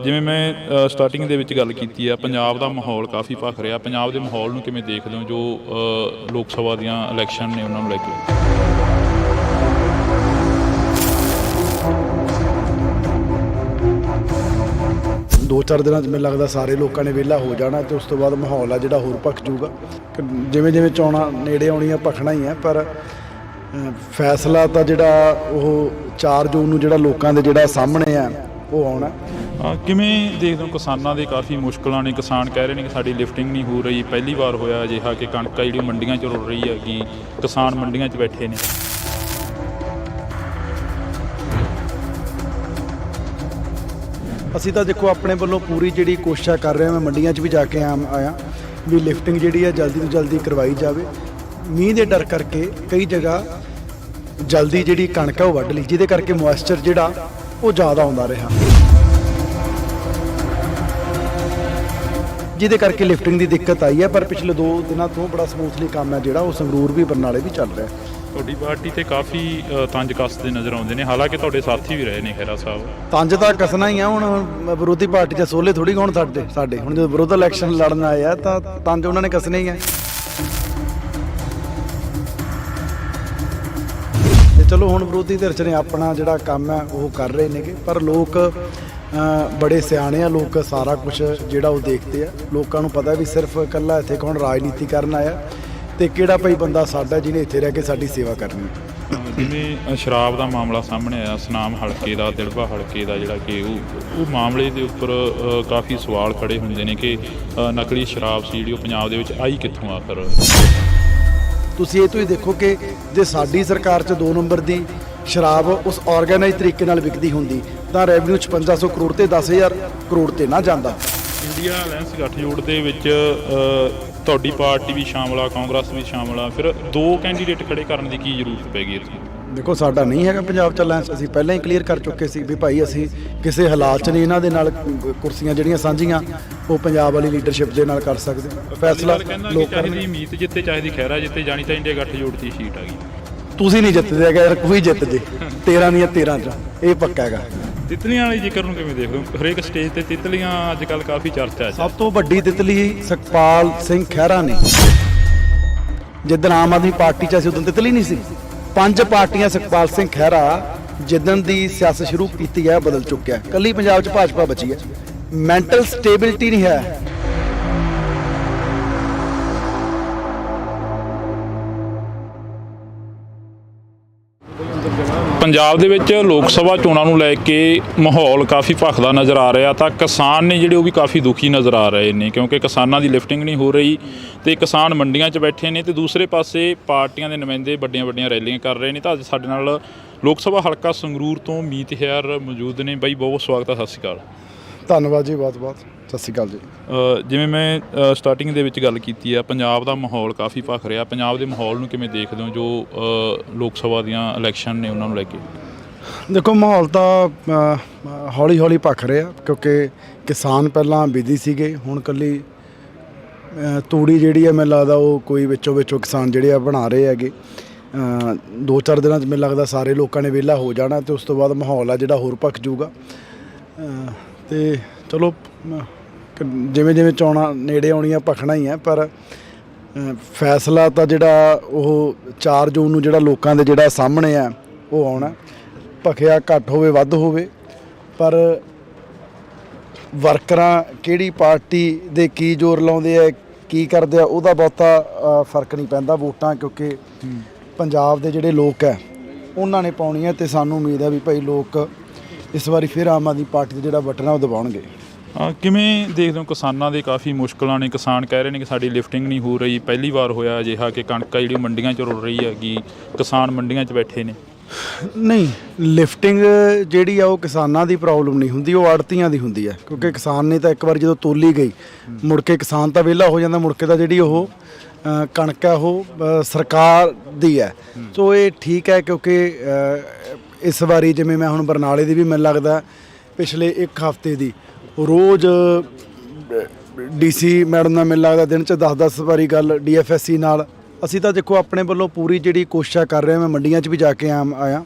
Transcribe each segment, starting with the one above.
ਜਿਵੇਂ ਮੈਂ ਸਟਾਰਟਿੰਗ ਦੇ ਵਿੱਚ ਗੱਲ ਕੀਤੀ ਆ, ਪੰਜਾਬ ਦਾ ਮਾਹੌਲ ਕਾਫੀ ਭਖ ਰਿਹਾ। ਪੰਜਾਬ ਦੇ ਮਾਹੌਲ ਨੂੰ ਕਿਵੇਂ ਦੇਖਦੇ ਹੋ ਜੋ ਲੋਕ ਸਭਾ ਦੀਆਂ ਇਲੈਕਸ਼ਨ ਨੇ ਉਹਨਾਂ ਨੂੰ ਲੈ ਕੇ? ਦੋ ਚਾਰ ਦਿਨਾਂ 'ਚ ਮੈਨੂੰ ਲੱਗਦਾ ਸਾਰੇ ਲੋਕਾਂ ਨੇ ਵਿਹਲਾ ਹੋ ਜਾਣਾ ਤੇ ਉਸ ਤੋਂ ਬਾਅਦ ਮਾਹੌਲ ਆ ਜਿਹੜਾ ਹੋਰ ਭਖ ਜੂਗਾ। ਜਿਵੇਂ ਜਿਵੇਂ ਚੋਣਾਂ ਨੇੜੇ ਆਉਣੀਆਂ ਭਖਣਾ ਹੀ ਹੈ, ਪਰ ਫੈਸਲਾ ਤਾਂ ਜਿਹੜਾ ਉਹ 4 ਜੂਨ ਨੂੰ ਜਿਹੜਾ ਲੋਕਾਂ ਦੇ ਜਿਹੜਾ ਸਾਹਮਣੇ ਆ ਉਹ ਆਉਣਾ। ਕਿਵੇਂ ਦੇਖਦੇ ਹੋ ਕਿਸਾਨਾਂ ਦੇ ਕਾਫੀ ਮੁਸ਼ਕਲਾਂ ਨੇ? ਕਿਸਾਨ ਕਹਿ ਰਹੇ ਨੇ ਕਿ ਸਾਡੀ ਲਿਫਟਿੰਗ ਨਹੀਂ ਹੋ ਰਹੀ। ਪਹਿਲੀ ਵਾਰ ਹੋਇਆ ਅਜਿਹਾ ਕਿ ਕਣਕ ਜਿਹੜੀ ਮੰਡੀਆਂ 'ਚ ਰੁਲ ਰਹੀ ਹੈਗੀ, ਕਿਸਾਨ ਮੰਡੀਆਂ 'ਚ ਬੈਠੇ ਨੇ। ਅਸੀਂ ਤਾਂ ਦੇਖੋ ਆਪਣੇ ਵੱਲੋਂ ਪੂਰੀ ਜਿਹੜੀ ਕੋਸ਼ਿਸ਼ ਕਰ ਰਹੇ ਹਾਂ। ਮੈਂ ਮੰਡੀਆਂ 'ਚ ਵੀ ਜਾ ਕੇ ਆਇਆ ਵੀ ਲਿਫਟਿੰਗ ਜਿਹੜੀ ਹੈ ਜਲਦੀ ਤੋਂ ਜਲਦੀ ਕਰਵਾਈ ਜਾਵੇ। ਮੀਂਹ ਦੇ ਡਰ ਕਰਕੇ ਕਈ ਜਗ੍ਹਾ ਜਲਦੀ ਜਿਹੜੀ ਕਣਕ ਹੈ ਉਹ ਵੱਢ ਲਈ, ਜਿਹਦੇ ਕਰਕੇ ਮੋਇਸਚਰ ਜਿਹੜਾ ਉਹ ਜ਼ਿਆਦਾ ਆਉਂਦਾ ਰਿਹਾ, ਜਿਹਦੇ ਕਰਕੇ ਲਿਫਟਿੰਗ ਦੀ ਦਿੱਕਤ ਆਈ ਹੈ। ਪਰ ਪਿਛਲੇ 2 ਦਿਨਾਂ ਤੋਂ ਬੜਾ ਸਮੂਥਲੀ ਕੰਮ ਹੈ ਜਿਹੜਾ ਉਹ ਸੰਗਰੂਰ ਵੀ ਬਰਨਾਲੇ ਵੀ ਚੱਲ ਰਿਹਾ। ਤੁਹਾਡੀ ਪਾਰਟੀ ਤੇ ਕਾਫੀ ਤੰਜ ਕੱਸਦੇ ਨਜ਼ਰ ਆਉਂਦੇ ਨੇ, ਹਾਲਾਂਕਿ ਤੁਹਾਡੇ ਸਾਥੀ ਵੀ ਰਹੇ ਨੇ ਖਹਿਰਾ ਸਾਹਿਬ। ਤੰਜ ਤਾਂ ਕੱਸਣਾ ਹੀ ਆ। ਹੁਣ ਵਿਰੋਧੀ ਪਾਰਟੀ 'ਚ ਸੋਲੇ ਥੋੜੀ ਹੁਣ ਸਾਡੇ ਹੁਣ ਜਦੋਂ ਵਿਰੋਧ ਇਲੈਕਸ਼ਨ ਲੜਨ ਆਏ ਆ ਤਾਂ ਤੰਜ ਉਹਨਾਂ ਨੇ ਕੱਸਣੇ ਹੀ ਆ। ਤੇ ਚਲੋ ਹੁਣ ਵਿਰੋਧੀ ਧਿਰ 'ਚ ਨੇ ਆਪਣਾ ਜਿਹੜਾ ਕੰਮ ਹੈ ਉਹ ਕਰ ਰਹੇ ਨੇਗੇ, ਪਰ ਲੋਕ ਬੜੇ ਸਿਆਣੇ ਆ। ਲੋਕ ਸਾਰਾ ਕੁਝ ਜਿਹੜਾ ਉਹ ਦੇਖਦੇ ਆ। ਲੋਕਾਂ ਨੂੰ ਪਤਾ ਵੀ ਸਿਰਫ ਇਕੱਲਾ ਇੱਥੇ ਕੌਣ ਰਾਜਨੀਤੀ ਕਰਨ ਆਇਆ ਤੇ ਕਿਹੜਾ ਭਾਈ ਬੰਦਾ ਸਾਡਾ ਜਿਹਨੇ ਇੱਥੇ ਰਹਿ ਕੇ ਸਾਡੀ ਸੇਵਾ ਕਰਨੀ ਹੈ। ਜਿਵੇਂ ਸ਼ਰਾਬ ਦਾ ਮਾਮਲਾ ਸਾਹਮਣੇ ਆਇਆ, ਸੁਨਾਮ ਹਲਕੇ ਦਾ, ਦਿੜਬਾ ਹਲਕੇ ਦਾ, ਜਿਹੜਾ ਕਿ ਉਹ ਮਾਮਲੇ ਦੇ ਉੱਪਰ ਕਾਫੀ ਸਵਾਲ ਖੜੇ ਹੁੰਦੇ ਨੇ ਕਿ ਨਕਲੀ ਸ਼ਰਾਬ ਸੀ ਜਿਹੜੀ ਉਹ ਪੰਜਾਬ ਦੇ ਵਿੱਚ ਆਈ ਕਿੱਥੋਂ ਆਖਰ? ਤੁਸੀਂ ਇਹ ਤੋਂ ਹੀ ਦੇਖੋ ਕਿ ਜੇ ਸਾਡੀ ਸਰਕਾਰ 'ਚ 2 ਨੰਬਰ ਦੀ ਸ਼ਰਾਬ ਉਸ ਆਰਗੇਨਾਈਜ਼ ਤਰੀਕੇ ਨਾਲ ਵਿਕਦੀ ਹੁੰਦੀ ਤਾਂ ਰੈਵਨਿਊ 5500 ਕਰੋੜ ਤੇ 10000 ਕਰੋੜ ਤੇ ਨਾ ਜਾਂਦਾ। ਇੰਡੀਆ ਅਲਾਇੰਸ ਗੱਠਜੋੜ ਦੇ ਵਿੱਚ ਤੁਹਾਡੀ ਪਾਰਟੀ ਵੀ ਸ਼ਾਮਲ ਆ, ਕਾਂਗਰਸ ਵੀ ਸ਼ਾਮਲ ਆ, ਫਿਰ 2 ਕੈਂਡੀਡੇਟ ਖੜੇ ਕਰਨ ਦੀ ਕੀ ਜ਼ਰੂਰਤ ਪੈ ਗਈ ਇੱਥੇ? ਦੇਖੋ ਸਾਡਾ ਨਹੀਂ ਹੈਗਾ ਪੰਜਾਬ 'ਚ ਅਲਾਇੰਸ। ਅਸੀਂ ਪਹਿਲਾਂ ਹੀ ਕਲੀਅਰ ਕਰ ਚੁੱਕੇ ਸੀ ਵੀ ਭਾਈ ਅਸੀਂ ਕਿਸੇ ਹਾਲਾਤ 'ਚ ਨਹੀਂ ਇਹਨਾਂ ਦੇ ਨਾਲ ਕੁਰਸੀਆਂ ਜਿਹੜੀਆਂ ਸਾਂਝੀਆਂ ਉਹ ਪੰਜਾਬ ਵਾਲੀ ਲੀਡਰਸ਼ਿਪ ਦੇ ਨਾਲ ਕਰ ਸਕਦੇ। ਫੈਸਲਾ ਲੋਕਾਂ ਦੀ ਮੀਤ ਜਿੱਤੇ ਚਾਹੀਦੀ ਖਹਿਰਾ ਜਿੱਤੇ, ਜਾਣੀ ਤਾਂ ਇੰਡੀਆ ਗੱਠਜੋੜ ਦੀ ਸੀਟ ਆ ਗਈ। ਤੁਸੀਂ ਨਹੀਂ ਜਿੱਤਦੇ ਹੈਗਾ ਯਾਰ, ਕੋਈ ਜਿੱਤ ਜੇ 13 ਦੀਆਂ 13 'ਚ ਇਹ ਪੱਕਾ ਹੈਗਾ। ਤਿਤਲੀਆਂ ਵਾਲੇ ਜ਼ਿਕਰ ਨੂੰ ਕਿਵੇਂ ਦੇਖਦੇ ਹੋ? ਹਰੇਕ ਸਟੇਜ ਤੇ ਤਿਤਲੀਆਂ ਅੱਜ ਕੱਲ੍ਹ ਕਾਫੀ ਚਰਚਾ ਹੈ। ਸਭ ਤੋਂ ਵੱਡੀ ਤਿਤਲੀ ਸੁਖਪਾਲ ਸਿੰਘ ਖਹਿਰਾ ਨੇ। ਜਿੱਦਣ ਆਮ ਆਦਮੀ ਪਾਰਟੀ 'ਚ ਅਸੀਂ ਉਦੋਂ ਤਿਤਲੀ ਨਹੀਂ ਸੀ। 5 ਪਾਰਟੀਆਂ ਸੁਖਪਾਲ ਸਿੰਘ ਖਹਿਰਾ ਜਿੱਦਣ ਦੀ ਸਿਆਸਤ ਸ਼ੁਰੂ ਕੀਤੀ ਹੈ ਬਦਲ ਚੁੱਕਿਆ। ਕੱਲੀ ਪੰਜਾਬ 'ਚ ਭਾਜਪਾ ਬਚੀ ਹੈ। ਮੈਂਟਲ ਸਟੇਬਿਲਿਟੀ ਨਹੀਂ ਹੈ। ਪੰਜਾਬ ਦੇ ਵਿੱਚ ਲੋਕ ਸਭਾ ਚੋਣਾਂ ਨੂੰ ਲੈ ਕੇ ਮਾਹੌਲ ਕਾਫੀ ਭਖਦਾ ਨਜ਼ਰ ਆ ਰਿਹਾ, ਤਾਂ ਕਿਸਾਨ ਨੇ ਜਿਹੜੇ ਉਹ ਵੀ ਕਾਫੀ ਦੁਖੀ ਨਜ਼ਰ ਆ ਰਹੇ ਨੇ, ਕਿਉਂਕਿ ਕਿਸਾਨਾਂ ਦੀ ਲਿਫਟਿੰਗ ਨਹੀਂ ਹੋ ਰਹੀ ਤੇ ਕਿਸਾਨ ਮੰਡੀਆਂ 'ਚ ਬੈਠੇ ਨੇ ਤੇ ਦੂਸਰੇ ਪਾਸੇ ਪਾਰਟੀਆਂ ਦੇ ਨੁਮਾਇੰਦੇ ਵੱਡੀਆਂ ਰੈਲੀਆਂ ਕਰ ਰਹੇ ਨੇ। ਤਾਂ ਅੱਜ ਸਾਡੇ ਨਾਲ ਲੋਕ ਸਭਾ ਹਲਕਾ ਸੰਗਰੂਰ ਤੋਂ ਮੀਤ ਹੈਰ ਮੌਜੂਦ ਨੇ। ਬਾਈ ਬਹੁਤ ਸਵਾਗਤ ਹੈ, ਸਤਿ ਸ਼੍ਰੀ ਅਕਾਲ। ਧੰਨਵਾਦ ਜੀ, ਬਹੁਤ ਸਤਿ ਸ਼੍ਰੀ ਅਕਾਲ ਜੀ। ਜਿਵੇਂ ਮੈਂ ਸਟਾਰਟਿੰਗ ਦੇ ਵਿੱਚ ਗੱਲ ਕੀਤੀ ਆ, ਪੰਜਾਬ ਦਾ ਮਾਹੌਲ ਕਾਫੀ ਭਖ ਰਿਹਾ। ਪੰਜਾਬ ਦੇ ਮਾਹੌਲ ਨੂੰ ਕਿਵੇਂ ਦੇਖਦੇ ਹੋ ਜੋ ਲੋਕ ਸਭਾ ਦੀਆਂ ਇਲੈਕਸ਼ਨ ਨੇ ਉਹਨਾਂ ਨੂੰ ਲੈ ਕੇ? ਦੇਖੋ ਮਾਹੌਲ ਤਾਂ ਹੌਲੀ ਹੌਲੀ ਭਖ ਰਿਹਾ, ਕਿਉਂਕਿ ਕਿਸਾਨ ਪਹਿਲਾਂ ਬਿਜ਼ੀ ਸੀਗੇ। ਹੁਣ ਇਕੱਲੀ ਤੂੜੀ ਜਿਹੜੀ ਹੈ ਮੈਨੂੰ ਲੱਗਦਾ ਉਹ ਕੋਈ ਵਿੱਚੋਂ ਕਿਸਾਨ ਜਿਹੜੇ ਆ ਬਣਾ ਰਹੇ ਹੈਗੇ। 2-4 ਦਿਨਾਂ 'ਚ ਮੈਨੂੰ ਲੱਗਦਾ ਸਾਰੇ ਲੋਕਾਂ ਨੇ ਵਿਹਲਾ ਹੋ ਜਾਣਾ ਤੇ ਉਸ ਤੋਂ ਬਾਅਦ ਮਾਹੌਲ ਆ ਜਿਹੜਾ ਹੋਰ ਭਖ ਜੂਗਾ। ਤੇ ਚਲੋ ਜਿਵੇਂ ਜਿਵੇਂ ਚੋਣਾਂ ਨੇੜੇ ਆਉਣੀਆਂ ਭਖਣਾ ਹੀ ਹੈ, ਪਰ ਫੈਸਲਾ ਤਾਂ ਜਿਹੜਾ ਉਹ 4 ਜੂਨ ਨੂੰ ਜਿਹੜਾ ਲੋਕਾਂ ਦੇ ਜਿਹੜਾ ਸਾਹਮਣੇ ਆ ਉਹ ਆਉਣਾ। ਭਖਿਆ ਘੱਟ ਹੋਵੇ ਵੱਧ ਹੋਵੇ, ਪਰ ਵਰਕਰਾਂ ਕਿਹੜੀ ਪਾਰਟੀ ਦੇ ਕੀ ਜ਼ੋਰ ਲਾਉਂਦੇ ਆ ਕੀ ਕਰਦੇ ਆ ਉਹਦਾ ਬਹੁਤਾ ਫਰਕ ਨਹੀਂ ਪੈਂਦਾ। ਵੋਟਾਂ ਕਿਉਂਕਿ ਪੰਜਾਬ ਦੇ ਜਿਹੜੇ ਲੋਕ ਹੈ ਉਹਨਾਂ ਨੇ ਪਾਉਣੀਆਂ ਤੇ ਸਾਨੂੰ ਉਮੀਦ ਹੈ ਵੀ ਭਾਈ ਲੋਕ ਇਸ ਵਾਰੀ ਫਿਰ ਆਮ ਆਦਮੀ ਪਾਰਟੀ ਦਾ ਜਿਹੜਾ ਬਟਨ ਆ ਉਹ ਦਬਾਉਣਗੇ। ਕਿਵੇਂ ਦੇਖਦੇ ਹੋ ਕਿਸਾਨਾਂ ਦੇ ਕਾਫੀ ਮੁਸ਼ਕਲਾਂ ਨੇ? ਕਿਸਾਨ ਕਹਿ ਰਹੇ ਨੇ ਕਿ ਸਾਡੀ ਲਿਫਟਿੰਗ ਨਹੀਂ ਹੋ ਰਹੀ। ਪਹਿਲੀ ਵਾਰ ਹੋਇਆ ਅਜਿਹਾ ਕਿ ਕਣਕ ਜਿਹੜੀ ਮੰਡੀਆਂ 'ਚ ਰੁਲ ਰਹੀ ਹੈਗੀ, ਕਿਸਾਨ ਮੰਡੀਆਂ 'ਚ ਬੈਠੇ ਨੇ। ਨਹੀਂ, ਲਿਫਟਿੰਗ ਜਿਹੜੀ ਆ ਉਹ ਕਿਸਾਨਾਂ ਦੀ ਪ੍ਰੋਬਲਮ ਨਹੀਂ ਹੁੰਦੀ, ਉਹ ਆੜਤੀਆਂ ਦੀ ਹੁੰਦੀ ਹੈ। ਕਿਉਂਕਿ ਕਿਸਾਨ ਨੇ ਤਾਂ ਇੱਕ ਵਾਰ ਜਦੋਂ ਤੋਲੀ ਗਈ ਮੁੜ ਕੇ ਕਿਸਾਨ ਤਾਂ ਵਿਹਲਾ ਹੋ ਜਾਂਦਾ। ਮੁੜ ਕੇ ਤਾਂ ਜਿਹੜੀ ਉਹ ਕਣਕ ਹੈ ਉਹ ਸਰਕਾਰ ਦੀ ਹੈ। ਸੋ ਇਹ ਠੀਕ ਹੈ, ਕਿਉਂਕਿ ਇਸ ਵਾਰੀ ਜਿਵੇਂ ਮੈਂ ਹੁਣ ਬਰਨਾਲੇ ਦੀ ਵੀ ਮੈਨੂੰ ਲੱਗਦਾ ਪਿਛਲੇ 1 ਹਫ਼ਤੇ ਦੀ ਰੋਜ਼ DC ਮੈਡਮ ਨਾਲ ਮੈਨੂੰ ਲੱਗਦਾ ਦਿਨ 'ਚ 10-10 ਵਾਰੀ ਗੱਲ DFSC ਨਾਲ। ਅਸੀਂ ਤਾਂ ਦੇਖੋ ਆਪਣੇ ਵੱਲੋਂ ਪੂਰੀ ਜਿਹੜੀ ਕੋਸ਼ਿਸ਼ ਕਰ ਰਹੇ ਹਾਂ। ਮੈਂ ਮੰਡੀਆਂ 'ਚ ਵੀ ਜਾ ਕੇ ਆਇਆ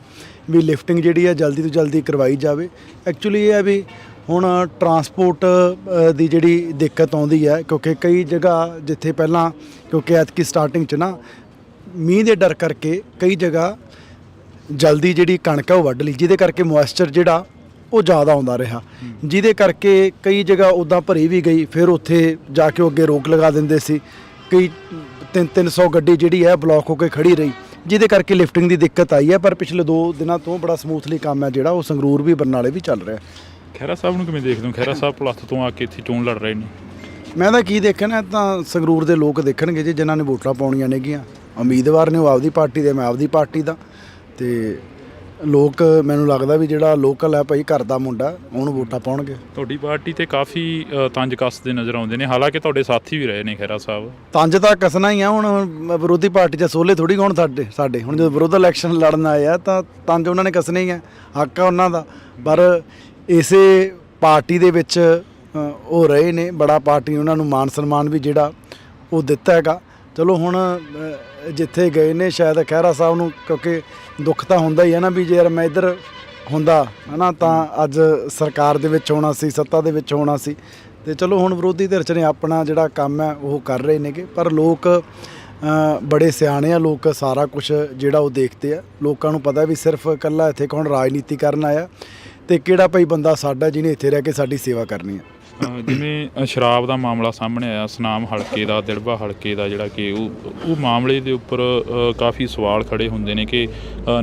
ਵੀ ਲਿਫਟਿੰਗ ਜਿਹੜੀ ਹੈ ਜਲਦੀ ਤੋਂ ਜਲਦੀ ਕਰਵਾਈ ਜਾਵੇ। ਐਕਚੁਅਲੀ ਇਹ ਹੈ ਵੀ ਹੁਣ ਟਰਾਂਸਪੋਰਟ ਦੀ ਜਿਹੜੀ ਦਿੱਕਤ ਆਉਂਦੀ ਹੈ, ਕਿਉਂਕਿ ਕਈ ਜਗ੍ਹਾ ਜਿੱਥੇ ਪਹਿਲਾਂ, ਕਿਉਂਕਿ ਐਤਕੀ ਸਟਾਰਟਿੰਗ 'ਚ ਨਾ ਮੀਂਹ ਦੇ ਡਰ ਕਰਕੇ ਕਈ ਜਗ੍ਹਾ ਜਲਦੀ ਜਿਹੜੀ ਕਣਕ ਹੈ ਉਹ ਵੱਢ ਲਈ, ਜਿਹਦੇ ਕਰਕੇ ਮੋਇਸਚਰ ਜਿਹੜਾ ਉਹ ਜ਼ਿਆਦਾ ਆਉਂਦਾ ਰਿਹਾ, ਜਿਹਦੇ ਕਰਕੇ ਕਈ ਜਗ੍ਹਾ ਉੱਦਾਂ ਭਰੀ ਵੀ ਗਈ, ਫਿਰ ਉੱਥੇ ਜਾ ਕੇ ਉਹ ਅੱਗੇ ਰੋਕ ਲਗਾ ਦਿੰਦੇ ਸੀ। ਕਈ 300 ਗੱਡੀ ਜਿਹੜੀ ਹੈ ਬਲੌਕ ਹੋ ਕੇ ਖੜੀ ਰਹੀ, ਜਿਹਦੇ ਕਰਕੇ ਲਿਫਟਿੰਗ ਦੀ ਦਿੱਕਤ ਆਈ ਹੈ। ਪਰ ਪਿਛਲੇ 2 ਦਿਨਾਂ ਤੋਂ ਬੜਾ ਸਮੂਥਲੀ ਕੰਮ ਹੈ ਜਿਹੜਾ ਉਹ ਸੰਗਰੂਰ ਵੀ ਬਰਨਾਲੇ ਵੀ ਚੱਲ ਰਿਹਾ। ਖਹਿਰਾ ਸਾਹਿਬ ਨੂੰ ਕਿਵੇਂ ਦੇਖਦੇ ਹੋ? ਖਹਿਰਾ ਸਾਹਿਬ ਪਲੱਥ ਤੋਂ ਆ ਕੇ ਇੱਥੇ ਚੋਣ ਲੜ ਰਹੇ ਨੇ। ਮੈਂ ਤਾਂ ਕੀ ਦੇਖਣਾ, ਤਾਂ ਸੰਗਰੂਰ ਦੇ ਲੋਕ ਦੇਖਣਗੇ ਜੀ, ਜਿਨ੍ਹਾਂ ਨੇ ਵੋਟਾਂ ਪਾਉਣੀਆਂ ਨੇਗੀਆਂ। ਉਮੀਦਵਾਰ ਨੇ ਉਹ ਆਪਦੀ ਪਾਰਟੀ ਦੇ, ਮੈਂ ਆਪਦੀ ਪਾਰਟੀ ਦਾ, ਤੇ ਲੋਕ ਮੈਨੂੰ ਲੱਗਦਾ ਵੀ ਜਿਹੜਾ ਲੋਕਲ ਹੈ ਭਾਈ, ਘਰ ਦਾ ਮੁੰਡਾ, ਉਹਨੂੰ ਵੋਟਾਂ ਪਾਉਣਗੇ। ਤੁਹਾਡੀ ਪਾਰਟੀ ਤੇ ਕਾਫੀ ਤੰਜ ਕੱਸਦੇ ਨਜ਼ਰ ਆਉਂਦੇ ਨੇ, ਹਾਲਾਂਕਿ ਤੁਹਾਡੇ ਸਾਥੀ ਵੀ ਰਹੇ ਨੇ ਖਹਿਰਾ ਸਾਹਿਬ। ਤੰਜ ਤਾਂ ਕੱਸਣਾ ਹੀ ਆ, ਹੁਣ ਵਿਰੋਧੀ ਪਾਰਟੀ 'ਚ ਸੋਲੇ ਥੋੜੀ ਕੌਣ ਸਾਡੇ ਹੁਣ ਜਦੋਂ ਵਿਰੋਧ ਇਲੈਕਸ਼ਨ ਲੜਨ ਆਏ ਆ ਤਾਂ ਤੰਜ ਉਹਨਾਂ ਨੇ ਕੱਸਣੇ ਹੀ ਆ, ਹੱਕ ਆ ਉਹਨਾਂ ਦਾ। ਪਰ ਇਸੇ ਪਾਰਟੀ ਦੇ ਵਿੱਚ ਉਹ ਰਹੇ ਨੇ, ਬੜਾ ਪਾਰਟੀ ਉਹਨਾਂ ਨੂੰ ਮਾਨ ਸਨਮਾਨ ਵੀ ਜਿਹੜਾ ਉਹ ਦਿੱਤਾ ਹੈਗਾ। ਚਲੋ ਹੁਣ ਜਿੱਥੇ ਗਏ ਨੇ, ਸ਼ਾਇਦ ਖਹਿਰਾ ਸਾਹਿਬ ਨੂੰ, ਕਿਉਂਕਿ ਦੁੱਖ ਤਾਂ ਹੁੰਦਾ ਹੀ ਹੈ ਨਾ ਵੀ ਜੇ ਯਾਰ ਮੈਂ ਇੱਧਰ ਹੁੰਦਾ ਹੈ ਨਾ ਤਾਂ ਅੱਜ ਸਰਕਾਰ ਦੇ ਵਿੱਚ ਹੋਣਾ ਸੀ, ਸੱਤਾ ਦੇ ਵਿੱਚ ਹੋਣਾ ਸੀ। ਤੇ ਚਲੋ ਹੁਣ ਵਿਰੋਧੀ ਧਿਰ 'ਚ ਨੇ ਆਪਣਾ ਜਿਹੜਾ ਕੰਮ ਹੈ ਉਹ ਕਰ ਰਹੇ ਨੇਗੇ, ਪਰ ਲੋਕ ਬੜੇ ਸਿਆਣੇ ਆ, ਲੋਕ ਸਾਰਾ ਕੁਝ ਜਿਹੜਾ ਉਹ ਦੇਖਦੇ ਆ। ਲੋਕਾਂ ਨੂੰ ਪਤਾ ਵੀ ਸਿਰਫ ਇਕੱਲਾ ਇੱਥੇ ਕੌਣ ਰਾਜਨੀਤੀ ਕਰਨ ਆਇਆ ਤੇ ਕਿਹੜਾ ਭਾਈ ਬੰਦਾ ਸਾਡਾ ਜਿਹਨੇ ਇੱਥੇ ਰਹਿ ਕੇ ਸਾਡੀ ਸੇਵਾ ਕਰਨੀ ਹੈ। ਜਿਵੇਂ ਸ਼ਰਾਬ ਦਾ ਮਾਮਲਾ ਸਾਹਮਣੇ ਆਇਆ, ਸੁਨਾਮ ਹਲਕੇ ਦਾ, ਦਿੜਬਾ ਹਲਕੇ ਦਾ, ਜਿਹੜਾ ਕਿ ਉਹ ਮਾਮਲੇ ਦੇ ਉੱਪਰ ਕਾਫੀ ਸਵਾਲ ਖੜੇ ਹੁੰਦੇ ਨੇ ਕਿ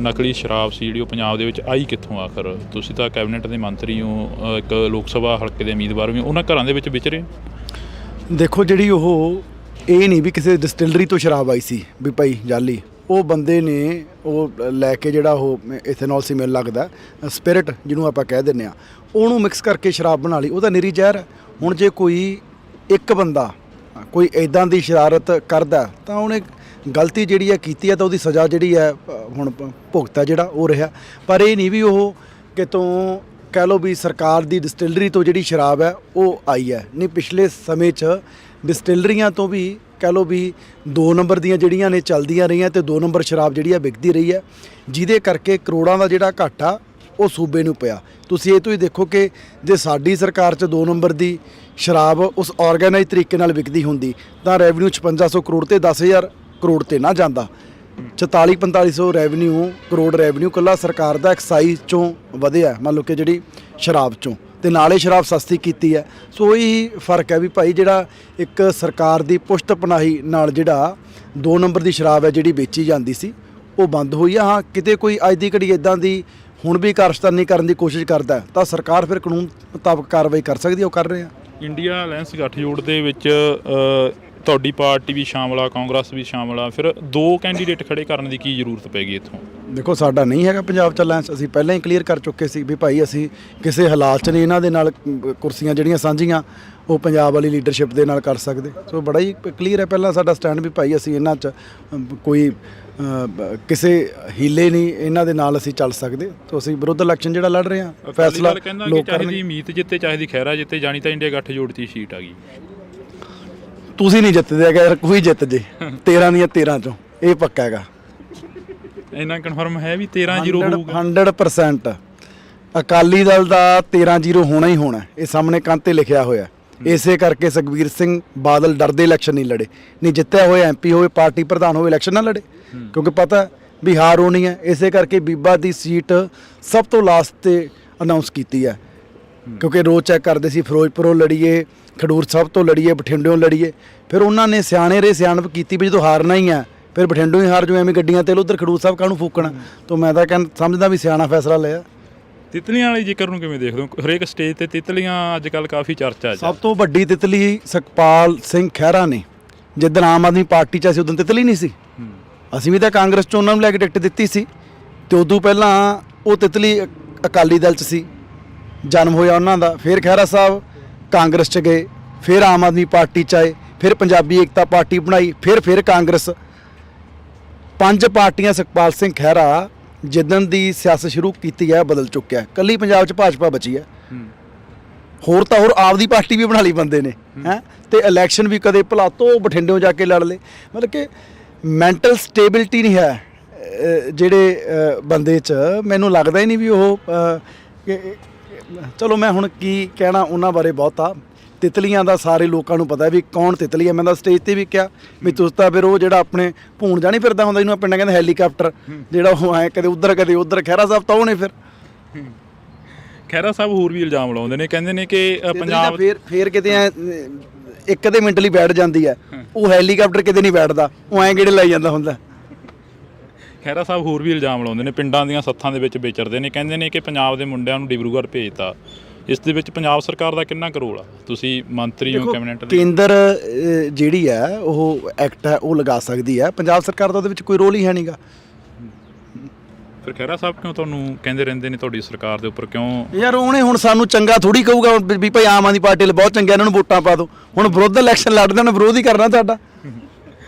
ਨਕਲੀ ਸ਼ਰਾਬ ਸੀ ਜਿਹੜੀ ਉਹ ਪੰਜਾਬ ਦੇ ਵਿੱਚ ਆਈ ਕਿੱਥੋਂ ਆਖਰ? ਤੁਸੀਂ ਤਾਂ ਕੈਬਨਿਟ ਦੇ ਮੰਤਰੀ ਹੋ, ਇੱਕ ਲੋਕ ਸਭਾ ਹਲਕੇ ਦੇ ਉਮੀਦਵਾਰ ਵੀ, ਉਹਨਾਂ ਘਰਾਂ ਦੇ ਵਿੱਚ ਵਿਚਰੇ। ਦੇਖੋ ਜਿਹੜੀ ਉਹ ਇਹ ਨਹੀਂ ਵੀ ਕਿਸੇ ਡਿਸਟਿਲਰੀ ਤੋਂ ਸ਼ਰਾਬ ਆਈ ਸੀ ਵੀ ਭਾਈ ਜਾਲੀ, ਉਹ ਬੰਦੇ ਨੇ ਉਹ ਲੈ ਕੇ ਜਿਹੜਾ ਉਹ ਇਥੇਨੋਲ ਸੀ, ਮੈਨੂੰ ਲੱਗਦਾ ਸਪਿਰਿਟ ਜਿਹਨੂੰ ਆਪਾਂ ਕਹਿ ਦਿੰਦੇ ਆ, ਉਹਨੂੰ ਮਿਕਸ ਕਰਕੇ ਸ਼ਰਾਬ ਬਣਾ ਲਈ। ਉਹਦਾ ਨਿਰੀ ਜ਼ਹਿਰ ਹੈ। ਹੁਣ ਜੇ ਕੋਈ ਇੱਕ ਬੰਦਾ ਕੋਈ ਇੱਦਾਂ ਦੀ ਸ਼ਰਾਰਤ ਕਰਦਾ ਤਾਂ ਉਹਨੇ ਗਲਤੀ ਜਿਹੜੀ ਹੈ ਕੀਤੀ ਹੈ, ਤਾਂ ਉਹਦੀ ਸਜ਼ਾ ਜਿਹੜੀ ਹੈ ਹੁਣ ਭੁਗਤਾ ਜਿਹੜਾ ਉਹ ਰਿਹਾ। ਪਰ ਇਹ ਨਹੀਂ ਵੀ ਉਹ ਕਿਤੋਂ ਕਹਿ ਲਓ ਵੀ ਸਰਕਾਰ ਦੀ ਡਿਸਟਿਲਰੀ ਤੋਂ ਜਿਹੜੀ ਸ਼ਰਾਬ ਹੈ ਉਹ ਆਈ ਹੈ। ਨਹੀਂ, ਪਿਛਲੇ ਸਮੇਂ 'ਚ ਡਿਸਟਿਲਰੀਆਂ ਤੋਂ ਵੀ ਕਹਿ ਲਓ ਵੀ 2 ਨੰਬਰ ਦੀਆਂ ਜਿਹੜੀਆਂ ਨੇ ਚੱਲਦੀਆਂ ਰਹੀਆਂ ਤੇ 2 ਨੰਬਰ ਸ਼ਰਾਬ ਜਿਹੜੀ ਆ ਵਿਕਦੀ ਰਹੀ ਹੈ, ਜਿਹਦੇ ਕਰਕੇ ਕਰੋੜਾਂ ਦਾ ਜਿਹੜਾ ਘਾਟਾ ਉਹ ਸੂਬੇ ਨੂੰ ਪਿਆ। ਤੁਸੀਂ ਇਹ ਤੋਂ ਹੀ ਦੇਖੋ ਕਿ ਜੇ ਸਾਡੀ ਸਰਕਾਰ 'ਚ 2 ਨੰਬਰ ਦੀ ਸ਼ਰਾਬ ਉਸ ਆਰਗੇਨਾਈਜ਼ ਤਰੀਕੇ ਨਾਲ ਵਿਕਦੀ ਹੁੰਦੀ ਤਾਂ ਰੈਵਨਿਊ 5600 ਕਰੋੜ ਤੇ 10000 ਕਰੋੜ ਤੇ ਨਾ ਜਾਂਦਾ। 44-4500 ਕਰੋੜ ਰੈਵਨਿਊ ਇਕੱਲਾ ਸਰਕਾਰ ਦਾ ਐਕਸਾਈਜ਼ 'ਚੋਂ ਵਧਿਆ, ਮੰਨ ਲਓ ਕਿ ਜਿਹੜੀ ਸ਼ਰਾਬ 'ਚੋਂ, ਤੇ ਨਾਲੇ ਸ਼ਰਾਬ ਸਸਤੀ ਕੀਤੀ ਹੈ। ਸੋ ਇਹੀ ਫਰਕ ਹੈ ਵੀ ਭਾਈ ਜਿਹੜਾ ਇੱਕ ਸਰਕਾਰ ਦੀ ਪੁਸ਼ਤ ਪਨਾਹੀ ਨਾਲ ਜਿਹੜਾ 2 ਨੰਬਰ ਦੀ ਸ਼ਰਾਬ ਹੈ ਜਿਹੜੀ ਵੇਚੀ ਜਾਂਦੀ ਸੀ ਉਹ ਬੰਦ ਹੋਈ ਆ। ਹਾਂ, ਕਿਤੇ ਕੋਈ ਅੱਜ ਦੀ ਘੜੀ ਇੱਦਾਂ ਦੀ ਹੁਣ ਵੀ ਕਾਰਸਤਾਨੀ ਕਰਨ ਦੀ ਕੋਸ਼ਿਸ਼ ਕਰਦਾ ਤਾਂ ਸਰਕਾਰ ਫਿਰ ਕਾਨੂੰਨ ਮੁਤਾਬਕ ਕਾਰਵਾਈ ਕਰ ਸਕਦੀ ਹੈ, ਉਹ ਕਰ ਰਹੇ ਆ। ਇੰਡੀਆ ਅਲਾਇੰਸ ਗੱਠਜੋੜ ਦੇ ਵਿੱਚ ਤੁਹਾਡੀ ਪਾਰਟੀ ਵੀ ਸ਼ਾਮਲ ਆ, ਕਾਂਗਰਸ ਵੀ ਸ਼ਾਮਲ ਆ, ਫਿਰ 2 ਕੈਂਡੀਡੇਟ ਖੜੇ ਕਰਨ ਦੀ ਕੀ ਜ਼ਰੂਰਤ ਪੈ ਗਈ ਇੱਥੋਂ? ਦੇਖੋ, ਸਾਡਾ ਨਹੀਂ ਹੈਗਾ ਪੰਜਾਬ 'ਚ ਅਲਾਇੰਸ, ਅਸੀਂ ਪਹਿਲਾਂ ਹੀ ਕਲੀਅਰ ਕਰ ਚੁੱਕੇ ਸੀ ਵੀ ਭਾਈ ਅਸੀਂ ਕਿਸੇ ਹਾਲਾਤ 'ਚ ਨਹੀਂ ਇਹਨਾਂ ਦੇ ਨਾਲ ਕੁਰਸੀਆਂ ਜਿਹੜੀਆਂ ਸਾਂਝੀਆਂ ਉਹ ਪੰਜਾਬ ਵਾਲੀ ਲੀਡਰਸ਼ਿਪ ਦੇ ਨਾਲ ਕਰ ਸਕਦੇ। ਸੋ ਬੜਾ ਹੀ ਕਲੀਅਰ ਹੈ ਪਹਿਲਾਂ ਸਾਡਾ ਸਟੈਂਡ ਵੀ ਭਾਈ ਅਸੀਂ ਇਹਨਾਂ 'ਚ ਕੋਈ ਕਿਸੇ ਹੀਲੇ ਨਹੀਂ ਇਹਨਾਂ ਦੇ ਨਾਲ ਅਸੀਂ ਚੱਲ ਸਕਦੇ। ਤਾਂ ਅਸੀਂ ਵਿਰੁੱਧ ਇਲੈਕਸ਼ਨ ਜਿਹੜਾ ਲੜ ਰਹੇ ਹਾਂ, ਫੈਸਲਾ ਲੋਕ ਚਾਹੀਦੀ ਮੀਤ ਜਿੱਤੇ, ਚਾਹੀਦੀ ਖਹਿਰਾ ਜਿੱਤੇ, ਜਾਣੀ ਤਾਂ ਇੰਡੀਆ ਗੱਠਜੋੜ ਦੀ ਸੀਟ ਆ ਗਈ। ਤੁਸੀਂ ਨਹੀਂ ਜਿੱਤਦੇ ਹੈਗਾ ਯਾਰ, ਕੋਈ ਜਿੱਤ ਜੇ 13 ਦੀਆਂ 13 ਚੋਂ, ਇਹ ਪੱਕਾ ਹੈਗਾ। ਇੰਨਾ ਕਨਫਰਮ ਹੈ ਵੀ 13-0 ਹੋਊਗਾ 100%। ਅਕਾਲੀ ਦਲ ਦਾ 13-0 ਹੋਣਾ ਹੀ ਹੋਣਾ, ਇਹ ਸਾਹਮਣੇ ਕੰਧ ਤੇ ਲਿਖਿਆ ਹੋਇਆ। ਇਸੇ ਕਰਕੇ ਸੁਖਬੀਰ ਸਿੰਘ ਬਾਦਲ ਡਰਦੇ ਇਲੈਕਸ਼ਨ ਨਹੀਂ ਲੜੇ। ਨਹੀਂ, ਜਿੱਤਿਆ ਹੋਇਆ ਐਮਪੀ ਹੋਵੇ, ਪਾਰਟੀ ਪ੍ਰਧਾਨ ਹੋਵੇ, ਇਲੈਕਸ਼ਨ ਨਾ ਲੜੇ, ਕਿਉਂਕਿ ਪਤਾ ਵੀ ਹਾਰ ਹੋਣੀ ਹੈ। ਇਸੇ ਕਰਕੇ ਬੀਬਾ ਦੀ ਸੀਟ ਸਭ ਤੋਂ ਲਾਸਟ ਤੇ ਅਨਾਉਂਸ ਕੀਤੀ ਹੈ, ਕਿਉਂਕਿ ਰੋਜ਼ ਚੈੱਕ ਕਰਦੇ ਸੀ ਫਿਰੋਜ਼ਪੁਰੋਂ ਲੜੀਏ, ਖਡੂਰ ਸਾਹਿਬ ਤੋਂ ਲੜੀਏ, ਬਠਿੰਡਿਓਂ ਲੜੀਏ। ਫਿਰ ਉਹਨਾਂ ਨੇ ਸਿਆਣੇ ਸਿਆਣਪ ਕੀਤੀ ਵੀ ਜਦੋਂ ਹਾਰਨਾ ਹੀ ਹੈ ਫਿਰ ਬਠਿੰਡੋਂ ਹੀ ਹਾਰ ਜੋ, ਐਵੇਂ ਗੱਡੀਆਂ ਤੇਲ ਉਧਰ ਖਡੂਰ ਸਾਹਿਬ ਕਾਹਨੂੰ ਫੂਕਣਾ। ਤਾਂ ਮੈਂ ਤਾਂ ਸਮਝਦਾ ਵੀ ਸਿਆਣਾ ਫੈਸਲਾ ਲਿਆ। ਤਿਤਲੀਆਂ ਵਾਲੀ ਜ਼ਿਕਰ ਨੂੰ ਕਿਵੇਂ ਦੇਖਦੇ ਹੋ? ਹਰੇਕ ਸਟੇਜ ਤੇ ਤਿਤਲੀਆਂ ਅੱਜ ਕੱਲ੍ਹ ਕਾਫੀ ਚਰਚਾ 'ਚ। ਸਭ ਤੋਂ ਵੱਡੀ ਤਿਤਲੀ ਸੁਖਪਾਲ ਸਿੰਘ ਖਹਿਰਾ ਨੇ। ਜਿੱਦਣ ਆਮ ਆਦਮੀ ਪਾਰਟੀ 'ਚ ਅਸੀਂ ਉਦੋਂ ਤਿਤਲੀ ਨਹੀਂ ਸੀ, ਅਸੀਂ ਵੀ ਤਾਂ ਕਾਂਗਰਸ 'ਚ ਉਹਨਾਂ ਨੂੰ ਲੈ ਕੇ ਟਿਕਟ ਦਿੱਤੀ ਸੀ, ਤੇ ਉਦੋਂ ਪਹਿਲਾਂ ਉਹ ਤਿਤਲੀ ਅਕਾਲੀ ਦਲ 'ਚ ਸੀ, ਜਨਮ ਹੋਇਆ ਉਹਨਾਂ ਦਾ। ਫਿਰ ਖਹਿਰਾ ਸਾਹਿਬ ਕਾਂਗਰਸ 'ਚ ਗਏ, ਫਿਰ ਆਮ ਆਦਮੀ ਪਾਰਟੀ 'ਚ ਆਏ, ਫਿਰ ਪੰਜਾਬੀ ਏਕਤਾ ਪਾਰਟੀ ਬਣਾਈ, ਫਿਰ ਕਾਂਗਰਸ। 5 ਪਾਰਟੀਆਂ ਸੁਖਪਾਲ ਸਿੰਘ ਖਹਿਰਾ ਜਿੱਦਣ ਦੀ ਸਿਆਸਤ ਸ਼ੁਰੂ ਕੀਤੀ ਹੈ ਬਦਲ ਚੁੱਕਿਆ। ਇਕੱਲੀ ਪੰਜਾਬ 'ਚ ਭਾਜਪਾ ਬਚੀ ਹੈ, ਹੋਰ ਤਾਂ ਹੋਰ ਆਪਦੀ ਪਾਰਟੀ ਵੀ ਬਣਾ ਲਈ ਬੰਦੇ ਨੇ ਹੈ। ਤੇ ਇਲੈਕਸ਼ਨ ਵੀ ਕਦੇ ਭਲਾ ਤੋਂ ਬਠਿੰਡਿਓਂ ਜਾ ਕੇ ਲੜ ਲਏ। ਮਤਲਬ ਕਿ ਮੈਂਟਲ ਸਟੇਬਿਲਿਟੀ ਨਹੀਂ ਹੈ ਜਿਹੜੇ ਬੰਦੇ 'ਚ। ਮੈਨੂੰ ਲੱਗਦਾ ਹੀ ਨਹੀਂ ਵੀ ਉਹ ਚਲੋ ਮੈਂ ਹੁਣ ਕੀ ਕਹਿਣਾ ਉਹਨਾਂ ਬਾਰੇ ਬਹੁਤਾ। ਤਿਤਲੀਆਂ ਦਾ ਸਾਰੇ ਲੋਕਾਂ ਨੂੰ ਪਤਾ ਵੀ ਕੌਣ ਤਿਤਲੀ ਹੈ। ਮੈਂ ਤਾਂ ਸਟੇਜ ਤੇ ਵੀ ਕਿਹਾ ਵੀ ਤੁਸੀਂ ਤਾਂ ਫਿਰ ਉਹ ਜਿਹੜਾ ਆਪਣੇ ਭੂਣ ਜਾਣੀ ਫਿਰਦਾ ਹੁੰਦਾ ਜਿਹਨੂੰ ਪਿੰਡਾਂ ਕਹਿੰਦੇ ਹੈਲੀਕਾਪਟਰ, ਜਿਹੜਾ ਉਹ ਐ ਕਦੇ ਉੱਧਰ ਖਹਿਰਾ ਸਾਹਿਬ ਤਾਂ ਉਹਨੇ ਫਿਰ ਖਹਿਰਾ ਸਾਹਿਬ ਹੋਰ ਵੀ ਇਲਜ਼ਾਮ ਲਾਉਂਦੇ ਨੇ, ਕਹਿੰਦੇ ਨੇ ਕਿ ਪੰਜਾਬ ਫੇਰ ਕਿਤੇ ਐ ਇੱਕ ਅੱਧੇ ਮਿੰਟ ਲਈ ਬੈਠ ਜਾਂਦੀ ਹੈ, ਉਹ ਹੈਲੀਕਾਪਟਰ ਕਿਤੇ ਨਹੀਂ ਬੈਠਦਾ, ਉਹ ਐਂ ਗੇੜੇ ਲਾਈ ਜਾਂਦਾ ਹੁੰਦਾ। ਖਹਿਰਾ ਸਾਹਿਬ ਹੋਰ ਵੀ ਇਲਜ਼ਾਮ ਲਾਉਂਦੇ ਨੇ, ਪਿੰਡਾਂ ਦੀਆਂ ਸੱਥਾਂ ਦੇ ਵਿੱਚ ਵਿਚਰਦੇ ਨੇ, ਕਹਿੰਦੇ ਨੇ ਕਿ ਪੰਜਾਬ ਦੇ ਮੁੰਡਿਆਂ ਨੂੰ ਡਿਬਰੂਗੜ੍ਹ ਭੇਜਤਾ। ਇਸ ਦੇ ਵਿੱਚ ਪੰਜਾਬ ਸਰਕਾਰ ਦਾ ਕਿੰਨਾ ਕੁ ਰੋਲ ਆ? ਤੁਸੀਂ ਮੰਤਰੀ ਹੋ ਕੈਬਨਿਟ ਦੇ। ਕੇਂਦਰ ਜਿਹੜੀ ਹੈ ਉਹ ਐਕਟ ਹੈ ਉਹ ਲਗਾ ਸਕਦੀ ਹੈ, ਪੰਜਾਬ ਸਰਕਾਰ ਦਾ ਉਹਦੇ ਵਿੱਚ ਕੋਈ ਰੋਲ ਹੀ ਹੈ ਨਹੀਂਗਾ। ਫਿਰ ਖਹਿਰਾ ਸਾਹਿਬ ਕਿਉਂ ਤੁਹਾਨੂੰ ਕਹਿੰਦੇ ਰਹਿੰਦੇ ਨੇ ਤੁਹਾਡੀ ਸਰਕਾਰ ਦੇ ਉੱਪਰ ਕਿਉਂ? ਯਾਰ ਉਹਨੇ ਹੁਣ ਸਾਨੂੰ ਚੰਗਾ ਥੋੜੀ ਕਹੂਗਾ ਵੀ ਭਾਈ ਆਮ ਆਦਮੀ ਪਾਰਟੀ ਬਹੁਤ ਚੰਗਾ, ਇਹਨਾਂ ਨੂੰ ਵੋਟਾਂ ਪਾ ਦਿਓ। ਹੁਣ ਵਿਰੋਧ ਇਲੈਕਸ਼ਨ ਲੜਦੇ ਉਹਨੇ ਵਿਰੋਧ ਹੀ ਕਰਨਾ ਤੁਹਾਡਾ।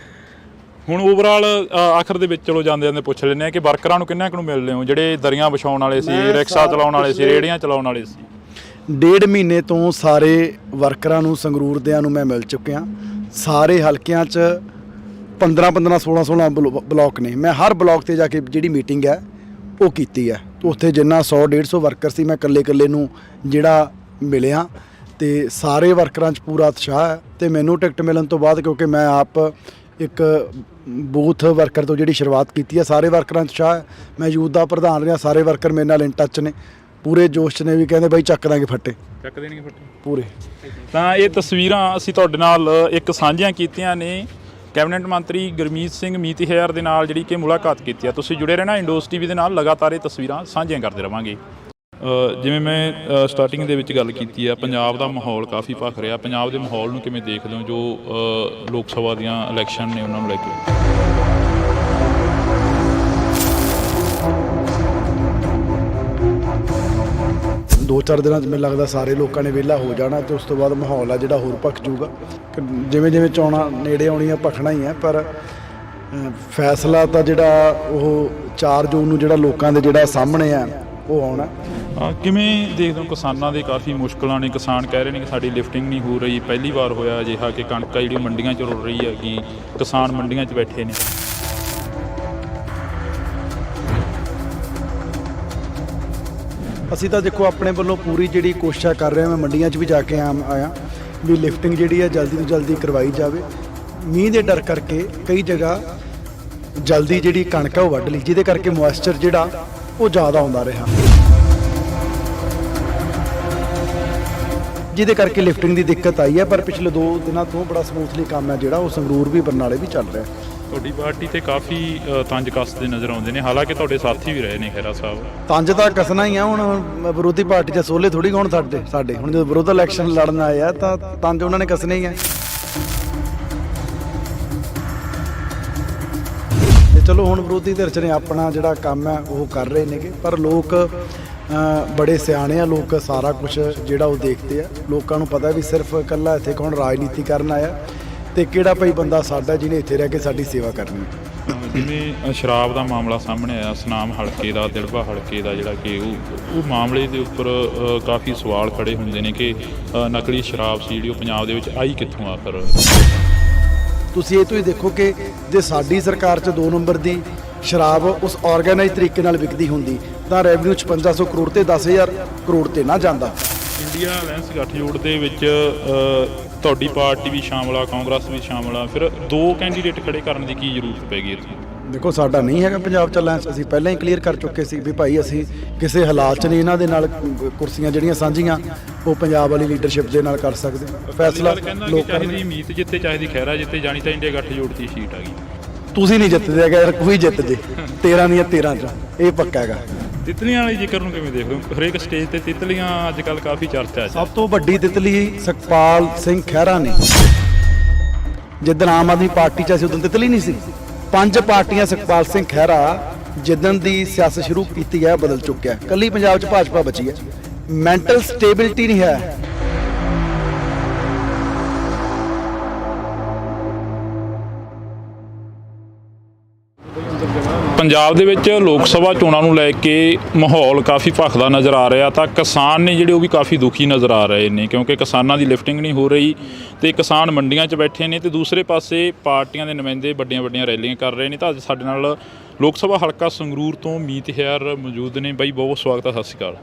ਹੁਣ ਓਵਰਆਲ ਆਖਰ ਦੇ ਵਿੱਚ ਚਲੋ ਜਾਂਦੇ ਜਾਂਦੇ ਪੁੱਛ ਲੈਂਦੇ ਆ ਕਿ ਵਰਕਰਾਂ ਨੂੰ ਕਿੰਨਾ ਕੁ ਨੂੰ ਮਿਲਦੇ ਹੋ, ਜਿਹੜੇ ਦਰੀਆਂ ਵਿਛਾਉਣ ਵਾਲੇ ਸੀ, ਰਿਕਸ਼ਾ ਚਲਾਉਣ ਵਾਲੇ ਸੀ, ਰੇਹੜੀਆਂ ਚਲਾਉਣ ਵਾਲੇ ਸੀ? 1.5 ਮਹੀਨੇ ਤੋਂ ਸਾਰੇ ਵਰਕਰਾਂ ਨੂੰ ਸੰਗਰੂਰ ਦਿਆਂ ਨੂੰ ਮੈਂ ਮਿਲ ਚੁੱਕਿਆ। ਸਾਰੇ ਹਲਕਿਆਂ 'ਚ 15 16 ਬਲਾਕ ਨੇ। ਮੈਂ ਹਰ ਬਲਾਕ ਤੇ ਜਾ ਕੇ ਜਿਹੜੀ ਮੀਟਿੰਗ ਹੈ ਉਹ ਕੀਤੀ ਹੈ। ਉੱਥੇ ਜਿੰਨਾ 100-150 ਵਰਕਰ ਸੀ, ਮੈਂ ਇਕੱਲੇ ਨੂੰ ਜਿਹੜਾ ਮਿਲਿਆ ਤੇ ਸਾਰੇ ਵਰਕਰਾਂ 'ਚ ਪੂਰਾ ਉਤਸ਼ਾਹ ਹੈ। ਤੇ ਮੈਨੂੰ ਟਿਕਟ ਮਿਲਣ ਤੋਂ ਬਾਅਦ, ਕਿਉਂਕਿ ਮੈਂ ਆਪ ਇੱਕ ਬੂਥ ਵਰਕਰ ਤੋਂ ਜਿਹੜੀ ਸ਼ੁਰੂਆਤ ਕੀਤੀ ਹੈ, ਸਾਰੇ ਵਰਕਰਾਂ 'ਚ ਉਤਸ਼ਾਹ ਹੈ। ਮੈਂ ਯੂਥ ਦਾ ਪ੍ਰਧਾਨ ਰਿਹਾ, ਸਾਰੇ ਵਰਕਰ ਮੇਰੇ ਨਾਲ ਇਨ ਟੱਚ ਨੇ, ਪੂਰੇ ਜੋਸ਼ 'ਚ ਨੇ, ਵੀ ਕਹਿੰਦੇ ਬਾਈ ਚੱਕ ਦਾਂਗੇ ਫੱਟੇ, ਚੱਕ ਦੇਣਗੇ ਫੱਟੇ ਪੂਰੇ। ਤਾਂ ਇਹ ਤਸਵੀਰਾਂ ਅਸੀਂ ਤੁਹਾਡੇ ਨਾਲ ਇੱਕ ਸਾਂਝੀਆਂ ਕੀਤੀਆਂ ਨੇ ਕੈਬਨਿਟ ਮੰਤਰੀ ਗੁਰਮੀਤ ਸਿੰਘ ਮੀਤਹਿਰ ਦੇ ਨਾਲ ਜਿਹੜੀ ਕਿ ਮੁਲਾਕਾਤ ਕੀਤੀ ਆ। ਤੁਸੀਂ ਜੁੜੇ ਰਹਿਣਾ ਇੰਡੋਸ ਟੀਵੀ ਦੇ ਨਾਲ, ਲਗਾਤਾਰ ਇਹ ਤਸਵੀਰਾਂ ਸਾਂਝੀਆਂ ਕਰਦੇ ਰਵਾਂਗੇ। ਜਿਵੇਂ ਮੈਂ ਸਟਾਰਟਿੰਗ ਦੇ ਵਿੱਚ ਗੱਲ ਕੀਤੀ ਆ, ਪੰਜਾਬ ਦਾ ਮਾਹੌਲ ਕਾਫੀ ਭਖ ਰਿਹਾ। ਪੰਜਾਬ ਦੇ ਮਾਹੌਲ ਨੂੰ ਕਿਵੇਂ ਦੇਖਦੇ ਹੋ ਜੋ ਲੋਕ ਸਭਾ ਦੀਆਂ ਇਲੈਕਸ਼ਨ ਨੇ ਉਹਨਾਂ ਨੂੰ ਲੈ ਕੇ? 2-4 ਦਿਨਾਂ 'ਚ ਮੈਨੂੰ ਲੱਗਦਾ ਸਾਰੇ ਲੋਕਾਂ ਨੇ ਵਿਹਲਾ ਹੋ ਜਾਣਾ ਤੇ ਉਸ ਤੋਂ ਬਾਅਦ ਮਾਹੌਲ ਆ ਜਿਹੜਾ ਹੋਰ ਭਖ ਜੂਗਾ। ਜਿਵੇਂ ਚੋਣਾਂ ਨੇੜੇ ਆਉਣੀਆਂ ਭਖਣਾ ਹੀ ਹੈ, ਪਰ ਫੈਸਲਾ ਤਾਂ ਜਿਹੜਾ ਉਹ 4 ਜੂਨ ਨੂੰ ਜਿਹੜਾ ਲੋਕਾਂ ਦੇ ਜਿਹੜਾ ਸਾਹਮਣੇ ਆ ਉਹ ਆਉਣਾ। ਕਿਵੇਂ ਦੇਖਦੇ ਹੋ ਕਿਸਾਨਾਂ ਦੇ ਕਾਫੀ ਮੁਸ਼ਕਲਾਂ ਨੇ? ਕਿਸਾਨ ਕਹਿ ਰਹੇ ਨੇ ਕਿ ਸਾਡੀ ਲਿਫਟਿੰਗ ਨਹੀਂ ਹੋ ਰਹੀ। ਪਹਿਲੀ ਵਾਰ ਹੋਇਆ ਅਜਿਹਾ ਕਿ ਕਣਕ ਜਿਹੜੀ ਮੰਡੀਆਂ 'ਚ ਰੁਲ ਰਹੀ ਹੈਗੀ, ਕਿਸਾਨ ਮੰਡੀਆਂ 'ਚ ਬੈਠੇ ਨੇ। ਅਸੀਂ ਤਾਂ ਦੇਖੋ ਆਪਣੇ ਵੱਲੋਂ ਪੂਰੀ ਜਿਹੜੀ ਕੋਸ਼ਿਸ਼ ਕਰ ਰਹੇ ਹਾਂ। ਮੈਂ ਮੰਡੀਆਂ 'ਚ ਵੀ ਜਾ ਕੇ ਆਇਆ ਵੀ ਲਿਫਟਿੰਗ ਜਿਹੜੀ ਹੈ ਜਲਦੀ ਤੋਂ ਜਲਦੀ ਕਰਵਾਈ ਜਾਵੇ। ਮੀਂਹ ਦੇ ਡਰ ਕਰਕੇ ਕਈ ਜਗ੍ਹਾ ਜਲਦੀ ਜਿਹੜੀ ਕਣਕ ਹੈ ਉਹ ਵੱਢ ਲਈ, ਜਿਹਦੇ ਕਰਕੇ ਮੋਇਸਚਰ ਜਿਹੜਾ ਉਹ ਜ਼ਿਆਦਾ ਆਉਂਦਾ ਰਿਹਾ, ਜਿਹਦੇ ਕਰਕੇ ਲਿਫਟਿੰਗ ਦੀ ਦਿੱਕਤ ਆਈ ਹੈ। ਪਰ ਪਿਛਲੇ 2 ਦਿਨਾਂ ਤੋਂ ਬੜਾ ਸਮੂਥਲੀ ਕੰਮ ਹੈ ਜਿਹੜਾ ਉਹ ਸੰਗਰੂਰ ਵੀ ਬਰਨਾਲੇ ਵੀ ਚੱਲ ਰਿਹਾ। ਤੁਹਾਡੀ ਪਾਰਟੀ ਤੇ ਕਾਫੀ ਤੰਜ ਕੱਸਦੇ ਨਜ਼ਰ ਆਉਂਦੇ ਨੇ, ਹਾਲਾਂਕਿ ਤੁਹਾਡੇ ਸਾਥੀ ਵੀ ਰਹੇ ਨੇ ਖਹਿਰਾ ਸਾਹਿਬ। ਤੰਜ ਤਾਂ ਕੱਸਣਾ ਹੀ ਆ। ਹੁਣ ਵਿਰੋਧੀ ਪਾਰਟੀ 'ਚ ਸੋਲੇ ਥੋੜੀ ਹੋਣ ਸਾਡੇ ਹੁਣ ਜਦੋਂ ਵਿਰੋਧ ਇਲੈਕਸ਼ਨ ਲੜਨ ਆਏ ਆ ਤਾਂ ਤੰਜ ਉਹਨਾਂ ਨੇ ਕੱਸਣੇ ਹੀ ਆ। ਤੇ ਚਲੋ ਹੁਣ ਵਿਰੋਧੀ ਧਿਰ 'ਚ ਨੇ ਆਪਣਾ ਜਿਹੜਾ ਕੰਮ ਹੈ ਉਹ ਕਰ ਰਹੇ ਨੇਗੇ, ਪਰ ਲੋਕ ਬੜੇ ਸਿਆਣੇ ਆ। ਲੋਕ ਸਾਰਾ ਕੁਝ ਜਿਹੜਾ ਉਹ ਦੇਖਦੇ ਆ। ਲੋਕਾਂ ਨੂੰ ਪਤਾ ਵੀ ਸਿਰਫ ਇਕੱਲਾ ਇੱਥੇ ਕੌਣ ਰਾਜਨੀਤੀ ਕਰਨ ਆਇਆ ਤੇ ਕਿਹੜਾ ਭਾਈ ਬੰਦਾ ਸਾਡਾ ਜਿਹਨੇ ਇੱਥੇ ਰਹਿ ਕੇ ਸਾਡੀ ਸੇਵਾ ਕਰਨੀ। ਜਿਵੇਂ ਸ਼ਰਾਬ ਦਾ ਮਾਮਲਾ ਸਾਹਮਣੇ ਆਇਆ, ਸੁਨਾਮ ਹਲਕੇ ਦਾ, ਦਿਲਵਾ ਹਲਕੇ ਦਾ, ਜਿਹੜਾ ਕਿ ਉਹ ਮਾਮਲੇ ਦੇ ਉੱਪਰ ਕਾਫੀ ਸਵਾਲ ਖੜੇ ਹੁੰਦੇ ਨੇ ਕਿ ਨਕਲੀ ਸ਼ਰਾਬ ਸੀ ਜਿਹੜੀ ਉਹ ਪੰਜਾਬ ਦੇ ਵਿੱਚ ਆਈ ਕਿੱਥੋਂ ਆਖਰ? ਤੁਸੀਂ ਇਹ ਤੋਂ ਹੀ ਦੇਖੋ ਕਿ ਜੇ ਸਾਡੀ ਸਰਕਾਰ 'ਚ 2 ਨੰਬਰ ਦੀ ਸ਼ਰਾਬ ਉਸ ਆਰਗੇਨਾਈਜ਼ ਤਰੀਕੇ ਨਾਲ ਵਿਕਦੀ ਹੁੰਦੀ ਤਾਂ ਰੈਵਨਿਊ 5500 ਕਰੋੜ ਤੇ 10000 ਕਰੋੜ ਤੇ ਨਾ ਜਾਂਦਾ। ਇੰਡੀਆ ਅਲਾਇੰਸ ਗੱਠਜੋੜ ਦੇ ਵਿੱਚ ਤੁਹਾਡੀ ਪਾਰਟੀ ਵੀ ਸ਼ਾਮਲ ਆ, ਕਾਂਗਰਸ ਵੀ ਸ਼ਾਮਲ ਆ, ਫਿਰ 2 ਕੈਂਡੀਡੇਟ ਖੜੇ ਕਰਨ ਦੀ ਕੀ ਜ਼ਰੂਰਤ ਪੈ ਗਈ ਇੱਥੇ? ਦੇਖੋ ਸਾਡਾ ਨਹੀਂ ਹੈਗਾ ਪੰਜਾਬ 'ਚ ਅਲਾਇੰਸ। ਅਸੀਂ ਪਹਿਲਾਂ ਹੀ ਕਲੀਅਰ ਕਰ ਚੁੱਕੇ ਸੀ ਵੀ ਭਾਈ ਅਸੀਂ ਕਿਸੇ ਹਾਲਾਤ 'ਚ ਨਹੀਂ ਇਹਨਾਂ ਦੇ ਨਾਲ ਕੁਰਸੀਆਂ ਜਿਹੜੀਆਂ ਸਾਂਝੀਆਂ ਉਹ ਪੰਜਾਬ ਵਾਲੀ ਲੀਡਰਸ਼ਿਪ ਦੇ ਨਾਲ ਕਰ ਸਕਦੇ। ਫੈਸਲਾ ਲੋਕਾਂ ਦੀ ਮੀਤ ਜਿੱਤੇ ਚਾਹੀਦੀ ਖਹਿਰਾ ਜਿੱਤੇ, ਜਾਣੀ ਤਾਂ ਇੰਡੀਆ ਗੱਠਜੋੜ ਦੀ ਸੀਟ ਆ ਗਈ। ਤੁਸੀਂ ਨਹੀਂ ਜਿੱਤਦੇ ਹੈਗਾ ਯਾਰ, ਕੋਈ ਜਿੱਤ ਜੇ 13 ਦੀਆਂ 13 'ਚ, ਇਹ ਪੱਕਾ ਹੈਗਾ। ਤਿਤਲੀਆਂ ਵਾਲੇ ਜ਼ਿਕਰ ਨੂੰ ਕਿਵੇਂ ਦੇਖਦੇ ਹੋ? ਹਰੇਕ ਸਟੇਜ ਤੇ ਤਿਤਲੀਆਂ ਅੱਜ ਕੱਲ੍ਹ ਕਾਫੀ ਚਰਚਾ ਹੈ। ਸਭ ਤੋਂ ਵੱਡੀ ਤਿਤਲੀ ਸੁਖਪਾਲ ਸਿੰਘ ਖਹਿਰਾ ਨੇ। ਜਿੱਦਣ ਆਮ ਆਦਮੀ ਪਾਰਟੀ 'ਚ ਸੀ ਉਦੋਂ ਤਿਤਲੀ ਨਹੀਂ ਸੀ। 5 ਪਾਰਟੀਆਂ ਸੁਖਪਾਲ ਸਿੰਘ ਖਹਿਰਾ ਜਿੱਦਣ ਦੀ ਸਿਆਸਤ ਸ਼ੁਰੂ ਕੀਤੀ ਹੈ ਬਦਲ ਚੁੱਕਿਆ। ਕੱਲੀ ਪੰਜਾਬ 'ਚ ਭਾਜਪਾ ਬਚੀ ਹੈ। ਮੈਂਟਲ ਸਟੇਬਿਲਿਟੀ ਨਹੀਂ ਹੈ। ਪੰਜਾਬ ਦੇ ਵਿੱਚ ਲੋਕ ਸਭਾ ਚੋਣਾਂ ਨੂੰ ਲੈ ਕੇ ਮਾਹੌਲ ਕਾਫੀ ਭਖਦਾ ਨਜ਼ਰ ਆ ਰਿਹਾ, ਤਾਂ ਕਿਸਾਨ ਨੇ ਜਿਹੜੇ ਉਹ ਵੀ ਕਾਫੀ ਦੁਖੀ ਨਜ਼ਰ ਆ ਰਹੇ ਨੇ, ਕਿਉਂਕਿ ਕਿਸਾਨਾਂ ਦੀ ਲਿਫਟਿੰਗ ਨਹੀਂ ਹੋ ਰਹੀ ਤੇ ਕਿਸਾਨ ਮੰਡੀਆਂ 'ਚ ਬੈਠੇ ਨੇ ਤੇ ਦੂਸਰੇ ਪਾਸੇ ਪਾਰਟੀਆਂ ਦੇ ਨੁਮਾਇੰਦੇ ਵੱਡੀਆਂ ਰੈਲੀਆਂ ਕਰ ਰਹੇ ਨੇ। ਤਾਂ ਅੱਜ ਸਾਡੇ ਨਾਲ ਲੋਕ ਸਭਾ ਹਲਕਾ ਸੰਗਰੂਰ ਤੋਂ ਮੀਤਹਿਰ ਮੌਜੂਦ ਨੇ। ਬਾਈ ਬਹੁਤ ਸਵਾਗਤ ਹੈ, ਸਤਿ ਸ਼੍ਰੀ ਅਕਾਲ।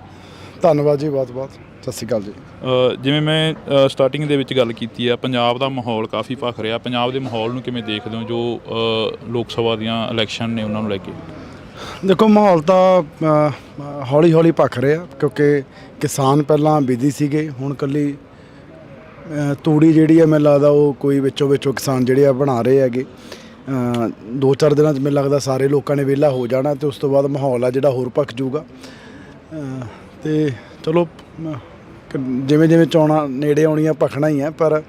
ਧੰਨਵਾਦ ਜੀ, ਬਹੁਤ ਬਹੁਤ ਸਤਿ ਸ਼੍ਰੀ ਅਕਾਲ ਜੀ। ਜਿਵੇਂ ਮੈਂ ਸਟਾਰਟਿੰਗ ਦੇ ਵਿੱਚ ਗੱਲ ਕੀਤੀ ਆ, ਪੰਜਾਬ ਦਾ ਮਾਹੌਲ ਕਾਫੀ ਭਖ ਰਿਹਾ। ਪੰਜਾਬ ਦੇ ਮਾਹੌਲ ਨੂੰ ਕਿਵੇਂ ਦੇਖਦੇ ਹੋ ਜੋ ਲੋਕ ਸਭਾ ਦੀਆਂ ਇਲੈਕਸ਼ਨ ਨੇ ਉਹਨਾਂ ਨੂੰ ਲੈ ਕੇ? ਦੇਖੋ, ਮਾਹੌਲ ਤਾਂ ਹੌਲੀ ਹੌਲੀ ਭਖ ਰਿਹਾ, ਕਿਉਂਕਿ ਕਿਸਾਨ ਪਹਿਲਾਂ ਬਿਜ਼ੀ ਸੀਗੇ, ਹੁਣ ਇਕੱਲੀ ਤੂੜੀ ਜਿਹੜੀ ਹੈ ਮੈਨੂੰ ਲੱਗਦਾ ਉਹ ਕੋਈ ਵਿੱਚੋਂ ਕਿਸਾਨ ਜਿਹੜੇ ਆ ਬਣਾ ਰਹੇ ਹੈਗੇ। 2-4 ਦਿਨਾਂ 'ਚ ਮੈਨੂੰ ਲੱਗਦਾ ਸਾਰੇ ਲੋਕਾਂ ਨੇ ਵਿਹਲਾ ਹੋ ਜਾਣਾ ਅਤੇ ਉਸ ਤੋਂ ਬਾਅਦ ਮਾਹੌਲ ਆ ਜਿਹੜਾ ਹੋਰ ਭਖ ਜੂਗਾ। ਅਤੇ ਚਲੋ ਜਿਵੇਂ ਜਿਵੇਂ ਚੋਣਾਂ ਨੇੜੇ ਆਉਣੀਆਂ ਭਖਣਾ ਹੀ ਹੈ, ਪਰ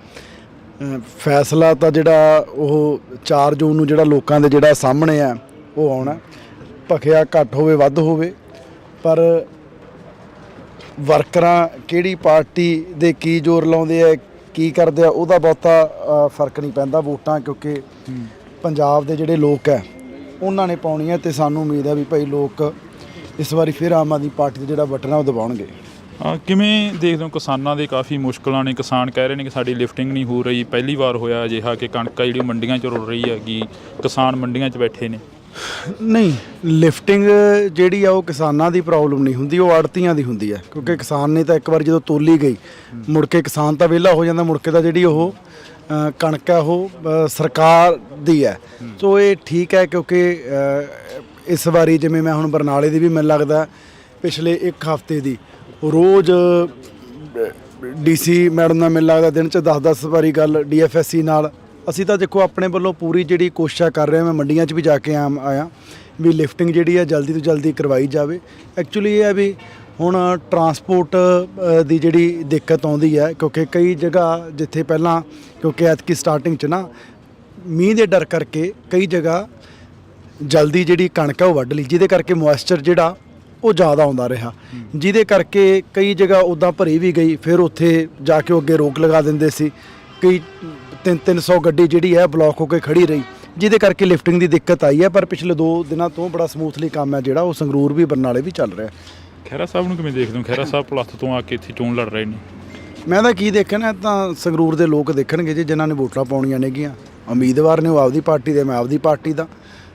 ਫੈਸਲਾ ਤਾਂ ਜਿਹੜਾ ਉਹ 4 ਜੂਨ ਨੂੰ ਜਿਹੜਾ ਲੋਕਾਂ ਦੇ ਜਿਹੜਾ ਸਾਹਮਣੇ ਆ ਉਹ ਆਉਣਾ। ਭਖਿਆ ਘੱਟ ਹੋਵੇ ਵੱਧ ਹੋਵੇ, ਪਰ ਵਰਕਰਾਂ ਕਿਹੜੀ ਪਾਰਟੀ ਦੇ ਕੀ ਜ਼ੋਰ ਲਾਉਂਦੇ ਆ, ਕੀ ਕਰਦੇ ਆ, ਉਹਦਾ ਬਹੁਤਾ ਫਰਕ ਨਹੀਂ ਪੈਂਦਾ। ਵੋਟਾਂ ਕਿਉਂਕਿ ਪੰਜਾਬ ਦੇ ਜਿਹੜੇ ਲੋਕ ਹੈ ਉਹਨਾਂ ਨੇ ਪਾਉਣੀਆਂ, ਅਤੇ ਸਾਨੂੰ ਉਮੀਦ ਹੈ ਵੀ ਭਾਈ ਲੋਕ ਇਸ ਵਾਰੀ ਫਿਰ ਆਮ ਆਦਮੀ ਪਾਰਟੀ ਦਾ ਜਿਹੜਾ ਬਟਨ ਆ ਉਹ ਦਬਾਉਣਗੇ। ਕਿਵੇਂ ਦੇਖਦੇ ਹੋ ਕਿਸਾਨਾਂ ਦੇ ਕਾਫੀ ਮੁਸ਼ਕਲਾਂ ਨੇ? ਕਿਸਾਨ ਕਹਿ ਰਹੇ ਨੇ ਕਿ ਸਾਡੀ ਲਿਫਟਿੰਗ ਨਹੀਂ ਹੋ ਰਹੀ। ਪਹਿਲੀ ਵਾਰ ਹੋਇਆ ਅਜਿਹਾ ਕਿ ਕਣਕ ਜਿਹੜੀ ਮੰਡੀਆਂ 'ਚ ਰੁਲ ਰਹੀ ਹੈਗੀ, ਕਿਸਾਨ ਮੰਡੀਆਂ 'ਚ ਬੈਠੇ ਨੇ। ਨਹੀਂ, ਲਿਫਟਿੰਗ ਜਿਹੜੀ ਆ ਉਹ ਕਿਸਾਨਾਂ ਦੀ ਪ੍ਰੋਬਲਮ ਨਹੀਂ ਹੁੰਦੀ, ਉਹ ਆੜ੍ਹਤੀਆਂ ਦੀ ਹੁੰਦੀ ਹੈ। ਕਿਉਂਕਿ ਕਿਸਾਨ ਨੇ ਤਾਂ ਇੱਕ ਵਾਰ ਜਦੋਂ ਤੋਲੀ ਗਈ, ਮੁੜ ਕੇ ਕਿਸਾਨ ਤਾਂ ਵਿਹਲਾ ਹੋ ਜਾਂਦਾ, ਮੁੜ ਕੇ ਤਾਂ ਜਿਹੜੀ ਉਹ ਕਣਕ ਹੈ ਉਹ ਸਰਕਾਰ ਦੀ ਹੈ। ਸੋ ਇਹ ਠੀਕ ਹੈ, ਕਿਉਂਕਿ ਇਸ ਵਾਰੀ ਜਿਵੇਂ ਮੈਂ ਹੁਣ ਬਰਨਾਲੇ ਦੀ ਵੀ ਮੈਨੂੰ ਲੱਗਦਾ ਪਿਛਲੇ 1 ਹਫ਼ਤੇ ਦੀ ਰੋਜ਼ DC ਮੈਡਮ ਨਾਲ ਮੈਨੂੰ ਲੱਗਦਾ ਦਿਨ 'ਚ 10-10 ਵਾਰੀ ਗੱਲ DFSC ਨਾਲ। ਅਸੀਂ ਤਾਂ ਦੇਖੋ ਆਪਣੇ ਵੱਲੋਂ ਪੂਰੀ ਜਿਹੜੀ ਕੋਸ਼ਿਸ਼ ਕਰ ਰਹੇ ਹਾਂ, ਮੈਂ ਮੰਡੀਆਂ 'ਚ ਵੀ ਜਾ ਕੇ ਆਇਆ ਵੀ ਲਿਫਟਿੰਗ ਜਿਹੜੀ ਹੈ ਜਲਦੀ ਤੋਂ ਜਲਦੀ ਕਰਵਾਈ ਜਾਵੇ। ਐਕਚੁਅਲੀ ਇਹ ਹੈ ਵੀ ਹੁਣ ਟਰਾਂਸਪੋਰਟ ਦੀ ਜਿਹੜੀ ਦਿੱਕਤ ਆਉਂਦੀ ਹੈ, ਕਿਉਂਕਿ ਕਈ ਜਗ੍ਹਾ ਜਿੱਥੇ ਪਹਿਲਾਂ ਕਿਉਂਕਿ ਐਤਕੀ ਸਟਾਰਟਿੰਗ 'ਚ ਨਾ ਮੀਂਹ ਦੇ ਡਰ ਕਰਕੇ ਕਈ ਜਗ੍ਹਾ ਜਲਦੀ ਜਿਹੜੀ ਕਣਕ ਹੈ ਉਹ ਵੱਢ ਲਈ, ਜਿਹਦੇ ਕਰਕੇ ਮੋਇਸਚਰ ਜਿਹੜਾ ਉਹ ਜ਼ਿਆਦਾ ਆਉਂਦਾ ਰਿਹਾ, ਜਿਹਦੇ ਕਰਕੇ ਕਈ ਜਗ੍ਹਾ ਉੱਦਾਂ ਭਰੀ ਵੀ ਗਈ, ਫਿਰ ਉੱਥੇ ਜਾ ਕੇ ਉਹ ਅੱਗੇ ਰੋਕ ਲਗਾ ਦਿੰਦੇ ਸੀ। ਕਈ 300 ਗੱਡੀ ਜਿਹੜੀ ਹੈ ਬਲੌਕ ਹੋ ਕੇ ਖੜੀ ਰਹੀ, ਜਿਹਦੇ ਕਰਕੇ ਲਿਫਟਿੰਗ ਦੀ ਦਿੱਕਤ ਆਈ ਹੈ। ਪਰ ਪਿਛਲੇ 2 ਦਿਨਾਂ ਤੋਂ ਬੜਾ ਸਮੂਥਲੀ ਕੰਮ ਹੈ ਜਿਹੜਾ ਉਹ ਸੰਗਰੂਰ ਵੀ ਬਰਨਾਲੇ ਵੀ ਚੱਲ ਰਿਹਾ। ਖਹਿਰਾ ਸਾਹਿਬ ਨੂੰ ਕਿਵੇਂ ਦੇਖਦੇ ਹੋ? ਖਹਿਰਾ ਸਾਹਿਬ ਪਲੱਥ ਤੋਂ ਆ ਕੇ ਇੱਥੇ ਚੋਣ ਲੜ ਰਹੇ ਨੇ। ਮੈਂ ਤਾਂ ਕੀ ਦੇਖਣਾ, ਤਾਂ ਸੰਗਰੂਰ ਦੇ ਲੋਕ ਦੇਖਣਗੇ ਜੀ, ਜਿਨ੍ਹਾਂ ਨੇ ਵੋਟਾਂ ਪਾਉਣੀਆਂ ਨੇਗੀਆਂ। ਉਮੀਦਵਾਰ ਨੇ ਉਹ ਆਪਦੀ ਪਾਰਟੀ ਦੇ, ਮੈਂ ਆਪਦੀ ਪਾਰਟੀ ਦਾ,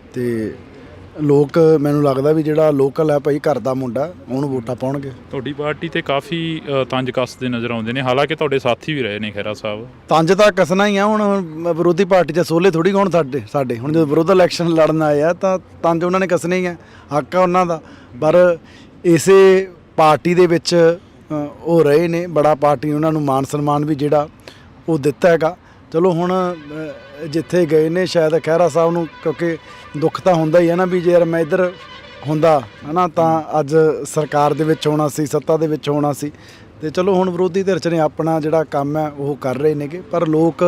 ਅਤੇ ਲੋਕ ਮੈਨੂੰ ਲੱਗਦਾ ਵੀ ਜਿਹੜਾ ਲੋਕਲ ਹੈ ਭਾਈ ਘਰ ਦਾ ਮੁੰਡਾ, ਉਹਨੂੰ ਵੋਟਾਂ ਪਾਉਣਗੇ। ਤੁਹਾਡੀ ਪਾਰਟੀ ਤੇ ਕਾਫੀ ਤੰਜ ਕੱਸਦੇ ਨਜ਼ਰ ਆਉਂਦੇ ਨੇ, ਹਾਲਾਂਕਿ ਤੁਹਾਡੇ ਸਾਥੀ ਵੀ ਰਹੇ ਨੇ ਖਹਿਰਾ ਸਾਹਿਬ। ਤੰਜ ਤਾਂ ਕੱਸਣਾ ਹੀ ਆ, ਹੁਣ ਵਿਰੋਧੀ ਪਾਰਟੀ 'ਚ ਸੋਲੇ ਥੋੜ੍ਹੀ ਹੋਣ ਸਾਡੇ ਹੁਣ ਜਦੋਂ ਵਿਰੋਧ ਇਲੈਕਸ਼ਨ ਲੜਨ ਆਏ ਆ ਤਾਂ ਤੰਜ ਉਹਨਾਂ ਨੇ ਕੱਸਣੇ ਹੀ ਆ, ਹੱਕ ਆ ਉਹਨਾਂ ਦਾ। ਪਰ ਇਸੇ ਪਾਰਟੀ ਦੇ ਵਿੱਚ ਉਹ ਰਹੇ ਨੇ, ਬੜਾ ਪਾਰਟੀ ਉਹਨਾਂ ਨੂੰ ਮਾਨ ਸਨਮਾਨ ਵੀ ਜਿਹੜਾ ਉਹ ਦਿੱਤਾ ਹੈਗਾ। ਚਲੋ ਹੁਣ ਜਿੱਥੇ ਗਏ ਨੇ ਸ਼ਾਇਦ ਖਹਿਰਾ ਸਾਹਿਬ ਨੂੰ, ਕਿਉਂਕਿ ਦੁੱਖ ਤਾਂ ਹੁੰਦਾ ਹੀ ਹੈ ਨਾ ਵੀ ਜੇ ਯਾਰ ਮੈਂ ਇੱਧਰ ਹੁੰਦਾ ਹੈ ਨਾ ਤਾਂ ਅੱਜ ਸਰਕਾਰ ਦੇ ਵਿੱਚ ਹੋਣਾ ਸੀ, ਸੱਤਾ ਦੇ ਵਿੱਚ ਹੋਣਾ ਸੀ। ਅਤੇ ਚਲੋ ਹੁਣ ਵਿਰੋਧੀ ਧਿਰ 'ਚ ਨੇ ਆਪਣਾ ਜਿਹੜਾ ਕੰਮ ਹੈ ਉਹ ਕਰ ਰਹੇ ਨੇਗੇ, ਪਰ ਲੋਕ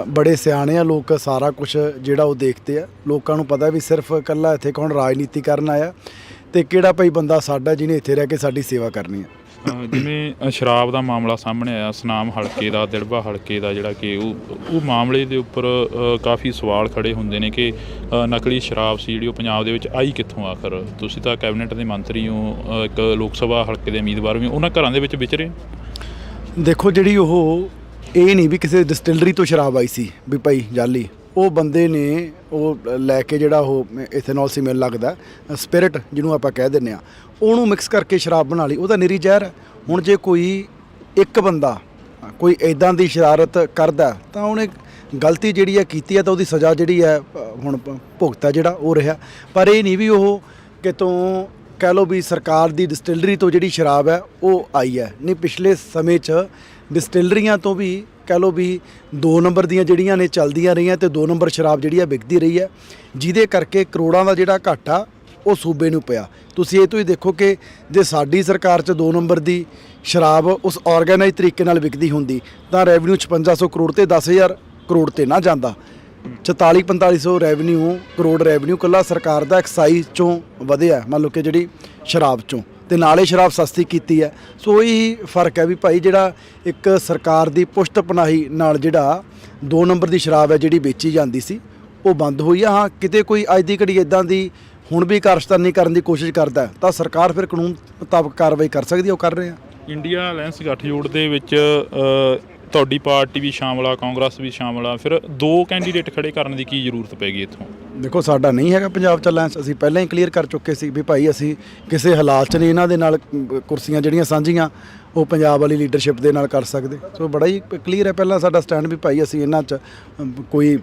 ਬੜੇ ਸਿਆਣੇ ਆ, ਲੋਕ ਸਾਰਾ ਕੁਝ ਜਿਹੜਾ ਉਹ ਦੇਖਦੇ ਆ। ਲੋਕਾਂ ਨੂੰ ਪਤਾ ਵੀ ਸਿਰਫ ਇਕੱਲਾ ਇੱਥੇ ਕੌਣ ਰਾਜਨੀਤੀ ਕਰਨ ਆਇਆ ਅਤੇ ਕਿਹੜਾ ਭਾਈ ਬੰਦਾ ਸਾਡਾ ਜਿਹਨੇ ਇੱਥੇ ਰਹਿ ਕੇ ਸਾਡੀ ਸੇਵਾ ਕਰਨੀ ਹੈ। ਜਿਵੇਂ ਸ਼ਰਾਬ ਦਾ ਮਾਮਲਾ ਸਾਹਮਣੇ ਆਇਆ, ਸੁਨਾਮ ਹਲਕੇ ਦਾ, ਦਿੜਬਾ ਹਲਕੇ ਦਾ, ਜਿਹੜਾ ਕਿ ਉਹ ਮਾਮਲੇ ਦੇ ਉੱਪਰ ਕਾਫੀ ਸਵਾਲ ਖੜੇ ਹੁੰਦੇ ਨੇ ਕਿ ਨਕਲੀ ਸ਼ਰਾਬ ਸੀ ਜਿਹੜੀ ਉਹ ਪੰਜਾਬ ਦੇ ਵਿੱਚ ਆਈ ਕਿੱਥੋਂ ਆਖਰ? ਤੁਸੀਂ ਤਾਂ ਕੈਬਨਿਟ ਦੇ ਮੰਤਰੀ ਹੋ, ਇੱਕ ਲੋਕ ਸਭਾ ਹਲਕੇ ਦੇ ਉਮੀਦਵਾਰ ਵੀ, ਉਹਨਾਂ ਘਰਾਂ ਦੇ ਵਿੱਚ ਵਿਚਰੇ। ਦੇਖੋ, ਜਿਹੜੀ ਉਹ ਇਹ ਨਹੀਂ ਵੀ ਕਿਸੇ ਡਿਸਟਿਲਰੀ ਤੋਂ ਸ਼ਰਾਬ ਆਈ ਸੀ ਵੀ ਭਾਈ ਜਾਲੀ, ਉਹ ਬੰਦੇ ਨੇ ਉਹ ਲੈ ਕੇ ਜਿਹੜਾ ਉਹ ਇਥੇਨੋਲ ਸੀ ਮੈਨੂੰ ਲੱਗਦਾ ਸਪਿਰਿਟ ਜਿਹਨੂੰ ਆਪਾਂ ਕਹਿ ਦਿੰਦੇ ਹਾਂ, ਉਹਨੂੰ ਮਿਕਸ ਕਰਕੇ ਸ਼ਰਾਬ ਬਣਾ ਲਈ। ਉਹਦਾ ਨਿਰੀ ਜ਼ਹਿਰ ਹੈ। ਹੁਣ ਜੇ ਕੋਈ ਇੱਕ ਬੰਦਾ ਕੋਈ ਇੱਦਾਂ ਦੀ ਸ਼ਰਾਰਤ ਕਰਦਾ ਤਾਂ ਉਹਨੇ ਗਲਤੀ ਜਿਹੜੀ ਹੈ ਕੀਤੀ ਹੈ, ਤਾਂ ਉਹਦੀ ਸਜ਼ਾ ਜਿਹੜੀ ਹੈ ਹੁਣ ਭੁਗਤਾ ਜਿਹੜਾ ਉਹ ਰਿਹਾ। ਪਰ ਇਹ ਨਹੀਂ ਵੀ ਉਹ ਕਿਤੋਂ ਕਹਿ ਲਓ ਵੀ ਸਰਕਾਰ ਦੀ ਡਿਸਟਿਲਰੀ ਤੋਂ ਜਿਹੜੀ ਸ਼ਰਾਬ ਹੈ ਉਹ ਆਈ ਹੈ। ਨਹੀਂ, ਪਿਛਲੇ ਸਮੇਂ 'ਚ ਡਿਸਟਿਲਰੀਆਂ ਤੋਂ ਵੀ ਕਹਿ ਲਓ ਵੀ 2 ਨੰਬਰ ਦੀਆਂ ਜਿਹੜੀਆਂ ਨੇ ਚੱਲਦੀਆਂ ਰਹੀਆਂ ਅਤੇ 2 ਨੰਬਰ ਸ਼ਰਾਬ ਜਿਹੜੀ ਆ ਵਿਕਦੀ ਰਹੀ ਹੈ, ਜਿਹਦੇ ਕਰਕੇ ਕਰੋੜਾਂ ਦਾ ਜਿਹੜਾ ਘਾਟਾ ਉਹ ਸੂਬੇ ਨੂੰ ਪਿਆ। ਤੁਸੀਂ ਇਹ ਤੋਂ ਹੀ ਦੇਖੋ ਕਿ ਜੇ ਸਾਡੀ ਸਰਕਾਰ 'ਚ 2 ਨੰਬਰ ਦੀ ਸ਼ਰਾਬ ਉਸ ਆਰਗੇਨਾਈਜ਼ ਤਰੀਕੇ ਨਾਲ ਵਿਕਦੀ ਹੁੰਦੀ ਤਾਂ ਰੈਵਨਿਊ 5600 ਕਰੋੜ ਤੇ 10,000 ਕਰੋੜ ਤੇ ਨਾ ਜਾਂਦਾ। 44-4500 ਰੈਵਨਿਊ ਕਰੋੜ ਰੈਵਨਿਊ ਇਕੱਲਾ ਸਰਕਾਰ ਦਾ ਐਕਸਾਈਜ਼ 'ਚੋਂ ਵਧਿਆ, ਮੰਨ ਲਓ ਕਿ ਜਿਹੜੀ ਸ਼ਰਾਬ 'ਚੋਂ, ਤੇ ਨਾਲੇ ਸ਼ਰਾਬ ਸਸਤੀ ਕੀਤੀ ਹੈ। ਸੋ ਇਹੀ ਫਰਕ ਹੈ ਵੀ ਭਾਈ ਜਿਹੜਾ ਇੱਕ ਸਰਕਾਰ ਦੀ ਪੁਸ਼ਤ ਪਨਾਹੀ ਨਾਲ ਜਿਹੜਾ 2 ਨੰਬਰ ਦੀ ਸ਼ਰਾਬ ਹੈ ਜਿਹੜੀ ਵੇਚੀ ਜਾਂਦੀ ਸੀ ਉਹ ਬੰਦ ਹੋਈ ਆ। ਹਾਂ, ਕਿਤੇ ਕੋਈ ਅੱਜ ਦੀ ਘੜੀ ਇੱਦਾਂ ਦੀ ਹੁਣ ਵੀ ਕਾਰਸਤਾਨੀ ਕਰਨ ਦੀ ਕੋਸ਼ਿਸ਼ ਕਰਦਾ ਤਾਂ ਸਰਕਾਰ ਫਿਰ ਕਾਨੂੰਨ ਮੁਤਾਬਕ ਕਾਰਵਾਈ ਕਰ ਸਕਦੀ ਹੈ, ਉਹ ਕਰ ਰਹੇ ਆ। ਇੰਡੀਆ ਅਲਾਇੰਸ ਗੱਠਜੋੜ ਦੇ ਵਿੱਚ ਤੁਹਾਡੀ ਪਾਰਟੀ ਵੀ ਸ਼ਾਮਲ ਆ, ਕਾਂਗਰਸ ਵੀ ਸ਼ਾਮਲ ਆ, ਫਿਰ 2 ਕੈਂਡੀਡੇਟ ਖੜੇ ਕਰਨ ਦੀ ਕੀ ਜ਼ਰੂਰਤ ਪੈ ਗਈ ਇੱਥੋਂ? ਦੇਖੋ ਸਾਡਾ ਨਹੀਂ ਹੈਗਾ ਪੰਜਾਬ 'ਚ ਅਲਾਇੰਸ, ਅਸੀਂ ਪਹਿਲਾਂ ਹੀ ਕਲੀਅਰ ਕਰ ਚੁੱਕੇ ਸੀ ਵੀ ਭਾਈ ਅਸੀਂ ਕਿਸੇ ਹਾਲਾਤ 'ਚ ਨਹੀਂ ਇਹਨਾਂ ਦੇ ਨਾਲ ਕੁਰਸੀਆਂ ਜਿਹੜੀਆਂ ਸਾਂਝੀਆਂ ਉਹ ਪੰਜਾਬ ਵਾਲੀ ਲੀਡਰਸ਼ਿਪ ਦੇ ਨਾਲ ਕਰ ਸਕਦੇ। ਸੋ ਬੜਾ ਹੀ ਕਲੀਅਰ ਹੈ ਪਹਿਲਾਂ ਸਾਡਾ ਸਟੈਂਡ ਵੀ ਭਾਈ ਅਸੀਂ ਇਹਨਾਂ 'ਚ ਕੋਈ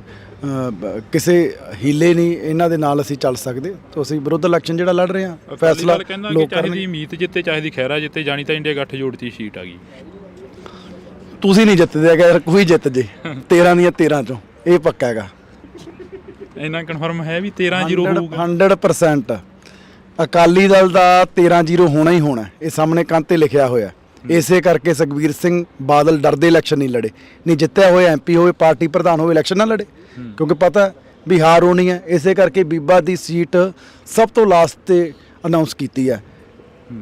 ਕਿਸੇ ਹੀਲੇ ਨਹੀਂ ਇਹਨਾਂ ਦੇ ਨਾਲ ਅਸੀਂ ਚੱਲ ਸਕਦੇ। ਤਾਂ ਅਸੀਂ ਵਿਰੁੱਧ ਇਲੈਕਸ਼ਨ ਜਿਹੜਾ ਲੜ ਰਹੇ ਹਾਂ ਫੈਸਲਾ ਲੋਕ ਚਾਹੀਦੀ ਮੀਤ ਜਿੱਤੇ ਚਾਹੀਦੀ ਖਹਿਰਾ ਜਿੱਤੇ, ਜਾਣੀ ਤਾਂ ਇੰਡੀਆ ਗੱਠਜੋੜ ਦੀ ਸੀਟ ਆ ਗਈ। ਤੁਸੀਂ ਨਹੀਂ ਜਿੱਤਦੇ ਅਗਰ ਕੋਈ ਜਿੱਤ ਜੇ 13 ਦੀਆਂ 13 ਚੋਂ ਇਹ ਪੱਕਾ ਹੈਗਾ। ਇੰਨਾ ਕਨਫਰਮ ਹੈ ਵੀ 13-0 ਹੋਊਗਾ 100%। ਅਕਾਲੀ ਦਲ ਦਾ 13-0 ਹੋਣਾ ਹੀ ਹੋਣਾ, ਇਹ ਸਾਹਮਣੇ ਕੰਧ ਤੇ ਲਿਖਿਆ ਹੋਇਆ। ਇਸੇ ਕਰਕੇ ਸੁਖਬੀਰ ਸਿੰਘ ਬਾਦਲ ਡਰਦੇ ਇਲੈਕਸ਼ਨ ਨਹੀਂ ਲੜੇ, ਨਹੀਂ ਜਿੱਤਿਆ ਹੋਇਆ ਐਮਪੀ ਹੋਵੇ ਪਾਰਟੀ ਪ੍ਰਧਾਨ ਹੋਵੇ ਇਲੈਕਸ਼ਨ ਨਾ ਲੜੇ, ਕਿਉਂਕਿ ਪਤਾ ਵੀ ਹਾਰ ਹੋਣੀ ਹੈ। ਇਸੇ ਕਰਕੇ ਬੀਬਾ ਦੀ ਸੀਟ ਸਭ ਤੋਂ ਲਾਸਟ ਤੇ ਅਨਾਉਂਸ ਕੀਤੀ ਹੈ,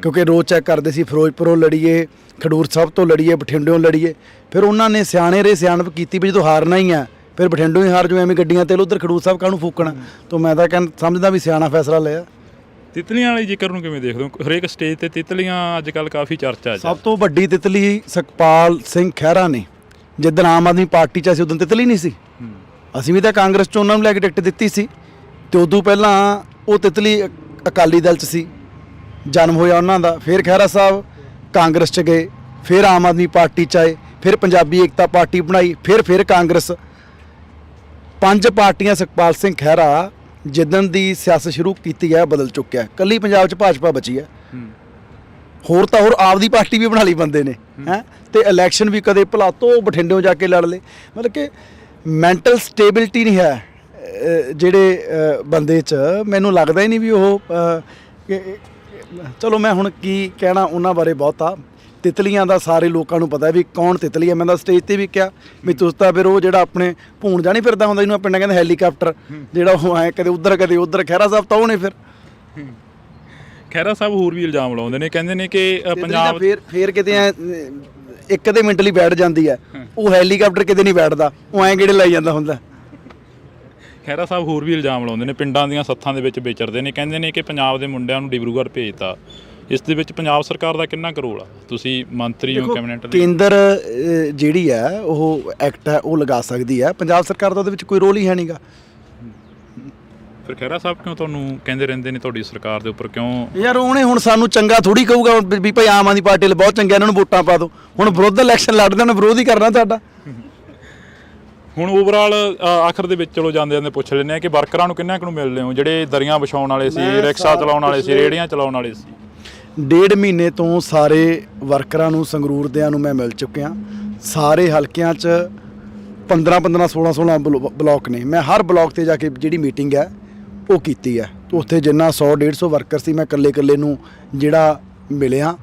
ਕਿਉਂਕਿ ਰੋਜ਼ ਚੈੱਕ ਕਰਦੇ ਸੀ ਫਿਰੋਜ਼ਪੁਰੋਂ ਲੜੀਏ, ਖਡੂਰ ਸਾਹਿਬ ਤੋਂ ਲੜੀਏ, ਬਠਿੰਡਿਓਂ ਲੜੀਏ। ਫਿਰ ਉਹਨਾਂ ਨੇ ਸਿਆਣੇ ਸਿਆਣਪ ਕੀਤੀ ਵੀ ਜਦੋਂ ਹਾਰਨਾ ਹੀ ਹੈ ਫਿਰ ਬਠਿੰਡੋਂ ਹੀ ਹਾਰ ਜੋ, ਐਵੇਂ ਗੱਡੀਆਂ ਤੇ ਉਧਰ ਖਡੂਰ ਸਾਹਿਬ ਕਾਹਨੂੰ ਫੂਕਣਾ। ਤਾਂ ਮੈਂ ਤਾਂ ਸਮਝਦਾ ਵੀ ਸਿਆਣਾ ਫੈਸਲਾ ਲਿਆ। ਤਿਤਲੀਆਂ ਵਾਲੀ ਜ਼ਿਕਰ ਨੂੰ ਕਿਵੇਂ ਦੇਖਦੇ ਹੋ? ਹਰੇਕ ਸਟੇਜ ਤੇ ਤਿਤਲੀਆਂ ਅੱਜ ਕੱਲ੍ਹ ਕਾਫੀ ਚਰਚਾ 'ਚ। ਸਭ ਤੋਂ ਵੱਡੀ ਤਿਤਲੀ ਸੁਖਪਾਲ ਸਿੰਘ ਖਹਿਰਾ ਨੇ। ਜਿੱਦਣ ਆਮ ਆਦਮੀ ਪਾਰਟੀ 'ਚ ਅਸੀਂ ਉਦੋਂ ਤਿਤਲੀ ਨਹੀਂ ਸੀ, ਅਸੀਂ ਵੀ ਤਾਂ ਕਾਂਗਰਸ 'ਚ ਉਹਨਾਂ ਨੂੰ ਲੈ ਕੇ ਟਿਕਟ ਦਿੱਤੀ ਸੀ, ਤੇ ਉਦੋਂ ਪਹਿਲਾਂ ਉਹ ਤਿਤਲੀ ਅਕਾਲੀ ਦਲ 'ਚ ਸੀ, ਜਨਮ ਹੋਇਆ ਉਹਨਾਂ ਦਾ। ਫਿਰ ਖਹਿਰਾ ਸਾਹਿਬ ਕਾਂਗਰਸ 'ਚ ਗਏ, ਫਿਰ ਆਮ ਆਦਮੀ ਪਾਰਟੀ 'ਚ ਆਏ, ਫਿਰ ਪੰਜਾਬੀ ਏਕਤਾ ਪਾਰਟੀ ਬਣਾਈ, ਫਿਰ ਕਾਂਗਰਸ। 5 ਪਾਰਟੀਆਂ ਸੁਖਪਾਲ ਸਿੰਘ ਖਹਿਰਾ ਜਿੱਦਣ ਦੀ ਸਿਆਸਤ ਸ਼ੁਰੂ ਕੀਤੀ ਹੈ ਬਦਲ ਚੁੱਕਿਆ। ਇਕੱਲੀ ਪੰਜਾਬ 'ਚ ਭਾਜਪਾ ਬਚੀ ਹੈ, ਹੋਰ ਤਾਂ ਹੋਰ ਆਪਦੀ ਪਾਰਟੀ ਵੀ ਬਣਾ ਲਈ ਬੰਦੇ ਨੇ ਹੈ। ਤੇ ਇਲੈਕਸ਼ਨ ਵੀ ਕਦੇ ਭਲਾ ਤੋਂ ਬਠਿੰਡਿਓਂ ਜਾ ਕੇ ਲੜ ਲਏ। ਮਤਲਬ ਕਿ ਮੈਂਟਲ ਸਟੇਬਿਲਿਟੀ ਨਹੀਂ ਹੈ ਜਿਹੜੇ ਬੰਦੇ 'ਚ। ਮੈਨੂੰ ਲੱਗਦਾ ਹੀ ਨਹੀਂ ਵੀ ਉਹ ਚਲੋ ਮੈਂ ਹੁਣ ਕੀ ਕਹਿਣਾ ਉਹਨਾਂ ਬਾਰੇ। ਬਹੁਤਾ ਤਿਤਲੀਆਂ ਦਾ ਸਾਰੇ ਲੋਕਾਂ ਨੂੰ ਪਤਾ ਵੀ ਕੌਣ ਤਿਤਲੀ ਹੈ। ਮੈਂ ਤਾਂ ਸਟੇਜ ਤੇ ਵੀ ਕਿਹਾ ਵੀ ਤੁਸੀਂ ਤਾਂ ਫਿਰ ਉਹ ਜਿਹੜਾ ਆਪਣੇ ਭੂਣ ਜਾਣੀ ਫਿਰਦਾ ਹੁੰਦਾ ਜਿਹਨੂੰ ਪਿੰਡਾਂ ਕਹਿੰਦੇ ਹੈਲੀਕਾਪਟਰ, ਜਿਹੜਾ ਉਹ ਐਂ ਕਦੇ ਉੱਧਰ ਕਦੇ ਉੱਧਰ। ਖਹਿਰਾ ਸਾਹਿਬ ਤਾਂ ਉਹ ਨੇ। ਫਿਰ ਖਹਿਰਾ ਸਾਹਿਬ ਹੋਰ ਵੀ ਇਲਜ਼ਾਮ ਲਾਉਂਦੇ ਨੇ, ਕਹਿੰਦੇ ਨੇ ਕਿ ਪੰਜਾਬ ਫੇਰ ਕਿਤੇ ਐ ਇੱਕ ਅੱਧੇ ਮਿੰਟ ਲਈ ਬੈਠ ਜਾਂਦੀ ਹੈ, ਉਹ ਹੈਲੀਕਾਪਟਰ ਕਿਤੇ ਨਹੀਂ ਬੈਠਦਾ, ਉਹ ਐਂ ਗੇੜੇ ਲਾਈ ਜਾਂਦਾ ਹੁੰਦਾ। ਖਹਿਰਾ ਸਾਹਿਬ ਹੋਰ ਵੀ ਇਲਜ਼ਾਮ ਲਾਉਂਦੇ ਨੇ, ਪਿੰਡਾਂ ਦੀਆਂ ਸੱਥਾਂ ਦੇ ਵਿੱਚ ਵਿਚਰਦੇ ਨੇ, ਕਹਿੰਦੇ ਨੇ ਕਿ ਪੰਜਾਬ ਦੇ ਮੁੰਡਿਆਂ ਨੂੰ ਡਿਬਰੂਗੜ੍ਹ ਭੇਜਤਾ। ਇਸ ਦੇ ਵਿੱਚ ਪੰਜਾਬ ਸਰਕਾਰ ਦਾ ਕਿੰਨਾ ਕੁ ਰੋਲ ਆ? ਤੁਸੀਂ ਮੰਤਰੀ ਹੋ ਕੈਬਨਿਟ ਦੇ। ਕੇਂਦਰ ਜਿਹੜੀ ਹੈ ਉਹ ਐਕਟ ਹੈ ਉਹ ਲਗਾ ਸਕਦੀ ਹੈ, ਪੰਜਾਬ ਸਰਕਾਰ ਦਾ ਉਹਦੇ ਵਿੱਚ ਕੋਈ ਰੋਲ ਹੀ ਹੈ ਨਹੀਂਗਾ। ਫਿਰ ਖਹਿਰਾ ਸਾਹਿਬ ਕਿਉਂ ਤੁਹਾਨੂੰ ਕਹਿੰਦੇ ਰਹਿੰਦੇ ਨੇ ਤੁਹਾਡੀ ਸਰਕਾਰ ਦੇ ਉੱਪਰ ਕਿਉਂ? ਯਾਰ ਉਹਨੇ ਹੁਣ ਸਾਨੂੰ ਚੰਗਾ ਥੋੜੀ ਕਹੂਗਾ ਵੀ ਭਾਈ ਆਮ ਆਦਮੀ ਪਾਰਟੀ ਲਈ ਬਹੁਤ ਚੰਗਾ, ਇਹਨਾਂ ਨੂੰ ਵੋਟਾਂ ਪਾ ਦਿਓ। ਹੁਣ ਵਿਰੋਧ ਇਲੈਕਸ਼ਨ ਲੜਦੇ ਨੇ, ਵਿਰੋਧ ਹੀ ਕਰਨਾ ਤੁਹਾਡਾ। ਹੁਣ ਓਵਰਆਲ ਆਖਰ ਦੇ ਵਿੱਚ ਚਲੋ ਜਾਂਦੇ ਪੁੱਛ ਲੈਂਦੇ ਆ ਕਿ ਵਰਕਰਾਂ ਨੂੰ ਕਿੰਨਾ ਕੁ ਨੂੰ ਮਿਲਦੇ ਹੋ, ਜਿਹੜੇ ਦਰੀਆਂ ਵਿਛਾਉਣ ਵਾਲੇ ਸੀ, ਰਿਕਸ਼ਾ ਚਲਾਉਣ ਵਾਲੇ ਸੀ, ਰੇਹੜੀਆਂ ਚਲਾਉਣ ਵਾਲੇ ਸੀ? 1.5 ਮਹੀਨੇ ਤੋਂ ਸਾਰੇ ਵਰਕਰਾਂ ਨੂੰ, ਸੰਗਰੂਰ ਦਿਆਂ ਨੂੰ ਮੈਂ ਮਿਲ ਚੁੱਕਿਆ। ਸਾਰੇ ਹਲਕਿਆਂ 'ਚ 15-15 16 ਬਲਾਕ ਨੇ। ਮੈਂ ਹਰ ਬਲਾਕ ਤੇ ਜਾ ਕੇ ਜਿਹੜੀ ਮੀਟਿੰਗ ਹੈ ਉਹ ਕੀਤੀ ਹੈ। ਉੱਥੇ ਜਿੰਨਾ 100-150 ਵਰਕਰ ਸੀ, ਮੈਂ ਇਕੱਲੇ ਨੂੰ ਜਿਹੜਾ ਮਿਲਿਆ,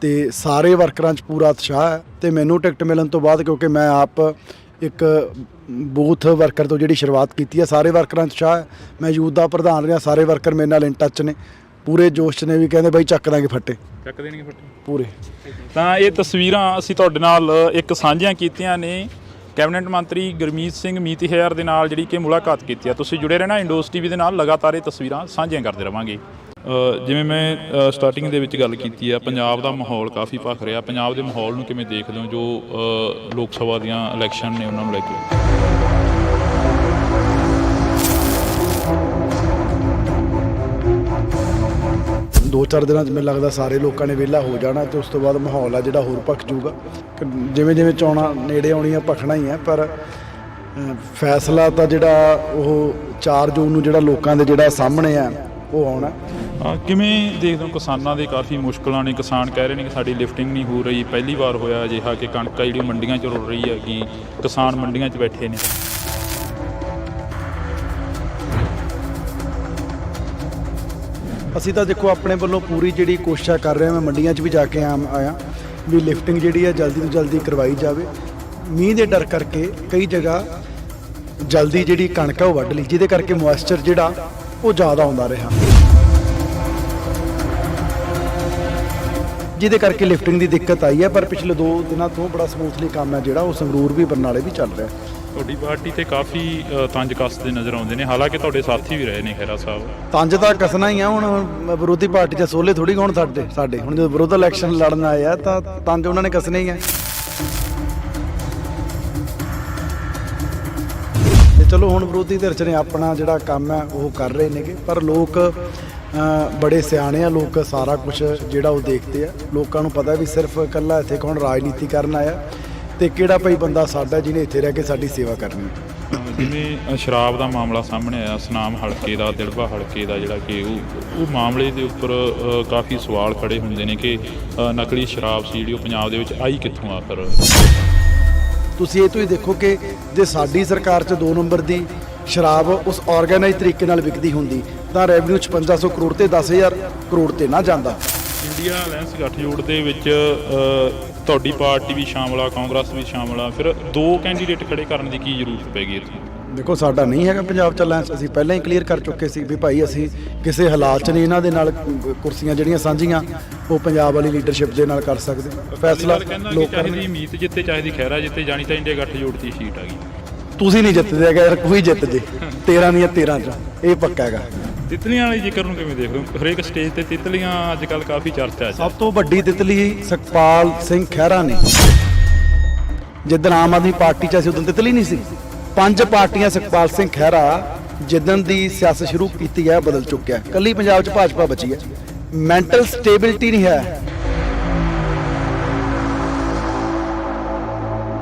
ਤੇ ਸਾਰੇ ਵਰਕਰਾਂ 'ਚ ਪੂਰਾ ਉਤਸ਼ਾਹ ਹੈ। ਤੇ ਮੈਨੂੰ ਟਿਕਟ ਮਿਲਣ ਤੋਂ ਬਾਅਦ, ਕਿਉਂਕਿ ਮੈਂ ਆਪ ਇੱਕ ਬੂਥ ਵਰਕਰ ਤੋਂ ਜਿਹੜੀ ਸ਼ੁਰੂਆਤ ਕੀਤੀ ਹੈ, ਸਾਰੇ ਵਰਕਰਾਂ 'ਚ ਉਤਸ਼ਾਹ ਹੈ। ਮੈਂ ਯੂਥ ਦਾ ਪ੍ਰਧਾਨ ਰਿਹਾ, ਸਾਰੇ ਵਰਕਰ ਮੇਰੇ ਨਾਲ ਇਨ ਟੱਚ ਨੇ, ਪੂਰੇ ਜੋਸ਼ 'ਚ ਨੇ, ਵੀ ਕਹਿੰਦੇ ਬਾਈ ਚੱਕ ਦਾਂਗੇ ਫੱਟੇ, ਚੱਕ ਦੇਣਗੇ ਫੱਟੇ ਪੂਰੇ। ਤਾਂ ਇਹ ਤਸਵੀਰਾਂ ਅਸੀਂ ਤੁਹਾਡੇ ਨਾਲ ਇੱਕ ਸਾਂਝੀਆਂ ਕੀਤੀਆਂ ਨੇ ਕੈਬਨਿਟ ਮੰਤਰੀ ਗੁਰਮੀਤ ਸਿੰਘ ਮੀਤਹਿਰ ਦੇ ਨਾਲ, ਜਿਹੜੀ ਕਿ ਮੁਲਾਕਾਤ ਕੀਤੀ ਆ। ਤੁਸੀਂ ਜੁੜੇ ਰਹਿਣਾ ਇੰਡੋਸ ਟੀਵੀ ਦੇ ਨਾਲ, ਲਗਾਤਾਰ ਇਹ ਤਸਵੀਰਾਂ ਸਾਂਝੀਆਂ ਕਰਦੇ ਰਵਾਂਗੇ। ਜਿਵੇਂ ਮੈਂ ਸਟਾਰਟਿੰਗ ਦੇ ਵਿੱਚ ਗੱਲ ਕੀਤੀ ਆ, ਪੰਜਾਬ ਦਾ ਮਾਹੌਲ ਕਾਫੀ ਭਖ ਰਿਹਾ। ਪੰਜਾਬ ਦੇ ਮਾਹੌਲ ਨੂੰ ਕਿਵੇਂ ਦੇਖਦੇ ਹੋ ਜੋ ਲੋਕ ਸਭਾ ਦੀਆਂ ਇਲੈਕਸ਼ਨ ਨੇ ਉਹਨਾਂ ਨੂੰ ਲੈ ਕੇ? 2-4 ਦਿਨਾਂ 'ਚ ਮੈਨੂੰ ਲੱਗਦਾ ਸਾਰੇ ਲੋਕਾਂ ਨੇ ਵਿਹਲਾ ਹੋ ਜਾਣਾ, ਤੇ ਉਸ ਤੋਂ ਬਾਅਦ ਮਾਹੌਲ ਆ ਜਿਹੜਾ ਹੋਰ ਭਖ ਜੂਗਾ। ਜਿਵੇਂ ਚੋਣਾਂ ਨੇੜੇ ਆਉਣੀਆਂ ਭਖਣਾ ਹੀ ਹੈ, ਪਰ ਫੈਸਲਾ ਤਾਂ ਜਿਹੜਾ ਉਹ 4 ਜੂਨ ਨੂੰ ਜਿਹੜਾ ਲੋਕਾਂ ਦੇ ਜਿਹੜਾ ਸਾਹਮਣੇ ਆ ਉਹ ਆਉਣਾ। ਕਿਵੇਂ ਦੇਖਦੇ ਹੋ ਕਿਸਾਨਾਂ ਦੇ ਕਾਫੀ ਮੁਸ਼ਕਲਾਂ ਨੇ? ਕਿਸਾਨ ਕਹਿ ਰਹੇ ਨੇ ਕਿ ਸਾਡੀ ਲਿਫਟਿੰਗ ਨਹੀਂ ਹੋ ਰਹੀ। ਪਹਿਲੀ ਵਾਰ ਹੋਇਆ ਅਜਿਹਾ ਕਿ ਕਣਕ ਜਿਹੜੀ ਮੰਡੀਆਂ 'ਚ ਰੁਲ ਰਹੀ ਹੈਗੀ, ਕਿਸਾਨ ਮੰਡੀਆਂ 'ਚ ਬੈਠੇ ਨੇ। ਅਸੀਂ ਤਾਂ ਦੇਖੋ ਆਪਣੇ ਵੱਲੋਂ ਪੂਰੀ ਜਿਹੜੀ ਕੋਸ਼ਿਸ਼ ਕਰ ਰਹੇ ਹਾਂ। ਮੈਂ ਮੰਡੀਆਂ 'ਚ ਵੀ ਜਾ ਕੇ ਆਇਆ ਵੀ ਲਿਫਟਿੰਗ ਜਿਹੜੀ ਹੈ ਜਲਦੀ ਤੋਂ ਜਲਦੀ ਕਰਵਾਈ ਜਾਵੇ। ਮੀਂਹ ਦੇ ਡਰ ਕਰਕੇ ਕਈ ਜਗ੍ਹਾ ਜਲਦੀ ਜਿਹੜੀ ਕਣਕ ਹੈ ਉਹ ਵੱਢ ਲਈ, ਜਿਹਦੇ ਕਰਕੇ ਮੋਇਸਚਰ ਜਿਹੜਾ ਉਹ ਜ਼ਿਆਦਾ ਆਉਂਦਾ ਰਿਹਾ, ਜਿਹਦੇ ਕਰਕੇ ਲਿਫਟਿੰਗ ਦੀ ਦਿੱਕਤ ਆਈ ਹੈ। ਪਰ ਪਿਛਲੇ 2 ਦਿਨਾਂ ਤੋਂ ਬੜਾ ਸਮੂਥਲੀ ਕੰਮ ਹੈ ਜਿਹੜਾ ਉਹ ਸੰਗਰੂਰ ਵੀ ਬਰਨਾਲੇ ਵੀ ਚੱਲ ਰਿਹਾ। ਤੁਹਾਡੀ ਪਾਰਟੀ ਤੇ ਕਾਫੀ ਤੰਜ ਕੱਸਦੇ ਨਜ਼ਰ ਆਉਂਦੇ ਨੇ, ਹਾਲਾਂਕਿ ਤੁਹਾਡੇ ਸਾਥੀ ਵੀ ਰਹੇ ਨੇ ਖਹਿਰਾ ਸਾਹਿਬ। ਤੰਜ ਤਾਂ ਕੱਸਣਾ ਹੀ ਆ। ਹੁਣ ਵਿਰੋਧੀ ਪਾਰਟੀ 'ਚ ਸੋਲੇ ਥੋੜੀ ਹੁਣ ਸਾਡੇ ਹੁਣ ਜਦੋਂ ਵਿਰੋਧ ਇਲੈਕਸ਼ਨ ਲੜਨ ਆਏ ਆ ਤਾਂ ਤੰਜ ਉਹਨਾਂ ਨੇ ਕੱਸਣੇ ਹੀ ਆ। ਚਲੋ ਹੁਣ ਵਿਰੋਧੀ ਧਿਰ 'ਚ ਨੇ ਆਪਣਾ ਜਿਹੜਾ ਕੰਮ ਹੈ ਉਹ ਕਰ ਰਹੇ ਨੇਗੇ, ਪਰ ਲੋਕ ਬੜੇ ਸਿਆਣੇ ਆ, ਲੋਕ ਸਾਰਾ ਕੁਝ ਜਿਹੜਾ ਉਹ ਦੇਖਦੇ ਆ। ਲੋਕਾਂ ਨੂੰ ਪਤਾ ਵੀ ਸਿਰਫ ਇਕੱਲਾ ਇੱਥੇ ਕੌਣ ਰਾਜਨੀਤੀ ਕਰਨ ਆਇਆ ਤੇ ਕਿਹੜਾ ਭਾਈ ਬੰਦਾ ਸਾਡਾ ਜਿਹਨੇ ਇੱਥੇ ਰਹਿ ਕੇ ਸਾਡੀ ਸੇਵਾ ਕਰਨੀ ਹੈ। ਜਿਵੇਂ ਸ਼ਰਾਬ ਦਾ ਮਾਮਲਾ ਸਾਹਮਣੇ ਆਇਆ, ਸੁਨਾਮ ਹਲਕੇ ਦਾ, ਦਿੜਬਾ ਹਲਕੇ ਦਾ, ਜਿਹੜਾ ਕਿ ਉਹ ਮਾਮਲੇ ਦੇ ਉੱਪਰ ਕਾਫੀ ਸਵਾਲ ਖੜੇ ਹੁੰਦੇ ਨੇ ਕਿ ਨਕਲੀ ਸ਼ਰਾਬ ਸੀ ਜਿਹੜੀ ਉਹ ਪੰਜਾਬ ਦੇ ਵਿੱਚ ਆਈ ਕਿੱਥੋਂ ਆ। ਫਿਰ ਤੁਸੀਂ ਇਹ ਤੋਂ ਹੀ ਦੇਖੋ ਕਿ ਜੇ ਸਾਡੀ ਸਰਕਾਰ 'ਚ 2 ਨੰਬਰ ਦੀ ਸ਼ਰਾਬ ਉਸ ਆਰਗੇਨਾਈਜ਼ ਤਰੀਕੇ ਨਾਲ ਵਿਕਦੀ ਹੁੰਦੀ ਤਾਂ ਰੈਵਨਿਊ 5500 ਕਰੋੜ ਤੇ 10000 ਕਰੋੜ ਤੇ ਨਾ ਜਾਂਦਾ। ਇੰਡੀਆ ਅਲਾਇੰਸ ਗੱਠਜੋੜ ਦੇ ਵਿੱਚ ਤੁਹਾਡੀ ਪਾਰਟੀ ਵੀ ਸ਼ਾਮਲ ਆ, ਕਾਂਗਰਸ ਵੀ ਸ਼ਾਮਲ ਆ, ਫਿਰ 2 ਕੈਂਡੀਡੇਟ ਖੜੇ ਕਰਨ ਦੀ ਕੀ ਜ਼ਰੂਰਤ ਪੈ ਗਈ ਇੱਥੇ? ਦੇਖੋ ਸਾਡਾ ਨਹੀਂ ਹੈਗਾ ਪੰਜਾਬ 'ਚ ਅਲਾਇੰਸ, ਅਸੀਂ ਪਹਿਲਾਂ ਹੀ ਕਲੀਅਰ ਕਰ ਚੁੱਕੇ ਸੀ ਵੀ ਭਾਈ ਅਸੀਂ ਕਿਸੇ ਹਾਲਾਤ 'ਚ ਨਹੀਂ ਇਹਨਾਂ ਦੇ ਨਾਲ ਕੁਰਸੀਆਂ ਜਿਹੜੀਆਂ ਸਾਂਝੀਆਂ ਉਹ ਪੰਜਾਬ ਵਾਲੀ ਲੀਡਰਸ਼ਿਪ ਦੇ ਨਾਲ ਕਰ ਸਕਦੇ। ਫੈਸਲਾ ਲੋਕ ਚਾਹੀਦੀ ਮੀਤ ਜਿੱਤੇ, ਚਾਹੀਦੀ ਖਹਿਰਾ ਜਿੱਤੇ, ਜਾਣੀ ਤਾਂ ਇੰਡੀਆ ਗੱਠਜੋੜ ਦੀ ਸੀਟ ਆ ਗਈ। ਤੁਸੀਂ ਨਹੀਂ ਜਿੱਤਦੇ ਹੈਗੇ ਯਾਰ, ਕੋਈ ਜਿੱਤ ਜੇ 13 ਦੀਆਂ 13 'ਚ, ਇਹ ਪੱਕਾ ਹੈਗਾ। ਤਿਤਲੀਆਂ ਵਾਲੀ ਜ਼ਿਕਰ ਨੂੰ ਕਿਵੇਂ ਦੇਖਦੇ ਹੋ? ਹਰੇਕ ਸਟੇਜ ਤੇ ਤਿਤਲੀਆਂ ਅੱਜ ਕੱਲ੍ਹ ਕਾਫੀ ਚਰਚਾ 'ਚ। ਸਭ ਤੋਂ ਵੱਡੀ ਤਿਤਲੀ ਸੁਖਪਾਲ ਸਿੰਘ ਖਹਿਰਾ ਨੇ। ਜਿੱਦਣ ਆਮ ਆਦਮੀ ਪਾਰਟੀ 'ਚ ਅਸੀਂ ਉਦੋਂ ਤਿਤਲੀ ਨਹੀਂ ਸੀ। 5 ਪਾਰਟੀਆਂ ਸੁਖਪਾਲ ਸਿੰਘ ਖਹਿਰਾ ਜਿੱਦਣ ਦੀ ਸਿਆਸਤ ਸ਼ੁਰੂ ਕੀਤੀ ਹੈ ਬਦਲ ਚੁੱਕਿਆ। ਕੱਲੀ ਪੰਜਾਬ 'ਚ ਭਾਜਪਾ ਬਚੀ ਹੈ। ਮੈਂਟਲ ਸਟੇਬਿਲਿਟੀ ਨਹੀਂ ਹੈ।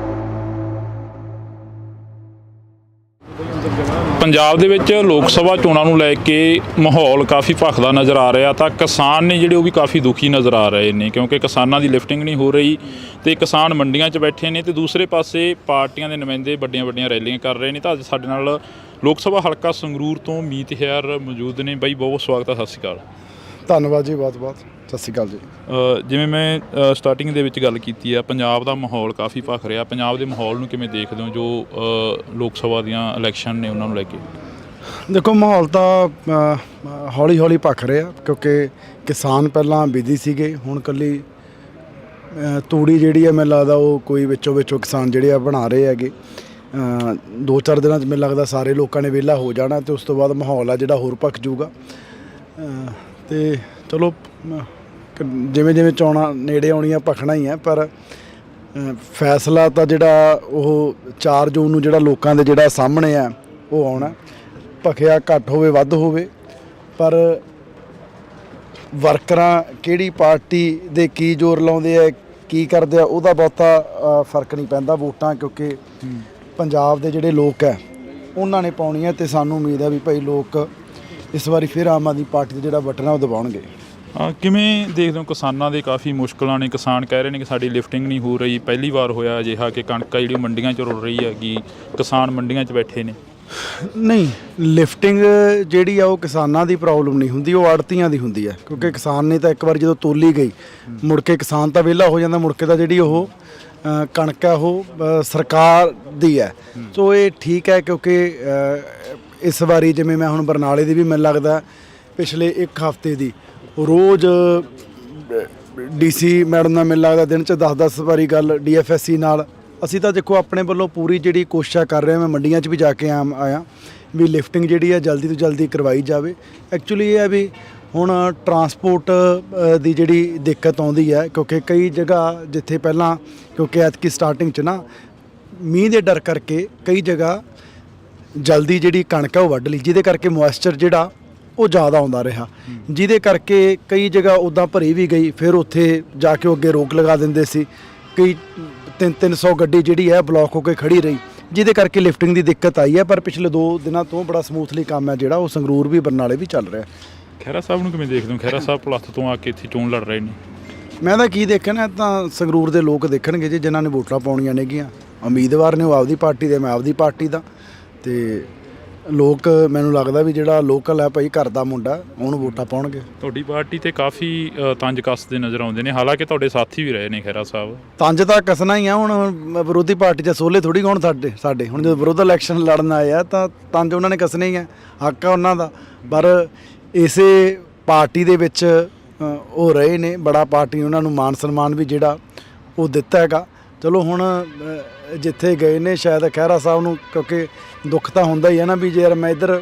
ਪੰਜਾਬ ਦੇ ਵਿੱਚ ਲੋਕ ਸਭਾ ਚੋਣਾਂ ਨੂੰ ਲੈ ਕੇ ਮਾਹੌਲ ਕਾਫੀ ਭਖਦਾ ਨਜ਼ਰ ਆ ਰਿਹਾ, ਤਾਂ ਕਿਸਾਨ ਨੇ ਜਿਹੜੇ ਉਹ ਵੀ ਕਾਫੀ ਦੁਖੀ ਨਜ਼ਰ ਆ ਰਹੇ ਨੇ, ਕਿਉਂਕਿ ਕਿਸਾਨਾਂ ਦੀ ਲਿਫਟਿੰਗ ਨਹੀਂ ਹੋ ਰਹੀ ਤੇ ਕਿਸਾਨ ਮੰਡੀਆਂ 'ਚ ਬੈਠੇ ਨੇ ਤੇ ਦੂਸਰੇ ਪਾਸੇ ਪਾਰਟੀਆਂ ਦੇ ਨੁਮਾਇੰਦੇ ਵੱਡੀਆਂ ਵੱਡੀਆਂ ਰੈਲੀਆਂ ਕਰ ਰਹੇ ਨੇ। ਤਾਂ ਅੱਜ ਸਾਡੇ ਨਾਲ ਲੋਕ ਸਭਾ ਹਲਕਾ ਸੰਗਰੂਰ ਤੋਂ ਮੀਤ ਹੈਰ ਮੌਜੂਦ ਨੇ। ਬਾਈ ਬਹੁਤ ਸਵਾਗਤ ਹੈ, ਸਤਿ ਸ਼੍ਰੀ ਅਕਾਲ। ਧੰਨਵਾਦ ਜੀ, ਬਹੁਤ ਬਹੁਤ ਸਤਿ ਸ਼੍ਰੀ ਅਕਾਲ ਜੀ। ਜਿਵੇਂ ਮੈਂ ਸਟਾਰਟਿੰਗ ਦੇ ਵਿੱਚ ਗੱਲ ਕੀਤੀ ਆ, ਪੰਜਾਬ ਦਾ ਮਾਹੌਲ ਕਾਫੀ ਭਖ ਰਿਹਾ। ਪੰਜਾਬ ਦੇ ਮਾਹੌਲ ਨੂੰ ਕਿਵੇਂ ਦੇਖਦੇ ਹੋ ਜੋ ਲੋਕ ਸਭਾ ਦੀਆਂ ਇਲੈਕਸ਼ਨ ਨੇ ਉਹਨਾਂ ਨੂੰ ਲੈ ਕੇ? ਦੇਖੋ ਮਾਹੌਲ ਤਾਂ ਹੌਲੀ ਹੌਲੀ ਭਖ ਰਿਹਾ, ਕਿਉਂਕਿ ਕਿਸਾਨ ਪਹਿਲਾਂ ਬਿਜ਼ੀ ਸੀਗੇ, ਹੁਣ ਇਕੱਲੀ ਤੂੜੀ ਜਿਹੜੀ ਹੈ ਮੈਨੂੰ ਲੱਗਦਾ ਉਹ ਕੋਈ ਵਿੱਚੋਂ ਕਿਸਾਨ ਜਿਹੜੇ ਆ ਬਣਾ ਰਹੇ ਹੈਗੇ। 2-4 ਦਿਨਾਂ 'ਚ ਮੈਨੂੰ ਲੱਗਦਾ ਸਾਰੇ ਲੋਕਾਂ ਨੇ ਵਿਹਲਾ ਹੋ ਜਾਣਾ ਤੇ ਉਸ ਤੋਂ ਬਾਅਦ ਮਾਹੌਲ ਆ ਜਿਹੜਾ ਹੋਰ ਭਖ ਜੂਗਾ। ਤੇ ਚਲੋ ਜਿਵੇਂ ਜਿਵੇਂ ਚੋਣਾਂ ਨੇੜੇ ਆਉਣੀਆਂ ਭਖਣਾ ਹੀ ਹੈ, ਪਰ ਫੈਸਲਾ ਤਾਂ ਜਿਹੜਾ ਉਹ 4 ਜੂਨ ਨੂੰ ਜਿਹੜਾ ਲੋਕਾਂ ਦੇ ਜਿਹੜਾ ਸਾਹਮਣੇ ਆ ਉਹ ਆਉਣਾ। ਭਖਿਆ ਘੱਟ ਹੋਵੇ ਵੱਧ ਹੋਵੇ, ਪਰ ਵਰਕਰਾਂ ਕਿਹੜੀ ਪਾਰਟੀ ਦੇ ਕੀ ਜ਼ੋਰ ਲਾਉਂਦੇ ਆ, ਕੀ ਕਰਦੇ ਆ, ਉਹਦਾ ਬਹੁਤਾ ਫਰਕ ਨਹੀਂ ਪੈਂਦਾ। ਵੋਟਾਂ ਕਿਉਂਕਿ ਪੰਜਾਬ ਦੇ ਜਿਹੜੇ ਲੋਕ ਹੈ ਉਹਨਾਂ ਨੇ ਪਾਉਣੀਆਂ ਤੇ ਸਾਨੂੰ ਉਮੀਦ ਹੈ ਵੀ ਭਾਈ ਲੋਕ ਇਸ ਵਾਰੀ ਫਿਰ ਆਮ ਆਦਮੀ ਪਾਰਟੀ ਦਾ ਜਿਹੜਾ ਬਟਨ ਹੈ ਉਹ ਦਬਾਉਣਗੇ। ਕਿਵੇਂ ਦੇਖਦੇ ਹੋ ਕਿਸਾਨਾਂ ਦੇ ਕਾਫੀ ਮੁਸ਼ਕਲਾਂ ਨੇ? ਕਿਸਾਨ ਕਹਿ ਰਹੇ ਨੇ ਕਿ ਸਾਡੀ ਲਿਫਟਿੰਗ ਨਹੀਂ ਹੋ ਰਹੀ। ਪਹਿਲੀ ਵਾਰ ਹੋਇਆ ਅਜਿਹਾ ਕਿ ਕਣਕ ਜਿਹੜੀ ਮੰਡੀਆਂ 'ਚ ਰੁਲ ਰਹੀ ਹੈਗੀ, ਕਿਸਾਨ ਮੰਡੀਆਂ 'ਚ ਬੈਠੇ ਨੇ। ਨਹੀਂ, ਲਿਫਟਿੰਗ ਜਿਹੜੀ ਆ ਉਹ ਕਿਸਾਨਾਂ ਦੀ ਪ੍ਰੋਬਲਮ ਨਹੀਂ ਹੁੰਦੀ, ਉਹ ਆੜਤੀਆਂ ਦੀ ਹੁੰਦੀ ਹੈ। ਕਿਉਂਕਿ ਕਿਸਾਨ ਨੇ ਤਾਂ ਇੱਕ ਵਾਰ ਜਦੋਂ ਤੋਲੀ ਗਈ ਮੁੜ ਕੇ ਕਿਸਾਨ ਤਾਂ ਵਿਹਲਾ ਹੋ ਜਾਂਦਾ, ਮੁੜ ਕੇ ਤਾਂ ਜਿਹੜੀ ਉਹ ਕਣਕ ਹੈ ਉਹ ਸਰਕਾਰ ਦੀ ਹੈ। ਸੋ ਇਹ ਠੀਕ ਹੈ, ਕਿਉਂਕਿ ਇਸ ਵਾਰੀ ਜਿਵੇਂ ਮੈਂ ਹੁਣ ਬਰਨਾਲੇ ਦੀ ਵੀ ਮੈਨੂੰ ਲੱਗਦਾ ਪਿਛਲੇ 1 ਹਫ਼ਤੇ ਦੀ ਰੋਜ਼ DC ਮੈਡਮ ਨਾਲ ਮੈਨੂੰ ਲੱਗਦਾ ਦਿਨ 'ਚ 10-10 ਵਾਰੀ ਗੱਲ DFSC ਨਾਲ। ਅਸੀਂ ਤਾਂ ਦੇਖੋ ਆਪਣੇ ਵੱਲੋਂ ਪੂਰੀ ਜਿਹੜੀ ਕੋਸ਼ਿਸ਼ ਕਰ ਰਹੇ ਹਾਂ, ਮੈਂ ਮੰਡੀਆਂ 'ਚ ਵੀ ਜਾ ਕੇ ਆਇਆ ਵੀ ਲਿਫਟਿੰਗ ਜਿਹੜੀ ਹੈ ਜਲਦੀ ਤੋਂ ਜਲਦੀ ਕਰਵਾਈ ਜਾਵੇ। ਐਕਚੁਅਲੀ ਇਹ ਹੈ ਵੀ ਹੁਣ ਟਰਾਂਸਪੋਰਟ ਦੀ ਜਿਹੜੀ ਦਿੱਕਤ ਆਉਂਦੀ ਹੈ, ਕਿਉਂਕਿ ਕਈ ਜਗ੍ਹਾ ਜਿੱਥੇ ਪਹਿਲਾਂ ਕਿਉਂਕਿ ਐਤਕੀ ਸਟਾਰਟਿੰਗ 'ਚ ਨਾ ਮੀਂਹ ਦੇ ਡਰ ਕਰਕੇ ਕਈ ਜਗ੍ਹਾ ਜਲਦੀ ਜਿਹੜੀ ਕਣਕ ਹੈ ਉਹ ਵੱਢ ਲਈ, ਜਿਹਦੇ ਕਰਕੇ ਮੋਇਸਚਰ ਜਿਹੜਾ ਉਹ ਜ਼ਿਆਦਾ ਆਉਂਦਾ ਰਿਹਾ, ਜਿਹਦੇ ਕਰਕੇ ਕਈ ਜਗ੍ਹਾ ਉੱਦਾਂ ਭਰੀ ਵੀ ਗਈ। ਫਿਰ ਉੱਥੇ ਜਾ ਕੇ ਉਹ ਅੱਗੇ ਰੋਕ ਲਗਾ ਦਿੰਦੇ ਸੀ। ਕਈ 300 ਗੱਡੀ ਜਿਹੜੀ ਹੈ ਬਲੌਕ ਹੋ ਕੇ ਖੜੀ ਰਹੀ, ਜਿਹਦੇ ਕਰਕੇ ਲਿਫਟਿੰਗ ਦੀ ਦਿੱਕਤ ਆਈ ਹੈ। ਪਰ ਪਿਛਲੇ 2 ਦਿਨਾਂ ਤੋਂ ਬੜਾ ਸਮੂਥਲੀ ਕੰਮ ਹੈ ਜਿਹੜਾ ਉਹ ਸੰਗਰੂਰ ਵੀ ਬਰਨਾਲੇ ਵੀ ਚੱਲ ਰਿਹਾ। ਖਹਿਰਾ ਸਾਹਿਬ ਨੂੰ ਕਿਵੇਂ ਦੇਖਦੇ ਹੋ? ਖਹਿਰਾ ਸਾਹਿਬ ਪਲੱਥ ਤੋਂ ਆ ਕੇ ਇੱਥੇ ਚੋਣ ਲੜ ਰਹੇ ਨੇ। ਮੈਂ ਤਾਂ ਕੀ ਦੇਖਣਾ, ਤਾਂ ਸੰਗਰੂਰ ਦੇ ਲੋਕ ਦੇਖਣਗੇ ਜੀ, ਜਿਨ੍ਹਾਂ ਨੇ ਵੋਟਾਂ ਪਾਉਣੀਆਂ ਨੇਗੀਆਂ। ਉਮੀਦਵਾਰ ਨੇ ਉਹ ਆਪਦੀ ਪਾਰਟੀ ਦੇ, ਮੈਂ ਆਪਦੀ ਪਾਰਟੀ ਦਾ, ਤੇ ਲੋਕ ਮੈਨੂੰ ਲੱਗਦਾ ਵੀ ਜਿਹੜਾ ਲੋਕਲ ਹੈ ਭਾਈ ਘਰ ਦਾ ਮੁੰਡਾ ਉਹਨੂੰ ਵੋਟਾਂ ਪਾਉਣਗੇ। ਤੁਹਾਡੀ ਪਾਰਟੀ ਤੇ ਕਾਫੀ ਤੰਜ ਕੱਸਦੇ ਨਜ਼ਰ ਆਉਂਦੇ ਨੇ, ਹਾਲਾਂਕਿ ਤੁਹਾਡੇ ਸਾਥੀ ਵੀ ਰਹੇ ਨੇ ਖਹਿਰਾ ਸਾਹਿਬ। ਤੰਜ ਤਾਂ ਕੱਸਣਾ ਹੀ ਆ, ਹੁਣ ਵਿਰੋਧੀ ਪਾਰਟੀ 'ਚ ਸੋਲੇ ਥੋੜੀ ਹੋਣ ਸਾਡੇ ਹੁਣ ਜਦੋਂ ਵਿਰੋਧ ਇਲੈਕਸ਼ਨ ਲੜਨ ਆਏ ਆ ਤਾਂ ਤੰਜ ਉਹਨਾਂ ਨੇ ਕੱਸਣੇ ਹੀ ਆ, ਹੱਕ ਆ ਉਹਨਾਂ ਦਾ। ਪਰ ਇਸੇ ਪਾਰਟੀ ਦੇ ਵਿੱਚ ਉਹ ਰਹੇ ਨੇ, ਬੜਾ ਪਾਰਟੀ ਉਹਨਾਂ ਨੂੰ ਮਾਨ ਸਨਮਾਨ ਵੀ ਜਿਹੜਾ ਉਹ ਦਿੱਤਾ ਹੈਗਾ। ਚਲੋ ਹੁਣ ਜਿੱਥੇ ਗਏ ਨੇ ਸ਼ਾਇਦ ਖਹਿਰਾ ਸਾਹਿਬ ਨੂੰ, ਕਿਉਂਕਿ ਦੁੱਖ ਤਾਂ ਹੁੰਦਾ ਹੀ ਹੈ ਨਾ ਵੀ ਜੇ ਮੈਂ ਇੱਧਰ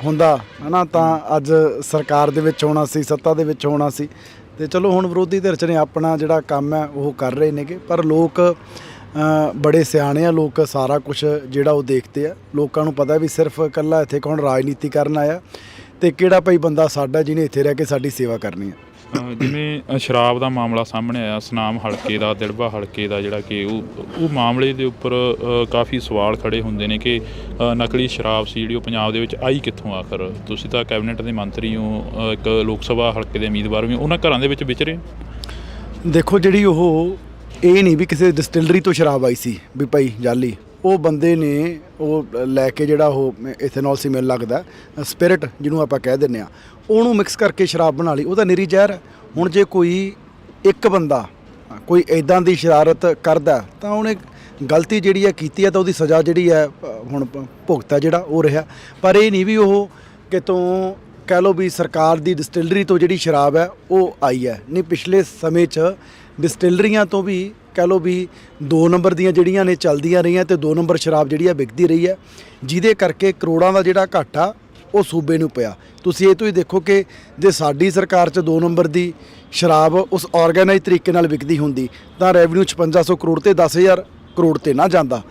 ਹੁੰਦਾ ਹੈ ਨਾ ਤਾਂ ਅੱਜ ਸਰਕਾਰ ਦੇ ਵਿੱਚ ਹੋਣਾ ਸੀ, ਸੱਤਾ ਦੇ ਵਿੱਚ ਹੋਣਾ ਸੀ। ਤੇ ਚਲੋ ਹੁਣ ਵਿਰੋਧੀ ਧਿਰ 'ਚ ਨੇ ਆਪਣਾ ਜਿਹੜਾ ਕੰਮ ਹੈ ਉਹ ਕਰ ਰਹੇ ਨੇਗੇ, ਪਰ ਲੋਕ ਬੜੇ ਸਿਆਣੇ ਆ ਲੋਕ, ਸਾਰਾ ਕੁਝ ਜਿਹੜਾ ਉਹ ਦੇਖਦੇ ਆ। ਲੋਕਾਂ ਨੂੰ ਪਤਾ ਵੀ ਸਿਰਫ ਇਕੱਲਾ ਇੱਥੇ ਕੌਣ ਰਾਜਨੀਤੀ ਕਰਨ ਆਇਆ ਤੇ ਕਿਹੜਾ ਭਾਈ ਬੰਦਾ ਸਾਡਾ ਜਿਹਨੇ ਇੱਥੇ ਰਹਿ ਕੇ ਸਾਡੀ ਸੇਵਾ ਕਰਨੀ ਹੈ। ਜਿਵੇਂ ਸ਼ਰਾਬ ਦਾ ਮਾਮਲਾ ਸਾਹਮਣੇ ਆਇਆ, ਸੁਨਾਮ ਹਲਕੇ ਦਾ, ਦਿੜਬਾ ਹਲਕੇ ਦਾ, ਜਿਹੜਾ ਕਿ ਉਹ ਮਾਮਲੇ ਦੇ ਉੱਪਰ ਕਾਫੀ ਸਵਾਲ ਖੜੇ ਹੁੰਦੇ ਨੇ ਕਿ ਨਕਲੀ ਸ਼ਰਾਬ ਸੀ ਜਿਹੜੀ ਉਹ ਪੰਜਾਬ ਦੇ ਵਿੱਚ ਆਈ ਕਿੱਥੋਂ ਆਖਰ। ਤੁਸੀਂ ਤਾਂ ਕੈਬਨਿਟ ਦੇ ਮੰਤਰੀ ਹੋ, ਇੱਕ ਲੋਕ ਸਭਾ ਹਲਕੇ ਦੇ ਉਮੀਦਵਾਰ ਵੀ, ਉਹਨਾਂ ਘਰਾਂ ਦੇ ਵਿੱਚ ਵਿਚਰੇ। ਦੇਖੋ ਜਿਹੜੀ ਉਹ ਇਹ ਨਹੀਂ ਵੀ ਕਿਸੇ ਡਿਸਟਿਲਰੀ ਤੋਂ ਸ਼ਰਾਬ ਆਈ ਸੀ ਵੀ ਭਾਈ ਜਾਲੀ, ਉਹ ਬੰਦੇ ਨੇ ਉਹ ਲੈ ਕੇ ਜਿਹੜਾ ਉਹ ਇਥੇਨੋਲ ਸੀ ਮੈਨੂੰ ਲੱਗਦਾ ਸਪਿਰਿਟ ਜਿਹਨੂੰ ਆਪਾਂ ਕਹਿ ਦਿੰਦੇ ਆ, ਉਹਨੂੰ ਮਿਕਸ ਕਰਕੇ ਸ਼ਰਾਬ ਬਣਾ ਲਈ। ਉਹ ਤਾਂ ਨਿਰੀ ਜ਼ਹਿਰ ਹੈ। ਹੁਣ ਜੇ ਕੋਈ ਇੱਕ ਬੰਦਾ ਕੋਈ ਇੱਦਾਂ ਦੀ ਸ਼ਰਾਰਤ ਕਰਦਾ ਤਾਂ ਉਹਨੇ ਗਲਤੀ ਜਿਹੜੀ ਹੈ ਕੀਤੀ ਹੈ ਤਾਂ ਉਹਦੀ ਸਜ਼ਾ ਜਿਹੜੀ ਹੈ ਹੁਣ ਭੁਗਤਾ ਜਿਹੜਾ ਉਹ ਰਿਹਾ। ਪਰ ਇਹ ਨਹੀਂ ਵੀ ਉਹ ਕਿਤੋਂ ਕਹਿ ਲਓ ਵੀ ਸਰਕਾਰ ਦੀ ਡਿਸਟਿਲਰੀ ਤੋਂ ਜਿਹੜੀ ਸ਼ਰਾਬ ਹੈ ਉਹ ਆਈ ਹੈ। ਨਹੀਂ, ਪਿਛਲੇ ਸਮੇਂ 'ਚ ਡਿਸਟਿਲਰੀਆਂ ਤੋਂ ਵੀ ਕਹਿ ਲਓ ਵੀ 2 ਨੰਬਰ ਦੀਆਂ ਜਿਹੜੀਆਂ ਨੇ ਚੱਲਦੀਆਂ ਰਹੀਆਂ ਤੇ 2 ਨੰਬਰ ਸ਼ਰਾਬ ਜਿਹੜੀ ਆ ਵਿਕਦੀ ਰਹੀ ਹੈ, ਜਿਹਦੇ ਕਰਕੇ ਕਰੋੜਾਂ ਦਾ ਜਿਹੜਾ ਘਾਟਾ ਉਹ ਸੂਬੇ ਨੂੰ ਪਿਆ। ਤੁਸੀਂ ਇਹ ਤੋਂ ਹੀ ਦੇਖੋ ਕਿ ਜੇ ਸਾਡੀ ਸਰਕਾਰ 'ਚ 2 ਨੰਬਰ ਦੀ ਸ਼ਰਾਬ ਉਸ ਆਰਗੇਨਾਈਜ਼ ਤਰੀਕੇ ਨਾਲ ਵਿਕਦੀ ਹੁੰਦੀ ਤਾਂ ਰੈਵਨਿਊ 5600 ਕਰੋੜ ਤੇ 10,000 ਕਰੋੜ ਤੇ ਨਾ ਜਾਂਦਾ।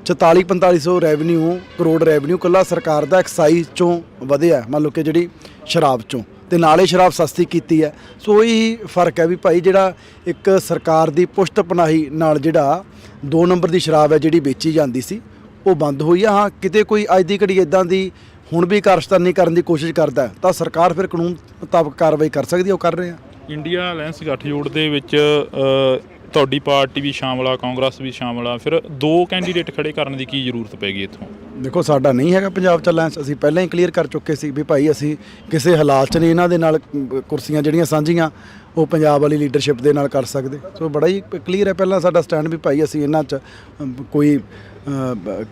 44-4500 ਕਰੋੜ ਰੈਵਨਿਊ ਇਕੱਲਾ ਸਰਕਾਰ ਦਾ ਐਕਸਾਈਜ਼ 'ਚੋਂ ਵਧਿਆ, ਮੰਨ ਲਓ ਕਿ ਜਿਹੜੀ ਸ਼ਰਾਬ 'ਚੋਂ, ਤੇ ਨਾਲੇ ਸ਼ਰਾਬ ਸਸਤੀ ਕੀਤੀ ਹੈ। ਸੋ ਇਹੀ ਫਰਕ ਹੈ ਵੀ ਭਾਈ ਜਿਹੜਾ ਇੱਕ ਸਰਕਾਰ ਦੀ ਪੁਸ਼ਤ ਪਨਾਹੀ ਨਾਲ ਜਿਹੜਾ 2 ਨੰਬਰ ਦੀ ਸ਼ਰਾਬ ਹੈ ਜਿਹੜੀ ਵੇਚੀ ਜਾਂਦੀ ਸੀ ਉਹ ਬੰਦ ਹੋਈ ਆ। ਹਾਂ, ਕਿਤੇ ਕੋਈ ਅੱਜ ਦੀ ਘੜੀ ਇੱਦਾਂ ਦੀ ਹੁਣ ਵੀ ਕਾਰਸਤਾਨੀ ਕਰਨ ਦੀ ਕੋਸ਼ਿਸ਼ ਕਰਦਾ ਤਾਂ ਸਰਕਾਰ ਫਿਰ ਕਾਨੂੰਨ ਮੁਤਾਬਕ ਕਾਰਵਾਈ ਕਰ ਸਕਦੀ ਹੈ, ਉਹ ਕਰ ਰਹੇ ਆ। ਇੰਡੀਆ ਅਲਾਇੰਸ ਗੱਠਜੋੜ ਦੇ ਵਿੱਚ ਤੁਹਾਡੀ ਪਾਰਟੀ ਵੀ ਸ਼ਾਮਲ ਆ, ਕਾਂਗਰਸ ਵੀ ਸ਼ਾਮਲ ਆ, ਫਿਰ 2 ਕੈਂਡੀਡੇਟ ਖੜੇ ਕਰਨ ਦੀ ਕੀ ਜ਼ਰੂਰਤ ਪੈ ਗਈ ਇੱਥੋਂ? ਦੇਖੋ, ਸਾਡਾ ਨਹੀਂ ਹੈਗਾ ਪੰਜਾਬ 'ਚ ਅਲਾਇੰਸ। ਅਸੀਂ ਪਹਿਲਾਂ ਹੀ ਕਲੀਅਰ ਕਰ ਚੁੱਕੇ ਸੀ ਵੀ ਭਾਈ ਅਸੀਂ ਕਿਸੇ ਹਾਲਾਤ 'ਚ ਨਹੀਂ ਇਹਨਾਂ ਦੇ ਨਾਲ ਕੁਰਸੀਆਂ ਜਿਹੜੀਆਂ ਸਾਂਝੀਆਂ ਉਹ ਪੰਜਾਬ ਵਾਲੀ ਲੀਡਰਸ਼ਿਪ ਦੇ ਨਾਲ ਕਰ ਸਕਦੇ। ਸੋ ਬੜਾ ਹੀ ਕਲੀਅਰ ਹੈ ਪਹਿਲਾਂ ਸਾਡਾ ਸਟੈਂਡ ਵੀ ਭਾਈ ਅਸੀਂ ਇਹਨਾਂ 'ਚ ਕੋਈ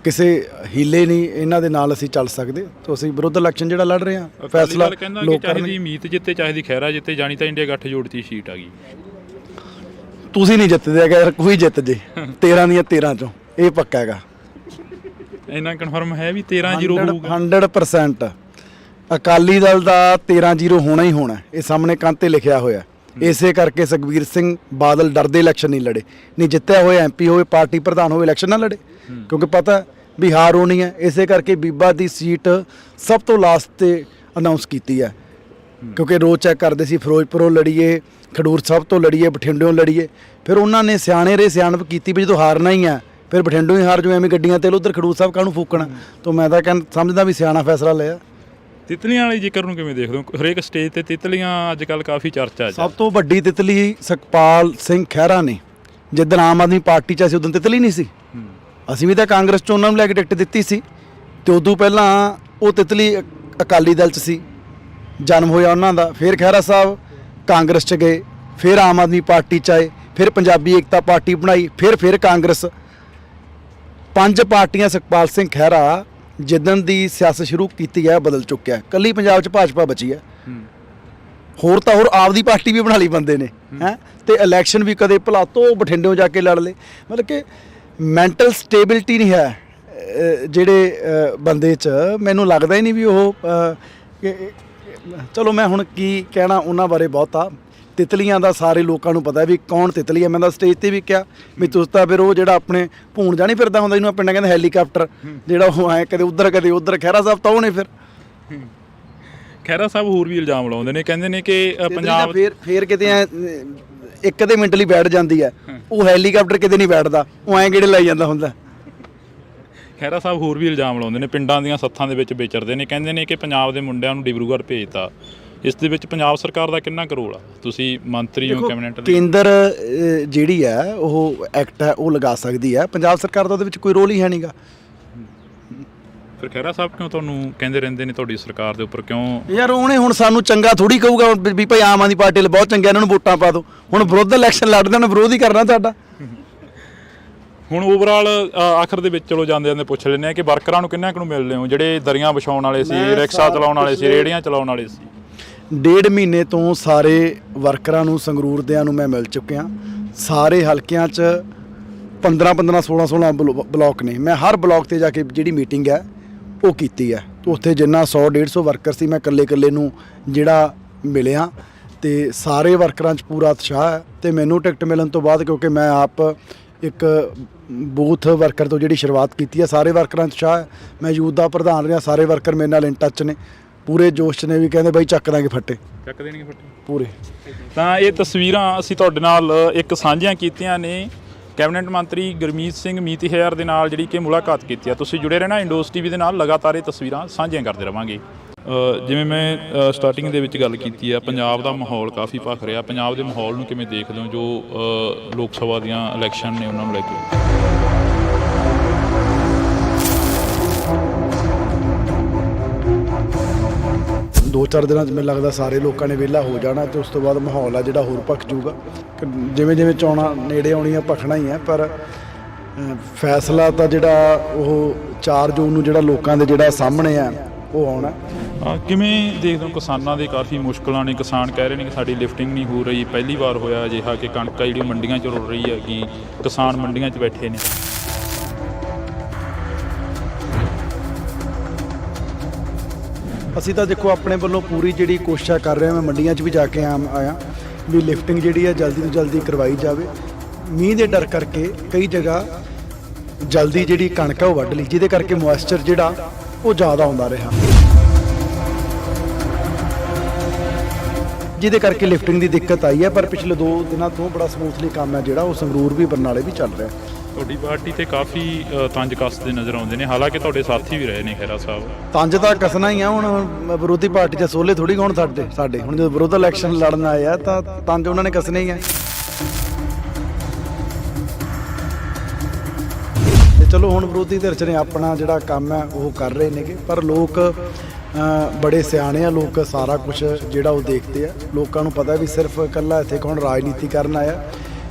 ਕਿਸੇ ਹੀਲੇ ਨਹੀਂ ਇਹਨਾਂ ਦੇ ਨਾਲ ਅਸੀਂ ਚੱਲ ਸਕਦੇ। ਤਾਂ ਅਸੀਂ ਵਿਰੁੱਧ ਇਲੈਕਸ਼ਨ ਜਿਹੜਾ ਲੜ ਰਹੇ ਹਾਂ, ਫੈਸਲਾ ਲੋਕ ਚਾਹੀਦੀ ਮੀਤ ਜਿੱਤੇ ਚਾਹੀਦੀ ਖਹਿਰਾ ਜਿੱਤੇ, ਜਾਣੀ ਤਾਂ ਇੰਡੀਆ ਗੱਠਜੋੜ 'ਚ ਹੀ ਸੀਟ ਆ ਗਈ। ਤੁਸੀਂ ਨਹੀਂ ਜਿੱਤਦੇ ਹੈਗਾ ਯਾਰ, ਕੋਈ ਜਿੱਤ ਜੇ 13 ਦੀਆਂ 13 ਚੋਂ, ਇਹ ਪੱਕਾ ਹੈਗਾ। ਇੰਨਾ ਕਨਫਰਮ ਹੈ ਵੀ 13-0 ਹੋਊਗਾ 100%। ਅਕਾਲੀ ਦਲ ਦਾ 13-0 ਹੋਣਾ ਹੀ ਹੋਣਾ, ਇਹ ਸਾਹਮਣੇ ਕੰਧ ਤੇ ਲਿਖਿਆ ਹੋਇਆ। ਇਸੇ ਕਰਕੇ ਸੁਖਬੀਰ ਸਿੰਘ ਬਾਦਲ ਡਰਦੇ ਇਲੈਕਸ਼ਨ ਨਹੀਂ ਲੜੇ। ਨਹੀਂ, ਜਿੱਤਿਆ ਹੋਇਆ ਐਮਪੀ ਹੋਵੇ, ਪਾਰਟੀ ਪ੍ਰਧਾਨ ਹੋਵੇ, ਇਲੈਕਸ਼ਨ ਨਾ ਲੜੇ ਕਿਉਂਕਿ ਪਤਾ ਵੀ ਹਾਰ ਹੋਣੀ ਹੈ। ਇਸੇ ਕਰਕੇ ਬੀਬਾ ਦੀ ਸੀਟ ਸਭ ਤੋਂ ਲਾਸਟ ਤੇ ਅਨਾਉਂਸ ਕੀਤੀ ਹੈ ਕਿਉਂਕਿ ਰੋਜ਼ ਚੈੱਕ ਕਰਦੇ ਸੀ ਫਿਰੋਜ਼ਪੁਰੋਂ ਲੜੀਏ, ਖਡੂਰ ਸਾਹਿਬ ਤੋਂ ਲੜੀਏ, ਬਠਿੰਡਿਓਂ ਲੜੀਏ। ਫਿਰ ਉਹਨਾਂ ਨੇ ਸਿਆਣੇ ਰੇ ਸਿਆਣਪ ਕੀਤੀ ਵੀ ਜਦੋਂ ਹਾਰਨਾ ਹੀ ਹੈ ਫਿਰ ਬਠਿੰਡੋਂ ਹੀ ਹਾਰ ਜੋ, ਐਵੇਂ ਗੱਡੀਆਂ ਤੇ ਉਧਰ ਖਡੂਰ ਸਾਹਿਬ ਕਾਹਨੂੰ ਫੂਕਣਾ। ਤਾਂ ਮੈਂ ਤਾਂ ਸਮਝਦਾ ਵੀ ਸਿਆਣਾ ਫੈਸਲਾ ਲਿਆ। ਤਿਤਲੀਆਂ ਵਾਲੇ ਜ਼ਿਕਰ ਨੂੰ ਕਿਵੇਂ ਦੇਖਦੇ ਹੋ? ਹਰੇਕ ਸਟੇਜ ਤੇ ਤਿਤਲੀਆਂ ਅੱਜ ਕੱਲ੍ਹ ਕਾਫੀ ਚਰਚਾ 'ਚ। ਸਭ ਤੋਂ ਵੱਡੀ ਤਿਤਲੀ ਸੁਖਪਾਲ ਸਿੰਘ ਖਹਿਰਾ ਨੇ। ਜਿੱਦਣ ਆਮ ਆਦਮੀ ਪਾਰਟੀ 'ਚ ਅਸੀਂ ਉਦੋਂ ਤਿਤਲੀ ਨਹੀਂ ਸੀ। ਅਸੀਂ ਵੀ ਤਾਂ ਕਾਂਗਰਸ 'ਚ ਉਹਨਾਂ ਨੂੰ ਲੈ ਕੇ ਟਿਕਟ ਦਿੱਤੀ ਸੀ ਤੇ ਉਦੋਂ ਪਹਿਲਾਂ ਉਹ ਤਿਤਲੀ ਅਕਾਲੀ ਦਲ 'ਚ ਸੀ, ਜਨਮ ਹੋਇਆ ਉਹਨਾਂ ਦਾ। ਫਿਰ ਖਹਿਰਾ ਸਾਹਿਬ ਕਾਂਗਰਸ 'ਚ ਗਏ, ਫਿਰ ਆਮ ਆਦਮੀ ਪਾਰਟੀ 'ਚ ਆਏ, ਫਿਰ ਪੰਜਾਬੀ ਏਕਤਾ ਪਾਰਟੀ ਬਣਾਈ, ਫਿਰ ਕਾਂਗਰਸ। 5 ਪਾਰਟੀਆਂ ਸੁਖਪਾਲ ਸਿੰਘ ਖਹਿਰਾ ਜਿੱਦਣ ਦੀ ਸਿਆਸਤ ਸ਼ੁਰੂ ਕੀਤੀ ਹੈ ਬਦਲ ਚੁੱਕਿਆ। ਕੱਲੀ ਪੰਜਾਬ 'ਚ ਭਾਜਪਾ ਬਚੀ ਹੈ, ਹੋਰ ਤਾਂ ਹੋਰ ਆਪਦੀ ਪਾਰਟੀ ਵੀ ਬਣਾ ਲਈ ਬੰਦੇ ਨੇ ਹੈ। ਤੇ ਇਲੈਕਸ਼ਨ ਵੀ ਕਦੇ ਭਲਾ ਤੋਂ ਬਠਿੰਡਿਓਂ ਜਾ ਕੇ ਲੜ ਲਏ। ਮਤਲਬ ਕਿ ਮੈਂਟਲ ਸਟੇਬਿਲਿਟੀ ਨਹੀਂ ਹੈ ਜਿਹੜੇ ਬੰਦੇ 'ਚ। ਮੈਨੂੰ ਲੱਗਦਾ ਹੀ ਨਹੀਂ ਵੀ ਉਹ ਚਲੋ ਮੈਂ ਹੁਣ ਕੀ ਕਹਿਣਾ ਉਹਨਾਂ ਬਾਰੇ ਬਹੁਤਾ। ਤਿਤਲੀਆਂ ਦਾ ਸਾਰੇ ਲੋਕਾਂ ਨੂੰ ਪਤਾ ਵੀ ਕੌਣ ਤਿਤਲੀ ਹੈ। ਮੈਂ ਤਾਂ ਸਟੇਜ ਤੇ ਵੀ ਕਿਹਾ ਵੀ ਤੁਸੀਂ ਤਾਂ ਫਿਰ ਉਹ ਜਿਹੜਾ ਆਪਣੇ ਭੂਣ ਜਾਣੀ ਫਿਰਦਾ ਹੁੰਦਾ, ਇਹਨੂੰ ਪਿੰਡਾਂ ਕਹਿੰਦੇ ਹੈਲੀਕਾਪਟਰ, ਜਿਹੜਾ ਉਹ ਐਂ ਕਦੇ ਉੱਧਰ ਕਦੇ ਉੱਧਰ। ਖਹਿਰਾ ਸਾਹਿਬ ਤਾਂ ਉਹ ਨੇ। ਫਿਰ ਖਹਿਰਾ ਸਾਹਿਬ ਹੋਰ ਵੀ ਇਲਜ਼ਾਮ ਲਾਉਂਦੇ ਨੇ, ਕਹਿੰਦੇ ਨੇ ਕਿ ਪੰਜਾਬ ਫਿਰ ਕਿਤੇ ਐ ਇੱਕ ਅੱਧੇ ਮਿੰਟ ਲਈ ਬੈਠ ਜਾਂਦੀ ਹੈ, ਉਹ ਹੈਲੀਕਾਪਟਰ ਕਿਤੇ ਨਹੀਂ ਬੈਠਦਾ, ਉਹ ਐਂ ਗੇੜੇ ਲਾਈ ਜਾਂਦਾ ਹੁੰਦਾ। ਖਹਿਰਾ ਸਾਹਿਬ ਹੋਰ ਵੀ ਇਲਜ਼ਾਮ ਲਾਉਂਦੇ ਨੇ, ਪਿੰਡਾਂ ਦੀਆਂ ਸੱਥਾਂ ਦੇ ਵਿੱਚ ਵਿਚਰਦੇ ਨੇ, ਕਹਿੰਦੇ ਨੇ ਕਿ ਪੰਜਾਬ ਦੇ ਮੁੰਡਿਆਂ ਨੂੰ ਡਿਬਰੂਗੜ੍ਹ ਭੇਜਤਾ। ਇਸ ਦੇ ਵਿੱਚ ਪੰਜਾਬ ਸਰਕਾਰ ਦਾ ਕਿੰਨਾ ਕੁ ਰੋਲ ਆ? ਤੁਸੀਂ ਮੰਤਰੀ ਹੋ ਕੈਬਨਿਟ ਦੇ। ਕੇਂਦਰ ਜਿਹੜੀ ਹੈ ਉਹ ਐਕਟ ਹੈ ਉਹ ਲਗਾ ਸਕਦੀ ਹੈ, ਪੰਜਾਬ ਸਰਕਾਰ ਦਾ ਉਹਦੇ ਵਿੱਚ ਕੋਈ ਰੋਲ ਹੀ ਹੈ ਨਹੀਂਗਾ। ਫਿਰ ਖਹਿਰਾ ਸਾਹਿਬ ਕਿਉਂ ਤੁਹਾਨੂੰ ਕਹਿੰਦੇ ਰਹਿੰਦੇ ਨੇ ਤੁਹਾਡੀ ਸਰਕਾਰ ਦੇ ਉੱਪਰ ਕਿਉਂ? ਯਾਰ ਉਹਨੇ ਹੁਣ ਸਾਨੂੰ ਚੰਗਾ ਥੋੜੀ ਕਹੂਗਾ ਵੀ ਭਾਈ ਆਮ ਆਦਮੀ ਪਾਰਟੀ ਲਈ ਬਹੁਤ ਚੰਗਾ, ਇਹਨਾਂ ਨੂੰ ਵੋਟਾਂ ਪਾ ਦਿਓ। ਹੁਣ ਵਿਰੋਧ ਇਲੈਕਸ਼ਨ ਲੜਦੇ ਨੇ, ਵਿਰੋਧ ਹੀ ਕਰਨਾ ਤੁਹਾਡਾ। ਹੁਣ ਓਵਰਆਲ ਆਖਰ ਦੇ ਵਿੱਚ ਚਲੋ ਜਾਂਦੇ ਜਾਂਦੇ ਪੁੱਛ ਲੈਂਦੇ ਆ ਕਿ ਵਰਕਰਾਂ ਨੂੰ ਕਿੰਨਾ ਕੁ ਨੂੰ ਮਿਲਦੇ ਹੋ, ਜਿਹੜੇ ਦਰੀਆਂ ਵਿਛਾਉਣ ਵਾਲੇ ਸੀ, ਰਿਕਸ਼ਾ ਚਲਾਉਣ ਵਾਲੇ ਸੀ, ਰੇਹੜੀਆਂ ਚਲਾਉਣ ਵਾਲੇ ਸੀ? 1.5 ਮਹੀਨੇ ਤੋਂ ਸਾਰੇ ਵਰਕਰਾਂ ਨੂੰ, ਸੰਗਰੂਰ ਦਿਆਂ ਨੂੰ ਮੈਂ ਮਿਲ ਚੁੱਕਿਆ। ਸਾਰੇ ਹਲਕਿਆਂ 'ਚ 15-15 16 ਬਲਾਕ ਨੇ। ਮੈਂ ਹਰ ਬਲਾਕ ਤੇ ਜਾ ਕੇ ਜਿਹੜੀ ਮੀਟਿੰਗ ਹੈ ਉਹ ਕੀਤੀ ਹੈ। ਉੱਥੇ ਜਿੰਨਾ 100-150 ਵਰਕਰ ਸੀ ਮੈਂ ਇਕੱਲੇ ਨੂੰ ਜਿਹੜਾ ਮਿਲਿਆ ਤੇ ਸਾਰੇ ਵਰਕਰਾਂ 'ਚ ਪੂਰਾ ਉਤਸ਼ਾਹ ਹੈ। ਤੇ ਮੈਨੂੰ ਟਿਕਟ ਮਿਲਣ ਤੋਂ ਬਾਅਦ, ਕਿਉਂਕਿ ਮੈਂ ਆਪ ਇੱਕ ਬੂਥ ਵਰਕਰ ਤੋਂ ਜਿਹੜੀ ਸ਼ੁਰੂਆਤ ਕੀਤੀ ਹੈ। ਸਾਰੇ ਵਰਕਰਾਂ 'ਚ ਉਤਸ਼ਾਹ ਹੈ। ਮੈਂ ਯੂਥ ਦਾ ਪ੍ਰਧਾਨ ਰਿਹਾ, ਸਾਰੇ ਵਰਕਰ ਮੇਰੇ ਨਾਲ ਇਨ ਟੱਚ ਨੇ, ਪੂਰੇ ਜੋਸ਼ 'ਚ ਨੇ, ਵੀ ਕਹਿੰਦੇ ਬਾਈ ਚੱਕ ਦਾਂਗੇ ਫੱਟੇ, ਚੱਕ ਦੇਣਗੇ ਫੱਟੇ ਪੂਰੇ। ਤਾਂ ਇਹ ਤਸਵੀਰਾਂ ਅਸੀਂ ਤੁਹਾਡੇ ਨਾਲ ਇੱਕ ਸਾਂਝੀਆਂ ਕੀਤੀਆਂ ਨੇ ਕੈਬਨਿਟ ਮੰਤਰੀ ਗੁਰਮੀਤ ਸਿੰਘ ਮੀਤਹਿਰ ਦੇ ਨਾਲ ਜਿਹੜੀ ਕਿ ਮੁਲਾਕਾਤ ਕੀਤੀ ਆ। ਤੁਸੀਂ ਜੁੜੇ ਰਹਿਣਾ ਇੰਡੋਜ਼ ਟੀਵੀ ਦੇ ਨਾਲ, ਲਗਾਤਾਰ ਇਹ ਤਸਵੀਰਾਂ ਸਾਂਝੀਆਂ ਕਰਦੇ ਰਵਾਂਗੇ। ਜਿਵੇਂ ਮੈਂ ਸਟਾਰਟਿੰਗ ਦੇ ਵਿੱਚ ਗੱਲ ਕੀਤੀ ਆ, ਪੰਜਾਬ ਦਾ ਮਾਹੌਲ ਕਾਫੀ ਭਖ ਰਿਹਾ। ਪੰਜਾਬ ਦੇ ਮਾਹੌਲ ਨੂੰ ਕਿਵੇਂ ਦੇਖਦੇ ਹੋ ਜੋ ਲੋਕ ਸਭਾ ਦੀਆਂ ਇਲੈਕਸ਼ਨ ਨੇ ਉਹਨਾਂ ਨੂੰ ਲੈ ਕੇ? 2-4 ਦਿਨਾਂ 'ਚ ਮੈਨੂੰ ਲੱਗਦਾ ਸਾਰੇ ਲੋਕਾਂ ਨੇ ਵਿਹਲਾ ਹੋ ਜਾਣਾ ਤੇ ਉਸ ਤੋਂ ਬਾਅਦ ਮਾਹੌਲ ਆ ਜਿਹੜਾ ਹੋਰ ਭਖ ਜੂਗਾ। ਜਿਵੇਂ ਜਿਵੇਂ ਚੋਣਾਂ ਨੇੜੇ ਆਉਣੀਆਂ ਭਖਣਾ ਹੀ ਹੈ, ਪਰ ਫੈਸਲਾ ਤਾਂ ਜਿਹੜਾ ਉਹ 4 ਜੂਨ ਨੂੰ ਜਿਹੜਾ ਲੋਕਾਂ ਦੇ ਜਿਹੜਾ ਸਾਹਮਣੇ ਆ ਉਹ ਆਉਣਾ। ਕਿਵੇਂ ਦੇਖਦੇ ਹੋ ਕਿਸਾਨਾਂ ਦੇ ਕਾਫੀ ਮੁਸ਼ਕਲਾਂ ਨੇ? ਕਿਸਾਨ ਕਹਿ ਰਹੇ ਨੇ ਕਿ ਸਾਡੀ ਲਿਫਟਿੰਗ ਨਹੀਂ ਹੋ ਰਹੀ। ਪਹਿਲੀ ਵਾਰ ਹੋਇਆ ਅਜਿਹਾ ਕਿ ਕਣਕ ਜਿਹੜੀ ਮੰਡੀਆਂ 'ਚ ਰੁਲ ਰਹੀ ਹੈਗੀ, ਕਿਸਾਨ ਮੰਡੀਆਂ 'ਚ ਬੈਠੇ ਨੇ। ਅਸੀਂ ਤਾਂ ਦੇਖੋ ਆਪਣੇ ਵੱਲੋਂ ਪੂਰੀ ਜਿਹੜੀ ਕੋਸ਼ਿਸ਼ ਕਰ ਰਹੇ ਹਾਂ। ਮੈਂ ਮੰਡੀਆਂ 'ਚ ਵੀ ਜਾ ਕੇ ਆਇਆ ਵੀ ਲਿਫਟਿੰਗ ਜਿਹੜੀ ਹੈ ਜਲਦੀ ਤੋਂ ਜਲਦੀ ਕਰਵਾਈ ਜਾਵੇ। ਮੀਂਹ ਦੇ ਡਰ ਕਰਕੇ ਕਈ ਜਗ੍ਹਾ ਜਲਦੀ ਜਿਹੜੀ ਕਣਕ ਹੈ ਉਹ ਵੱਢ ਲਈ, ਜਿਹਦੇ ਕਰਕੇ ਮੋਇਸਚਰ ਜਿਹੜਾ ਉਹ ਜ਼ਿਆਦਾ ਆਉਂਦਾ ਰਿਹਾ, ਜਿਹਦੇ ਕਰਕੇ ਲਿਫਟਿੰਗ ਦੀ ਦਿੱਕਤ ਆਈ ਹੈ। ਪਰ ਪਿਛਲੇ 2 ਦਿਨਾਂ ਤੋਂ ਬੜਾ ਸਮੂਥਲੀ ਕੰਮ ਹੈ ਜਿਹੜਾ ਉਹ ਸੰਗਰੂਰ ਵੀ ਬਰਨਾਲੇ ਵੀ ਚੱਲ ਰਿਹਾ। ਤੁਹਾਡੀ ਪਾਰਟੀ ਤੇ ਕਾਫੀ ਤੰਜ ਕੱਸਦੇ ਨਜ਼ਰ ਆਉਂਦੇ ਨੇ, ਹਾਲਾਂਕਿ ਤੁਹਾਡੇ ਸਾਥੀ ਵੀ ਰਹੇ ਨੇ ਖਹਿਰਾ ਸਾਹਿਬ। ਤੰਜ ਤਾਂ ਕੱਸਣਾ ਹੀ ਆ। ਹੁਣ ਵਿਰੋਧੀ ਪਾਰਟੀ 'ਚ ਸੋਲੇ ਥੋੜੀ ਗਾਉਣ ਸਾਡੇ ਹੁਣ ਜਦੋਂ ਵਿਰੋਧ ਇਲੈਕਸ਼ਨ ਲੜਨ ਆਏ ਆ ਤਾਂ ਤੰਜ ਉਹਨਾਂ ਨੇ ਕੱਸਣੇ ਹੀ ਆ। ਤੇ ਚਲੋ ਹੁਣ ਵਿਰੋਧੀ ਧਿਰ 'ਚ ਨੇ ਆਪਣਾ ਜਿਹੜਾ ਕੰਮ ਹੈ ਉਹ ਕਰ ਰਹੇ ਨੇਗੇ, ਪਰ ਲੋਕ ਬੜੇ ਸਿਆਣੇ ਆ। ਲੋਕ ਸਾਰਾ ਕੁਝ ਜਿਹੜਾ ਉਹ ਦੇਖਦੇ ਆ। ਲੋਕਾਂ ਨੂੰ ਪਤਾ ਵੀ ਸਿਰਫ ਇਕੱਲਾ ਇੱਥੇ ਕੌਣ ਰਾਜਨੀਤੀ ਕਰਨ ਆਇਆ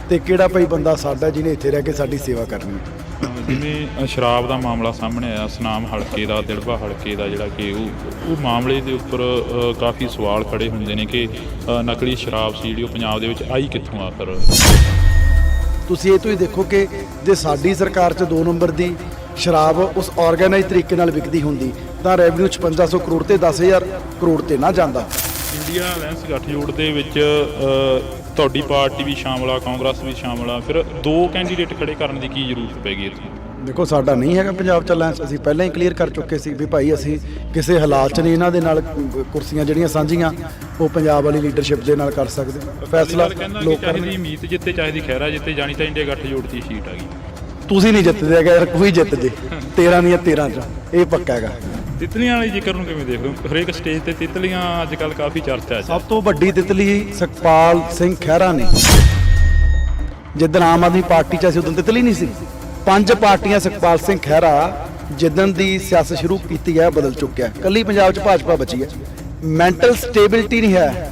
ਤੇ ਕਿਹੜਾ ਭਾਈ ਬੰਦਾ ਸਾਡਾ ਜਿਹਨੇ ਇੱਥੇ ਰਹਿ ਕੇ ਸਾਡੀ ਸੇਵਾ ਕਰਨੀ ਹੈ। ਜਿਵੇਂ ਸ਼ਰਾਬ ਦਾ ਮਾਮਲਾ ਸਾਹਮਣੇ ਆਇਆ, ਸੁਨਾਮ ਹਲਕੇ ਦਾ, ਦਿੜਬਾ ਹਲਕੇ ਦਾ, ਜਿਹੜਾ ਕਿ ਉਹ ਮਾਮਲੇ ਦੇ ਉੱਪਰ ਕਾਫੀ ਸਵਾਲ ਖੜੇ ਹੁੰਦੇ ਨੇ ਕਿ ਨਕਲੀ ਸ਼ਰਾਬ ਸੀ ਜਿਹੜੀ ਉਹ ਪੰਜਾਬ ਦੇ ਵਿੱਚ ਆਈ ਕਿੱਥੋਂ ਆਖਰ? ਤੁਸੀਂ ਇਹ ਤੋਂ ਹੀ ਦੇਖੋ ਕਿ ਜੇ ਸਾਡੀ ਸਰਕਾਰ 'ਚ 2 ਨੰਬਰ ਦੀ ਸ਼ਰਾਬ ਉਸ ਆਰਗੇਨਾਈਜ਼ ਤਰੀਕੇ ਨਾਲ ਵਿਕਦੀ ਹੁੰਦੀ ਤਾਂ ਰੈਵਨਿਊ 5500 ਕਰੋੜ ਤੇ 10000 ਕਰੋੜ ਤੇ ਨਾ ਜਾਂਦਾ। ਇੰਡੀਆ ਅਲਾਇੰਸ ਗੱਠਜੋੜ ਦੇ ਵਿੱਚ ਤੁਹਾਡੀ ਪਾਰਟੀ ਵੀ ਸ਼ਾਮਲ ਆ, ਕਾਂਗਰਸ ਵੀ ਸ਼ਾਮਲ ਆ, ਫਿਰ 2 ਕੈਂਡੀਡੇਟ ਖੜੇ ਕਰਨ ਦੀ ਕੀ ਜ਼ਰੂਰਤ ਪੈ ਗਈ ਇੱਥੇ? ਦੇਖੋ ਸਾਡਾ ਨਹੀਂ ਹੈਗਾ ਪੰਜਾਬ 'ਚ ਅਲਾਇੰਸ। ਅਸੀਂ ਪਹਿਲਾਂ ਹੀ ਕਲੀਅਰ ਕਰ ਚੁੱਕੇ ਸੀ ਵੀ ਭਾਈ ਅਸੀਂ ਕਿਸੇ ਹਾਲਾਤ 'ਚ ਨਹੀਂ ਇਹਨਾਂ ਦੇ ਨਾਲ ਕੁਰਸੀਆਂ ਜਿਹੜੀਆਂ ਸਾਂਝੀਆਂ ਉਹ ਪੰਜਾਬ ਵਾਲੀ ਲੀਡਰਸ਼ਿਪ ਦੇ ਨਾਲ ਕਰ ਸਕਦੇ। ਫੈਸਲਾ ਲੋਕਾਂ ਦੀ ਮੀਤ ਜਿੱਤੇ, ਚਾਹੀਦੀ ਖਹਿਰਾ ਜਿੱਤੇ, ਜਾਣੀ ਤਾਂ ਇੰਡੀਆ ਗੱਠਜੋੜ ਦੀ ਸੀਟ ਆ ਗਈ। ਤੁਸੀਂ ਨਹੀਂ ਜਿੱਤਦੇ ਹੈਗਾ ਯਾਰ, ਕੋਈ ਜਿੱਤ ਜੇ 13 ਦੀਆਂ 13 ਚ ਇਹ ਪੱਕਾ ਹੈਗਾ। ਤਿਤਲੀਆਂ ਵਾਲੇ ਜ਼ਿਕਰ ਨੂੰ ਕਿਵੇਂ ਦੇਖਦੇ ਹੋ? ਹਰੇਕ ਸਟੇਜ ਤੇ ਤਿਤਲੀਆਂ ਅੱਜ ਕੱਲ੍ਹ ਕਾਫੀ ਚਰਚਾ 'ਚ। ਸਭ ਤੋਂ ਵੱਡੀ ਤਿਤਲੀ ਸੁਖਪਾਲ ਸਿੰਘ ਖਹਿਰਾ ਨੇ। ਜਿੱਦਣ ਆਮ ਆਦਮੀ ਪਾਰਟੀ 'ਚ ਅਸੀਂ ਉਦੋਂ ਤਿਤਲੀ ਨਹੀਂ ਸੀ। 5 ਪਾਰਟੀਆਂ ਸੁਖਪਾਲ ਸਿੰਘ ਖਹਿਰਾ ਜਿੱਦਣ ਦੀ ਸਿਆਸਤ ਸ਼ੁਰੂ ਕੀਤੀ ਹੈ ਬਦਲ ਚੁੱਕਿਆ। ਕੱਲੀ ਪੰਜਾਬ 'ਚ ਭਾਜਪਾ ਬਚੀ ਹੈ। ਮੈਂਟਲ ਸਟੇਬਿਲਿਟੀ ਨਹੀਂ ਹੈ।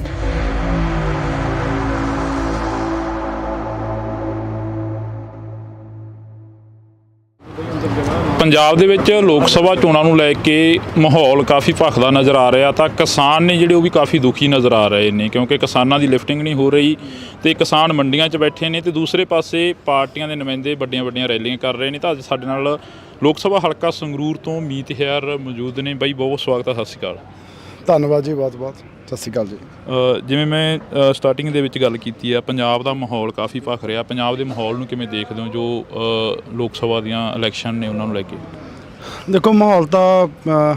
ਪੰਜਾਬ ਦੇ ਵਿੱਚ ਲੋਕ ਸਭਾ ਚੋਣਾਂ ਨੂੰ ਲੈ ਕੇ ਮਾਹੌਲ ਕਾਫੀ ਭਖਦਾ ਨਜ਼ਰ ਆ ਰਿਹਾ, ਤਾਂ ਕਿਸਾਨ ਨੇ ਜਿਹੜੇ ਉਹ ਵੀ ਕਾਫੀ ਦੁਖੀ ਨਜ਼ਰ ਆ ਰਹੇ ਨੇ, ਕਿਉਂਕਿ ਕਿਸਾਨਾਂ ਦੀ ਲਿਫਟਿੰਗ ਨਹੀਂ ਹੋ ਰਹੀ ਤੇ ਕਿਸਾਨ ਮੰਡੀਆਂ 'ਚ ਬੈਠੇ ਨੇ ਤੇ ਦੂਸਰੇ ਪਾਸੇ ਪਾਰਟੀਆਂ ਦੇ ਨੁਮਾਇੰਦੇ ਵੱਡੀਆਂ ਰੈਲੀਆਂ ਕਰ ਰਹੇ ਨੇ। ਤਾਂ ਅੱਜ ਸਾਡੇ ਨਾਲ ਲੋਕ ਸਭਾ ਹਲਕਾ ਸੰਗਰੂਰ ਤੋਂ ਮੀਤਹਿਰ ਮੌਜੂਦ ਨੇ। ਬਾਈ ਬਹੁਤ ਸਵਾਗਤ ਹੈ, ਸਤਿ ਸ਼੍ਰੀ ਅਕਾਲ। ਧੰਨਵਾਦ ਜੀ, ਬਹੁਤ ਸਤਿ ਸ਼੍ਰੀ ਅਕਾਲ ਜੀ। ਜਿਵੇਂ ਮੈਂ ਸਟਾਰਟਿੰਗ ਦੇ ਵਿੱਚ ਗੱਲ ਕੀਤੀ ਆ, ਪੰਜਾਬ ਦਾ ਮਾਹੌਲ ਕਾਫੀ ਭਖ ਰਿਹਾ। ਪੰਜਾਬ ਦੇ ਮਾਹੌਲ ਨੂੰ ਕਿਵੇਂ ਦੇਖਦੇ ਹੋ ਜੋ ਲੋਕ ਸਭਾ ਦੀਆਂ ਇਲੈਕਸ਼ਨ ਨੇ ਉਹਨਾਂ ਨੂੰ ਲੈ ਕੇ? ਦੇਖੋ ਮਾਹੌਲ ਤਾਂ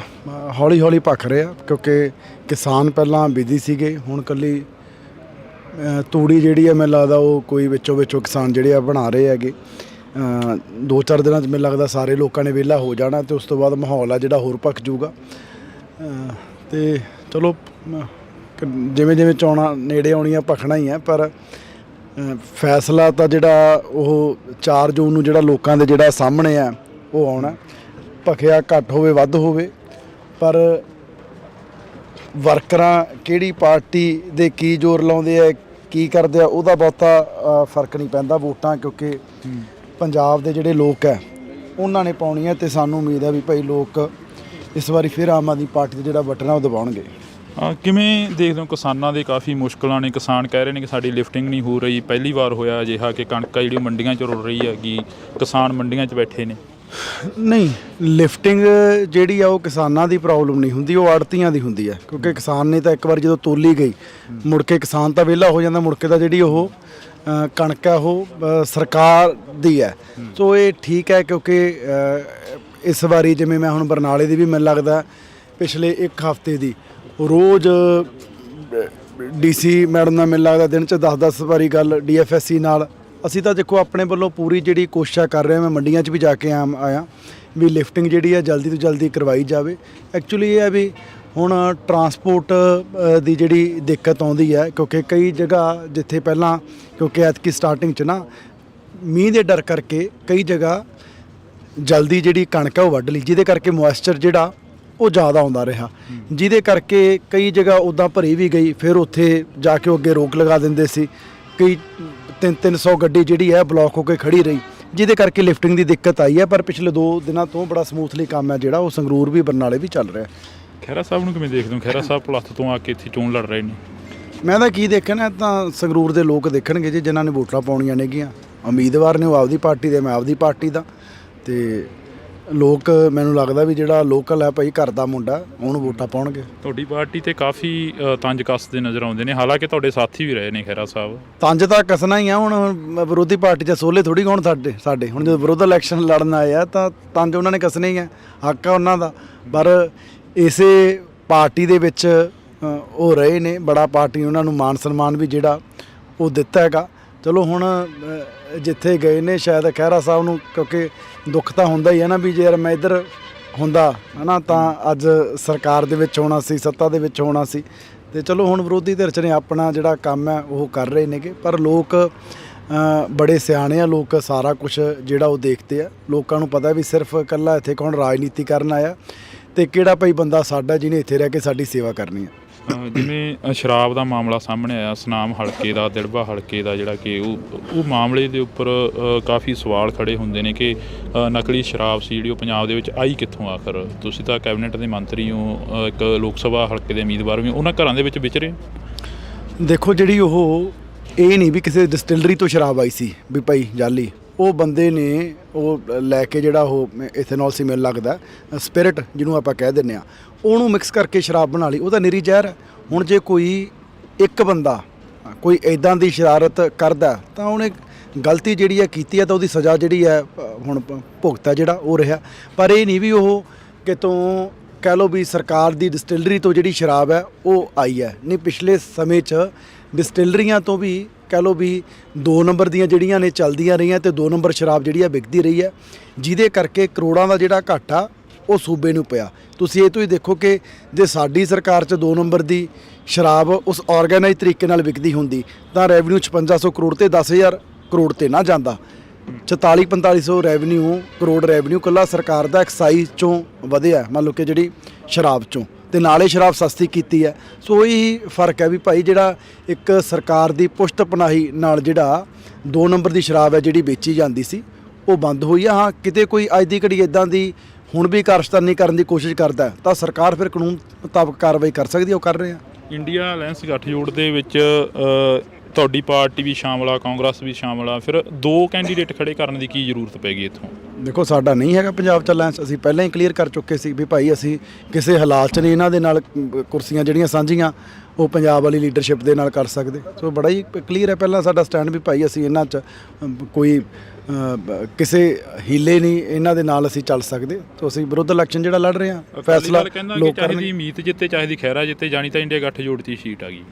ਹੌਲੀ ਹੌਲੀ ਭਖ ਰਿਹਾ, ਕਿਉਂਕਿ ਕਿਸਾਨ ਪਹਿਲਾਂ ਬਿਜ਼ੀ ਸੀਗੇ। ਹੁਣ ਕੱਲੀ ਤੂੜੀ ਜਿਹੜੀ ਹੈ ਮੈਨੂੰ ਲੱਗਦਾ ਉਹ ਕੋਈ ਵਿੱਚੋਂ ਕਿਸਾਨ ਜਿਹੜੇ ਆ ਬਣਾ ਰਹੇ ਹੈਗੇ। 2-4 ਦਿਨਾਂ 'ਚ ਮੈਨੂੰ ਲੱਗਦਾ ਸਾਰੇ ਲੋਕਾਂ ਨੇ ਵਿਹਲਾ ਹੋ ਜਾਣਾ ਤੇ ਉਸ ਤੋਂ ਬਾਅਦ ਮਾਹੌਲ ਆ ਜਿਹੜਾ ਹੋਰ ਭਖ ਜੂਗਾ। ਤੇ ਚਲੋ ਜਿਵੇਂ ਚੋਣਾਂ ਨੇੜੇ ਆਉਣੀਆਂ ਭਖਣਾ ਹੀ ਹੈ, ਪਰ ਫੈਸਲਾ ਤਾਂ ਜਿਹੜਾ ਉਹ 4 ਜੂਨ ਨੂੰ ਜਿਹੜਾ ਲੋਕਾਂ ਦੇ ਜਿਹੜਾ ਸਾਹਮਣੇ ਆ ਉਹ ਆਉਣਾ। ਭਖਿਆ ਘੱਟ ਹੋਵੇ ਵੱਧ ਹੋਵੇ, ਪਰ ਵਰਕਰਾਂ ਕਿਹੜੀ ਪਾਰਟੀ ਦੇ ਕੀ ਜ਼ੋਰ ਲਾਉਂਦੇ ਆ ਕੀ ਕਰਦੇ ਆ ਉਹਦਾ ਬਹੁਤਾ ਫਰਕ ਨਹੀਂ ਪੈਂਦਾ। ਵੋਟਾਂ ਕਿਉਂਕਿ ਪੰਜਾਬ ਦੇ ਜਿਹੜੇ ਲੋਕ ਹੈ ਉਹਨਾਂ ਨੇ ਪਾਉਣੀਆਂ ਤੇ ਸਾਨੂੰ ਉਮੀਦ ਹੈ ਵੀ ਭਾਈ ਲੋਕ ਇਸ ਵਾਰੀ ਫਿਰ ਆਮ ਆਦਮੀ ਪਾਰਟੀ ਦਾ ਜਿਹੜਾ ਬਟਨ ਆ ਉਹ ਦਬਾਉਣਗੇ। ਕਿਵੇਂ ਦੇਖਦੇ ਹੋ ਕਿਸਾਨਾਂ ਦੇ ਕਾਫੀ ਮੁਸ਼ਕਲਾਂ ਨੇ? ਕਿਸਾਨ ਕਹਿ ਰਹੇ ਨੇ ਕਿ ਸਾਡੀ ਲਿਫਟਿੰਗ ਨਹੀਂ ਹੋ ਰਹੀ। ਪਹਿਲੀ ਵਾਰ ਹੋਇਆ ਅਜਿਹਾ ਕਿ ਕਣਕ ਜਿਹੜੀ ਮੰਡੀਆਂ 'ਚ ਰੁਲ ਰਹੀ ਹੈਗੀ, ਕਿਸਾਨ ਮੰਡੀਆਂ 'ਚ ਬੈਠੇ ਨੇ। ਨਹੀਂ, ਲਿਫਟਿੰਗ ਜਿਹੜੀ ਆ ਉਹ ਕਿਸਾਨਾਂ ਦੀ ਪ੍ਰੋਬਲਮ ਨਹੀਂ ਹੁੰਦੀ, ਉਹ ਆੜਤੀਆਂ ਦੀ ਹੁੰਦੀ ਹੈ। ਕਿਉਂਕਿ ਕਿਸਾਨ ਨੇ ਤਾਂ ਇੱਕ ਵਾਰ ਜਦੋਂ ਤੋਲੀ ਗਈ ਮੁੜ ਕੇ ਕਿਸਾਨ ਤਾਂ ਵਿਹਲਾ ਹੋ ਜਾਂਦਾ, ਮੁੜ ਕੇ ਤਾਂ ਜਿਹੜੀ ਉਹ ਕਣਕ ਹੈ ਉਹ ਸਰਕਾਰ ਦੀ ਹੈ। ਸੋ ਇਹ ਠੀਕ ਹੈ ਕਿਉਂਕਿ ਇਸ ਵਾਰੀ ਜਿਵੇਂ ਮੈਂ ਹੁਣ ਬਰਨਾਲੇ ਦੀ ਵੀ ਮੈਨੂੰ ਲੱਗਦਾ ਪਿਛਲੇ ਇੱਕ ਹਫ਼ਤੇ ਦੀ ਰੋਜ਼ ਡੀਸੀ ਮੈਡਮ ਨਾਲ ਮੈਨੂੰ ਲੱਗਦਾ ਦਿਨ 'ਚ 10-10 ਵਾਰੀ ਗੱਲ DFSC ਨਾਲ। ਅਸੀਂ ਤਾਂ ਦੇਖੋ ਆਪਣੇ ਵੱਲੋਂ ਪੂਰੀ ਜਿਹੜੀ ਕੋਸ਼ਿਸ਼ ਕਰ ਰਹੇ ਹਾਂ, ਮੈਂ ਮੰਡੀਆਂ 'ਚ ਵੀ ਜਾ ਕੇ ਆਇਆ ਵੀ ਲਿਫਟਿੰਗ ਜਿਹੜੀ ਹੈ ਜਲਦੀ ਤੋਂ ਜਲਦੀ ਕਰਵਾਈ ਜਾਵੇ। ਐਕਚੁਅਲੀ ਇਹ ਹੈ ਵੀ ਹੁਣ ਟਰਾਂਸਪੋਰਟ ਦੀ ਜਿਹੜੀ ਦਿੱਕਤ ਆਉਂਦੀ ਹੈ ਕਿਉਂਕਿ ਕਈ ਜਗ੍ਹਾ ਜਿੱਥੇ ਪਹਿਲਾਂ ਕਿਉਂਕਿ ਐਤਕੀ ਸਟਾਰਟਿੰਗ 'ਚ ਨਾ ਮੀਂਹ ਦੇ ਡਰ ਕਰਕੇ ਕਈ ਜਗ੍ਹਾ ਜਲਦੀ ਜਿਹੜੀ ਕਣਕ ਹੈ ਉਹ ਵੱਢ ਲਈ, ਜਿਹਦੇ ਕਰਕੇ ਮੋਇਸਚਰ ਜਿਹੜਾ ਉਹ ਜ਼ਿਆਦਾ ਆਉਂਦਾ ਰਿਹਾ, ਜਿਹਦੇ ਕਰਕੇ ਕਈ ਜਗ੍ਹਾ ਉੱਦਾਂ ਭਰੀ ਵੀ ਗਈ, ਫਿਰ ਉੱਥੇ ਜਾ ਕੇ ਉਹ ਅੱਗੇ ਰੋਕ ਲਗਾ ਦਿੰਦੇ ਸੀ। ਕਈ 300 ਗੱਡੀ ਜਿਹੜੀ ਹੈ ਬਲੌਕ ਹੋ ਕੇ ਖੜੀ ਰਹੀ, ਜਿਹਦੇ ਕਰਕੇ ਲਿਫਟਿੰਗ ਦੀ ਦਿੱਕਤ ਆਈ ਹੈ। ਪਰ ਪਿਛਲੇ 2 ਦਿਨਾਂ ਤੋਂ ਬੜਾ ਸਮੂਥਲੀ ਕੰਮ ਹੈ ਜਿਹੜਾ ਉਹ ਸੰਗਰੂਰ ਵੀ ਬਰਨਾਲੇ ਵੀ ਚੱਲ ਰਿਹਾ। ਖਹਿਰਾ ਸਾਹਿਬ ਨੂੰ ਕਿਵੇਂ ਦੇਖਦੇ ਹੋ? ਖਹਿਰਾ ਸਾਹਿਬ ਪਲੱਥ ਤੋਂ ਆ ਕੇ ਇੱਥੇ ਚੋਣ ਲੜ ਰਹੇ ਨੇ। ਮੈਂ ਤਾਂ ਕੀ ਦੇਖਣਾ, ਤਾਂ ਸੰਗਰੂਰ ਦੇ ਲੋਕ ਦੇਖਣਗੇ ਜੀ ਜਿਨ੍ਹਾਂ ਨੇ ਵੋਟਾਂ ਪਾਉਣੀਆਂ ਨੇਗੀਆਂ। ਉਮੀਦਵਾਰ ਨੇ ਉਹ ਆਪਦੀ ਪਾਰਟੀ ਦੇ, ਮੈਂ ਆਪਦੀ ਪਾਰਟੀ ਦਾ, ਤੇ ਲੋਕ ਮੈਨੂੰ ਲੱਗਦਾ ਵੀ ਜਿਹੜਾ ਲੋਕਲ ਹੈ ਭਾਈ ਘਰ ਦਾ ਮੁੰਡਾ ਉਹਨੂੰ ਵੋਟਾਂ ਪਾਉਣਗੇ। ਤੁਹਾਡੀ ਪਾਰਟੀ ਤੇ ਕਾਫੀ ਤੰਜ ਕੱਸਦੇ ਨਜ਼ਰ ਆਉਂਦੇ ਨੇ, ਹਾਲਾਂਕਿ ਤੁਹਾਡੇ ਸਾਥੀ ਵੀ ਰਹੇ ਨੇ ਖਹਿਰਾ ਸਾਹਿਬ। ਤੰਜ ਤਾਂ ਕੱਸਣਾ ਹੀ ਆ, ਹੁਣ ਵਿਰੋਧੀ ਪਾਰਟੀ 'ਚ ਸੋਲੇ ਥੋੜੀ ਹੋਣ ਸਾਡੇ ਹੁਣ ਜਦੋਂ ਵਿਰੋਧ ਇਲੈਕਸ਼ਨ ਲੜਨ ਆਏ ਆ ਤਾਂ ਤੰਜ ਉਹਨਾਂ ਨੇ ਕੱਸਣੇ ਹੀ ਆ, ਹੱਕ ਆ ਉਹਨਾਂ ਦਾ। ਪਰ ਇਸੇ ਪਾਰਟੀ ਦੇ ਵਿੱਚ ਉਹ ਰਹੇ ਨੇ, ਬੜਾ ਪਾਰਟੀ ਉਹਨਾਂ ਨੂੰ ਮਾਨ ਸਨਮਾਨ ਵੀ ਜਿਹੜਾ ਉਹ ਦਿੱਤਾ ਹੈਗਾ। ਚਲੋ ਹੁਣ ਜਿੱਥੇ ਗਏ ਨੇ ਸ਼ਾਇਦ ਖਹਿਰਾ ਸਾਹਿਬ ਨੂੰ, ਕਿਉਂਕਿ ਦੁੱਖ ਤਾਂ ਹੁੰਦਾ ਹੀ ਹੈ ਨਾ ਵੀ ਜੇ ਯਾਰ ਮੈਂ ਇੱਧਰ ਹੁੰਦਾ ਹੈ ਨਾ ਤਾਂ ਅੱਜ ਸਰਕਾਰ ਦੇ ਵਿੱਚ ਹੋਣਾ ਸੀ, ਸੱਤਾ ਦੇ ਵਿੱਚ ਹੋਣਾ ਸੀ। ਤੇ ਚਲੋ ਹੁਣ ਵਿਰੋਧੀ ਧਿਰ 'ਚ ਨੇ ਆਪਣਾ ਜਿਹੜਾ ਕੰਮ ਹੈ ਉਹ ਕਰ ਰਹੇ ਨੇਗੇ, ਪਰ ਲੋਕ ਬੜੇ ਸਿਆਣੇ ਆ, ਲੋਕ ਸਾਰਾ ਕੁਝ ਜਿਹੜਾ ਉਹ ਦੇਖਦੇ ਆ। ਲੋਕਾਂ ਨੂੰ ਪਤਾ ਵੀ ਸਿਰਫ ਇਕੱਲਾ ਇੱਥੇ ਕੌਣ ਰਾਜਨੀਤੀ ਕਰਨ ਆਇਆ ਤੇ ਕਿਹੜਾ ਭਾਈ ਬੰਦਾ ਸਾਡਾ ਜਿਹਨੇ ਇੱਥੇ ਰਹਿ ਕੇ ਸਾਡੀ ਸੇਵਾ ਕਰਨੀ ਹੈ। ਜਿਵੇਂ ਸ਼ਰਾਬ ਦਾ ਮਾਮਲਾ ਸਾਹਮਣੇ ਆਇਆ, ਸੁਨਾਮ ਹਲਕੇ ਦਾ, ਦਿੜਬਾ ਹਲਕੇ ਦਾ, ਜਿਹੜਾ ਕਿ ਉਹ ਮਾਮਲੇ ਦੇ ਉੱਪਰ ਕਾਫੀ ਸਵਾਲ ਖੜੇ ਹੁੰਦੇ ਨੇ ਕਿ ਨਕਲੀ ਸ਼ਰਾਬ ਸੀ ਜਿਹੜੀ ਉਹ ਪੰਜਾਬ ਦੇ ਵਿੱਚ ਆਈ ਕਿੱਥੋਂ ਆਖਰ? ਤੁਸੀਂ ਤਾਂ ਕੈਬਨਿਟ ਦੇ ਮੰਤਰੀ ਹੋ, ਇੱਕ ਲੋਕ ਸਭਾ ਹਲਕੇ ਦੇ ਉਮੀਦਵਾਰ ਵੀ, ਉਹਨਾਂ ਘਰਾਂ ਦੇ ਵਿੱਚ ਵਿਚਰੇ। ਦੇਖੋ ਜਿਹੜੀ ਉਹ ਇਹ ਨਹੀਂ ਵੀ ਕਿਸੇ ਡਿਸਟਿਲਰੀ ਤੋਂ ਸ਼ਰਾਬ ਆਈ ਸੀ ਵੀ ਭਾਈ ਜਾਲੀ, ਉਹ ਬੰਦੇ ਨੇ ਉਹ ਲੈ ਕੇ ਜਿਹੜਾ ਉਹ ਇਥੇਨੋਲ ਸੀ ਮੈਨੂੰ ਲੱਗਦਾ ਸਪਿਰਿਟ ਜਿਹਨੂੰ ਆਪਾਂ ਕਹਿ ਦਿੰਦੇ ਆ, ਉਹਨੂੰ ਮਿਕਸ ਕਰਕੇ ਸ਼ਰਾਬ ਬਣਾ ਲਈ। ਉਹ ਤਾਂ ਨਿਰੀ ਜ਼ਹਿਰ ਹੈ। ਹੁਣ ਜੇ ਕੋਈ ਇੱਕ ਬੰਦਾ ਕੋਈ ਇੱਦਾਂ ਦੀ ਸ਼ਰਾਰਤ ਕਰਦਾ ਤਾਂ ਉਹਨੇ ਗਲਤੀ ਜਿਹੜੀ ਹੈ ਕੀਤੀ ਹੈ ਤਾਂ ਉਹਦੀ ਸਜ਼ਾ ਜਿਹੜੀ ਹੈ ਹੁਣ ਭੁਗਤਾ ਜਿਹੜਾ ਉਹ ਰਿਹਾ। ਪਰ ਇਹ ਨਹੀਂ ਵੀ ਉਹ ਕਿਤੋਂ ਕਹਿ ਲਓ ਵੀ ਸਰਕਾਰ ਦੀ ਡਿਸਟਿਲਰੀ ਤੋਂ ਜਿਹੜੀ ਸ਼ਰਾਬ ਹੈ ਉਹ ਆਈ ਹੈ। ਨਹੀਂ, ਪਿਛਲੇ ਸਮੇਂ 'ਚ ਡਿਸਟਿਲਰੀਆਂ ਤੋਂ ਵੀ ਕਹਿ ਲਓ ਵੀ 2 ਨੰਬਰ ਦੀਆਂ ਜਿਹੜੀਆਂ ਨੇ ਚੱਲਦੀਆਂ ਰਹੀਆਂ ਤੇ 2 ਨੰਬਰ ਸ਼ਰਾਬ ਜਿਹੜੀ ਆ ਵਿਕਦੀ ਰਹੀ ਹੈ, ਜਿਹਦੇ ਕਰਕੇ ਕਰੋੜਾਂ ਦਾ ਜਿਹੜਾ ਘਾਟਾ ਉਹ ਸੂਬੇ ਨੂੰ ਪਿਆ। ਤੁਸੀਂ ਇਹ ਤੋਂ ਹੀ ਦੇਖੋ ਕਿ ਜੇ ਸਾਡੀ ਸਰਕਾਰ 'ਚ 2 ਨੰਬਰ ਦੀ ਸ਼ਰਾਬ ਉਸ ਆਰਗੇਨਾਈਜ਼ ਤਰੀਕੇ ਨਾਲ ਵਿਕਦੀ ਹੁੰਦੀ ਤਾਂ ਰੈਵਨਿਊ 5600 ਕਰੋੜ ਤੇ 10000 ਕਰੋੜ ਤੇ ਨਾ ਜਾਂਦਾ। 44-4500 ਰੈਵਨਿਊ ਕਰੋੜ ਰੈਵਨਿਊ ਇਕੱਲਾ ਸਰਕਾਰ ਦਾ ਐਕਸਾਈਜ਼ 'ਚੋਂ ਵਧਿਆ, ਮੰਨ ਲਓ ਕਿ ਜਿਹੜੀ ਸ਼ਰਾਬ 'ਚੋਂ, ਤੇ ਨਾਲੇ ਸ਼ਰਾਬ ਸਸਤੀ ਕੀਤੀ ਹੈ। ਸੋ ਇਹੀ ਫਰਕ ਹੈ ਵੀ ਭਾਈ ਜਿਹੜਾ ਇੱਕ ਸਰਕਾਰ ਦੀ ਪੁਸ਼ਤ ਪਨਾਹੀ ਨਾਲ ਜਿਹੜਾ 2 ਨੰਬਰ ਦੀ ਸ਼ਰਾਬ ਹੈ ਜਿਹੜੀ ਵੇਚੀ ਜਾਂਦੀ ਸੀ ਉਹ ਬੰਦ ਹੋਈ ਆ। ਹਾਂ, ਕਿਤੇ ਕੋਈ ਅੱਜ ਦੀ ਘੜੀ ਇੱਦਾਂ ਦੀ ਹੁਣ ਵੀ ਕਾਰਸਤਾਨੀ ਕਰਨ ਦੀ ਕੋਸ਼ਿਸ਼ ਕਰਦਾ ਤਾਂ ਸਰਕਾਰ ਫਿਰ ਕਾਨੂੰਨ ਮੁਤਾਬਕ ਕਾਰਵਾਈ ਕਰ ਸਕਦੀ ਹੈ, ਉਹ ਕਰ ਰਹੇ ਆ। ਇੰਡੀਆ ਅਲਾਇੰਸ ਗੱਠਜੋੜ ਦੇ ਵਿੱਚ ਤੁਹਾਡੀ ਪਾਰਟੀ ਵੀ ਸ਼ਾਮਲ ਆ, ਕਾਂਗਰਸ ਵੀ ਸ਼ਾਮਲ ਆ, ਫਿਰ 2 ਕੈਂਡੀਡੇਟ ਖੜੇ ਕਰਨ ਦੀ ਕੀ ਜ਼ਰੂਰਤ ਪੈ ਗਈ ਇੱਥੋਂ? ਦੇਖੋ ਸਾਡਾ ਨਹੀਂ ਹੈਗਾ ਪੰਜਾਬ 'ਚ ਅਲਾਇੰਸ, ਅਸੀਂ ਪਹਿਲਾਂ ਹੀ ਕਲੀਅਰ ਕਰ ਚੁੱਕੇ ਸੀ ਵੀ ਭਾਈ ਅਸੀਂ ਕਿਸੇ ਹਾਲਾਤ 'ਚ ਨਹੀਂ ਇਹਨਾਂ ਦੇ ਨਾਲ ਕੁਰਸੀਆਂ ਜਿਹੜੀਆਂ ਸਾਂਝੀਆਂ ਉਹ ਪੰਜਾਬ ਵਾਲੀ ਲੀਡਰਸ਼ਿਪ ਦੇ ਨਾਲ ਕਰ ਸਕਦੇ। ਸੋ ਬੜਾ ਹੀ ਕਲੀਅਰ ਹੈ ਪਹਿਲਾਂ ਸਾਡਾ ਸਟੈਂਡ ਵੀ ਭਾਈ ਅਸੀਂ ਇਹਨਾਂ 'ਚ ਕੋਈ ਕਿਸੇ ਹੀਲੇ ਨਹੀਂ ਇਹਨਾਂ ਦੇ ਨਾਲ ਅਸੀਂ ਚੱਲ ਸਕਦੇ। ਸੋ ਅਸੀਂ ਵਿਰੁੱਧ ਇਲੈਕਸ਼ਨ ਜਿਹੜਾ ਲੜ ਰਹੇ ਹਾਂ, ਫੈਸਲਾ ਲੋਕ ਚਾਹੀਦੀ ਮੀਤ ਜਿੱਤੇ ਚਾਹੀਦੀ ਖਹਿਰਾ ਜਿੱਤੇ, ਜਾਣੀ ਤਾਂ ਇੰਡੀਆ ਗੱਠਜੋੜ ਦੀ ਸੀਟ ਆ ਗਈ।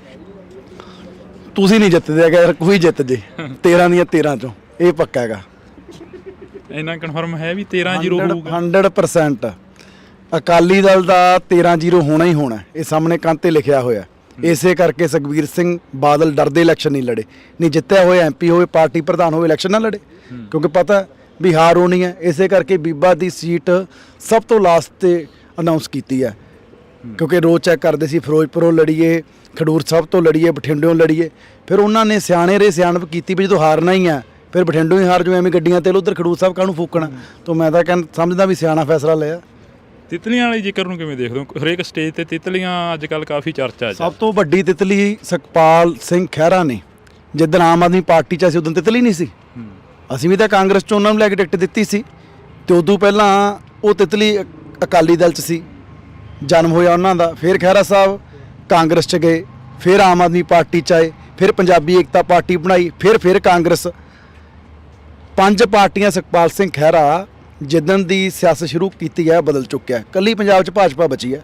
ਤੁਸੀਂ ਨਹੀਂ ਜਿੱਤਦੇ ਹੈਗਾ, ਕੋਈ ਜਿੱਤ ਜੇ 13 ਦੀਆਂ 13 ਚੋਂ, ਇਹ ਪੱਕਾ ਹੈਗਾ। ਇੰਨਾ ਕਨਫਰਮ ਹੈ ਵੀ 13-0 ਹੋਊਗਾ 100%। ਅਕਾਲੀ ਦਲ ਦਾ 13-0 ਹੋਣਾ ਹੀ ਹੋਣਾ, ਇਹ ਸਾਹਮਣੇ ਕੰਧ ਤੇ ਲਿਖਿਆ ਹੋਇਆ। ਇਸੇ ਕਰਕੇ ਸੁਖਬੀਰ ਸਿੰਘ ਬਾਦਲ ਡਰਦੇ ਇਲੈਕਸ਼ਨ ਨਹੀਂ ਲੜੇ, ਨਹੀਂ ਜਿੱਤਿਆ ਹੋਇਆ MP ਹੋਵੇ, ਪਾਰਟੀ ਪ੍ਰਧਾਨ ਹੋਵੇ, ਇਲੈਕਸ਼ਨ ਨਾ ਲੜੇ ਕਿਉਂਕਿ ਪਤਾ ਵੀ ਹਾਰ ਹੋਣੀ ਹੈ। ਇਸੇ ਕਰਕੇ ਬੀਬਾ ਦੀ ਸੀਟ ਸਭ ਤੋਂ ਲਾਸਟ ਤੇ ਅਨਾਉਂਸ ਕੀਤੀ ਹੈ ਕਿਉਂਕਿ ਰੋਜ਼ ਚੈੱਕ ਕਰਦੇ ਸੀ ਫਿਰੋਜ਼ਪੁਰੋਂ ਲੜੀਏ, ਖਡੂਰ ਸਾਹਿਬ ਤੋਂ ਲੜੀਏ, ਬਠਿੰਡਿਓਂ ਲੜੀਏ। ਫਿਰ ਉਹਨਾਂ ਨੇ ਸਿਆਣੇ ਸਿਆਣਪ ਕੀਤੀ ਵੀ ਜਦੋਂ ਹਾਰਨਾ ਹੀ ਹੈ ਫਿਰ ਬਠਿੰਡੋਂ ਹੀ ਹਾਰ ਜੋ, ਐਵੇਂ ਗੱਡੀਆਂ ਤੇ ਉਧਰ ਖਡੂਰ ਸਾਹਿਬ ਕਾਹਨੂੰ ਫੂਕਣਾ। ਤਾਂ ਮੈਂ ਤਾਂ ਸਮਝਦਾ ਵੀ ਸਿਆਣਾ ਫੈਸਲਾ ਲਿਆ। ਤਿਤਲੀਆਂ ਵਾਲੇ ਜ਼ਿਕਰ ਨੂੰ ਕਿਵੇਂ ਦੇਖਦੇ ਹੋ? ਹਰੇਕ ਸਟੇਜ ਤੇ ਤਿਤਲੀਆਂ ਅੱਜ ਕੱਲ੍ਹ ਕਾਫੀ ਚਰਚਾ 'ਚ। ਸਭ ਤੋਂ ਵੱਡੀ ਤਿਤਲੀ ਸੁਖਪਾਲ ਸਿੰਘ ਖਹਿਰਾ ਨੇ। ਜਿੱਦਣ ਆਮ ਆਦਮੀ ਪਾਰਟੀ 'ਚ ਅਸੀਂ ਉਦੋਂ ਤਿਤਲੀ ਨਹੀਂ ਸੀ, ਅਸੀਂ ਵੀ ਤਾਂ ਕਾਂਗਰਸ 'ਚ ਉਹਨਾਂ ਨੂੰ ਲੈ ਕੇ ਟਿਕਟ ਦਿੱਤੀ ਸੀ ਤੇ ਉਦੋਂ ਪਹਿਲਾਂ ਉਹ ਤਿਤਲੀ ਅਕਾਲੀ ਦਲ 'ਚ ਸੀ, ਜਨਮ ਹੋਇਆ ਉਹਨਾਂ ਦਾ। ਫਿਰ ਖਹਿਰਾ ਸਾਹਿਬ ਕਾਂਗਰਸ 'ਚ ਗਏ, ਫਿਰ ਆਮ ਆਦਮੀ ਪਾਰਟੀ 'ਚ ਆਏ, ਫਿਰ ਪੰਜਾਬੀ ਏਕਤਾ ਪਾਰਟੀ ਬਣਾਈ, ਫਿਰ ਕਾਂਗਰਸ। 5 ਪਾਰਟੀਆਂ ਸੁਖਪਾਲ ਸਿੰਘ ਖਹਿਰਾ ਜਿੱਦਣ ਦੀ ਸਿਆਸਤ ਸ਼ੁਰੂ ਕੀਤੀ ਹੈ ਬਦਲ ਚੁੱਕਿਆ। ਕੱਲੀ ਪੰਜਾਬ 'ਚ ਭਾਜਪਾ ਬਚੀ ਹੈ,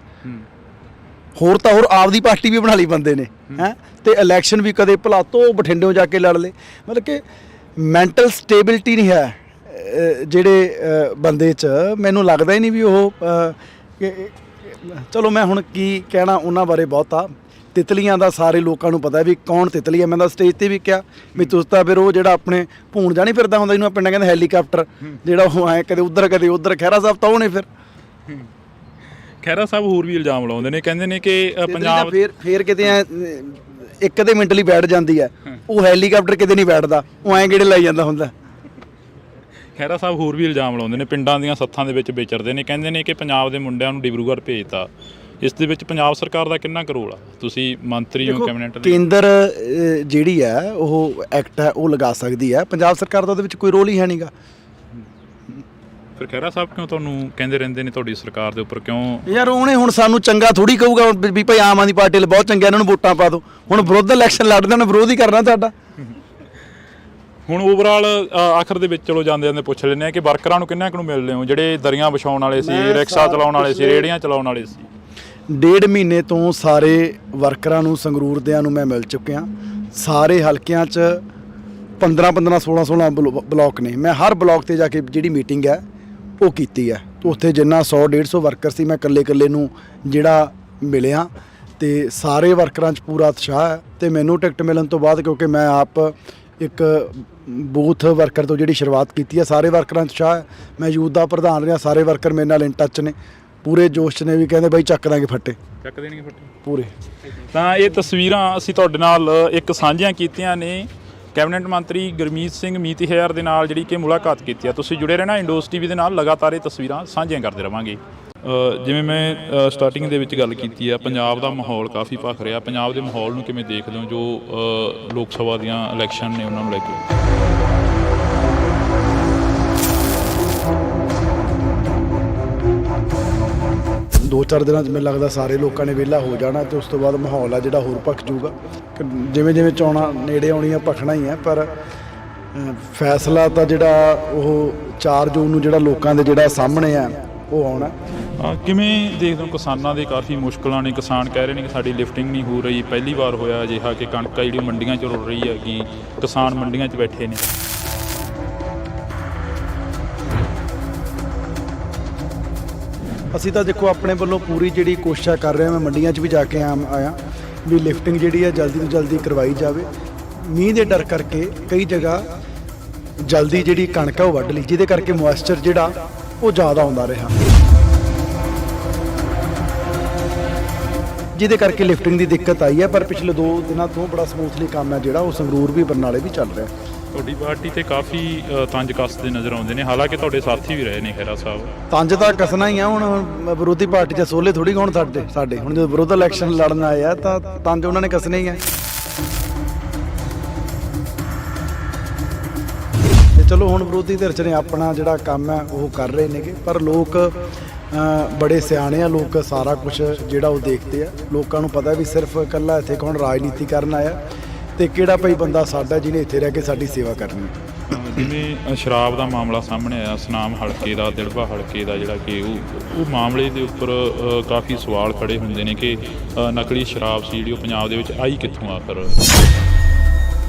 ਹੋਰ ਤਾਂ ਹੋਰ ਆਪਦੀ ਪਾਰਟੀ ਵੀ ਬਣਾ ਲਈ ਬੰਦੇ ਨੇ ਹੈ। ਤੇ ਇਲੈਕਸ਼ਨ ਵੀ ਕਦੇ ਭਲਾ ਤੋਂ ਬਠਿੰਡਿਓਂ ਜਾ ਕੇ ਲੜ ਲਏ। ਮਤਲਬ ਕਿ ਮੈਂਟਲ ਸਟੇਬਿਲਿਟੀ ਨਹੀਂ ਹੈ ਜਿਹੜੇ ਬੰਦੇ 'ਚ। ਮੈਨੂੰ ਲੱਗਦਾ ਹੀ ਨਹੀਂ ਵੀ ਉਹ ਚਲੋ ਮੈਂ ਹੁਣ ਕੀ ਕਹਿਣਾ ਉਹਨਾਂ ਬਾਰੇ ਬਹੁਤਾ। ਤਿਤਲੀਆਂ ਦਾ ਸਾਰੇ ਲੋਕਾਂ ਨੂੰ ਪਤਾ ਵੀ ਕੌਣ ਤਿਤਲੀ ਹੈ। ਮੈਂ ਤਾਂ ਸਟੇਜ ਤੇ ਵੀ ਕਿਹਾ ਵੀ ਤੁਸੀਂ ਤਾਂ ਫਿਰ ਉਹ ਜਿਹੜਾ ਆਪਣੇ ਭੂਣ ਜਾਣੀ ਫਿਰਦਾ ਹੁੰਦਾ ਜਿਹਨੂੰ ਪਿੰਡਾਂ ਕਹਿੰਦੇ ਹੈਲੀਕਾਪਟਰ, ਜਿਹੜਾ ਉਹ ਐਂ ਕਦੇ ਉੱਧਰ ਖਹਿਰਾ ਸਾਹਿਬ ਤਾਂ ਉਹਨੇ ਫਿਰ ਖਹਿਰਾ ਸਾਹਿਬ ਹੋਰ ਵੀ ਇਲਜ਼ਾਮ ਲਾਉਂਦੇ ਨੇ, ਕਹਿੰਦੇ ਨੇ ਕਿ ਪੰਜਾਬ ਫੇਰ ਕਿਤੇ ਐ ਇੱਕ ਅੱਧੇ ਮਿੰਟ ਲਈ ਬੈਠ ਜਾਂਦੀ ਹੈ, ਉਹ ਹੈਲੀਕਾਪਟਰ ਕਿਤੇ ਨਹੀਂ ਬੈਠਦਾ, ਉਹ ਐਂ ਕਿਹੜੇ ਲਾਈ ਜਾਂਦਾ ਹੁੰਦਾ। ਖਹਿਰਾ ਸਾਹਿਬ ਹੋਰ ਵੀ ਇਲਜ਼ਾਮ ਲਾਉਂਦੇ ਨੇ, ਪਿੰਡਾਂ ਦੀਆਂ ਸੱਥਾਂ ਦੇ ਵਿੱਚ ਵਿਚਰਦੇ ਨੇ, ਕਹਿੰਦੇ ਨੇ ਕਿ ਪੰਜਾਬ ਦੇ ਮੁੰਡਿਆਂ ਨੂੰ ਡਿਬਰੂਗੜ੍ਹ ਭੇਜਤਾ। ਇਸ ਦੇ ਵਿੱਚ ਪੰਜਾਬ ਸਰਕਾਰ ਦਾ ਕਿੰਨਾ ਕੁ ਰੋਲ ਆ? ਤੁਸੀਂ ਮੰਤਰੀ ਹੋ ਕੈਬਨਿਟ ਦੇ। ਕੇਂਦਰ ਜਿਹੜੀ ਹੈ ਉਹ ਐਕਟ ਹੈ ਉਹ ਲਗਾ ਸਕਦੀ ਹੈ, ਪੰਜਾਬ ਸਰਕਾਰ ਦਾ ਉਹਦੇ ਵਿੱਚ ਕੋਈ ਰੋਲ ਹੀ ਹੈ ਨਹੀਂਗਾ। ਫਿਰ ਖਹਿਰਾ ਸਾਹਿਬ ਕਿਉਂ ਤੁਹਾਨੂੰ ਕਹਿੰਦੇ ਰਹਿੰਦੇ ਨੇ ਤੁਹਾਡੀ ਸਰਕਾਰ ਦੇ ਉੱਪਰ ਕਿਉਂ? ਯਾਰ ਉਹਨੇ ਹੁਣ ਸਾਨੂੰ ਚੰਗਾ ਥੋੜੀ ਕਹੂਗਾ ਵੀ ਭਾਈ ਆਮ ਆਦਮੀ ਪਾਰਟੀ ਬਹੁਤ ਚੰਗੇ ਇਹਨਾਂ ਨੂੰ ਵੋਟਾਂ ਪਾ ਦਿਓ। ਹੁਣ ਵਿਰੋਧ ਇਲੈਕਸ਼ਨ ਲੜਦੇ ਉਹਨੇ ਵਿਰੋਧ ਹੀ ਕਰਨਾ ਤੁਹਾਡਾ। ਹੁਣ ਓਵਰਆਲ ਆਖਰ ਦੇ ਵਿੱਚ ਚਲੋ ਜਾਂਦੇ ਪੁੱਛ ਲੈਂਦੇ ਆ ਕਿ ਵਰਕਰਾਂ ਨੂੰ ਕਿੰਨਾ ਕੁ ਨੂੰ ਮਿਲਦੇ ਹੋ, ਜਿਹੜੇ ਦਰੀਆਂ ਵਿਛਾਉਣ ਵਾਲੇ ਸੀ, ਰਿਕਸ਼ਾ ਚਲਾਉਣ ਵਾਲੇ ਸੀ, ਰੇਹੜੀਆਂ ਚਲਾਉਣ ਵਾਲੇ ਸੀ? 1.5 ਮਹੀਨੇ ਤੋਂ ਸਾਰੇ ਵਰਕਰਾਂ ਨੂੰ ਸੰਗਰੂਰ ਦਿਆਂ ਨੂੰ ਮੈਂ ਮਿਲ ਚੁੱਕਿਆ। ਸਾਰੇ ਹਲਕਿਆਂ 'ਚ 15 16 ਬਲਾਕ ਨੇ। ਮੈਂ ਹਰ ਬਲਾਕ ਤੇ ਜਾ ਕੇ ਜਿਹੜੀ ਮੀਟਿੰਗ ਹੈ ਉਹ ਕੀਤੀ ਹੈ। ਉੱਥੇ ਜਿੰਨਾ 100-150 ਵਰਕਰ ਸੀ ਮੈਂ ਇਕੱਲੇ ਨੂੰ ਜਿਹੜਾ ਮਿਲਿਆ, ਤੇ ਸਾਰੇ ਵਰਕਰਾਂ 'ਚ ਪੂਰਾ ਉਤਸ਼ਾਹ ਹੈ। ਤੇ ਮੈਨੂੰ ਟਿਕਟ ਮਿਲਣ ਤੋਂ ਬਾਅਦ, ਕਿਉਂਕਿ ਮੈਂ ਆਪ ਇੱਕ ਬੂਥ ਵਰਕਰ ਤੋਂ ਜਿਹੜੀ ਸ਼ੁਰੂਆਤ ਕੀਤੀ ਹੈ, ਸਾਰੇ ਵਰਕਰਾਂ 'ਚ ਉਤਸ਼ਾਹ ਹੈ। ਮੈਂ ਯੂਥ ਦਾ ਪ੍ਰਧਾਨ ਰਿਹਾ, ਸਾਰੇ ਵਰਕਰ ਮੇਰੇ ਨਾਲ ਇਨ ਟੱਚ ਨੇ, ਪੂਰੇ ਜੋਸ਼ 'ਚ ਨੇ, ਵੀ ਕਹਿੰਦੇ ਬਾਈ ਚੱਕ ਦੇਣਗੇ ਫੱਟੇ ਪੂਰੇ। ਤਾਂ ਇਹ ਤਸਵੀਰਾਂ ਅਸੀਂ ਤੁਹਾਡੇ ਨਾਲ ਇੱਕ ਸਾਂਝੀਆਂ ਕੀਤੀਆਂ ਨੇ ਕੈਬਨਿਟ ਮੰਤਰੀ ਗੁਰਮੀਤ ਸਿੰਘ ਮੀਤਹਿਰ ਦੇ ਨਾਲ ਜਿਹੜੀ ਕਿ ਮੁਲਾਕਾਤ ਕੀਤੀ ਆ। ਤੁਸੀਂ ਜੁੜੇ ਰਹਿਣਾ ਇੰਡੋਸ ਟੀਵੀ ਦੇ ਨਾਲ, ਲਗਾਤਾਰ ਇਹ ਤਸਵੀਰਾਂ ਸਾਂਝੀਆਂ ਕਰਦੇ ਰਵਾਂਗੇ। ਜਿਵੇਂ ਮੈਂ ਸਟਾਰਟਿੰਗ ਦੇ ਵਿੱਚ ਗੱਲ ਕੀਤੀ ਆ, ਪੰਜਾਬ ਦਾ ਮਾਹੌਲ ਕਾਫੀ ਭਖ ਰਿਹਾ। ਪੰਜਾਬ ਦੇ ਮਾਹੌਲ ਨੂੰ ਕਿਵੇਂ ਦੇਖਦੇ ਹੋ ਜੋ ਲੋਕ ਸਭਾ ਦੀਆਂ ਇਲੈਕਸ਼ਨ ਨੇ ਉਹਨਾਂ ਨੂੰ ਲੈ ਕੇ? 2-4 ਦਿਨਾਂ 'ਚ ਮੈਨੂੰ ਲੱਗਦਾ ਸਾਰੇ ਲੋਕਾਂ ਨੇ ਵਿਹਲਾ ਹੋ ਜਾਣਾ, ਤੇ ਉਸ ਤੋਂ ਬਾਅਦ ਮਾਹੌਲ ਆ ਜਿਹੜਾ ਹੋਰ ਭਖ ਜਾਊਗਾ। ਜਿਵੇਂ ਚੋਣਾਂ ਨੇੜੇ ਆਉਣੀਆਂ ਭਖਣਾ ਹੀ ਹੈ, ਪਰ ਫੈਸਲਾ ਤਾਂ ਜਿਹੜਾ ਉਹ 4 ਜੂਨ ਨੂੰ ਜਿਹੜਾ ਲੋਕਾਂ ਦੇ ਜਿਹੜਾ ਸਾਹਮਣੇ ਆ ਉਹ ਆਉਣਾ। ਕਿਵੇਂ ਦੇਖਦੇ ਹੋ ਕਿਸਾਨਾਂ ਦੇ ਕਾਫੀ ਮੁਸ਼ਕਲਾਂ ਨੇ? ਕਿਸਾਨ ਕਹਿ ਰਹੇ ਨੇ ਕਿ ਸਾਡੀ ਲਿਫਟਿੰਗ ਨਹੀਂ ਹੋ ਰਹੀ। ਪਹਿਲੀ ਵਾਰ ਹੋਇਆ ਅਜਿਹਾ ਕਿ ਕਣਕ ਜਿਹੜੀ ਮੰਡੀਆਂ 'ਚ ਰੁਲ ਰਹੀ ਹੈਗੀ, ਕਿਸਾਨ ਮੰਡੀਆਂ 'ਚ ਬੈਠੇ ਨੇ। ਅਸੀਂ ਤਾਂ ਦੇਖੋ ਆਪਣੇ ਵੱਲੋਂ ਪੂਰੀ ਜਿਹੜੀ ਕੋਸ਼ਿਸ਼ ਕਰ ਰਹੇ ਹਾਂ। ਮੈਂ ਮੰਡੀਆਂ 'ਚ ਵੀ ਜਾ ਕੇ ਆਇਆ ਵੀ ਲਿਫਟਿੰਗ ਜਿਹੜੀ ਹੈ ਜਲਦੀ ਤੋਂ ਜਲਦੀ ਕਰਵਾਈ ਜਾਵੇ। ਮੀਂਹ ਦੇ ਡਰ ਕਰਕੇ ਕਈ ਜਗ੍ਹਾ ਜਲਦੀ ਜਿਹੜੀ ਕਣਕ ਆ ਉਹ ਵੱਢ ਲਈ, ਜਿਹਦੇ ਕਰਕੇ ਮੋਇਸਚਰ ਜਿਹੜਾ ਉਹ ਜ਼ਿਆਦਾ ਆਉਂਦਾ ਰਿਹਾ, ਜਿਹਦੇ ਕਰਕੇ ਲਿਫਟਿੰਗ ਦੀ ਦਿੱਕਤ ਆਈ ਹੈ। ਪਰ ਪਿਛਲੇ 2 ਦਿਨਾਂ ਤੋਂ ਬੜਾ ਸਮੂਥਲੀ ਕੰਮ ਹੈ ਜਿਹੜਾ ਉਹ ਸੰਗਰੂਰ ਵੀ ਬਰਨਾਲੇ ਵੀ ਚੱਲ ਰਿਹਾ। ਤੁਹਾਡੀ ਪਾਰਟੀ ਤੇ ਕਾਫੀ ਤੰਜ ਕੱਸਦੇ ਨਜ਼ਰ ਆਉਂਦੇ ਨੇ, ਹਾਲਾਂਕਿ ਤੁਹਾਡੇ ਸਾਥੀ ਵੀ ਰਹੇ ਨੇ ਖਹਿਰਾ ਸਾਹਿਬ। ਤੰਜ ਤਾਂ ਕੱਸਣਾ ਹੀ ਆ। ਹੁਣ ਵਿਰੋਧੀ ਪਾਰਟੀ 'ਚ ਸੋਲੇ ਥੋੜੀ ਹੋਣ ਸਾਡੇ। ਹੁਣ ਜਦੋਂ ਵਿਰੋਧ ਇਲੈਕਸ਼ਨ ਲੜਨ ਆਏ ਆ ਤਾਂ ਤੰਜ ਉਹਨਾਂ ਨੇ ਕੱਸਣੇ ਹੀ ਆ। ਤੇ ਚਲੋ ਹੁਣ ਵਿਰੋਧੀ ਧਿਰ 'ਚ ਨੇ ਆਪਣਾ ਜਿਹੜਾ ਕੰਮ ਹੈ ਉਹ ਕਰ ਰਹੇ ਨੇਗੇ, ਪਰ ਲੋਕ ਬੜੇ ਸਿਆਣੇ ਆ। ਲੋਕ ਸਾਰਾ ਕੁਝ ਜਿਹੜਾ ਉਹ ਦੇਖਦੇ ਆ। ਲੋਕਾਂ ਨੂੰ ਪਤਾ ਵੀ ਸਿਰਫ ਇਕੱਲਾ ਇੱਥੇ ਕੌਣ ਰਾਜਨੀਤੀ ਕਰਨ ਆਇਆ, ਤੇ ਕਿਹੜਾ ਭਾਈ ਬੰਦਾ ਸਾਡਾ ਜਿਹਨੇ ਇੱਥੇ ਰਹਿ ਕੇ ਸਾਡੀ ਸੇਵਾ ਕਰਨੀ। ਜਿਵੇਂ ਸ਼ਰਾਬ ਦਾ ਮਾਮਲਾ ਸਾਹਮਣੇ ਆਇਆ, ਸੁਨਾਮ ਹਲਕੇ ਦਾ, ਦਿੜਬਾ ਹਲਕੇ ਦਾ, ਜਿਹੜਾ ਕਿ ਉਹ ਮਾਮਲੇ ਦੇ ਉੱਪਰ ਕਾਫੀ ਸਵਾਲ ਖੜੇ ਹੁੰਦੇ ਨੇ ਕਿ ਨਕਲੀ ਸ਼ਰਾਬ ਸੀ ਜਿਹੜੀ ਉਹ ਪੰਜਾਬ ਦੇ ਵਿੱਚ ਆਈ ਕਿੱਥੋਂ ਆ? ਫਿਰ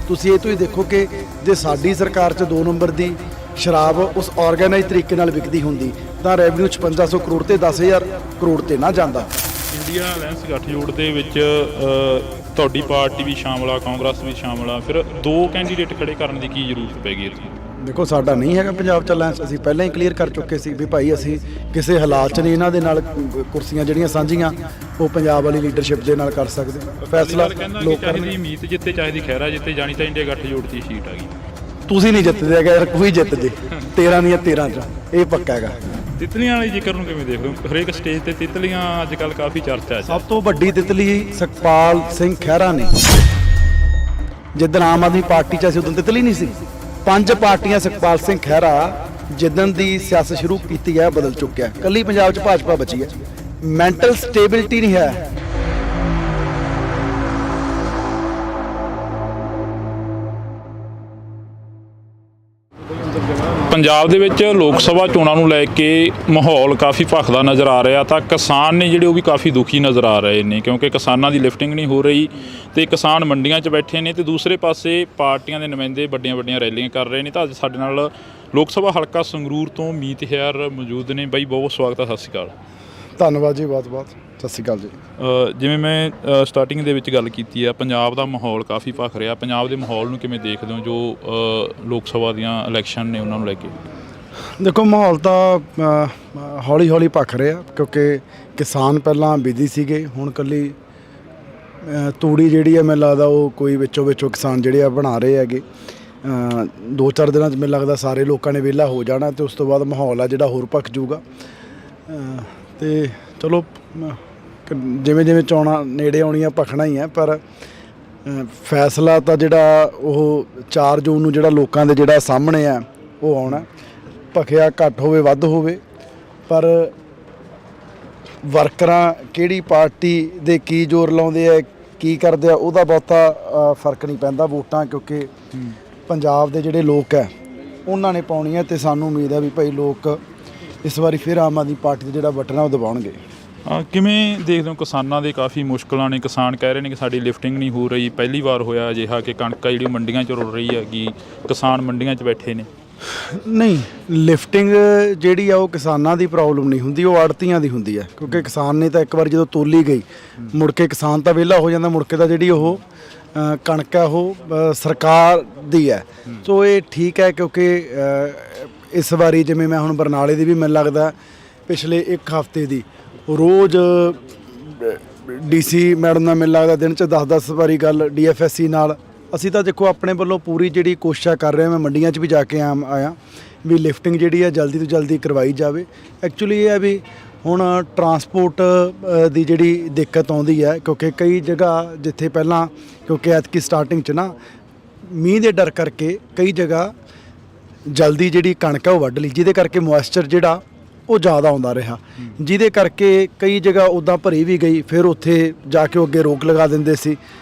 ਤੁਸੀਂ ਇਹ ਤੋਂ ਹੀ ਦੇਖੋ ਕਿ ਜੇ ਸਾਡੀ ਸਰਕਾਰ 'ਚ 2 ਨੰਬਰ ਦੀ ਸ਼ਰਾਬ ਉਸ ਆਰਗੇਨਾਈਜ਼ ਤਰੀਕੇ ਨਾਲ ਵਿਕਦੀ ਹੁੰਦੀ ਤਾਂ ਰੈਵਨਿਊ 5500 ਕਰੋੜ ਤੇ 10000 ਕਰੋੜ ਤੇ ਨਾ ਜਾਂਦਾ। ਇੰਡੀਆ ਅਲਾਇੰਸ ਗੱਠਜੋੜ ਦੇ ਵਿੱਚ ਤੁਹਾਡੀ ਪਾਰਟੀ ਵੀ ਸ਼ਾਮਲ ਆ, ਕਾਂਗਰਸ ਵੀ ਸ਼ਾਮਲ ਆ, ਫਿਰ 2 ਕੈਂਡੀਡੇਟ ਖੜੇ ਕਰਨ ਦੀ ਕੀ ਜ਼ਰੂਰਤ ਪੈ ਗਈ ਇੱਥੇ? ਦੇਖੋ ਸਾਡਾ ਨਹੀਂ ਹੈਗਾ ਪੰਜਾਬ 'ਚ ਅਲਾਇੰਸ। ਅਸੀਂ ਪਹਿਲਾਂ ਹੀ ਕਲੀਅਰ ਕਰ ਚੁੱਕੇ ਸੀ ਵੀ ਭਾਈ ਅਸੀਂ ਕਿਸੇ ਹਾਲਾਤ 'ਚ ਨਹੀਂ ਇਹਨਾਂ ਦੇ ਨਾਲ ਕੁਰਸੀਆਂ ਜਿਹੜੀਆਂ ਸਾਂਝੀਆਂ ਉਹ ਪੰਜਾਬ ਵਾਲੀ ਲੀਡਰਸ਼ਿਪ ਦੇ ਨਾਲ ਕਰ ਸਕਦੇ। ਫੈਸਲਾ ਲੋਕਾਂ ਦੀ ਮੀਤ ਜਿੱਤੇ ਚਾਹੀਦੀ ਖਹਿਰਾ ਜਿੱਤੇ, ਜਾਣੀ ਤਾਂ ਇੰਡੀਆ ਗੱਠਜੋੜ ਦੀ ਸੀਟ ਆ ਗਈ। ਤੁਸੀਂ ਨਹੀਂ ਜਿੱਤਦੇ ਹੈਗਾ ਯਾਰ, ਕੋਈ ਜਿੱਤ ਜੇ 13 ਦੀਆਂ 13 'ਚ, ਇਹ ਪੱਕਾ ਹੈਗਾ। ਤਿਤਲੀਆਂ ਵਾਲੀ ਜ਼ਿਕਰ ਨੂੰ ਕਿਵੇਂ ਦੇਖਦੇ ਹੋ? ਹਰੇਕ ਸਟੇਜ ਤੇ ਤਿਤਲੀਆਂ ਅੱਜ ਕੱਲ੍ਹ ਕਾਫੀ ਚਰਚਾ ਹੈ। ਸਭ ਤੋਂ ਵੱਡੀ ਤਿਤਲੀ ਸੁਖਪਾਲ ਸਿੰਘ ਖਹਿਰਾ ਨੇ। ਜਿੱਦਣ ਆਮ ਆਦਮੀ ਪਾਰਟੀ 'ਚ ਸੀ ਉਦੋਂ ਤਿਤਲੀ ਨਹੀਂ ਸੀ। 5 ਪਾਰਟੀਆਂ ਸੁਖਪਾਲ ਸਿੰਘ ਖਹਿਰਾ ਜਿੱਦਣ ਦੀ ਸਿਆਸਤ ਸ਼ੁਰੂ ਕੀਤੀ ਹੈ ਬਦਲ ਚੁੱਕਿਆ। ਕੱਲੀ ਪੰਜਾਬ 'ਚ ਭਾਜਪਾ ਬਚੀ ਹੈ। ਮੈਂਟਲ ਸਟੇਬਿਲਿਟੀ ਨਹੀਂ ਹੈ। ਪੰਜਾਬ ਦੇ ਵਿੱਚ ਲੋਕ ਸਭਾ ਚੋਣਾਂ ਨੂੰ ਲੈ ਕੇ ਮਾਹੌਲ ਕਾਫੀ ਭਖਦਾ ਨਜ਼ਰ ਆ ਰਿਹਾ ਤਾਂ ਕਿਸਾਨ ਨੇ ਜਿਹੜੇ ਉਹ ਵੀ ਕਾਫੀ ਦੁਖੀ ਨਜ਼ਰ ਆ ਰਹੇ ਨੇ ਕਿਉਂਕਿ ਕਿਸਾਨਾਂ ਦੀ ਲਿਫਟਿੰਗ ਨਹੀਂ ਹੋ ਰਹੀ ਤੇ ਕਿਸਾਨ ਮੰਡੀਆਂ 'ਚ ਬੈਠੇ ਨੇ ਤੇ ਦੂਸਰੇ ਪਾਸੇ ਪਾਰਟੀਆਂ ਦੇ ਨੁਮਾਇੰਦੇ ਵੱਡੀਆਂ ਰੈਲੀਆਂ ਕਰ ਰਹੇ ਨੇ। ਤਾਂ ਅੱਜ ਸਾਡੇ ਨਾਲ ਲੋਕ ਸਭਾ ਹਲਕਾ ਸੰਗਰੂਰ ਤੋਂ ਮੀਤ ਹੈਰ ਮੌਜੂਦ ਨੇ। ਬਾਈ ਬਹੁਤ ਸਵਾਗਤ ਹੈ, ਸਤਿ ਸ਼੍ਰੀ ਅਕਾਲ। ਧੰਨਵਾਦ ਜੀ, ਬਹੁਤ ਸਤਿ ਸ਼੍ਰੀ ਅਕਾਲ ਜੀ। ਜਿਵੇਂ ਮੈਂ ਸਟਾਰਟਿੰਗ ਦੇ ਵਿੱਚ ਗੱਲ ਕੀਤੀ ਹੈ, ਪੰਜਾਬ ਦਾ ਮਾਹੌਲ ਕਾਫੀ ਭਖ ਰਿਹਾ। ਪੰਜਾਬ ਦੇ ਮਾਹੌਲ ਨੂੰ ਕਿਵੇਂ ਦੇਖਦੇ ਹੋ ਜੋ ਲੋਕ ਸਭਾ ਦੀਆਂ ਇਲੈਕਸ਼ਨ ਨੇ ਉਹਨਾਂ ਨੂੰ ਲੈ ਕੇ? ਦੇਖੋ, ਮਾਹੌਲ ਤਾਂ ਹੌਲੀ ਭਖ ਰਿਹਾ ਕਿਉਂਕਿ ਕਿਸਾਨ ਪਹਿਲਾਂ ਬਿਜ਼ੀ ਸੀਗੇ, ਹੁਣ ਇਕੱਲੀ ਤੂੜੀ ਜਿਹੜੀ ਹੈ ਮੈਨੂੰ ਲੱਗਦਾ ਉਹ ਕੋਈ ਵਿੱਚੋਂ ਕਿਸਾਨ ਜਿਹੜੇ ਆ ਬਣਾ ਰਹੇ ਹੈਗੇ। 2-4 ਦਿਨਾਂ 'ਚ ਮੈਨੂੰ ਲੱਗਦਾ ਸਾਰੇ ਲੋਕਾਂ ਨੇ ਵਿਹਲਾ ਹੋ ਜਾਣਾ ਤੇ ਉਸ ਤੋਂ ਬਾਅਦ ਮਾਹੌਲ ਆ ਜਿਹੜਾ ਹੋਰ ਭਖ ਜੂਗਾ। ਤੇ ਚਲੋ ਜਿਵੇਂ ਚੋਣਾਂ ਨੇੜੇ ਆਉਣੀਆਂ ਭਖਣਾ ਹੀ ਹੈ, ਪਰ ਫੈਸਲਾ ਤਾਂ ਜਿਹੜਾ ਉਹ 4 ਜੂਨ ਨੂੰ ਜਿਹੜਾ ਲੋਕਾਂ ਦੇ ਜਿਹੜਾ ਸਾਹਮਣੇ ਆ ਉਹ ਆਉਣਾ। ਭਖਿਆ ਘੱਟ ਹੋਵੇ ਵੱਧ ਹੋਵੇ, ਪਰ ਵਰਕਰਾਂ ਕਿਹੜੀ ਪਾਰਟੀ ਦੇ ਕੀ ਜ਼ੋਰ ਲਾਉਂਦੇ ਆ ਕੀ ਕਰਦੇ ਆ ਉਹਦਾ ਬਹੁਤਾ ਫਰਕ ਨਹੀਂ ਪੈਂਦਾ। ਵੋਟਾਂ ਕਿਉਂਕਿ ਪੰਜਾਬ ਦੇ ਜਿਹੜੇ ਲੋਕ ਹੈ ਉਹਨਾਂ ਨੇ ਪਾਉਣੀਆਂ ਤੇ ਸਾਨੂੰ ਉਮੀਦ ਹੈ ਵੀ ਭਾਈ ਲੋਕ ਇਸ ਵਾਰੀ ਫਿਰ ਆਮ ਆਦਮੀ ਪਾਰਟੀ ਦਾ ਜਿਹੜਾ ਬਟਨ ਆ ਉਹ ਦਬਾਉਣਗੇ। ਕਿਵੇਂ ਦੇਖਦੇ ਹੋ ਕਿਸਾਨਾਂ ਦੇ ਕਾਫੀ ਮੁਸ਼ਕਲਾਂ ਨੇ? ਕਿਸਾਨ ਕਹਿ ਰਹੇ ਨੇ ਕਿ ਸਾਡੀ ਲਿਫਟਿੰਗ ਨਹੀਂ ਹੋ ਰਹੀ। ਪਹਿਲੀ ਵਾਰ ਹੋਇਆ ਅਜਿਹਾ ਕਿ ਕਣਕ ਜਿਹੜੀ ਮੰਡੀਆਂ 'ਚ ਰੁਲ ਰਹੀ ਹੈਗੀ, ਕਿਸਾਨ ਮੰਡੀਆਂ 'ਚ ਬੈਠੇ ਨੇ। ਨਹੀਂ, ਲਿਫਟਿੰਗ ਜਿਹੜੀ ਆ ਉਹ ਕਿਸਾਨਾਂ ਦੀ ਪ੍ਰੋਬਲਮ ਨਹੀਂ ਹੁੰਦੀ, ਉਹ ਆੜਤੀਆਂ ਦੀ ਹੁੰਦੀ ਹੈ ਕਿਉਂਕਿ ਕਿਸਾਨ ਨੇ ਤਾਂ ਇੱਕ ਵਾਰ ਜਦੋਂ ਤੋਲੀ ਗਈ ਮੁੜ ਕੇ ਕਿਸਾਨ ਤਾਂ ਵਿਹਲਾ ਹੋ ਜਾਂਦਾ, ਮੁੜ ਕੇ ਤਾਂ ਜਿਹੜੀ ਉਹ ਕਣਕ ਹੈ ਉਹ ਸਰਕਾਰ ਦੀ ਹੈ। ਸੋ ਇਹ ਠੀਕ ਹੈ ਕਿਉਂਕਿ ਇਸ ਵਾਰੀ ਜਿਵੇਂ ਮੈਂ ਹੁਣ ਬਰਨਾਲੇ ਦੀ ਵੀ ਮੈਨੂੰ ਲੱਗਦਾ ਪਿਛਲੇ 1 ਹਫ਼ਤੇ ਦੀ ਰੋਜ਼ DC ਮੈਡਮ ਨਾਲ ਮੈਨੂੰ ਲੱਗਦਾ ਦਿਨ 'ਚ 10 ਵਾਰੀ ਗੱਲ DFSC ਨਾਲ। ਅਸੀਂ ਤਾਂ ਦੇਖੋ ਆਪਣੇ ਵੱਲੋਂ ਪੂਰੀ ਜਿਹੜੀ ਕੋਸ਼ਿਸ਼ ਕਰ ਰਹੇ ਹਾਂ, ਮੈਂ ਮੰਡੀਆਂ 'ਚ ਵੀ ਜਾ ਕੇ ਆਇਆ ਵੀ ਲਿਫਟਿੰਗ ਜਿਹੜੀ ਹੈ ਜਲਦੀ ਤੋਂ ਜਲਦੀ ਕਰਵਾਈ ਜਾਵੇ। ਐਕਚੁਅਲੀ ਇਹ ਹੈ ਵੀ ਹੁਣ ਟਰਾਂਸਪੋਰਟ ਦੀ ਜਿਹੜੀ ਦਿੱਕਤ ਆਉਂਦੀ ਹੈ ਕਿਉਂਕਿ ਕਈ ਜਗ੍ਹਾ ਜਿੱਥੇ ਪਹਿਲਾਂ ਕਿਉਂਕਿ ਐਤਕੀ ਸਟਾਰਟਿੰਗ 'ਚ ਨਾ ਮੀਂਹ ਦੇ ਡਰ ਕਰਕੇ ਕਈ ਜਗ੍ਹਾ ਜਲਦੀ ਜਿਹੜੀ ਕਣਕ ਹੈ ਉਹ ਵੱਢ ਲਈ, ਜਿਹਦੇ ਕਰਕੇ ਮੋਇਸਚਰ ਜਿਹੜਾ ਉਹ ਜ਼ਿਆਦਾ ਆਉਂਦਾ ਰਿਹਾ, ਜਿਹਦੇ ਕਰਕੇ ਕਈ ਜਗ੍ਹਾ ਉੱਦਾਂ ਭਰੀ ਵੀ ਗਈ, ਫਿਰ ਉੱਥੇ ਜਾ ਕੇ ਉਹ ਅੱਗੇ ਰੋਕ ਲਗਾ ਦਿੰਦੇ ਸੀ।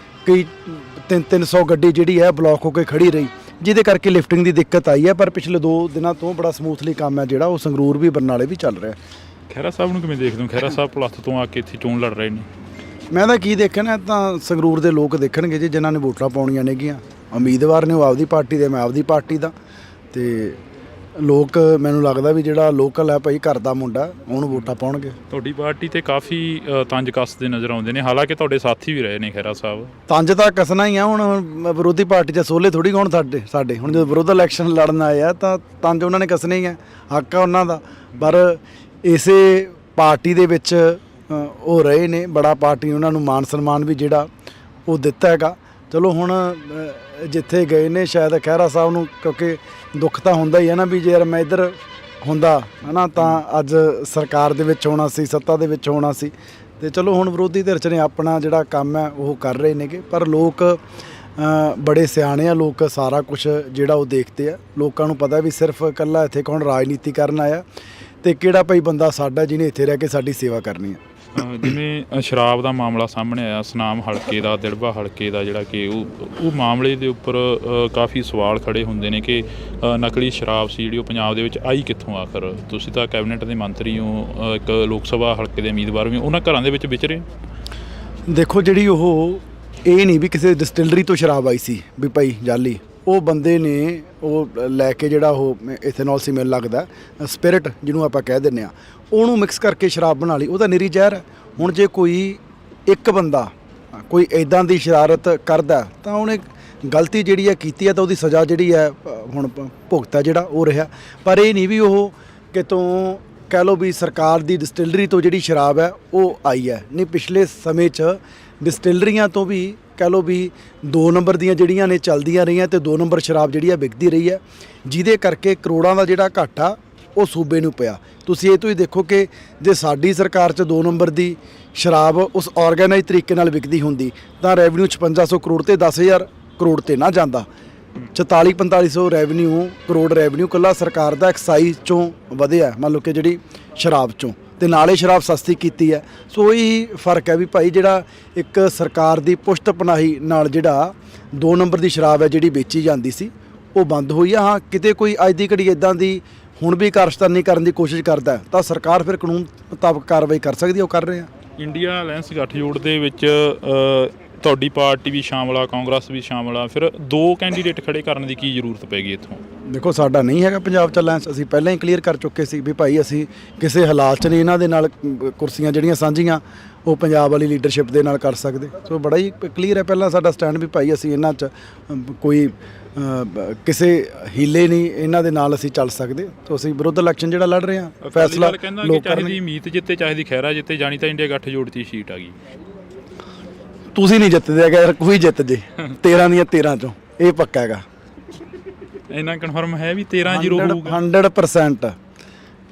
ਕਈ 300 ਗੱਡੀ ਜਿਹੜੀ ਹੈ ਬਲੌਕ ਹੋ ਕੇ ਖੜੀ ਰਹੀ, ਜਿਹਦੇ ਕਰਕੇ ਲਿਫਟਿੰਗ ਦੀ ਦਿੱਕਤ ਆਈ ਹੈ। ਪਰ ਪਿਛਲੇ 2 ਦਿਨਾਂ ਤੋਂ ਬੜਾ ਸਮੂਥਲੀ ਕੰਮ ਹੈ ਜਿਹੜਾ ਉਹ ਸੰਗਰੂਰ ਵੀ ਬਰਨਾਲੇ ਵੀ ਚੱਲ ਰਿਹਾ। ਖਹਿਰਾ ਸਾਹਿਬ ਨੂੰ ਕਿਵੇਂ ਦੇਖਦੇ ਹੋ? ਖਹਿਰਾ ਸਾਹਿਬ ਪਲੱਥ ਤੋਂ ਆ ਕੇ ਇੱਥੇ ਚੋਣ ਲੜ ਰਹੇ ਨੇ। ਮੈਂ ਤਾਂ ਕੀ ਦੇਖਣਾ, ਤਾਂ ਸੰਗਰੂਰ ਦੇ ਲੋਕ ਦੇਖਣਗੇ ਜੀ ਜਿਨ੍ਹਾਂ ਨੇ ਵੋਟਾਂ ਪਾਉਣੀਆਂ ਨੇਗੀਆਂ। ਉਮੀਦਵਾਰ ਨੇ ਉਹ ਆਪਦੀ ਪਾਰਟੀ ਦੇ, ਮੈਂ ਆਪਦੀ ਪਾਰਟੀ ਦਾ, ਤੇ ਲੋਕ ਮੈਨੂੰ ਲੱਗਦਾ ਵੀ ਜਿਹੜਾ ਲੋਕਲ ਹੈ ਭਾਈ ਘਰ ਦਾ ਮੁੰਡਾ ਉਹਨੂੰ ਵੋਟਾਂ ਪਾਉਣਗੇ। ਤੁਹਾਡੀ ਪਾਰਟੀ ਤੇ ਕਾਫੀ ਤੰਜ ਕੱਸਦੇ ਨਜ਼ਰ ਆਉਂਦੇ ਨੇ, ਹਾਲਾਂਕਿ ਤੁਹਾਡੇ ਸਾਥੀ ਵੀ ਰਹੇ ਨੇ ਖਹਿਰਾ ਸਾਹਿਬ। ਤੰਜ ਤਾਂ ਕੱਸਣਾ ਹੀ ਆ, ਹੁਣ ਵਿਰੋਧੀ ਪਾਰਟੀ 'ਚ ਸੋਲੇ ਥੋੜੀ ਹੋਣ ਸਾਡੇ ਹੁਣ ਜਦੋਂ ਵਿਰੋਧ ਇਲੈਕਸ਼ਨ ਲੜਨ ਆਏ ਆ ਤਾਂ ਤੰਜ ਉਹਨਾਂ ਨੇ ਕੱਸਣੇ ਹੀ ਆ, ਹੱਕ ਆ ਉਹਨਾਂ ਦਾ। ਪਰ ਇਸੇ ਪਾਰਟੀ ਦੇ ਵਿੱਚ ਉਹ ਰਹੇ ਨੇ, ਬੜਾ ਪਾਰਟੀ ਉਹਨਾਂ ਨੂੰ ਮਾਨ ਸਨਮਾਨ ਵੀ ਜਿਹੜਾ ਉਹ ਦਿੱਤਾ ਹੈਗਾ। ਚਲੋ ਹੁਣ ਜਿੱਥੇ ਗਏ ਨੇ ਸ਼ਾਇਦ ਖਹਿਰਾ ਸਾਹਿਬ ਨੂੰ ਕਿਉਂਕਿ ਦੁੱਖ ਤਾਂ ਹੁੰਦਾ ਹੀ ਹੈ ਨਾ ਵੀ ਜੇ ਮੈਂ ਇੱਧਰ ਹੁੰਦਾ ਹੈ ਨਾ ਤਾਂ ਅੱਜ ਸਰਕਾਰ ਦੇ ਵਿੱਚ ਹੋਣਾ ਸੀ, ਸੱਤਾ ਦੇ ਵਿੱਚ ਹੋਣਾ ਸੀ। ਤੇ ਚਲੋ ਹੁਣ ਵਿਰੋਧੀ ਧਿਰ 'ਚ ਨੇ ਆਪਣਾ ਜਿਹੜਾ ਕੰਮ ਹੈ ਉਹ ਕਰ ਰਹੇ ਨੇਗੇ, ਪਰ ਲੋਕ ਬੜੇ ਸਿਆਣੇ ਆ, ਲੋਕ ਸਾਰਾ ਕੁਝ ਜਿਹੜਾ ਉਹ ਦੇਖਦੇ ਆ। ਲੋਕਾਂ ਨੂੰ ਪਤਾ ਵੀ ਸਿਰਫ ਇਕੱਲਾ ਇੱਥੇ ਕੌਣ ਰਾਜਨੀਤੀ ਕਰਨ ਆਇਆ ਤੇ ਕਿਹੜਾ ਭਾਈ ਬੰਦਾ ਸਾਡਾ ਜਿਹਨੇ ਇੱਥੇ ਰਹਿ ਕੇ ਸਾਡੀ ਸੇਵਾ ਕਰਨੀ ਹੈ। ਜਿਵੇਂ ਸ਼ਰਾਬ ਦਾ ਮਾਮਲਾ ਸਾਹਮਣੇ ਆਇਆ, ਸੁਨਾਮ ਹਲਕੇ ਦਾ, ਦਿੜਬਾ ਹਲਕੇ ਦਾ, ਜਿਹੜਾ ਕਿ ਉਹ ਮਾਮਲੇ ਦੇ ਉੱਪਰ ਕਾਫੀ ਸਵਾਲ ਖੜੇ ਹੁੰਦੇ ਨੇ ਕਿ ਨਕਲੀ ਸ਼ਰਾਬ ਸੀ ਜਿਹੜੀ ਉਹ ਪੰਜਾਬ ਦੇ ਵਿੱਚ ਆਈ ਕਿੱਥੋਂ ਆਖਰ? ਤੁਸੀਂ ਤਾਂ ਕੈਬਨਿਟ ਦੇ ਮੰਤਰੀ ਹੋ, ਇੱਕ ਲੋਕ ਸਭਾ ਹਲਕੇ ਦੇ ਉਮੀਦਵਾਰ ਵੀ, ਉਹਨਾਂ ਘਰਾਂ ਦੇ ਵਿੱਚ ਵਿਚਰੇ। ਦੇਖੋ, ਜਿਹੜੀ ਉਹ ਇਹ ਨਹੀਂ ਵੀ ਕਿਸੇ ਡਿਸਟਿਲਰੀ ਤੋਂ ਸ਼ਰਾਬ ਆਈ ਸੀ ਵੀ ਭਾਈ ਜਾਲੀ, ਉਹ ਬੰਦੇ ਨੇ ਉਹ ਲੈ ਕੇ ਜਿਹੜਾ ਉਹ ਇਥੇਨੋਲ ਸੀ ਮੈਨੂੰ ਲੱਗਦਾ ਸਪਿਰਿਟ ਜਿਹਨੂੰ ਆਪਾਂ ਕਹਿ ਦਿੰਦੇ ਆ, ਉਹਨੂੰ ਮਿਕਸ ਕਰਕੇ ਸ਼ਰਾਬ ਬਣਾ ਲਈ। ਉਹਦਾ ਨਿਰੀ ਜ਼ਹਿਰ ਹੈ। ਹੁਣ ਜੇ ਕੋਈ ਇੱਕ ਬੰਦਾ ਕੋਈ ਇੱਦਾਂ ਦੀ ਸ਼ਰਾਰਤ ਕਰਦਾ ਤਾਂ ਉਹਨੇ ਗਲਤੀ ਜਿਹੜੀ ਹੈ ਕੀਤੀ ਹੈ ਤਾਂ ਉਹਦੀ ਸਜ਼ਾ ਜਿਹੜੀ ਹੈ ਹੁਣ ਭੁਗਤਾ ਜਿਹੜਾ ਉਹ ਰਿਹਾ। ਪਰ ਇਹ ਨਹੀਂ ਵੀ ਉਹ ਕਿਤੋਂ ਕਹਿ ਲਓ ਵੀ ਸਰਕਾਰ ਦੀ ਡਿਸਟਿਲਰੀ ਤੋਂ ਜਿਹੜੀ ਸ਼ਰਾਬ ਹੈ ਉਹ ਆਈ ਹੈ। ਨਹੀਂ, ਪਿਛਲੇ ਸਮੇਂ 'ਚ ਡਿਸਟਿਲਰੀਆਂ ਤੋਂ ਵੀ ਕਹਿ ਲਓ ਵੀ 2 ਨੰਬਰ ਦੀਆਂ ਜਿਹੜੀਆਂ ਨੇ ਚੱਲਦੀਆਂ ਰਹੀਆਂ ਤੇ 2 ਨੰਬਰ ਸ਼ਰਾਬ ਜਿਹੜੀ ਆ ਵਿਕਦੀ ਰਹੀ ਹੈ, ਜਿਹਦੇ ਕਰਕੇ ਕਰੋੜਾਂ ਦਾ ਜਿਹੜਾ ਘਾਟਾ ਉਹ ਸੂਬੇ ਨੂੰ ਪਿਆ। ਤੁਸੀਂ ਇਹ ਤੋਂ ਹੀ ਦੇਖੋ ਕਿ ਜੇ ਸਾਡੀ ਸਰਕਾਰ 'ਚ 2 ਨੰਬਰ ਦੀ ਸ਼ਰਾਬ ਉਸ ਆਰਗੇਨਾਈਜ਼ ਤਰੀਕੇ ਨਾਲ ਵਿਕਦੀ ਹੁੰਦੀ ਤਾਂ ਰੈਵਨਿਊ 5600 ਕਰੋੜ ਤੇ 10,000 ਕਰੋੜ ਤੇ ਨਾ ਜਾਂਦਾ। 44-4500 ਰੈਵਨਿਊ ਕਰੋੜ ਰੈਵਨਿਊ ਇਕੱਲਾ ਸਰਕਾਰ ਦਾ ਐਕਸਾਈਜ਼ 'ਚੋਂ ਵਧਿਆ, ਮੰਨ ਲਓ ਕਿ ਜਿਹੜੀ ਸ਼ਰਾਬ 'ਚੋਂ, ਤੇ ਨਾਲੇ ਸ਼ਰਾਬ ਸਸਤੀ ਕੀਤੀ ਹੈ। ਸੋ ਇਹੀ ਫਰਕ ਹੈ ਵੀ ਭਾਈ ਜਿਹੜਾ ਇੱਕ ਸਰਕਾਰ ਦੀ ਪੁਸ਼ਤ ਪਨਾਹੀ ਨਾਲ ਜਿਹੜਾ 2 ਨੰਬਰ ਦੀ ਸ਼ਰਾਬ ਹੈ ਜਿਹੜੀ ਵੇਚੀ ਜਾਂਦੀ ਸੀ ਉਹ ਬੰਦ ਹੋਈ ਆ। ਹਾਂ, ਕਿਤੇ ਕੋਈ ਅੱਜ ਦੀ ਘੜੀ ਇਦਾਂ ਦੀ ਹੁਣ ਵੀ ਕਾਰਜਤਾਨੀ ਕਰਨ ਦੀ ਕੋਸ਼ਿਸ਼ ਕਰਦਾ ਹੈ ਤਾਂ ਸਰਕਾਰ ਫਿਰ ਕਾਨੂੰਨ ਮੁਤਾਬਕ ਕਾਰਵਾਈ ਕਰ ਸਕਦੀ ਹੈ, ਉਹ ਕਰ ਰਹੇ ਆ। ਇੰਡੀਆ ਅਲਾਇੰਸ ਗੱਠਜੋੜ ਦੇ ਵਿੱਚ ਤੁਹਾਡੀ ਪਾਰਟੀ ਵੀ ਸ਼ਾਮਲ ਆ, ਕਾਂਗਰਸ ਵੀ ਸ਼ਾਮਲ ਆ, ਫਿਰ 2 ਕੈਂਡੀਡੇਟ ਖੜੇ ਕਰਨ ਦੀ ਕੀ ਜ਼ਰੂਰਤ ਪੈ ਗਈ ਇੱਥੋਂ? ਦੇਖੋ, ਸਾਡਾ ਨਹੀਂ ਹੈਗਾ ਪੰਜਾਬ 'ਚ ਅਲਾਇੰਸ, ਅਸੀਂ ਪਹਿਲਾਂ ਹੀ ਕਲੀਅਰ ਕਰ ਚੁੱਕੇ ਸੀ ਵੀ ਭਾਈ ਅਸੀਂ ਕਿਸੇ ਹਾਲਾਤ 'ਚ ਨਹੀਂ ਇਹਨਾਂ ਦੇ ਨਾਲ ਕੁਰਸੀਆਂ ਜਿਹੜੀਆਂ ਸਾਂਝੀਆਂ ਉਹ ਪੰਜਾਬ ਵਾਲੀ ਲੀਡਰਸ਼ਿਪ ਦੇ ਨਾਲ ਕਰ ਸਕਦੇ। ਸੋ ਬੜਾ ਹੀ ਕਲੀਅਰ ਹੈ ਪਹਿਲਾਂ ਸਾਡਾ ਸਟੈਂਡ ਵੀ ਭਾਈ ਅਸੀਂ ਇਹਨਾਂ 'ਚ ਕੋਈ ਕਿਸੇ ਹੀਲੇ ਨਹੀਂ ਇਹਨਾਂ ਦੇ ਨਾਲ ਅਸੀਂ ਚੱਲ ਸਕਦੇ। ਸੋ ਅਸੀਂ ਵਿਰੁੱਧ ਇਲੈਕਸ਼ਨ ਜਿਹੜਾ ਲੜ ਰਹੇ ਹਾਂ, ਫੈਸਲਾ ਲੋਕ ਚਾਹੇ ਮੀਤ ਜਿੱਤੇ ਚਾਹੇ ਦੀ ਖਹਿਰਾ ਜਿੱਤੇ, ਜਾਣੀ ਤਾਂ ਇੰਡੀਆ ਗੱਠਜੋੜ 'ਚ ਹੀ ਸੀਟ ਆ ਗਈ। ਤੁਸੀਂ ਨਹੀਂ ਜਿੱਤਦੇ ਹੈਗਾ, ਕੋਈ ਜਿੱਤ ਜੇ 13 ਦੀਆਂ 13 ਚੋਂ, ਇਹ ਪੱਕਾ ਹੈਗਾ। ਇੰਨਾ ਕਨਫਰਮ ਹੈ ਵੀ 13-0 ਹੋਊਗਾ 100%।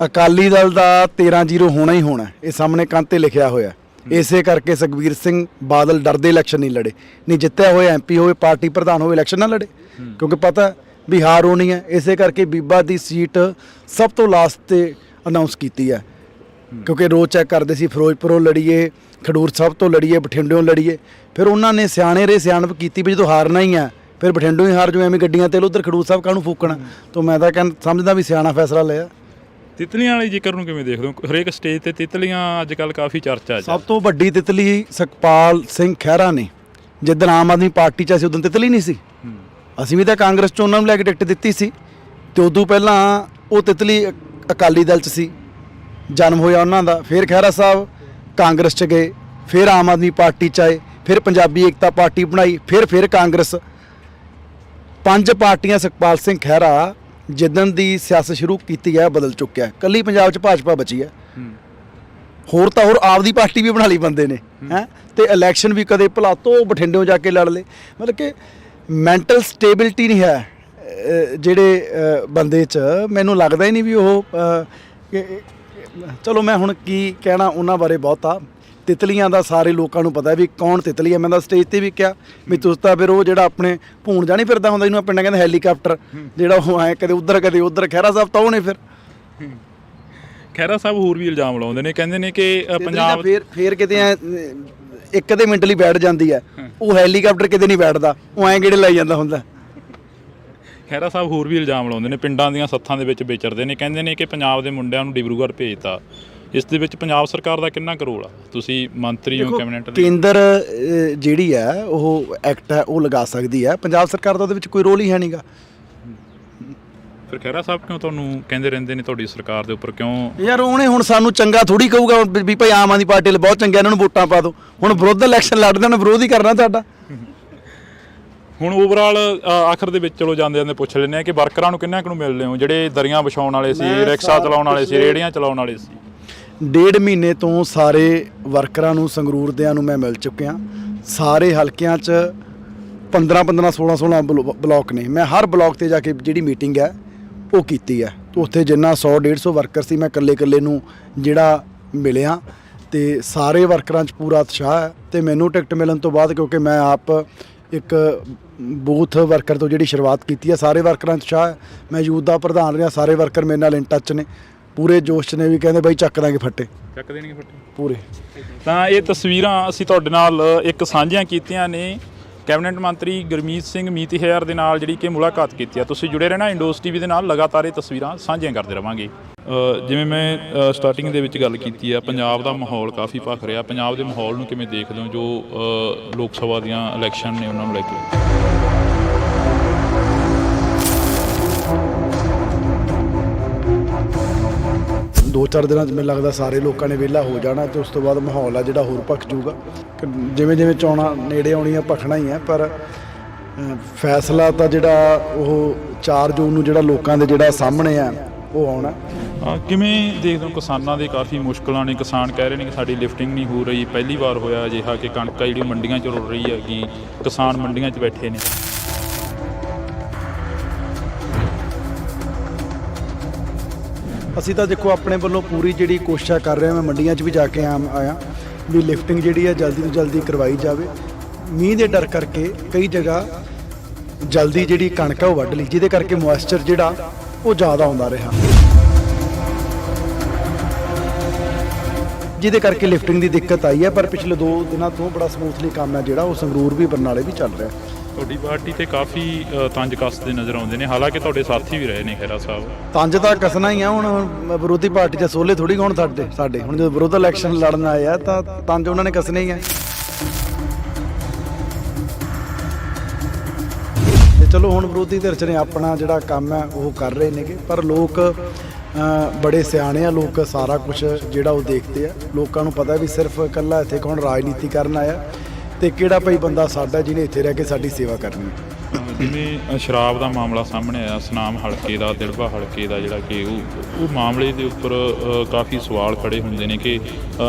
ਅਕਾਲੀ ਦਲ ਦਾ 13-0 ਹੋਣਾ ਹੀ ਹੋਣਾ, ਇਹ ਸਾਹਮਣੇ ਕੰਧ ਤੇ ਲਿਖਿਆ ਹੋਇਆ। ਇਸੇ ਕਰਕੇ ਸੁਖਬੀਰ ਸਿੰਘ ਬਾਦਲ ਡਰਦੇ ਇਲੈਕਸ਼ਨ ਨਹੀਂ ਲੜੇ, ਨਹੀਂ ਜਿੱਤਿਆ ਹੋਇਆ ਐਮਪੀ ਹੋਵੇ, ਪਾਰਟੀ ਪ੍ਰਧਾਨ ਹੋਵੇ, ਇਲੈਕਸ਼ਨ ਨਾ ਲੜੇ, ਕਿਉਂਕਿ ਪਤਾ ਵੀ ਹਾਰ ਹੋਣੀ ਹੈ। ਇਸੇ ਕਰਕੇ ਬੀਬਾ ਦੀ ਸੀਟ ਸਭ ਤੋਂ ਲਾਸਟ ਤੇ ਅਨਾਉਂਸ ਕੀਤੀ ਹੈ, ਕਿਉਂਕਿ ਰੋਜ਼ ਚੈੱਕ ਕਰਦੇ ਸੀ ਫਿਰੋਜ਼ਪੁਰੋਂ ਲੜੀਏ, ਖਡੂਰ ਸਾਹਿਬ ਤੋਂ ਲੜੀਏ, ਬਠਿੰਡਿਓਂ ਲੜੀਏ। ਫਿਰ ਉਹਨਾਂ ਨੇ ਸਿਆਣੇ ਰੇ ਸਿਆਣਪ ਕੀਤੀ ਵੀ ਜਦੋਂ ਹਾਰਨਾ ਹੀ ਹੈ ਫਿਰ ਬਠਿੰਡੋਂ ਹੀ ਹਾਰ ਜੋ, ਐਵੇਂ ਗੱਡੀਆਂ ਤੇਲ ਉਧਰ ਖਡੂਰ ਸਾਹਿਬ ਕਾਹਨੂੰ ਫੂਕਣਾ। ਤਾਂ ਮੈਂ ਤਾਂ ਸਮਝਦਾ ਵੀ ਸਿਆਣਾ ਫੈਸਲਾ ਲਿਆ। ਤਿਤਲੀਆਂ ਵਾਲੀ ਜ਼ਿਕਰ ਨੂੰ ਕਿਵੇਂ ਦੇਖਦੇ ਹੋ? ਹਰੇਕ ਸਟੇਜ ਤੇ ਤਿਤਲੀਆਂ ਅੱਜ ਕੱਲ੍ਹ ਕਾਫੀ ਚਰਚਾ 'ਚ। ਸਭ ਤੋਂ ਵੱਡੀ ਤਿਤਲੀ ਸੁਖਪਾਲ ਸਿੰਘ ਖਹਿਰਾ ਨੇ। ਜਿੱਦਣ ਆਮ ਆਦਮੀ ਪਾਰਟੀ 'ਚ ਅਸੀਂ ਉਦੋਂ ਤਿਤਲੀ ਨਹੀਂ ਸੀ, ਅਸੀਂ ਵੀ ਤਾਂ ਕਾਂਗਰਸ 'ਚ ਉਹਨਾਂ ਨੂੰ ਲੈ ਕੇ ਟਿਕਟ ਦਿੱਤੀ ਸੀ, ਤੇ ਉਦੋਂ ਪਹਿਲਾਂ ਉਹ ਤਿਤਲੀ ਅਕਾਲੀ ਦਲ 'ਚ ਸੀ, ਜਨਮ ਹੋਇਆ ਉਹਨਾਂ ਦਾ। ਫਿਰ ਖਹਿਰਾ ਸਾਹਿਬ ਕਾਂਗਰਸ 'ਚ ਗਏ, ਫਿਰ ਆਮ ਆਦਮੀ ਪਾਰਟੀ 'ਚ ਆਏ, ਫਿਰ ਪੰਜਾਬੀ ਏਕਤਾ ਪਾਰਟੀ ਬਣਾਈ, ਫਿਰ ਕਾਂਗਰਸ। 5 ਪਾਰਟੀਆਂ ਸੁਖਪਾਲ ਸਿੰਘ ਖਹਿਰਾ ਜਿੱਦਣ ਦੀ ਸਿਆਸਤ ਸ਼ੁਰੂ ਕੀਤੀ ਹੈ ਬਦਲ ਚੁੱਕਿਆ। ਇਕੱਲੀ ਪੰਜਾਬ 'ਚ ਭਾਜਪਾ ਬਚੀ ਹੈ, ਹੋਰ ਤਾਂ ਹੋਰ ਆਪਦੀ ਪਾਰਟੀ ਵੀ ਬਣਾ ਲਈ ਬੰਦੇ ਨੇ ਹੈ। ਤੇ ਇਲੈਕਸ਼ਨ ਵੀ ਕਦੇ ਭਲਾ ਤੋਂ ਬਠਿੰਡਿਓਂ ਜਾ ਕੇ ਲੜ ਲਏ। ਮਤਲਬ ਕਿ ਮੈਂਟਲ ਸਟੇਬਿਲਿਟੀ ਨਹੀਂ ਹੈ ਜਿਹੜੇ ਬੰਦੇ 'ਚ। ਮੈਨੂੰ ਲੱਗਦਾ ਹੀ ਨਹੀਂ ਵੀ ਉਹ ਚਲੋ ਮੈਂ ਹੁਣ ਕੀ ਕਹਿਣਾ ਉਹਨਾਂ ਬਾਰੇ। ਬਹੁਤਾ ਤਿਤਲੀਆਂ ਦਾ ਸਾਰੇ ਲੋਕਾਂ ਨੂੰ ਪਤਾ ਵੀ ਕੌਣ ਤਿਤਲੀ ਹੈ। ਮੈਂ ਤਾਂ ਸਟੇਜ ਤੇ ਵੀ ਕਿਹਾ ਵੀ ਤੁਸੀਂ ਤਾਂ ਫਿਰ ਉਹ ਜਿਹੜਾ ਆਪਣੇ ਭੂਣ ਜਾਣੀ ਫਿਰਦਾ ਹੁੰਦਾ, ਜਿਹਨੂੰ ਪਿੰਡਾਂ ਕਹਿੰਦੇ ਹੈਲੀਕਾਪਟਰ, ਜਿਹੜਾ ਉਹ ਐਂ ਕਦੇ ਉੱਧਰ ਕਦੇ ਉੱਧਰ। ਖਹਿਰਾ ਸਾਹਿਬ ਤਾਂ ਉਹ ਨੇ। ਫਿਰ ਖਹਿਰਾ ਸਾਹਿਬ ਹੋਰ ਵੀ ਇਲਜ਼ਾਮ ਲਾਉਂਦੇ ਨੇ, ਕਹਿੰਦੇ ਨੇ ਕਿ ਪੰਜਾਬ ਫਿਰ ਕਿਤੇ ਐ ਇੱਕ ਅੱਧੇ ਮਿੰਟ ਲਈ ਬੈਠ ਜਾਂਦੀ ਹੈ, ਉਹ ਹੈਲੀਕਾਪਟਰ ਕਿਤੇ ਨਹੀਂ ਬੈਠਦਾ, ਉਹ ਐਂ ਗੇੜੇ ਲਾਈ ਜਾਂਦਾ ਹੁੰਦਾ। ਖਹਿਰਾ ਸਾਹਿਬ ਹੋਰ ਵੀ ਇਲਜ਼ਾਮ ਲਾਉਂਦੇ ਨੇ, ਪਿੰਡਾਂ ਦੀਆਂ ਸੱਥਾਂ ਦੇ ਵਿੱਚ ਵਿਚਰਦੇ ਨੇ, ਕਹਿੰਦੇ ਨੇ ਕਿ ਪੰਜਾਬ ਦੇ ਮੁੰਡਿਆਂ ਨੂੰ ਡਿਬਰੂਗੜ੍ਹ ਭੇਜਤਾ। ਇਸ ਦੇ ਵਿੱਚ ਪੰਜਾਬ ਸਰਕਾਰ ਦਾ ਕਿੰਨਾ ਕੁ ਰੋਲ ਆ? ਤੁਸੀਂ ਮੰਤਰੀ ਹੋ ਕੈਬਨਿਟ ਦੇ। ਕੇਂਦਰ ਜਿਹੜੀ ਹੈ ਉਹ ਐਕਟ ਹੈ ਉਹ ਲਗਾ ਸਕਦੀ ਹੈ, ਪੰਜਾਬ ਸਰਕਾਰ ਦਾ ਉਹਦੇ ਵਿੱਚ ਕੋਈ ਰੋਲ ਹੀ ਹੈ ਨਹੀਂਗਾ। ਫਿਰ ਖਹਿਰਾ ਸਾਹਿਬ ਕਿਉਂ ਤੁਹਾਨੂੰ ਕਹਿੰਦੇ ਰਹਿੰਦੇ ਨੇ ਤੁਹਾਡੀ ਸਰਕਾਰ ਦੇ ਉੱਪਰ ਕਿਉਂ? ਯਾਰ ਉਹਨੇ ਹੁਣ ਸਾਨੂੰ ਚੰਗਾ ਥੋੜੀ ਕਹੂਗਾ ਵੀ ਭਾਈ ਆਮ ਆਦਮੀ ਪਾਰਟੀ ਲਈ ਬਹੁਤ ਚੰਗਾ, ਇਹਨਾਂ ਨੂੰ ਵੋਟਾਂ ਪਾ ਦਿਓ। ਹੁਣ ਵਿਰੋਧ ਇਲੈਕਸ਼ਨ ਲੜਦੇ ਉਹਨਾਂ ਵਿਰੋਧ ਹੀ ਕਰਨਾ ਤੁਹਾਡਾ। ਹੁਣ ਓਵਰਆਲ ਆਖਰ ਦੇ ਵਿੱਚ ਚਲੋ ਜਾਂਦੇ ਜਾਂਦੇ ਪੁੱਛ ਲੈਂਦੇ ਆ ਕਿ ਵਰਕਰਾਂ ਨੂੰ ਕਿੰਨਾ ਕੁ ਨੂੰ ਮਿਲਦੇ ਹੋ, ਜਿਹੜੇ ਦਰੀਆਂ ਵਿਛਾਉਣ ਵਾਲੇ ਸੀ, ਰਿਕਸ਼ਾ ਚਲਾਉਣ ਵਾਲੇ ਸੀ, ਰੇਹੜੀਆਂ ਚਲਾਉਣ ਵਾਲੇ ਸੀ? 1.5 ਮਹੀਨੇ ਤੋਂ ਸਾਰੇ ਵਰਕਰਾਂ ਨੂੰ, ਸੰਗਰੂਰ ਦਿਆਂ ਨੂੰ ਮੈਂ ਮਿਲ ਚੁੱਕਿਆ। ਸਾਰੇ ਹਲਕਿਆਂ 'ਚ 15-15 16 ਬਲਾਕ ਨੇ। ਮੈਂ ਹਰ ਬਲਾਕ ਤੇ ਜਾ ਕੇ ਜਿਹੜੀ ਮੀਟਿੰਗ ਹੈ ਉਹ ਕੀਤੀ ਹੈ। ਉੱਥੇ ਜਿੰਨਾ 100-150 ਵਰਕਰ ਸੀ, ਮੈਂ ਇਕੱਲੇ ਨੂੰ ਜਿਹੜਾ ਮਿਲਿਆ, ਤੇ ਸਾਰੇ ਵਰਕਰਾਂ 'ਚ ਪੂਰਾ ਉਤਸ਼ਾਹ ਹੈ। ਤੇ ਮੈਨੂੰ ਟਿਕਟ ਮਿਲਣ ਤੋਂ ਬਾਅਦ, ਕਿਉਂਕਿ ਮੈਂ ਆਪ ਇੱਕ ਬੂਥ ਵਰਕਰ ਤੋਂ ਜਿਹੜੀ ਸ਼ੁਰੂਆਤ ਕੀਤੀ ਹੈ, ਸਾਰੇ ਵਰਕਰਾਂ 'ਚ ਉਤਸ਼ਾਹ ਹੈ। ਮੈਂ ਯੂਥ ਦਾ ਪ੍ਰਧਾਨ ਰਿਹਾ, ਸਾਰੇ ਵਰਕਰ ਮੇਰੇ ਨਾਲ ਇਨ ਟੱਚ ਨੇ, ਪੂਰੇ ਜੋਸ਼ 'ਚ ਨੇ, ਵੀ ਕਹਿੰਦੇ ਬਾਈ ਚੱਕ ਦਾਂਗੇ ਫੱਟੇ, ਚੱਕ ਦੇਣਗੇ ਫੱਟੇ ਪੂਰੇ। ਤਾਂ ਇਹ ਤਸਵੀਰਾਂ ਅਸੀਂ ਤੁਹਾਡੇ ਨਾਲ ਇੱਕ ਸਾਂਝੀਆਂ ਕੀਤੀਆਂ ਨੇ ਕੈਬਨਿਟ ਮੰਤਰੀ ਗੁਰਮੀਤ ਸਿੰਘ ਮੀਤਹਿਰ ਦੇ ਨਾਲ, ਜਿਹੜੀ ਕਿ ਮੁਲਾਕਾਤ ਕੀਤੀ ਆ। ਤੁਸੀਂ ਜੁੜੇ ਰਹਿਣਾ ਇੰਡੋਜ਼ ਟੀਵੀ ਦੇ ਨਾਲ, ਲਗਾਤਾਰ ਇਹ ਤਸਵੀਰਾਂ ਸਾਂਝੀਆਂ ਕਰਦੇ ਰਵਾਂਗੇ। ਜਿਵੇਂ ਮੈਂ ਸਟਾਰਟਿੰਗ ਦੇ ਵਿੱਚ ਗੱਲ ਕੀਤੀ ਆ, ਪੰਜਾਬ ਦਾ ਮਾਹੌਲ ਕਾਫੀ ਭਖ ਰਿਹਾ। ਪੰਜਾਬ ਦੇ ਮਾਹੌਲ ਨੂੰ ਕਿਵੇਂ ਦੇਖਦੇ ਹੋ ਜੋ ਲੋਕ ਸਭਾ ਦੀਆਂ ਇਲੈਕਸ਼ਨ ਨੇ ਉਹਨਾਂ ਨੂੰ ਲੈ ਕੇ? 2-4 ਦਿਨਾਂ 'ਚ ਮੈਨੂੰ ਲੱਗਦਾ ਸਾਰੇ ਲੋਕਾਂ ਨੇ ਵਿਹਲਾ ਹੋ ਜਾਣਾ, ਤੇ ਉਸ ਤੋਂ ਬਾਅਦ ਮਾਹੌਲ ਆ ਜਿਹੜਾ ਹੋਰ ਭਖ ਜੂਗਾ। ਜਿਵੇਂ ਚੋਣਾਂ ਨੇੜੇ ਆਉਣੀਆਂ ਭਖਣਾ ਹੀ ਹੈ, ਪਰ ਫੈਸਲਾ ਤਾਂ ਜਿਹੜਾ ਉਹ 4 ਜੂਨ ਨੂੰ ਜਿਹੜਾ ਲੋਕਾਂ ਦੇ ਜਿਹੜਾ ਸਾਹਮਣੇ ਆ ਉਹ ਆਉਣਾ। ਕਿਵੇਂ ਦੇਖਦੇ ਹੋ? ਕਿਸਾਨਾਂ ਦੇ ਕਾਫੀ ਮੁਸ਼ਕਲਾਂ ਨੇ। ਕਿਸਾਨ ਕਹਿ ਰਹੇ ਨੇ ਕਿ ਸਾਡੀ ਲਿਫਟਿੰਗ ਨਹੀਂ ਹੋ ਰਹੀ। ਪਹਿਲੀ ਵਾਰ ਹੋਇਆ ਅਜਿਹਾ ਕਿ ਕਣਕ ਜਿਹੜੀ ਮੰਡੀਆਂ 'ਚ ਰੁਲ ਰਹੀ ਹੈਗੀ, ਕਿਸਾਨ ਮੰਡੀਆਂ 'ਚ ਬੈਠੇ ਨੇ। ਅਸੀਂ ਤਾਂ ਦੇਖੋ ਆਪਣੇ ਵੱਲੋਂ ਪੂਰੀ ਜਿਹੜੀ ਕੋਸ਼ਿਸ਼ ਕਰ ਰਹੇ ਹਾਂ। ਮੈਂ ਮੰਡੀਆਂ 'ਚ ਵੀ ਜਾ ਕੇ ਆਇਆ ਵੀ ਲਿਫਟਿੰਗ ਜਿਹੜੀ ਹੈ ਜਲਦੀ ਤੋਂ ਜਲਦੀ ਕਰਵਾਈ ਜਾਵੇ। ਮੀਂਹ ਦੇ ਡਰ ਕਰਕੇ ਕਈ ਜਗ੍ਹਾ ਜਲਦੀ ਜਿਹੜੀ ਕਣਕ ਹੈ ਉਹ ਵੱਢ ਲਈ, ਜਿਹਦੇ ਕਰਕੇ ਮੋਇਸਚਰ ਜਿਹੜਾ ਉਹ ਜ਼ਿਆਦਾ ਆਉਂਦਾ ਰਿਹਾ, ਜਿਹਦੇ ਕਰਕੇ ਲਿਫਟਿੰਗ ਦੀ ਦਿੱਕਤ ਆਈ ਹੈ। ਪਰ ਪਿਛਲੇ 2 ਦਿਨਾਂ ਤੋਂ ਬੜਾ ਸਮੂਥਲੀ ਕੰਮ ਹੈ ਜਿਹੜਾ ਉਹ ਸੰਗਰੂਰ ਵੀ ਬਰਨਾਲੇ ਵੀ ਚੱਲ ਰਿਹਾ। ਤੁਹਾਡੀ ਪਾਰਟੀ ਤੇ ਕਾਫੀ ਤੰਜ ਕੱਸਦੇ ਨਜ਼ਰ ਆਉਂਦੇ ਨੇ, ਹਾਲਾਂਕਿ ਤੁਹਾਡੇ ਸਾਥੀ ਵੀ ਰਹੇ ਨੇ ਖਹਿਰਾ ਸਾਹਿਬ। ਤੰਜ ਤਾਂ ਕੱਸਣਾ ਹੀ ਆ, ਹੁਣ ਵਿਰੋਧੀ ਪਾਰਟੀ 'ਚ ਸੋਲੇ ਥੋੜੀ ਹੁਣ ਸਾਡੇ ਹੁਣ ਜਦੋਂ ਵਿਰੋਧ ਇਲੈਕਸ਼ਨ ਲੜਨ ਆਏ ਆ ਤਾਂ ਤੰਜ ਉਹਨਾਂ ਨੇ ਕੱਸਣੇ ਹੀ ਆ। ਤੇ ਚਲੋ ਹੁਣ ਵਿਰੋਧੀ ਧਿਰ 'ਚ ਨੇ ਆਪਣਾ ਜਿਹੜਾ ਕੰਮ ਹੈ ਉਹ ਕਰ ਰਹੇ ਨੇਗੇ, ਪਰ ਲੋਕ ਬੜੇ ਸਿਆਣੇ ਆ, ਲੋਕ ਸਾਰਾ ਕੁਝ ਜਿਹੜਾ ਉਹ ਦੇਖਦੇ ਆ। ਲੋਕਾਂ ਨੂੰ ਪਤਾ ਵੀ ਸਿਰਫ ਇਕੱਲਾ ਇੱਥੇ ਕੌਣ ਰਾਜਨੀਤੀ ਕਰਨ ਆਇਆ ਤੇ ਕਿਹੜਾ ਭਾਈ ਬੰਦਾ ਸਾਡਾ ਜਿਹਨੇ ਇੱਥੇ ਰਹਿ ਕੇ ਸਾਡੀ ਸੇਵਾ ਕਰਨੀ ਹੈ। ਜਿਵੇਂ ਸ਼ਰਾਬ ਦਾ ਮਾਮਲਾ ਸਾਹਮਣੇ ਆਇਆ, ਸੁਨਾਮ ਹਲਕੇ ਦਾ, ਦਿੜਬਾ ਹਲਕੇ ਦਾ, ਜਿਹੜਾ ਕਿ ਉਹ ਮਾਮਲੇ ਦੇ ਉੱਪਰ ਕਾਫੀ ਸਵਾਲ ਖੜੇ ਹੁੰਦੇ ਨੇ ਕਿ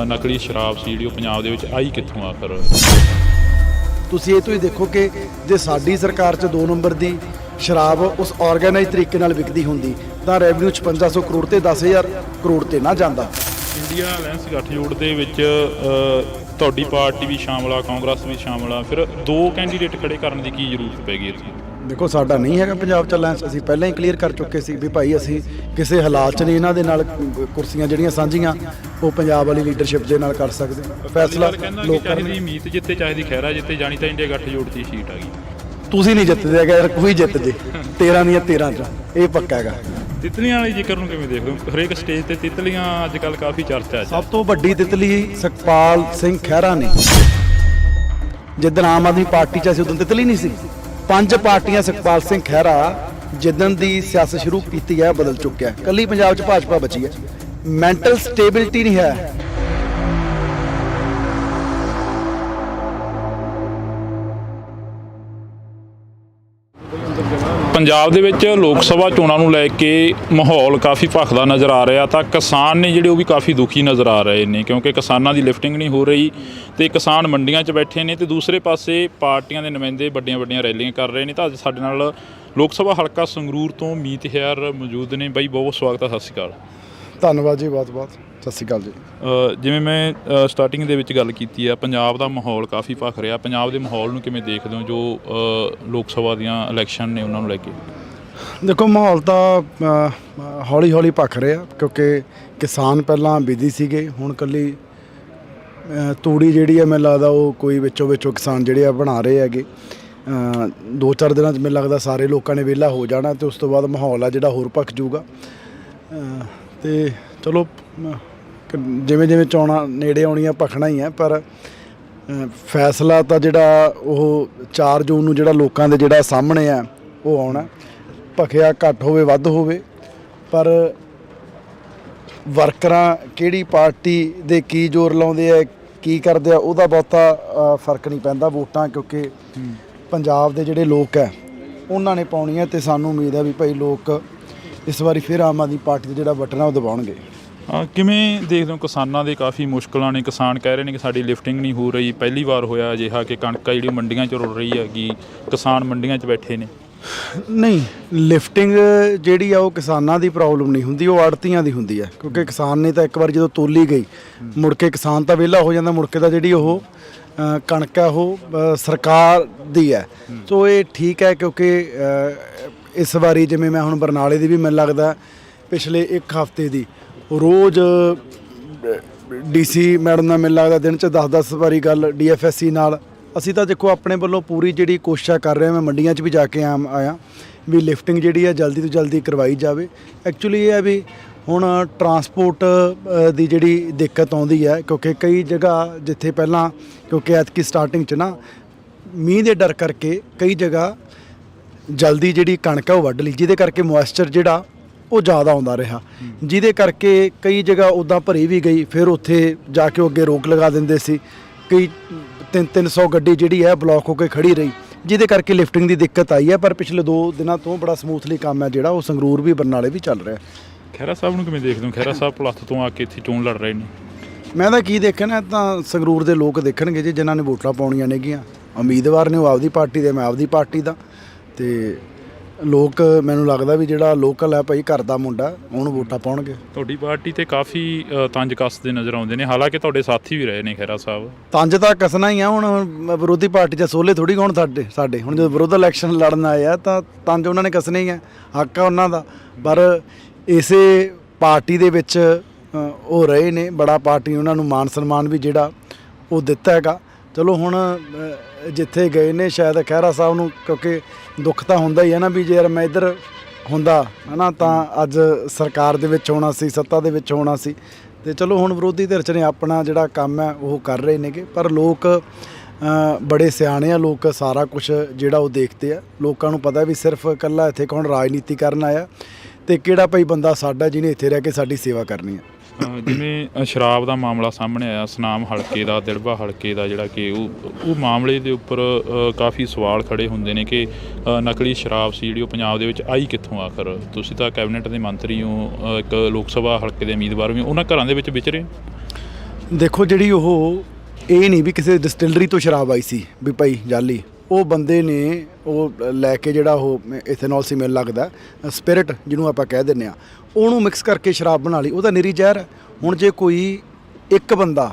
ਨਕਲੀ ਸ਼ਰਾਬ ਸੀ ਜਿਹੜੀ ਉਹ ਪੰਜਾਬ ਦੇ ਵਿੱਚ ਆਈ ਕਿੱਥੋਂ ਆਖਰ। ਤੁਸੀਂ ਇਹ ਤੋਂ ਹੀ ਦੇਖੋ ਕਿ ਜੇ ਸਾਡੀ ਸਰਕਾਰ 'ਚ 2 ਨੰਬਰ ਦੀ ਸ਼ਰਾਬ ਉਸ ਆਰਗੇਨਾਈਜ਼ ਤਰੀਕੇ ਨਾਲ ਵਿਕਦੀ ਹੁੰਦੀ ਤਾਂ ਰੈਵਨਿਊ 5500 ਕਰੋੜ ਤੇ 10000 ਕਰੋੜ ਤੇ ਨਾ ਜਾਂਦਾ। ਇੰਡੀਆ ਅਲਾਇੰਸ ਗੱਠਜੋੜ ਦੇ ਵਿੱਚ ਤੁਹਾਡੀ ਪਾਰਟੀ ਵੀ ਸ਼ਾਮਲ ਆ, ਕਾਂਗਰਸ ਵੀ ਸ਼ਾਮਲ ਆ, ਫਿਰ 2 ਕੈਂਡੀਡੇਟ ਖੜੇ ਕਰਨ ਦੀ ਕੀ ਜ਼ਰੂਰਤ ਪੈ ਗਈ ਇੱਥੇ? ਦੇਖੋ ਸਾਡਾ ਨਹੀਂ ਹੈਗਾ ਪੰਜਾਬ 'ਚ ਅਲਾਇੰਸ, ਅਸੀਂ ਪਹਿਲਾਂ ਹੀ ਕਲੀਅਰ ਕਰ ਚੁੱਕੇ ਸੀ ਵੀ ਭਾਈ ਅਸੀਂ ਕਿਸੇ ਹਾਲਾਤ 'ਚ ਨਹੀਂ ਇਹਨਾਂ ਦੇ ਨਾਲ ਕੁਰਸੀਆਂ ਜਿਹੜੀਆਂ ਸਾਂਝੀਆਂ ਉਹ ਪੰਜਾਬ ਵਾਲੀ ਲੀਡਰਸ਼ਿਪ ਦੇ ਨਾਲ ਕਰ ਸਕਦੇ। ਫੈਸਲਾ ਲੋਕਾਂ ਦੀ ਮੀਤ ਜਿੱਤੇ ਚਾਹੇ ਦੀ ਖਹਿਰਾ ਜਿੱਤੇ, ਜਾਣੀ ਤਾਂ ਇੰਡੀਆ ਗੱਠਜੋੜ ਦੀ ਸੀਟ ਆ ਗਈ। ਤੁਸੀਂ ਨਹੀਂ ਜਿੱਤਦੇ ਹੈਗੇ ਯਾਰ, ਕੋਈ ਜਿੱਤ ਜੇ 13 ਦੀਆਂ 13 'ਚ ਇਹ ਪੱਕਾ ਹੈਗਾ। ਤਿਤਲੀਆਂ ਵਾਲੀ ਜ਼ਿਕਰ ਨੂੰ ਕਿਵੇਂ ਦੇਖਦੇ ਹੋ? ਹਰੇਕ ਸਟੇਜ ਤੇ ਤਿਤਲੀਆਂ ਅੱਜ ਕੱਲ੍ਹ ਕਾਫੀ ਚਰਚਾ 'ਚ। ਸਭ ਤੋਂ ਵੱਡੀ ਤਿਤਲੀ ਸੁਖਪਾਲ ਸਿੰਘ ਖਹਿਰਾ ਨੇ। ਜਿੱਦਣ ਆਮ ਆਦਮੀ ਪਾਰਟੀ 'ਚ ਅਸੀਂ ਉਦੋਂ ਤਿਤਲੀ ਨਹੀਂ ਸੀ। 5 ਪਾਰਟੀਆਂ ਸੁਖਪਾਲ ਸਿੰਘ ਖਹਿਰਾ ਜਿੱਦਣ ਦੀ ਸਿਆਸਤ ਸ਼ੁਰੂ ਕੀਤੀ ਹੈ ਬਦਲ ਚੁੱਕਿਆ। ਕੱਲੀ ਪੰਜਾਬ 'ਚ ਭਾਜਪਾ ਬਚੀ ਹੈ। ਮੈਂਟਲ ਸਟੇਬਿਲਿਟੀ ਨਹੀਂ ਹੈ। ਪੰਜਾਬ ਦੇ ਵਿੱਚ ਲੋਕ ਸਭਾ ਚੋਣਾਂ ਨੂੰ ਲੈ ਕੇ ਮਾਹੌਲ ਕਾਫੀ ਭਖਦਾ ਨਜ਼ਰ ਆ ਰਿਹਾ, ਤਾਂ ਕਿਸਾਨ ਨੇ ਜਿਹੜੇ ਉਹ ਵੀ ਕਾਫੀ ਦੁਖੀ ਨਜ਼ਰ ਆ ਰਹੇ ਨੇ, ਕਿਉਂਕਿ ਕਿਸਾਨਾਂ ਦੀ ਲਿਫਟਿੰਗ ਨਹੀਂ ਹੋ ਰਹੀ ਤੇ ਕਿਸਾਨ ਮੰਡੀਆਂ 'ਚ ਬੈਠੇ ਨੇ ਤੇ ਦੂਸਰੇ ਪਾਸੇ ਪਾਰਟੀਆਂ ਦੇ ਨੁਮਾਇੰਦੇ ਵੱਡੀਆਂ ਰੈਲੀਆਂ ਕਰ ਰਹੇ ਨੇ। ਤਾਂ ਅੱਜ ਸਾਡੇ ਨਾਲ ਲੋਕ ਸਭਾ ਹਲਕਾ ਸੰਗਰੂਰ ਤੋਂ ਮੀਤ ਹੈਰ ਮੌਜੂਦ ਨੇ। ਬਾਈ ਬਹੁਤ ਸਵਾਗਤ ਹੈ, ਸਤਿ ਸ਼੍ਰੀ ਅਕਾਲ। ਧੰਨਵਾਦ ਜੀ, ਬਹੁਤ ਸਤਿ ਸ਼੍ਰੀ ਅਕਾਲ ਜੀ। ਜਿਵੇਂ ਮੈਂ ਸਟਾਰਟਿੰਗ ਦੇ ਵਿੱਚ ਗੱਲ ਕੀਤੀ ਆ, ਪੰਜਾਬ ਦਾ ਮਾਹੌਲ ਕਾਫੀ ਭਖ ਰਿਹਾ। ਪੰਜਾਬ ਦੇ ਮਾਹੌਲ ਨੂੰ ਕਿਵੇਂ ਦੇਖਦੇ ਹੋ ਜੋ ਲੋਕ ਸਭਾ ਦੀਆਂ ਇਲੈਕਸ਼ਨ ਨੇ ਉਹਨਾਂ ਨੂੰ ਲੈ ਕੇ? ਦੇਖੋ ਮਾਹੌਲ ਤਾਂ ਹੌਲੀ ਭਖ ਰਿਹਾ, ਕਿਉਂਕਿ ਕਿਸਾਨ ਪਹਿਲਾਂ ਬਿਜ਼ੀ ਸੀਗੇ, ਹੁਣ ਇਕੱਲੀ ਤੂੜੀ ਜਿਹੜੀ ਹੈ ਮੈਨੂੰ ਲੱਗਦਾ ਉਹ ਕੋਈ ਵਿੱਚੋਂ ਕਿਸਾਨ ਜਿਹੜੇ ਆ ਬਣਾ ਰਹੇ ਹੈਗੇ। 2-4 ਦਿਨਾਂ 'ਚ ਮੈਨੂੰ ਲੱਗਦਾ ਸਾਰੇ ਲੋਕਾਂ ਨੇ ਵਿਹਲਾ ਹੋ ਜਾਣਾ ਤੇ ਉਸ ਤੋਂ ਬਾਅਦ ਮਾਹੌਲ ਆ ਜਿਹੜਾ ਹੋਰ ਭਖ ਜਾਊਗਾ। ਤੇ ਚਲੋ ਜਿਵੇਂ ਚੋਣਾਂ ਨੇੜੇ ਆਉਣੀਆਂ ਭਖਣਾ ਹੀ ਹੈ, ਪਰ ਫੈਸਲਾ ਤਾਂ ਜਿਹੜਾ ਉਹ 4 ਜੂਨ ਨੂੰ ਜਿਹੜਾ ਲੋਕਾਂ ਦੇ ਜਿਹੜਾ ਸਾਹਮਣੇ ਆ ਉਹ ਆਉਣਾ। ਭਖਿਆ ਘੱਟ ਹੋਵੇ ਵੱਧ ਹੋਵੇ, ਪਰ ਵਰਕਰਾਂ ਕਿਹੜੀ ਪਾਰਟੀ ਦੇ ਕੀ ਜ਼ੋਰ ਲਾਉਂਦੇ ਆ ਕੀ ਕਰਦੇ ਆ ਉਹਦਾ ਬਹੁਤਾ ਫਰਕ ਨਹੀਂ ਪੈਂਦਾ। ਵੋਟਾਂ ਕਿਉਂਕਿ ਪੰਜਾਬ ਦੇ ਜਿਹੜੇ ਲੋਕ ਹੈ ਉਹਨਾਂ ਨੇ ਪਾਉਣੀਆਂ ਤੇ ਸਾਨੂੰ ਉਮੀਦ ਹੈ ਵੀ ਭਾਈ ਲੋਕ ਇਸ ਵਾਰੀ ਫਿਰ ਆਮ ਆਦਮੀ ਪਾਰਟੀ ਦਾ ਜਿਹੜਾ ਬਟਨ ਆ ਉਹ ਦਬਾਉਣਗੇ। ਕਿਵੇਂ ਦੇਖਦੇ ਹੋ ਕਿਸਾਨਾਂ ਦੇ ਕਾਫੀ ਮੁਸ਼ਕਲਾਂ ਨੇ? ਕਿਸਾਨ ਕਹਿ ਰਹੇ ਨੇ ਕਿ ਸਾਡੀ ਲਿਫਟਿੰਗ ਨਹੀਂ ਹੋ ਰਹੀ। ਪਹਿਲੀ ਵਾਰ ਹੋਇਆ ਅਜਿਹਾ ਕਿ ਕਣਕ ਜਿਹੜੀ ਮੰਡੀਆਂ 'ਚ ਰੁਲ ਰਹੀ ਹੈਗੀ, ਕਿਸਾਨ ਮੰਡੀਆਂ 'ਚ ਬੈਠੇ ਨੇ। ਨਹੀਂ, ਲਿਫਟਿੰਗ ਜਿਹੜੀ ਆ ਉਹ ਕਿਸਾਨਾਂ ਦੀ ਪ੍ਰੋਬਲਮ ਨਹੀਂ ਹੁੰਦੀ, ਉਹ ਆੜਤੀਆਂ ਦੀ ਹੁੰਦੀ ਹੈ। ਕਿਉਂਕਿ ਕਿਸਾਨ ਨੇ ਤਾਂ ਇੱਕ ਵਾਰ ਜਦੋਂ ਤੋਲੀ ਗਈ ਮੁੜ ਕੇ ਕਿਸਾਨ ਤਾਂ ਵਿਹਲਾ ਹੋ ਜਾਂਦਾ, ਮੁੜ ਕੇ ਤਾਂ ਜਿਹੜੀ ਉਹ ਕਣਕ ਹੈ ਉਹ ਸਰਕਾਰ ਦੀ ਹੈ। ਸੋ ਇਹ ਠੀਕ ਹੈ, ਕਿਉਂਕਿ ਇਸ ਵਾਰੀ ਜਿਵੇਂ ਮੈਂ ਹੁਣ ਬਰਨਾਲੇ ਦੀ ਵੀ ਮੈਨੂੰ ਲੱਗਦਾ ਪਿਛਲੇ 1 ਹਫ਼ਤੇ ਦੀ ਰੋਜ਼ DC ਮੈਡਮ ਨਾਲ ਮੈਨੂੰ ਲੱਗਦਾ ਦਿਨ 'ਚ 10-10 ਵਾਰੀ ਗੱਲ DFSC ਨਾਲ। ਅਸੀਂ ਤਾਂ ਦੇਖੋ ਆਪਣੇ ਵੱਲੋਂ ਪੂਰੀ ਜਿਹੜੀ ਕੋਸ਼ਿਸ਼ ਕਰ ਰਹੇ ਹਾਂ, ਮੈਂ ਮੰਡੀਆਂ 'ਚ ਵੀ ਜਾ ਕੇ ਆਇਆ ਵੀ ਲਿਫਟਿੰਗ ਜਿਹੜੀ ਹੈ ਜਲਦੀ ਤੋਂ ਜਲਦੀ ਕਰਵਾਈ ਜਾਵੇ। ਐਕਚੁਅਲੀ ਇਹ ਹੈ ਵੀ ਹੁਣ ਟਰਾਂਸਪੋਰਟ ਦੀ ਜਿਹੜੀ ਦਿੱਕਤ ਆਉਂਦੀ ਹੈ, ਕਿਉਂਕਿ ਕਈ ਜਗ੍ਹਾ ਜਿੱਥੇ ਪਹਿਲਾਂ ਕਿਉਂਕਿ ਐਤਕੀ ਸਟਾਰਟਿੰਗ 'ਚ ਨਾ ਮੀਂਹ ਦੇ ਡਰ ਕਰਕੇ ਕਈ ਜਗ੍ਹਾ ਜਲਦੀ ਜਿਹੜੀ ਕਣਕ ਹੈ ਉਹ ਵੱਢ ਲਈ, ਜਿਹਦੇ ਕਰਕੇ ਮੋਇਸਚਰ ਜਿਹੜਾ ਉਹ ਜ਼ਿਆਦਾ ਆਉਂਦਾ ਰਿਹਾ, ਜਿਹਦੇ ਕਰਕੇ ਕਈ ਜਗ੍ਹਾ ਉੱਦਾਂ ਭਰੀ ਵੀ ਗਈ। ਫਿਰ ਉੱਥੇ ਜਾ ਕੇ ਉਹ ਅੱਗੇ ਰੋਕ ਲਗਾ ਦਿੰਦੇ ਸੀ। ਕਈ 300 ਗੱਡੀ ਜਿਹੜੀ ਹੈ ਬਲੌਕ ਹੋ ਕੇ ਖੜੀ ਰਹੀ, ਜਿਹਦੇ ਕਰਕੇ ਲਿਫਟਿੰਗ ਦੀ ਦਿੱਕਤ ਆਈ ਹੈ। ਪਰ ਪਿਛਲੇ 2 ਦਿਨਾਂ ਤੋਂ ਬੜਾ ਸਮੂਥਲੀ ਕੰਮ ਹੈ ਜਿਹੜਾ ਉਹ ਸੰਗਰੂਰ ਵੀ ਬਰਨਾਲੇ ਵੀ ਚੱਲ ਰਿਹਾ। ਖਹਿਰਾ ਸਾਹਿਬ ਨੂੰ ਕਿਵੇਂ ਦੇਖਦੇ ਹੋ? ਖਹਿਰਾ ਸਾਹਿਬ ਪਲੱਥ ਤੋਂ ਆ ਕੇ ਇੱਥੇ ਚੋਣ ਲੜ ਰਹੇ ਨੇ। ਮੈਂ ਤਾਂ ਕੀ ਦੇਖਣਾ, ਤਾਂ ਸੰਗਰੂਰ ਦੇ ਲੋਕ ਦੇਖਣਗੇ ਜੀ, ਜਿਨ੍ਹਾਂ ਨੇ ਵੋਟਾਂ ਪਾਉਣੀਆਂ ਨੇਗੀਆਂ। ਉਮੀਦਵਾਰ ਨੇ ਉਹ ਆਪਦੀ ਪਾਰਟੀ ਦੇ, ਮੈਂ ਆਪਦੀ ਪਾਰਟੀ ਦਾ, ਤੇ ਲੋਕ ਮੈਨੂੰ ਲੱਗਦਾ ਵੀ ਜਿਹੜਾ ਲੋਕਲ ਹੈ ਭਾਈ ਘਰ ਦਾ ਮੁੰਡਾ ਉਹਨੂੰ ਵੋਟਾਂ ਪਾਉਣਗੇ। ਤੁਹਾਡੀ ਪਾਰਟੀ ਤੇ ਕਾਫੀ ਤੰਜ ਕੱਸਦੇ ਨਜ਼ਰ ਆਉਂਦੇ ਨੇ, ਹਾਲਾਂਕਿ ਤੁਹਾਡੇ ਸਾਥੀ ਵੀ ਰਹੇ ਨੇ ਖਹਿਰਾ ਸਾਹਿਬ। ਤੰਜ ਤਾਂ ਕੱਸਣਾ ਹੀ ਆ, ਹੁਣ ਵਿਰੋਧੀ ਪਾਰਟੀ 'ਚ ਸੋਲੇ ਥੋੜੀ ਹੁਣ ਸਾਡੇ ਹੁਣ ਜਦੋਂ ਵਿਰੋਧ ਇਲੈਕਸ਼ਨ ਲੜਨ ਆਏ ਆ ਤਾਂ ਤੰਜ ਉਹਨਾਂ ਨੇ ਕੱਸਣੇ ਹੀ ਆ, ਹੱਕ ਆ ਉਹਨਾਂ ਦਾ। ਪਰ ਇਸੇ ਪਾਰਟੀ ਦੇ ਵਿੱਚ ਉਹ ਰਹੇ ਨੇ, ਬੜਾ ਪਾਰਟੀ ਉਹਨਾਂ ਨੂੰ ਮਾਨ ਸਨਮਾਨ ਵੀ ਜਿਹੜਾ ਉਹ ਦਿੱਤਾ ਹੈਗਾ। ਚਲੋ ਹੁਣ ਜਿੱਥੇ ਗਏ ਨੇ ਸ਼ਾਇਦ ਖਹਿਰਾ ਸਾਹਿਬ ਨੂੰ, ਕਿਉਂਕਿ ਦੁੱਖ ਤਾਂ ਹੁੰਦਾ ਹੀ ਹੈ ਨਾ ਵੀ ਜੇ ਯਾਰ ਮੈਂ ਇੱਧਰ ਹੁੰਦਾ ਹੈ ਨਾ ਤਾਂ ਅੱਜ ਸਰਕਾਰ ਦੇ ਵਿੱਚ ਹੋਣਾ ਸੀ, ਸੱਤਾ ਦੇ ਵਿੱਚ ਹੋਣਾ ਸੀ। ਤੇ ਚਲੋ ਹੁਣ ਵਿਰੋਧੀ ਧਿਰ 'ਚ ਨੇ ਆਪਣਾ ਜਿਹੜਾ ਕੰਮ ਹੈ ਉਹ ਕਰ ਰਹੇ ਨੇਗੇ, ਪਰ ਲੋਕ ਬੜੇ ਸਿਆਣੇ ਆ, ਲੋਕ ਸਾਰਾ ਕੁਝ ਜਿਹੜਾ ਉਹ ਦੇਖਦੇ ਆ। ਲੋਕਾਂ ਨੂੰ ਪਤਾ ਵੀ ਸਿਰਫ ਇਕੱਲਾ ਇੱਥੇ ਕੌਣ ਰਾਜਨੀਤੀ ਕਰਨ ਆਇਆ ਤੇ ਕਿਹੜਾ ਭਾਈ ਬੰਦਾ ਸਾਡਾ ਜਿਹਨੇ ਇੱਥੇ ਰਹਿ ਕੇ ਸਾਡੀ ਸੇਵਾ ਕਰਨੀ ਹੈ। ਜਿਵੇਂ ਸ਼ਰਾਬ ਦਾ ਮਾਮਲਾ ਸਾਹਮਣੇ ਆਇਆ, ਸੁਨਾਮ ਹਲਕੇ ਦਾ, ਦਿੜਬਾ ਹਲਕੇ ਦਾ, ਜਿਹੜਾ ਕਿ ਉਹ ਮਾਮਲੇ ਦੇ ਉੱਪਰ ਕਾਫੀ ਸਵਾਲ ਖੜੇ ਹੁੰਦੇ ਨੇ ਕਿ ਨਕਲੀ ਸ਼ਰਾਬ ਸੀ ਜਿਹੜੀ ਉਹ ਪੰਜਾਬ ਦੇ ਵਿੱਚ ਆਈ ਕਿੱਥੋਂ ਆਖਰ। ਤੁਸੀਂ ਤਾਂ ਕੈਬਨਿਟ ਦੇ ਮੰਤਰੀ ਹੋ, ਇੱਕ ਲੋਕ ਸਭਾ ਹਲਕੇ ਦੇ ਉਮੀਦਵਾਰ ਵੀ, ਉਹਨਾਂ ਘਰਾਂ ਦੇ ਵਿੱਚ ਵਿਚਰੇ। ਦੇਖੋ ਜਿਹੜੀ ਉਹ ਇਹ ਨਹੀਂ ਵੀ ਕਿਸੇ ਡਿਸਟਿਲਰੀ ਤੋਂ ਸ਼ਰਾਬ ਆਈ ਸੀ ਵੀ ਭਾਈ ਜਾਲੀ, ਉਹ ਬੰਦੇ ਨੇ ਉਹ ਲੈ ਕੇ ਜਿਹੜਾ ਉਹ ਇਥੇਨੋਲ ਸੀ ਮੈਨੂੰ ਲੱਗਦਾ ਸਪਿਰਿਟ ਜਿਹਨੂੰ ਆਪਾਂ ਕਹਿ ਦਿੰਦੇ ਆ, ਉਹਨੂੰ ਮਿਕਸ ਕਰਕੇ ਸ਼ਰਾਬ ਬਣਾ ਲਈ। ਉਹ ਤਾਂ ਨਿਰੀ ਜ਼ਹਿਰ ਹੈ। ਹੁਣ ਜੇ ਕੋਈ ਇੱਕ ਬੰਦਾ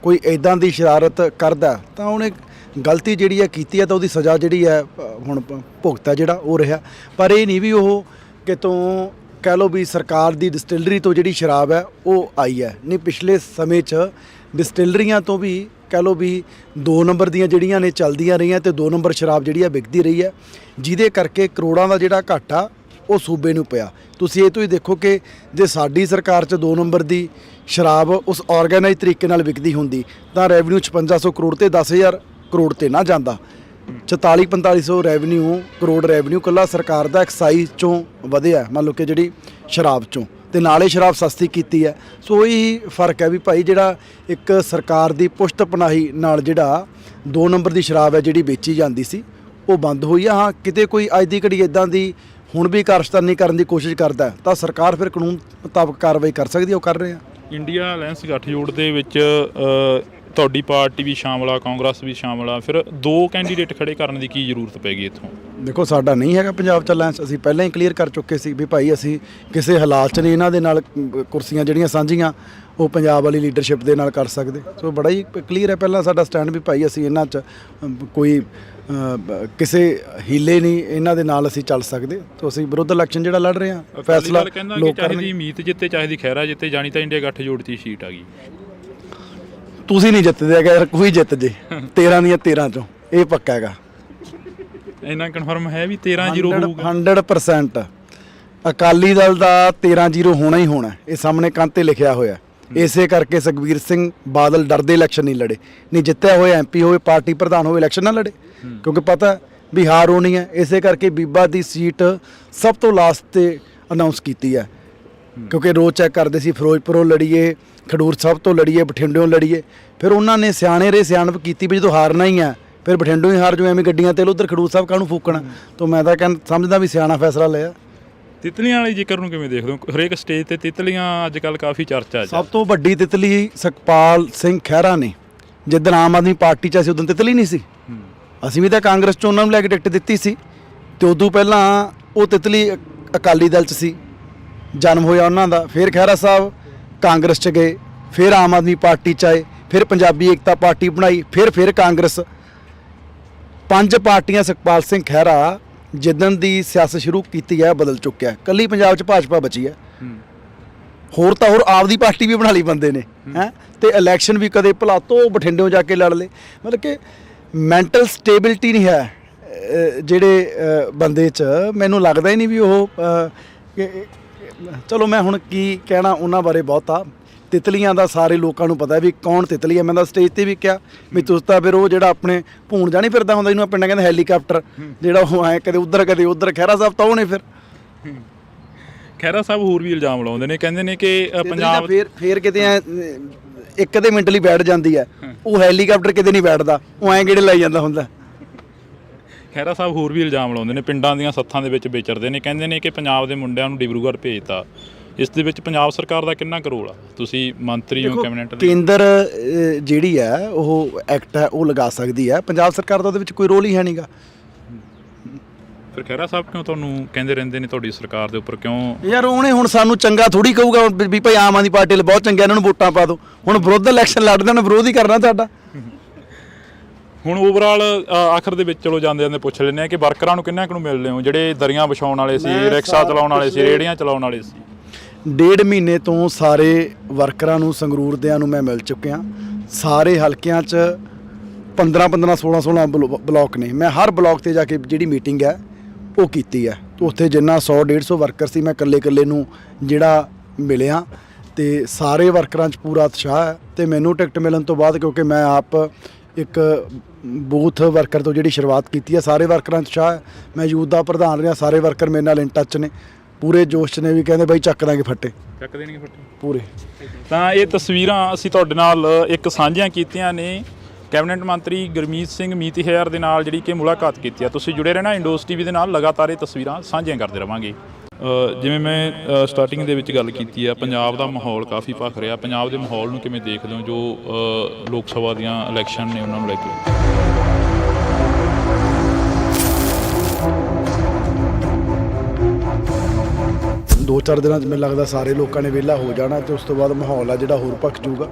ਕੋਈ ਇੱਦਾਂ ਦੀ ਸ਼ਰਾਰਤ ਕਰਦਾ ਤਾਂ ਉਹਨੇ ਗਲਤੀ ਜਿਹੜੀ ਹੈ ਕੀਤੀ ਹੈ ਤਾਂ ਉਹਦੀ ਸਜ਼ਾ ਜਿਹੜੀ ਹੈ ਹੁਣ ਭੁਗਤਾ ਜਿਹੜਾ ਉਹ ਰਿਹਾ। ਪਰ ਇਹ ਨਹੀਂ ਵੀ ਉਹ ਕਿਤੋਂ ਕਹਿ ਲਓ ਵੀ ਸਰਕਾਰ ਦੀ ਡਿਸਟਿਲਰੀ ਤੋਂ ਜਿਹੜੀ ਸ਼ਰਾਬ ਹੈ ਉਹ ਆਈ ਹੈ। ਨਹੀਂ, ਪਿਛਲੇ ਸਮੇਂ 'ਚ ਡਿਸਟਿਲਰੀਆਂ ਤੋਂ ਵੀ ਕਹਿ ਲਓ ਵੀ 2 ਨੰਬਰ ਦੀਆਂ ਜਿਹੜੀਆਂ ਨੇ ਚੱਲਦੀਆਂ ਰਹੀਆਂ ਤੇ 2 ਨੰਬਰ ਸ਼ਰਾਬ ਜਿਹੜੀ ਆ ਵਿਕਦੀ ਰਹੀ ਹੈ, ਜਿਹਦੇ ਕਰਕੇ ਕਰੋੜਾਂ ਦਾ ਜਿਹੜਾ ਘਾਟਾ ਉਹ ਸੂਬੇ ਨੂੰ ਪਿਆ। ਤੁਸੀਂ ਇਹ ਤੋਂ ਹੀ ਦੇਖੋ ਕਿ ਜੇ ਸਾਡੀ ਸਰਕਾਰ 'ਚ 2 ਨੰਬਰ ਦੀ ਸ਼ਰਾਬ ਉਸ ਆਰਗੇਨਾਈਜ਼ ਤਰੀਕੇ ਨਾਲ ਵਿਕਦੀ ਹੁੰਦੀ ਤਾਂ ਰੈਵਨਿਊ 5600 ਕਰੋੜ ਤੇ 10000 ਕਰੋੜ ਤੇ ਨਾ ਜਾਂਦਾ। 44-4500 ਰੈਵਨਿਊ ਕਰੋੜ ਰੈਵਨਿਊ ਇਕੱਲਾ ਸਰਕਾਰ ਦਾ ਐਕਸਾਈਜ਼ 'ਚੋਂ ਵਧਿਆ, ਮੰਨ ਲਓ ਕਿ ਜਿਹੜੀ ਸ਼ਰਾਬ 'ਚੋਂ, ਤੇ ਨਾਲੇ ਸ਼ਰਾਬ ਸਸਤੀ ਕੀਤੀ ਹੈ। ਸੋ ਇਹੀ ਫਰਕ ਹੈ ਵੀ ਭਾਈ ਜਿਹੜਾ ਇੱਕ ਸਰਕਾਰ ਦੀ ਪੁਸ਼ਤ ਪਨਾਹੀ ਨਾਲ ਜਿਹੜਾ 2 ਨੰਬਰ ਦੀ ਸ਼ਰਾਬ ਹੈ ਜਿਹੜੀ ਵੇਚੀ ਜਾਂਦੀ ਸੀ ਉਹ ਬੰਦ ਹੋਈ ਆ। ਹਾਂ, ਕਿਤੇ ਕੋਈ ਅੱਜ ਦੀ ਘੜੀ ਇੱਦਾਂ ਦੀ ਹੁਣ ਵੀ ਕਾਰਸਤਾਨੀ ਕਰਨ ਦੀ ਕੋਸ਼ਿਸ਼ ਕਰਦਾ ਤਾਂ ਸਰਕਾਰ ਫਿਰ ਕਾਨੂੰਨ ਮੁਤਾਬਕ ਕਾਰਵਾਈ ਕਰ ਸਕਦੀ ਹੈ, ਉਹ ਕਰ ਰਹੇ ਆ। ਇੰਡੀਆ ਅਲਾਇੰਸ ਗੱਠਜੋੜ ਦੇ ਵਿੱਚ ਤੁਹਾਡੀ ਪਾਰਟੀ ਵੀ ਸ਼ਾਮਲ ਆ, ਕਾਂਗਰਸ ਵੀ ਸ਼ਾਮਲ ਆ, ਫਿਰ 2 ਕੈਂਡੀਡੇਟ ਖੜੇ ਕਰਨ ਦੀ ਕੀ ਜ਼ਰੂਰਤ ਪੈ ਗਈ ਇੱਥੋਂ? ਦੇਖੋ ਸਾਡਾ ਨਹੀਂ ਹੈਗਾ ਪੰਜਾਬ 'ਚ ਅਲਾਇੰਸ, ਅਸੀਂ ਪਹਿਲਾਂ ਹੀ ਕਲੀਅਰ ਕਰ ਚੁੱਕੇ ਸੀ ਵੀ ਭਾਈ ਅਸੀਂ ਕਿਸੇ ਹਾਲਾਤ 'ਚ ਨਹੀਂ ਇਹਨਾਂ ਦੇ ਨਾਲ ਕੁਰਸੀਆਂ ਜਿਹੜੀਆਂ ਸਾਂਝੀਆਂ ਉਹ ਪੰਜਾਬ ਵਾਲੀ ਲੀਡਰਸ਼ਿਪ ਦੇ ਨਾਲ ਕਰ ਸਕਦੇ। ਸੋ ਬੜਾ ਹੀ ਕਲੀਅਰ ਹੈ ਪਹਿਲਾਂ ਸਾਡਾ ਸਟੈਂਡ ਵੀ ਭਾਈ ਅਸੀਂ ਇਹਨਾਂ 'ਚ ਕੋਈ ਕਿਸੇ ਹੀਲੇ ਨਹੀਂ ਇਹਨਾਂ ਦੇ ਨਾਲ ਅਸੀਂ ਚੱਲ ਸਕਦੇ। ਤਾਂ ਅਸੀਂ ਵਿਰੁੱਧ ਇਲੈਕਸ਼ਨ ਜਿਹੜਾ ਲੜ ਰਹੇ ਹਾਂ, ਫੈਸਲਾ ਲੋਕ ਚਾਹੀਦੀ ਮੀਤ ਜਿੱਤੇ ਚਾਹੀਦੀ ਖਹਿਰਾ ਜਿੱਤੇ, ਜਾਣੀ ਤਾਂ ਇੰਡੀਆ ਗੱਠਜੋੜ ਦੀ ਸੀਟ ਆ ਗਈ। ਤੁਸੀਂ ਨਹੀਂ ਜਿੱਤਦੇ ਹੈਗਾ ਯਾਰ, ਕੋਈ ਜਿੱਤ ਜੇ 13 ਦੀਆਂ 13 ਚੋਂ, ਇਹ ਪੱਕਾ ਹੈਗਾ। ਇੰਨਾ ਕਨਫਰਮ ਹੈ ਵੀ 13-0 ਹੋਊਗਾ 100%। ਅਕਾਲੀ ਦਲ ਦਾ 13-0 ਹੋਣਾ ਹੀ ਹੋਣਾ, ਇਹ ਸਾਹਮਣੇ ਕੰਧ ਤੇ ਲਿਖਿਆ ਹੋਇਆ। ਇਸੇ ਕਰਕੇ ਸੁਖਬੀਰ ਸਿੰਘ ਬਾਦਲ ਡਰਦੇ ਇਲੈਕਸ਼ਨ ਨਹੀਂ ਲੜੇ। ਨਹੀਂ, ਜਿੱਤਿਆ ਹੋਇਆ MP ਹੋਵੇ, ਪਾਰਟੀ ਪ੍ਰਧਾਨ ਹੋਵੇ, ਇਲੈਕਸ਼ਨ ਨਾ ਲੜੇ, ਕਿਉਂਕਿ ਪਤਾ ਵੀ ਹਾਰ ਹੋਣੀ ਹੈ। ਇਸੇ ਕਰਕੇ ਬੀਬਾ ਦੀ ਸੀਟ ਸਭ ਤੋਂ ਲਾਸਟ ਤੇ ਅਨਾਉਂਸ ਕੀਤੀ ਹੈ, ਕਿਉਂਕਿ ਰੋਜ਼ ਚੈੱਕ ਕਰਦੇ ਸੀ ਫਿਰੋਜ਼ਪੁਰੋਂ ਲੜੀਏ, ਖਡੂਰ ਸਾਹਿਬ ਤੋਂ ਲੜੀਏ, ਬਠਿੰਡਿਓਂ ਲੜੀਏ। ਫਿਰ ਉਹਨਾਂ ਨੇ ਸਿਆਣੇ ਰੇ ਸਿਆਣਪ ਕੀਤੀ ਵੀ ਜਦੋਂ ਹਾਰਨਾ ਹੀ ਹੈ ਫਿਰ ਬਠਿੰਡੋਂ ਹੀ ਹਾਰ ਜੋ, ਐਵੇਂ ਗੱਡੀਆਂ ਤੇ ਉਧਰ ਖਡੂਰ ਸਾਹਿਬ ਕਾਹਨੂੰ ਫੂਕਣਾ। ਤਾਂ ਮੈਂ ਤਾਂ ਸਮਝਦਾ ਵੀ ਸਿਆਣਾ ਫੈਸਲਾ ਲਿਆ। ਤਿਤਲੀਆਂ ਵਾਲੀ ਜ਼ਿਕਰ ਨੂੰ ਕਿਵੇਂ ਦੇਖਦੇ ਹੋ? ਹਰੇਕ ਸਟੇਜ ਤੇ ਤਿਤਲੀਆਂ ਅੱਜ ਕੱਲ੍ਹ ਕਾਫੀ ਚਰਚਾ 'ਚ। ਸਭ ਤੋਂ ਵੱਡੀ ਤਿਤਲੀ ਸੁਖਪਾਲ ਸਿੰਘ ਖਹਿਰਾ ਨੇ। ਜਿੱਦਣ ਆਮ ਆਦਮੀ ਪਾਰਟੀ 'ਚ ਅਸੀਂ ਉਦੋਂ ਤਿਤਲੀ ਨਹੀਂ ਸੀ, ਅਸੀਂ ਵੀ ਤਾਂ ਕਾਂਗਰਸ 'ਚ ਉਹਨਾਂ ਨੂੰ ਲੈ ਕੇ ਟਿਕਟ ਦਿੱਤੀ ਸੀ, ਤੇ ਉਦੋਂ ਪਹਿਲਾਂ ਉਹ ਤਿਤਲੀ ਅਕਾਲੀ ਦਲ 'ਚ ਸੀ, ਜਨਮ ਹੋਇਆ ਉਹਨਾਂ ਦਾ। ਫਿਰ ਖਹਿਰਾ ਸਾਹਿਬ ਕਾਂਗਰਸ 'ਚ ਗਏ, ਫਿਰ ਆਮ ਆਦਮੀ ਪਾਰਟੀ 'ਚ ਆਏ, ਫਿਰ ਪੰਜਾਬੀ ਏਕਤਾ ਪਾਰਟੀ ਬਣਾਈ, ਫਿਰ ਕਾਂਗਰਸ। 5 ਪਾਰਟੀਆਂ ਸੁਖਪਾਲ ਸਿੰਘ ਖਹਿਰਾ ਜਿੱਦਣ ਦੀ ਸਿਆਸਤ ਸ਼ੁਰੂ ਕੀਤੀ ਹੈ ਬਦਲ ਚੁੱਕਿਆ। ਕੱਲੀ ਪੰਜਾਬ 'ਚ ਭਾਜਪਾ ਬਚੀ ਹੈ, ਹੋਰ ਤਾਂ ਹੋਰ ਆਪਦੀ ਪਾਰਟੀ ਵੀ ਬਣਾ ਲਈ ਬੰਦੇ ਨੇ ਹੈ। ਤੇ ਇਲੈਕਸ਼ਨ ਵੀ ਕਦੇ ਭਲਾ ਤੋਂ ਬਠਿੰਡਿਓਂ ਜਾ ਕੇ ਲੜ ਲਏ। ਮਤਲਬ ਕਿ ਮੈਂਟਲ ਸਟੇਬਿਲਿਟੀ ਨਹੀਂ ਹੈ ਜਿਹੜੇ ਬੰਦੇ 'ਚ। ਮੈਨੂੰ ਲੱਗਦਾ ਹੀ ਨਹੀਂ ਵੀ ਉਹ ਚਲੋ ਮੈਂ ਹੁਣ ਕੀ ਕਹਿਣਾ ਉਹਨਾਂ ਬਾਰੇ ਬਹੁਤਾ। ਤਿਤਲੀਆਂ ਦਾ ਸਾਰੇ ਲੋਕਾਂ ਨੂੰ ਪਤਾ ਵੀ ਕੌਣ ਤਿਤਲੀ ਹੈ। ਮੈਂ ਤਾਂ ਸਟੇਜ ਤੇ ਵੀ ਕਿਹਾ ਵੀ ਤੁਸੀਂ ਤਾਂ ਫਿਰ ਉਹ ਜਿਹੜਾ ਆਪਣੇ ਭੂਣ ਜਾਣੀ ਫਿਰਦਾ ਹੁੰਦਾ, ਇਹਨੂੰ ਪਿੰਡਾਂ ਕਹਿੰਦੇ ਹੈਲੀਕਾਪਟਰ, ਜਿਹੜਾ ਉਹ ਐਂ ਕਦੇ ਉੱਧਰ ਖਹਿਰਾ ਸਾਹਿਬ ਤਾਂ ਉਹਨੇ ਫਿਰ ਖਹਿਰਾ ਸਾਹਿਬ ਹੋਰ ਵੀ ਇਲਜ਼ਾਮ ਲਾਉਂਦੇ ਨੇ, ਕਹਿੰਦੇ ਨੇ ਕਿ ਪੰਜਾਬ ਫੇਰ ਕਿਤੇ ਐ ਇੱਕ ਅੱਧੇ ਮਿੰਟ ਲਈ ਬੈਠ ਜਾਂਦੀ ਹੈ, ਉਹ ਹੈਲੀਕਾਪਟਰ ਕਿਤੇ ਨਹੀਂ ਬੈਠਦਾ, ਉਹ ਐਂ ਗੇੜੇ ਲਾਈ ਜਾਂਦਾ ਹੁੰਦਾ। ਖਹਿਰਾ ਸਾਹਿਬ ਹੋਰ ਵੀ ਇਲਜ਼ਾਮ ਲਾਉਂਦੇ ਨੇ, ਪਿੰਡਾਂ ਦੀਆਂ ਸੱਥਾਂ ਦੇ ਵਿੱਚ ਵਿਚਰਦੇ ਨੇ, ਕਹਿੰਦੇ ਨੇ ਕਿ ਪੰਜਾਬ ਦੇ ਮੁੰਡਿਆਂ ਨੂੰ ਡਿਬਰੂਗੜ੍ਹ ਭੇਜਤਾ। ਇਸ ਦੇ ਵਿੱਚ ਪੰਜਾਬ ਸਰਕਾਰ ਦਾ ਕਿੰਨਾ ਕੁ ਰੋਲ ਆ? ਤੁਸੀਂ ਮੰਤਰੀ ਹੋ ਕੈਬਨਿਟ ਦੇ। ਕੇਂਦਰ ਜਿਹੜੀ ਹੈ ਉਹ ਐਕਟ ਹੈ ਉਹ ਲਗਾ ਸਕਦੀ ਹੈ, ਪੰਜਾਬ ਸਰਕਾਰ ਦਾ ਉਹਦੇ ਵਿੱਚ ਕੋਈ ਰੋਲ ਹੀ ਹੈ ਨਹੀਂਗਾ। ਫਿਰ ਖਹਿਰਾ ਸਾਹਿਬ ਕਿਉਂ ਤੁਹਾਨੂੰ ਕਹਿੰਦੇ ਰਹਿੰਦੇ ਨੇ ਤੁਹਾਡੀ ਸਰਕਾਰ ਦੇ ਉੱਪਰ ਕਿਉਂ? ਯਾਰ ਉਹਨੇ ਹੁਣ ਸਾਨੂੰ ਚੰਗਾ ਥੋੜੀ ਕਹੂਗਾ ਵੀ ਭਾਈ ਆਮ ਆਦਮੀ ਪਾਰਟੀ ਬਹੁਤ ਚੰਗਾ, ਇਹਨਾਂ ਨੂੰ ਵੋਟਾਂ ਪਾ ਦਿਓ। ਹੁਣ ਵਿਰੋਧ ਇਲੈਕਸ਼ਨ ਲੜਦੇ ਨੇ, ਵਿਰੋਧ ਹੀ ਕਰਨਾ ਤੁਹਾਡਾ। ਹੁਣ ਓਵਰਆਲ ਆਖਰ ਦੇ ਵਿੱਚ ਚਲੋ ਜਾਂਦੇ ਪੁੱਛ ਲੈਂਦੇ ਆ ਕਿ ਵਰਕਰਾਂ ਨੂੰ ਕਿੰਨਾ ਕੁ ਨੂੰ ਮਿਲਦੇ ਹੋ, ਜਿਹੜੇ ਦਰੀਆਂ ਵਿਛਾਉਣ ਵਾਲੇ ਸੀ, ਰਿਕਸ਼ਾ ਚਲਾਉਣ ਵਾਲੇ ਸੀ, ਰੇਹੜੀਆਂ ਚਲਾਉਣ ਵਾਲੇ ਸੀ? 1.5 ਮਹੀਨੇ ਤੋਂ ਸਾਰੇ ਵਰਕਰਾਂ ਨੂੰ, ਸੰਗਰੂਰ ਦਿਆਂ ਨੂੰ ਮੈਂ ਮਿਲ ਚੁੱਕਿਆ। ਸਾਰੇ ਹਲਕਿਆਂ 'ਚ 15 16 ਬਲਾਕ ਨੇ। ਮੈਂ ਹਰ ਬਲਾਕ ਤੇ ਜਾ ਕੇ ਜਿਹੜੀ ਮੀਟਿੰਗ ਹੈ ਉਹ ਕੀਤੀ ਹੈ। ਉੱਥੇ ਜਿੰਨਾ 100-150 ਵਰਕਰ ਸੀ, ਮੈਂ ਇਕੱਲੇ ਨੂੰ ਜਿਹੜਾ ਮਿਲਿਆ ਤੇ ਸਾਰੇ ਵਰਕਰਾਂ 'ਚ ਪੂਰਾ ਉਤਸ਼ਾਹ ਹੈ। ਤੇ ਮੈਨੂੰ ਟਿਕਟ ਮਿਲਣ ਤੋਂ ਬਾਅਦ, ਕਿਉਂਕਿ ਮੈਂ ਆਪ ਇੱਕ ਬੂਥ ਵਰਕਰ ਤੋਂ ਜਿਹੜੀ ਸ਼ੁਰੂਆਤ ਕੀਤੀ ਹੈ, ਸਾਰੇ ਵਰਕਰਾਂ 'ਚ ਉਤਸ਼ਾਹ ਹੈ। ਮੈਂ ਯੂਥ ਦਾ ਪ੍ਰਧਾਨ ਰਿਹਾ, ਸਾਰੇ ਵਰਕਰ ਮੇਰੇ ਨਾਲ ਇਨ ਟੱਚ ਨੇ, ਪੂਰੇ ਜੋਸ਼ 'ਚ ਨੇ, ਵੀ ਕਹਿੰਦੇ ਬਾਈ ਚੱਕ ਦਾਂਗੇ ਫੱਟੇ, ਚੱਕ ਦੇਣਗੇ ਫੱਟੇ ਪੂਰੇ। ਤਾਂ ਇਹ ਤਸਵੀਰਾਂ ਅਸੀਂ ਤੁਹਾਡੇ ਨਾਲ ਇੱਕ ਸਾਂਝੀਆਂ ਕੀਤੀਆਂ ਨੇ ਕੈਬਨਿਟ ਮੰਤਰੀ ਗੁਰਮੀਤ ਸਿੰਘ ਮੀਤਹਿਰ ਦੇ ਨਾਲ, ਜਿਹੜੀ ਕਿ ਮੁਲਾਕਾਤ ਕੀਤੀ ਆ। ਤੁਸੀਂ ਜੁੜੇ ਰਹਿਣਾ ਇੰਡੋਸ ਟੀਵੀ ਦੇ ਨਾਲ, ਲਗਾਤਾਰ ਇਹ ਤਸਵੀਰਾਂ ਸਾਂਝੀਆਂ ਕਰਦੇ ਰਵਾਂਗੇ। ਜਿਵੇਂ ਮੈਂ ਸਟਾਰਟਿੰਗ ਦੇ ਵਿੱਚ ਗੱਲ ਕੀਤੀ ਆ, ਪੰਜਾਬ ਦਾ ਮਾਹੌਲ ਕਾਫੀ ਭਖ ਰਿਹਾ। ਪੰਜਾਬ ਦੇ ਮਾਹੌਲ ਨੂੰ ਕਿਵੇਂ ਦੇਖਦੇ ਹੋ, ਜੋ ਲੋਕ ਸਭਾ ਦੀਆਂ ਇਲੈਕਸ਼ਨ ਨੇ ਉਹਨਾਂ ਨੂੰ ਲੈ ਕੇ? 2-4 ਦਿਨਾਂ 'ਚ ਮੈਨੂੰ ਲੱਗਦਾ ਸਾਰੇ ਲੋਕਾਂ ਨੇ ਵਿਹਲਾ ਹੋ ਜਾਣਾ ਤੇ ਉਸ ਤੋਂ ਬਾਅਦ ਮਾਹੌਲ ਆ ਜਿਹੜਾ ਹੋਰ ਭਖ ਜਾਊਗਾ।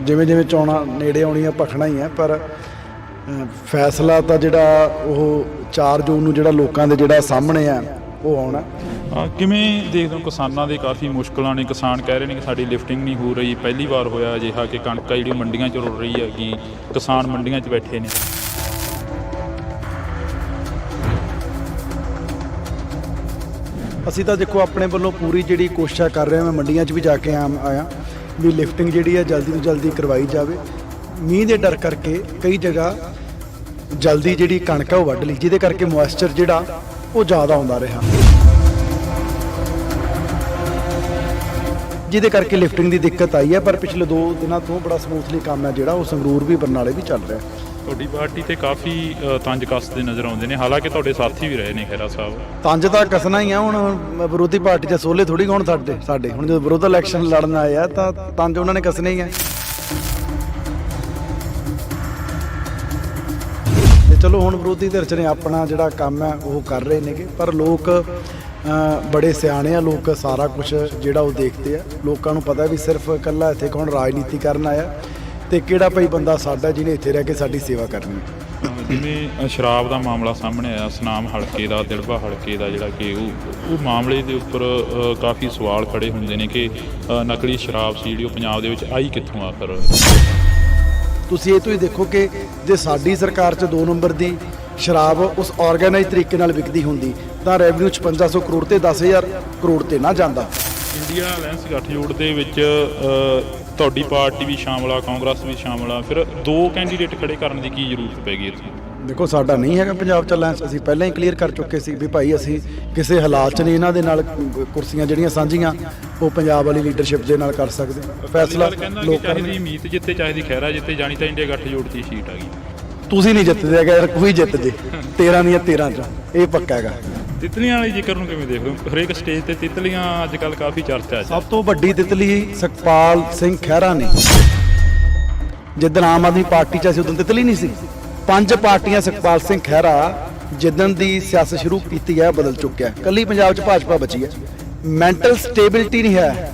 ਜਿਵੇਂ ਚੋਣਾਂ ਨੇੜੇ ਆਉਣੀਆਂ ਭਖਣਾ ਹੀ ਹੈ, ਪਰ ਫੈਸਲਾ ਤਾਂ ਜਿਹੜਾ ਉਹ 4 ਜੂਨ ਨੂੰ ਜਿਹੜਾ ਲੋਕਾਂ ਦੇ ਜਿਹੜਾ ਸਾਹਮਣੇ ਆ ਉਹ ਆਉਣਾ। ਕਿਵੇਂ ਦੇਖਦੇ ਹੋ ਕਿਸਾਨਾਂ ਦੇ ਕਾਫੀ ਮੁਸ਼ਕਲਾਂ ਨੇ? ਕਿਸਾਨ ਕਹਿ ਰਹੇ ਨੇ ਕਿ ਸਾਡੀ ਲਿਫਟਿੰਗ ਨਹੀਂ ਹੋ ਰਹੀ। ਪਹਿਲੀ ਵਾਰ ਹੋਇਆ ਅਜਿਹਾ ਕਿ ਕਣਕ ਜਿਹੜੀ ਮੰਡੀਆਂ 'ਚ ਰੁਲ ਰਹੀ ਹੈਗੀ, ਕਿਸਾਨ ਮੰਡੀਆਂ 'ਚ ਬੈਠੇ ਨੇ। ਅਸੀਂ ਤਾਂ ਦੇਖੋ ਆਪਣੇ ਵੱਲੋਂ ਪੂਰੀ ਜਿਹੜੀ ਕੋਸ਼ਿਸ਼ ਕਰ ਰਹੇ ਹਾਂ। ਮੈਂ ਮੰਡੀਆਂ 'ਚ ਵੀ ਜਾ ਕੇ ਆਇਆ ਵੀ ਲਿਫਟਿੰਗ ਜਿਹੜੀ ਹੈ ਜਲਦੀ ਤੋਂ ਜਲਦੀ ਕਰਵਾਈ ਜਾਵੇ। ਮੀਂਹ ਦੇ ਡਰ ਕਰਕੇ ਕਈ ਜਗ੍ਹਾ ਜਲਦੀ ਜਿਹੜੀ ਕਣਕ ਹੈ ਉਹ ਵੱਢ ਲਈ, ਜਿਹਦੇ ਕਰਕੇ ਮੋਇਸਚਰ ਜਿਹੜਾ ਉਹ ਜ਼ਿਆਦਾ ਆਉਂਦਾ ਰਿਹਾ, ਜਿਹਦੇ ਕਰਕੇ ਲਿਫਟਿੰਗ ਦੀ ਦਿੱਕਤ ਆਈ ਹੈ। ਪਰ ਪਿਛਲੇ 2 ਦਿਨਾਂ ਤੋਂ ਬੜਾ ਸਮੂਥਲੀ ਕੰਮ ਹੈ ਜਿਹੜਾ ਉਹ ਸੰਗਰੂਰ ਵੀ ਬਰਨਾਲੇ ਵੀ ਚੱਲ ਰਿਹਾ। ਤੁਹਾਡੀ ਪਾਰਟੀ ਤੇ ਕਾਫੀ ਤੰਜ ਕੱਸਦੇ ਨਜ਼ਰ ਆਉਂਦੇ ਨੇ, ਹਾਲਾਂਕਿ ਤੁਹਾਡੇ ਸਾਥੀ ਵੀ ਰਹੇ ਨੇ ਖਹਿਰਾ ਸਾਹਿਬ। ਤੰਜ ਤਾਂ ਕੱਸਣਾ ਹੀ ਆ। ਹੁਣ ਵਿਰੋਧੀ ਪਾਰਟੀ 'ਚ ਸੋਲੇ ਥੋੜੀ ਹੋਣ ਸਾਡੇ ਹੁਣ ਜਦੋਂ ਵਿਰੋਧ ਇਲੈਕਸ਼ਨ ਲੜਨ ਆਏ ਆ ਤਾਂ ਤੰਜ ਉਹਨਾਂ ਨੇ ਕੱਸਣੇ ਹੀ ਆ। ਤੇ ਚਲੋ ਹੁਣ ਵਿਰੋਧੀ ਧਿਰ 'ਚ ਨੇ ਆਪਣਾ ਜਿਹੜਾ ਕੰਮ ਹੈ ਉਹ ਕਰ ਰਹੇ ਨੇਗੇ, ਪਰ ਲੋਕ ਬੜੇ ਸਿਆਣੇ ਆ। ਲੋਕ ਸਾਰਾ ਕੁਝ ਜਿਹੜਾ ਉਹ ਦੇਖਦੇ ਆ। ਲੋਕਾਂ ਨੂੰ ਪਤਾ ਵੀ ਸਿਰਫ ਇਕੱਲਾ ਇੱਥੇ ਕੌਣ ਰਾਜਨੀਤੀ ਕਰਨ ਆਇਆ ਤੇ ਕਿਹੜਾ ਭਾਈ ਬੰਦਾ ਸਾਡਾ ਜਿਹਨੇ ਇੱਥੇ ਰਹਿ ਕੇ ਸਾਡੀ ਸੇਵਾ ਕਰਨੀ। ਜਿਵੇਂ ਸ਼ਰਾਬ ਦਾ ਮਾਮਲਾ ਸਾਹਮਣੇ ਆਇਆ, ਸੁਨਾਮ ਹਲਕੇ ਦਾ, ਦਿਲਬਾ ਹਲਕੇ ਦਾ, ਜਿਹੜਾ ਕਿ ਉਹ ਮਾਮਲੇ ਦੇ ਉੱਪਰ ਕਾਫੀ ਸਵਾਲ ਖੜੇ ਹੁੰਦੇ ਨੇ ਕਿ ਨਕਲੀ ਸ਼ਰਾਬ ਸੀ ਜਿਹੜੀ ਉਹ ਪੰਜਾਬ ਦੇ ਵਿੱਚ ਆਈ ਕਿੱਥੋਂ ਆਖਰ? ਤੁਸੀਂ ਇਹ ਤੋਂ ਹੀ ਦੇਖੋ ਕਿ ਜੇ ਸਾਡੀ ਸਰਕਾਰ 'ਚ 2 ਨੰਬਰ ਦੀ ਸ਼ਰਾਬ ਉਸ ਆਰਗੇਨਾਈਜ਼ ਤਰੀਕੇ ਨਾਲ ਵਿਕਦੀ ਹੁੰਦੀ ਤਾਂ ਰੈਵਨਿਊ 5500 ਕਰੋੜ ਤੇ 10000 ਕਰੋੜ ਤੇ ਨਾ ਜਾਂਦਾ। ਇੰਡੀਆ ਅਲਾਇੰਸ ਗੱਠਜੋੜ ਦੇ ਵਿੱਚ ਤੁਹਾਡੀ ਪਾਰਟੀ ਵੀ ਸ਼ਾਮਲ ਆ, ਕਾਂਗਰਸ ਵੀ ਸ਼ਾਮਲ ਆ, ਫਿਰ 2 ਕੈਂਡੀਡੇਟ ਖੜੇ ਕਰਨ ਦੀ ਕੀ ਜ਼ਰੂਰਤ ਪੈ ਗਈ ਇੱਥੇ? ਦੇਖੋ ਸਾਡਾ ਨਹੀਂ ਹੈਗਾ ਪੰਜਾਬ 'ਚ ਅਲਾਇੰਸ। ਅਸੀਂ ਪਹਿਲਾਂ ਹੀ ਕਲੀਅਰ ਕਰ ਚੁੱਕੇ ਸੀ ਵੀ ਭਾਈ ਅਸੀਂ ਕਿਸੇ ਹਾਲਾਤ 'ਚ ਨਹੀਂ ਇਹਨਾਂ ਦੇ ਨਾਲ ਕੁਰਸੀਆਂ ਜਿਹੜੀਆਂ ਸਾਂਝੀਆਂ ਉਹ ਪੰਜਾਬ ਵਾਲੀ ਲੀਡਰਸ਼ਿਪ ਦੇ ਨਾਲ ਕਰ ਸਕਦੇ। ਫੈਸਲਾ ਲੋਕਾਂ ਦੀ ਮੀਤ ਜਿੱਤੇ, ਚਾਹੇ ਦੀ ਖਹਿਰਾ ਜਿੱਤੇ, ਜਾਣੀ ਤਾਂ ਇੰਡੀਆ ਗੱਠਜੋੜ ਦੀ ਸੀਟ ਆ ਗਈ। ਤੁਸੀਂ ਨਹੀਂ ਜਿੱਤਦੇ ਹੈਗਾ ਯਾਰ, ਕੋਈ ਜਿੱਤ ਜੇ 13 ਦੀਆਂ 13 'ਚ, ਇਹ ਪੱਕਾ ਹੈਗਾ। ਤਿਤਲੀਆਂ ਵਾਲੀ ਜ਼ਿਕਰ ਨੂੰ ਕਿਵੇਂ ਦੇਖਦੇ ਹੋ? ਹਰੇਕ ਸਟੇਜ ਤੇ ਤਿਤਲੀਆਂ ਅੱਜ ਕੱਲ੍ਹ ਕਾਫੀ ਚਰਚਾ ਹੈ। ਸਭ ਤੋਂ ਵੱਡੀ ਤਿਤਲੀ ਸੁਖਪਾਲ ਸਿੰਘ ਖਹਿਰਾ ਨੇ। ਜਿੱਦਣ ਆਮ ਆਦਮੀ ਪਾਰਟੀ 'ਚ ਸੀ ਉਦੋਂ ਤਿਤਲੀ ਨਹੀਂ ਸੀ। 5 ਪਾਰਟੀਆਂ ਸੁਖਪਾਲ ਸਿੰਘ ਖਹਿਰਾ ਜਿੱਦਣ ਦੀ ਸਿਆਸਤ ਸ਼ੁਰੂ ਕੀਤੀ ਹੈ ਬਦਲ ਚੁੱਕਿਆ। ਕੱਲੀ ਪੰਜਾਬ 'ਚ ਭਾਜਪਾ ਬਚੀ ਹੈ। ਮੈਂਟਲ ਸਟੇਬਿਲਿਟੀ ਨਹੀਂ ਹੈ।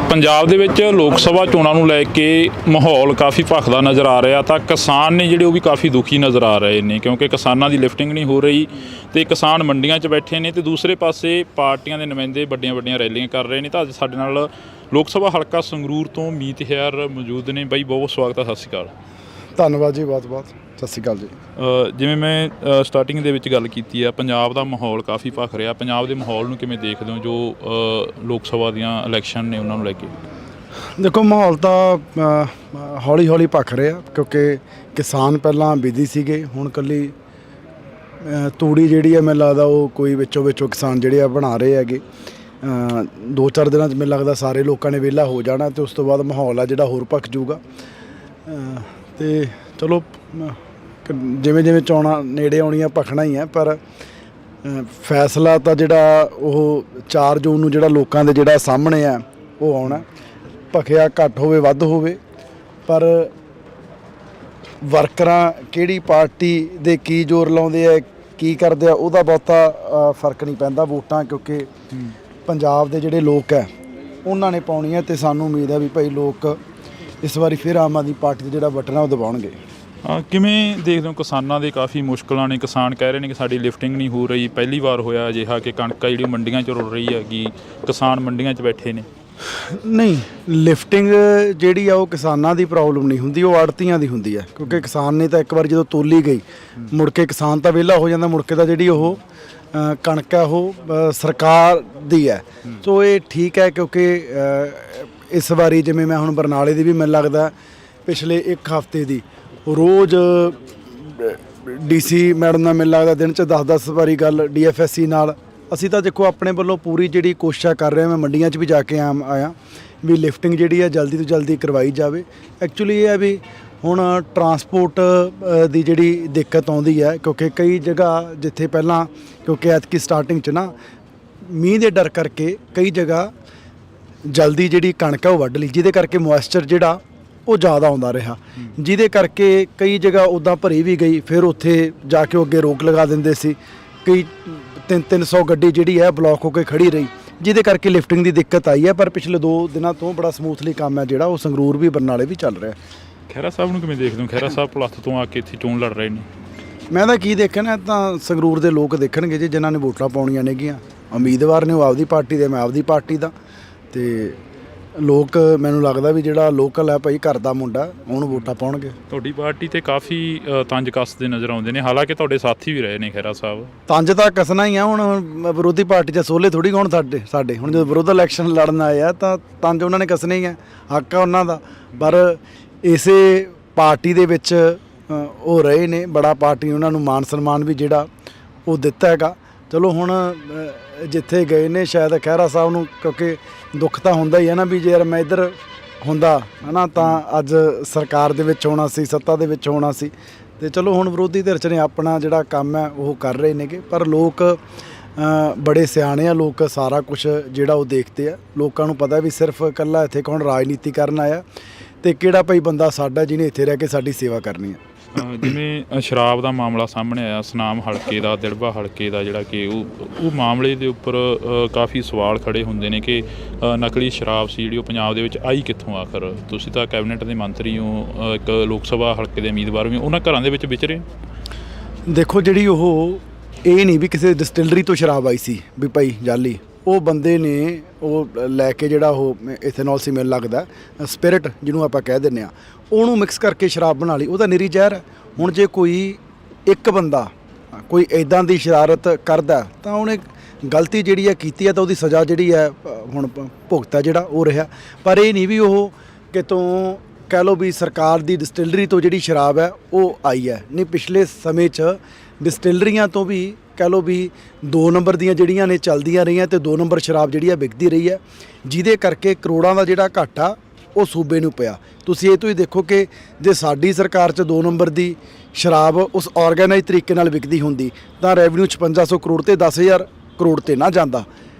ਪੰਜਾਬ ਦੇ ਵਿੱਚ ਲੋਕ ਸਭਾ ਚੋਣਾਂ ਨੂੰ ਲੈ ਕੇ ਮਾਹੌਲ ਕਾਫੀ ਭਖਦਾ ਨਜ਼ਰ ਆ ਰਿਹਾ। ਤਾਂ ਕਿਸਾਨ ਨੇ ਜਿਹੜੇ ਉਹ ਵੀ ਕਾਫੀ ਦੁਖੀ ਨਜ਼ਰ ਆ ਰਹੇ ਨੇ, ਕਿਉਂਕਿ ਕਿਸਾਨਾਂ ਦੀ ਲਿਫਟਿੰਗ ਨਹੀਂ ਹੋ ਰਹੀ ਤੇ ਕਿਸਾਨ ਮੰਡੀਆਂ 'ਚ ਬੈਠੇ ਨੇ ਤੇ ਦੂਸਰੇ ਪਾਸੇ ਪਾਰਟੀਆਂ ਦੇ ਨੁਮਾਇੰਦੇ ਵੱਡੀਆਂ ਰੈਲੀਆਂ ਕਰ ਰਹੇ ਨੇ। ਤਾਂ ਅੱਜ ਸਾਡੇ ਨਾਲ ਲੋਕ ਸਭਾ ਹਲਕਾ ਸੰਗਰੂਰ ਤੋਂ ਮੀਤਹਿਰ ਮੌਜੂਦ ਨੇ। ਬਾਈ ਬਹੁਤ ਸਵਾਗਤ ਹੈ, ਸਤਿ ਸ਼੍ਰੀ ਅਕਾਲ। ਧੰਨਵਾਦ ਜੀ, ਬਹੁਤ ਸਤਿ ਸ਼੍ਰੀ ਅਕਾਲ ਜੀ। ਜਿਵੇਂ ਮੈਂ ਸਟਾਰਟਿੰਗ ਦੇ ਵਿੱਚ ਗੱਲ ਕੀਤੀ ਆ, ਪੰਜਾਬ ਦਾ ਮਾਹੌਲ ਕਾਫੀ ਭਖ ਰਿਹਾ। ਪੰਜਾਬ ਦੇ ਮਾਹੌਲ ਨੂੰ ਕਿਵੇਂ ਦੇਖਦੇ ਹੋ, ਜੋ ਲੋਕ ਸਭਾ ਦੀਆਂ ਇਲੈਕਸ਼ਨ ਨੇ ਉਹਨਾਂ ਨੂੰ ਲੈ ਕੇ? ਦੇਖੋ ਮਾਹੌਲ ਤਾਂ ਹੌਲੀ ਭਖ ਰਿਹਾ, ਕਿਉਂਕਿ ਕਿਸਾਨ ਪਹਿਲਾਂ ਬਿਜ਼ੀ ਸੀਗੇ। ਹੁਣ ਇਕੱਲੀ ਤੂੜੀ ਜਿਹੜੀ ਹੈ ਮੈਨੂੰ ਲੱਗਦਾ ਉਹ ਕੋਈ ਵਿੱਚੋਂ ਕਿਸਾਨ ਜਿਹੜੇ ਆ ਬਣਾ ਰਹੇ ਹੈਗੇ। 2-4 ਦਿਨਾਂ 'ਚ ਮੈਨੂੰ ਲੱਗਦਾ ਸਾਰੇ ਲੋਕਾਂ ਨੇ ਵਿਹਲਾ ਹੋ ਜਾਣਾ ਤੇ ਉਸ ਤੋਂ ਬਾਅਦ ਮਾਹੌਲ ਆ ਜਿਹੜਾ ਹੋਰ ਭਖ ਜਾਊਗਾ। ਤੇ ਚਲੋ ਜਿਵੇਂ ਚੋਣਾਂ ਨੇੜੇ ਆਉਣੀਆਂ ਭਖਣਾ ਹੀ ਹੈ, ਪਰ ਫੈਸਲਾ ਤਾਂ ਜਿਹੜਾ ਉਹ 4 ਜੂਨ ਨੂੰ ਜਿਹੜਾ ਲੋਕਾਂ ਦੇ ਜਿਹੜਾ ਸਾਹਮਣੇ ਆ ਉਹ ਆਉਣਾ। ਭਖਿਆ ਘੱਟ ਹੋਵੇ ਵੱਧ ਹੋਵੇ, ਪਰ ਵਰਕਰਾਂ ਕਿਹੜੀ ਪਾਰਟੀ ਦੇ ਕੀ ਜ਼ੋਰ ਲਾਉਂਦੇ ਆ, ਕੀ ਕਰਦੇ ਆ, ਉਹਦਾ ਬਹੁਤਾ ਫਰਕ ਨਹੀਂ ਪੈਂਦਾ। ਵੋਟਾਂ ਕਿਉਂਕਿ ਪੰਜਾਬ ਦੇ ਜਿਹੜੇ ਲੋਕ ਹੈ ਉਹਨਾਂ ਨੇ ਪਾਉਣੀਆਂ ਤੇ ਸਾਨੂੰ ਉਮੀਦ ਹੈ ਵੀ ਭਾਈ ਲੋਕ ਇਸ ਵਾਰੀ ਫਿਰ ਆਮ ਆਦਮੀ ਪਾਰਟੀ ਦਾ ਜਿਹੜਾ ਬਟਨ ਆ ਉਹ ਦਬਾਉਣਗੇ। ਕਿਵੇਂ ਦੇਖਦੇ ਹੋ ਕਿਸਾਨਾਂ ਦੇ ਕਾਫੀ ਮੁਸ਼ਕਲਾਂ ਨੇ? ਕਿਸਾਨ ਕਹਿ ਰਹੇ ਨੇ ਕਿ ਸਾਡੀ ਲਿਫਟਿੰਗ ਨਹੀਂ ਹੋ ਰਹੀ। ਪਹਿਲੀ ਵਾਰ ਹੋਇਆ ਅਜਿਹਾ ਕਿ ਕਣਕ ਜਿਹੜੀ ਮੰਡੀਆਂ 'ਚ ਰੁਲ ਰਹੀ ਹੈਗੀ, ਕਿਸਾਨ ਮੰਡੀਆਂ 'ਚ ਬੈਠੇ ਨੇ। ਨਹੀਂ, ਲਿਫਟਿੰਗ ਜਿਹੜੀ ਆ ਉਹ ਕਿਸਾਨਾਂ ਦੀ ਪ੍ਰੋਬਲਮ ਨਹੀਂ ਹੁੰਦੀ, ਉਹ ਆੜਤੀਆਂ ਦੀ ਹੁੰਦੀ ਹੈ। ਕਿਉਂਕਿ ਕਿਸਾਨ ਨੇ ਤਾਂ ਇੱਕ ਵਾਰ ਜਦੋਂ ਤੋਲੀ ਗਈ, ਮੁੜ ਕੇ ਕਿਸਾਨ ਤਾਂ ਵਿਹਲਾ ਹੋ ਜਾਂਦਾ, ਮੁੜ ਕੇ ਤਾਂ ਜਿਹੜੀ ਉਹ ਕਣਕ ਹੈ ਉਹ ਸਰਕਾਰ ਦੀ ਹੈ। ਸੋ ਇਹ ਠੀਕ ਹੈ, ਕਿਉਂਕਿ ਇਸ ਵਾਰੀ ਜਿਵੇਂ ਮੈਂ ਹੁਣ ਬਰਨਾਲੇ ਦੀ ਵੀ ਮੈਨੂੰ ਲੱਗਦਾ ਪਿਛਲੇ ਇੱਕ ਹਫ਼ਤੇ ਦੀ ਰੋਜ਼ ਡੀਸੀ ਮੈਡਮ ਨਾਲ ਮੈਨੂੰ ਲੱਗਦਾ ਦਿਨ 'ਚ 10-10 ਵਾਰੀ ਗੱਲ DFSC ਨਾਲ। ਅਸੀਂ ਤਾਂ ਦੇਖੋ ਆਪਣੇ ਵੱਲੋਂ ਪੂਰੀ ਜਿਹੜੀ ਕੋਸ਼ਿਸ਼ ਕਰ ਰਹੇ ਹਾਂ, ਮੈਂ ਮੰਡੀਆਂ 'ਚ ਵੀ ਜਾ ਕੇ ਆਇਆ ਵੀ ਲਿਫਟਿੰਗ ਜਿਹੜੀ ਹੈ ਜਲਦੀ ਤੋਂ ਜਲਦੀ ਕਰਵਾਈ ਜਾਵੇ। ਐਕਚੁਅਲੀ ਇਹ ਹੈ ਵੀ ਹੁਣ ਟਰਾਂਸਪੋਰਟ ਦੀ ਜਿਹੜੀ ਦਿੱਕਤ ਆਉਂਦੀ ਹੈ, ਕਿਉਂਕਿ ਕਈ ਜਗ੍ਹਾ ਜਿੱਥੇ ਪਹਿਲਾਂ ਕਿਉਂਕਿ ਐਤਕੀ ਸਟਾਰਟਿੰਗ 'ਚ ਨਾ ਮੀਂਹ ਦੇ ਡਰ ਕਰਕੇ ਕਈ ਜਗ੍ਹਾ ਜਲਦੀ ਜਿਹੜੀ ਕਣਕ ਹੈ ਉਹ ਵੱਢ ਲਈ, ਜਿਹਦੇ ਕਰਕੇ ਮੋਇਸਚਰ ਜਿਹੜਾ ਉਹ ਜ਼ਿਆਦਾ ਆਉਂਦਾ ਰਿਹਾ, ਜਿਹਦੇ ਕਰਕੇ ਕਈ ਜਗ੍ਹਾ ਉੱਦਾਂ ਭਰੀ ਵੀ ਗਈ। ਫਿਰ ਉੱਥੇ ਜਾ ਕੇ ਉਹ ਅੱਗੇ ਰੋਕ ਲਗਾ ਦਿੰਦੇ ਸੀ, ਕਈ 300 ਗੱਡੀ ਜਿਹੜੀ ਹੈ ਬਲੌਕ ਹੋ ਕੇ ਖੜੀ ਰਹੀ, ਜਿਹਦੇ ਕਰਕੇ ਲਿਫਟਿੰਗ ਦੀ ਦਿੱਕਤ ਆਈ ਹੈ। ਪਰ ਪਿਛਲੇ 2 ਦਿਨਾਂ ਤੋਂ ਬੜਾ ਸਮੂਥਲੀ ਕੰਮ ਹੈ ਜਿਹੜਾ ਉਹ ਸੰਗਰੂਰ ਵੀ ਬਰਨਾਲੇ ਵੀ ਚੱਲ ਰਿਹਾ। ਖਹਿਰਾ ਸਾਹਿਬ ਨੂੰ ਕਿਵੇਂ ਦੇਖਦੇ ਹੋ? ਖਹਿਰਾ ਸਾਹਿਬ ਪਲੱਥ ਤੋਂ ਆ ਕੇ ਇੱਥੇ ਚੋਣ ਲੜ ਰਹੇ ਨੇ। ਮੈਂ ਤਾਂ ਕੀ ਦੇਖਣਾ, ਤਾਂ ਸੰਗਰੂਰ ਦੇ ਲੋਕ ਦੇਖਣਗੇ ਜੀ, ਜਿਨ੍ਹਾਂ ਨੇ ਵੋਟਾਂ ਪਾਉਣੀਆਂ ਨੇਗੀਆਂ। ਉਮੀਦਵਾਰ ਨੇ ਉਹ ਆਪਦੀ ਪਾਰਟੀ ਦੇ, ਮੈਂ ਆਪਦੀ ਪਾਰਟੀ ਦਾ, ਤੇ ਲੋਕ ਮੈਨੂੰ ਲੱਗਦਾ ਵੀ ਜਿਹੜਾ ਲੋਕਲ ਹੈ ਭਾਈ ਘਰ ਦਾ ਮੁੰਡਾ, ਉਹਨੂੰ ਵੋਟਾਂ ਪਾਉਣਗੇ। ਤੁਹਾਡੀ ਪਾਰਟੀ ਤੇ ਕਾਫੀ ਤੰਜ ਕੱਸਦੇ ਨਜ਼ਰ ਆਉਂਦੇ ਨੇ, ਹਾਲਾਂਕਿ ਤੁਹਾਡੇ ਸਾਥੀ ਵੀ ਰਹੇ ਨੇ ਖਹਿਰਾ ਸਾਹਿਬ। ਤੰਜ ਤਾਂ ਕੱਸਣਾ ਹੀ ਆ, ਹੁਣ ਵਿਰੋਧੀ ਪਾਰਟੀ 'ਚ ਸੋਲੇ ਥੋੜੀ ਹੋਣ ਸਾਡੇ ਹੁਣ ਜਦੋਂ ਵਿਰੋਧ ਇਲੈਕਸ਼ਨ ਲੜਨ ਆਏ ਆ ਤਾਂ ਤੰਜ ਉਹਨਾਂ ਨੇ ਕੱਸਣੇ ਹੀ ਆ, ਹੱਕ ਆ ਉਹਨਾਂ ਦਾ। ਪਰ ਇਸੇ ਪਾਰਟੀ ਦੇ ਵਿੱਚ ਉਹ ਰਹੇ ਨੇ, ਬੜਾ ਪਾਰਟੀ ਉਹਨਾਂ ਨੂੰ ਮਾਨ ਸਨਮਾਨ ਵੀ ਜਿਹੜਾ ਉਹ ਦਿੱਤਾ ਹੈਗਾ। ਚਲੋ ਹੁਣ ਜਿੱਥੇ ਗਏ ਨੇ ਸ਼ਾਇਦ ਖਹਿਰਾ ਸਾਹਿਬ ਨੂੰ, ਕਿਉਂਕਿ ਦੁੱਖ ਤਾਂ ਹੁੰਦਾ ਹੀ ਹੈ ਨਾ ਵੀ ਜੇ ਯਾਰ ਮੈਂ ਇੱਧਰ ਹੁੰਦਾ ਹੈ ਨਾ ਤਾਂ ਅੱਜ ਸਰਕਾਰ ਦੇ ਵਿੱਚ ਹੋਣਾ ਸੀ, ਸੱਤਾ ਦੇ ਵਿੱਚ ਹੋਣਾ ਸੀ। ਤੇ ਚਲੋ ਹੁਣ ਵਿਰੋਧੀ ਧਿਰ 'ਚ ਨੇ ਆਪਣਾ ਜਿਹੜਾ ਕੰਮ ਹੈ ਉਹ ਕਰ ਰਹੇ ਨੇਗੇ। ਪਰ ਲੋਕ ਬੜੇ ਸਿਆਣੇ ਆ, ਲੋਕ ਸਾਰਾ ਕੁਝ ਜਿਹੜਾ ਉਹ ਦੇਖਦੇ ਆ। ਲੋਕਾਂ ਨੂੰ ਪਤਾ ਵੀ ਸਿਰਫ ਇਕੱਲਾ ਇੱਥੇ ਕੌਣ ਰਾਜਨੀਤੀ ਕਰਨ ਆਇਆ ਤੇ ਕਿਹੜਾ ਭਾਈ ਬੰਦਾ ਸਾਡਾ ਜਿਹਨੇ ਇੱਥੇ ਰਹਿ ਕੇ ਸਾਡੀ ਸੇਵਾ ਕਰਨੀ ਹੈ। ਜਿਵੇਂ ਸ਼ਰਾਬ ਦਾ ਮਾਮਲਾ ਸਾਹਮਣੇ ਆਇਆ, ਸੁਨਾਮ ਹਲਕੇ ਦਾ, ਦਿੜਬਾ ਹਲਕੇ ਦਾ, ਜਿਹੜਾ ਕਿ ਉਹ ਮਾਮਲੇ ਦੇ ਉੱਪਰ ਕਾਫੀ ਸਵਾਲ ਖੜੇ ਹੁੰਦੇ ਨੇ ਕਿ ਨਕਲੀ ਸ਼ਰਾਬ ਸੀ ਜਿਹੜੀ ਉਹ ਪੰਜਾਬ ਦੇ ਵਿੱਚ ਆਈ ਕਿੱਥੋਂ ਆਖਰ? ਤੁਸੀਂ ਤਾਂ ਕੈਬਨਿਟ ਦੇ ਮੰਤਰੀ ਹੋ, ਇੱਕ ਲੋਕ ਸਭਾ ਹਲਕੇ ਦੇ ਉਮੀਦਵਾਰ ਵੀ, ਉਹਨਾਂ ਘਰਾਂ ਦੇ ਵਿੱਚ ਵਿਚਰੇ। ਦੇਖੋ ਜਿਹੜੀ ਉਹ ਇਹ ਨਹੀਂ ਵੀ ਕਿਸੇ ਡਿਸਟਿਲਰੀ ਤੋਂ ਸ਼ਰਾਬ ਆਈ ਸੀ ਵੀ ਭਾਈ ਜਾਲੀ, ਉਹ ਬੰਦੇ ਨੇ ਉਹ ਲੈ ਕੇ ਜਿਹੜਾ ਉਹ ਇਥੇਨੋਲ ਸੀ ਮੈਨੂੰ ਲੱਗਦਾ ਸਪਿਰਿਟ ਜਿਹਨੂੰ ਆਪਾਂ ਕਹਿ ਦਿੰਦੇ ਆ, ਉਹਨੂੰ ਮਿਕਸ ਕਰਕੇ ਸ਼ਰਾਬ ਬਣਾ ਲਈ। ਉਹ ਤਾਂ ਨਿਰੀ ਜ਼ਹਿਰ ਹੈ। ਹੁਣ ਜੇ ਕੋਈ ਇੱਕ ਬੰਦਾ ਕੋਈ ਇੱਦਾਂ ਦੀ ਸ਼ਰਾਰਤ ਕਰਦਾ ਤਾਂ ਉਹਨੇ ਗਲਤੀ ਜਿਹੜੀ ਹੈ ਕੀਤੀ ਹੈ, ਤਾਂ ਉਹਦੀ ਸਜ਼ਾ ਜਿਹੜੀ ਹੈ ਹੁਣ ਭੁਗਤਾ ਜਿਹੜਾ ਉਹ ਰਿਹਾ। ਪਰ ਇਹ ਨਹੀਂ ਵੀ ਉਹ ਕਿਤੋਂ ਕਹਿ ਲਓ ਵੀ ਸਰਕਾਰ ਦੀ ਡਿਸਟਿਲਰੀ ਤੋਂ ਜਿਹੜੀ ਸ਼ਰਾਬ ਹੈ ਉਹ ਆਈ ਹੈ। ਨਹੀਂ, ਪਿਛਲੇ ਸਮੇਂ 'ਚ ਡਿਸਟਿਲਰੀਆਂ ਤੋਂ ਵੀ ਕਹਿ ਲਓ ਵੀ 2 ਨੰਬਰ ਦੀਆਂ ਜਿਹੜੀਆਂ ਨੇ ਚੱਲਦੀਆਂ ਰਹੀਆਂ ਤੇ 2 ਨੰਬਰ ਸ਼ਰਾਬ ਜਿਹੜੀ ਆ ਵਿਕਦੀ ਰਹੀ ਹੈ, ਜਿਹਦੇ ਕਰਕੇ ਕਰੋੜਾਂ ਦਾ ਜਿਹੜਾ ਘਾਟਾ ਉਹ ਸੂਬੇ ਨੂੰ ਪਿਆ। ਤੁਸੀਂ ਇਹ ਤੋਂ ਹੀ ਦੇਖੋ ਕਿ ਜੇ ਸਾਡੀ ਸਰਕਾਰ 'ਚ 2 ਨੰਬਰ ਦੀ ਸ਼ਰਾਬ ਉਸ ਆਰਗੇਨਾਈਜ਼ ਤਰੀਕੇ ਨਾਲ ਵਿਕਦੀ ਹੁੰਦੀ ਤਾਂ ਰੈਵਨਿਊ 5600 ਕਰੋੜ ਤੇ 10,000 ਕਰੋੜ ਤੇ ਨਾ ਜਾਂਦਾ।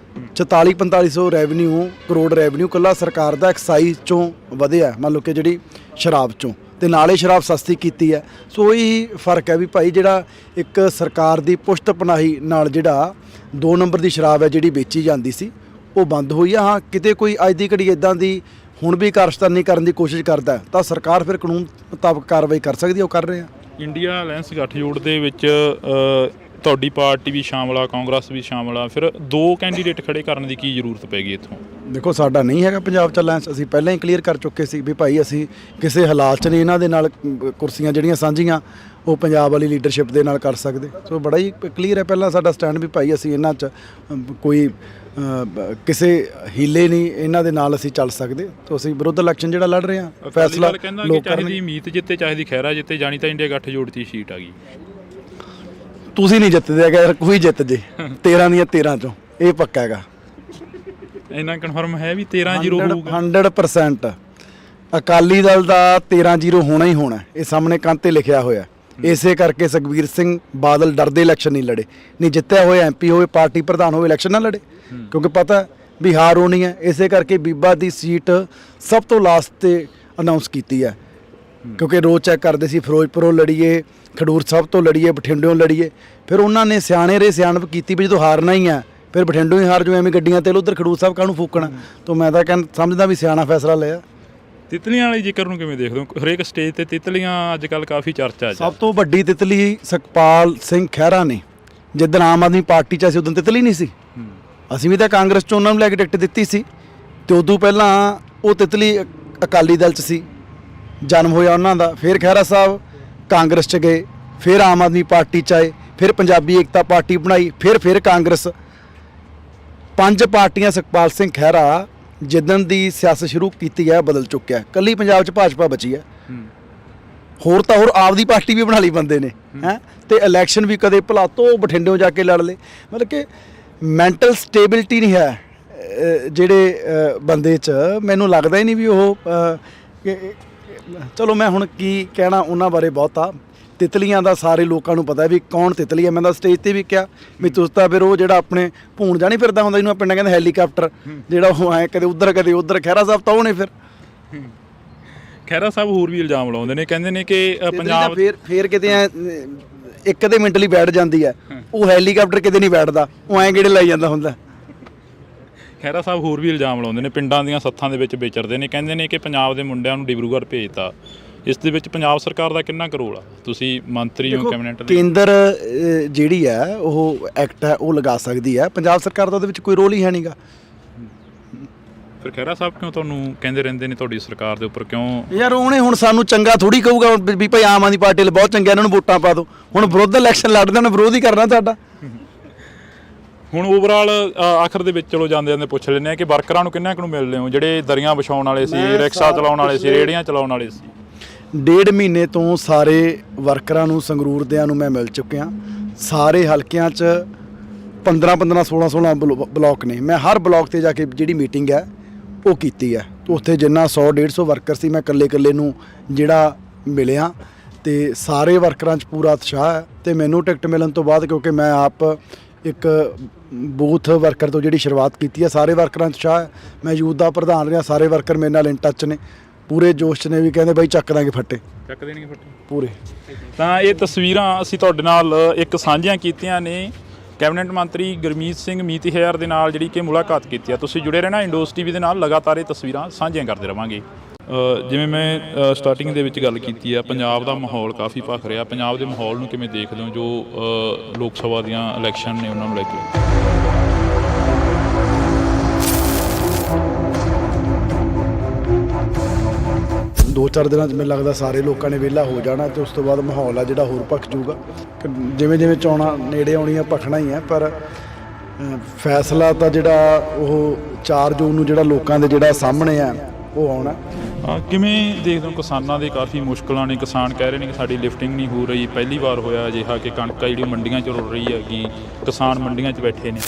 44-4500 ਰੈਵਨਿਊ ਕਰੋੜ ਰੈਵਨਿਊ ਇਕੱਲਾ ਸਰਕਾਰ ਦਾ ਐਕਸਾਈਜ਼ 'ਚੋਂ ਵਧਿਆ, ਮੰਨ ਲਓ ਕਿ ਜਿਹੜੀ ਸ਼ਰਾਬ 'ਚੋਂ, ਤੇ ਨਾਲੇ ਸ਼ਰਾਬ ਸਸਤੀ ਕੀਤੀ ਹੈ। ਸੋ ਇਹੀ ਫਰਕ ਹੈ ਵੀ ਭਾਈ ਜਿਹੜਾ ਇੱਕ ਸਰਕਾਰ ਦੀ ਪੁਸ਼ਤ ਪਨਾਹੀ ਨਾਲ ਜਿਹੜਾ 2 ਨੰਬਰ ਦੀ ਸ਼ਰਾਬ ਹੈ ਜਿਹੜੀ ਵੇਚੀ ਜਾਂਦੀ ਸੀ ਉਹ ਬੰਦ ਹੋਈ ਆ। ਹਾਂ, ਕਿਤੇ ਕੋਈ ਅੱਜ ਦੀ ਘੜੀ ਇੱਦਾਂ ਦੀ ਹੁਣ ਵੀ ਕਾਰਸਤਾਨੀ ਕਰਨ ਦੀ ਕੋਸ਼ਿਸ਼ ਕਰਦਾ ਤਾਂ ਸਰਕਾਰ ਫਿਰ ਕਾਨੂੰਨ ਮੁਤਾਬਕ ਕਾਰਵਾਈ ਕਰ ਸਕਦੀ ਹੈ, ਉਹ ਕਰ ਰਹੇ ਆ। ਇੰਡੀਆ ਅਲਾਇੰਸ ਗੱਠਜੋੜ ਦੇ ਵਿੱਚ ਤੁਹਾਡੀ ਪਾਰਟੀ ਵੀ ਸ਼ਾਮਲ ਆ, ਕਾਂਗਰਸ ਵੀ ਸ਼ਾਮਲ ਆ, ਫਿਰ 2 ਕੈਂਡੀਡੇਟ ਖੜੇ ਕਰਨ ਦੀ ਕੀ ਜ਼ਰੂਰਤ ਪੈ ਗਈ ਇੱਥੋਂ? ਦੇਖੋ, ਸਾਡਾ ਨਹੀਂ ਹੈਗਾ ਪੰਜਾਬ 'ਚ ਅਲਾਇੰਸ, ਅਸੀਂ ਪਹਿਲਾਂ ਹੀ ਕਲੀਅਰ ਕਰ ਚੁੱਕੇ ਸੀ ਵੀ ਭਾਈ ਅਸੀਂ ਕਿਸੇ ਹਾਲਾਤ 'ਚ ਨਹੀਂ ਇਹਨਾਂ ਦੇ ਨਾਲ ਕੁਰਸੀਆਂ ਜਿਹੜੀਆਂ ਸਾਂਝੀਆਂ ਉਹ ਪੰਜਾਬ ਵਾਲੀ ਲੀਡਰਸ਼ਿਪ ਦੇ ਨਾਲ ਕਰ ਸਕਦੇ। ਸੋ ਬੜਾ ਹੀ ਕਲੀਅਰ ਹੈ ਪਹਿਲਾਂ ਸਾਡਾ ਸਟੈਂਡ ਵੀ ਭਾਈ ਅਸੀਂ ਇਹਨਾਂ 'ਚ ਕੋਈ ਕਿਸੇ ਹੀਲੇ ਨਹੀਂ ਇਹਨਾਂ ਦੇ ਨਾਲ ਅਸੀਂ ਚੱਲ ਸਕਦੇ। ਤਾਂ ਅਸੀਂ ਵਿਰੁੱਧ ਇਲੈਕਸ਼ਨ ਜਿਹੜਾ ਲੜ ਰਹੇ ਹਾਂ, ਫੈਸਲਾ ਲੋਕ ਚਾਹੀਦੀ ਮੀਤ ਜਿੱਤੇ ਚਾਹੀਦੀ ਖਹਿਰਾ ਜਿੱਤੇ, ਜਾਣੀ ਤਾਂ ਇੰਡੀਆ ਗੱਠਜੋੜ 'ਚ ਸੀਟ ਆ ਗਈ। ਤੁਸੀਂ ਨਹੀਂ ਜਿੱਤਦੇ ਹੈਗਾ ਯਾਰ, ਕੋਈ ਜਿੱਤ ਜੇ 13 ਦੀਆਂ 13 ਚੋਂ, ਇਹ ਪੱਕਾ ਹੈਗਾ। ਇੰਨਾ ਕਨਫਰਮ ਹੈ ਵੀ 13-0 ਹੋਊਗਾ 100%। ਅਕਾਲੀ ਦਲ ਦਾ 13-0 ਹੋਣਾ ਹੀ ਹੋਣਾ, ਇਹ ਸਾਹਮਣੇ ਕੰਧ ਤੇ ਲਿਖਿਆ ਹੋਇਆ। ਇਸੇ ਕਰਕੇ ਸੁਖਬੀਰ ਸਿੰਘ ਬਾਦਲ ਡਰਦੇ ਇਲੈਕਸ਼ਨ ਨਹੀਂ ਲੜੇ। ਨਹੀਂ, ਜਿੱਤਿਆ ਹੋਇਆ MP ਹੋਵੇ, ਪਾਰਟੀ ਪ੍ਰਧਾਨ ਹੋਵੇ, ਇਲੈਕਸ਼ਨ ਨਾ ਲੜੇ, ਕਿਉਂਕਿ ਪਤਾ ਵੀ ਹਾਰ ਹੋਣੀ ਹੈ। ਇਸੇ ਕਰਕੇ ਬੀਬਾ ਦੀ ਸੀਟ ਸਭ ਤੋਂ ਲਾਸਟ ਤੇ ਅਨਾਉਂਸ ਕੀਤੀ ਹੈ, ਕਿਉਂਕਿ ਰੋਜ਼ ਚੈੱਕ ਕਰਦੇ ਸੀ ਫਿਰੋਜ਼ਪੁਰੋਂ ਲੜੀਏ, ਖਡੂਰ ਸਾਹਿਬ ਤੋਂ ਲੜੀਏ, ਬਠਿੰਡਿਓਂ ਲੜੀਏ। ਫਿਰ ਉਹਨਾਂ ਨੇ ਸਿਆਣੇ ਰੇ ਸਿਆਣਪ ਕੀਤੀ ਵੀ ਜਦੋਂ ਹਾਰਨਾ ਹੀ ਹੈ ਫਿਰ ਬਠਿੰਡੋਂ ਹੀ ਹਾਰ ਜੋ, ਐਵੇਂ ਗੱਡੀਆਂ ਤੇਲ ਉਧਰ ਖਡੂਰ ਸਾਹਿਬ ਕਾਹਨੂੰ ਫੂਕਣਾ। ਤਾਂ ਮੈਂ ਤਾਂ ਸਮਝਦਾ ਵੀ ਸਿਆਣਾ ਫੈਸਲਾ ਲਿਆ। ਤਿਤਲੀਆਂ ਵਾਲੇ ਜ਼ਿਕਰ ਨੂੰ ਕਿਵੇਂ ਦੇਖਦੇ ਹੋ? ਹਰੇਕ ਸਟੇਜ ਤੇ ਤਿਤਲੀਆਂ ਅੱਜ ਕੱਲ੍ਹ ਕਾਫੀ ਚਰਚਾ 'ਚ ਸਭ ਤੋਂ ਵੱਡੀ ਤਿਤਲੀ ਸੁਖਪਾਲ ਸਿੰਘ ਖਹਿਰਾ ਨੇ। ਜਿੱਦਣ ਆਮ ਆਦਮੀ ਪਾਰਟੀ 'ਚ ਅਸੀਂ ਉਦੋਂ ਤਿਤਲੀ ਨਹੀਂ ਸੀ। ਅਸੀਂ ਵੀ ਤਾਂ ਕਾਂਗਰਸ 'ਚ ਉਹਨਾਂ ਨੂੰ ਲੈ ਕੇ ਟਿਕਟ ਦਿੱਤੀ ਸੀ, ਤੇ ਉਦੋਂ ਪਹਿਲਾਂ ਉਹ ਤਿਤਲੀ ਅਕਾਲੀ ਦਲ 'ਚ ਸੀ, ਜਨਮ ਹੋਇਆ ਉਹਨਾਂ ਦਾ। ਫਿਰ ਖਹਿਰਾ ਸਾਹਿਬ ਕਾਂਗਰਸ 'ਚ ਗਏ, ਫਿਰ ਆਮ ਆਦਮੀ ਪਾਰਟੀ 'ਚ ਆਏ, ਫਿਰ ਪੰਜਾਬੀ ਏਕਤਾ ਪਾਰਟੀ ਬਣਾਈ, ਫਿਰ ਕਾਂਗਰਸ। 5 ਪਾਰਟੀਆਂ ਸੁਖਪਾਲ ਸਿੰਘ ਖਹਿਰਾ ਜਿੱਦਣ ਦੀ ਸਿਆਸਤ ਸ਼ੁਰੂ ਕੀਤੀ ਹੈ ਬਦਲ ਚੁੱਕਿਆ। ਇਕੱਲੀ ਪੰਜਾਬ 'ਚ ਭਾਜਪਾ ਬਚੀ ਹੈ, ਹੋਰ ਤਾਂ ਹੋਰ ਆਪਦੀ ਪਾਰਟੀ ਵੀ ਬਣਾ ਲਈ ਬੰਦੇ ਨੇ ਹੈ। ਤੇ ਇਲੈਕਸ਼ਨ ਵੀ ਕਦੇ ਭਲਾ ਤੋਂ ਬਠਿੰਡਿਓਂ ਜਾ ਕੇ ਲੜ ਲਏ। ਮਤਲਬ ਕਿ ਮੈਂਟਲ ਸਟੇਬਿਲਿਟੀ ਨਹੀਂ ਹੈ ਜਿਹੜੇ ਬੰਦੇ 'ਚ। ਮੈਨੂੰ ਲੱਗਦਾ ਹੀ ਨਹੀਂ ਵੀ ਉਹ ਚਲੋ ਮੈਂ ਹੁਣ ਕੀ ਕਹਿਣਾ ਉਹਨਾਂ ਬਾਰੇ। ਬਹੁਤਾ ਤਿਤਲੀਆਂ ਦਾ ਸਾਰੇ ਲੋਕਾਂ ਨੂੰ ਪਤਾ ਵੀ ਕੌਣ ਤਿਤਲੀ ਹੈ। ਮੈਂ ਤਾਂ ਸਟੇਜ ਤੇ ਵੀ ਕਿਹਾ ਵੀ ਤੁਸੀਂ ਤਾਂ ਫਿਰ ਉਹ ਜਿਹੜਾ ਆਪਣੇ ਭੂਣ ਜਾਣੀ ਫਿਰਦਾ ਹੁੰਦਾ, ਜਿਹਨੂੰ ਪਿੰਡਾਂ ਕਹਿੰਦੇ ਹੈਲੀਕਾਪਟਰ, ਜਿਹੜਾ ਉਹ ਐਂ ਕਦੇ ਉੱਧਰ ਖਹਿਰਾ ਸਾਹਿਬ ਤਾਂ ਉਹ ਨੇ। ਫਿਰ ਖਹਿਰਾ ਸਾਹਿਬ ਹੋਰ ਵੀ ਇਲਜ਼ਾਮ ਲਾਉਂਦੇ ਨੇ, ਕਹਿੰਦੇ ਨੇ ਕਿ ਪੰਜਾਬ ਫੇਰ ਕਿਤੇ ਐ ਇੱਕ ਅੱਧੇ ਮਿੰਟ ਲਈ ਬੈਠ ਜਾਂਦੀ ਹੈ, ਉਹ ਹੈਲੀਕਾਪਟਰ ਕਿਤੇ ਨਹੀਂ ਬੈਠਦਾ, ਉਹ ਐਂ ਗੇੜੇ ਲਾਈ ਜਾਂਦਾ ਹੁੰਦਾ। ਖਹਿਰਾ ਸਾਹਿਬ ਹੋਰ ਵੀ ਇਲਜ਼ਾਮ ਲਾਉਂਦੇ ਨੇ, ਪਿੰਡਾਂ ਦੀਆਂ ਸੱਥਾਂ ਦੇ ਵਿੱਚ ਵਿਚਰਦੇ ਨੇ, ਕਹਿੰਦੇ ਨੇ ਕਿ ਪੰਜਾਬ ਦੇ ਮੁੰਡਿਆਂ ਨੂੰ ਡਿਬਰੂਗੜ੍ਹ ਭੇਜਤਾ। ਇਸ ਦੇ ਵਿੱਚ ਪੰਜਾਬ ਸਰਕਾਰ ਦਾ ਕਿੰਨਾ ਕੁ ਰੋਲ ਆ? ਤੁਸੀਂ ਮੰਤਰੀ ਹੋ ਕੈਬਨਿਟ ਦੇ। ਕੇਂਦਰ ਜਿਹੜੀ ਹੈ ਉਹ ਐਕਟ ਹੈ ਉਹ ਲਗਾ ਸਕਦੀ ਹੈ, ਪੰਜਾਬ ਸਰਕਾਰ ਦਾ ਉਹਦੇ ਵਿੱਚ ਕੋਈ ਰੋਲ ਹੀ ਹੈ ਨਹੀਂਗਾ। ਫਿਰ ਖਹਿਰਾ ਸਾਹਿਬ ਕਿਉਂ ਤੁਹਾਨੂੰ ਕਹਿੰਦੇ ਰਹਿੰਦੇ ਨੇ ਤੁਹਾਡੀ ਸਰਕਾਰ ਦੇ ਉੱਪਰ ਕਿਉਂ? ਯਾਰ ਉਹਨੇ ਹੁਣ ਸਾਨੂੰ ਚੰਗਾ ਥੋੜੀ ਕਹੂਗਾ ਵੀ ਭਾਈ ਆਮ ਆਦਮੀ ਪਾਰਟੀ ਲਈ ਬਹੁਤ ਚੰਗਾ, ਇਹਨਾਂ ਨੂੰ ਵੋਟਾਂ ਪਾ ਦਿਓ। ਹੁਣ ਵਿਰੋਧ ਇਲੈਕਸ਼ਨ ਲੜਦੇ ਨੇ, ਵਿਰੋਧ ਹੀ ਕਰਨਾ ਸਾਡਾ। ਹੁਣ ਓਵਰਆਲ ਆਖਰ ਦੇ ਵਿੱਚ ਚਲੋ ਜਾਂਦੇ ਪੁੱਛ ਲੈਂਦੇ ਆ ਕਿ ਵਰਕਰਾਂ ਨੂੰ ਕਿੰਨਾ ਕੁ ਨੂੰ ਮਿਲਦੇ ਹੋ, ਜਿਹੜੇ ਦਰੀਆਂ ਵਿਛਾਉਣ ਵਾਲੇ ਸੀ, ਰਿਕਸ਼ਾ ਚਲਾਉਣ ਵਾਲੇ ਸੀ, ਰੇਹੜੀਆਂ ਚਲਾਉਣ ਵਾਲੇ ਸੀ? 1.5 ਮਹੀਨੇ ਤੋਂ ਸਾਰੇ ਵਰਕਰਾਂ ਨੂੰ, ਸੰਗਰੂਰ ਦਿਆਂ ਨੂੰ ਮੈਂ ਮਿਲ ਚੁੱਕਿਆ। ਸਾਰੇ ਹਲਕਿਆਂ 'ਚ 15 16 ਬਲਾਕ ਨੇ। ਮੈਂ ਹਰ ਬਲਾਕ ਤੇ ਜਾ ਕੇ ਜਿਹੜੀ ਮੀਟਿੰਗ ਹੈ ਉਹ ਕੀਤੀ ਹੈ। ਉੱਥੇ ਜਿੰਨਾ 100-150 ਵਰਕਰ ਸੀ, ਮੈਂ ਇਕੱਲੇ ਨੂੰ ਜਿਹੜਾ ਮਿਲਿਆ, ਤੇ ਸਾਰੇ ਵਰਕਰਾਂ 'ਚ ਪੂਰਾ ਉਤਸ਼ਾਹ ਹੈ। ਤੇ ਮੈਨੂੰ ਟਿਕਟ ਮਿਲਣ ਤੋਂ ਬਾਅਦ, ਕਿਉਂਕਿ ਮੈਂ ਆਪ ਇੱਕ ਬੂਥ ਵਰਕਰ ਤੋਂ ਜਿਹੜੀ ਸ਼ੁਰੂਆਤ ਕੀਤੀ ਹੈ, ਸਾਰੇ ਵਰਕਰਾਂ 'ਚ ਉਤਸ਼ਾਹ ਹੈ। ਮੈਂ ਯੂਥ ਦਾ ਪ੍ਰਧਾਨ ਰਿਹਾ, ਸਾਰੇ ਵਰਕਰ ਮੇਰੇ ਨਾਲ ਇਨ ਟੱਚ ਨੇ, ਪੂਰੇ ਜੋਸ਼ 'ਚ ਨੇ, ਵੀ ਕਹਿੰਦੇ ਬਾਈ ਚੱਕ ਦਾਂਗੇ ਫੱਟੇ, ਚੱਕ ਦੇਣਗੇ ਫੱਟੇ ਪੂਰੇ। ਤਾਂ ਇਹ ਤਸਵੀਰਾਂ ਅਸੀਂ ਤੁਹਾਡੇ ਨਾਲ ਇੱਕ ਸਾਂਝੀਆਂ ਕੀਤੀਆਂ ਨੇ। ਕੈਬਨਿਟ ਮੰਤਰੀ ਗੁਰਮੀਤ ਸਿੰਘ ਮੀਤਹਿਰ ਦੇ ਨਾਲ ਜਿਹੜੀ ਕਿ ਮੁਲਾਕਾਤ ਕੀਤੀ ਆ। ਤੁਸੀਂ ਜੁੜੇ ਰਹਿਣਾ ਇੰਡੋਸ ਟੀਵੀ ਦੇ ਨਾਲ, ਲਗਾਤਾਰ ਇਹ ਤਸਵੀਰਾਂ ਸਾਂਝੀਆਂ ਕਰਦੇ ਰਵਾਂਗੇ। ਜਿਵੇਂ ਮੈਂ ਸਟਾਰਟਿੰਗ ਦੇ ਵਿੱਚ ਗੱਲ ਕੀਤੀ ਆ, ਪੰਜਾਬ ਦਾ ਮਾਹੌਲ ਕਾਫੀ ਭਖ ਰਿਹਾ। ਪੰਜਾਬ ਦੇ ਮਾਹੌਲ ਨੂੰ ਕਿਵੇਂ ਦੇਖਦੇ ਹੋ ਜੋ ਲੋਕ ਸਭਾ ਦੀਆਂ ਇਲੈਕਸ਼ਨ ਨੇ ਉਹਨਾਂ ਨੂੰ ਲੈ ਕੇ? 2-4 ਦਿਨਾਂ 'ਚ ਮੈਨੂੰ ਲੱਗਦਾ ਸਾਰੇ ਲੋਕਾਂ ਨੇ ਵਿਹਲਾ ਹੋ ਜਾਣਾ, ਤੇ ਉਸ ਤੋਂ ਬਾਅਦ ਮਾਹੌਲ ਆ ਜਿਹੜਾ ਹੋਰ ਭਖ ਜੂਗਾ। ਜਿਵੇਂ ਚੋਣਾਂ ਨੇੜੇ ਆਉਣੀਆਂ ਭਖਣਾ ਹੀ ਹੈ, ਪਰ ਫੈਸਲਾ ਤਾਂ ਜਿਹੜਾ ਉਹ 4 ਜੂਨ ਨੂੰ ਜਿਹੜਾ ਲੋਕਾਂ ਦੇ ਜਿਹੜਾ ਸਾਹਮਣੇ ਆ ਉਹ ਆਉਣਾ। ਕਿਵੇਂ ਦੇਖਦੇ ਹੋ ਕਿਸਾਨਾਂ ਦੇ ਕਾਫੀ ਮੁਸ਼ਕਲਾਂ ਨੇ? ਕਿਸਾਨ ਕਹਿ ਰਹੇ ਨੇ ਕਿ ਸਾਡੀ ਲਿਫਟਿੰਗ ਨਹੀਂ ਹੋ ਰਹੀ। ਪਹਿਲੀ ਵਾਰ ਹੋਇਆ ਅਜਿਹਾ ਕਿ ਕਣਕ ਜਿਹੜੀ ਮੰਡੀਆਂ 'ਚ ਰੁਲ ਰਹੀ ਹੈਗੀ, ਕਿਸਾਨ ਮੰਡੀਆਂ 'ਚ ਬੈਠੇ ਨੇ।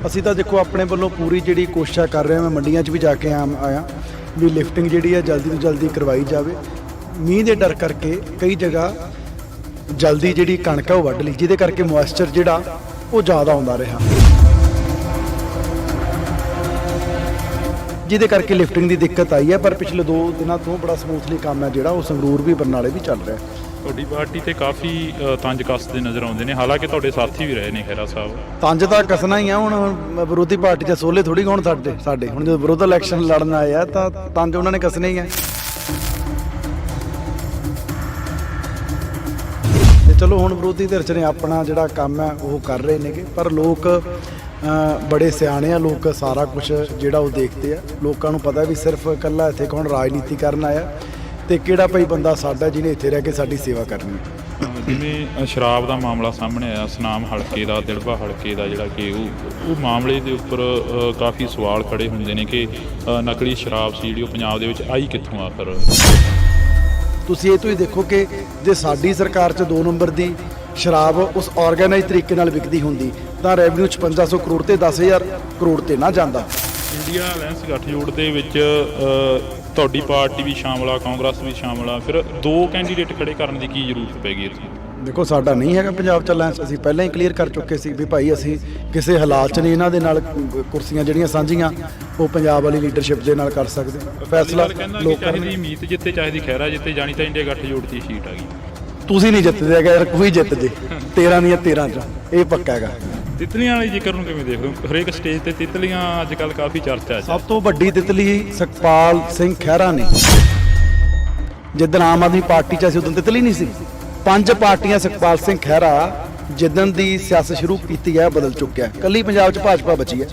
ਅਸੀਂ ਤਾਂ ਦੇਖੋ ਆਪਣੇ ਵੱਲੋਂ ਪੂਰੀ ਜਿਹੜੀ ਕੋਸ਼ਿਸ਼ ਕਰ ਰਹੇ ਹਾਂ। ਮੈਂ ਮੰਡੀਆਂ 'ਚ ਵੀ ਜਾ ਕੇ ਆਇਆ ਵੀ ਲਿਫਟਿੰਗ ਜਿਹੜੀ ਹੈ ਜਲਦੀ ਤੋਂ ਜਲਦੀ ਕਰਵਾਈ ਜਾਵੇ। ਮੀਂਹ ਦੇ ਡਰ ਕਰਕੇ ਕਈ ਜਗ੍ਹਾ ਜਲਦੀ ਜਿਹੜੀ ਕਣਕ ਹੈ ਉਹ ਵੱਢ ਲਈ, ਜਿਹਦੇ ਕਰਕੇ ਮੋਇਸਚਰ ਜਿਹੜਾ ਉਹ ਜ਼ਿਆਦਾ ਆਉਂਦਾ ਰਿਹਾ, ਜਿਹਦੇ ਕਰਕੇ ਲਿਫਟਿੰਗ ਦੀ ਦਿੱਕਤ ਆਈ ਹੈ। ਪਰ ਪਿਛਲੇ 2 ਦਿਨਾਂ ਤੋਂ ਬੜਾ ਸਮੂਥਲੀ ਕੰਮ ਹੈ ਜਿਹੜਾ ਉਹ ਸੰਗਰੂਰ ਵੀ ਬਰਨਾਲੇ ਵੀ ਚੱਲ ਰਿਹਾ। ਤੁਹਾਡੀ ਪਾਰਟੀ ਤੇ ਕਾਫੀ ਤੰਜ ਕੱਸਦੇ ਨਜ਼ਰ ਆਉਂਦੇ ਨੇ, ਹਾਲਾਂਕਿ ਤੁਹਾਡੇ ਸਾਥੀ ਵੀ ਰਹੇ ਨੇ ਖਹਿਰਾ ਸਾਹਿਬ। ਤੰਜ ਤਾਂ ਕੱਸਣਾ ਹੀ ਆ। ਹੁਣ ਵਿਰੋਧੀ ਪਾਰਟੀ 'ਚ ਸੋਲੇ ਥੋੜੀ ਹੁਣ ਸਾਡੇ ਹੁਣ ਜਦੋਂ ਵਿਰੋਧ ਇਲੈਕਸ਼ਨ ਲੜਨ ਆਏ ਆ ਤਾਂ ਤੰਜ ਉਹਨਾਂ ਨੇ ਕੱਸਣੇ ਹੀ ਆ। ਤੇ ਚਲੋ ਹੁਣ ਵਿਰੋਧੀ ਧਿਰ 'ਚ ਨੇ ਆਪਣਾ ਜਿਹੜਾ ਕੰਮ ਹੈ ਉਹ ਕਰ ਰਹੇ ਨੇਗੇ, ਪਰ ਲੋਕ ਬੜੇ ਸਿਆਣੇ ਆ। ਲੋਕ ਸਾਰਾ ਕੁਝ ਜਿਹੜਾ ਉਹ ਦੇਖਦੇ ਆ। ਲੋਕਾਂ ਨੂੰ ਪਤਾ ਵੀ ਸਿਰਫ ਇਕੱਲਾ ਇੱਥੇ ਕੌਣ ਰਾਜਨੀਤੀ ਕਰਨ ਆਇਆ, ਤੇ ਕਿਹੜਾ ਭਾਈ ਬੰਦਾ ਸਾਡਾ ਜਿਹਨੇ ਇੱਥੇ ਰਹਿ ਕੇ ਸਾਡੀ ਸੇਵਾ ਕਰਨੀ ਹੈ। ਜਿਵੇਂ ਸ਼ਰਾਬ ਦਾ ਮਾਮਲਾ ਸਾਹਮਣੇ ਆਇਆ, ਸੁਨਾਮ ਹਲਕੇ ਦਾ, ਦਿੜਬਾ ਹਲਕੇ ਦਾ, ਜਿਹੜਾ ਕਿ ਉਹ ਮਾਮਲੇ ਦੇ ਉੱਪਰ ਕਾਫੀ ਸਵਾਲ ਖੜੇ ਹੁੰਦੇ ਨੇ ਕਿ ਨਕਲੀ ਸ਼ਰਾਬ ਸੀ ਜਿਹੜੀ ਉਹ ਪੰਜਾਬ ਦੇ ਵਿੱਚ ਆਈ ਕਿੱਥੋਂ ਆ? ਫਿਰ ਤੁਸੀਂ ਇਹ ਤੋਂ ਹੀ ਦੇਖੋ ਕਿ ਜੇ ਸਾਡੀ ਸਰਕਾਰ 'ਚ 2 ਨੰਬਰ ਦੀ ਸ਼ਰਾਬ ਉਸ ਆਰਗੇਨਾਈਜ਼ ਤਰੀਕੇ ਨਾਲ ਵਿਕਦੀ ਹੁੰਦੀ ਤਾਂ ਰੈਵਨਿਊ 5500 ਕਰੋੜ ਤੇ 10000 ਕਰੋੜ ਤੇ ਨਾ ਜਾਂਦਾ। ਇੰਡੀਆ ਅਲਾਇੰਸ ਗੱਠਜੋੜ ਦੇ ਵਿੱਚ ਤੁਹਾਡੀ ਪਾਰਟੀ ਵੀ ਸ਼ਾਮਲ ਆ, ਕਾਂਗਰਸ ਵੀ ਸ਼ਾਮਲ ਆ, ਫਿਰ 2 ਕੈਂਡੀਡੇਟ ਖੜੇ ਕਰਨ ਦੀ ਕੀ ਜ਼ਰੂਰਤ ਪੈ ਗਈ ਇੱਥੇ? ਦੇਖੋ ਸਾਡਾ ਨਹੀਂ ਹੈਗਾ ਪੰਜਾਬ 'ਚ ਅਲਾਇੰਸ। ਅਸੀਂ ਪਹਿਲਾਂ ਹੀ ਕਲੀਅਰ ਕਰ ਚੁੱਕੇ ਸੀ ਵੀ ਭਾਈ ਅਸੀਂ ਕਿਸੇ ਹਾਲਾਤ 'ਚ ਨਹੀਂ ਇਹਨਾਂ ਦੇ ਨਾਲ ਕੁਰਸੀਆਂ ਜਿਹੜੀਆਂ ਸਾਂਝੀਆਂ ਉਹ ਪੰਜਾਬ ਵਾਲੀ ਲੀਡਰਸ਼ਿਪ ਦੇ ਨਾਲ ਕਰ ਸਕਦੇ। ਫੈਸਲਾ ਲੋਕ ਚਾਹੀਦੀ ਮੀਤ ਜਿੱਤੇ, ਚਾਹੀਦੀ ਖਹਿਰਾ ਜਿੱਤੇ, ਜਾਣੀ ਤਾਂ ਇੰਡੀਆ ਗੱਠਜੋੜ 'ਚ ਹੀ ਸੀਟ ਆ ਗਈ। ਤੁਸੀਂ ਨਹੀਂ ਜਿੱਤਦੇ ਹੈਗਾ ਯਾਰ, ਕੋਈ ਜਿੱਤ ਜੇ 13 ਦੀਆਂ 13 'ਚ, ਇਹ ਪੱਕਾ ਹੈਗਾ। ਤਿਤਲੀਆਂ ਵਾਲੀ ਜ਼ਿਕਰ ਨੂੰ ਕਿਵੇਂ ਦੇਖਦੇ ਹੋ? ਹਰੇਕ ਸਟੇਜ ਤੇ ਤਿਤਲੀਆਂ ਅੱਜ ਕੱਲ ਕਾਫੀ ਚਰਚਾ 'ਚ ਸਭ ਤੋਂ ਵੱਡੀ ਤਿਤਲੀ ਸੁਖਪਾਲ ਸਿੰਘ ਖਹਿਰਾ ਨੇ। ਜਿੱਦਣ ਆਮ ਆਦਮੀ ਪਾਰਟੀ 'ਚ ਅਸੀਂ ਉਦੋਂ ਤਿਤਲੀ ਨਹੀਂ ਸੀ। 5 ਪਾਰਟੀਆਂ ਸੁਖਪਾਲ ਸਿੰਘ ਖਹਿਰਾ ਜਿੱਦਣ ਦੀ ਸਿਆਸਤ ਸ਼ੁਰੂ ਕੀਤੀ ਹੈ ਬਦਲ ਚੁੱਕਿਆ। ਕੱਲੀ ਪੰਜਾਬ 'ਚ ਭਾਜਪਾ ਬਚੀ ਹੈ।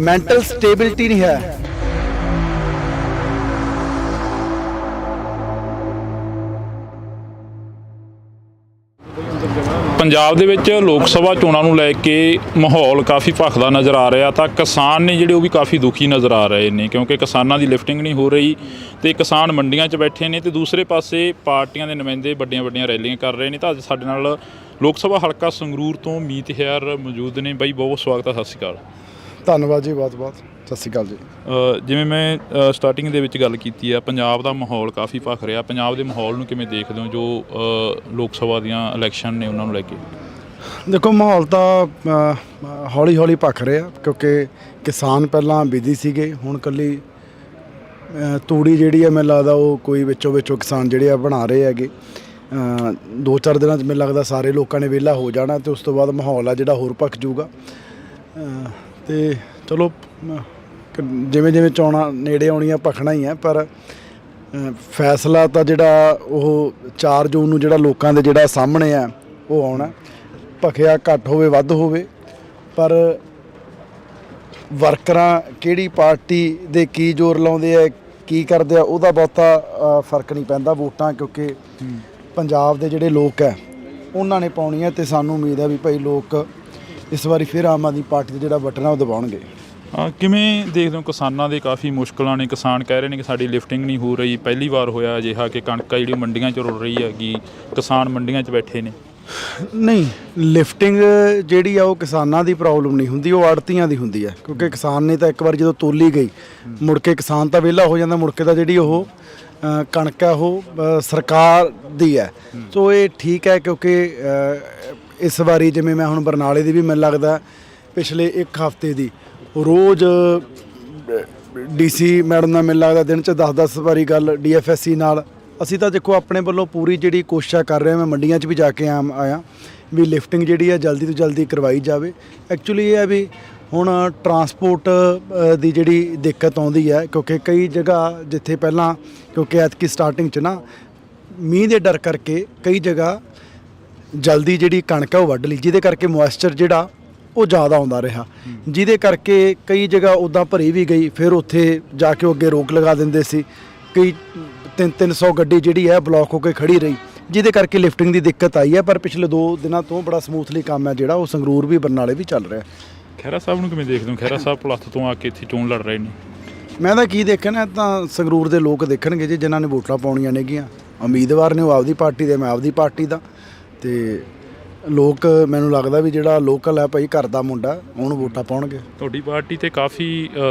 ਮੈਂਟਲ ਸਟੇਬਿਲਿਟੀ ਨਹੀਂ ਹੈ। ਪੰਜਾਬ ਦੇ ਵਿੱਚ ਲੋਕ ਸਭਾ ਚੋਣਾਂ ਨੂੰ ਲੈ ਕੇ ਮਾਹੌਲ ਕਾਫੀ ਭਖਦਾ ਨਜ਼ਰ ਆ ਰਿਹਾ ਤਾਂ ਕਿਸਾਨ ਨੇ ਜਿਹੜੇ ਉਹ ਵੀ ਕਾਫੀ ਦੁਖੀ ਨਜ਼ਰ ਆ ਰਹੇ ਨੇ ਕਿਉਂਕਿ ਕਿਸਾਨਾਂ ਦੀ ਲਿਫਟਿੰਗ ਨਹੀਂ ਹੋ ਰਹੀ ਤੇ ਕਿਸਾਨ ਮੰਡੀਆਂ 'ਚ ਬੈਠੇ ਨੇ ਤੇ ਦੂਸਰੇ ਪਾਸੇ ਪਾਰਟੀਆਂ ਦੇ ਨੁਮਾਇੰਦੇ ਵੱਡੀਆਂ ਰੈਲੀਆਂ ਕਰ ਰਹੇ ਨੇ। ਤਾਂ ਅੱਜ ਸਾਡੇ ਨਾਲ ਲੋਕ ਸਭਾ ਹਲਕਾ ਸੰਗਰੂਰ ਤੋਂ ਮੀਤ ਹੈਰ ਮੌਜੂਦ ਨੇ। ਬਾਈ ਬਹੁਤ ਸਵਾਗਤ ਹੈ, ਸਤਿ ਸ਼੍ਰੀ ਅਕਾਲ। ਧੰਨਵਾਦ ਜੀ, ਬਹੁਤ ਸਤਿ ਸ਼੍ਰੀ ਅਕਾਲ ਜੀ। ਜਿਵੇਂ ਮੈਂ ਸਟਾਰਟਿੰਗ ਦੇ ਵਿੱਚ ਗੱਲ ਕੀਤੀ ਆ, ਪੰਜਾਬ ਦਾ ਮਾਹੌਲ ਕਾਫੀ ਭਖ ਰਿਹਾ। ਪੰਜਾਬ ਦੇ ਮਾਹੌਲ ਨੂੰ ਕਿਵੇਂ ਦੇਖਦੇ ਹੋ ਜੋ ਲੋਕ ਸਭਾ ਦੀਆਂ ਇਲੈਕਸ਼ਨ ਨੇ ਉਹਨਾਂ ਨੂੰ ਲੈ ਕੇ? ਦੇਖੋ, ਮਾਹੌਲ ਤਾਂ ਹੌਲੀ ਭਖ ਰਿਹਾ ਕਿਉਂਕਿ ਕਿਸਾਨ ਪਹਿਲਾਂ ਬਿਜ਼ੀ ਸੀਗੇ। ਹੁਣ ਕੱਲੀ ਤੂੜੀ ਜਿਹੜੀ ਹੈ ਮੈਨੂੰ ਲੱਗਦਾ ਉਹ ਕੋਈ ਵਿੱਚੋਂ ਕਿਸਾਨ ਜਿਹੜੇ ਆ ਬਣਾ ਰਹੇ ਹੈਗੇ। 2-4 ਦਿਨਾਂ 'ਚ ਮੈਨੂੰ ਲੱਗਦਾ ਸਾਰੇ ਲੋਕਾਂ ਨੇ ਵਿਹਲਾ ਹੋ ਜਾਣਾ ਤੇ ਉਸ ਤੋਂ ਬਾਅਦ ਮਾਹੌਲ ਆ ਜਿਹੜਾ ਹੋਰ ਭਖ ਜਾਊਗਾ। ਤੇ ਚਲੋ ਜਿਵੇਂ ਚੋਣਾਂ ਨੇੜੇ ਆਉਣੀਆਂ ਭਖਣਾ ਹੀ ਹੈ, ਪਰ ਫੈਸਲਾ ਤਾਂ ਜਿਹੜਾ ਉਹ 4 ਜੂਨ ਨੂੰ ਜਿਹੜਾ ਲੋਕਾਂ ਦੇ ਜਿਹੜਾ ਸਾਹਮਣੇ ਆ ਉਹ ਆਉਣਾ। ਭਖਿਆ ਘੱਟ ਹੋਵੇ ਵੱਧ ਹੋਵੇ, ਪਰ ਵਰਕਰਾਂ ਕਿਹੜੀ ਪਾਰਟੀ ਦੇ ਕੀ ਜ਼ੋਰ ਲਾਉਂਦੇ ਆ ਕੀ ਕਰਦੇ ਆ ਉਹਦਾ ਬਹੁਤਾ ਫਰਕ ਨਹੀਂ ਪੈਂਦਾ। ਵੋਟਾਂ ਕਿਉਂਕਿ ਪੰਜਾਬ ਦੇ ਜਿਹੜੇ ਲੋਕ ਹੈ ਉਹਨਾਂ ਨੇ ਪਾਉਣੀਆਂ ਤੇ ਸਾਨੂੰ ਉਮੀਦ ਹੈ ਵੀ ਭਾਈ ਲੋਕ ਇਸ ਵਾਰੀ ਫਿਰ ਆਮ ਆਦਮੀ ਪਾਰਟੀ ਦਾ ਜਿਹੜਾ ਬਟਨ ਆ ਉਹ ਦਬਾਉਣਗੇ। ਕਿਵੇਂ ਦੇਖਦੇ ਹੋ ਕਿਸਾਨਾਂ ਦੇ ਕਾਫੀ ਮੁਸ਼ਕਲਾਂ ਨੇ? ਕਿਸਾਨ ਕਹਿ ਰਹੇ ਨੇ ਕਿ ਸਾਡੀ ਲਿਫਟਿੰਗ ਨਹੀਂ ਹੋ ਰਹੀ। ਪਹਿਲੀ ਵਾਰ ਹੋਇਆ ਅਜਿਹਾ ਕਿ ਕਣਕ ਜਿਹੜੀ ਮੰਡੀਆਂ 'ਚ ਰੁਲ ਰਹੀ ਹੈਗੀ, ਕਿਸਾਨ ਮੰਡੀਆਂ 'ਚ ਬੈਠੇ ਨੇ। ਨਹੀਂ, ਲਿਫਟਿੰਗ ਜਿਹੜੀ ਆ ਉਹ ਕਿਸਾਨਾਂ ਦੀ ਪ੍ਰੋਬਲਮ ਨਹੀਂ ਹੁੰਦੀ, ਉਹ ਆੜਤੀਆਂ ਦੀ ਹੁੰਦੀ ਹੈ ਕਿਉਂਕਿ ਕਿਸਾਨ ਨੇ ਤਾਂ ਇੱਕ ਵਾਰ ਜਦੋਂ ਤੋਲੀ ਗਈ ਮੁੜ ਕੇ ਕਿਸਾਨ ਤਾਂ ਵਿਹਲਾ ਹੋ ਜਾਂਦਾ। ਮੁੜ ਕੇ ਤਾਂ ਜਿਹੜੀ ਉਹ ਕਣਕ ਹੈ ਉਹ ਸਰਕਾਰ ਦੀ ਹੈ। ਸੋ ਇਹ ਠੀਕ ਹੈ ਕਿਉਂਕਿ ਇਸ ਵਾਰੀ ਜਿਵੇਂ ਮੈਂ ਹੁਣ ਬਰਨਾਲੇ ਦੀ ਵੀ ਮੈਨੂੰ ਲੱਗਦਾ ਪਿਛਲੇ 1 ਹਫ਼ਤੇ ਦੀ ਰੋਜ਼ DC ਮੈਡਮ ਨਾਲ ਮੈਨੂੰ ਲੱਗਦਾ ਦਿਨ 'ਚ 10 ਵਾਰੀ ਗੱਲ DFSC ਨਾਲ। ਅਸੀਂ ਤਾਂ ਦੇਖੋ ਆਪਣੇ ਵੱਲੋਂ ਪੂਰੀ ਜਿਹੜੀ ਕੋਸ਼ਿਸ਼ ਕਰ ਰਹੇ ਹਾਂ। ਮੈਂ ਮੰਡੀਆਂ 'ਚ ਵੀ ਜਾ ਕੇ ਆਇਆ ਵੀ ਲਿਫਟਿੰਗ ਜਿਹੜੀ ਹੈ ਜਲਦੀ ਤੋਂ ਜਲਦੀ ਕਰਵਾਈ ਜਾਵੇ। ਐਕਚੁਅਲੀ ਇਹ ਹੈ ਵੀ ਹੁਣ ਟਰਾਂਸਪੋਰਟ ਦੀ ਜਿਹੜੀ ਦਿੱਕਤ ਆਉਂਦੀ ਹੈ ਕਿਉਂਕਿ ਕਈ ਜਗ੍ਹਾ ਜਿੱਥੇ ਪਹਿਲਾਂ ਕਿਉਂਕਿ ਐਤਕੀ ਸਟਾਰਟਿੰਗ 'ਚ ਨਾ ਮੀਂਹ ਦੇ ਡਰ ਕਰਕੇ ਕਈ ਜਗ੍ਹਾ ਜਲਦੀ ਜਿਹੜੀ ਕਣਕ ਹੈ ਉਹ ਵੱਢ ਲਈ, ਜਿਹਦੇ ਕਰਕੇ ਮੋਇਸਚਰ ਜਿਹੜਾ ਉਹ ਜ਼ਿਆਦਾ ਆਉਂਦਾ ਰਿਹਾ, ਜਿਹਦੇ ਕਰਕੇ ਕਈ ਜਗ੍ਹਾ ਉੱਦਾਂ ਭਰੀ ਵੀ ਗਈ। ਫਿਰ ਉੱਥੇ ਜਾ ਕੇ ਉਹ ਅੱਗੇ ਰੋਕ ਲਗਾ ਦਿੰਦੇ ਸੀ। ਕਈ 300 ਗੱਡੀ ਜਿਹੜੀ ਹੈ ਬਲੌਕ ਹੋ ਕੇ ਖੜੀ ਰਹੀ, ਜਿਹਦੇ ਕਰਕੇ ਲਿਫਟਿੰਗ ਦੀ ਦਿੱਕਤ ਆਈ ਹੈ। ਪਰ ਪਿਛਲੇ 2 ਦਿਨਾਂ ਤੋਂ ਬੜਾ ਸਮੂਥਲੀ ਕੰਮ ਹੈ ਜਿਹੜਾ ਉਹ ਸੰਗਰੂਰ ਵੀ ਬਰਨਾਲੇ ਵੀ ਚੱਲ ਰਿਹਾ। ਖਹਿਰਾ ਸਾਹਿਬ ਨੂੰ ਕਿਵੇਂ ਦੇਖਦੇ ਹੋ? ਖਹਿਰਾ ਸਾਹਿਬ ਪਲੱਥ ਤੋਂ ਆ ਕੇ ਇੱਥੇ ਚੋਣ ਲੜ ਰਹੇ ਨੇ। ਮੈਂ ਤਾਂ ਕੀ ਦੇਖਣਾ, ਤਾਂ ਸੰਗਰੂਰ ਦੇ ਲੋਕ ਦੇਖਣਗੇ ਜੀ ਜਿਨ੍ਹਾਂ ਨੇ ਵੋਟਾਂ ਪਾਉਣੀਆਂ ਨੇਗੀਆਂ। ਉਮੀਦਵਾਰ ਨੇ ਉਹ ਆਪਦੀ ਪਾਰਟੀ ਦੇ, ਮੈਂ ਆਪਦੀ ਪਾਰਟੀ ਦਾ। ਤੇ ਲੋਕ ਮੈਨੂੰ ਲੱਗਦਾ ਵੀ ਜਿਹੜਾ ਲੋਕਲ ਹੈ ਭਾਈ ਘਰ ਦਾ ਮੁੰਡਾ ਉਹਨੂੰ ਵੋਟਾਂ ਪਾਉਣਗੇ। ਤੁਹਾਡੀ ਪਾਰਟੀ ਤੇ ਕਾਫੀ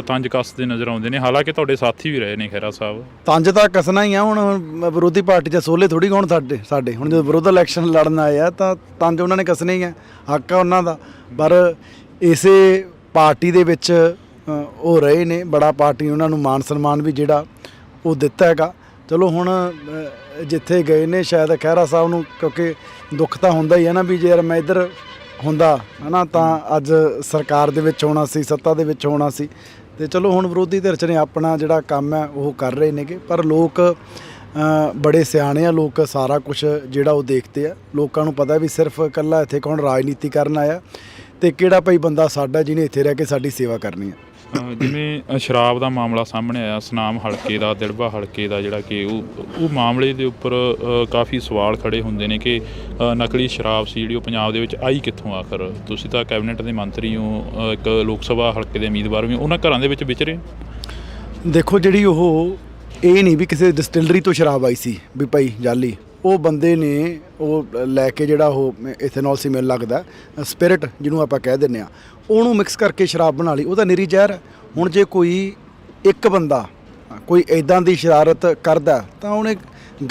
ਤੰਜ ਕੱਸਦੇ ਨਜ਼ਰ ਆਉਂਦੇ ਨੇ, ਹਾਲਾਂਕਿ ਤੁਹਾਡੇ ਸਾਥੀ ਵੀ ਰਹੇ ਨੇ ਖਹਿਰਾ ਸਾਹਿਬ। ਤੰਜ ਤਾਂ ਕੱਸਣਾ ਹੀ ਆ। ਹੁਣ ਵਿਰੋਧੀ ਪਾਰਟੀ 'ਚ ਸੋਲੇ ਥੋੜੀ ਹੋਣ ਸਾਡੇ ਹੁਣ ਜਦੋਂ ਵਿਰੋਧ ਇਲੈਕਸ਼ਨ ਲੜਨ ਆਏ ਆ ਤਾਂ ਤੰਜ ਉਹਨਾਂ ਨੇ ਕੱਸਣੇ ਹੀ ਆ, ਹੱਕ ਆ ਉਹਨਾਂ ਦਾ। ਪਰ ਇਸੇ ਪਾਰਟੀ ਦੇ ਵਿੱਚ ਉਹ ਰਹੇ ਨੇ, ਬੜਾ ਪਾਰਟੀ ਉਹਨਾਂ ਨੂੰ ਮਾਨ ਸਨਮਾਨ ਵੀ ਜਿਹੜਾ ਉਹ ਦਿੱਤਾ ਹੈਗਾ। ਚਲੋ ਹੁਣ ਜਿੱਥੇ ਗਏ ਨੇ ਸ਼ਾਇਦ ਖਹਿਰਾ ਸਾਹਿਬ ਨੂੰ ਕਿਉਂਕਿ ਦੁੱਖ ਤਾਂ ਹੁੰਦਾ ਹੀ ਹੈ ਨਾ ਵੀ ਜੇ ਮੈਂ ਇੱਧਰ ਹੁੰਦਾ ਹੈ ਨਾ ਤਾਂ ਅੱਜ ਸਰਕਾਰ ਦੇ ਵਿੱਚ ਹੋਣਾ ਸੀ, ਸੱਤਾ ਦੇ ਵਿੱਚ ਹੋਣਾ ਸੀ। ਤੇ ਚਲੋ ਹੁਣ ਵਿਰੋਧੀ ਧਿਰ 'ਚ ਨੇ ਆਪਣਾ ਜਿਹੜਾ ਕੰਮ ਹੈ ਉਹ ਕਰ ਰਹੇ ਨੇਗੇ। ਪਰ ਲੋਕ ਬੜੇ ਸਿਆਣੇ ਆ, ਲੋਕ ਸਾਰਾ ਕੁਝ ਜਿਹੜਾ ਉਹ ਦੇਖਦੇ ਆ। ਲੋਕਾਂ ਨੂੰ ਪਤਾ ਵੀ ਸਿਰਫ ਇਕੱਲਾ ਇੱਥੇ ਕੌਣ ਰਾਜਨੀਤੀ ਕਰਨ ਆਇਆ ਤੇ ਕਿਹੜਾ ਭਾਈ ਬੰਦਾ ਸਾਡਾ ਜਿਹਨੇ ਇੱਥੇ ਰਹਿ ਕੇ ਸਾਡੀ ਸੇਵਾ ਕਰਨੀ ਹੈ। ਜਿਵੇਂ ਸ਼ਰਾਬ ਦਾ ਮਾਮਲਾ ਸਾਹਮਣੇ ਆਇਆ, ਸੁਨਾਮ ਹਲਕੇ ਦਾ, ਦਿੜਬਾ ਹਲਕੇ ਦਾ, ਜਿਹੜਾ ਕਿ ਉਹ ਮਾਮਲੇ ਦੇ ਉੱਪਰ ਕਾਫੀ ਸਵਾਲ ਖੜੇ ਹੁੰਦੇ ਨੇ ਕਿ ਨਕਲੀ ਸ਼ਰਾਬ ਸੀ ਜਿਹੜੀ ਉਹ ਪੰਜਾਬ ਦੇ ਵਿੱਚ ਆਈ ਕਿੱਥੋਂ ਆਖਰ? ਤੁਸੀਂ ਤਾਂ ਕੈਬਨਿਟ ਦੇ ਮੰਤਰੀ ਹੋ, ਇੱਕ ਲੋਕ ਸਭਾ ਹਲਕੇ ਦੇ ਉਮੀਦਵਾਰ ਵੀ, ਉਹਨਾਂ ਘਰਾਂ ਦੇ ਵਿੱਚ ਵਿਚਰੇ। ਦੇਖੋ, ਜਿਹੜੀ ਉਹ ਇਹ ਨਹੀਂ ਵੀ ਕਿਸੇ ਡਿਸਟਿਲਰੀ ਤੋਂ ਸ਼ਰਾਬ ਆਈ ਸੀ ਵੀ ਭਾਈ ਜਾਲੀ। ਉਹ ਬੰਦੇ ਨੇ ਉਹ ਲੈ ਕੇ ਜਿਹੜਾ ਉਹ ਇਥੇਨੋਲ ਸੀ ਮੈਨੂੰ ਲੱਗਦਾ ਸਪਿਰਿਟ ਜਿਹਨੂੰ ਆਪਾਂ ਕਹਿ ਦਿੰਦੇ ਹਾਂ, ਉਹਨੂੰ ਮਿਕਸ ਕਰਕੇ ਸ਼ਰਾਬ ਬਣਾ ਲਈ। ਉਹਦਾ ਨਿਰੀ ਜ਼ਹਿਰ ਹੈ। ਹੁਣ ਜੇ ਕੋਈ ਇੱਕ ਬੰਦਾ ਕੋਈ ਇੱਦਾਂ ਦੀ ਸ਼ਰਾਰਤ ਕਰਦਾ ਤਾਂ ਉਹਨੇ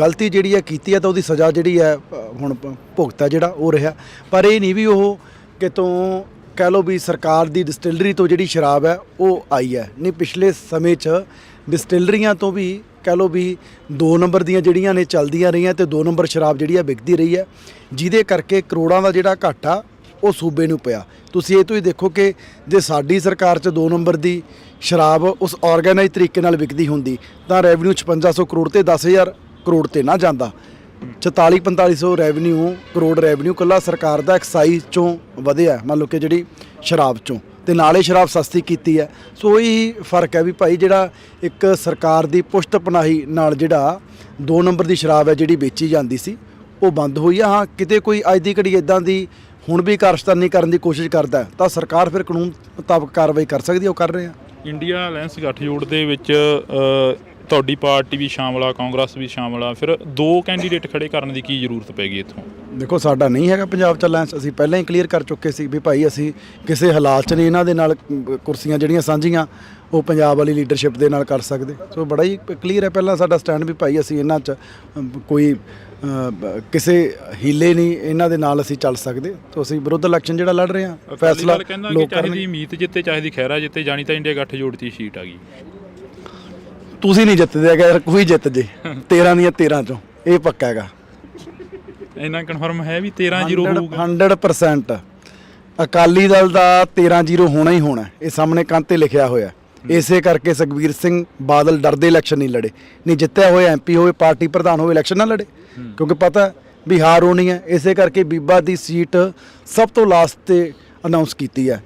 ਗਲਤੀ ਜਿਹੜੀ ਹੈ ਕੀਤੀ ਹੈ ਤਾਂ ਉਹਦੀ ਸਜ਼ਾ ਜਿਹੜੀ ਹੈ ਹੁਣ ਭੁਗਤਾ ਜਿਹੜਾ ਉਹ ਰਿਹਾ। ਪਰ ਇਹ ਨਹੀਂ ਵੀ ਉਹ ਕਿਤੋਂ ਕਹਿ ਲਓ ਵੀ ਸਰਕਾਰ ਦੀ ਡਿਸਟਿਲਰੀ ਤੋਂ ਜਿਹੜੀ ਸ਼ਰਾਬ ਹੈ ਉਹ ਆਈ ਹੈ। ਨਹੀਂ, ਪਿਛਲੇ ਸਮੇਂ 'ਚ ਡਿਸਟਿਲਰੀਆਂ ਤੋਂ ਵੀ ਕਹਿ ਲਓ ਵੀ 2 ਨੰਬਰ ਦੀਆਂ ਜਿਹੜੀਆਂ ਨੇ ਚੱਲਦੀਆਂ ਰਹੀਆਂ ਤੇ 2 ਨੰਬਰ ਸ਼ਰਾਬ ਜਿਹੜੀ ਆ ਵਿਕਦੀ ਰਹੀ ਹੈ, ਜਿਹਦੇ ਕਰਕੇ ਕਰੋੜਾਂ ਦਾ ਜਿਹੜਾ ਘਾਟਾ ਉਹ ਸੂਬੇ ਨੂੰ ਪਿਆ। ਤੁਸੀਂ ਇਹ ਤੋਂ ਹੀ ਦੇਖੋ ਕਿ ਜੇ ਸਾਡੀ ਸਰਕਾਰ 'ਚ 2 ਨੰਬਰ ਦੀ ਸ਼ਰਾਬ ਉਸ ਆਰਗੇਨਾਈਜ਼ ਤਰੀਕੇ ਨਾਲ ਵਿਕਦੀ ਹੁੰਦੀ ਤਾਂ ਰੈਵਨਿਊ 5600 ਕਰੋੜ ਤੇ 10000 ਕਰੋੜ ਤੇ ਨਾ ਜਾਂਦਾ। 44-4500 ਕਰੋੜ ਰੈਵਨਿਊ ਇਕੱਲਾ ਸਰਕਾਰ ਦਾ ਐਕਸਾਈਜ਼ 'ਚੋਂ ਵਧਿਆ, ਮੰਨ ਲਓ ਕਿ ਜਿਹੜੀ ਸ਼ਰਾਬ 'ਚੋਂ, ਤੇ ਨਾਲੇ ਸ਼ਰਾਬ ਸਸਤੀ ਕੀਤੀ ਹੈ। ਸੋ ਇਹੀ ਫਰਕ ਹੈ ਵੀ ਭਾਈ ਜਿਹੜਾ ਇੱਕ ਸਰਕਾਰ ਦੀ ਪੁਸ਼ਤ ਪਨਾਹੀ ਨਾਲ ਜਿਹੜਾ 2 ਨੰਬਰ ਦੀ ਸ਼ਰਾਬ ਹੈ ਜਿਹੜੀ ਵੇਚੀ ਜਾਂਦੀ ਸੀ ਉਹ ਬੰਦ ਹੋਈ ਆ। ਹਾਂ, ਕਿਤੇ ਕੋਈ ਅੱਜ ਦੀ ਘੜੀ ਇੱਦਾਂ ਦੀ ਹੁਣ ਵੀ ਕਾਰਜਕਾਰਨੀ ਕਰਨ ਦੀ ਕੋਸ਼ਿਸ਼ ਕਰਦਾ ਹੈ ਤਾਂ ਸਰਕਾਰ ਫਿਰ ਕਾਨੂੰਨ ਮੁਤਾਬਕ ਕਾਰਵਾਈ ਕਰ ਸਕਦੀ ਹੈ, ਉਹ ਕਰ ਰਹੇ ਆ। ਇੰਡੀਆ ਅਲਾਇੰਸ ਗੱਠਜੋੜ ਦੇ ਵਿੱਚ ਤੁਹਾਡੀ ਪਾਰਟੀ ਵੀ ਸ਼ਾਮਲ ਆ, ਕਾਂਗਰਸ ਵੀ ਸ਼ਾਮਲ ਆ, ਫਿਰ 2 ਕੈਂਡੀਡੇਟ ਖੜੇ ਕਰਨ ਦੀ ਕੀ ਜ਼ਰੂਰਤ ਪੈ ਗਈ ਇੱਥੋਂ? ਦੇਖੋ, ਸਾਡਾ ਨਹੀਂ ਹੈਗਾ ਪੰਜਾਬ 'ਚ ਅਲਾਇੰਸ, ਅਸੀਂ ਪਹਿਲਾਂ ਹੀ ਕਲੀਅਰ ਕਰ ਚੁੱਕੇ ਸੀ ਵੀ ਭਾਈ ਅਸੀਂ ਕਿਸੇ ਹਾਲਾਤ 'ਚ ਨਹੀਂ ਇਹਨਾਂ ਦੇ ਨਾਲ ਕੁਰਸੀਆਂ ਜਿਹੜੀਆਂ ਸਾਂਝੀਆਂ ਉਹ ਪੰਜਾਬ ਵਾਲੀ ਲੀਡਰਸ਼ਿਪ ਦੇ ਨਾਲ ਕਰ ਸਕਦੇ। ਸੋ ਬੜਾ ਹੀ ਕਲੀਅਰ ਹੈ ਪਹਿਲਾਂ ਸਾਡਾ ਸਟੈਂਡ ਵੀ ਭਾਈ ਅਸੀਂ ਇਹਨਾਂ 'ਚ ਕੋਈ ਕਿਸੇ ਹੀਲੇ ਨਹੀਂ ਇਹਨਾਂ ਦੇ ਨਾਲ ਅਸੀਂ ਚੱਲ ਸਕਦੇ। ਤਾਂ ਅਸੀਂ ਵਿਰੁੱਧ ਇਲੈਕਸ਼ਨ ਜਿਹੜਾ ਲੜ ਰਹੇ ਹਾਂ, ਫੈਸਲਾ ਲੋਕ ਚਾਹੀਦੀ ਮੀਤ ਜਿੱਤੇ ਚਾਹੀਦੀ ਖਹਿਰਾ ਜਿੱਤੇ, ਜਾਣੀ ਤਾਂ ਇੰਡੀਆ ਗੱਠਜੋੜ ਦੀ ਸੀਟ ਆ ਗਈ। ਤੁਸੀਂ ਨਹੀਂ ਜਿੱਤਦੇ ਹੈਗਾ ਯਾਰ, ਕੋਈ ਜਿੱਤ ਜੇ 13 ਦੀਆਂ 13 ਚੋਂ, ਇਹ ਪੱਕਾ ਹੈਗਾ। ਇੰਨਾ ਕਨਫਰਮ ਹੈ ਵੀ 13-0 ਹੋਊਗਾ 100%। ਅਕਾਲੀ ਦਲ ਦਾ 13-0 ਹੋਣਾ ਹੀ ਹੋਣਾ, ਇਹ ਸਾਹਮਣੇ ਕੰਧ ਤੇ ਲਿਖਿਆ ਹੋਇਆ। ਇਸੇ ਕਰਕੇ ਸੁਖਬੀਰ ਸਿੰਘ ਬਾਦਲ ਡਰਦੇ ਇਲੈਕਸ਼ਨ ਨਹੀਂ ਲੜੇ, ਨਹੀਂ ਜਿੱਤਿਆ ਹੋਇਆ ਐਮਪੀ ਹੋਵੇ, ਪਾਰਟੀ ਪ੍ਰਧਾਨ ਹੋਵੇ, ਇਲੈਕਸ਼ਨ ਨਾ ਲੜੇ, ਕਿਉਂਕਿ ਪਤਾ ਵੀ ਹਾਰ ਹੋਣੀ ਹੈ। ਇਸੇ ਕਰਕੇ ਬੀਬਾ ਦੀ ਸੀਟ ਸਭ ਤੋਂ ਲਾਸਟ ਤੇ ਅਨਾਉਂਸ ਕੀਤੀ ਹੈ,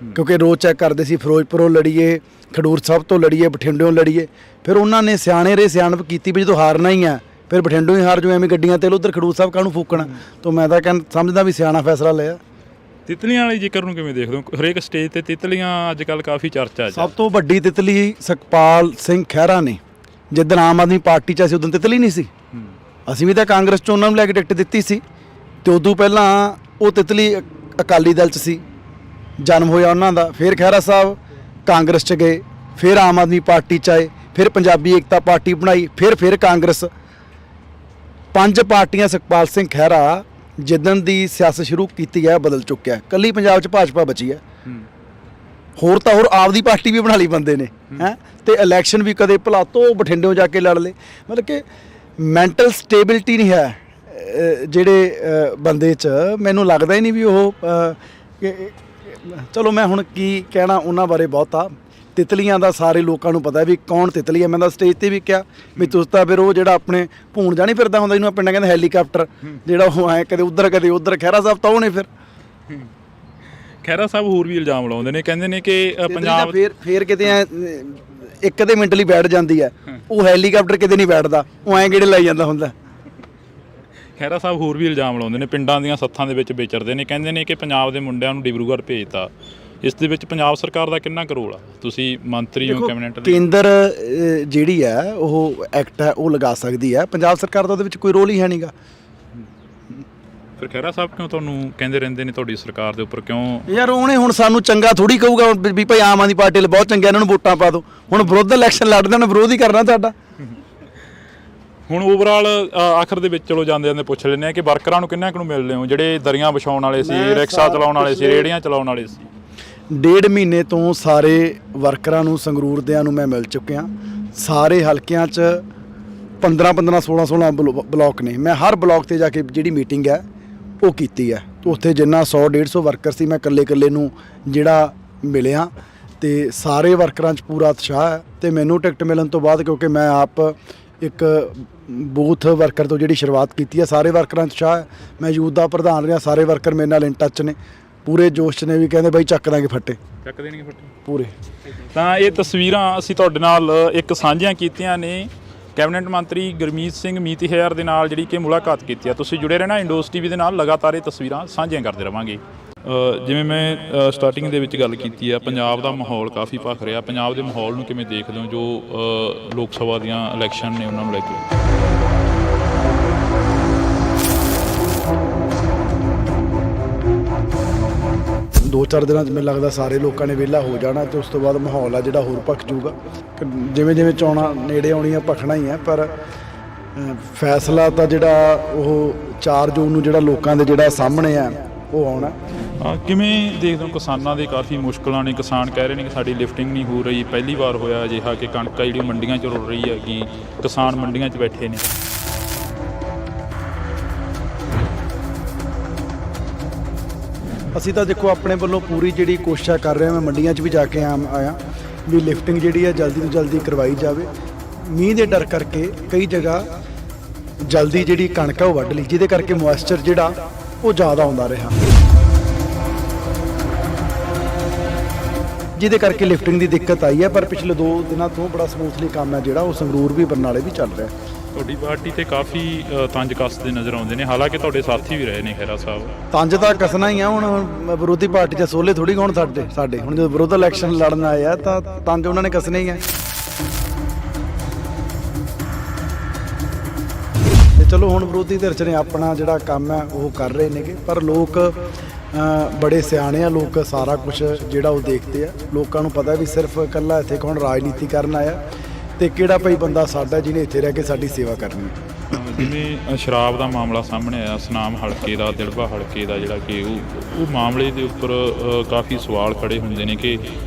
ਕਿਉਂਕਿ ਰੋਜ਼ ਚੈੱਕ ਕਰਦੇ ਸੀ ਫਿਰੋਜ਼ਪੁਰੋਂ ਲੜੀਏ, ਖਡੂਰ ਸਾਹਿਬ ਤੋਂ ਲੜੀਏ, ਬਠਿੰਡਿਓਂ ਲੜੀਏ। ਫਿਰ ਉਹਨਾਂ ਨੇ ਸਿਆਣੇ ਰੇ ਸਿਆਣਪ ਕੀਤੀ ਵੀ ਜਦੋਂ ਹਾਰਨਾ ਹੀ ਹੈ ਫਿਰ ਬਠਿੰਡੋਂ ਹੀ ਹਾਰ ਜੋ, ਐਵੇਂ ਗੱਡੀਆਂ ਤੇ ਉਧਰ ਖਡੂਰ ਸਾਹਿਬ ਕਾਹਨੂੰ ਫੂਕਣਾ। ਤਾਂ ਮੈਂ ਤਾਂ ਸਮਝਦਾ ਵੀ ਸਿਆਣਾ ਫੈਸਲਾ ਲਿਆ। ਤਿਤਲੀਆਂ ਵਾਲੀ ਜ਼ਿਕਰ ਨੂੰ ਕਿਵੇਂ ਦੇਖਦੇ ਹੋ? ਹਰੇਕ ਸਟੇਜ ਤੇ ਤਿਤਲੀਆਂ ਅੱਜ ਕੱਲ੍ਹ ਕਾਫੀ ਚਰਚਾ 'ਚ। ਸਭ ਤੋਂ ਵੱਡੀ ਤਿਤਲੀ ਸੁਖਪਾਲ ਸਿੰਘ ਖਹਿਰਾ ਨੇ। ਜਿੱਦਣ ਆਮ ਆਦਮੀ ਪਾਰਟੀ 'ਚ ਅਸੀਂ ਉਦੋਂ ਤਿਤਲੀ ਨਹੀਂ ਸੀ, ਅਸੀਂ ਵੀ ਤਾਂ ਕਾਂਗਰਸ 'ਚ ਉਹਨਾਂ ਨੂੰ ਲੈ ਕੇ ਟਿਕਟ ਦਿੱਤੀ ਸੀ, ਤੇ ਉਦੋਂ ਪਹਿਲਾਂ ਉਹ ਤਿਤਲੀ ਅਕਾਲੀ ਦਲ 'ਚ ਸੀ, ਜਨਮ ਹੋਇਆ ਉਹਨਾਂ ਦਾ। ਫਿਰ ਖਹਿਰਾ ਸਾਹਿਬ ਕਾਂਗਰਸ 'ਚ ਗਏ, ਫਿਰ ਆਮ ਆਦਮੀ ਪਾਰਟੀ 'ਚ ਆਏ, ਫਿਰ ਪੰਜਾਬੀ ਏਕਤਾ ਪਾਰਟੀ ਬਣਾਈ, ਫਿਰ ਕਾਂਗਰਸ। 5 ਪਾਰਟੀਆਂ ਸੁਖਪਾਲ ਸਿੰਘ ਖਹਿਰਾ ਜਿੱਦਣ ਦੀ ਸਿਆਸਤ ਸ਼ੁਰੂ ਕੀਤੀ ਹੈ ਬਦਲ ਚੁੱਕਿਆ। ਕੱਲੀ ਪੰਜਾਬ 'ਚ ਭਾਜਪਾ ਬਚੀ ਹੈ, ਹੋਰ ਤਾਂ ਹੋਰ ਆਪਦੀ ਪਾਰਟੀ ਵੀ ਬਣਾ ਲਈ ਬੰਦੇ ਨੇ ਹੈ। ਤੇ ਇਲੈਕਸ਼ਨ ਵੀ ਕਦੇ ਭਲਾ ਤੋਂ ਬਠਿੰਡਿਓਂ ਜਾ ਕੇ ਲੜ ਲਏ। ਮਤਲਬ ਕਿ ਮੈਂਟਲ ਸਟੇਬਿਲਿਟੀ ਨਹੀਂ ਹੈ ਜਿਹੜੇ ਬੰਦੇ 'ਚ। ਮੈਨੂੰ ਲੱਗਦਾ ਹੀ ਨਹੀਂ ਵੀ ਉਹ ਚਲੋ ਮੈਂ ਹੁਣ ਕੀ ਕਹਿਣਾ ਉਹਨਾਂ ਬਾਰੇ ਬਹੁਤਾ। ਤਿਤਲੀਆਂ ਦਾ ਸਾਰੇ ਲੋਕਾਂ ਨੂੰ ਪਤਾ ਵੀ ਕੌਣ ਤਿਤਲੀ ਹੈ। ਮੈਂ ਤਾਂ ਸਟੇਜ ਤੇ ਵੀ ਕਿਹਾ ਵੀ ਤੁਸੀਂ ਤਾਂ ਫਿਰ ਉਹ ਜਿਹੜਾ ਆਪਣੇ ਭੂਣ ਜਾਣੀ ਫਿਰਦਾ ਹੁੰਦਾ, ਇਹਨੂੰ ਪਿੰਡਾਂ ਕਹਿੰਦੇ ਹੈਲੀਕਾਪਟਰ, ਜਿਹੜਾ ਉਹ ਐਂ ਕਦੇ ਉੱਧਰ ਕਦੇ ਉੱਧਰ। ਖਹਿਰਾ ਸਾਹਿਬ ਤਾਂ ਉਹ ਨੇ। ਫਿਰ ਖਹਿਰਾ ਸਾਹਿਬ ਹੋਰ ਵੀ ਇਲਜ਼ਾਮ ਲਾਉਂਦੇ ਨੇ, ਕਹਿੰਦੇ ਨੇ ਕਿ ਪੰਜਾਬ ਫਿਰ ਕਿਤੇ ਐ ਇੱਕ ਅੱਧੇ ਮਿੰਟ ਲਈ ਬੈਠ ਜਾਂਦੀ ਹੈ, ਉਹ ਹੈਲੀਕਾਪਟਰ ਕਿਤੇ ਨਹੀਂ ਬੈਠਦਾ, ਉਹ ਐਂ ਗੇੜੇ ਲਾਈ ਜਾਂਦਾ ਹੁੰਦਾ। ਖਹਿਰਾ ਸਾਹਿਬ ਹੋਰ ਵੀ ਇਲਜ਼ਾਮ ਲਾਉਂਦੇ ਨੇ, ਪਿੰਡਾਂ ਦੀਆਂ ਸੱਥਾਂ ਦੇ ਵਿੱਚ ਵਿਚਰਦੇ ਨੇ, ਕਹਿੰਦੇ ਨੇ ਕਿ ਪੰਜਾਬ ਦੇ ਮੁੰਡਿਆਂ ਨੂੰ ਡਿਬਰੂਗੜ੍ਹ ਭੇਜਤਾ। ਇਸ ਦੇ ਵਿੱਚ ਪੰਜਾਬ ਸਰਕਾਰ ਦਾ ਕਿੰਨਾ ਕੁ ਰੋਲ ਆ? ਤੁਸੀਂ ਮੰਤਰੀ ਹੋ ਕੈਬਨਿਟ ਦੇ। ਕੇਂਦਰ ਜਿਹੜੀ ਹੈ ਉਹ ਐਕਟ ਹੈ ਉਹ ਲਗਾ ਸਕਦੀ ਹੈ, ਪੰਜਾਬ ਸਰਕਾਰ ਦਾ ਉਹਦੇ ਵਿੱਚ ਕੋਈ ਰੋਲ ਹੀ ਹੈ ਨਹੀਂਗਾ। ਫਿਰ ਖਹਿਰਾ ਸਾਹਿਬ ਕਿਉਂ ਤੁਹਾਨੂੰ ਕਹਿੰਦੇ ਰਹਿੰਦੇ ਨੇ ਤੁਹਾਡੀ ਸਰਕਾਰ ਦੇ ਉੱਪਰ ਕਿਉਂ? ਯਾਰ ਉਹਨੇ ਹੁਣ ਸਾਨੂੰ ਚੰਗਾ ਥੋੜੀ ਕਹੂਗਾ ਵੀ ਭਾਈ ਆਮ ਆਦਮੀ ਪਾਰਟੀ ਲਈ ਬਹੁਤ ਚੰਗਾ, ਇਹਨਾਂ ਨੂੰ ਵੋਟਾਂ ਪਾ ਦਿਓ। ਹੁਣ ਵਿਰੋਧ ਇਲੈਕਸ਼ਨ ਲੜਦੇ ਨੇ, ਵਿਰੋਧ ਹੀ ਕਰਨਾ ਤੁਹਾਡਾ। ਹੁਣ ਓਵਰਆਲ ਆਖਰ ਦੇ ਵਿੱਚ ਚਲੋ ਜਾਂਦੇ ਜਾਂਦੇ ਪੁੱਛ ਲੈਂਦੇ ਆ ਕਿ ਵਰਕਰਾਂ ਨੂੰ ਕਿੰਨਾ ਕੁ ਨੂੰ ਮਿਲਦੇ ਹੋ, ਜਿਹੜੇ ਦਰੀਆਂ ਵਿਛਾਉਣ ਵਾਲੇ ਸੀ, ਰਿਕਸ਼ਾ ਚਲਾਉਣ ਵਾਲੇ ਸੀ, ਰੇਹੜੀਆਂ ਚਲਾਉਣ ਵਾਲੇ ਸੀ? 1.5 ਮਹੀਨੇ ਤੋਂ ਸਾਰੇ ਵਰਕਰਾਂ ਨੂੰ, ਸੰਗਰੂਰ ਦਿਆਂ ਨੂੰ ਮੈਂ ਮਿਲ ਚੁੱਕਿਆ। ਸਾਰੇ ਹਲਕਿਆਂ 'ਚ 15-15 16 ਬਲਾਕ ਨੇ। ਮੈਂ ਹਰ ਬਲਾਕ ਤੇ ਜਾ ਕੇ ਜਿਹੜੀ ਮੀਟਿੰਗ ਹੈ ਉਹ ਕੀਤੀ ਹੈ। ਉੱਥੇ ਜਿੰਨਾ 100-150 ਵਰਕਰ ਸੀ, ਮੈਂ ਇਕੱਲੇ ਨੂੰ ਜਿਹੜਾ ਮਿਲਿਆ, ਤੇ ਸਾਰੇ ਵਰਕਰਾਂ 'ਚ ਪੂਰਾ ਉਤਸ਼ਾਹ ਹੈ। ਤੇ ਮੈਨੂੰ ਟਿਕਟ ਮਿਲਣ ਤੋਂ ਬਾਅਦ, ਕਿਉਂਕਿ ਮੈਂ ਆਪ ਇੱਕ ਬੂਥ ਵਰਕਰ ਤੋਂ ਜਿਹੜੀ ਸ਼ੁਰੂਆਤ ਕੀਤੀ ਹੈ, ਸਾਰੇ ਵਰਕਰਾਂ 'ਚ ਉਤਸ਼ਾਹ ਹੈ। ਮੈਂ ਯੂਥ ਦਾ ਪ੍ਰਧਾਨ ਰਿਹਾ, ਸਾਰੇ ਵਰਕਰ ਮੇਰੇ ਨਾਲ ਇਨ ਟੱਚ ਨੇ, ਪੂਰੇ ਜੋਸ਼ 'ਚ ਨੇ, ਵੀ ਕਹਿੰਦੇ ਬਾਈ ਚੱਕ ਦਾਂਗੇ ਫੱਟੇ, ਚੱਕ ਦੇਣਗੇ ਫੱਟੇ ਪੂਰੇ। ਤਾਂ ਇਹ ਤਸਵੀਰਾਂ ਅਸੀਂ ਤੁਹਾਡੇ ਨਾਲ ਇੱਕ ਸਾਂਝੀਆਂ ਕੀਤੀਆਂ ਨੇ ਕੈਬਨਿਟ ਮੰਤਰੀ ਗੁਰਮੀਤ ਸਿੰਘ ਮੀਤਹਿਰ ਦੇ ਨਾਲ, ਜਿਹੜੀ ਕਿ ਮੁਲਾਕਾਤ ਕੀਤੀ ਆ। ਤੁਸੀਂ ਜੁੜੇ ਰਹਿਣਾ ਇੰਡੋਜ਼ ਟੀਵੀ ਦੇ ਨਾਲ, ਲਗਾਤਾਰ ਇਹ ਤਸਵੀਰਾਂ ਸਾਂਝੀਆਂ ਕਰਦੇ ਰਵਾਂਗੇ। ਜਿਵੇਂ ਮੈਂ ਸਟਾਰਟਿੰਗ ਦੇ ਵਿੱਚ ਗੱਲ ਕੀਤੀ ਆ, ਪੰਜਾਬ ਦਾ ਮਾਹੌਲ ਕਾਫੀ ਭਖ ਰਿਹਾ। ਪੰਜਾਬ ਦੇ ਮਾਹੌਲ ਨੂੰ ਕਿਵੇਂ ਦੇਖਦੇ ਹੋ ਜੋ ਲੋਕ ਸਭਾ ਦੀਆਂ ਇਲੈਕਸ਼ਨ ਨੇ ਉਹਨਾਂ ਨੂੰ ਲੈ ਕੇ? 2-4 ਦਿਨਾਂ 'ਚ ਮੈਨੂੰ ਲੱਗਦਾ ਸਾਰੇ ਲੋਕਾਂ ਨੇ ਵਿਹਲਾ ਹੋ ਜਾਣਾ, ਤੇ ਉਸ ਤੋਂ ਬਾਅਦ ਮਾਹੌਲ ਆ ਜਿਹੜਾ ਹੋਰ ਭਖ ਜੂਗਾ। ਜਿਵੇਂ ਚੋਣਾਂ ਨੇੜੇ ਆਉਣੀਆਂ ਭਖਣਾ ਹੀ ਹੈ, ਪਰ ਫੈਸਲਾ ਤਾਂ ਜਿਹੜਾ ਉਹ 4 ਜੂਨ ਨੂੰ ਜਿਹੜਾ ਲੋਕਾਂ ਦੇ ਜਿਹੜਾ ਸਾਹਮਣੇ ਆ ਉਹ ਆਉਣਾ। ਕਿਵੇਂ ਦੇਖਦੇ ਹੋ ਕਿਸਾਨਾਂ ਦੇ ਕਾਫੀ ਮੁਸ਼ਕਲਾਂ ਨੇ? ਕਿਸਾਨ ਕਹਿ ਰਹੇ ਨੇ ਕਿ ਸਾਡੀ ਲਿਫਟਿੰਗ ਨਹੀਂ ਹੋ ਰਹੀ। ਪਹਿਲੀ ਵਾਰ ਹੋਇਆ ਅਜਿਹਾ ਕਿ ਕਣਕ ਜਿਹੜੀ ਮੰਡੀਆਂ 'ਚ ਰੁਲ ਰਹੀ ਹੈਗੀ, ਕਿਸਾਨ ਮੰਡੀਆਂ 'ਚ ਬੈਠੇ ਨੇ। ਅਸੀਂ ਤਾਂ ਦੇਖੋ ਆਪਣੇ ਵੱਲੋਂ ਪੂਰੀ ਜਿਹੜੀ ਕੋਸ਼ਿਸ਼ ਕਰ ਰਹੇ ਹਾਂ। ਮੈਂ ਮੰਡੀਆਂ 'ਚ ਵੀ ਜਾ ਕੇ ਆਇਆ ਵੀ ਲਿਫਟਿੰਗ ਜਿਹੜੀ ਹੈ ਜਲਦੀ ਤੋਂ ਜਲਦੀ ਕਰਵਾਈ ਜਾਵੇ। ਮੀਂਹ ਦੇ ਡਰ ਕਰਕੇ ਕਈ ਜਗ੍ਹਾ ਜਲਦੀ ਜਿਹੜੀ ਕਣਕ ਹੈ ਉਹ ਵੱਢ ਲਈ, ਜਿਹਦੇ ਕਰਕੇ ਮੋਇਸਚਰ ਜਿਹੜਾ ਉਹ ਜ਼ਿਆਦਾ ਆਉਂਦਾ ਰਿਹਾ, ਜਿਹਦੇ ਕਰਕੇ ਲਿਫਟਿੰਗ ਦੀ ਦਿੱਕਤ ਆਈ ਹੈ। ਪਰ ਪਿਛਲੇ 2 ਦਿਨਾਂ ਤੋਂ ਬੜਾ ਸਮੂਥਲੀ ਕੰਮ ਹੈ ਜਿਹੜਾ ਉਹ ਸੰਗਰੂਰ ਵੀ ਬਰਨਾਲੇ ਵੀ ਚੱਲ ਰਿਹਾ। ਤੁਹਾਡੀ ਪਾਰਟੀ ਤੇ ਕਾਫੀ ਤੰਜ ਕੱਸਦੇ ਨਜ਼ਰ ਆਉਂਦੇ ਨੇ, ਹਾਲਾਂਕਿ ਤੁਹਾਡੇ ਸਾਥੀ ਵੀ ਰਹੇ ਨੇ ਖਹਿਰਾ ਸਾਹਿਬ। ਤੰਜ ਤਾਂ ਕੱਸਣਾ ਹੀ ਆ, ਹੁਣ ਵਿਰੋਧੀ ਪਾਰਟੀ 'ਚ ਸੋਲੇ ਥੋੜੀ ਹੁਣ ਸਾਡੇ ਹੁਣ ਜਦੋਂ ਵਿਰੋਧ ਇਲੈਕਸ਼ਨ ਲੜਨ ਆਏ ਆ ਤਾਂ ਤੰਜ ਉਹਨਾਂ ਨੇ ਕੱਸਣੇ ਹੀ ਆ। ਤੇ ਚਲੋ ਹੁਣ ਵਿਰੋਧੀ ਧਿਰ 'ਚ ਨੇ ਆਪਣਾ ਜਿਹੜਾ ਕੰਮ ਹੈ ਉਹ ਕਰ ਰਹੇ ਨੇਗੇ, ਪਰ ਲੋਕ ਬੜੇ ਸਿਆਣੇ ਆ, ਲੋਕ ਸਾਰਾ ਕੁਝ ਜਿਹੜਾ ਉਹ ਦੇਖਦੇ ਆ। ਲੋਕਾਂ ਨੂੰ ਪਤਾ ਵੀ ਸਿਰਫ ਇਕੱਲਾ ਇੱਥੇ ਕੌਣ ਰਾਜਨੀਤੀ ਕਰਨ ਆਇਆ ਤੇ ਕਿਹੜਾ ਭਾਈ ਬੰਦਾ ਸਾਡਾ ਜਿਹਨੇ ਇੱਥੇ ਰਹਿ ਕੇ ਸਾਡੀ ਸੇਵਾ ਕਰਨੀ ਹੈ। ਜਿਵੇਂ ਸ਼ਰਾਬ ਦਾ ਮਾਮਲਾ ਸਾਹਮਣੇ ਆਇਆ, ਸੁਨਾਮ ਹਲਕੇ ਦਾ, ਦਿੜਬਾ ਹਲਕੇ ਦਾ, ਜਿਹੜਾ ਕਿ ਉਹ ਮਾਮਲੇ ਦੇ ਉੱਪਰ ਕਾਫੀ ਸਵਾਲ ਖੜੇ ਹੁੰਦੇ ਨੇ ਕਿ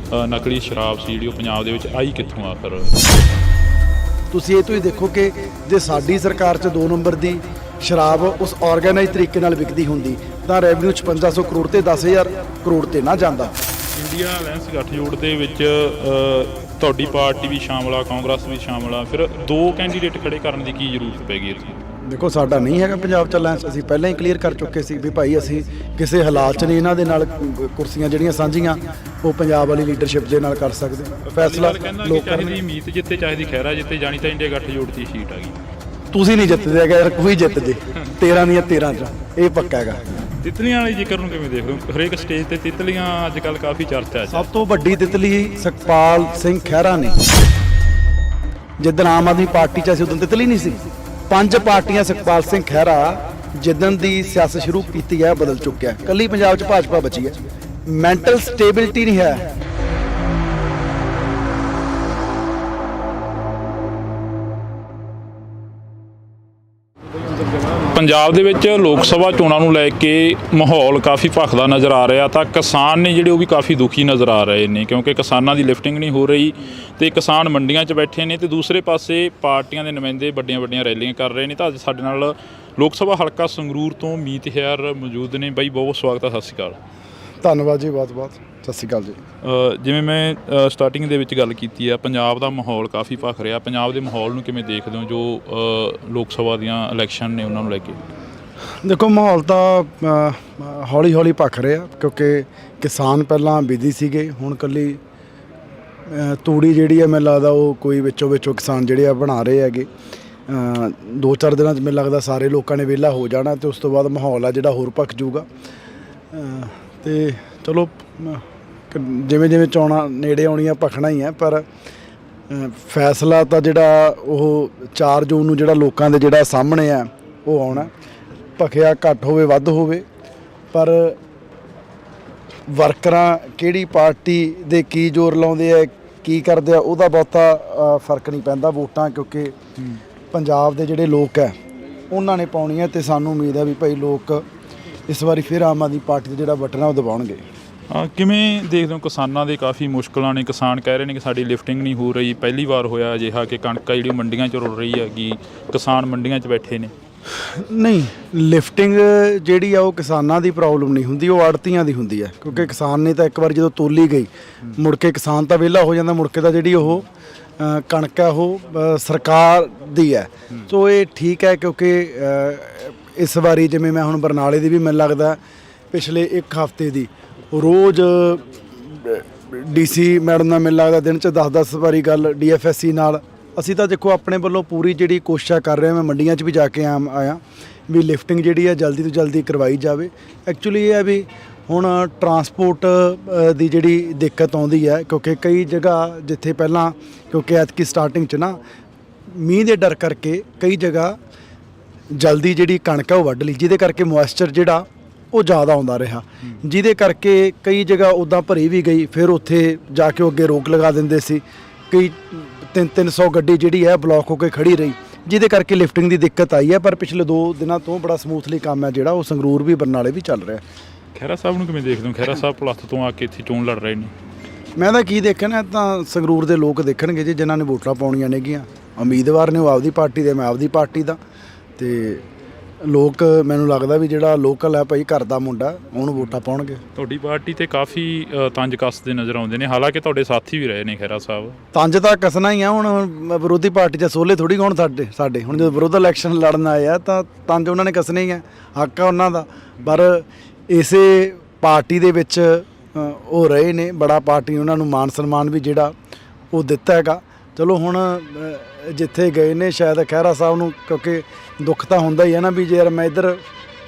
ਨਕਲੀ ਸ਼ਰਾਬ ਸੀ ਜਿਹੜੀ ਉਹ ਪੰਜਾਬ ਦੇ ਵਿੱਚ ਆਈ ਕਿੱਥੋਂ ਆਖਰ। ਤੁਸੀਂ ਇਹ ਤੋਂ ਹੀ ਦੇਖੋ ਕਿ ਜੇ ਸਾਡੀ ਸਰਕਾਰ 'ਚ 2 ਨੰਬਰ ਦੀ ਸ਼ਰਾਬ ਉਸ ਆਰਗੇਨਾਈਜ਼ ਤਰੀਕੇ ਨਾਲ ਵਿਕਦੀ ਹੁੰਦੀ ਤਾਂ ਰੈਵਨਿਊ 5500 ਕਰੋੜ ਤੇ 10000 ਕਰੋੜ ਤੇ ਨਾ ਜਾਂਦਾ। ਇੰਡੀਆ ਅਲਾਇੰਸ ਗੱਠਜੋੜ ਦੇ ਵਿੱਚ ਤੁਹਾਡੀ ਪਾਰਟੀ ਵੀ ਸ਼ਾਮਲ ਆ, ਕਾਂਗਰਸ ਵੀ ਸ਼ਾਮਲ ਆ, ਫਿਰ 2 ਕੈਂਡੀਡੇਟ ਖੜੇ ਕਰਨ ਦੀ ਕੀ ਜ਼ਰੂਰਤ ਪੈ ਗਈ ਇੱਥੇ? ਦੇਖੋ ਸਾਡਾ ਨਹੀਂ ਹੈਗਾ ਪੰਜਾਬ 'ਚ ਅਲਾਇੰਸ, ਅਸੀਂ ਪਹਿਲਾਂ ਹੀ ਕਲੀਅਰ ਕਰ ਚੁੱਕੇ ਸੀ ਵੀ ਭਾਈ ਅਸੀਂ ਕਿਸੇ ਹਾਲਾਤ 'ਚ ਨਹੀਂ ਇਹਨਾਂ ਦੇ ਨਾਲ ਕੁਰਸੀਆਂ ਜਿਹੜੀਆਂ ਸਾਂਝੀਆਂ ਉਹ ਪੰਜਾਬ ਵਾਲੀ ਲੀਡਰਸ਼ਿਪ ਦੇ ਨਾਲ ਕਰ ਸਕਦੇ। ਫੈਸਲਾ ਲੋਕਾਂ ਦੀ ਮੀਤ ਜਿੱਤੇ ਚਾਹੀਦੀ ਖਹਿਰਾ ਜਿੱਤੇ, ਜਾਣੀ ਤਾਂ ਇੰਡੀਆ ਗੱਠਜੋੜ ਦੀ ਸੀਟ ਆ ਗਈ। ਤੁਸੀਂ ਨਹੀਂ ਜਿੱਤਦੇ ਹੈਗਾ ਯਾਰ, ਕੋਈ ਜਿੱਤ ਜੇ 13 ਦੀਆਂ 13 ਚ ਇਹ ਪੱਕਾ ਹੈਗਾ। ਤਿਤਲੀਆਂ ਵਾਲੇ ਜ਼ਿਕਰ ਨੂੰ ਕਿਵੇਂ ਦੇਖਦੇ ਹੋ? ਹਰੇਕ ਸਟੇਜ ਤੇ ਤਿਤਲੀਆਂ ਅੱਜ ਕੱਲ ਕਾਫੀ ਚਰਚਾ 'ਚ। ਸਭ ਤੋਂ ਵੱਡੀ ਤਿਤਲੀ ਸੁਖਪਾਲ ਸਿੰਘ ਖਹਿਰਾ ਨੇ। ਜਿੱਦਣ ਆਮ ਆਦਮੀ ਪਾਰਟੀ 'ਚ ਅਸੀਂ ਉਦੋਂ ਤਿਤਲੀ ਨਹੀਂ ਸੀ। 5 ਪਾਰਟੀਆਂ ਸੁਖਪਾਲ ਸਿੰਘ ਖਹਿਰਾ ਜਿੱਦਣ ਦੀ ਸਿਆਸਤ ਸ਼ੁਰੂ ਕੀਤੀ ਹੈ ਬਦਲ ਚੁੱਕਿਆ। ਕੱਲੀ ਪੰਜਾਬ 'ਚ ਭਾਜਪਾ ਬਚੀ ਹੈ। ਮੈਂਟਲ ਸਟੇਬਿਲਿਟੀ ਨਹੀਂ ਹੈ। ਪੰਜਾਬ ਦੇ ਵਿੱਚ ਲੋਕ ਸਭਾ ਚੋਣਾਂ ਨੂੰ ਲੈ ਕੇ ਮਾਹੌਲ ਕਾਫੀ ਭਖਦਾ ਨਜ਼ਰ ਆ ਰਿਹਾ, ਤਾਂ ਕਿਸਾਨ ਨੇ ਜਿਹੜੇ ਉਹ ਵੀ ਕਾਫੀ ਦੁਖੀ ਨਜ਼ਰ ਆ ਰਹੇ ਨੇ, ਕਿਉਂਕਿ ਕਿਸਾਨਾਂ ਦੀ ਲਿਫਟਿੰਗ ਨਹੀਂ ਹੋ ਰਹੀ ਤੇ ਕਿਸਾਨ ਮੰਡੀਆਂ 'ਚ ਬੈਠੇ ਨੇ ਤੇ ਦੂਸਰੇ ਪਾਸੇ ਪਾਰਟੀਆਂ ਦੇ ਨੁਮਾਇੰਦੇ ਵੱਡੀਆਂ ਰੈਲੀਆਂ ਕਰ ਰਹੇ ਨੇ। ਤਾਂ ਅੱਜ ਸਾਡੇ ਨਾਲ ਲੋਕ ਸਭਾ ਹਲਕਾ ਸੰਗਰੂਰ ਤੋਂ ਮੀਤ ਹੈਰ ਮੌਜੂਦ ਨੇ। ਬਾਈ ਬਹੁਤ ਸਵਾਗਤ ਹੈ, ਸਤਿ ਸ਼੍ਰੀ ਅਕਾਲ। ਧੰਨਵਾਦ ਜੀ, ਬਹੁਤ ਸਤਿ ਸ਼੍ਰੀ ਅਕਾਲ ਜੀ। ਜਿਵੇਂ ਮੈਂ ਸਟਾਰਟਿੰਗ ਦੇ ਵਿੱਚ ਗੱਲ ਕੀਤੀ ਆ, ਪੰਜਾਬ ਦਾ ਮਾਹੌਲ ਕਾਫੀ ਭਖ ਰਿਹਾ। ਪੰਜਾਬ ਦੇ ਮਾਹੌਲ ਨੂੰ ਕਿਵੇਂ ਦੇਖਦੇ ਹੋ ਜੋ ਲੋਕ ਸਭਾ ਦੀਆਂ ਇਲੈਕਸ਼ਨ ਨੇ ਉਹਨਾਂ ਨੂੰ ਲੈ ਕੇ? ਦੇਖੋ ਮਾਹੌਲ ਤਾਂ ਹੌਲੀ ਭਖ ਰਿਹਾ, ਕਿਉਂਕਿ ਕਿਸਾਨ ਪਹਿਲਾਂ ਬਿਜ਼ੀ ਸੀਗੇ, ਹੁਣ ਕੱਲੀ ਤੂੜੀ ਜਿਹੜੀ ਹੈ ਮੈਨੂੰ ਲੱਗਦਾ ਉਹ ਕੋਈ ਵਿੱਚੋਂ ਕਿਸਾਨ ਜਿਹੜੇ ਆ ਬਣਾ ਰਹੇ ਹੈਗੇ। 2-4 ਦਿਨਾਂ 'ਚ ਮੈਨੂੰ ਲੱਗਦਾ ਸਾਰੇ ਲੋਕਾਂ ਨੇ ਵਿਹਲਾ ਹੋ ਜਾਣਾ ਤੇ ਉਸ ਤੋਂ ਬਾਅਦ ਮਾਹੌਲ ਆ ਜਿਹੜਾ ਹੋਰ ਭਖ ਜੂਗਾ। ਤੇ ਚਲੋ ਜਿਵੇਂ ਚੋਣਾਂ ਨੇੜੇ ਆਉਣੀਆਂ ਭਖਣਾ ਹੀ ਹੈ, ਪਰ ਫੈਸਲਾ ਤਾਂ ਜਿਹੜਾ ਉਹ 4 ਜੂਨ ਨੂੰ ਜਿਹੜਾ ਲੋਕਾਂ ਦੇ ਜਿਹੜਾ ਸਾਹਮਣੇ ਆ ਉਹ ਆਉਣਾ। ਭਖਿਆ ਘੱਟ ਹੋਵੇ ਵੱਧ ਹੋਵੇ, ਪਰ ਵਰਕਰਾਂ ਕਿਹੜੀ ਪਾਰਟੀ ਦੇ ਕੀ ਜ਼ੋਰ ਲਾਉਂਦੇ ਆ ਕੀ ਕਰਦੇ ਆ ਉਹਦਾ ਬਹੁਤਾ ਫਰਕ ਨਹੀਂ ਪੈਂਦਾ। ਵੋਟਾਂ ਕਿਉਂਕਿ ਪੰਜਾਬ ਦੇ ਜਿਹੜੇ ਲੋਕ ਹੈ ਉਹਨਾਂ ਨੇ ਪਾਉਣੀਆਂ ਤੇ ਸਾਨੂੰ ਉਮੀਦ ਹੈ ਵੀ ਭਾਈ ਲੋਕ ਇਸ ਵਾਰੀ ਫਿਰ ਆਮ ਆਦਮੀ ਪਾਰਟੀ ਦਾ ਜਿਹੜਾ ਬਟਨ ਆ ਉਹ ਦਬਾਉਣਗੇ। ਕਿਵੇਂ ਦੇਖਦੇ ਹੋ? ਕਿਸਾਨਾਂ ਦੇ ਕਾਫੀ ਮੁਸ਼ਕਲਾਂ ਨੇ। ਕਿਸਾਨ ਕਹਿ ਰਹੇ ਨੇ ਕਿ ਸਾਡੀ ਲਿਫਟਿੰਗ ਨਹੀਂ ਹੋ ਰਹੀ। ਪਹਿਲੀ ਵਾਰ ਹੋਇਆ ਅਜਿਹਾ ਕਿ ਕਣਕ ਜਿਹੜੀ ਮੰਡੀਆਂ 'ਚ ਰੁਲ ਰਹੀ ਹੈਗੀ, ਕਿਸਾਨ ਮੰਡੀਆਂ 'ਚ ਬੈਠੇ ਨੇ। ਨਹੀਂ, ਲਿਫਟਿੰਗ ਜਿਹੜੀ ਆ ਉਹ ਕਿਸਾਨਾਂ ਦੀ ਪ੍ਰੋਬਲਮ ਨਹੀਂ ਹੁੰਦੀ, ਉਹ ਆੜਤੀਆਂ ਦੀ ਹੁੰਦੀ ਹੈ। ਕਿਉਂਕਿ ਕਿਸਾਨ ਨੇ ਤਾਂ ਇੱਕ ਵਾਰ ਜਦੋਂ ਤੋਲੀ ਗਈ ਮੁੜ ਕੇ ਕਿਸਾਨ ਤਾਂ ਵਿਹਲਾ ਹੋ ਜਾਂਦਾ, ਮੁੜ ਕੇ ਤਾਂ ਜਿਹੜੀ ਉਹ ਕਣਕ ਹੈ ਉਹ ਸਰਕਾਰ ਦੀ ਹੈ। ਸੋ ਇਹ ਠੀਕ ਹੈ, ਕਿਉਂਕਿ ਇਸ ਵਾਰੀ ਜਿਵੇਂ ਮੈਂ ਹੁਣ ਬਰਨਾਲੇ ਦੀ ਵੀ ਮੈਨੂੰ ਲੱਗਦਾ ਪਿਛਲੇ 1 ਹਫ਼ਤੇ ਦੀ ਰੋਜ਼ DC ਮੈਡਮ ਨਾਲ ਮੈਨੂੰ ਲੱਗਦਾ ਦਿਨ 'ਚ 10-10 ਵਾਰੀ ਗੱਲ DFSC ਨਾਲ। ਅਸੀਂ ਤਾਂ ਦੇਖੋ ਆਪਣੇ ਵੱਲੋਂ ਪੂਰੀ ਜਿਹੜੀ ਕੋਸ਼ਿਸ਼ ਕਰ ਰਹੇ ਹਾਂ। ਮੈਂ ਮੰਡੀਆਂ 'ਚ ਵੀ ਜਾ ਕੇ ਆਇਆ ਵੀ ਲਿਫਟਿੰਗ ਜਿਹੜੀ ਹੈ ਜਲਦੀ ਤੋਂ ਜਲਦੀ ਕਰਵਾਈ ਜਾਵੇ। ਐਕਚੁਅਲੀ ਇਹ ਹੈ ਵੀ ਹੁਣ ਟਰਾਂਸਪੋਰਟ ਦੀ ਜਿਹੜੀ ਦਿੱਕਤ ਆਉਂਦੀ ਹੈ, ਕਿਉਂਕਿ ਕਈ ਜਗ੍ਹਾ ਜਿੱਥੇ ਪਹਿਲਾਂ ਕਿਉਂਕਿ ਐਤਕੀ ਸਟਾਰਟਿੰਗ 'ਚ ਨਾ ਮੀਂਹ ਦੇ ਡਰ ਕਰਕੇ ਕਈ ਜਗ੍ਹਾ ਜਲਦੀ ਜਿਹੜੀ ਕਣਕ ਹੈ ਉਹ ਵੱਢ ਲਈ, ਜਿਹਦੇ ਕਰਕੇ ਮੋਇਸਚਰ ਜਿਹੜਾ ਉਹ ਜ਼ਿਆਦਾ ਆਉਂਦਾ ਰਿਹਾ, ਜਿਹਦੇ ਕਰਕੇ ਕਈ ਜਗ੍ਹਾ ਉੱਦਾਂ ਭਰੀ ਵੀ ਗਈ। ਫਿਰ ਉੱਥੇ ਜਾ ਕੇ ਉਹ ਅੱਗੇ ਰੋਕ ਲਗਾ ਦਿੰਦੇ ਸੀ। ਕਈ 300 ਗੱਡੀ ਜਿਹੜੀ ਹੈ ਬਲੌਕ ਹੋ ਕੇ ਖੜੀ ਰਹੀ, ਜਿਹਦੇ ਕਰਕੇ ਲਿਫਟਿੰਗ ਦੀ ਦਿੱਕਤ ਆਈ ਹੈ। ਪਰ ਪਿਛਲੇ 2 ਦਿਨਾਂ ਤੋਂ ਬੜਾ ਸਮੂਥਲੀ ਕੰਮ ਹੈ ਜਿਹੜਾ ਉਹ ਸੰਗਰੂਰ ਵੀ ਬਰਨਾਲੇ ਵੀ ਚੱਲ ਰਿਹਾ। ਖਹਿਰਾ ਸਾਹਿਬ ਨੂੰ ਕਿਵੇਂ ਦੇਖਦੇ ਹੋ? ਖਹਿਰਾ ਸਾਹਿਬ ਪਲੱਥ ਤੋਂ ਆ ਕੇ ਇੱਥੇ ਚੋਣ ਲੜ ਰਹੇ ਨੇ। ਮੈਂ ਤਾਂ ਕੀ ਦੇਖਣਾ, ਤਾਂ ਸੰਗਰੂਰ ਦੇ ਲੋਕ ਦੇਖਣਗੇ ਜੀ, ਜਿਨ੍ਹਾਂ ਨੇ ਵੋਟਾਂ ਪਾਉਣੀਆਂ ਨੇਗੀਆਂ। ਉਮੀਦਵਾਰ ਨੇ ਉਹ ਆਪਦੀ ਪਾਰਟੀ ਦੇ, ਮੈਂ ਆਪਦੀ ਪਾਰਟੀ ਦਾ। ਤੇ ਲੋਕ ਮੈਨੂੰ ਲੱਗਦਾ ਵੀ ਜਿਹੜਾ ਲੋਕਲ ਹੈ ਭਾਈ ਘਰ ਦਾ ਮੁੰਡਾ ਉਹਨੂੰ ਵੋਟਾਂ ਪਾਉਣਗੇ। ਤੁਹਾਡੀ ਪਾਰਟੀ ਤੇ ਕਾਫੀ ਤੰਜ ਕੱਸਦੇ ਨਜ਼ਰ ਆਉਂਦੇ ਨੇ, ਹਾਲਾਂਕਿ ਤੁਹਾਡੇ ਸਾਥੀ ਵੀ ਰਹੇ ਨੇ ਖਹਿਰਾ ਸਾਹਿਬ। ਤੰਜ ਤਾਂ ਕੱਸਣਾ ਹੀ ਆ, ਹੁਣ ਵਿਰੋਧੀ ਪਾਰਟੀ 'ਚ ਸੋਲੇ ਥੋੜੀ ਕੌਣ ਸਾਡੇ ਹੁਣ ਜਦੋਂ ਵਿਰੋਧ ਇਲੈਕਸ਼ਨ ਲੜਨ ਆਏ ਆ ਤਾਂ ਤੰਜ ਉਹਨਾਂ ਨੇ ਕੱਸਣੇ ਹੀ ਆ, ਹੱਕ ਆ ਉਹਨਾਂ ਦਾ। ਪਰ ਇਸੇ ਪਾਰਟੀ ਦੇ ਵਿੱਚ ਉਹ ਰਹੇ ਨੇ, ਬੜਾ ਪਾਰਟੀ ਉਹਨਾਂ ਨੂੰ ਮਾਨ ਸਨਮਾਨ ਵੀ ਜਿਹੜਾ ਉਹ ਦਿੱਤਾ ਹੈਗਾ। ਚਲੋ ਹੁਣ ਜਿੱਥੇ ਗਏ ਨੇ ਸ਼ਾਇਦ ਖਹਿਰਾ ਸਾਹਿਬ ਨੂੰ, ਕਿਉਂਕਿ ਦੁੱਖ ਤਾਂ ਹੁੰਦਾ ਹੀ ਹੈ ਨਾ ਵੀ ਜੇ ਯਾਰ ਮੈਂ ਇੱਧਰ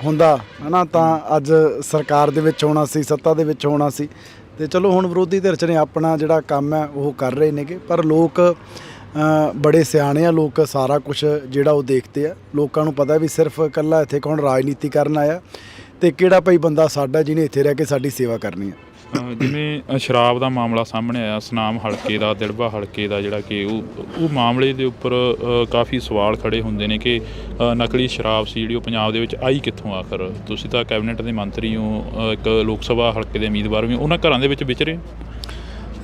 ਹੁੰਦਾ ਹੈ ਨਾ ਤਾਂ ਅੱਜ ਸਰਕਾਰ ਦੇ ਵਿੱਚ ਹੋਣਾ ਸੀ, ਸੱਤਾ ਦੇ ਵਿੱਚ ਹੋਣਾ ਸੀ। ਤੇ ਚਲੋ ਹੁਣ ਵਿਰੋਧੀ ਧਿਰ 'ਚ ਨੇ ਆਪਣਾ ਜਿਹੜਾ ਕੰਮ ਹੈ ਉਹ ਕਰ ਰਹੇ ਨੇਗੇ, ਪਰ ਲੋਕ ਬੜੇ ਸਿਆਣੇ ਆ, ਲੋਕ ਸਾਰਾ ਕੁਝ ਜਿਹੜਾ ਉਹ ਦੇਖਦੇ ਆ। ਲੋਕਾਂ ਨੂੰ ਪਤਾ ਵੀ ਸਿਰਫ ਇਕੱਲਾ ਇੱਥੇ ਕੌਣ ਰਾਜਨੀਤੀ ਕਰਨ ਆਇਆ ਤੇ ਕਿਹੜਾ ਭਾਈ ਬੰਦਾ ਸਾਡਾ ਜਿਹਨੇ ਇੱਥੇ ਰਹਿ ਕੇ ਸਾਡੀ ਸੇਵਾ ਕਰਨੀ ਹੈ। ਜਿਵੇਂ ਸ਼ਰਾਬ ਦਾ ਮਾਮਲਾ ਸਾਹਮਣੇ ਆਇਆ, ਸੁਨਾਮ ਹਲਕੇ ਦਾ, ਦਿੜਬਾ ਹਲਕੇ ਦਾ, ਜਿਹੜਾ ਕਿ ਉਹ ਮਾਮਲੇ ਦੇ ਉੱਪਰ ਕਾਫੀ ਸਵਾਲ ਖੜੇ ਹੁੰਦੇ ਨੇ ਕਿ ਨਕਲੀ ਸ਼ਰਾਬ ਸੀ ਜਿਹੜੀ ਉਹ ਪੰਜਾਬ ਦੇ ਵਿੱਚ ਆਈ ਕਿੱਥੋਂ ਆਖਰ। ਤੁਸੀਂ ਤਾਂ ਕੈਬਨਿਟ ਦੇ ਮੰਤਰੀ ਹੋ, ਇੱਕ ਲੋਕ ਸਭਾ ਹਲਕੇ ਦੇ ਉਮੀਦਵਾਰ ਵੀ, ਉਹਨਾਂ ਘਰਾਂ ਦੇ ਵਿੱਚ ਵਿਚਰੇ।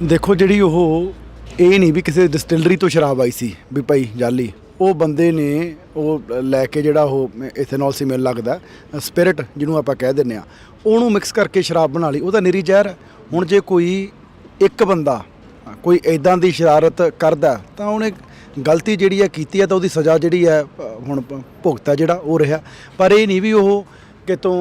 ਦੇਖੋ ਜਿਹੜੀ ਉਹ ਇਹ ਨਹੀਂ ਵੀ ਕਿਸੇ ਡਿਸਟਿਲਰੀ ਤੋਂ ਸ਼ਰਾਬ ਆਈ ਸੀ ਵੀ ਭਾਈ ਜਾਲੀ, ਉਹ ਬੰਦੇ ਨੇ ਉਹ ਲੈ ਕੇ ਜਿਹੜਾ ਉਹ ਇਥੇਨੋਲ ਸੀ ਮੈਨੂੰ ਲੱਗਦਾ ਸਪਿਰਿਟ ਜਿਹਨੂੰ ਆਪਾਂ ਕਹਿ ਦਿੰਦੇ ਆ, ਉਹਨੂੰ ਮਿਕਸ ਕਰਕੇ ਸ਼ਰਾਬ ਬਣਾ ਲਈ। ਉਹ ਤਾਂ ਨਿਰੀ ਜ਼ਹਿਰ ਹੈ। ਹੁਣ ਜੇ ਕੋਈ ਇੱਕ ਬੰਦਾ ਕੋਈ ਇੱਦਾਂ ਦੀ ਸ਼ਰਾਰਤ ਕਰਦਾ ਤਾਂ ਉਹਨੇ ਗਲਤੀ ਜਿਹੜੀ ਹੈ ਕੀਤੀ ਹੈ ਤਾਂ ਉਹਦੀ ਸਜ਼ਾ ਜਿਹੜੀ ਹੈ ਹੁਣ ਭੁਗਤਾ ਜਿਹੜਾ ਉਹ ਰਿਹਾ। ਪਰ ਇਹ ਨਹੀਂ ਵੀ ਉਹ ਕਿਤੋਂ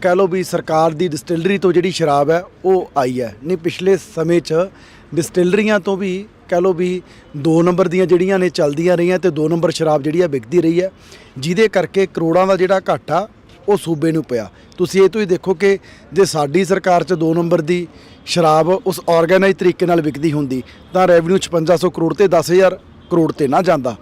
ਕਹਿ ਲਓ ਵੀ ਸਰਕਾਰ ਦੀ ਡਿਸਟਿਲਰੀ ਤੋਂ ਜਿਹੜੀ ਸ਼ਰਾਬ ਹੈ ਉਹ ਆਈ ਹੈ। ਨਹੀਂ, ਪਿਛਲੇ ਸਮੇਂ 'ਚ ਡਿਸਟਿਲਰੀਆਂ ਤੋਂ ਵੀ ਕਹਿ ਲਓ ਵੀ 2 ਨੰਬਰ ਦੀਆਂ ਜਿਹੜੀਆਂ ਨੇ ਚੱਲਦੀਆਂ ਰਹੀਆਂ ਤੇ 2 ਨੰਬਰ ਸ਼ਰਾਬ ਜਿਹੜੀ ਆ ਵਿਕਦੀ ਰਹੀ ਹੈ, ਜਿਹਦੇ ਕਰਕੇ ਕਰੋੜਾਂ ਦਾ ਜਿਹੜਾ ਘਾਟਾ ਉਹ ਸੂਬੇ ਨੂੰ ਪਿਆ। ਤੁਸੀਂ ਇਹ ਤੋਂ ਹੀ ਦੇਖੋ ਕਿ ਜੇ ਸਾਡੀ ਸਰਕਾਰ 'ਚ 2 ਨੰਬਰ ਦੀ ਸ਼ਰਾਬ ਉਸ ਆਰਗੇਨਾਈਜ਼ ਤਰੀਕੇ ਨਾਲ ਵਿਕਦੀ ਹੁੰਦੀ ਤਾਂ ਰੈਵਨਿਊ 5600 ਕਰੋੜ ਤੇ 10000 ਕਰੋੜ ਤੇ ਨਾ ਜਾਂਦਾ।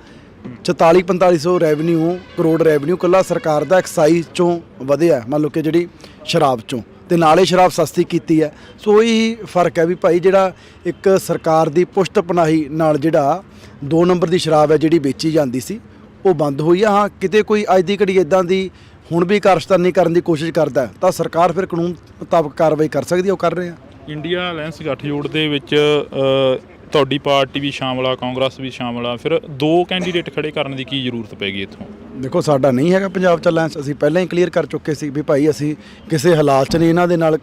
44-4500 ਰੈਵਨਿਊ ਕਰੋੜ ਰੈਵਨਿਊ ਇਕੱਲਾ ਸਰਕਾਰ ਦਾ ਐਕਸਾਈਜ਼ 'ਚੋਂ ਵਧਿਆ, ਮੰਨ ਲਓ ਕਿ ਜਿਹੜੀ ਸ਼ਰਾਬ 'ਚੋਂ, ਤੇ ਨਾਲੇ ਸ਼ਰਾਬ ਸਸਤੀ ਕੀਤੀ ਹੈ। ਸੋ ਇਹੀ ਫਰਕ ਹੈ ਵੀ ਭਾਈ ਜਿਹੜਾ ਇੱਕ ਸਰਕਾਰ ਦੀ ਪੁਸ਼ਤ ਪਨਾਹੀ ਨਾਲ ਜਿਹੜਾ 2 ਨੰਬਰ ਦੀ ਸ਼ਰਾਬ ਹੈ ਜਿਹੜੀ ਵੇਚੀ ਜਾਂਦੀ ਸੀ ਉਹ ਬੰਦ ਹੋਈ ਆ। ਹਾਂ, ਕਿਤੇ ਕੋਈ ਅੱਜ ਦੀ ਘੜੀ ਇੱਦਾਂ ਦੀ ਹੁਣ ਵੀ ਕਾਰਸਤਾਨੀ ਕਰਨ ਦੀ ਕੋਸ਼ਿਸ਼ ਕਰਦਾ ਤਾਂ ਸਰਕਾਰ ਫਿਰ ਕਾਨੂੰਨ ਮੁਤਾਬਕ ਕਾਰਵਾਈ ਕਰ ਸਕਦੀ ਹੈ, ਉਹ ਕਰ ਰਹੇ ਆ। ਇੰਡੀਆ ਅਲਾਇੰਸ ਗੱਠਜੋੜ ਦੇ ਵਿੱਚ ਤੁਹਾਡੀ ਪਾਰਟੀ ਵੀ ਸ਼ਾਮਲ ਆ, ਕਾਂਗਰਸ ਵੀ ਸ਼ਾਮਲ ਆ, ਫਿਰ 2 ਕੈਂਡੀਡੇਟ ਖੜੇ ਕਰਨ ਦੀ ਕੀ ਜ਼ਰੂਰਤ ਪੈ ਗਈ ਇੱਥੋਂ? ਦੇਖੋ ਸਾਡਾ ਨਹੀਂ ਹੈਗਾ ਪੰਜਾਬ 'ਚ ਅਲਾਇੰਸ, ਅਸੀਂ ਪਹਿਲਾਂ ਹੀ ਕਲੀਅਰ ਕਰ ਚੁੱਕੇ ਸੀ ਵੀ ਭਾਈ ਅਸੀਂ ਕਿਸੇ ਹਾਲਾਤ 'ਚ ਨਹੀਂ ਇਹਨਾਂ ਦੇ ਨਾਲ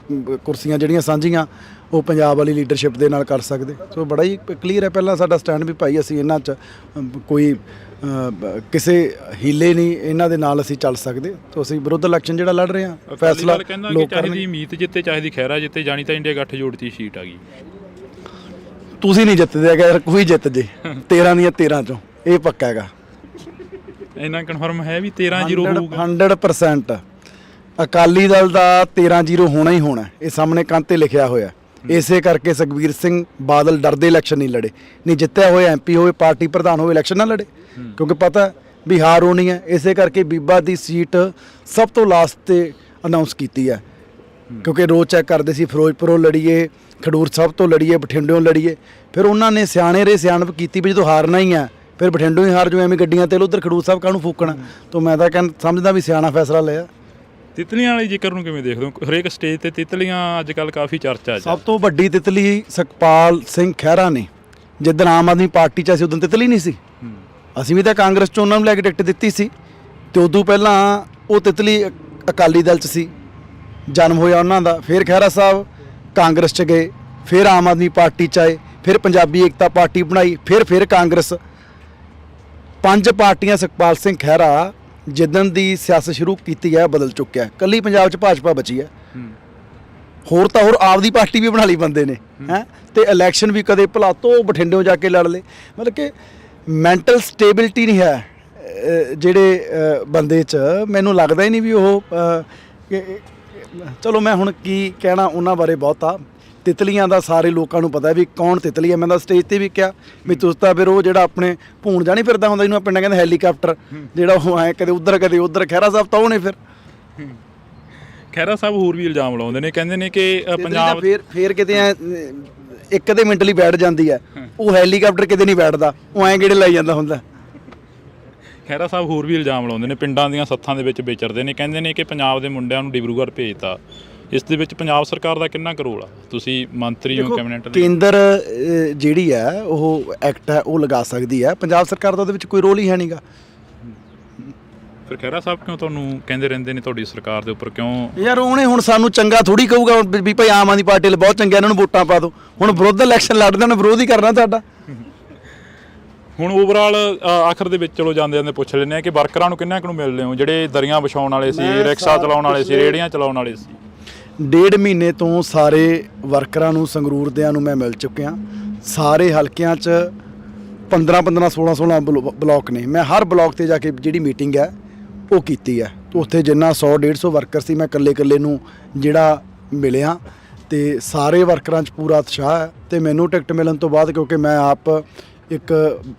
ਕੁਰਸੀਆਂ ਜਿਹੜੀਆਂ ਸਾਂਝੀਆਂ ਉਹ ਪੰਜਾਬ ਵਾਲੀ ਲੀਡਰਸ਼ਿਪ ਦੇ ਨਾਲ ਕਰ ਸਕਦੇ। ਸੋ ਬੜਾ ਹੀ ਕਲੀਅਰ ਹੈ ਪਹਿਲਾਂ ਸਾਡਾ ਸਟੈਂਡ ਵੀ ਭਾਈ ਅਸੀਂ ਇਹਨਾਂ 'ਚ ਕੋਈ ਕਿਸੇ ਹੀਲੇ ਨਹੀਂ ਇਹਨਾਂ ਦੇ ਨਾਲ ਅਸੀਂ ਚੱਲ ਸਕਦੇ। ਸੋ ਅਸੀਂ ਵਿਰੁੱਧ ਇਲੈਕਸ਼ਨ ਜਿਹੜਾ ਲੜ ਰਹੇ ਹਾਂ, ਫੈਸਲਾ ਲੋਕ ਚਾਹੀਦੀ ਮੀਤ ਜਿੱਤੇ ਚਾਹੀਦੀ ਖਹਿਰਾ ਜਿੱਤੇ, ਜਾਣੀ ਤਾਂ ਇੰਡੀਆ ਗੱਠਜੋੜ ਦੀ ਸੀਟ ਆ ਗਈ। ਤੁਸੀਂ ਨਹੀਂ ਜਿੱਤਦੇ ਹੈਗਾ, ਕੋਈ ਜਿੱਤ ਜੇ 13 ਦੀਆਂ 13 ਚੋਂ, ਇਹ ਪੱਕਾ ਹੈਗਾ। ਇੰਨਾ ਕਨਫਰਮ ਹੈ ਵੀ 13-0 ਹੋਊਗਾ 100%। ਅਕਾਲੀ ਦਲ ਦਾ 13-0 ਹੋਣਾ ਹੀ ਹੋਣਾ, ਇਹ ਸਾਹਮਣੇ ਕੰਧ ਤੇ ਲਿਖਿਆ ਹੋਇਆ। ਇਸੇ ਕਰਕੇ ਸੁਖਬੀਰ ਸਿੰਘ ਬਾਦਲ ਡਰਦੇ ਇਲੈਕਸ਼ਨ ਨਹੀਂ ਲੜੇ। ਨਹੀਂ, ਜਿੱਤਿਆ ਹੋਇਆ ਐਮਪੀ ਹੋਵੇ, ਪਾਰਟੀ ਪ੍ਰਧਾਨ ਹੋਵੇ, ਇਲੈਕਸ਼ਨ ਨਾ ਲੜੇ, ਕਿਉਂਕਿ ਪਤਾ ਵੀ ਹਾਰ ਹੋਣੀ ਹੈ। ਇਸੇ ਕਰਕੇ ਬੀਬਾ ਦੀ ਸੀਟ ਸਭ ਤੋਂ ਲਾਸਟ ਤੇ ਅਨਾਉਂਸ ਕੀਤੀ ਹੈ, ਕਿਉਂਕਿ ਰੋਜ਼ ਚੈੱਕ ਕਰਦੇ ਸੀ ਫਿਰੋਜ਼ਪੁਰੋਂ ਲੜੀਏ, ਖਡੂਰ ਸਾਹਿਬ ਤੋਂ ਲੜੀਏ, ਬਠਿੰਡਿਓਂ ਲੜੀਏ। ਫਿਰ ਉਹਨਾਂ ਨੇ ਸਿਆਣੇ ਸਿਆਣਪ ਕੀਤੀ ਵੀ ਜਦੋਂ ਹਾਰਨਾ ਹੀ ਹੈ ਫਿਰ ਬਠਿੰਡੋਂ ਹੀ ਹਾਰ ਜੋ, ਐਵੇਂ ਗੱਡੀਆਂ ਤੇ ਉਧਰ ਖਡੂਰ ਸਾਹਿਬ ਕਾਹਨੂੰ ਫੂਕਣਾ। ਤਾਂ ਮੈਂ ਤਾਂ ਸਮਝਦਾ ਵੀ ਸਿਆਣਾ ਫੈਸਲਾ ਲਿਆ। ਤਿਤਲੀਆਂ ਵਾਲੇ ਜ਼ਿਕਰ ਨੂੰ ਕਿਵੇਂ ਦੇਖਦੇ ਹੋ? ਹਰੇਕ ਸਟੇਜ ਤੇ ਤਿਤਲੀਆਂ ਅੱਜ ਕੱਲ੍ਹ ਕਾਫੀ ਚਰਚਾ 'ਚ। ਸਭ ਤੋਂ ਵੱਡੀ ਤਿਤਲੀ ਸੁਖਪਾਲ ਸਿੰਘ ਖਹਿਰਾ ਨੇ। ਜਿੱਦਣ ਆਮ ਆਦਮੀ ਪਾਰਟੀ 'ਚ ਅਸੀਂ ਉਦੋਂ ਤਿਤਲੀ ਨਹੀਂ ਸੀ, ਅਸੀਂ ਵੀ ਤਾਂ ਕਾਂਗਰਸ 'ਚ ਉਹਨਾਂ ਨੂੰ ਲੈ ਕੇ ਟਿਕਟ ਦਿੱਤੀ ਸੀ, ਤੇ ਉਦੋਂ ਪਹਿਲਾਂ ਉਹ ਤਿਤਲੀ ਅਕਾਲੀ ਦਲ 'ਚ ਸੀ, ਜਨਮ ਹੋਇਆ ਉਹਨਾਂ ਦਾ। ਫਿਰ ਖਹਿਰਾ ਸਾਹਿਬ ਕਾਂਗਰਸ 'ਚ ਗਏ, ਫਿਰ ਆਮ ਆਦਮੀ ਪਾਰਟੀ 'ਚ ਆਏ, ਫਿਰ ਪੰਜਾਬੀ ਏਕਤਾ ਪਾਰਟੀ ਬਣਾਈ, ਫਿਰ ਕਾਂਗਰਸ। 5 ਪਾਰਟੀਆਂ ਸੁਖਪਾਲ ਸਿੰਘ ਖਹਿਰਾ ਜਿੱਦਣ ਦੀ ਸਿਆਸਤ ਸ਼ੁਰੂ ਕੀਤੀ ਹੈ ਬਦਲ ਚੁੱਕਿਆ। ਇਕੱਲੀ ਪੰਜਾਬ 'ਚ ਭਾਜਪਾ ਬਚੀ ਹੈ, ਹੋਰ ਤਾਂ ਹੋਰ ਆਪਦੀ ਪਾਰਟੀ ਵੀ ਬਣਾ ਲਈ ਬੰਦੇ ਨੇ ਹੈ। ਤੇ ਇਲੈਕਸ਼ਨ ਵੀ ਕਦੇ ਭਲਾ ਤੋਂ ਬਠਿੰਡਿਓਂ ਜਾ ਕੇ ਲੜ ਲਏ। ਮਤਲਬ ਕਿ ਮੈਂਟਲ ਸਟੇਬਿਲਿਟੀ ਨਹੀਂ ਹੈ ਜਿਹੜੇ ਬੰਦੇ 'ਚ। ਮੈਨੂੰ ਲੱਗਦਾ ਹੀ ਨਹੀਂ ਵੀ ਉਹ ਚਲੋ ਮੈਂ ਹੁਣ ਕੀ ਕਹਿਣਾ ਉਹਨਾਂ ਬਾਰੇ ਬਹੁਤਾ। ਤਿਤਲੀਆਂ ਦਾ ਸਾਰੇ ਲੋਕਾਂ ਨੂੰ ਪਤਾ ਵੀ ਕੌਣ ਤਿਤਲੀ ਹੈ। ਮੈਂ ਤਾਂ ਸਟੇਜ ਤੇ ਵੀ ਕਿਹਾ ਵੀ ਤੁਸੀਂ ਤਾਂ ਫਿਰ ਉਹ ਜਿਹੜਾ ਆਪਣੇ ਭੂਣ ਜਾਣੀ ਫਿਰਦਾ ਹੁੰਦਾ ਜਿਹਨੂੰ ਪਿੰਡਾਂ ਕਹਿੰਦੇ ਹੈਲੀਕਾਪਟਰ, ਜਿਹੜਾ ਉਹ ਐਂ ਕਦੇ ਉੱਧਰ ਕਦੇ ਉੱਧਰ। ਖਹਿਰਾ ਸਾਹਿਬ ਤਾਂ ਉਹਨੇ ਫਿਰ ਖਹਿਰਾ ਸਾਹਿਬ ਹੋਰ ਵੀ ਇਲਜ਼ਾਮ ਲਾਉਂਦੇ ਨੇ, ਕਹਿੰਦੇ ਨੇ ਕਿ ਪੰਜਾਬ ਫੇਰ ਕਿਤੇ ਐ ਇੱਕ ਅੱਧੇ ਮਿੰਟ ਲਈ ਬੈਠ ਜਾਂਦੀ ਹੈ, ਉਹ ਹੈਲੀਕਾਪਟਰ ਕਿਤੇ ਨਹੀਂ ਬੈਠਦਾ, ਉਹ ਐਂ ਕਿਹੜੇ ਲਾਈ ਜਾਂਦਾ ਹੁੰਦਾ। ਖਹਿਰਾ ਸਾਹਿਬ ਹੋਰ ਵੀ ਇਲਜ਼ਾਮ ਲਾਉਂਦੇ ਨੇ, ਪਿੰਡਾਂ ਦੀਆਂ ਸੱਥਾਂ ਦੇ ਵਿੱਚ ਵਿਚਰਦੇ ਨੇ, ਕਹਿੰਦੇ ਨੇ ਕਿ ਪੰਜਾਬ ਦੇ ਮੁੰਡਿਆਂ ਨੂੰ ਡਿਬਰੂਗੜ੍ਹ ਭੇਜਤਾ। ਇਸ ਦੇ ਵਿੱਚ ਪੰਜਾਬ ਸਰਕਾਰ ਦਾ ਕਿੰਨਾ ਕੁ ਰੋਲ ਆ? ਤੁਸੀਂ ਮੰਤਰੀ ਹੋ ਕੈਬਨਿਟ ਦੇ। ਕੇਂਦਰ ਜਿਹੜੀ ਹੈ ਉਹ ਐਕਟ ਹੈ ਉਹ ਲਗਾ ਸਕਦੀ ਹੈ, ਪੰਜਾਬ ਸਰਕਾਰ ਦਾ ਉਹਦੇ ਵਿੱਚ ਕੋਈ ਰੋਲ ਹੀ ਹੈ ਨਹੀਂਗਾ। ਫਿਰ ਖਹਿਰਾ ਸਾਹਿਬ ਕਿਉਂ ਤੁਹਾਨੂੰ ਕਹਿੰਦੇ ਰਹਿੰਦੇ ਨੇ ਤੁਹਾਡੀ ਸਰਕਾਰ ਦੇ ਉੱਪਰ ਕਿਉਂ? ਯਾਰ ਉਹਨੇ ਹੁਣ ਸਾਨੂੰ ਚੰਗਾ ਥੋੜੀ ਕਹੂਗਾ ਵੀ ਭਾਈ ਆਮ ਆਦਮੀ ਪਾਰਟੀ ਬਹੁਤ ਚੰਗੇ ਇਹਨਾਂ ਨੂੰ ਵੋਟਾਂ ਪਾ ਦਿਓ। ਹੁਣ ਵਿਰੋਧ ਇਲੈਕਸ਼ਨ ਲੜਦੇ ਉਹਨੇ ਵਿਰੋਧ ਹੀ ਕਰਨਾ ਤੁਹਾਡਾ। ਹੁਣ ਓਵਰਆਲ ਆਖਰ ਦੇ ਵਿੱਚ ਚਲੋ ਜਾਂਦੇ ਜਾਂਦੇ ਪੁੱਛ ਲੈਂਦੇ ਆ ਕਿ ਵਰਕਰਾਂ ਨੂੰ ਕਿੰਨਾ ਕੁ ਨੂੰ ਮਿਲਦੇ ਹੋ ਜਿਹੜੇ ਦਰੀਆਂ ਵਿਛਾਉਣ ਵਾਲੇ ਸੀ, ਰਿਕਸ਼ਾ ਚਲਾਉਣ ਵਾਲੇ ਸੀ, ਰੇਹੜੀਆਂ ਚਲਾਉਣ ਵਾਲੇ ਸੀ? 1.5 ਮਹੀਨੇ ਤੋਂ ਸਾਰੇ ਵਰਕਰਾਂ ਨੂੰ ਸੰਗਰੂਰ ਦਿਆਂ ਨੂੰ ਮੈਂ ਮਿਲ ਚੁੱਕਿਆ। ਸਾਰੇ ਹਲਕਿਆਂ 'ਚ 15 16 ਬਲਾਕ ਨੇ। ਮੈਂ ਹਰ ਬਲਾਕ ਤੇ ਜਾ ਕੇ ਜਿਹੜੀ ਮੀਟਿੰਗ ਹੈ ਉਹ ਕੀਤੀ ਹੈ। ਉੱਥੇ ਜਿੰਨਾ 100-150 ਵਰਕਰ ਸੀ ਮੈਂ ਇਕੱਲੇ ਨੂੰ ਜਿਹੜਾ ਮਿਲਿਆ ਤੇ ਸਾਰੇ ਵਰਕਰਾਂ 'ਚ ਪੂਰਾ ਉਤਸ਼ਾਹ ਹੈ। ਤੇ ਮੈਨੂੰ ਟਿਕਟ ਮਿਲਣ ਤੋਂ ਬਾਅਦ, ਕਿਉਂਕਿ ਮੈਂ ਆਪ ਇੱਕ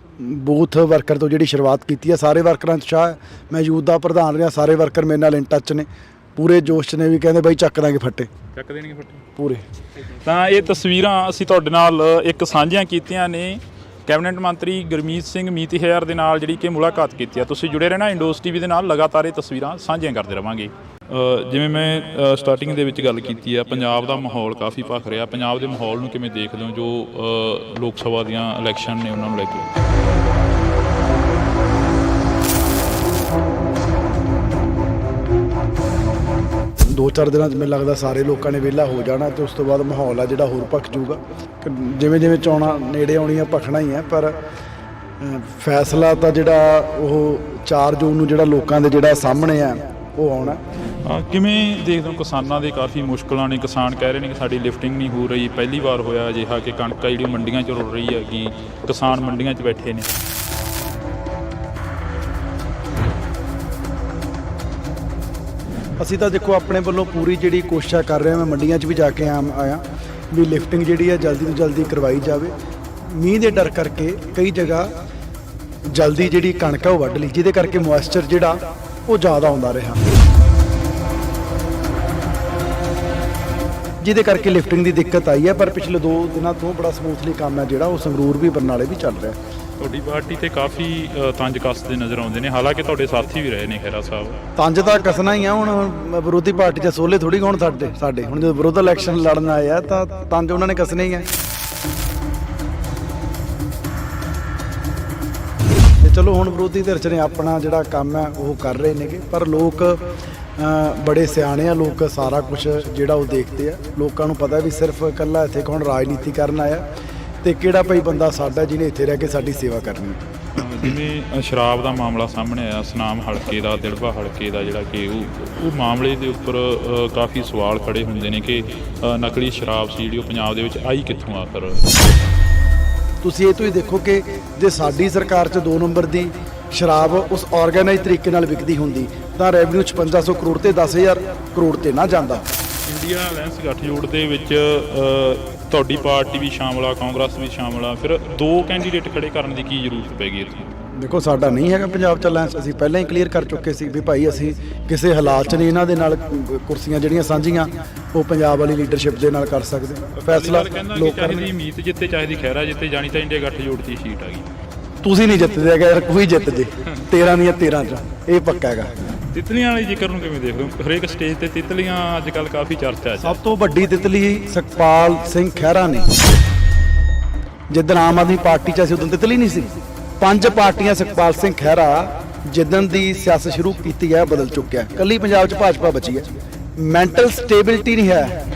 ਬੂਥ ਵਰਕਰ ਤੋਂ ਜਿਹੜੀ ਸ਼ੁਰੂਆਤ ਕੀਤੀ ਹੈ, ਸਾਰੇ ਵਰਕਰਾਂ 'ਚ ਉਤਸ਼ਾਹ ਹੈ। ਮੈਂ ਯੂਥ ਦਾ ਪ੍ਰਧਾਨ ਰਿਹਾ, ਸਾਰੇ ਵਰਕਰ ਮੇਰੇ ਨਾਲ ਇਨ ਟੱਚ ਨੇ, ਪੂਰੇ ਜੋਸ਼ 'ਚ ਨੇ, ਵੀ ਕਹਿੰਦੇ ਬਾਈ ਚੱਕ ਦਾਂਗੇ ਫੱਟੇ, ਚੱਕ ਦੇਣਗੇ ਫੱਟੇ ਪੂਰੇ। ਤਾਂ ਇਹ ਤਸਵੀਰਾਂ ਅਸੀਂ ਤੁਹਾਡੇ ਨਾਲ ਇੱਕ ਸਾਂਝੀਆਂ ਕੀਤੀਆਂ ਨੇ ਕੈਬਨਿਟ ਮੰਤਰੀ ਗੁਰਮੀਤ ਸਿੰਘ ਮੀਤਹਿਰ ਦੇ ਨਾਲ ਜਿਹੜੀ ਕਿ ਮੁਲਾਕਾਤ ਕੀਤੀ ਆ। ਤੁਸੀਂ ਜੁੜੇ ਰਹਿਣਾ ਇੰਡੋਸ ਟੀਵੀ ਦੇ ਨਾਲ, ਲਗਾਤਾਰ ਇਹ ਤਸਵੀਰਾਂ ਸਾਂਝੀਆਂ ਕਰਦੇ ਰਵਾਂਗੇ। ਜਿਵੇਂ ਮੈਂ ਸਟਾਰਟਿੰਗ ਦੇ ਵਿੱਚ ਗੱਲ ਕੀਤੀ ਆ, ਪੰਜਾਬ ਦਾ ਮਾਹੌਲ ਕਾਫੀ ਭਖ ਰਿਹਾ। ਪੰਜਾਬ ਦੇ ਮਾਹੌਲ ਨੂੰ ਕਿਵੇਂ ਦੇਖਦੇ ਹੋ ਜੋ ਲੋਕ ਸਭਾ ਦੀਆਂ ਇਲੈਕਸ਼ਨ ਨੇ ਉਹਨਾਂ ਨੂੰ ਲੈ ਕੇ? 2-4 ਦਿਨਾਂ 'ਚ ਮੈਨੂੰ ਲੱਗਦਾ ਸਾਰੇ ਲੋਕਾਂ ਨੇ ਵਿਹਲਾ ਹੋ ਜਾਣਾ ਤੇ ਉਸ ਤੋਂ ਬਾਅਦ ਮਾਹੌਲ ਆ ਜਿਹੜਾ ਹੋਰ ਭਖ ਜੂਗਾ। ਜਿਵੇਂ ਚੋਣਾਂ ਨੇੜੇ ਆਉਣੀਆਂ ਭਖਣਾ ਹੀ ਹੈ, ਪਰ ਫੈਸਲਾ ਤਾਂ ਜਿਹੜਾ ਉਹ 4 ਜੂਨ ਨੂੰ ਜਿਹੜਾ ਲੋਕਾਂ ਦੇ ਜਿਹੜਾ ਸਾਹਮਣੇ ਆ ਉਹ ਆਉਣਾ। ਕਿਵੇਂ ਦੇਖਦੇ ਹੋ ਕਿਸਾਨਾਂ ਦੇ ਕਾਫੀ ਮੁਸ਼ਕਲਾਂ ਨੇ? ਕਿਸਾਨ ਕਹਿ ਰਹੇ ਨੇ ਕਿ ਸਾਡੀ ਲਿਫਟਿੰਗ ਨਹੀਂ ਹੋ ਰਹੀ। ਪਹਿਲੀ ਵਾਰ ਹੋਇਆ ਅਜਿਹਾ ਕਿ ਕਣਕ ਜਿਹੜੀ ਮੰਡੀਆਂ 'ਚ ਰੁਲ ਰਹੀ ਹੈਗੀ, ਕਿਸਾਨ ਮੰਡੀਆਂ 'ਚ ਬੈਠੇ ਨੇ। ਅਸੀਂ ਤਾਂ ਦੇਖੋ ਆਪਣੇ ਵੱਲੋਂ ਪੂਰੀ ਜਿਹੜੀ ਕੋਸ਼ਿਸ਼ ਕਰ ਰਹੇ ਹਾਂ। ਮੈਂ ਮੰਡੀਆਂ 'ਚ ਵੀ ਜਾ ਕੇ ਆਇਆ ਵੀ ਲਿਫਟਿੰਗ ਜਿਹੜੀ ਹੈ ਜਲਦੀ ਤੋਂ ਜਲਦੀ ਕਰਵਾਈ ਜਾਵੇ। ਮੀਂਹ ਦੇ ਡਰ ਕਰਕੇ ਕਈ ਜਗ੍ਹਾ ਜਲਦੀ ਜਿਹੜੀ ਕਣਕ ਹੈ ਉਹ ਵੱਢ ਲਈ, ਜਿਹਦੇ ਕਰਕੇ ਮੋਇਸਚਰ ਜਿਹੜਾ ਉਹ ਜ਼ਿਆਦਾ ਆਉਂਦਾ ਰਿਹਾ, ਜਿਹਦੇ ਕਰਕੇ ਲਿਫਟਿੰਗ ਦੀ ਦਿੱਕਤ ਆਈ ਹੈ। ਪਰ ਪਿਛਲੇ 2 ਦਿਨਾਂ ਤੋਂ ਬੜਾ ਸਮੂਥਲੀ ਕੰਮ ਹੈ ਜਿਹੜਾ ਉਹ ਸੰਗਰੂਰ ਵੀ ਬਰਨਾਲੇ ਵੀ ਚੱਲ ਰਿਹਾ। ਤੁਹਾਡੀ ਪਾਰਟੀ ਤੇ ਕਾਫੀ ਤੰਜ ਕੱਸਦੇ ਨਜ਼ਰ ਆਉਂਦੇ ਨੇ, ਹਾਲਾਂਕਿ ਤੁਹਾਡੇ ਸਾਥੀ ਵੀ ਰਹੇ ਨੇ ਖਹਿਰਾ ਸਾਹਿਬ। ਤੰਜ ਤਾਂ ਕੱਸਣਾ ਹੀ ਆ। ਹੁਣ ਵਿਰੋਧੀ ਪਾਰਟੀ 'ਚ ਸੋਲੇ ਥੋੜੀ ਹੁਣ ਸਾਡੇ ਹੁਣ ਜਦੋਂ ਵਿਰੋਧ ਇਲੈਕਸ਼ਨ ਲੜਨ ਆਏ ਆ ਤਾਂ ਤੰਜ ਉਹਨਾਂ ਨੇ ਕੱਸਣੇ ਹੀ ਆ। ਤੇ ਚਲੋ ਹੁਣ ਵਿਰੋਧੀ ਧਿਰ 'ਚ ਨੇ ਆਪਣਾ ਜਿਹੜਾ ਕੰਮ ਹੈ ਉਹ ਕਰ ਰਹੇ ਨੇਗੇ, ਪਰ ਲੋਕ ਬੜੇ ਸਿਆਣੇ ਆ। ਲੋਕ ਸਾਰਾ ਕੁਝ ਜਿਹੜਾ ਉਹ ਦੇਖਦੇ ਆ। ਲੋਕਾਂ ਨੂੰ ਪਤਾ ਵੀ ਸਿਰਫ ਇਕੱਲਾ ਇੱਥੇ ਕੌਣ ਰਾਜਨੀਤੀ ਕਰਨ ਆਇਆ ਤੇ ਕਿਹੜਾ ਭਾਈ ਬੰਦਾ ਸਾਡਾ ਜਿਹਨੇ ਇੱਥੇ ਰਹਿ ਕੇ ਸਾਡੀ ਸੇਵਾ ਕਰਨੀ। ਜਿਵੇਂ ਸ਼ਰਾਬ ਦਾ ਮਾਮਲਾ ਸਾਹਮਣੇ ਆਇਆ, ਸੁਨਾਮ ਹਲਕੇ ਦਾ, ਦਿੜਬਾ ਹਲਕੇ ਦਾ, ਜਿਹੜਾ ਕਿ ਉਹ ਮਾਮਲੇ ਦੇ ਉੱਪਰ ਕਾਫੀ ਸਵਾਲ ਖੜੇ ਹੁੰਦੇ ਨੇ ਕਿ ਨਕਲੀ ਸ਼ਰਾਬ ਸੀ ਜਿਹੜੀ ਉਹ ਪੰਜਾਬ ਦੇ ਵਿੱਚ ਆਈ ਕਿੱਥੋਂ ਆਖਰ? ਤੁਸੀਂ ਇਹ ਤੋਂ ਹੀ ਦੇਖੋ ਕਿ ਜੇ ਸਾਡੀ ਸਰਕਾਰ 'ਚ 2 ਨੰਬਰ ਦੀ ਸ਼ਰਾਬ ਉਸ ਆਰਗੇਨਾਈਜ਼ ਤਰੀਕੇ ਨਾਲ ਵਿਕਦੀ ਹੁੰਦੀ ਤਾਂ ਰੈਵਨਿਊ 5500 ਕਰੋੜ ਤੇ 10000 ਕਰੋੜ ਤੇ ਨਾ ਜਾਂਦਾ। ਇੰਡੀਆ ਅਲਾਇੰਸ ਗੱਠਜੋੜ ਦੇ ਵਿੱਚ ਤੁਹਾਡੀ ਪਾਰਟੀ ਵੀ ਸ਼ਾਮਲ ਆ, ਕਾਂਗਰਸ ਵੀ ਸ਼ਾਮਲ ਆ, ਫਿਰ 2 ਕੈਂਡੀਡੇਟ ਖੜੇ ਕਰਨ ਦੀ ਕੀ ਜ਼ਰੂਰਤ ਪੈ ਗਈ ਇੱਥੇ? ਦੇਖੋ ਸਾਡਾ ਨਹੀਂ ਹੈਗਾ ਪੰਜਾਬ 'ਚ ਅਲਾਇੰਸ। ਅਸੀਂ ਪਹਿਲਾਂ ਹੀ ਕਲੀਅਰ ਕਰ ਚੁੱਕੇ ਸੀ ਵੀ ਭਾਈ ਅਸੀਂ ਕਿਸੇ ਹਾਲਾਤ 'ਚ ਨਹੀਂ ਇਹਨਾਂ ਦੇ ਨਾਲ ਕੁਰਸੀਆਂ ਜਿਹੜੀਆਂ ਸਾਂਝੀਆਂ ਉਹ ਪੰਜਾਬ ਵਾਲੀ ਲੀਡਰਸ਼ਿਪ ਦੇ ਨਾਲ ਕਰ ਸਕਦੇ। ਫੈਸਲਾ ਲੋਕਾਂ ਦੀ ਮੀਤ ਜਿੱਤੇ, ਚਾਹੇ ਦੀ ਖਹਿਰਾ ਜਿੱਤੇ, ਜਾਣੀ ਤਾਂ ਇੰਡੀਆ ਗੱਠਜੋੜ ਦੀ ਸੀਟ ਆ ਗਈ। ਤੁਸੀਂ ਨਹੀਂ ਜਿੱਤਦੇ ਹੈਗਾ ਯਾਰ, ਕੋਈ ਜਿੱਤ ਜੇ 13 ਦੀਆਂ 13 'ਚ, ਇਹ ਪੱਕਾ ਹੈਗਾ। ਤਿਤਲੀਆਂ ਵਾਲੇ ਜ਼ਿਕਰ ਨੂੰ ਕਿਵੇਂ ਦੇਖਦੇ ਹੋ? ਹਰੇਕ ਸਟੇਜ ਤੇ ਤਿਤਲੀਆਂ ਅੱਜ ਕੱਲ੍ਹ ਕਾਫੀ ਚਰਚਾ 'ਚ। ਸਭ ਤੋਂ ਵੱਡੀ ਤਿਤਲੀ ਸੁਖਪਾਲ ਸਿੰਘ ਖਹਿਰਾ ਨੇ। ਜਿੱਦਣ ਆਮ ਆਦਮੀ ਪਾਰਟੀ 'ਚ ਅਸੀਂ ਉਦੋਂ ਤਿਤਲੀ ਨਹੀਂ ਸੀ। 5 ਪਾਰਟੀਆਂ ਸੁਖਪਾਲ ਸਿੰਘ ਖਹਿਰਾ ਜਿੱਦਣ ਦੀ ਸਿਆਸਤ ਸ਼ੁਰੂ ਕੀਤੀ ਹੈ ਬਦਲ ਚੁੱਕਿਆ। ਕੱਲੀ ਪੰਜਾਬ 'ਚ ਭਾਜਪਾ ਬਚੀ ਹੈ। ਮੈਂਟਲ ਸਟੇਬਿਲਿਟੀ ਨਹੀਂ ਹੈ।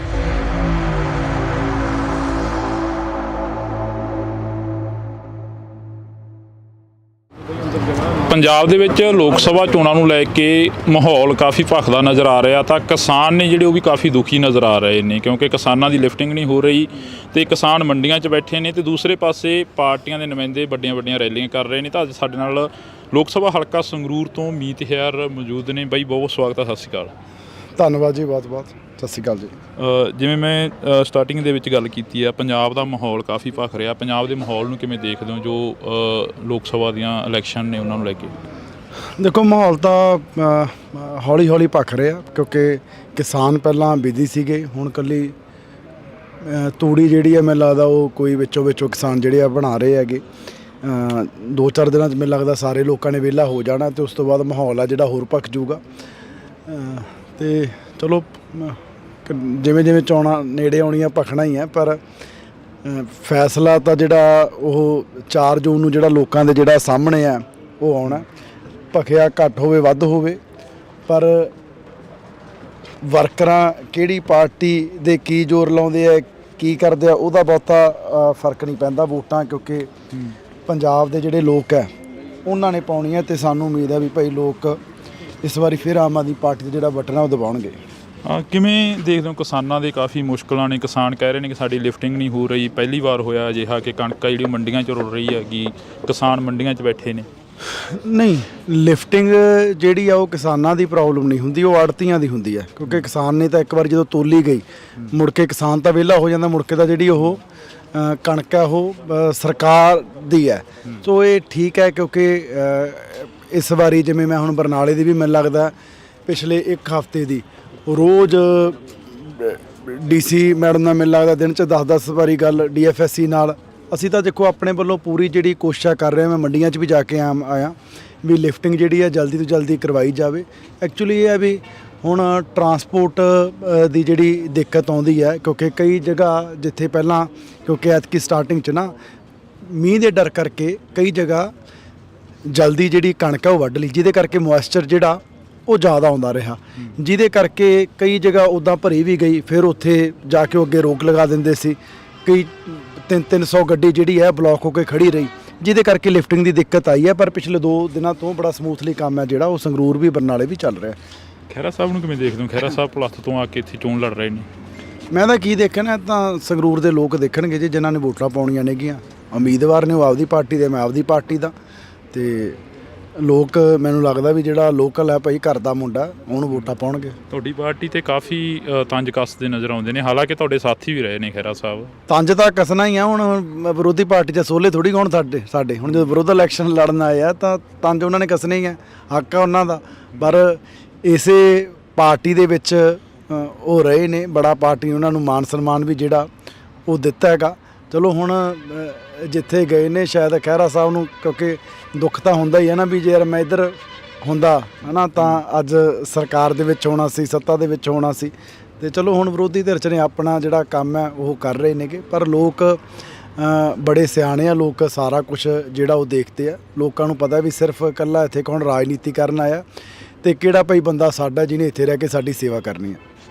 ਪੰਜਾਬ ਦੇ ਵਿੱਚ ਲੋਕ ਸਭਾ ਚੋਣਾਂ ਨੂੰ ਲੈ ਕੇ ਮਾਹੌਲ ਕਾਫੀ ਭਖਦਾ ਨਜ਼ਰ ਆ ਰਿਹਾ, ਤਾਂ ਕਿਸਾਨ ਨੇ ਜਿਹੜੇ ਉਹ ਵੀ ਕਾਫੀ ਦੁਖੀ ਨਜ਼ਰ ਆ ਰਹੇ ਨੇ, ਕਿਉਂਕਿ ਕਿਸਾਨਾਂ ਦੀ ਲਿਫਟਿੰਗ ਨਹੀਂ ਹੋ ਰਹੀ ਤੇ ਕਿਸਾਨ ਮੰਡੀਆਂ 'ਚ ਬੈਠੇ ਨੇ ਤੇ ਦੂਸਰੇ ਪਾਸੇ ਪਾਰਟੀਆਂ ਦੇ ਨੁਮਾਇੰਦੇ ਵੱਡੀਆਂ ਰੈਲੀਆਂ ਕਰ ਰਹੇ ਨੇ। ਤਾਂ ਅੱਜ ਸਾਡੇ ਨਾਲ ਲੋਕ ਸਭਾ ਹਲਕਾ ਸੰਗਰੂਰ ਤੋਂ ਮੀਤਹਿਰ ਮੌਜੂਦ ਨੇ। ਬਾਈ ਬਹੁਤ ਸਵਾਗਤ ਹੈ, ਸਤਿ ਸ਼੍ਰੀ ਅਕਾਲ। ਧੰਨਵਾਦ ਜੀ, ਬਹੁਤ ਸਤਿ ਸ਼੍ਰੀ ਅਕਾਲ ਜੀ। ਜਿਵੇਂ ਮੈਂ ਸਟਾਰਟਿੰਗ ਦੇ ਵਿੱਚ ਗੱਲ ਕੀਤੀ ਆ, ਪੰਜਾਬ ਦਾ ਮਾਹੌਲ ਕਾਫੀ ਭਖ ਰਿਹਾ। ਪੰਜਾਬ ਦੇ ਮਾਹੌਲ ਨੂੰ ਕਿਵੇਂ ਦੇਖਦੇ ਹੋ ਜੋ ਲੋਕ ਸਭਾ ਦੀਆਂ ਇਲੈਕਸ਼ਨ ਨੇ ਉਹਨਾਂ ਨੂੰ ਲੈ ਕੇ? ਦੇਖੋ ਮਾਹੌਲ ਤਾਂ ਹੌਲੀ ਭਖ ਰਿਹਾ, ਕਿਉਂਕਿ ਕਿਸਾਨ ਪਹਿਲਾਂ ਬਿਜ਼ੀ ਸੀਗੇ। ਹੁਣ ਇਕੱਲੀ ਤੂੜੀ ਜਿਹੜੀ ਹੈ ਮੈਨੂੰ ਲੱਗਦਾ ਉਹ ਕੋਈ ਵਿੱਚੋਂ ਕਿਸਾਨ ਜਿਹੜੇ ਆ ਬਣਾ ਰਹੇ ਹੈਗੇ। 2-4 ਦਿਨਾਂ 'ਚ ਮੈਨੂੰ ਲੱਗਦਾ ਸਾਰੇ ਲੋਕਾਂ ਨੇ ਵਿਹਲਾ ਹੋ ਜਾਣਾ ਤੇ ਉਸ ਤੋਂ ਬਾਅਦ ਮਾਹੌਲ ਆ ਜਿਹੜਾ ਹੋਰ ਭਖ ਜੂਗਾ। ਤੇ ਚਲੋ ਜਿਵੇਂ ਚੋਣਾਂ ਨੇੜੇ ਆਉਣੀਆਂ ਭਖਣਾ ਹੀ ਹੈ, ਪਰ ਫੈਸਲਾ ਤਾਂ ਜਿਹੜਾ ਉਹ 4 ਜੂਨ ਨੂੰ ਜਿਹੜਾ ਲੋਕਾਂ ਦੇ ਜਿਹੜਾ ਸਾਹਮਣੇ ਆ ਉਹ ਆਉਣਾ। ਭਖਿਆ ਘੱਟ ਹੋਵੇ ਵੱਧ ਹੋਵੇ, ਪਰ ਵਰਕਰਾਂ ਕਿਹੜੀ ਪਾਰਟੀ ਦੇ ਕੀ ਜ਼ੋਰ ਲਾਉਂਦੇ ਆ ਕੀ ਕਰਦੇ ਆ ਉਹਦਾ ਬਹੁਤਾ ਫਰਕ ਨਹੀਂ ਪੈਂਦਾ। ਵੋਟਾਂ ਕਿਉਂਕਿ ਪੰਜਾਬ ਦੇ ਜਿਹੜੇ ਲੋਕ ਹੈ ਉਹਨਾਂ ਨੇ ਪਾਉਣੀਆਂ, ਅਤੇ ਸਾਨੂੰ ਉਮੀਦ ਹੈ ਵੀ ਭਾਈ ਲੋਕ ਇਸ ਵਾਰੀ ਫਿਰ ਆਮ ਆਦਮੀ ਪਾਰਟੀ ਦਾ ਜਿਹੜਾ ਬਟਨ ਆ ਉਹ ਦਬਾਉਣਗੇ। ਕਿਵੇਂ ਦੇਖਦੇ ਹੋ ਕਿਸਾਨਾਂ ਦੇ ਕਾਫੀ ਮੁਸ਼ਕਲਾਂ ਨੇ? ਕਿਸਾਨ ਕਹਿ ਰਹੇ ਨੇ ਕਿ ਸਾਡੀ ਲਿਫਟਿੰਗ ਨਹੀਂ ਹੋ ਰਹੀ। ਪਹਿਲੀ ਵਾਰ ਹੋਇਆ ਅਜਿਹਾ ਕਿ ਕਣਕ ਜਿਹੜੀ ਮੰਡੀਆਂ 'ਚ ਰੁਲ ਰਹੀ ਹੈਗੀ, ਕਿਸਾਨ ਮੰਡੀਆਂ 'ਚ ਬੈਠੇ ਨੇ। ਨਹੀਂ, ਲਿਫਟਿੰਗ ਜਿਹੜੀ ਆ ਉਹ ਕਿਸਾਨਾਂ ਦੀ ਪ੍ਰੋਬਲਮ ਨਹੀਂ ਹੁੰਦੀ, ਉਹ ਆੜਤੀਆਂ ਦੀ ਹੁੰਦੀ ਹੈ। ਕਿਉਂਕਿ ਕਿਸਾਨ ਨੇ ਤਾਂ ਇੱਕ ਵਾਰ ਜਦੋਂ ਤੋਲੀ ਗਈ ਮੁੜ ਕੇ ਕਿਸਾਨ ਤਾਂ ਵਿਹਲਾ ਹੋ ਜਾਂਦਾ, ਮੁੜ ਕੇ ਤਾਂ ਜਿਹੜੀ ਉਹ ਕਣਕ ਹੈ ਉਹ ਸਰਕਾਰ ਦੀ ਹੈ। ਸੋ ਇਹ ਠੀਕ ਹੈ, ਕਿਉਂਕਿ ਇਸ ਵਾਰੀ ਜਿਵੇਂ ਮੈਂ ਹੁਣ ਬਰਨਾਲੇ ਦੀ ਵੀ ਮੈਨੂੰ ਲੱਗਦਾ ਪਿਛਲੇ ਇੱਕ ਹਫ਼ਤੇ ਦੀ ਰੋਜ਼ DC ਮੈਡਮ ਨਾਲ ਮੈਨੂੰ ਲੱਗਦਾ ਦਿਨ 'ਚ 10-10 ਵਾਰੀ ਗੱਲ DFSC ਨਾਲ। ਅਸੀਂ ਤਾਂ ਦੇਖੋ ਆਪਣੇ ਵੱਲੋਂ ਪੂਰੀ ਜਿਹੜੀ ਕੋਸ਼ਿਸ਼ ਕਰ ਰਹੇ ਹਾਂ, ਮੈਂ ਮੰਡੀਆਂ 'ਚ ਵੀ ਜਾ ਕੇ ਆਇਆ ਵੀ ਲਿਫਟਿੰਗ ਜਿਹੜੀ ਹੈ ਜਲਦੀ ਤੋਂ ਜਲਦੀ ਕਰਵਾਈ ਜਾਵੇ। ਐਕਚੁਅਲੀ ਇਹ ਹੈ ਵੀ ਹੁਣ ਟਰਾਂਸਪੋਰਟ ਦੀ ਜਿਹੜੀ ਦਿੱਕਤ ਆਉਂਦੀ ਹੈ, ਕਿਉਂਕਿ ਕਈ ਜਗ੍ਹਾ ਜਿੱਥੇ ਪਹਿਲਾਂ ਕਿਉਂਕਿ ਐਤਕੀ ਸਟਾਰਟਿੰਗ 'ਚ ਨਾ ਮੀਂਹ ਦੇ ਡਰ ਕਰਕੇ ਕਈ ਜਗ੍ਹਾ ਜਲਦੀ ਜਿਹੜੀ ਕਣਕ ਹੈ ਉਹ ਵੱਢ ਲਈ, ਜਿਹਦੇ ਕਰਕੇ ਮੋਇਸਚਰ ਜਿਹੜਾ ਉਹ ਜ਼ਿਆਦਾ ਆਉਂਦਾ ਰਿਹਾ, ਜਿਹਦੇ ਕਰਕੇ ਕਈ ਜਗ੍ਹਾ ਉੱਦਾਂ ਭਰੀ ਵੀ ਗਈ। ਫਿਰ ਉੱਥੇ ਜਾ ਕੇ ਉਹ ਅੱਗੇ ਰੋਕ ਲਗਾ ਦਿੰਦੇ ਸੀ, ਕਈ 300 ਗੱਡੀ ਜਿਹੜੀ ਹੈ ਬਲੌਕ ਹੋ ਕੇ ਖੜੀ ਰਹੀ, ਜਿਹਦੇ ਕਰਕੇ ਲਿਫਟਿੰਗ ਦੀ ਦਿੱਕਤ ਆਈ ਹੈ। ਪਰ ਪਿਛਲੇ 2 ਦਿਨਾਂ ਤੋਂ ਬੜਾ ਸਮੂਥਲੀ ਕੰਮ ਹੈ ਜਿਹੜਾ ਉਹ ਸੰਗਰੂਰ ਵੀ ਬਰਨਾਲੇ ਵੀ ਚੱਲ ਰਿਹਾ। ਖਹਿਰਾ ਸਾਹਿਬ ਨੂੰ ਕਿਵੇਂ ਦੇਖਦੇ ਹੋ? ਖਹਿਰਾ ਸਾਹਿਬ ਪਲੱਥ ਤੋਂ ਆ ਕੇ ਇੱਥੇ ਚੋਣ ਲੜ ਰਹੇ ਨੇ। ਮੈਂ ਤਾਂ ਕੀ ਦੇਖਣਾ, ਤਾਂ ਸੰਗਰੂਰ ਦੇ ਲੋਕ ਦੇਖਣਗੇ ਜੀ, ਜਿਨ੍ਹਾਂ ਨੇ ਵੋਟਾਂ ਪਾਉਣੀਆਂ ਨੇਗੀਆਂ। ਉਮੀਦਵਾਰ ਨੇ ਉਹ ਆਪਦੀ ਪਾਰਟੀ ਦੇ, ਮੈਂ ਆਪਦੀ ਪਾਰਟੀ ਦਾ, ਅਤੇ ਲੋਕ ਮੈਨੂੰ ਲੱਗਦਾ ਵੀ ਜਿਹੜਾ ਲੋਕਲ ਹੈ ਭਾਈ ਘਰ ਦਾ ਮੁੰਡਾ ਉਹਨੂੰ ਵੋਟਾਂ ਪਾਉਣਗੇ। ਤੁਹਾਡੀ ਪਾਰਟੀ ਤੇ ਕਾਫੀ ਤੰਜ ਕੱਸਦੇ ਨਜ਼ਰ ਆਉਂਦੇ ਨੇ, ਹਾਲਾਂਕਿ ਤੁਹਾਡੇ ਸਾਥੀ ਵੀ ਰਹੇ ਨੇ ਖਹਿਰਾ ਸਾਹਿਬ। ਤੰਜ ਤਾਂ ਕੱਸਣਾ ਹੀ ਆ, ਹੁਣ ਵਿਰੋਧੀ ਪਾਰਟੀ 'ਚ ਸੋਲੇ ਥੋੜ੍ਹੀ ਹੋਣ ਸਾਡੇ ਹੁਣ ਜਦੋਂ ਵਿਰੋਧ ਇਲੈਕਸ਼ਨ ਲੜਨ ਆਏ ਆ ਤਾਂ ਤੰਜ ਉਹਨਾਂ ਨੇ ਕੱਸਣੇ ਹੀ ਆ, ਹੱਕ ਆ ਉਹਨਾਂ ਦਾ। ਪਰ ਇਸੇ ਪਾਰਟੀ ਦੇ ਵਿੱਚ ਉਹ ਰਹੇ ਨੇ, ਬੜਾ ਪਾਰਟੀ ਉਹਨਾਂ ਨੂੰ ਮਾਨ ਸਨਮਾਨ ਵੀ ਜਿਹੜਾ ਉਹ ਦਿੱਤਾ ਹੈਗਾ। ਚਲੋ ਹੁਣ ਜਿੱਥੇ ਗਏ ਨੇ ਸ਼ਾਇਦ ਖਹਿਰਾ ਸਾਹਿਬ ਨੂੰ, ਕਿਉਂਕਿ ਦੁੱਖ ਤਾਂ ਹੁੰਦਾ ਹੀ ਹੈ ਨਾ ਵੀ ਜੇ ਯਾਰ ਮੈਂ ਇੱਧਰ ਹੁੰਦਾ ਹੈ ਨਾ ਤਾਂ ਅੱਜ ਸਰਕਾਰ ਦੇ ਵਿੱਚ ਹੋਣਾ ਸੀ, ਸੱਤਾ ਦੇ ਵਿੱਚ ਹੋਣਾ ਸੀ। ਅਤੇ ਚਲੋ ਹੁਣ ਵਿਰੋਧੀ ਧਿਰ 'ਚ ਨੇ ਆਪਣਾ ਜਿਹੜਾ ਕੰਮ ਹੈ ਉਹ ਕਰ ਰਹੇ ਨੇਗੇ, ਪਰ ਲੋਕ ਬੜੇ ਸਿਆਣੇ ਆ, ਲੋਕ ਸਾਰਾ ਕੁਝ ਜਿਹੜਾ ਉਹ ਦੇਖਦੇ ਆ। ਲੋਕਾਂ ਨੂੰ ਪਤਾ ਵੀ ਸਿਰਫ ਇਕੱਲਾ ਇੱਥੇ ਕੌਣ ਰਾਜਨੀਤੀ ਕਰਨ ਆਇਆ ਅਤੇ ਕਿਹੜਾ ਭਾਈ ਬੰਦਾ ਸਾਡਾ ਜਿਹਨੇ ਇੱਥੇ ਰਹਿ ਕੇ ਸਾਡੀ ਸੇਵਾ ਕਰਨੀ ਹੈ।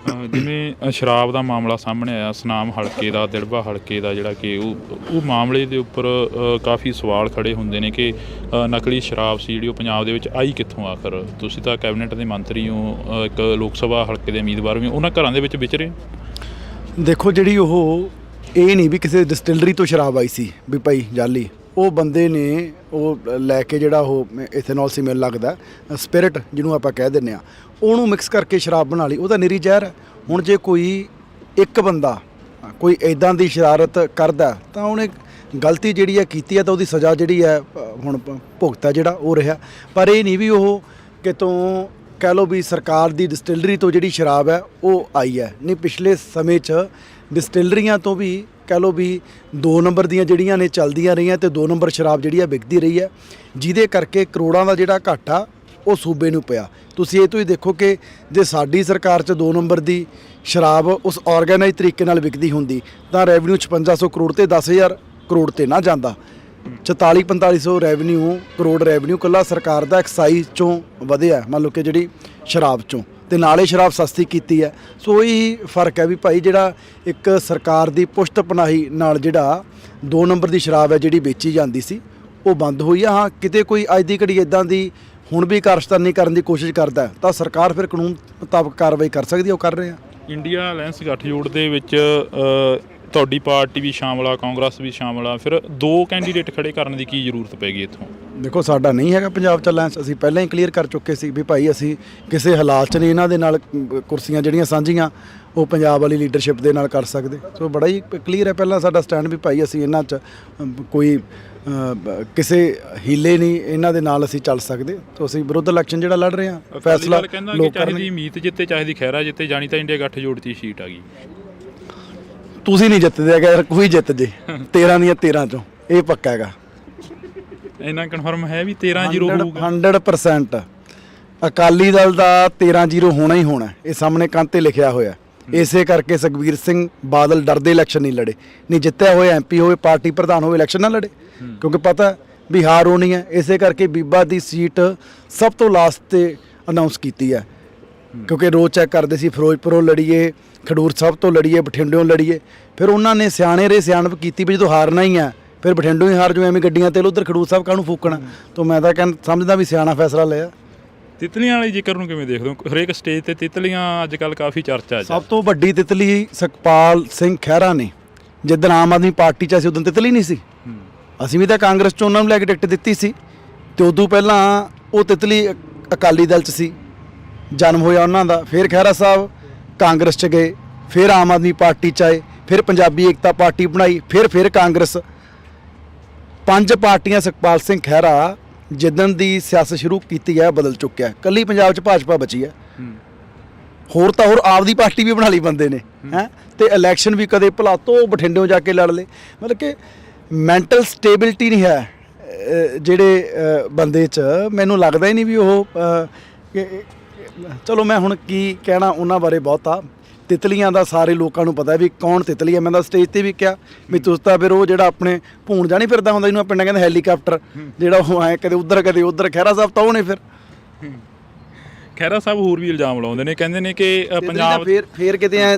ਜਿਵੇਂ ਸ਼ਰਾਬ ਦਾ ਮਾਮਲਾ ਸਾਹਮਣੇ ਆਇਆ, ਸੁਨਾਮ ਹਲਕੇ ਦਾ, ਦਿੜਬਾ ਹਲਕੇ ਦਾ, ਜਿਹੜਾ ਕਿ ਉਹ ਮਾਮਲੇ ਦੇ ਉੱਪਰ ਕਾਫੀ ਸਵਾਲ ਖੜੇ ਹੁੰਦੇ ਨੇ ਕਿ ਨਕਲੀ ਸ਼ਰਾਬ ਸੀ ਜਿਹੜੀ ਉਹ ਪੰਜਾਬ ਦੇ ਵਿੱਚ ਆਈ ਕਿੱਥੋਂ ਆਖਰ? ਤੁਸੀਂ ਤਾਂ ਕੈਬਨਿਟ ਦੇ ਮੰਤਰੀ ਹੋ, ਇੱਕ ਲੋਕ ਸਭਾ ਹਲਕੇ ਦੇ ਉਮੀਦਵਾਰ ਵੀ, ਉਹਨਾਂ ਘਰਾਂ ਦੇ ਵਿੱਚ ਵਿਚਰੇ। ਦੇਖੋ ਜਿਹੜੀ ਉਹ ਇਹ ਨਹੀਂ ਵੀ ਕਿਸੇ ਡਿਸਟਿਲਰੀ ਤੋਂ ਸ਼ਰਾਬ ਆਈ ਸੀ ਵੀ ਭਾਈ ਜਾਲੀ, ਉਹ ਬੰਦੇ ਨੇ ਉਹ ਲੈ ਕੇ ਜਿਹੜਾ ਉਹ ਇਥੇਨੋਲ ਸੀ ਮੈਨੂੰ ਲੱਗਦਾ ਸਪਿਰਿਟ ਜਿਹਨੂੰ ਆਪਾਂ ਕਹਿ ਦਿੰਦੇ ਹਾਂ, ਉਹਨੂੰ ਮਿਕਸ ਕਰਕੇ ਸ਼ਰਾਬ ਬਣਾ ਲਈ। ਉਹਦਾ ਨਿਰੀ ਜ਼ਹਿਰ ਹੈ। ਹੁਣ ਜੇ ਕੋਈ ਇੱਕ ਬੰਦਾ ਕੋਈ ਇੱਦਾਂ ਦੀ ਸ਼ਰਾਰਤ ਕਰਦਾ ਤਾਂ ਉਹਨੇ ਗਲਤੀ ਜਿਹੜੀ ਹੈ ਕੀਤੀ ਹੈ, ਤਾਂ ਉਹਦੀ ਸਜ਼ਾ ਜਿਹੜੀ ਹੈ ਹੁਣ ਭੁਗਤਾ ਜਿਹੜਾ ਉਹ ਰਿਹਾ। ਪਰ ਇਹ ਨਹੀਂ ਵੀ ਉਹ ਕਿਤੋਂ ਕਹਿ ਲਓ ਵੀ ਸਰਕਾਰ ਦੀ ਡਿਸਟਿਲਰੀ ਤੋਂ ਜਿਹੜੀ ਸ਼ਰਾਬ ਹੈ ਉਹ ਆਈ ਹੈ। ਨਹੀਂ, ਪਿਛਲੇ ਸਮੇਂ 'ਚ ਡਿਸਟਿਲਰੀਆਂ ਤੋਂ ਵੀ ਕਹਿ ਲਓ ਵੀ 2 ਨੰਬਰ ਦੀਆਂ ਜਿਹੜੀਆਂ ਨੇ ਚੱਲਦੀਆਂ ਰਹੀਆਂ ਅਤੇ 2 ਨੰਬਰ ਸ਼ਰਾਬ ਜਿਹੜੀ ਆ ਵਿਕਦੀ ਰਹੀ ਹੈ, ਜਿਹਦੇ ਕਰਕੇ ਕਰੋੜਾਂ ਦਾ ਜਿਹੜਾ ਘਾਟਾ ਉਹ ਸੂਬੇ ਨੂੰ ਪਿਆ। ਤੁਸੀਂ ਇਹ ਤੋਂ ਹੀ ਦੇਖੋ ਕਿ ਜੇ ਸਾਡੀ ਸਰਕਾਰ 'ਚ 2 ਨੰਬਰ ਦੀ ਸ਼ਰਾਬ ਉਸ ਆਰਗੇਨਾਈਜ਼ ਤਰੀਕੇ ਨਾਲ ਵਿਕਦੀ ਹੁੰਦੀ ਤਾਂ ਰੈਵਨਿਊ 5600 ਕਰੋੜ ਤੇ 10,000 ਕਰੋੜ ਤੇ ਨਾ ਜਾਂਦਾ। 44-4500 ਕਰੋੜ ਰੈਵਨਿਊ ਇਕੱਲਾ ਸਰਕਾਰ ਦਾ ਐਕਸਾਈਜ਼ 'ਚੋਂ ਵਧਿਆ, ਮੰਨ ਲਓ ਕਿ ਜਿਹੜੀ ਸ਼ਰਾਬ 'ਚੋਂ, ਤੇ ਨਾਲੇ ਸ਼ਰਾਬ ਸਸਤੀ ਕੀਤੀ ਹੈ। ਸੋ ਇਹੀ ਫਰਕ ਹੈ ਵੀ ਭਾਈ ਜਿਹੜਾ ਇੱਕ ਸਰਕਾਰ ਦੀ ਪੁਸ਼ਤ ਪਨਾਹੀ ਨਾਲ ਜਿਹੜਾ 2 ਨੰਬਰ ਦੀ ਸ਼ਰਾਬ ਹੈ ਜਿਹੜੀ ਵੇਚੀ ਜਾਂਦੀ ਸੀ ਉਹ ਬੰਦ ਹੋਈ ਆ। ਹਾਂ, ਕਿਤੇ ਕੋਈ ਅੱਜ ਦੀ ਘੜੀ ਇੱਦਾਂ ਦੀ ਹੁਣ ਵੀ ਕਾਰਸਤਾਨੀ ਕਰਨ ਦੀ ਕੋਸ਼ਿਸ਼ ਕਰਦਾ ਤਾਂ ਸਰਕਾਰ ਫਿਰ ਕਾਨੂੰਨ ਮੁਤਾਬਕ ਕਾਰਵਾਈ ਕਰ ਸਕਦੀ ਹੈ, ਉਹ ਕਰ ਰਹੇ ਆ। ਇੰਡੀਆ ਅਲਾਇੰਸ ਗੱਠਜੋੜ ਦੇ ਵਿੱਚ ਤੁਹਾਡੀ ਪਾਰਟੀ ਵੀ ਸ਼ਾਮਲ ਆ, ਕਾਂਗਰਸ ਵੀ ਸ਼ਾਮਲ ਆ, ਫਿਰ 2 ਕੈਂਡੀਡੇਟ ਖੜੇ ਕਰਨ ਦੀ ਕੀ ਜ਼ਰੂਰਤ ਪੈ ਗਈ ਇੱਥੋਂ? ਦੇਖੋ ਸਾਡਾ ਨਹੀਂ ਹੈਗਾ ਪੰਜਾਬ 'ਚ ਅਲਾਇੰਸ, ਅਸੀਂ ਪਹਿਲਾਂ ਹੀ ਕਲੀਅਰ ਕਰ ਚੁੱਕੇ ਸੀ ਵੀ ਭਾਈ ਅਸੀਂ ਕਿਸੇ ਹਾਲਾਤ 'ਚ ਨਹੀਂ ਇਹਨਾਂ ਦੇ ਨਾਲ ਕੁਰਸੀਆਂ ਜਿਹੜੀਆਂ ਸਾਂਝੀਆਂ ਉਹ ਪੰਜਾਬ ਵਾਲੀ ਲੀਡਰਸ਼ਿਪ ਦੇ ਨਾਲ ਕਰ ਸਕਦੇ। ਸੋ ਬੜਾ ਹੀ ਕਲੀਅਰ ਹੈ ਪਹਿਲਾਂ ਸਾਡਾ ਸਟੈਂਡ ਵੀ ਭਾਈ ਅਸੀਂ ਇਹਨਾਂ 'ਚ ਕੋਈ ਕਿਸੇ ਹੀਲੇ ਨਹੀਂ ਇਹਨਾਂ ਦੇ ਨਾਲ ਅਸੀਂ ਚੱਲ ਸਕਦੇ। ਤਾਂ ਅਸੀਂ ਵਿਰੋਧ ਇਲੈਕਸ਼ਨ ਜਿਹੜਾ ਲੜ ਰਹੇ ਹਾਂ ਫੈਸਲਾ ਲੋਕ ਚਾਹੀਦੀ ਮੀਤ ਜਿੱਤੇ ਚਾਹੀਦੀ ਖਹਿਰਾ ਜਿੱਤੇ, ਜਾਣੀ ਤਾਂ ਇੰਡੀਆ ਗੱਠਜੋੜ ਦੀ ਸੀਟ ਆ ਗਈ। ਤੁਸੀਂ ਨਹੀਂ ਜਿੱਤਦੇ ਹੈਗਾ ਯਾਰ, ਕੋਈ ਜਿੱਤ ਜੇ 13 ਦੀਆਂ 13 ਚੋਂ, ਇਹ ਪੱਕਾ ਹੈਗਾ। ਇੰਨਾ ਕਨਫਰਮ ਹੈ ਵੀ 13-0 ਹੋਊਗਾ 100%। ਅਕਾਲੀ ਦਲ ਦਾ 13-0 ਹੋਣਾ ਹੀ ਹੋਣਾ, ਇਹ ਸਾਹਮਣੇ ਕੰਧ ਤੇ ਲਿਖਿਆ ਹੋਇਆ। ਇਸੇ ਕਰਕੇ ਸੁਖਬੀਰ ਸਿੰਘ ਬਾਦਲ ਡਰਦੇ ਇਲੈਕਸ਼ਨ ਨਹੀਂ ਲੜੇ। ਨਹੀਂ, ਜਿੱਤਿਆ ਹੋਇਆ MP ਹੋਵੇ, ਪਾਰਟੀ ਪ੍ਰਧਾਨ ਹੋਵੇ, ਇਲੈਕਸ਼ਨ ਨਾ ਲੜੇ, ਕਿਉਂਕਿ ਪਤਾ ਵੀ ਹਾਰ ਹੋਣੀ ਹੈ, ਇਸੇ ਕਰਕੇ ਬੀਬਾ ਦੀ ਸੀਟ ਸਭ ਤੋਂ ਲਾਸਟ ਤੇ ਅਨਾਉਂਸ ਕੀਤੀ ਹੈ। ਕਿਉਂਕਿ ਰੋਜ਼ ਚੈੱਕ ਕਰਦੇ ਸੀ ਫਿਰੋਜ਼ਪੁਰੋਂ ਲੜੀਏ, ਖਡੂਰ ਸਾਹਿਬ ਤੋਂ ਲੜੀਏ, ਬਠਿੰਡਿਓਂ ਲੜੀਏ। ਫਿਰ ਉਹਨਾਂ ਨੇ ਸਿਆਣਪ ਕੀਤੀ ਵੀ ਜਦੋਂ ਹਾਰਨਾ ਹੀ ਹੈ ਫਿਰ ਬਠਿੰਡੋਂ ਹੀ ਹਾਰ ਜੋ, ਐਵੇਂ ਗੱਡੀਆਂ ਤੇਲ ਉਧਰ ਖਡੂਰ ਸਾਹਿਬ ਕਾਹਨੂੰ ਫੂਕਣਾ। ਤਾਂ ਮੈਂ ਤਾਂ ਸਮਝਦਾ ਵੀ ਸਿਆਣਾ ਫੈਸਲਾ ਲਿਆ। ਤਿਤਲੀਆਂ ਵਾਲੇ ਜ਼ਿਕਰ ਨੂੰ ਕਿਵੇਂ ਦੇਖਦੇ ਹੋ? ਹਰੇਕ ਸਟੇਜ ਤੇ ਤਿਤਲੀਆਂ ਅੱਜ ਕੱਲ੍ਹ ਕਾਫੀ ਚਰਚਾ 'ਚ। ਸਭ ਤੋਂ ਵੱਡੀ ਤਿਤਲੀ ਸੁਖਪਾਲ ਸਿੰਘ ਖਹਿਰਾ ਨੇ। ਜਿੱਦਣ ਆਮ ਆਦਮੀ ਪਾਰਟੀ 'ਚ ਅਸੀਂ ਉਦੋਂ ਤਿਤਲੀ ਨਹੀਂ ਸੀ, ਅਸੀਂ ਵੀ ਤਾਂ ਕਾਂਗਰਸ 'ਚ ਉਹਨਾਂ ਨੂੰ ਲੈ ਕੇ ਟਿਕਟ ਦਿੱਤੀ ਸੀ। ਅਤੇ ਉਦੋਂ ਪਹਿਲਾਂ ਉਹ ਤਿਤਲੀ ਅਕਾਲੀ ਦਲ 'ਚ ਸੀ, ਜਨਮ ਹੋਇਆ ਉਹਨਾਂ ਦਾ। ਫਿਰ ਖਹਿਰਾ ਸਾਹਿਬ ਕਾਂਗਰਸ 'ਚ ਗਏ, ਫਿਰ ਆਮ ਆਦਮੀ ਪਾਰਟੀ 'ਚ ਆਏ, ਫਿਰ ਪੰਜਾਬੀ ਏਕਤਾ ਪਾਰਟੀ ਬਣਾਈ, ਫਿਰ ਕਾਂਗਰਸ। 5 ਪਾਰਟੀਆਂ ਸੁਖਪਾਲ ਸਿੰਘ ਖਹਿਰਾ ਜਿੱਦਣ ਦੀ ਸਿਆਸਤ ਸ਼ੁਰੂ ਕੀਤੀ ਹੈ ਬਦਲ ਚੁੱਕਿਆ। ਇਕੱਲੀ ਪੰਜਾਬ 'ਚ ਭਾਜਪਾ ਬਚੀ ਹੈ, ਹੋਰ ਤਾਂ ਹੋਰ ਆਪਦੀ ਪਾਰਟੀ ਵੀ ਬਣਾ ਲਈ ਬੰਦੇ ਨੇ ਹੈ। ਤੇ ਇਲੈਕਸ਼ਨ ਵੀ ਕਦੇ ਭਲਾ ਤੋਂ ਬਠਿੰਡਿਓਂ ਜਾ ਕੇ ਲੜ ਲਏ। ਮਤਲਬ ਕਿ ਮੈਂਟਲ ਸਟੇਬਿਲਿਟੀ ਨਹੀਂ ਹੈ ਜਿਹੜੇ ਬੰਦੇ 'ਚ। ਮੈਨੂੰ ਲੱਗਦਾ ਹੀ ਨਹੀਂ ਵੀ ਉਹ ਚਲੋ ਮੈਂ ਹੁਣ ਕੀ ਕਹਿਣਾ ਉਹਨਾਂ ਬਾਰੇ ਬਹੁਤਾ। ਤਿਤਲੀਆਂ ਦਾ ਸਾਰੇ ਲੋਕਾਂ ਨੂੰ ਪਤਾ ਵੀ ਕੌਣ ਤਿਤਲੀ ਹੈ। ਮੈਂ ਤਾਂ ਸਟੇਜ ਤੇ ਵੀ ਕਿਹਾ ਵੀ ਤੁਸੀਂ ਤਾਂ ਫਿਰ ਉਹ ਜਿਹੜਾ ਆਪਣੇ ਭੂਣ ਜਾਣੀ ਫਿਰਦਾ ਹੁੰਦਾ, ਇਹਨੂੰ ਪਿੰਡਾਂ ਕਹਿੰਦੇ ਹੈਲੀਕਾਪਟਰ, ਜਿਹੜਾ ਉਹ ਐਂ ਕਦੇ ਉੱਧਰ ਖਹਿਰਾ ਸਾਹਿਬ ਤਾਂ ਉਹਨੇ ਫਿਰ ਖਹਿਰਾ ਸਾਹਿਬ ਹੋਰ ਵੀ ਇਲਜ਼ਾਮ ਲਾਉਂਦੇ ਨੇ, ਕਹਿੰਦੇ ਨੇ ਕਿ ਪੰਜਾਬ ਫੇਰ ਕਿਤੇ ਐ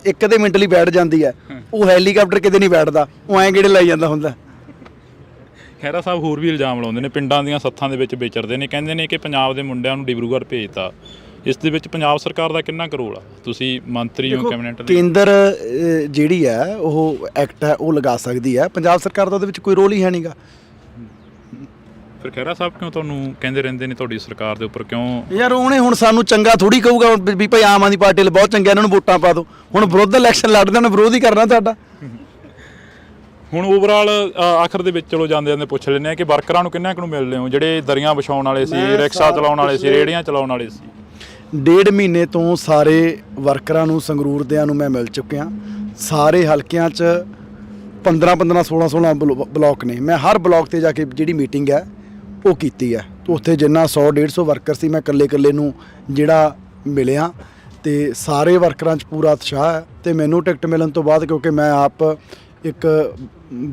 ਇੱਕ ਅੱਧੇ ਮਿੰਟ ਲਈ ਬੈਠ ਜਾਂਦੀ ਹੈ, ਉਹ ਹੈਲੀਕਾਪਟਰ ਕਿਤੇ ਨਹੀਂ ਬੈਠਦਾ, ਉਹ ਐਂ ਗੇੜੇ ਲਾਈ ਜਾਂਦਾ ਹੁੰਦਾ। ਖਹਿਰਾ ਸਾਹਿਬ ਹੋਰ ਵੀ ਇਲਜ਼ਾਮ ਲਾਉਂਦੇ ਨੇ, ਪਿੰਡਾਂ ਦੀਆਂ ਸੱਥਾਂ ਦੇ ਵਿੱਚ ਵਿਚਰਦੇ ਨੇ, ਕਹਿੰਦੇ ਨੇ ਕਿ ਪੰਜਾਬ ਦੇ ਮੁੰਡਿਆਂ ਨੂੰ ਡਿਬਰੂਗੜ੍ਹ ਭੇਜਤਾ। ਇਸ ਦੇ ਵਿੱਚ ਪੰਜਾਬ ਸਰਕਾਰ ਦਾ ਕਿੰਨਾ ਕੁ ਰੋਲ ਆ? ਤੁਸੀਂ ਮੰਤਰੀ ਹੋ ਕੈਬਨਿਟ ਦੇ। ਕੇਂਦਰ ਜਿਹੜੀ ਹੈ ਉਹ ਐਕਟ ਹੈ ਉਹ ਲਗਾ ਸਕਦੀ ਹੈ, ਪੰਜਾਬ ਸਰਕਾਰ ਦਾ ਉਹਦੇ ਵਿੱਚ ਕੋਈ ਰੋਲ ਹੀ ਹੈ ਨਹੀਂਗਾ। ਫਿਰ ਖਹਿਰਾ ਸਾਹਿਬ ਕਿਉਂ ਤੁਹਾਨੂੰ ਕਹਿੰਦੇ ਰਹਿੰਦੇ ਨੇ ਤੁਹਾਡੀ ਸਰਕਾਰ ਦੇ ਉੱਪਰ ਕਿਉਂ? ਯਾਰ ਉਹਨੇ ਹੁਣ ਸਾਨੂੰ ਚੰਗਾ ਥੋੜੀ ਕਹੂਗਾ ਵੀ ਭਾਈ ਆਮ ਆਦਮੀ ਪਾਰਟੀ ਬਹੁਤ ਚੰਗਾ, ਇਹਨਾਂ ਨੂੰ ਵੋਟਾਂ ਪਾ ਦਿਓ। ਹੁਣ ਵਿਰੋਧ ਇਲੈਕਸ਼ਨ ਲੜਦੇ ਨੇ, ਵਿਰੋਧ ਹੀ ਕਰਨਾ ਤੁਹਾਡਾ। ਹੁਣ ਓਵਰਆਲ ਆਖਰ ਦੇ ਵਿੱਚ ਚਲੋ ਜਾਂਦੇ ਪੁੱਛ ਲੈਂਦੇ ਆ ਕਿ ਵਰਕਰਾਂ ਨੂੰ ਕਿੰਨਾ ਕੁ ਨੂੰ ਮਿਲਦੇ ਹੋ, ਜਿਹੜੇ ਦਰੀਆਂ ਵਿਛਾਉਣ ਵਾਲੇ ਸੀ, ਰਿਕਸ਼ਾ ਚਲਾਉਣ ਵਾਲੇ ਸੀ, ਰੇਹੜੀਆਂ ਚਲਾਉਣ ਵਾਲੇ ਸੀ? 1.5 ਮਹੀਨੇ ਤੋਂ ਸਾਰੇ ਵਰਕਰਾਂ ਨੂੰ, ਸੰਗਰੂਰ ਦਿਆਂ ਨੂੰ ਮੈਂ ਮਿਲ ਚੁੱਕਿਆ। ਸਾਰੇ ਹਲਕਿਆਂ 'ਚ 15 16 ਬਲਾਕ ਨੇ। ਮੈਂ ਹਰ ਬਲਾਕ 'ਤੇ ਜਾ ਕੇ ਜਿਹੜੀ ਮੀਟਿੰਗ ਹੈ ਉਹ ਕੀਤੀ ਹੈ। ਉੱਥੇ ਜਿੰਨਾ 100-150 ਵਰਕਰ ਸੀ, ਮੈਂ ਇਕੱਲੇ ਨੂੰ ਜਿਹੜਾ ਮਿਲਿਆ। ਅਤੇ ਸਾਰੇ ਵਰਕਰਾਂ 'ਚ ਪੂਰਾ ਉਤਸ਼ਾਹ ਹੈ। ਅਤੇ ਮੈਨੂੰ ਟਿਕਟ ਮਿਲਣ ਤੋਂ ਬਾਅਦ, ਕਿਉਂਕਿ ਮੈਂ ਆਪ ਇੱਕ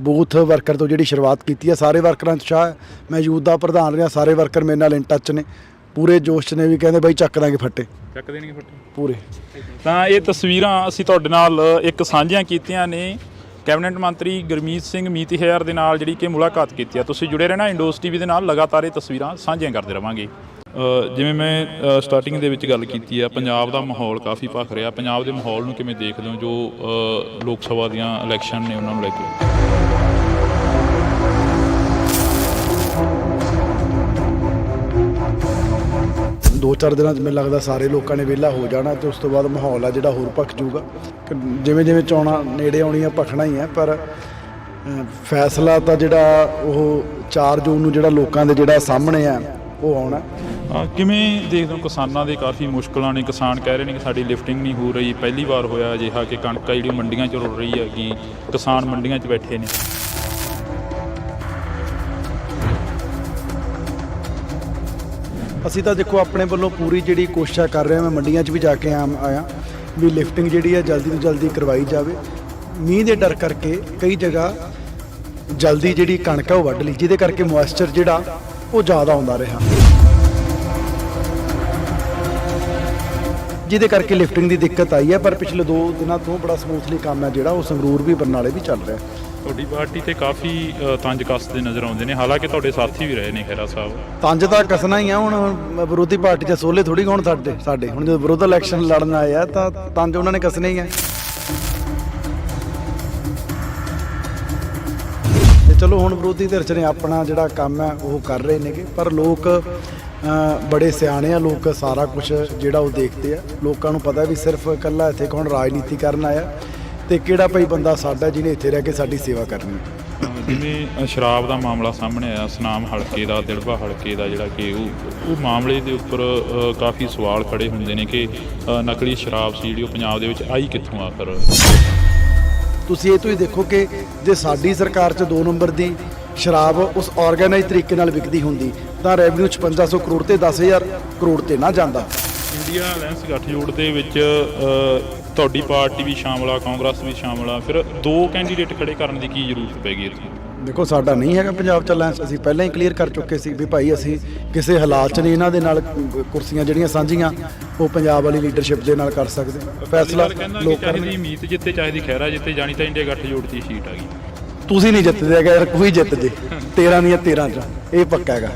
ਬੂਥ ਵਰਕਰ ਤੋਂ ਜਿਹੜੀ ਸ਼ੁਰੂਆਤ ਕੀਤੀ ਹੈ, ਸਾਰੇ ਵਰਕਰਾਂ 'ਚ ਉਤਸ਼ਾਹ ਹੈ। ਮੈਂ ਯੂਥ ਦਾ ਪ੍ਰਧਾਨ ਰਿਹਾ, ਸਾਰੇ ਵਰਕਰ ਮੇਰੇ ਨਾਲ ਇਨ ਟੱਚ ਨੇ, ਪੂਰੇ ਜੋਸ਼ 'ਚ ਨੇ, ਵੀ ਕਹਿੰਦੇ ਬਾਈ ਚੱਕ ਦਾਂਗੇ ਫੱਟੇ, ਚੱਕ ਦੇਣਗੇ ਫੱਟੇ ਪੂਰੇ। ਤਾਂ ਇਹ ਤਸਵੀਰਾਂ ਅਸੀਂ ਤੁਹਾਡੇ ਨਾਲ ਇੱਕ ਸਾਂਝੀਆਂ ਕੀਤੀਆਂ ਨੇ ਕੈਬਨਿਟ ਮੰਤਰੀ ਗੁਰਮੀਤ ਸਿੰਘ ਮੀਤਹਿਰ ਦੇ ਨਾਲ, ਜਿਹੜੀ ਕਿ ਮੁਲਾਕਾਤ ਕੀਤੀ ਆ। ਤੁਸੀਂ ਜੁੜੇ ਰਹਿਣਾ ਇੰਡੋਸ ਟੀਵੀ ਦੇ ਨਾਲ, ਲਗਾਤਾਰ ਇਹ ਤਸਵੀਰਾਂ ਸਾਂਝੀਆਂ ਕਰਦੇ ਰਵਾਂਗੇ। ਜਿਵੇਂ ਮੈਂ ਸਟਾਰਟਿੰਗ ਦੇ ਵਿੱਚ ਗੱਲ ਕੀਤੀ ਆ, ਪੰਜਾਬ ਦਾ ਮਾਹੌਲ ਕਾਫੀ ਭਖ ਰਿਹਾ। ਪੰਜਾਬ ਦੇ ਮਾਹੌਲ ਨੂੰ ਕਿਵੇਂ ਦੇਖਦੇ ਹੋ ਜੋ ਲੋਕ ਸਭਾ ਦੀਆਂ ਇਲੈਕਸ਼ਨ ਨੇ ਉਹਨਾਂ ਨੂੰ ਲੈ ਕੇ? 2-4 ਦਿਨਾਂ 'ਚ ਮੈਨੂੰ ਲੱਗਦਾ ਸਾਰੇ ਲੋਕਾਂ ਨੇ ਵਿਹਲਾ ਹੋ ਜਾਣਾ, ਅਤੇ ਉਸ ਤੋਂ ਬਾਅਦ ਮਾਹੌਲ ਆ ਜਿਹੜਾ ਹੋਰ ਭਖ ਜੂਗਾ। ਜਿਵੇਂ ਚੋਣਾਂ ਨੇੜੇ ਆਉਣੀਆਂ ਭਖਣਾ ਹੀ ਹੈ, ਪਰ ਫੈਸਲਾ ਤਾਂ ਜਿਹੜਾ ਉਹ 4 ਜੂਨ ਨੂੰ ਜਿਹੜਾ ਲੋਕਾਂ ਦੇ ਜਿਹੜਾ ਸਾਹਮਣੇ ਆ ਉਹ ਆਉਣਾ। ਕਿਵੇਂ ਦੇਖਦੇ ਹੋ ਕਿਸਾਨਾਂ ਦੇ ਕਾਫੀ ਮੁਸ਼ਕਲਾਂ ਨੇ? ਕਿਸਾਨ ਕਹਿ ਰਹੇ ਨੇ ਕਿ ਸਾਡੀ ਲਿਫਟਿੰਗ ਨਹੀਂ ਹੋ ਰਹੀ। ਪਹਿਲੀ ਵਾਰ ਹੋਇਆ ਅਜਿਹਾ ਕਿ ਕਣਕ ਜਿਹੜੀ ਮੰਡੀਆਂ 'ਚ ਰੁਲ ਰਹੀ ਹੈਗੀ, ਕਿਸਾਨ ਮੰਡੀਆਂ 'ਚ ਬੈਠੇ ਨੇ। ਅਸੀਂ ਤਾਂ ਦੇਖੋ ਆਪਣੇ ਵੱਲੋਂ ਪੂਰੀ ਜਿਹੜੀ ਕੋਸ਼ਿਸ਼ ਕਰ ਰਹੇ ਹਾਂ। ਮੈਂ ਮੰਡੀਆਂ 'ਚ ਵੀ ਜਾ ਕੇ ਆਇਆ ਵੀ ਲਿਫਟਿੰਗ ਜਿਹੜੀ ਹੈ ਜਲਦੀ ਤੋਂ ਜਲਦੀ ਕਰਵਾਈ ਜਾਵੇ। ਮੀਂਹ ਦੇ ਡਰ ਕਰਕੇ ਕਈ ਜਗ੍ਹਾ ਜਲਦੀ ਜਿਹੜੀ ਕਣਕ ਹੈ ਉਹ ਵੱਢ ਲਈ, ਜਿਹਦੇ ਕਰਕੇ ਮੋਇਸਚਰ ਜਿਹੜਾ ਉਹ ਜ਼ਿਆਦਾ ਆਉਂਦਾ ਰਿਹਾ, ਜਿਹਦੇ ਕਰਕੇ ਲਿਫਟਿੰਗ ਦੀ ਦਿੱਕਤ ਆਈ ਹੈ। ਪਰ ਪਿਛਲੇ 2 ਦਿਨਾਂ ਤੋਂ ਬੜਾ ਸਮੂਥਲੀ ਕੰਮ ਹੈ ਜਿਹੜਾ ਉਹ ਸੰਗਰੂਰ ਵੀ ਬਰਨਾਲੇ ਵੀ ਚੱਲ ਰਿਹਾ। ਤੁਹਾਡੀ ਪਾਰਟੀ ਤੇ ਕਾਫੀ ਤੰਜ ਕੱਸਦੇ ਨਜ਼ਰ ਆਉਂਦੇ ਨੇ, ਹਾਲਾਂਕਿ ਤੁਹਾਡੇ ਸਾਥੀ ਵੀ ਰਹੇ ਨੇ ਖਹਿਰਾ ਸਾਹਿਬ। ਤੰਜ ਤਾਂ ਕੱਸਣਾ ਹੀ ਆ। ਹੁਣ ਵਿਰੋਧੀ ਪਾਰਟੀ 'ਚ ਸੋਲੇ ਥੋੜੀ ਹੋਣ ਸਾਡੇ। ਹੁਣ ਜਦੋਂ ਵਿਰੋਧ ਇਲੈਕਸ਼ਨ ਲੜਨ ਆਏ ਆ ਤਾਂ ਤੰਜ ਉਹਨਾਂ ਨੇ ਕੱਸਣੇ ਹੀ ਆ। ਤੇ ਚਲੋ ਹੁਣ ਵਿਰੋਧੀ ਧਿਰ 'ਚ ਨੇ ਆਪਣਾ ਜਿਹੜਾ ਕੰਮ ਹੈ ਉਹ ਕਰ ਰਹੇ ਨੇਗੇ, ਪਰ ਲੋਕ ਬੜੇ ਸਿਆਣੇ ਆ। ਲੋਕ ਸਾਰਾ ਕੁਝ ਜਿਹੜਾ ਉਹ ਦੇਖਦੇ ਆ। ਲੋਕਾਂ ਨੂੰ ਪਤਾ ਵੀ ਸਿਰਫ ਇਕੱਲਾ ਇੱਥੇ ਕੌਣ ਰਾਜਨੀਤੀ ਕਰਨ ਆਇਆ, ਤੇ ਕਿਹੜਾ ਭਾਈ ਬੰਦਾ ਸਾਡਾ ਜਿਹਨੇ ਇੱਥੇ ਰਹਿ ਕੇ ਸਾਡੀ ਸੇਵਾ ਕਰਨੀ। ਜਿਵੇਂ ਸ਼ਰਾਬ ਦਾ ਮਾਮਲਾ ਸਾਹਮਣੇ ਆਇਆ, ਸੁਨਾਮ ਹਲਕੇ ਦਾ, ਦਿੜਬਾ ਹਲਕੇ ਦਾ, ਜਿਹੜਾ ਕਿ ਉਹ ਮਾਮਲੇ ਦੇ ਉੱਪਰ ਕਾਫੀ ਸਵਾਲ ਖੜੇ ਹੁੰਦੇ ਨੇ ਕਿ ਨਕਲੀ ਸ਼ਰਾਬ ਸੀ ਜਿਹੜੀ ਉਹ ਪੰਜਾਬ ਦੇ ਵਿੱਚ ਆਈ ਕਿੱਥੋਂ ਆਖਰ? ਤੁਸੀਂ ਇਹ ਤੋਂ ਹੀ ਦੇਖੋ ਕਿ ਜੇ ਸਾਡੀ ਸਰਕਾਰ 'ਚ 2 ਨੰਬਰ ਦੀ ਸ਼ਰਾਬ ਉਸ ਆਰਗੇਨਾਈਜ਼ ਤਰੀਕੇ ਨਾਲ ਵਿਕਦੀ ਹੁੰਦੀ ਤਾਂ ਰੈਵਨਿਊ 5500 ਕਰੋੜ ਤੇ 10,000 ਕਰੋੜ ਤੇ ਨਾ ਜਾਂਦਾ। ਇੰਡੀਆ ਅਲਾਇੰਸ ਗੱਠਜੋੜ ਦੇ ਵਿੱਚ ਤੁਹਾਡੀ ਪਾਰਟੀ ਵੀ ਸ਼ਾਮਲ ਆ, ਕਾਂਗਰਸ ਵੀ ਸ਼ਾਮਲ ਆ, ਫਿਰ 2 ਕੈਂਡੀਡੇਟ ਖੜੇ ਕਰਨ ਦੀ ਕੀ ਜ਼ਰੂਰਤ ਪੈ ਗਈ ਇੱਥੇ? ਦੇਖੋ ਸਾਡਾ ਨਹੀਂ ਹੈਗਾ ਪੰਜਾਬ 'ਚ ਅਲਾਇੰਸ। ਅਸੀਂ ਪਹਿਲਾਂ ਹੀ ਕਲੀਅਰ ਕਰ ਚੁੱਕੇ ਸੀ ਵੀ ਭਾਈ ਅਸੀਂ ਕਿਸੇ ਹਾਲਾਤ 'ਚ ਨਹੀਂ ਇਹਨਾਂ ਦੇ ਨਾਲ ਕੁਰਸੀਆਂ ਜਿਹੜੀਆਂ ਸਾਂਝੀਆਂ ਉਹ ਪੰਜਾਬ ਵਾਲੀ ਲੀਡਰਸ਼ਿਪ ਦੇ ਨਾਲ ਕਰ ਸਕਦੇ। ਫੈਸਲਾ ਲੋਕ ਚਾਹੀਦੀ ਮੀਤ ਜਿੱਤੇ ਚਾਹੀਦੀ ਖਹਿਰਾ ਜਿੱਤੇ, ਜਾਣੀ ਤਾਂ ਇੰਡੀਆ ਗੱਠਜੋੜ ਦੀ ਸੀਟ ਆ ਗਈ। ਤੁਸੀਂ ਨਹੀਂ ਜਿੱਤਦੇ ਹੈਗਾ ਯਾਰ, ਕੋਈ ਜਿੱਤ ਜੇ 13 ਦੀਆਂ 13 'ਚ, ਇਹ ਪੱਕਾ ਹੈਗਾ।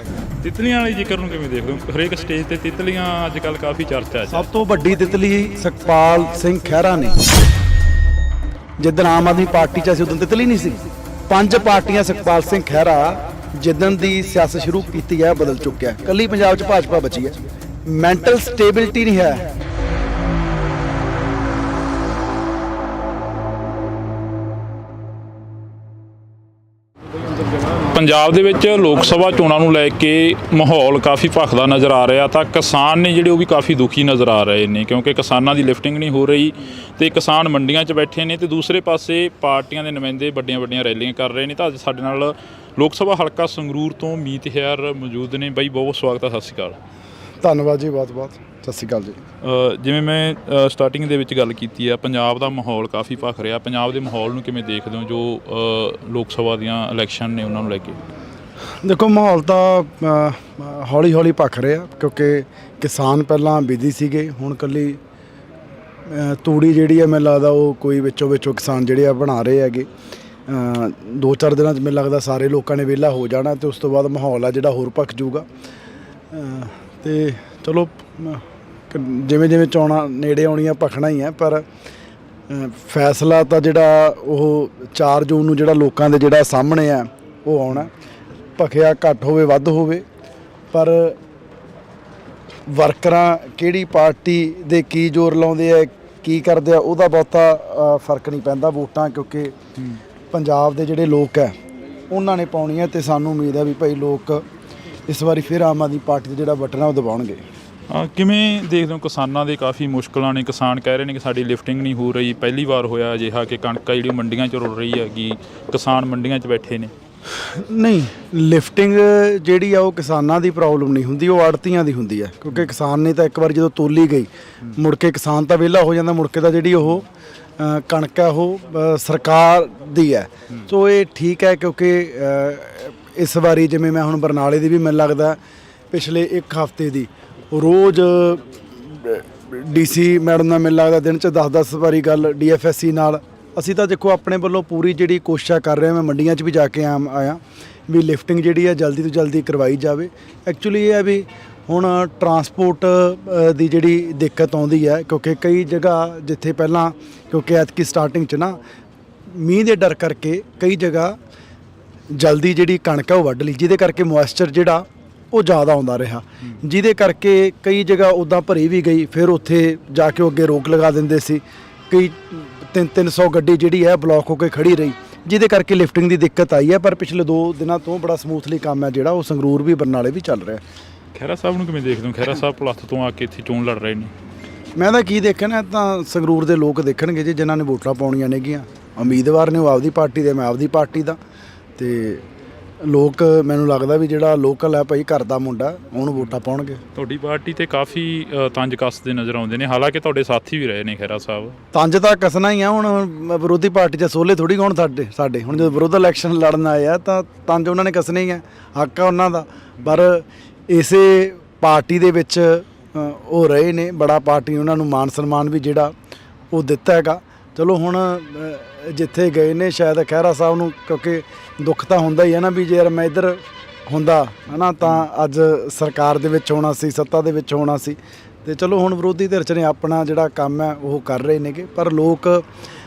ਤਿਤਲੀਆਂ ਵਾਲੇ ਜ਼ਿਕਰ ਨੂੰ ਕਿਵੇਂ ਦੇਖਦੇ ਹੋ? ਹਰੇਕ ਸਟੇਜ ਤੇ ਤਿਤਲੀਆਂ ਅੱਜ ਕੱਲ੍ਹ ਕਾਫੀ ਚਰਚਾ 'ਚ। ਸਭ ਤੋਂ ਵੱਡੀ ਤਿਤਲੀ ਸੁਖਪਾਲ ਸਿੰਘ ਖਹਿਰਾ ਨੇ। ਜਿੱਦਣ ਆਮ ਆਦਮੀ ਪਾਰਟੀ 'ਚ ਅਸੀਂ ਉਦੋਂ ਤਿਤਲੀ ਨਹੀਂ ਸੀ। 5 ਪਾਰਟੀਆਂ ਸੁਖਪਾਲ ਸਿੰਘ ਖਹਿਰਾ ਜਿੱਦਣ ਦੀ ਸਿਆਸਤ ਸ਼ੁਰੂ ਕੀਤੀ ਹੈ ਬਦਲ ਚੁੱਕਿਆ। ਕੱਲੀ ਪੰਜਾਬ 'ਚ ਭਾਜਪਾ ਬਚੀ ਹੈ। ਮੈਂਟਲ ਸਟੇਬਿਲਿਟੀ ਨਹੀਂ ਹੈ। ਪੰਜਾਬ ਦੇ ਵਿੱਚ ਲੋਕ ਸਭਾ ਚੋਣਾਂ ਨੂੰ ਲੈ ਕੇ ਮਾਹੌਲ ਕਾਫੀ ਭਖਦਾ ਨਜ਼ਰ ਆ ਰਿਹਾ, ਤਾਂ ਕਿਸਾਨ ਨੇ ਜਿਹੜੇ ਉਹ ਵੀ ਕਾਫੀ ਦੁਖੀ ਨਜ਼ਰ ਆ ਰਹੇ ਨੇ, ਕਿਉਂਕਿ ਕਿਸਾਨਾਂ ਦੀ ਲਿਫਟਿੰਗ ਨਹੀਂ ਹੋ ਰਹੀ ਤੇ ਕਿਸਾਨ ਮੰਡੀਆਂ 'ਚ ਬੈਠੇ ਨੇ ਤੇ ਦੂਸਰੇ ਪਾਸੇ ਪਾਰਟੀਆਂ ਦੇ ਨੁਮਾਇੰਦੇ ਵੱਡੀਆਂ ਰੈਲੀਆਂ ਕਰ ਰਹੇ ਨੇ। ਤਾਂ ਅੱਜ ਸਾਡੇ ਨਾਲ ਲੋਕ ਸਭਾ ਹਲਕਾ ਸੰਗਰੂਰ ਤੋਂ ਮੀਤ ਹੈਰ ਮੌਜੂਦ ਨੇ। ਬਾਈ ਬਹੁਤ ਸਵਾਗਤ ਹੈ, ਸਤਿ ਸ਼੍ਰੀ ਅਕਾਲ। ਧੰਨਵਾਦ ਜੀ, ਬਹੁਤ ਸਤਿ ਸ਼੍ਰੀ ਅਕਾਲ ਜੀ। ਜਿਵੇਂ ਮੈਂ ਸਟਾਰਟਿੰਗ ਦੇ ਵਿੱਚ ਗੱਲ ਕੀਤੀ ਆ, ਪੰਜਾਬ ਦਾ ਮਾਹੌਲ ਕਾਫੀ ਭਖ ਰਿਹਾ। ਪੰਜਾਬ ਦੇ ਮਾਹੌਲ ਨੂੰ ਕਿਵੇਂ ਦੇਖਦੇ ਹੋ ਜੋ ਲੋਕ ਸਭਾ ਦੀਆਂ ਇਲੈਕਸ਼ਨ ਨੇ ਉਹਨਾਂ ਨੂੰ ਲੈ ਕੇ? ਦੇਖੋ ਮਾਹੌਲ ਤਾਂ ਹੌਲੀ ਹੌਲੀ ਭਖ ਰਿਹਾ, ਕਿਉਂਕਿ ਕਿਸਾਨ ਪਹਿਲਾਂ ਬਿਜ਼ੀ ਸੀਗੇ। ਹੁਣ ਕੱਲੀ ਤੂੜੀ ਜਿਹੜੀ ਹੈ ਮੈਨੂੰ ਲੱਗਦਾ ਉਹ ਕੋਈ ਵਿੱਚੋਂ ਕਿਸਾਨ ਜਿਹੜੇ ਆ ਬਣਾ ਰਹੇ ਹੈਗੇ। 2-4 ਦਿਨਾਂ 'ਚ ਮੈਨੂੰ ਲੱਗਦਾ ਸਾਰੇ ਲੋਕਾਂ ਨੇ ਵਿਹਲਾ ਹੋ ਜਾਣਾ ਤੇ ਉਸ ਤੋਂ ਬਾਅਦ ਮਾਹੌਲ ਆ ਜਿਹੜਾ ਹੋਰ ਭਖ ਜਾਊਗਾ। ਤੇ ਚਲੋ ਜਿਵੇਂ ਚੋਣਾਂ ਨੇੜੇ ਆਉਣੀਆਂ ਭਖਣਾ ਹੀ ਹੈ, ਪਰ ਫੈਸਲਾ ਤਾਂ ਜਿਹੜਾ ਉਹ 4 ਜੂਨ ਨੂੰ ਜਿਹੜਾ ਲੋਕਾਂ ਦੇ ਜਿਹੜਾ ਸਾਹਮਣੇ ਆ ਉਹ ਆਉਣਾ। ਭਖਿਆ ਘੱਟ ਹੋਵੇ ਵੱਧ ਹੋਵੇ, ਪਰ ਵਰਕਰਾਂ ਕਿਹੜੀ ਪਾਰਟੀ ਦੇ ਕੀ ਜ਼ੋਰ ਲਾਉਂਦੇ ਆ ਕੀ ਕਰਦੇ ਆ ਉਹਦਾ ਬਹੁਤਾ ਫਰਕ ਨਹੀਂ ਪੈਂਦਾ। ਵੋਟਾਂ ਕਿਉਂਕਿ ਪੰਜਾਬ ਦੇ ਜਿਹੜੇ ਲੋਕ ਹੈ ਉਹਨਾਂ ਨੇ ਪਾਉਣੀਆਂ ਤੇ ਸਾਨੂੰ ਉਮੀਦ ਹੈ ਵੀ ਭਾਈ ਲੋਕ ਇਸ ਵਾਰੀ ਫਿਰ ਆਮ ਆਦਮੀ ਪਾਰਟੀ ਦਾ ਜਿਹੜਾ ਬਟਨ ਆ ਉਹ ਦਬਾਉਣਗੇ। ਕਿਵੇਂ ਦੇਖਦੇ ਹੋ? ਕਿਸਾਨਾਂ ਦੇ ਕਾਫੀ ਮੁਸ਼ਕਲਾਂ ਨੇ। ਕਿਸਾਨ ਕਹਿ ਰਹੇ ਨੇ ਕਿ ਸਾਡੀ ਲਿਫਟਿੰਗ ਨਹੀਂ ਹੋ ਰਹੀ। ਪਹਿਲੀ ਵਾਰ ਹੋਇਆ ਅਜਿਹਾ ਕਿ ਕਣਕ ਜਿਹੜੀ ਮੰਡੀਆਂ 'ਚ ਰੁਲ ਰਹੀ ਹੈਗੀ, ਕਿਸਾਨ ਮੰਡੀਆਂ 'ਚ ਬੈਠੇ ਨੇ। ਨਹੀਂ, ਲਿਫਟਿੰਗ ਜਿਹੜੀ ਆ ਉਹ ਕਿਸਾਨਾਂ ਦੀ ਪ੍ਰੋਬਲਮ ਨਹੀਂ ਹੁੰਦੀ, ਉਹ ਆੜਤੀਆਂ ਦੀ ਹੁੰਦੀ ਹੈ। ਕਿਉਂਕਿ ਕਿਸਾਨ ਨੇ ਤਾਂ ਇੱਕ ਵਾਰ ਜਦੋਂ ਤੋਲੀ ਗਈ ਮੁੜ ਕੇ ਕਿਸਾਨ ਤਾਂ ਵਿਹਲਾ ਹੋ ਜਾਂਦਾ, ਮੁੜ ਕੇ ਤਾਂ ਜਿਹੜੀ ਉਹ ਕਣਕ ਹੈ ਉਹ ਸਰਕਾਰ ਦੀ ਹੈ। ਸੋ ਇਹ ਠੀਕ ਹੈ, ਕਿਉਂਕਿ ਇਸ ਵਾਰੀ ਜਿਵੇਂ ਮੈਂ ਹੁਣ ਬਰਨਾਲੇ ਦੀ ਵੀ ਮੈਨੂੰ ਲੱਗਦਾ ਪਿਛਲੇ 1 ਹਫ਼ਤੇ ਦੀ ਰੋਜ਼ DC ਮੈਡਮ ਨਾਲ ਮੈਨੂੰ ਲੱਗਦਾ ਦਿਨ 'ਚ 10 ਵਾਰੀ ਗੱਲ DFSC ਨਾਲ। ਅਸੀਂ ਤਾਂ ਦੇਖੋ ਆਪਣੇ ਵੱਲੋਂ ਪੂਰੀ ਜਿਹੜੀ ਕੋਸ਼ਿਸ਼ ਕਰ ਰਹੇ ਹਾਂ। ਮੈਂ ਮੰਡੀਆਂ 'ਚ ਵੀ ਜਾ ਕੇ ਆਇਆ ਵੀ ਲਿਫਟਿੰਗ ਜਿਹੜੀ ਹੈ ਜਲਦੀ ਤੋਂ ਜਲਦੀ ਕਰਵਾਈ ਜਾਵੇ। ਐਕਚੁਅਲੀ ਇਹ ਹੈ ਵੀ ਹੁਣ ਟਰਾਂਸਪੋਰਟ ਦੀ ਜਿਹੜੀ ਦਿੱਕਤ ਆਉਂਦੀ ਹੈ, ਕਿਉਂਕਿ ਕਈ ਜਗ੍ਹਾ ਜਿੱਥੇ ਪਹਿਲਾਂ ਕਿਉਂਕਿ ਐਤਕੀ ਸਟਾਰਟਿੰਗ 'ਚ ਨਾ ਮੀਂਹ ਦੇ ਡਰ ਕਰਕੇ ਕਈ ਜਗ੍ਹਾ ਜਲਦੀ ਜਿਹੜੀ ਕਣਕ ਹੈ ਉਹ ਵੱਢ ਲਈ, ਜਿਹਦੇ ਕਰਕੇ ਮੋਇਸਚਰ ਜਿਹੜਾ ਉਹ ਜ਼ਿਆਦਾ ਆਉਂਦਾ ਰਿਹਾ, ਜਿਹਦੇ ਕਰਕੇ ਕਈ ਜਗ੍ਹਾ ਉੱਦਾਂ ਭਰੀ ਵੀ ਗਈ। ਫਿਰ ਉੱਥੇ ਜਾ ਕੇ ਅੱਗੇ ਰੋਕ ਲਗਾ ਦਿੰਦੇ ਸੀ। ਕਈ 300 ਗੱਡੀ ਜਿਹੜੀ ਹੈ ਬਲੌਕ ਹੋ ਕੇ ਖੜੀ ਰਹੀ, ਜਿਹਦੇ ਕਰਕੇ ਲਿਫਟਿੰਗ ਦੀ ਦਿੱਕਤ ਆਈ ਹੈ। ਪਰ ਪਿਛਲੇ 2 ਦਿਨਾਂ ਤੋਂ ਬੜਾ ਸਮੂਥਲੀ ਕੰਮ ਹੈ ਜਿਹੜਾ ਉਹ ਸੰਗਰੂਰ ਵੀ ਬਰਨਾਲੇ ਵੀ ਚੱਲ ਰਿਹਾ। ਖਹਿਰਾ ਸਾਹਿਬ ਨੂੰ ਕਿਵੇਂ ਦੇਖਦੇ ਹੋ? ਖਹਿਰਾ ਸਾਹਿਬ ਪਲੱਥ ਤੋਂ ਆ ਕੇ ਇੱਥੇ ਚੋਣ ਲੜ ਰਹੇ ਨੇ। ਮੈਂ ਤਾਂ ਕੀ ਦੇਖਣਾ, ਤਾਂ ਸੰਗਰੂਰ ਦੇ ਲੋਕ ਦੇਖਣਗੇ ਜੀ, ਜਿਨ੍ਹਾਂ ਨੇ ਵੋਟਾਂ ਪਾਉਣੀਆਂ ਨੇਗੀਆਂ। ਉਮੀਦਵਾਰ ਨੇ ਉਹ ਆਪਦੀ ਪਾਰਟੀ ਦੇ, ਮੈਂ ਆਪਦੀ ਪਾਰਟੀ ਦਾ। ਤੇ ਲੋਕ ਮੈਨੂੰ ਲੱਗਦਾ ਵੀ ਜਿਹੜਾ ਲੋਕਲ ਹੈ ਭਾਈ ਘਰ ਦਾ ਮੁੰਡਾ ਉਹਨੂੰ ਵੋਟਾਂ ਪਾਉਣਗੇ। ਤੁਹਾਡੀ ਪਾਰਟੀ ਤੇ ਕਾਫੀ ਤੰਜ ਕੱਸਦੇ ਨਜ਼ਰ ਆਉਂਦੇ ਨੇ, ਹਾਲਾਂਕਿ ਤੁਹਾਡੇ ਸਾਥੀ ਵੀ ਰਹੇ ਨੇ ਖਹਿਰਾ ਸਾਹਿਬ। ਤੰਜ ਤਾਂ ਕੱਸਣਾ ਹੀ ਆ। ਹੁਣ ਵਿਰੋਧੀ ਪਾਰਟੀ 'ਚ ਸੋਲੇ ਥੋੜੀ ਕੌਣ ਸਾਡੇ ਹੁਣ ਜਦੋਂ ਵਿਰੋਧ ਇਲੈਕਸ਼ਨ ਲੜਨ ਆਏ ਆ ਤਾਂ ਤੰਜ ਉਹਨਾਂ ਨੇ ਕੱਸਣੇ ਹੀ ਆ, ਹੱਕ ਆ ਉਹਨਾਂ ਦਾ। ਪਰ ਇਸੇ ਪਾਰਟੀ ਦੇ ਵਿੱਚ ਉਹ ਰਹੇ ਨੇ, ਬੜਾ ਪਾਰਟੀ ਉਹਨਾਂ ਨੂੰ ਮਾਨ ਸਨਮਾਨ ਵੀ ਜਿਹੜਾ ਉਹ ਦਿੱਤਾ ਹੈਗਾ। ਚਲੋ ਹੁਣ ਜਿੱਥੇ ਗਏ ਨੇ ਸ਼ਾਇਦ ਖਹਿਰਾ ਸਾਹਿਬ ਨੂੰ, ਕਿਉਂਕਿ ਦੁੱਖ ਤਾਂ ਹੁੰਦਾ ਹੀ ਹੈ ਨਾ ਵੀ ਜੇ ਮੈਂ ਇੱਧਰ ਹੁੰਦਾ ਹੈ ਨਾ ਤਾਂ ਅੱਜ ਸਰਕਾਰ ਦੇ ਵਿੱਚ ਹੋਣਾ ਸੀ, ਸੱਤਾ ਦੇ ਵਿੱਚ ਹੋਣਾ ਸੀ। ਤੇ ਚਲੋ ਹੁਣ ਵਿਰੋਧੀ ਧਿਰ 'ਚ ਨੇ ਆਪਣਾ ਜਿਹੜਾ ਕੰਮ ਹੈ ਉਹ ਕਰ ਰਹੇ ਨੇਗੇ। ਪਰ ਲੋਕ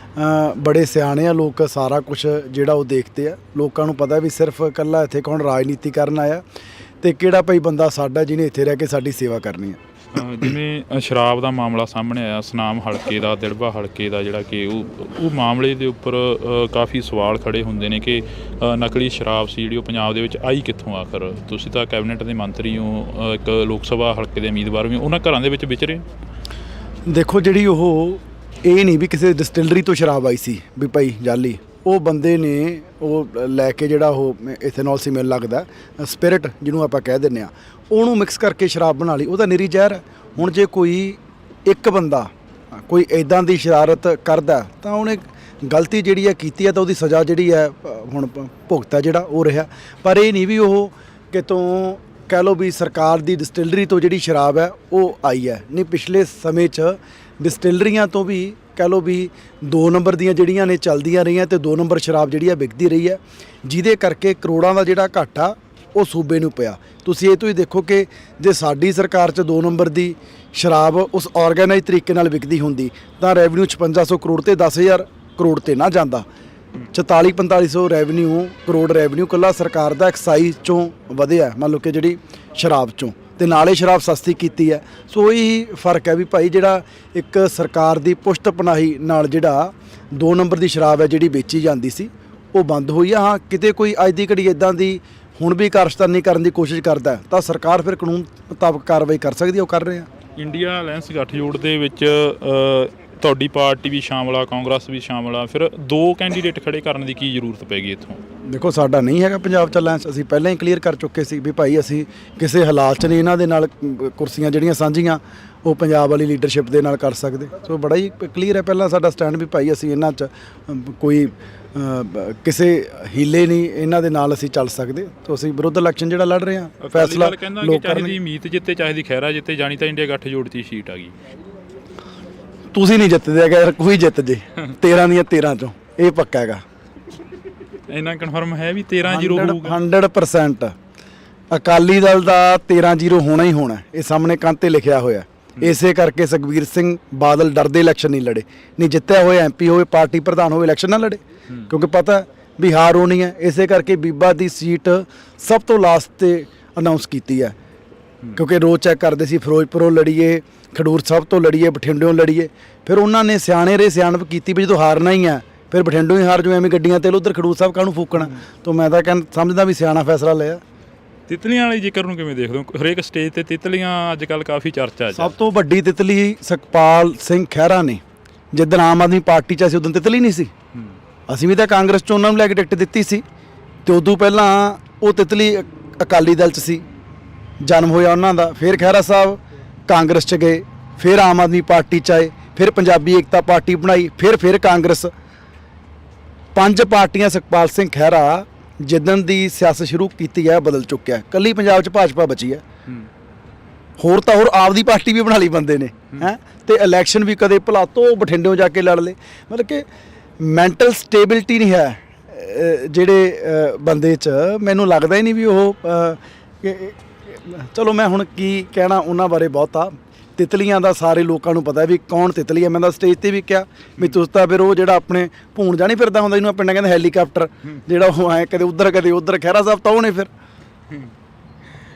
ਬੜੇ ਸਿਆਣੇ ਆ, ਲੋਕ ਸਾਰਾ ਕੁਝ ਜਿਹੜਾ ਉਹ ਦੇਖਦੇ ਆ। ਲੋਕਾਂ ਨੂੰ ਪਤਾ ਵੀ ਸਿਰਫ ਇਕੱਲਾ ਇੱਥੇ ਕੌਣ ਰਾਜਨੀਤੀ ਕਰਨ ਆਇਆ ਤੇ ਕਿਹੜਾ ਭਾਈ ਬੰਦਾ ਸਾਡਾ ਜਿਹਨੇ ਇੱਥੇ ਰਹਿ ਕੇ ਸਾਡੀ ਸੇਵਾ ਕਰਨੀ ਹੈ। ਜਿਵੇਂ ਸ਼ਰਾਬ ਦਾ ਮਾਮਲਾ ਸਾਹਮਣੇ ਆਇਆ, ਸੁਨਾਮ ਹਲਕੇ ਦਾ, ਦਿੜਬਾ ਹਲਕੇ ਦਾ, ਜਿਹੜਾ ਕਿ ਉਹ ਮਾਮਲੇ ਦੇ ਉੱਪਰ ਕਾਫੀ ਸਵਾਲ ਖੜੇ ਹੁੰਦੇ ਨੇ ਕਿ ਨਕਲੀ ਸ਼ਰਾਬ ਸੀ ਜਿਹੜੀ ਉਹ ਪੰਜਾਬ ਦੇ ਵਿੱਚ ਆਈ ਕਿੱਥੋਂ ਆਖਰ? ਤੁਸੀਂ ਤਾਂ ਕੈਬਨਿਟ ਦੇ ਮੰਤਰੀ ਹੋ, ਇੱਕ ਲੋਕ ਸਭਾ ਹਲਕੇ ਦੇ ਉਮੀਦਵਾਰ ਵੀ, ਉਹਨਾਂ ਘਰਾਂ ਦੇ ਵਿੱਚ ਵਿਚਰੇ। ਦੇਖੋ ਜਿਹੜੀ ਉਹ ਇਹ ਨਹੀਂ ਵੀ ਕਿਸੇ ਡਿਸਟਿਲਰੀ ਤੋਂ ਸ਼ਰਾਬ ਆਈ ਸੀ ਵੀ ਭਾਈ ਜਾਲੀ, ਉਹ ਬੰਦੇ ਨੇ ਉਹ ਲੈ ਕੇ ਜਿਹੜਾ ਉਹ ਇਥੇਨੋਲ ਸੀ ਮੈਨੂੰ ਲੱਗਦਾ ਸਪਿਰਿਟ ਜਿਹਨੂੰ ਆਪਾਂ ਕਹਿ ਦਿੰਦੇ ਆ, ਉਹਨੂੰ ਮਿਕਸ ਕਰਕੇ ਸ਼ਰਾਬ ਬਣਾ ਲਈ। ਉਹਦਾ ਨਿਰੀ ਜ਼ਹਿਰ ਹੈ। ਹੁਣ ਜੇ ਕੋਈ ਇੱਕ ਬੰਦਾ ਕੋਈ ਇੱਦਾਂ ਦੀ ਸ਼ਰਾਰਤ ਕਰਦਾ ਤਾਂ ਉਹਨੇ ਗਲਤੀ ਜਿਹੜੀ ਹੈ ਕੀਤੀ ਹੈ ਤਾਂ ਉਹਦੀ ਸਜ਼ਾ ਜਿਹੜੀ ਹੈ ਹੁਣ ਭੁਗਤ ਹੈ ਜਿਹੜਾ ਉਹ ਰਿਹਾ। ਪਰ ਇਹ ਨਹੀਂ ਵੀ ਉਹ ਕਿਤੋਂ ਕਹਿ ਲਓ ਵੀ ਸਰਕਾਰ ਦੀ ਡਿਸਟਿਲਰੀ ਤੋਂ ਜਿਹੜੀ ਸ਼ਰਾਬ ਹੈ ਉਹ ਆਈ ਹੈ, ਨਹੀਂ ਪਿਛਲੇ ਸਮੇਂ 'ਚ ਡਿਸਟਿਲਰੀਆਂ ਤੋਂ ਵੀ ਕਹਿ ਲਓ ਵੀ 2 ਨੰਬਰ ਦੀਆਂ ਜਿਹੜੀਆਂ ਨੇ ਚੱਲਦੀਆਂ ਰਹੀਆਂ ਤੇ 2 ਨੰਬਰ ਸ਼ਰਾਬ ਜਿਹੜੀ ਹੈ ਵਿਕਦੀ ਰਹੀ ਹੈ, ਜਿਹਦੇ ਕਰਕੇ ਕਰੋੜਾਂ ਦਾ ਜਿਹੜਾ ਘਾਟਾ ਉਹ ਸੂਬੇ ਨੂੰ ਪਿਆ। ਤੁਸੀਂ ਇਹ ਤੋਂ ਹੀ ਦੇਖੋ ਕਿ ਜੇ ਸਾਡੀ ਸਰਕਾਰ 'ਚ 2 ਨੰਬਰ ਦੀ ਸ਼ਰਾਬ ਉਸ ਆਰਗੇਨਾਈਜ਼ ਤਰੀਕੇ ਨਾਲ ਵਿਕਦੀ ਹੁੰਦੀ ਤਾਂ ਰੈਵਨਿਊ 5600 ਕਰੋੜ ਤੇ 10000 ਕਰੋੜ ਤੇ ਨਾ ਜਾਂਦਾ। 44-4500 ਰੈਵਨਿਊ ਕਰੋੜ ਰੈਵਨਿਊ ਇਕੱਲਾ ਸਰਕਾਰ ਦਾ ਐਕਸਾਈਜ਼ 'ਚੋਂ ਵਧਿਆ, ਮੰਨ ਲਓ ਕਿ ਜਿਹੜੀ ਸ਼ਰਾਬ 'ਚੋਂ, ਤੇ ਨਾਲੇ ਸ਼ਰਾਬ ਸਸਤੀ ਕੀਤੀ ਹੈ। ਸੋ ਇਹੀ ਫਰਕ ਹੈ ਵੀ ਭਾਈ ਜਿਹੜਾ ਇੱਕ ਸਰਕਾਰ ਦੀ ਪੁਸ਼ਤ ਪਨਾਹੀ ਨਾਲ ਜਿਹੜਾ 2 ਨੰਬਰ ਦੀ ਸ਼ਰਾਬ ਹੈ ਜਿਹੜੀ ਵੇਚੀ ਜਾਂਦੀ ਸੀ ਉਹ ਬੰਦ ਹੋਈ ਆ। ਹਾਂ ਕਿਤੇ ਕੋਈ ਅੱਜ ਦੀ ਘੜੀ ਇਦਾਂ ਦੀ ਹੁਣ ਵੀ ਕਾਰਸਤਾਨੀ ਕਰਨ ਦੀ ਕੋਸ਼ਿਸ਼ ਕਰਦਾ ਤਾਂ ਸਰਕਾਰ ਫਿਰ ਕਾਨੂੰਨ ਮੁਤਾਬਕ ਕਾਰਵਾਈ ਕਰ ਸਕਦੀ ਹੈ, ਉਹ ਕਰ ਰਹੇ ਆ। ਇੰਡੀਆ ਅਲਾਇੰਸ ਗੱਠਜੋੜ ਦੇ ਵਿੱਚ ਤੁਹਾਡੀ ਪਾਰਟੀ ਵੀ ਸ਼ਾਮਲ ਆ, ਕਾਂਗਰਸ ਵੀ ਸ਼ਾਮਲ ਆ, ਫਿਰ 2 ਕੈਂਡੀਡੇਟ ਖੜੇ ਕਰਨ ਦੀ ਕੀ ਜ਼ਰੂਰਤ ਪੈ ਗਈ ਇੱਥੋਂ? ਦੇਖੋ ਸਾਡਾ ਨਹੀਂ ਹੈਗਾ ਪੰਜਾਬ 'ਚ ਅਲਾਇੰਸ, ਅਸੀਂ ਪਹਿਲਾਂ ਹੀ ਕਲੀਅਰ ਕਰ ਚੁੱਕੇ ਸੀ ਵੀ ਭਾਈ ਅਸੀਂ ਕਿਸੇ ਹਾਲਾਤ 'ਚ ਨਹੀਂ ਇਹਨਾਂ ਦੇ ਨਾਲ ਕੁਰਸੀਆਂ ਜਿਹੜੀਆਂ ਸਾਂਝੀਆਂ ਉਹ ਪੰਜਾਬ ਵਾਲੀ ਲੀਡਰਸ਼ਿਪ ਦੇ ਨਾਲ ਕਰ ਸਕਦੇ। ਸੋ ਬੜਾ ਹੀ ਕਲੀਅਰ ਹੈ ਪਹਿਲਾਂ ਸਾਡਾ ਸਟੈਂਡ ਵੀ ਭਾਈ ਅਸੀਂ ਇਹਨਾਂ 'ਚ ਕੋਈ ਕਿਸੇ ਹੀਲੇ ਨਹੀਂ ਇਹਨਾਂ ਦੇ ਨਾਲ ਅਸੀਂ ਚੱਲ ਸਕਦੇ। ਤਾਂ ਅਸੀਂ ਵਿਰੁੱਧ ਇਲੈਕਸ਼ਨ ਜਿਹੜਾ ਲੜ ਰਹੇ ਹਾਂ, ਫੈਸਲਾ ਲੋਕ ਚਾਹੀਦੀ ਮੀਤ ਜਿੱਤੇ ਚਾਹੀਦੀ ਖਹਿਰਾ ਜਿੱਤੇ, ਜਾਣੀ ਤਾਂ ਇੰਡੀਆ ਗੱਠਜੋੜ 'ਚ ਹੀ ਸੀਟ ਆ ਗਈ। ਤੁਸੀਂ ਨਹੀਂ ਜਿੱਤਦੇ ਅਗਰ ਕੋਈ ਜਿੱਤ ਜੇ 13 ਦੀਆਂ 13 ਚੋਂ, ਇਹ ਪੱਕਾ ਹੈਗਾ। ਇੰਨਾ ਕਨਫਰਮ ਹੈ ਵੀ 13-0 ਹੋਊਗਾ 100%। ਅਕਾਲੀ ਦਲ ਦਾ 13-0 ਹੋਣਾ ਹੀ ਹੋਣਾ, ਇਹ ਸਾਹਮਣੇ ਕੰਧ ਤੇ ਲਿਖਿਆ ਹੋਇਆ। ਇਸੇ ਕਰਕੇ ਸੁਖਬੀਰ ਸਿੰਘ ਬਾਦਲ ਡਰਦੇ ਇਲੈਕਸ਼ਨ ਨਹੀਂ ਲੜੇ, ਨਹੀਂ ਜਿੱਤਿਆ ਹੋਇਆ ਐਮਪੀ ਹੋਵੇ ਪਾਰਟੀ ਪ੍ਰਧਾਨ ਹੋਵੇ ਇਲੈਕਸ਼ਨ ਨਾ ਲੜੇ, ਕਿਉਂਕਿ ਪਤਾ ਵੀ ਹਾਰ ਹੋਣੀ ਹੈ। ਇਸੇ ਕਰਕੇ ਬੀਬਾ ਦੀ ਸੀਟ ਸਭ ਤੋਂ ਲਾਸਟ ਤੇ ਅਨਾਉਂਸ ਕੀਤੀ ਹੈ, ਕਿਉਂਕਿ ਰੋਜ਼ ਚੈੱਕ ਕਰਦੇ ਸੀ ਫਿਰੋਜ਼ਪੁਰੋਂ ਲੜੀਏ, ਖਡੂਰ ਸਾਹਿਬ ਤੋਂ ਲੜੀਏ, ਬਠਿੰਡਿਓਂ ਲੜੀਏ। ਫਿਰ ਉਹਨਾਂ ਨੇ ਸਿਆਣੇ ਸਿਆਣਪ ਕੀਤੀ ਵੀ ਜਦੋਂ ਹਾਰਨਾ ਹੀ ਹੈ ਫਿਰ ਬਠਿੰਡੋਂ ਹੀ ਹਾਰ ਜੋ, ਐਵੇਂ ਗੱਡੀਆਂ ਤੇ ਉਧਰ ਖਡੂਰ ਸਾਹਿਬ ਕਾਹਨੂੰ ਫੂਕਣਾ। ਤਾਂ ਮੈਂ ਤਾਂ ਸਮਝਦਾ ਵੀ ਸਿਆਣਾ ਫੈਸਲਾ ਲਿਆ। ਤਿਤਲੀਆਂ ਵਾਲੀ ਜ਼ਿਕਰ ਨੂੰ ਕਿਵੇਂ ਦੇਖਦੇ ਹੋ? ਹਰੇਕ ਸਟੇਜ ਤੇ ਤਿਤਲੀਆਂ ਅੱਜ ਕੱਲ੍ਹ ਕਾਫੀ ਚਰਚਾ 'ਚ। ਸਭ ਤੋਂ ਵੱਡੀ ਤਿਤਲੀ ਸੁਖਪਾਲ ਸਿੰਘ ਖਹਿਰਾ ਨੇ। ਜਿੱਦਣ ਆਮ ਆਦਮੀ ਪਾਰਟੀ 'ਚ ਅਸੀਂ ਉਦੋਂ ਤਿਤਲੀ ਨਹੀਂ ਸੀ, ਅਸੀਂ ਵੀ ਤਾਂ ਕਾਂਗਰਸ 'ਚ ਉਹਨਾਂ ਨੂੰ ਲੈ ਕੇ ਟਿਕਟ ਦਿੱਤੀ ਸੀ, ਤੇ ਉਦੋਂ ਪਹਿਲਾਂ ਉਹ ਤਿਤਲੀ ਅਕਾਲੀ ਦਲ 'ਚ ਸੀ, ਜਨਮ ਹੋਇਆ ਉਹਨਾਂ ਦਾ। ਫਿਰ ਖਹਿਰਾ ਸਾਹਿਬ ਕਾਂਗਰਸ 'ਚ ਗਏ, ਫਿਰ ਆਮ ਆਦਮੀ ਪਾਰਟੀ 'ਚ ਆਏ, ਫਿਰ ਪੰਜਾਬੀ ਏਕਤਾ ਪਾਰਟੀ ਬਣਾਈ, ਫਿਰ ਕਾਂਗਰਸ। 5 ਪਾਰਟੀਆਂ ਸੁਖਪਾਲ ਸਿੰਘ ਖਹਿਰਾ ਜਿੱਦਣ ਦੀ ਸਿਆਸਤ ਸ਼ੁਰੂ ਕੀਤੀ ਹੈ ਬਦਲ ਚੁੱਕਿਆ। ਇਕੱਲੀ ਪੰਜਾਬ 'ਚ ਭਾਜਪਾ ਬਚੀ ਹੈ, ਹੋਰ ਤਾਂ ਹੋਰ ਆਪਦੀ ਪਾਰਟੀ ਵੀ ਬਣਾ ਲਈ ਬੰਦੇ ਨੇ ਹੈ। ਤੇ ਇਲੈਕਸ਼ਨ ਵੀ ਕਦੇ ਭਲਾ ਤੋਂ ਬਠਿੰਡਿਓਂ ਜਾ ਕੇ ਲੜ ਲਏ। ਮਤਲਬ ਕਿ ਮੈਂਟਲ ਸਟੇਬਿਲਿਟੀ ਨਹੀਂ ਹੈ ਜਿਹੜੇ ਬੰਦੇ 'ਚ। ਮੈਨੂੰ ਲੱਗਦਾ ਹੀ ਨਹੀਂ ਵੀ ਉਹ ਚਲੋ ਮੈਂ ਹੁਣ ਕੀ ਕਹਿਣਾ ਉਹਨਾਂ ਬਾਰੇ ਬਹੁਤਾ। ਤਿਤਲੀਆਂ ਦਾ ਸਾਰੇ ਲੋਕਾਂ ਨੂੰ ਪਤਾ ਵੀ ਕੌਣ ਤਿਤਲੀ ਹੈ। ਮੈਂ ਤਾਂ ਸਟੇਜ ਤੇ ਵੀ ਕਿਹਾ ਵੀ ਤੁਸੀਂ ਤਾਂ ਫਿਰ ਉਹ ਜਿਹੜਾ ਆਪਣੇ ਭੂਣ ਜਾਣੀ ਫਿਰਦਾ ਹੁੰਦਾ ਜਿਹਨੂੰ ਪਿੰਡਾਂ ਕਹਿੰਦੇ ਹੈਲੀਕਾਪਟਰ, ਜਿਹੜਾ ਉਹ ਐਂ ਕਦੇ ਉੱਧਰ ਖਹਿਰਾ ਸਾਹਿਬ ਤਾਂ ਉਹਨੇ ਫਿਰ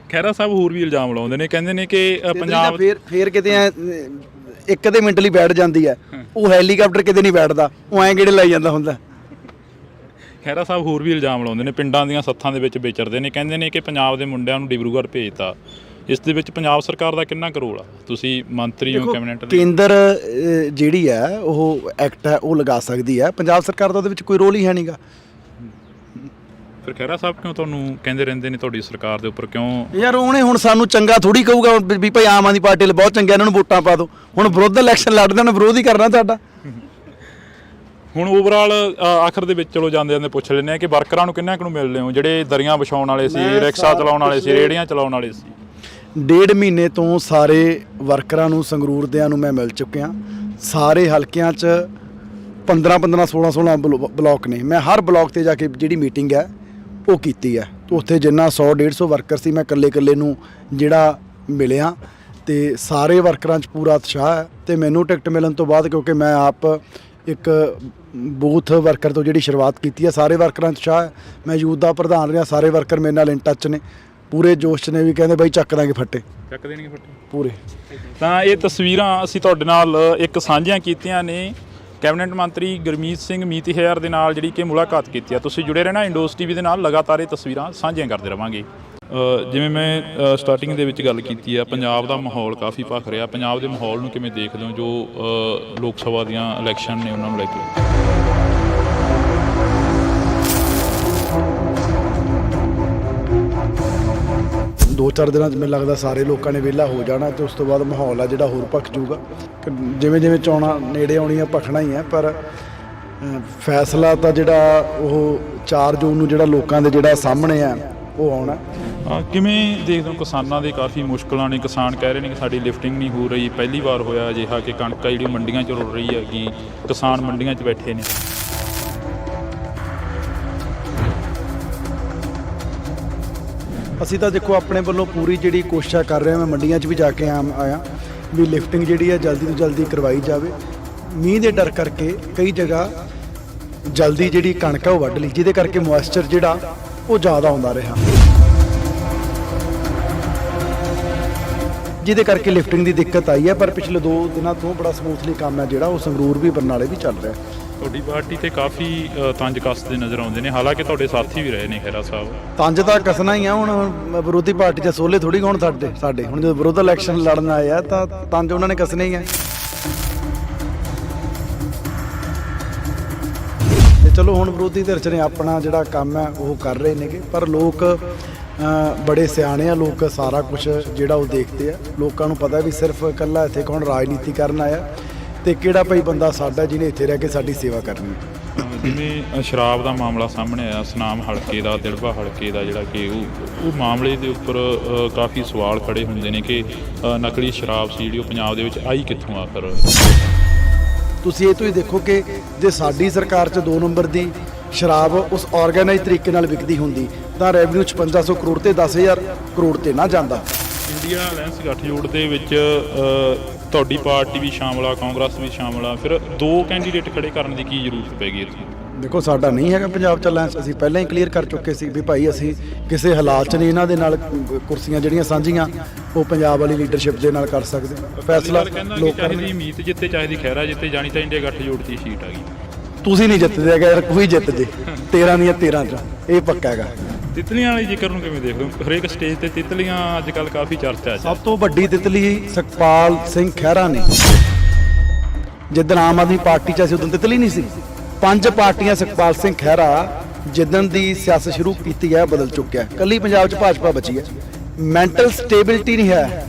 ਖਹਿਰਾ ਸਾਹਿਬ ਹੋਰ ਵੀ ਇਲਜ਼ਾਮ ਲਾਉਂਦੇ ਨੇ, ਕਹਿੰਦੇ ਨੇ ਕਿ ਪੰਜਾਬ ਫੇਰ ਕਿਤੇ ਐ ਇੱਕ ਅੱਧੇ ਮਿੰਟ ਲਈ ਬੈਠ ਜਾਂਦੀ ਹੈ, ਉਹ ਹੈਲੀਕਾਪਟਰ ਕਿਤੇ ਨਹੀਂ ਬੈਠਦਾ, ਉਹ ਐਂ ਗੇੜੇ ਲਾਈ ਜਾਂਦਾ ਹੁੰਦਾ। ਖਹਿਰਾ ਸਾਹਿਬ ਹੋਰ ਵੀ ਇਲਜ਼ਾਮ ਲਾਉਂਦੇ ਨੇ, ਪਿੰਡਾਂ ਦੀਆਂ ਸੱਥਾਂ ਦੇ ਵਿੱਚ ਵਿਚਰਦੇ ਨੇ, ਕਹਿੰਦੇ ਨੇ ਕਿ ਪੰਜਾਬ ਦੇ ਮੁੰਡਿਆਂ ਨੂੰ ਡਿਬਰੂਗੜ੍ਹ ਭੇਜਤਾ। ਇਸ ਦੇ ਵਿੱਚ ਪੰਜਾਬ ਸਰਕਾਰ ਦਾ ਕਿੰਨਾ ਕੁ ਰੋਲ ਆ? ਤੁਸੀਂ ਮੰਤਰੀ ਹੋ ਕੈਬਨਿਟ ਦੇ। ਕੇਂਦਰ ਜਿਹੜੀ ਹੈ ਉਹ ਐਕਟ ਹੈ ਉਹ ਲਗਾ ਸਕਦੀ ਹੈ, ਪੰਜਾਬ ਸਰਕਾਰ ਦਾ ਉਹਦੇ ਵਿੱਚ ਕੋਈ ਰੋਲ ਹੀ ਹੈ ਨਹੀਂਗਾ। ਫਿਰ ਖਹਿਰਾ ਸਾਹਿਬ ਕਿਉਂ ਤੁਹਾਨੂੰ ਕਹਿੰਦੇ ਰਹਿੰਦੇ ਨੇ ਤੁਹਾਡੀ ਸਰਕਾਰ ਦੇ ਉੱਪਰ ਕਿਉਂ? ਯਾਰ ਉਹਨੇ ਹੁਣ ਸਾਨੂੰ ਚੰਗਾ ਥੋੜੀ ਕਹੂਗਾ ਵੀ ਭਾਈ ਆਮ ਆਦਮੀ ਪਾਰਟੀ ਬਹੁਤ ਚੰਗਾ ਇਹਨਾਂ ਨੂੰ ਵੋਟਾਂ ਪਾ ਦਿਓ। ਹੁਣ ਵਿਰੋਧ ਇਲੈਕਸ਼ਨ ਲੜਦੇ ਨੇ, ਵਿਰੋਧ ਹੀ ਕਰਨਾ ਤੁਹਾਡਾ। ਹੁਣ ਓਵਰਆਲ ਆਖਰ ਦੇ ਵਿੱਚ ਚਲੋ ਜਾਂਦੇ ਪੁੱਛ ਲੈਂਦੇ ਆ ਕਿ ਵਰਕਰਾਂ ਨੂੰ ਕਿੰਨਾ ਕੁ ਨੂੰ ਮਿਲਦੇ ਹੋ, ਜਿਹੜੇ ਦਰੀਆਂ ਵਿਛਾਉਣ ਵਾਲੇ ਸੀ, ਰਿਕਸ਼ਾ ਚਲਾਉਣ ਵਾਲੇ ਸੀ, ਰੇਹੜੀਆਂ ਚਲਾਉਣ ਵਾਲੇ ਸੀ? 1.5 ਮਹੀਨੇ ਤੋਂ ਸਾਰੇ ਵਰਕਰਾਂ ਨੂੰ, ਸੰਗਰੂਰ ਦਿਆਂ ਨੂੰ ਮੈਂ ਮਿਲ ਚੁੱਕਿਆ। ਸਾਰੇ ਹਲਕਿਆਂ 'ਚ 15-15 16 ਬਲਾਕ ਨੇ। ਮੈਂ ਹਰ ਬਲਾਕ ਤੇ ਜਾ ਕੇ ਜਿਹੜੀ ਮੀਟਿੰਗ ਹੈ ਉਹ ਕੀਤੀ ਹੈ। ਉੱਥੇ ਜਿੰਨਾ 100-150 ਵਰਕਰ ਸੀ ਮੈਂ ਇਕੱਲੇ ਨੂੰ ਜਿਹੜਾ ਮਿਲਿਆ, ਤੇ ਸਾਰੇ ਵਰਕਰਾਂ 'ਚ ਪੂਰਾ ਉਤਸ਼ਾਹ ਹੈ। ਤੇ ਮੈਨੂੰ ਟਿਕਟ ਮਿਲਣ ਤੋਂ ਬਾਅਦ, ਕਿਉਂਕਿ ਮੈਂ ਆਪ ਇੱਕ ਬੂਥ ਵਰਕਰ ਤੋਂ ਜਿਹੜੀ ਸ਼ੁਰੂਆਤ ਕੀਤੀ ਹੈ, ਸਾਰੇ ਵਰਕਰਾਂ 'ਚ ਉਤਸ਼ਾਹ ਹੈ। ਮੈਂ ਯੂਥ ਦਾ ਪ੍ਰਧਾਨ ਰਿਹਾ, ਸਾਰੇ ਵਰਕਰ ਮੇਰੇ ਨਾਲ ਇਨ ਟੱਚ ਨੇ, ਪੂਰੇ ਜੋਸ਼ 'ਚ ਨੇ, ਵੀ ਕਹਿੰਦੇ ਬਾਈ ਚੱਕ ਦਾਂਗੇ ਫੱਟੇ, ਚੱਕ ਦੇਣਗੇ ਫੱਟੇ ਪੂਰੇ। ਤਾਂ ਇਹ ਤਸਵੀਰਾਂ ਅਸੀਂ ਤੁਹਾਡੇ ਨਾਲ ਇੱਕ ਸਾਂਝੀਆਂ ਕੀਤੀਆਂ ਨੇ ਕੈਬਨਿਟ ਮੰਤਰੀ ਗੁਰਮੀਤ ਸਿੰਘ ਮੀਤਹਿਰ ਦੇ ਨਾਲ ਜਿਹੜੀ ਕਿ ਮੁਲਾਕਾਤ ਕੀਤੀ ਆ। ਤੁਸੀਂ ਜੁੜੇ ਰਹਿਣਾ ਇੰਡੋਸ ਟੀਵੀ ਦੇ ਨਾਲ, ਲਗਾਤਾਰ ਇਹ ਤਸਵੀਰਾਂ ਸਾਂਝੀਆਂ ਕਰਦੇ ਰਵਾਂਗੇ। ਜਿਵੇਂ ਮੈਂ ਸਟਾਰਟਿੰਗ ਦੇ ਵਿੱਚ ਗੱਲ ਕੀਤੀ ਆ, ਪੰਜਾਬ ਦਾ ਮਾਹੌਲ ਕਾਫੀ ਭਖ ਰਿਹਾ। ਪੰਜਾਬ ਦੇ ਮਾਹੌਲ ਨੂੰ ਕਿਵੇਂ ਦੇਖਦੇ ਹੋ ਜੋ ਲੋਕ ਸਭਾ ਦੀਆਂ ਇਲੈਕਸ਼ਨ ਨੇ ਉਹਨਾਂ ਨੂੰ ਲੈ ਕੇ? 2-4 ਦਿਨਾਂ 'ਚ ਮੈਨੂੰ ਲੱਗਦਾ ਸਾਰੇ ਲੋਕਾਂ ਨੇ ਵਿਹਲਾ ਹੋ ਜਾਣਾ, ਤੇ ਉਸ ਤੋਂ ਬਾਅਦ ਮਾਹੌਲ ਆ ਜਿਹੜਾ ਹੋਰ ਭਖ ਜੂਗਾ। ਜਿਵੇਂ ਚੋਣਾਂ ਨੇੜੇ ਆਉਣੀਆਂ ਭਖਣਾ ਹੀ ਹੈ, ਪਰ ਫੈਸਲਾ ਤਾਂ ਜਿਹੜਾ ਉਹ 4 ਜੂਨ ਨੂੰ ਜਿਹੜਾ ਲੋਕਾਂ ਦੇ ਜਿਹੜਾ ਸਾਹਮਣੇ ਆ ਉਹ ਆਉਣਾ। ਕਿਵੇਂ ਦੇਖਦੇ ਹੋ ਕਿਸਾਨਾਂ ਦੇ ਕਾਫੀ ਮੁਸ਼ਕਲਾਂ ਨੇ, ਕਿਸਾਨ ਕਹਿ ਰਹੇ ਨੇ ਕਿ ਸਾਡੀ ਲਿਫਟਿੰਗ ਨਹੀਂ ਹੋ ਰਹੀ, ਪਹਿਲੀ ਵਾਰ ਹੋਇਆ ਅਜਿਹਾ ਕਿ ਕਣਕ ਜਿਹੜੀ ਮੰਡੀਆਂ 'ਚ ਰੁਲ ਰਹੀ ਹੈਗੀ, ਕਿਸਾਨ ਮੰਡੀਆਂ 'ਚ ਬੈਠੇ ਨੇ। ਅਸੀਂ ਤਾਂ ਦੇਖੋ ਆਪਣੇ ਵੱਲੋਂ ਪੂਰੀ ਜਿਹੜੀ ਕੋਸ਼ਿਸ਼ ਕਰ ਰਹੇ ਹਾਂ, ਮੈਂ ਮੰਡੀਆਂ 'ਚ ਵੀ ਜਾ ਕੇ ਆਇਆ ਵੀ ਲਿਫਟਿੰਗ ਜਿਹੜੀ ਹੈ ਜਲਦੀ ਤੋਂ ਜਲਦੀ ਕਰਵਾਈ ਜਾਵੇ। ਮੀਂਹ ਦੇ ਡਰ ਕਰਕੇ ਕਈ ਜਗ੍ਹਾ ਜਲਦੀ ਜਿਹੜੀ ਕਣਕ ਹੈ ਉਹ ਵੱਢ ਲਈ, ਜਿਹਦੇ ਕਰਕੇ ਮੋਇਸਚਰ ਜਿਹੜਾ ਉਹ ਜ਼ਿਆਦਾ ਆਉਂਦਾ ਰਿਹਾ, ਜਿਹਦੇ ਕਰਕੇ ਲਿਫਟਿੰਗ ਦੀ ਦਿੱਕਤ ਆਈ ਹੈ। ਪਰ ਪਿਛਲੇ 2 ਦਿਨਾਂ ਤੋਂ ਬੜਾ ਸਮੂਥਲੀ ਕੰਮ ਹੈ ਜਿਹੜਾ ਉਹ ਸੰਗਰੂਰ ਵੀ ਬਰਨਾਲੇ ਵੀ ਚੱਲ ਰਿਹਾ। ਤੁਹਾਡੀ ਪਾਰਟੀ ਤੇ ਕਾਫੀ ਤੰਜ ਕੱਸਦੇ ਨਜ਼ਰ ਆਉਂਦੇ ਨੇ, ਹਾਲਾਂਕਿ ਤੁਹਾਡੇ ਸਾਥੀ ਵੀ ਰਹੇ ਨੇ ਖਹਿਰਾ ਸਾਹਿਬ। ਤੰਜ ਤਾਂ ਕੱਸਣਾ ਹੀ ਆ, ਹੁਣ ਵਿਰੋਧੀ ਪਾਰਟੀ 'ਚ ਸੋਲੇ ਥੋੜੀ ਹੁਣ ਸਾਡੇ ਹੁਣ ਜਦੋਂ ਵਿਰੋਧ ਇਲੈਕਸ਼ਨ ਲੜਨ ਆਏ ਆ ਤਾਂ ਤੰਜ ਉਹਨਾਂ ਨੇ ਕੱਸਣੇ ਹੀ ਆ। ਤੇ ਚਲੋ ਹੁਣ ਵਿਰੋਧੀ ਧਿਰ 'ਚ ਨੇ ਆਪਣਾ ਜਿਹੜਾ ਕੰਮ ਹੈ ਉਹ ਕਰ ਰਹੇ ਨੇਗੇ, ਪਰ ਲੋਕ ਬੜੇ ਸਿਆਣੇ ਆ, ਲੋਕ ਸਾਰਾ ਕੁਝ ਜਿਹੜਾ ਉਹ ਦੇਖਦੇ ਆ। ਲੋਕਾਂ ਨੂੰ ਪਤਾ ਵੀ ਸਿਰਫ ਇਕੱਲਾ ਇੱਥੇ ਕੌਣ ਰਾਜਨੀਤੀ ਕਰਨ ਆਇਆ ਤੇ ਕਿਹੜਾ ਭਾਈ ਬੰਦਾ ਸਾਡਾ ਜਿਹਨੇ ਇੱਥੇ ਰਹਿ ਕੇ ਸਾਡੀ ਸੇਵਾ ਕਰਨੀ। ਜਿਵੇਂ ਸ਼ਰਾਬ ਦਾ ਮਾਮਲਾ ਸਾਹਮਣੇ ਆਇਆ, ਸੁਨਾਮ ਹਲਕੇ ਦਾ, ਦਿੜਬਾ ਹਲਕੇ ਦਾ, ਜਿਹੜਾ ਕਿ ਉਹ ਮਾਮਲੇ ਦੇ ਉੱਪਰ ਕਾਫੀ ਸਵਾਲ ਖੜੇ ਹੁੰਦੇ ਨੇ ਕਿ ਨਕਲੀ ਸ਼ਰਾਬ ਸੀ ਜਿਹੜੀ ਉਹ ਪੰਜਾਬ ਦੇ ਵਿੱਚ ਆਈ ਕਿੱਥੋਂ ਆਖਰ। ਤੁਸੀਂ ਇਹ ਤੋਂ ਹੀ ਦੇਖੋ ਕਿ ਜੇ ਸਾਡੀ ਸਰਕਾਰ 'ਚ 2 ਨੰਬਰ ਦੀ ਸ਼ਰਾਬ ਉਸ ਆਰਗੇਨਾਈਜ਼ ਤਰੀਕੇ ਨਾਲ ਵਿਕਦੀ ਹੁੰਦੀ ਤਾਂ ਰੈਵਨਿਊ 5500 ਕਰੋੜ ਤੇ 10000 ਕਰੋੜ ਤੇ ਨਾ ਜਾਂਦਾ। ਇੰਡੀਆ ਅਲਾਇੰਸ ਗੱਠਜੋੜ ਦੇ ਵਿੱਚ ਤੁਹਾਡੀ ਪਾਰਟੀ ਵੀ ਸ਼ਾਮਲ ਆ, ਕਾਂਗਰਸ ਵੀ ਸ਼ਾਮਲ ਆ, ਫਿਰ 2 ਕੈਂਡੀਡੇਟ ਖੜੇ ਕਰਨ ਦੀ ਕੀ ਜ਼ਰੂਰਤ ਪੈ ਗਈ ਇੱਥੇ? ਦੇਖੋ ਸਾਡਾ ਨਹੀਂ ਹੈਗਾ ਪੰਜਾਬ 'ਚ ਅਲਾਇੰਸ, ਅਸੀਂ ਪਹਿਲਾਂ ਹੀ ਕਲੀਅਰ ਕਰ ਚੁੱਕੇ ਸੀ ਵੀ ਭਾਈ ਅਸੀਂ ਕਿਸੇ ਹਾਲਾਤ 'ਚ ਨਹੀਂ ਇਹਨਾਂ ਦੇ ਨਾਲ ਕੁਰਸੀਆਂ ਜਿਹੜੀਆਂ ਸਾਂਝੀਆਂ ਉਹ ਪੰਜਾਬ ਵਾਲੀ ਲੀਡਰਸ਼ਿਪ ਦੇ ਨਾਲ ਕਰ ਸਕਦੇ। ਫੈਸਲਾ ਲੋਕ ਚਾਹੀਦੀ ਮੀਤ ਜਿੱਤੇ, ਚਾਹੀਦੀ ਖਹਿਰਾ ਜਿੱਤੇ, ਜਾਣੀ ਤਾਂ ਇੰਡੀਆ ਗੱਠਜੋੜ 'ਚ ਹੀ ਸੀਟ ਆ ਗਈ। ਤੁਸੀਂ ਨਹੀਂ ਜਿੱਤਦੇ ਹੈਗਾ ਯਾਰ, ਕੋਈ ਜਿੱਤ ਜੇ 13 ਦੀਆਂ 13 'ਚ, ਇਹ ਪੱਕਾ ਹੈਗਾ। ਤਿਤਲੀਆਂ ਵਾਲੀ ਜ਼ਿਕਰ ਨੂੰ ਕਿਵੇਂ ਦੇਖਦੇ ਹੋ? ਹਰੇਕ ਸਟੇਜ ਤੇ ਤਿਤਲੀਆਂ ਅੱਜ ਕੱਲ੍ਹ ਕਾਫੀ ਚਰਚਾ 'ਚ। ਸਭ ਤੋਂ ਵੱਡੀ ਤਿਤਲੀ ਸੁਖਪਾਲ ਸਿੰਘ ਖਹਿਰਾ ਨੇ। ਜਿੱਦਣ ਆਮ ਆਦਮੀ ਪਾਰਟੀ 'ਚ ਅਸੀਂ ਉਦੋਂ ਤਿਤਲੀ ਨਹੀਂ ਸੀ। 5 ਪਾਰਟੀਆਂ ਸੁਖਪਾਲ ਸਿੰਘ ਖਹਿਰਾ ਜਿੱਦਣ ਦੀ ਸਿਆਸਤ ਸ਼ੁਰੂ ਕੀਤੀ ਹੈ ਬਦਲ ਚੁੱਕਿਆ। ਕੱਲੀ ਪੰਜਾਬ 'ਚ ਭਾਜਪਾ ਬਚੀ ਹੈ। ਮੈਂਟਲ ਸਟੇਬਿਲਿਟੀ ਨਹੀਂ ਹੈ।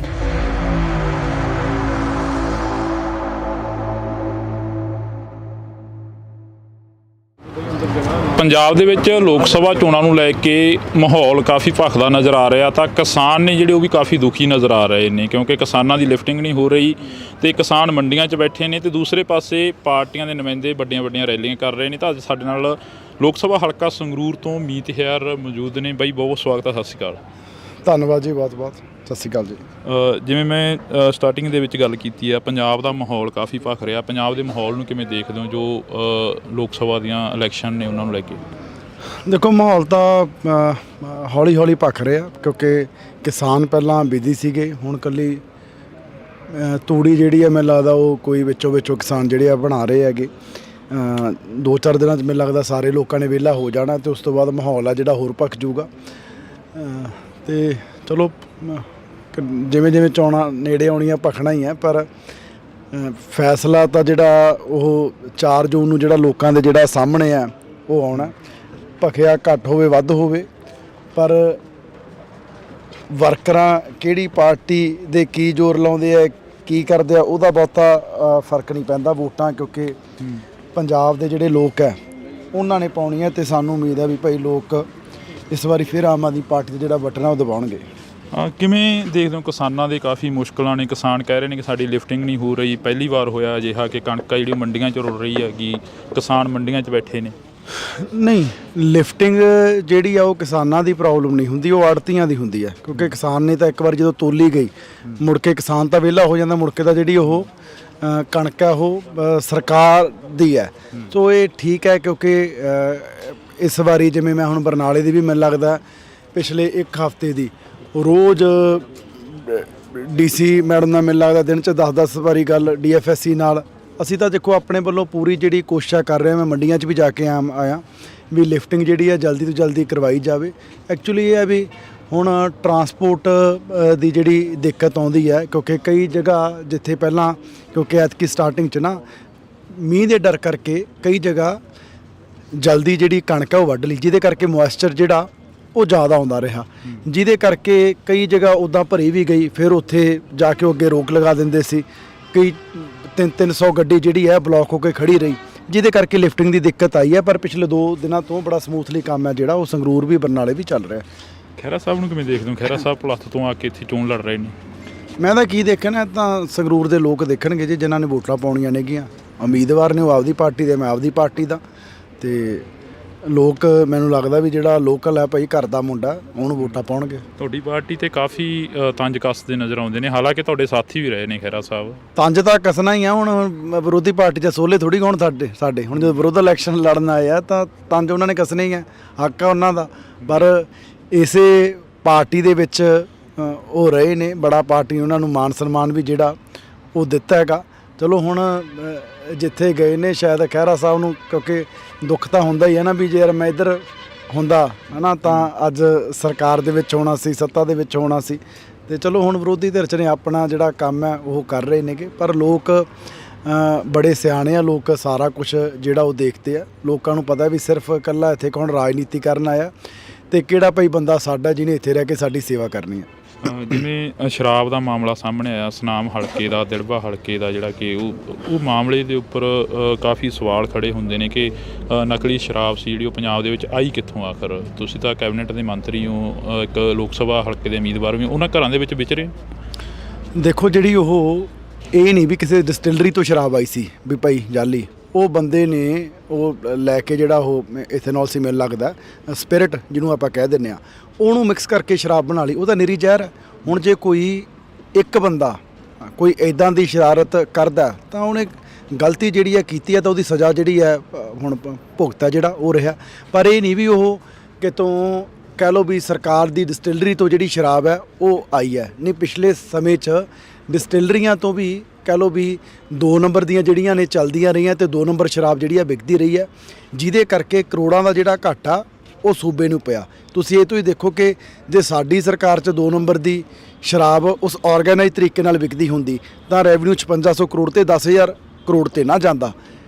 ਪੰਜਾਬ ਦੇ ਵਿੱਚ ਲੋਕ ਸਭਾ ਚੋਣਾਂ ਨੂੰ ਲੈ ਕੇ ਮਾਹੌਲ ਕਾਫੀ ਭਖਦਾ ਨਜ਼ਰ ਆ ਰਿਹਾ, ਤਾਂ ਕਿਸਾਨ ਨੇ ਜਿਹੜੇ ਉਹ ਵੀ ਕਾਫੀ ਦੁਖੀ ਨਜ਼ਰ ਆ ਰਹੇ ਨੇ, ਕਿਉਂਕਿ ਕਿਸਾਨਾਂ ਦੀ ਲਿਫਟਿੰਗ ਨਹੀਂ ਹੋ ਰਹੀ ਤੇ ਕਿਸਾਨ ਮੰਡੀਆਂ 'ਚ ਬੈਠੇ ਨੇ ਤੇ ਦੂਸਰੇ ਪਾਸੇ ਪਾਰਟੀਆਂ ਦੇ ਨੁਮਾਇੰਦੇ ਵੱਡੀਆਂ ਰੈਲੀਆਂ ਕਰ ਰਹੇ ਨੇ। ਤਾਂ ਅੱਜ ਸਾਡੇ ਨਾਲ ਲੋਕ ਸਭਾ ਹਲਕਾ ਸੰਗਰੂਰ ਤੋਂ ਮੀਤ ਹੈਰ ਮੌਜੂਦ ਨੇ। ਬਾਈ ਬਹੁਤ ਸਵਾਗਤ ਹੈ, ਸਤਿ ਸ਼੍ਰੀ ਅਕਾਲ। ਧੰਨਵਾਦ ਜੀ, ਬਹੁਤ ਸਤਿ ਸ਼੍ਰੀ ਅਕਾਲ ਜੀ। ਜਿਵੇਂ ਮੈਂ ਸਟਾਰਟਿੰਗ ਦੇ ਵਿੱਚ ਗੱਲ ਕੀਤੀ ਆ, ਪੰਜਾਬ ਦਾ ਮਾਹੌਲ ਕਾਫੀ ਭਖ ਰਿਹਾ। ਪੰਜਾਬ ਦੇ ਮਾਹੌਲ ਨੂੰ ਕਿਵੇਂ ਦੇਖਦੇ ਹੋ ਜੋ ਲੋਕ ਸਭਾ ਦੀਆਂ ਇਲੈਕਸ਼ਨ ਨੇ ਉਹਨਾਂ ਨੂੰ ਲੈ ਕੇ? ਦੇਖੋ ਮਾਹੌਲ ਤਾਂ ਹੌਲੀ ਭਖ ਰਿਹਾ, ਕਿਉਂਕਿ ਕਿਸਾਨ ਪਹਿਲਾਂ ਬਿਜ਼ੀ ਸੀਗੇ, ਹੁਣ ਇਕੱਲੀ ਤੂੜੀ ਜਿਹੜੀ ਹੈ ਮੈਨੂੰ ਲੱਗਦਾ ਉਹ ਕੋਈ ਵਿੱਚੋਂ ਕਿਸਾਨ ਜਿਹੜੇ ਆ ਬਣਾ ਰਹੇ ਹੈਗੇ। 2-4 ਦਿਨਾਂ 'ਚ ਮੈਨੂੰ ਲੱਗਦਾ ਸਾਰੇ ਲੋਕਾਂ ਨੇ ਵਿਹਲਾ ਹੋ ਜਾਣਾ ਤੇ ਉਸ ਤੋਂ ਬਾਅਦ ਮਾਹੌਲ ਆ ਜਿਹੜਾ ਹੋਰ ਭਖ ਜਾਊਗਾ। ਤੇ ਚਲੋ ਜਿਵੇਂ ਚੋਣਾਂ ਨੇੜੇ ਆਉਣੀਆਂ ਭਖਣਾ ਹੀ ਹੈ, ਪਰ ਫੈਸਲਾ ਤਾਂ ਜਿਹੜਾ ਉਹ 4 ਜੂਨ ਨੂੰ ਜਿਹੜਾ ਲੋਕਾਂ ਦੇ ਜਿਹੜਾ ਸਾਹਮਣੇ ਆ ਉਹ ਆਉਣਾ। ਭਖਿਆ ਘੱਟ ਹੋਵੇ ਵੱਧ ਹੋਵੇ, ਪਰ ਵਰਕਰਾਂ ਕਿਹੜੀ ਪਾਰਟੀ ਦੇ ਕੀ ਜ਼ੋਰ ਲਾਉਂਦੇ ਆ, ਕੀ ਕਰਦੇ ਆ, ਉਹਦਾ ਬਹੁਤਾ ਫਰਕ ਨਹੀਂ ਪੈਂਦਾ। ਵੋਟਾਂ ਕਿਉਂਕਿ ਪੰਜਾਬ ਦੇ ਜਿਹੜੇ ਲੋਕ ਹੈ ਉਹਨਾਂ ਨੇ ਪਾਉਣੀਆਂ ਤੇ ਸਾਨੂੰ ਉਮੀਦ ਹੈ ਵੀ ਭਾਈ ਲੋਕ ਇਸ ਵਾਰੀ ਫਿਰ ਆਮ ਆਦਮੀ ਪਾਰਟੀ ਦਾ ਜਿਹੜਾ ਬਟਨ ਆ ਉਹ ਦਬਾਉਣਗੇ। ਕਿਵੇਂ ਦੇਖਦੇ ਹੋ ਕਿਸਾਨਾਂ ਦੇ ਕਾਫੀ ਮੁਸ਼ਕਲਾਂ ਨੇ, ਕਿਸਾਨ ਕਹਿ ਰਹੇ ਨੇ ਕਿ ਸਾਡੀ ਲਿਫਟਿੰਗ ਨਹੀਂ ਹੋ ਰਹੀ, ਪਹਿਲੀ ਵਾਰ ਹੋਇਆ ਅਜਿਹਾ ਕਿ ਕਣਕ ਜਿਹੜੀ ਮੰਡੀਆਂ 'ਚ ਰੁਲ ਰਹੀ ਹੈਗੀ, ਕਿਸਾਨ ਮੰਡੀਆਂ 'ਚ ਬੈਠੇ ਨੇ। ਨਹੀਂ, ਲਿਫਟਿੰਗ ਜਿਹੜੀ ਆ ਉਹ ਕਿਸਾਨਾਂ ਦੀ ਪ੍ਰੋਬਲਮ ਨਹੀਂ ਹੁੰਦੀ, ਉਹ ਆੜਤੀਆਂ ਦੀ ਹੁੰਦੀ ਹੈ। ਕਿਉਂਕਿ ਕਿਸਾਨ ਨੇ ਤਾਂ ਇੱਕ ਵਾਰ ਜਦੋਂ ਤੋਲੀ ਗਈ ਮੁੜ ਕੇ ਕਿਸਾਨ ਤਾਂ ਵਿਹਲਾ ਹੋ ਜਾਂਦਾ, ਮੁੜ ਕੇ ਤਾਂ ਜਿਹੜੀ ਉਹ ਕਣਕ ਹੈ ਉਹ ਸਰਕਾਰ ਦੀ ਹੈ। ਸੋ ਇਹ ਠੀਕ ਹੈ, ਕਿਉਂਕਿ ਇਸ ਵਾਰੀ ਜਿਵੇਂ ਮੈਂ ਹੁਣ ਬਰਨਾਲੇ ਦੀ ਵੀ ਮੈਨੂੰ ਲੱਗਦਾ ਪਿਛਲੇ 1 ਹਫ਼ਤੇ ਦੀ ਰੋਜ਼ DC ਮੈਡਮ ਨਾਲ ਮੈਨੂੰ ਲੱਗਦਾ ਦਿਨ 'ਚ 10 ਵਾਰੀ ਗੱਲ DFSC ਨਾਲ। ਅਸੀਂ ਤਾਂ ਦੇਖੋ ਆਪਣੇ ਵੱਲੋਂ ਪੂਰੀ ਜਿਹੜੀ ਕੋਸ਼ਿਸ਼ ਕਰ ਰਹੇ ਹਾਂ, ਮੈਂ ਮੰਡੀਆਂ 'ਚ ਵੀ ਜਾ ਕੇ ਆਇਆ ਵੀ ਲਿਫਟਿੰਗ ਜਿਹੜੀ ਹੈ ਜਲਦੀ ਤੋਂ ਜਲਦੀ ਕਰਵਾਈ ਜਾਵੇ। ਐਕਚੁਅਲੀ ਇਹ ਹੈ ਵੀ ਹੁਣ ਟਰਾਂਸਪੋਰਟ ਦੀ ਜਿਹੜੀ ਦਿੱਕਤ ਆਉਂਦੀ ਹੈ, ਕਿਉਂਕਿ ਕਈ ਜਗ੍ਹਾ ਜਿੱਥੇ ਪਹਿਲਾਂ ਕਿਉਂਕਿ ਐਤਕੀ ਸਟਾਰਟਿੰਗ 'ਚ ਨਾ ਮੀਂਹ ਦੇ ਡਰ ਕਰਕੇ ਕਈ ਜਗ੍ਹਾ ਜਲਦੀ ਜਿਹੜੀ ਕਣਕ ਹੈ ਉਹ ਵੱਢ ਲਈ, ਜਿਹਦੇ ਕਰਕੇ ਮੋਇਸਚਰ ਜਿਹੜਾ ਉਹ ਜ਼ਿਆਦਾ ਆਉਂਦਾ ਰਿਹਾ, ਜਿਹਦੇ ਕਰਕੇ ਕਈ ਜਗ੍ਹਾ ਉੱਦਾਂ ਭਰੀ ਵੀ ਗਈ, ਫਿਰ ਉੱਥੇ ਜਾ ਕੇ ਅੱਗੇ ਰੋਕ ਲਗਾ ਦਿੰਦੇ ਸੀ। ਕਈ 300 ਗੱਡੀ ਜਿਹੜੀ ਹੈ ਬਲੌਕ ਹੋ ਕੇ ਖੜੀ ਰਹੀ, ਜਿਹਦੇ ਕਰਕੇ ਲਿਫਟਿੰਗ ਦੀ ਦਿੱਕਤ ਆਈ ਹੈ। ਪਰ ਪਿਛਲੇ 2 ਦਿਨਾਂ ਤੋਂ ਬੜਾ ਸਮੂਥਲੀ ਕੰਮ ਹੈ ਜਿਹੜਾ ਉਹ ਸੰਗਰੂਰ ਵੀ ਬਰਨਾਲੇ ਵੀ ਚੱਲ ਰਿਹਾ। ਖਹਿਰਾ ਸਾਹਿਬ ਨੂੰ ਕਿਵੇਂ ਦੇਖਦੇ ਹੋ? ਖਹਿਰਾ ਸਾਹਿਬ ਪਲੱਥ ਤੋਂ ਆ ਕੇ ਇੱਥੇ ਚੋਣ ਲੜ ਰਹੇ ਨੇ। ਮੈਂ ਤਾਂ ਕੀ ਦੇਖਣਾ, ਤਾਂ ਸੰਗਰੂਰ ਦੇ ਲੋਕ ਦੇਖਣਗੇ ਜੀ, ਜਿਨ੍ਹਾਂ ਨੇ ਵੋਟਾਂ ਪਾਉਣੀਆਂ ਨੇਗੀਆਂ। ਉਮੀਦਵਾਰ ਨੇ ਉਹ ਆਪਦੀ ਪਾਰਟੀ ਦੇ, ਮੈਂ ਆਪਦੀ ਪਾਰਟੀ ਦਾ। ਤੇ ਲੋਕ ਮੈਨੂੰ ਲੱਗਦਾ ਵੀ ਜਿਹੜਾ ਲੋਕਲ ਹੈ ਭਾਈ, ਘਰ ਦਾ ਮੁੰਡਾ, ਉਹਨੂੰ ਵੋਟਾਂ ਪਾਉਣਗੇ। ਤੁਹਾਡੀ ਪਾਰਟੀ ਤੇ ਕਾਫੀ ਤੰਜ ਕੱਸਦੇ ਨਜ਼ਰ ਆਉਂਦੇ ਨੇ, ਹਾਲਾਂਕਿ ਤੁਹਾਡੇ ਸਾਥੀ ਵੀ ਰਹੇ ਨੇ ਖਹਿਰਾ ਸਾਹਿਬ। ਤੰਜ ਤਾਂ ਕੱਸਣਾ ਹੀ ਆ। ਹੁਣ ਵਿਰੋਧੀ ਪਾਰਟੀ 'ਚ ਸੋਲੇ ਥੋੜੀ ਹੋਣ ਸਾਡੇ ਹੁਣ ਜਦੋਂ ਵਿਰੋਧ ਇਲੈਕਸ਼ਨ ਲੜਨ ਆਏ ਆ ਤਾਂ ਤੰਜ ਉਹਨਾਂ ਨੇ ਕੱਸਣੇ ਹੀ ਆ, ਹੱਕ ਆ ਉਹਨਾਂ ਦਾ। ਪਰ ਇਸੇ ਪਾਰਟੀ ਦੇ ਵਿੱਚ ਉਹ ਰਹੇ ਨੇ, ਬੜਾ ਪਾਰਟੀ ਉਹਨਾਂ ਨੂੰ ਮਾਨ ਸਨਮਾਨ ਵੀ ਜਿਹੜਾ ਉਹ ਦਿੱਤਾ ਹੈਗਾ। ਚਲੋ ਹੁਣ ਜਿੱਥੇ ਗਏ ਨੇ ਸ਼ਾਇਦ ਖਹਿਰਾ ਸਾਹਿਬ ਨੂੰ, ਕਿਉਂਕਿ ਦੁੱਖ ਤਾਂ ਹੁੰਦਾ ਹੀ ਹੈ ਨਾ ਵੀ ਜੇ ਮੈਂ ਇੱਧਰ ਹੁੰਦਾ ਹੈ ਨਾ ਤਾਂ ਅੱਜ ਸਰਕਾਰ ਦੇ ਵਿੱਚ ਹੋਣਾ ਸੀ, ਸੱਤਾ ਦੇ ਵਿੱਚ ਹੋਣਾ ਸੀ। ਤੇ ਚਲੋ ਹੁਣ ਵਿਰੋਧੀ ਧਿਰ 'ਚ ਨੇ ਆਪਣਾ ਜਿਹੜਾ ਕੰਮ ਹੈ ਉਹ ਕਰ ਰਹੇ ਨੇਗੇ। ਪਰ ਲੋਕ ਬੜੇ ਸਿਆਣੇ ਆ, ਲੋਕ ਸਾਰਾ ਕੁਝ ਜਿਹੜਾ ਉਹ ਦੇਖਦੇ ਆ। ਲੋਕਾਂ ਨੂੰ ਪਤਾ ਵੀ ਸਿਰਫ ਇਕੱਲਾ ਇੱਥੇ ਕੌਣ ਰਾਜਨੀਤੀ ਕਰਨ ਆਇਆ ਤੇ ਕਿਹੜਾ ਭਾਈ ਬੰਦਾ ਸਾਡਾ ਜਿਹਨੇ ਇੱਥੇ ਰਹਿ ਕੇ ਸਾਡੀ ਸੇਵਾ ਕਰਨੀ ਹੈ। ਜਿਵੇਂ ਸ਼ਰਾਬ ਦਾ ਮਾਮਲਾ ਸਾਹਮਣੇ ਆਇਆ, ਸੁਨਾਮ ਹਲਕੇ ਦਾ, ਦਿੜਬਾ ਹਲਕੇ ਦਾ, ਜਿਹੜਾ ਕਿ ਉਹ ਮਾਮਲੇ ਦੇ ਉੱਪਰ ਕਾਫੀ ਸਵਾਲ ਖੜੇ ਹੁੰਦੇ ਨੇ ਕਿ ਨਕਲੀ ਸ਼ਰਾਬ ਸੀ ਜਿਹੜੀ ਉਹ ਪੰਜਾਬ ਦੇ ਵਿੱਚ ਆਈ ਕਿੱਥੋਂ ਆਖਰ। ਤੁਸੀਂ ਤਾਂ ਕੈਬਨਿਟ ਦੇ ਮੰਤਰੀ ਹੋ, ਇੱਕ ਲੋਕ ਸਭਾ ਹਲਕੇ ਦੇ ਉਮੀਦਵਾਰ ਵੀ, ਉਹਨਾਂ ਘਰਾਂ ਦੇ ਵਿੱਚ ਵਿਚਰੇ। ਦੇਖੋ ਜਿਹੜੀ ਉਹ ਇਹ ਨਹੀਂ ਵੀ ਕਿਸੇ ਡਿਸਟਿਲਰੀ ਤੋਂ ਸ਼ਰਾਬ ਆਈ ਸੀ ਵੀ ਭਾਈ ਜਾਲੀ, ਉਹ ਬੰਦੇ ਨੇ ਉਹ ਲੈ ਕੇ ਜਿਹੜਾ ਉਹ ਇਥੇਨੋਲ ਸੀ ਮੈਨੂੰ ਲੱਗਦਾ ਸਪਿਰਿਟ ਜਿਹਨੂੰ ਆਪਾਂ ਕਹਿ ਦਿੰਦੇ ਆ, ਉਹਨੂੰ ਮਿਕਸ ਕਰਕੇ ਸ਼ਰਾਬ ਬਣਾ ਲਈ। ਉਹ ਤਾਂ ਨਿਰੀ ਜ਼ਹਿਰ ਹੈ। ਹੁਣ ਜੇ ਕੋਈ ਇੱਕ ਬੰਦਾ ਕੋਈ ਇੱਦਾਂ ਦੀ ਸ਼ਰਾਰਤ ਕਰਦਾ ਤਾਂ ਉਹਨੇ ਗਲਤੀ ਜਿਹੜੀ ਹੈ ਕੀਤੀ ਹੈ ਤਾਂ ਉਹਦੀ ਸਜ਼ਾ ਜਿਹੜੀ ਹੈ ਹੁਣ ਭੁਗਤਾ ਜਿਹੜਾ ਉਹ ਰਿਹਾ। ਪਰ ਇਹ ਨਹੀਂ ਵੀ ਉਹ ਕਿਤੋਂ ਕਹਿ ਲਓ ਵੀ ਸਰਕਾਰ ਦੀ ਡਿਸਟਿਲਰੀ ਤੋਂ ਜਿਹੜੀ ਸ਼ਰਾਬ ਹੈ ਉਹ ਆਈ ਹੈ। ਨਹੀਂ, ਪਿਛਲੇ ਸਮੇਂ 'ਚ ਡਿਸਟਿਲਰੀਆਂ ਤੋਂ ਵੀ ਕਹਿ ਲਓ ਵੀ 2 ਨੰਬਰ ਦੀਆਂ ਜਿਹੜੀਆਂ ਨੇ ਚੱਲਦੀਆਂ ਰਹੀਆਂ ਤੇ 2 ਨੰਬਰ ਸ਼ਰਾਬ ਜਿਹੜੀ ਆ ਵਿਕਦੀ ਰਹੀ ਹੈ, ਜਿਹਦੇ ਕਰਕੇ ਕਰੋੜਾਂ ਦਾ ਜਿਹੜਾ ਘਾਟਾ ਉਹ ਸੂਬੇ ਨੂੰ ਪਿਆ। ਤੁਸੀਂ ਇਹ ਤੋਂ ਹੀ ਦੇਖੋ ਕਿ ਜੇ ਸਾਡੀ ਸਰਕਾਰ 'ਚ 2 ਨੰਬਰ ਦੀ ਸ਼ਰਾਬ ਉਸ ਆਰਗੇਨਾਈਜ਼ ਤਰੀਕੇ ਨਾਲ ਵਿਕਦੀ ਹੁੰਦੀ ਤਾਂ ਰੈਵਨਿਊ 5600 ਕਰੋੜ ਤੇ 10,000 ਕਰੋੜ ਤੇ ਨਾ ਜਾਂਦਾ।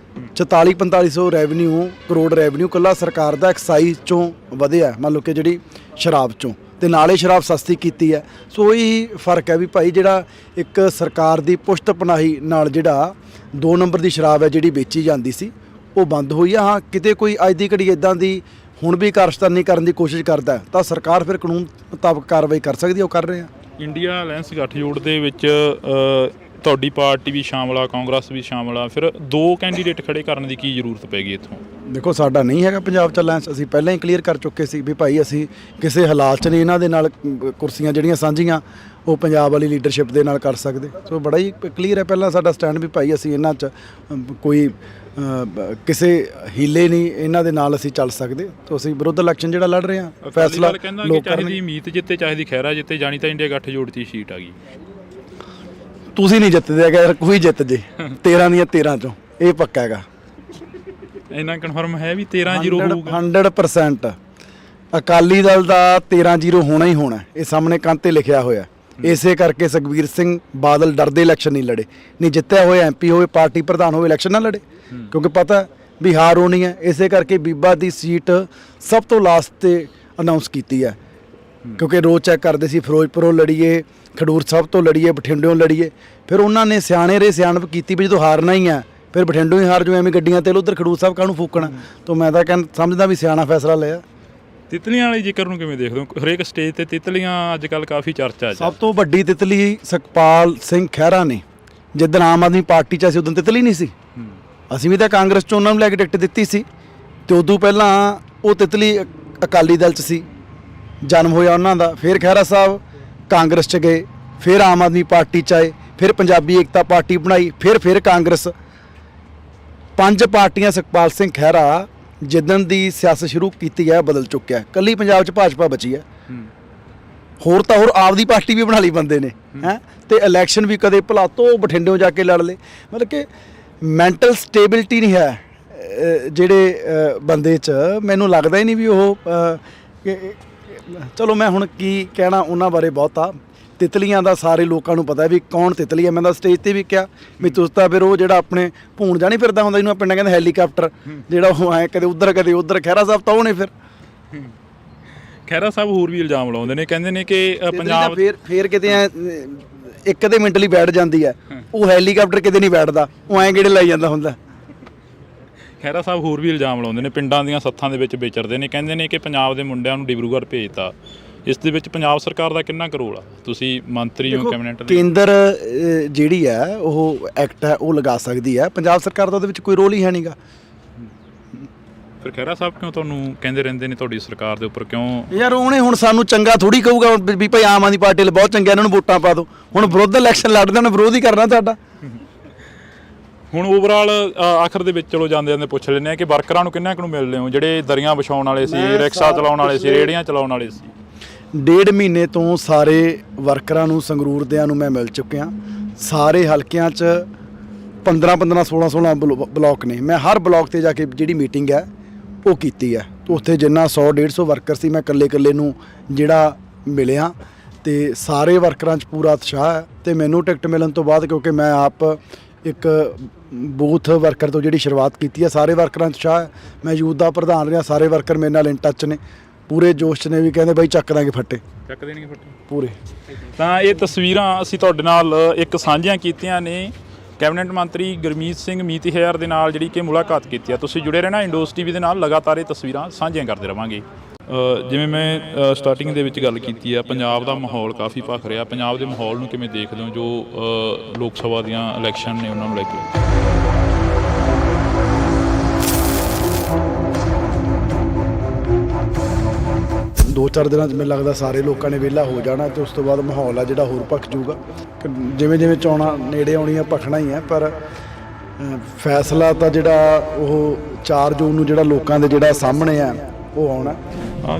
44-4500 ਕਰੋੜ ਰੈਵਨਿਊ ਇਕੱਲਾ ਸਰਕਾਰ ਦਾ ਐਕਸਾਈਜ਼ 'ਚੋਂ ਵਧਿਆ, ਮੰਨ ਲਓ ਕਿ ਜਿਹੜੀ ਸ਼ਰਾਬ 'ਚੋਂ, ਤੇ ਨਾਲੇ ਸ਼ਰਾਬ ਸਸਤੀ ਕੀਤੀ ਹੈ। ਸੋ ਇਹੀ ਫਰਕ ਹੈ ਵੀ ਭਾਈ ਜਿਹੜਾ ਇੱਕ ਸਰਕਾਰ ਦੀ ਪੁਸ਼ਤ ਪਨਾਹੀ ਨਾਲ ਜਿਹੜਾ 2 ਨੰਬਰ ਦੀ ਸ਼ਰਾਬ ਹੈ ਜਿਹੜੀ ਵੇਚੀ ਜਾਂਦੀ ਸੀ ਉਹ ਬੰਦ ਹੋਈ ਆ। ਹਾਂ, ਕਿਤੇ ਕੋਈ ਅੱਜ ਦੀ ਘੜੀ ਇੱਦਾਂ ਦੀ ਹੁਣ ਵੀ ਕਾਰਸਤਾਨੀ ਕਰਨ ਦੀ ਕੋਸ਼ਿਸ਼ ਕਰਦਾ ਤਾਂ ਸਰਕਾਰ ਫਿਰ ਕਾਨੂੰਨ ਮੁਤਾਬਕ ਕਾਰਵਾਈ ਕਰ ਸਕਦੀ ਹੈ, ਉਹ ਕਰ ਰਹੇ ਆ। ਇੰਡੀਆ ਅਲਾਇੰਸ ਗੱਠਜੋੜ ਦੇ ਵਿੱਚ ਤੁਹਾਡੀ ਪਾਰਟੀ ਵੀ ਸ਼ਾਮਲ ਆ, ਕਾਂਗਰਸ ਵੀ ਸ਼ਾਮਲ ਆ, ਫਿਰ 2 ਕੈਂਡੀਡੇਟ ਖੜੇ ਕਰਨ ਦੀ ਕੀ ਜ਼ਰੂਰਤ ਪੈ ਗਈ ਇੱਥੋਂ? ਦੇਖੋ, ਸਾਡਾ ਨਹੀਂ ਹੈਗਾ ਪੰਜਾਬ 'ਚ ਅਲਾਇੰਸ। ਅਸੀਂ ਪਹਿਲਾਂ ਹੀ ਕਲੀਅਰ ਕਰ ਚੁੱਕੇ ਸੀ ਵੀ ਭਾਈ ਅਸੀਂ ਕਿਸੇ ਹਾਲਾਤ 'ਚ ਨਹੀਂ ਇਹਨਾਂ ਦੇ ਨਾਲ ਕੁਰਸੀਆਂ ਜਿਹੜੀਆਂ ਸਾਂਝੀਆਂ ਉਹ ਪੰਜਾਬ ਵਾਲੀ ਲੀਡਰਸ਼ਿਪ ਦੇ ਨਾਲ ਕਰ ਸਕਦੇ। ਸੋ ਬੜਾ ਹੀ ਕਲੀਅਰ ਹੈ ਪਹਿਲਾਂ ਸਾਡਾ ਸਟੈਂਡ ਵੀ ਭਾਈ ਅਸੀਂ ਇਹਨਾਂ 'ਚ ਕੋਈ ਕਿਸੇ ਹੀਲੇ ਨਹੀਂ ਇਹਨਾਂ ਦੇ ਨਾਲ ਅਸੀਂ ਚੱਲ ਸਕਦੇ। ਤਾਂ ਅਸੀਂ ਵਿਰੁੱਧ ਇਲੈਕਸ਼ਨ ਜਿਹੜਾ ਲੜ ਰਹੇ ਹਾਂ, ਫੈਸਲਾ ਲੋਕ ਚਾਹੀਦੀ ਮੀਤ ਜਿੱਤੇ, ਚਾਹੀਦੀ ਖਹਿਰਾ ਜਿੱਤੇ, ਜਾਣੀ ਤਾਂ ਇੰਡੀਆ ਗੱਠਜੋੜ ਦੀ ਸੀਟ ਆ ਗਈ। ਤੁਸੀਂ ਨਹੀਂ ਜਿੱਤਦੇ ਹੈਗਾ ਯਾਰ, ਕੋਈ ਜਿੱਤ ਜੇ 13 ਦੀਆਂ 13 ਚੋਂ, ਇਹ ਪੱਕਾ ਹੈਗਾ। ਇੰਨਾ ਕਨਫਰਮ ਹੈ ਵੀ 13-0 ਹੋਊਗਾ 100%। ਅਕਾਲੀ ਦਲ ਦਾ 13-0 ਹੋਣਾ ਹੀ ਹੋਣਾ, ਇਹ ਸਾਹਮਣੇ ਕੰਧ ਤੇ ਲਿਖਿਆ ਹੋਇਆ। ਇਸੇ ਕਰਕੇ ਸੁਖਬੀਰ ਸਿੰਘ ਬਾਦਲ ਡਰਦੇ ਇਲੈਕਸ਼ਨ ਨਹੀਂ ਲੜੇ। ਨਹੀਂ, ਜਿੱਤਿਆ ਹੋਇਆ ਐਮਪੀ ਹੋਵੇ, ਪਾਰਟੀ ਪ੍ਰਧਾਨ ਹੋਵੇ, ਇਲੈਕਸ਼ਨ ਨਾ ਲੜੇ, ਕਿਉਂਕਿ ਪਤਾ ਵੀ ਹਾਰ ਹੋਣੀ ਹੈ। ਇਸੇ ਕਰਕੇ ਬੀਬਾ ਦੀ ਸੀਟ ਸਭ ਤੋਂ ਲਾਸਟ ਤੇ ਅਨਾਉਂਸ ਕੀਤੀ ਹੈ, ਕਿਉਂਕਿ ਰੋਜ਼ ਚੈੱਕ ਕਰਦੇ ਸੀ ਫਿਰੋਜ਼ਪੁਰੋਂ ਲੜੀਏ, ਖਡੂਰ ਸਾਹਿਬ ਤੋਂ ਲੜੀਏ, ਬਠਿੰਡਿਓਂ ਲੜੀਏ। ਫਿਰ ਉਹਨਾਂ ਨੇ ਸਿਆਣੇ ਰੇ ਸਿਆਣਪ ਕੀਤੀ ਵੀ ਜਦੋਂ ਹਾਰਨਾ ਹੀ ਹੈ ਫਿਰ ਬਠਿੰਡੋਂ ਹੀ ਹਾਰ ਜੋ, ਐਵੇਂ ਗੱਡੀਆਂ ਤੇ ਉਧਰ ਖਡੂਰ ਸਾਹਿਬ ਕਾਹਨੂੰ ਫੂਕਣਾ। ਤਾਂ ਮੈਂ ਤਾਂ ਸਮਝਦਾ ਵੀ ਸਿਆਣਾ ਫੈਸਲਾ ਲਿਆ। ਤਿਤਲੀਆਂ ਵਾਲੀ ਜ਼ਿਕਰ ਨੂੰ ਕਿਵੇਂ ਦੇਖਦੇ ਹੋ? ਹਰੇਕ ਸਟੇਜ ਤੇ ਤਿਤਲੀਆਂ ਅੱਜ ਕੱਲ੍ਹ ਕਾਫੀ ਚਰਚਾ 'ਚ। ਸਭ ਤੋਂ ਵੱਡੀ ਤਿਤਲੀ ਸੁਖਪਾਲ ਸਿੰਘ ਖਹਿਰਾ ਨੇ। ਜਿੱਦਣ ਆਮ ਆਦਮੀ ਪਾਰਟੀ 'ਚ ਅਸੀਂ ਉਦੋਂ ਤਿਤਲੀ ਨਹੀਂ ਸੀ। ਅਸੀਂ ਵੀ ਤਾਂ ਕਾਂਗਰਸ 'ਚ ਉਹਨਾਂ ਨੂੰ ਲੈ ਕੇ ਟਿਕਟ ਦਿੱਤੀ ਸੀ ਤੇ ਉਦੋਂ ਪਹਿਲਾਂ ਉਹ ਤਿਤਲੀ ਅਕਾਲੀ ਦਲ 'ਚ ਸੀ, ਜਨਮ ਹੋਇਆ ਉਹਨਾਂ ਦਾ। ਫਿਰ ਖਹਿਰਾ ਸਾਹਿਬ ਕਾਂਗਰਸ 'ਚ ਗਏ, ਫਿਰ ਆਮ ਆਦਮੀ ਪਾਰਟੀ 'ਚ ਆਏ, ਫਿਰ ਪੰਜਾਬੀ ਏਕਤਾ ਪਾਰਟੀ ਬਣਾਈ, ਫਿਰ ਕਾਂਗਰਸ। 5 ਪਾਰਟੀਆਂ ਸੁਖਪਾਲ ਸਿੰਘ ਖਹਿਰਾ ਜਿੱਦਣ ਦੀ ਸਿਆਸਤ ਸ਼ੁਰੂ ਕੀਤੀ ਹੈ ਬਦਲ ਚੁੱਕਿਆ। ਕੱਲੀ ਪੰਜਾਬ 'ਚ ਭਾਜਪਾ ਬਚੀ ਹੈ, ਹੋਰ ਤਾਂ ਹੋਰ ਆਪਦੀ ਪਾਰਟੀ ਵੀ ਬਣਾ ਲਈ ਬੰਦੇ ਨੇ ਹੈ। ਤੇ ਇਲੈਕਸ਼ਨ ਵੀ ਕਦੇ ਭਲਾ ਤੋਂ ਬਠਿੰਡਿਓਂ ਜਾ ਕੇ ਲੜ ਲਏ। ਮਤਲਬ ਕਿ ਮੈਂਟਲ ਸਟੇਬਿਲਿਟੀ ਨਹੀਂ ਹੈ ਜਿਹੜੇ ਬੰਦੇ 'ਚ। ਮੈਨੂੰ ਲੱਗਦਾ ਹੀ ਨਹੀਂ ਵੀ ਉਹ ਚਲੋ ਮੈਂ ਹੁਣ ਕੀ ਕਹਿਣਾ ਉਹਨਾਂ ਬਾਰੇ ਬਹੁਤਾ। ਤਿਤਲੀਆਂ ਦਾ ਸਾਰੇ ਲੋਕਾਂ ਨੂੰ ਪਤਾ ਵੀ ਕੌਣ ਤਿਤਲੀ ਹੈ। ਮੈਂ ਤਾਂ ਸਟੇਜ ਤੇ ਵੀ ਕਿਹਾ ਵੀ ਤੁਸੀਂ ਤਾਂ ਫਿਰ ਉਹ ਜਿਹੜਾ ਆਪਣੇ ਭੂਣ ਜਾਣੀ ਫਿਰਦਾ ਹੁੰਦਾ, ਇਹਨੂੰ ਪਿੰਡਾਂ ਕਹਿੰਦੇ ਹੈਲੀਕਾਪਟਰ, ਜਿਹੜਾ ਉਹ ਐਂ ਕਦੇ ਉੱਧਰ ਕਦੇ ਉੱਧਰ। ਖਹਿਰਾ ਸਾਹਿਬ ਤਾਂ ਉਹ ਨੇ। ਫਿਰ ਖਹਿਰਾ ਸਾਹਿਬ ਹੋਰ ਵੀ ਇਲਜ਼ਾਮ ਲਾਉਂਦੇ ਨੇ, ਕਹਿੰਦੇ ਨੇ ਕਿ ਪੰਜਾਬ ਫਿਰ ਕਿਤੇ ਐ ਇੱਕ ਅੱਧੇ ਮਿੰਟ ਲਈ ਬੈਠ ਜਾਂਦੀ ਹੈ, ਉਹ ਹੈਲੀਕਾਪਟਰ ਕਿਤੇ ਨਹੀਂ ਬੈਠਦਾ, ਉਹ ਐਂ ਗੇੜੇ ਲਾਈ ਜਾਂਦਾ ਹੁੰਦਾ। ਖਹਿਰਾ ਸਾਹਿਬ ਹੋਰ ਵੀ ਇਲਜ਼ਾਮ ਲਾਉਂਦੇ ਨੇ, ਪਿੰਡਾਂ ਦੀਆਂ ਸੱਥਾਂ ਦੇ ਵਿੱਚ ਵਿਚਰਦੇ ਨੇ, ਕਹਿੰਦੇ ਨੇ ਕਿ ਪੰਜਾਬ ਦੇ ਮੁੰਡਿਆਂ ਨੂੰ ਡਿਬਰੂਗੜ੍ਹ ਭੇਜਤਾ। ਇਸ ਦੇ ਵਿੱਚ ਪੰਜਾਬ ਸਰਕਾਰ ਦਾ ਕਿੰਨਾ ਕੁ ਰੋਲ ਆ? ਤੁਸੀਂ ਮੰਤਰੀ ਹੋ ਕੈਬਨਿਟ ਦੇ। ਕੇਂਦਰ ਜਿਹੜੀ ਹੈ ਉਹ ਐਕਟ ਹੈ ਉਹ ਲਗਾ ਸਕਦੀ ਹੈ, ਪੰਜਾਬ ਸਰਕਾਰ ਦਾ ਉਹਦੇ ਵਿੱਚ ਕੋਈ ਰੋਲ ਹੀ ਹੈ ਨਹੀਂਗਾ। ਫਿਰ ਖਹਿਰਾ ਸਾਹਿਬ ਕਿਉਂ ਤੁਹਾਨੂੰ ਕਹਿੰਦੇ ਰਹਿੰਦੇ ਨੇ ਤੁਹਾਡੀ ਸਰਕਾਰ ਦੇ ਉੱਪਰ ਕਿਉਂ? ਯਾਰ ਉਹਨੇ ਹੁਣ ਸਾਨੂੰ ਚੰਗਾ ਥੋੜੀ ਕਹੂਗਾ ਵੀ ਭਾਈ ਆਮ ਆਦਮੀ ਪਾਰਟੀ ਲਈ ਬਹੁਤ ਚੰਗਾ, ਇਹਨਾਂ ਨੂੰ ਵੋਟਾਂ ਪਾ ਦਿਓ। ਹੁਣ ਵਿਰੋਧ ਇਲੈਕਸ਼ਨ ਲੜਦੇ ਨੇ, ਵਿਰੋਧ ਹੀ ਕਰਨਾ ਤੁਹਾਡਾ। ਹੁਣ ਓਵਰਆਲ ਆਖਰ ਦੇ ਵਿੱਚ ਚਲੋ ਜਾਂਦੇ ਜਾਂਦੇ ਪੁੱਛ ਲੈਂਦੇ ਆ ਕਿ ਵਰਕਰਾਂ ਨੂੰ ਕਿੰਨਾ ਕੁ ਨੂੰ ਮਿਲਦੇ ਹੋ, ਜਿਹੜੇ ਦਰੀਆਂ ਵਿਛਾਉਣ ਵਾਲੇ ਸੀ, ਰਿਕਸ਼ਾ ਚਲਾਉਣ ਵਾਲੇ ਸੀ, ਰੇਹੜੀਆਂ ਚਲਾਉਣ ਵਾਲੇ ਸੀ? 1.5 ਮਹੀਨੇ ਤੋਂ ਸਾਰੇ ਵਰਕਰਾਂ ਨੂੰ, ਸੰਗਰੂਰ ਦਿਆਂ ਨੂੰ ਮੈਂ ਮਿਲ ਚੁੱਕਿਆ। ਸਾਰੇ ਹਲਕਿਆਂ 'ਚ 15 16 ਬਲਾਕ ਨੇ। ਮੈਂ ਹਰ ਬਲਾਕ ਤੇ ਜਾ ਕੇ ਜਿਹੜੀ ਮੀਟਿੰਗ ਹੈ ਉਹ ਕੀਤੀ ਹੈ। ਉੱਥੇ ਜਿੰਨਾ 100-150 ਵਰਕਰ ਸੀ, ਮੈਂ ਇਕੱਲੇ ਨੂੰ ਜਿਹੜਾ ਮਿਲਿਆ ਤੇ ਸਾਰੇ ਵਰਕਰਾਂ 'ਚ ਪੂਰਾ ਉਤਸ਼ਾਹ ਹੈ। ਤੇ ਮੈਨੂੰ ਟਿਕਟ ਮਿਲਣ ਤੋਂ ਬਾਅਦ, ਕਿਉਂਕਿ ਮੈਂ ਆਪ ਇੱਕ ਬੂਥ ਵਰਕਰ ਤੋਂ ਜਿਹੜੀ ਸ਼ੁਰੂਆਤ ਕੀਤੀ ਹੈ, ਸਾਰੇ ਵਰਕਰਾਂ 'ਚ ਉਤਸ਼ਾਹ ਹੈ। ਮੈਂ ਯੂਥ ਦਾ ਪ੍ਰਧਾਨ ਰਿਹਾ, ਸਾਰੇ ਵਰਕਰ ਮੇਰੇ ਨਾਲ ਇਨ ਟੱਚ ਨੇ, ਪੂਰੇ ਜੋਸ਼ 'ਚ ਨੇ, ਵੀ ਕਹਿੰਦੇ ਬਾਈ ਚੱਕ ਦਾਂਗੇ ਫੱਟੇ, ਚੱਕ ਦੇਣਗੇ ਫੱਟੇ ਪੂਰੇ। ਤਾਂ ਇਹ ਤਸਵੀਰਾਂ ਅਸੀਂ ਤੁਹਾਡੇ ਨਾਲ ਇੱਕ ਸਾਂਝੀਆਂ ਕੀਤੀਆਂ ਨੇ ਕੈਬਨਿਟ ਮੰਤਰੀ ਗੁਰਮੀਤ ਸਿੰਘ ਮੀਤਹਿਰ ਦੇ ਨਾਲ, ਜਿਹੜੀ ਕਿ ਮੁਲਾਕਾਤ ਕੀਤੀ ਆ। ਤੁਸੀਂ ਜੁੜੇ ਰਹਿਣਾ ਇੰਡੋਜ਼ ਟੀਵੀ ਦੇ ਨਾਲ, ਲਗਾਤਾਰ ਇਹ ਤਸਵੀਰਾਂ ਸਾਂਝੀਆਂ ਕਰਦੇ ਰਵਾਂਗੇ। ਜਿਵੇਂ ਮੈਂ ਸਟਾਰਟਿੰਗ ਦੇ ਵਿੱਚ ਗੱਲ ਕੀਤੀ ਆ, ਪੰਜਾਬ ਦਾ ਮਾਹੌਲ ਕਾਫੀ ਭਖ ਰਿਹਾ। ਪੰਜਾਬ ਦੇ ਮਾਹੌਲ ਨੂੰ ਕਿਵੇਂ ਦੇਖਦੇ ਹੋ ਜੋ ਲੋਕ ਸਭਾ ਦੀਆਂ ਇਲੈਕਸ਼ਨ ਨੇ ਉਹਨਾਂ ਨੂੰ ਲੈ ਕੇ? 2-4 ਦਿਨਾਂ 'ਚ ਮੈਨੂੰ ਲੱਗਦਾ ਸਾਰੇ ਲੋਕਾਂ ਨੇ ਵਿਹਲਾ ਹੋ ਜਾਣਾ ਤੇ ਉਸ ਤੋਂ ਬਾਅਦ ਮਾਹੌਲ ਆ ਜਿਹੜਾ ਹੋਰ ਭਖ ਜੂਗਾ। ਜਿਵੇਂ ਚੋਣਾਂ ਨੇੜੇ ਆਉਣੀਆਂ ਭਖਣਾ ਹੀ ਹੈ, ਪਰ ਫੈਸਲਾ ਤਾਂ ਜਿਹੜਾ ਉਹ 4 ਜੂਨ ਨੂੰ ਜਿਹੜਾ ਲੋਕਾਂ ਦੇ ਜਿਹੜਾ ਸਾਹਮਣੇ ਆ ਉਹ ਆਉਣਾ।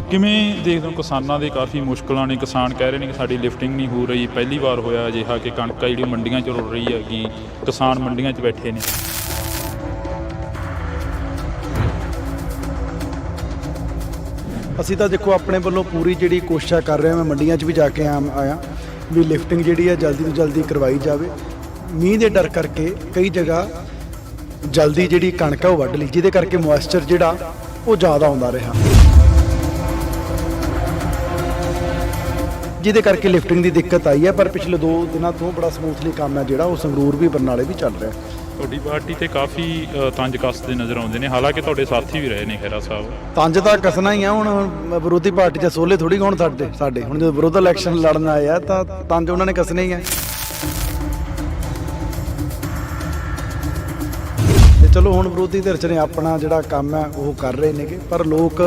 ਕਿਵੇਂ ਦੇਖਦੇ ਹੋ ਕਿਸਾਨਾਂ ਦੇ ਕਾਫੀ ਮੁਸ਼ਕਲਾਂ ਨੇ? ਕਿਸਾਨ ਕਹਿ ਰਹੇ ਨੇ ਕਿ ਸਾਡੀ ਲਿਫਟਿੰਗ ਨਹੀਂ ਹੋ ਰਹੀ। ਪਹਿਲੀ ਵਾਰ ਹੋਇਆ ਅਜਿਹਾ ਕਿ ਕਣਕ ਜਿਹੜੀ ਮੰਡੀਆਂ 'ਚ ਰੁਲ ਰਹੀ ਹੈਗੀ, ਕਿਸਾਨ ਮੰਡੀਆਂ 'ਚ ਬੈਠੇ ਨੇ। ਅਸੀਂ ਤਾਂ ਦੇਖੋ ਆਪਣੇ ਵੱਲੋਂ ਪੂਰੀ ਜਿਹੜੀ ਕੋਸ਼ਿਸ਼ ਕਰ ਰਹੇ ਹਾਂ। ਮੈਂ ਮੰਡੀਆਂ 'ਚ ਵੀ ਜਾ ਕੇ ਆਇਆ ਵੀ ਲਿਫਟਿੰਗ ਜਿਹੜੀ ਹੈ ਜਲਦੀ ਤੋਂ ਜਲਦੀ ਕਰਵਾਈ ਜਾਵੇ। ਮੀਂਹ ਦੇ ਡਰ ਕਰਕੇ ਕਈ ਜਗ੍ਹਾ ਜਲਦੀ ਜਿਹੜੀ ਕਣਕ ਹੈ ਉਹ ਵੱਢ ਲਈ, ਜਿਹਦੇ ਕਰਕੇ ਮੋਇਸਚਰ ਜਿਹੜਾ ਉਹ ਜ਼ਿਆਦਾ ਆਉਂਦਾ ਰਿਹਾ, ਜਿਹਦੇ ਕਰਕੇ ਲਿਫਟਿੰਗ ਦੀ ਦਿੱਕਤ ਆਈ ਹੈ। ਪਰ ਪਿਛਲੇ 2 ਦਿਨਾਂ ਤੋਂ ਬੜਾ ਸਮੂਥਲੀ ਕੰਮ ਹੈ ਜਿਹੜਾ ਉਹ ਸੰਗਰੂਰ ਵੀ ਬਰਨਾਲੇ ਵੀ ਚੱਲ ਰਿਹਾ। ਤੁਹਾਡੀ ਪਾਰਟੀ ਤੇ ਕਾਫੀ ਤੰਜ ਕੱਸਦੇ ਨਜ਼ਰ ਆਉਂਦੇ ਨੇ, ਹਾਲਾਂਕਿ ਤੁਹਾਡੇ ਸਾਥੀ ਵੀ ਰਹੇ ਨੇ ਖਹਿਰਾ ਸਾਹਿਬ। ਤੰਜ ਤਾਂ ਕੱਸਣਾ ਹੀ ਆ। ਹੁਣ ਵਿਰੋਧੀ ਪਾਰਟੀ 'ਚ ਸੋਲੇ ਥੋੜੀ ਹੋਣ ਸਾਡੇ। ਹੁਣ ਜਦੋਂ ਵਿਰੋਧ ਇਲੈਕਸ਼ਨ ਲੜਨ ਆਏ ਆ ਤਾਂ ਤੰਜ ਉਹਨਾਂ ਨੇ ਕੱਸਣੇ ਹੀ ਆ। ਤੇ ਚਲੋ ਹੁਣ ਵਿਰੋਧੀ ਧਿਰ 'ਚ ਨੇ ਆਪਣਾ ਜਿਹੜਾ ਕੰਮ ਹੈ ਉਹ ਕਰ ਰਹੇ ਨੇਗੇ, ਪਰ ਲੋਕ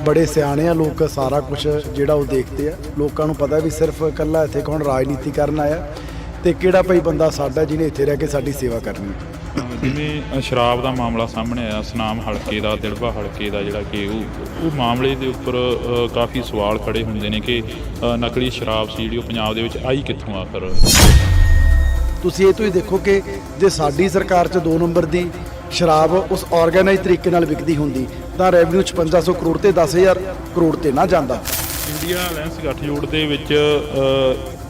ਬੜੇ ਸਿਆਣੇ ਆ। ਲੋਕ ਸਾਰਾ ਕੁਝ ਜਿਹੜਾ ਉਹ ਦੇਖਦੇ ਆ। ਲੋਕਾਂ ਨੂੰ ਪਤਾ ਵੀ ਸਿਰਫ ਇਕੱਲਾ ਇੱਥੇ ਕੌਣ ਰਾਜਨੀਤੀ ਕਰਨ ਆਇਆ ਤੇ ਕਿਹੜਾ ਭਾਈ ਬੰਦਾ ਸਾਡਾ ਜਿਹਨੇ ਇੱਥੇ ਰਹਿ ਕੇ ਸਾਡੀ ਸੇਵਾ ਕਰਨੀ ਹੈ। ਜਿਵੇਂ ਸ਼ਰਾਬ ਦਾ ਮਾਮਲਾ ਸਾਹਮਣੇ ਆਇਆ, ਸੁਨਾਮ ਹਲਕੇ ਦਾ, ਦਿੜਬਾ ਹਲਕੇ ਦਾ, ਜਿਹੜਾ ਕਿ ਉਹ ਮਾਮਲੇ ਦੇ ਉੱਪਰ ਕਾਫੀ ਸਵਾਲ ਖੜੇ ਹੁੰਦੇ ਨੇ ਕਿ ਨਕਲੀ ਸ਼ਰਾਬ ਸੀ ਜਿਹੜੀ ਉਹ ਪੰਜਾਬ ਦੇ ਵਿੱਚ ਆਈ ਕਿੱਥੋਂ ਆਖਰ? ਤੁਸੀਂ ਇਹ ਤੋਂ ਹੀ ਦੇਖੋ ਕਿ ਜੇ ਸਾਡੀ ਸਰਕਾਰ 'ਚ 2 ਨੰਬਰ ਦੀ ਸ਼ਰਾਬ ਉਸ ਆਰਗੇਨਾਈਜ਼ ਤਰੀਕੇ ਨਾਲ ਵਿਕਦੀ ਹੁੰਦੀ ਤਾਂ ਰੈਵਨਿਊ 5500 ਕਰੋੜ ਤੇ 10000 ਕਰੋੜ ਤੇ ਨਾ ਜਾਂਦਾ। ਇੰਡੀਆ ਅਲਾਇੰਸ ਗੱਠਜੋੜ ਦੇ ਵਿੱਚ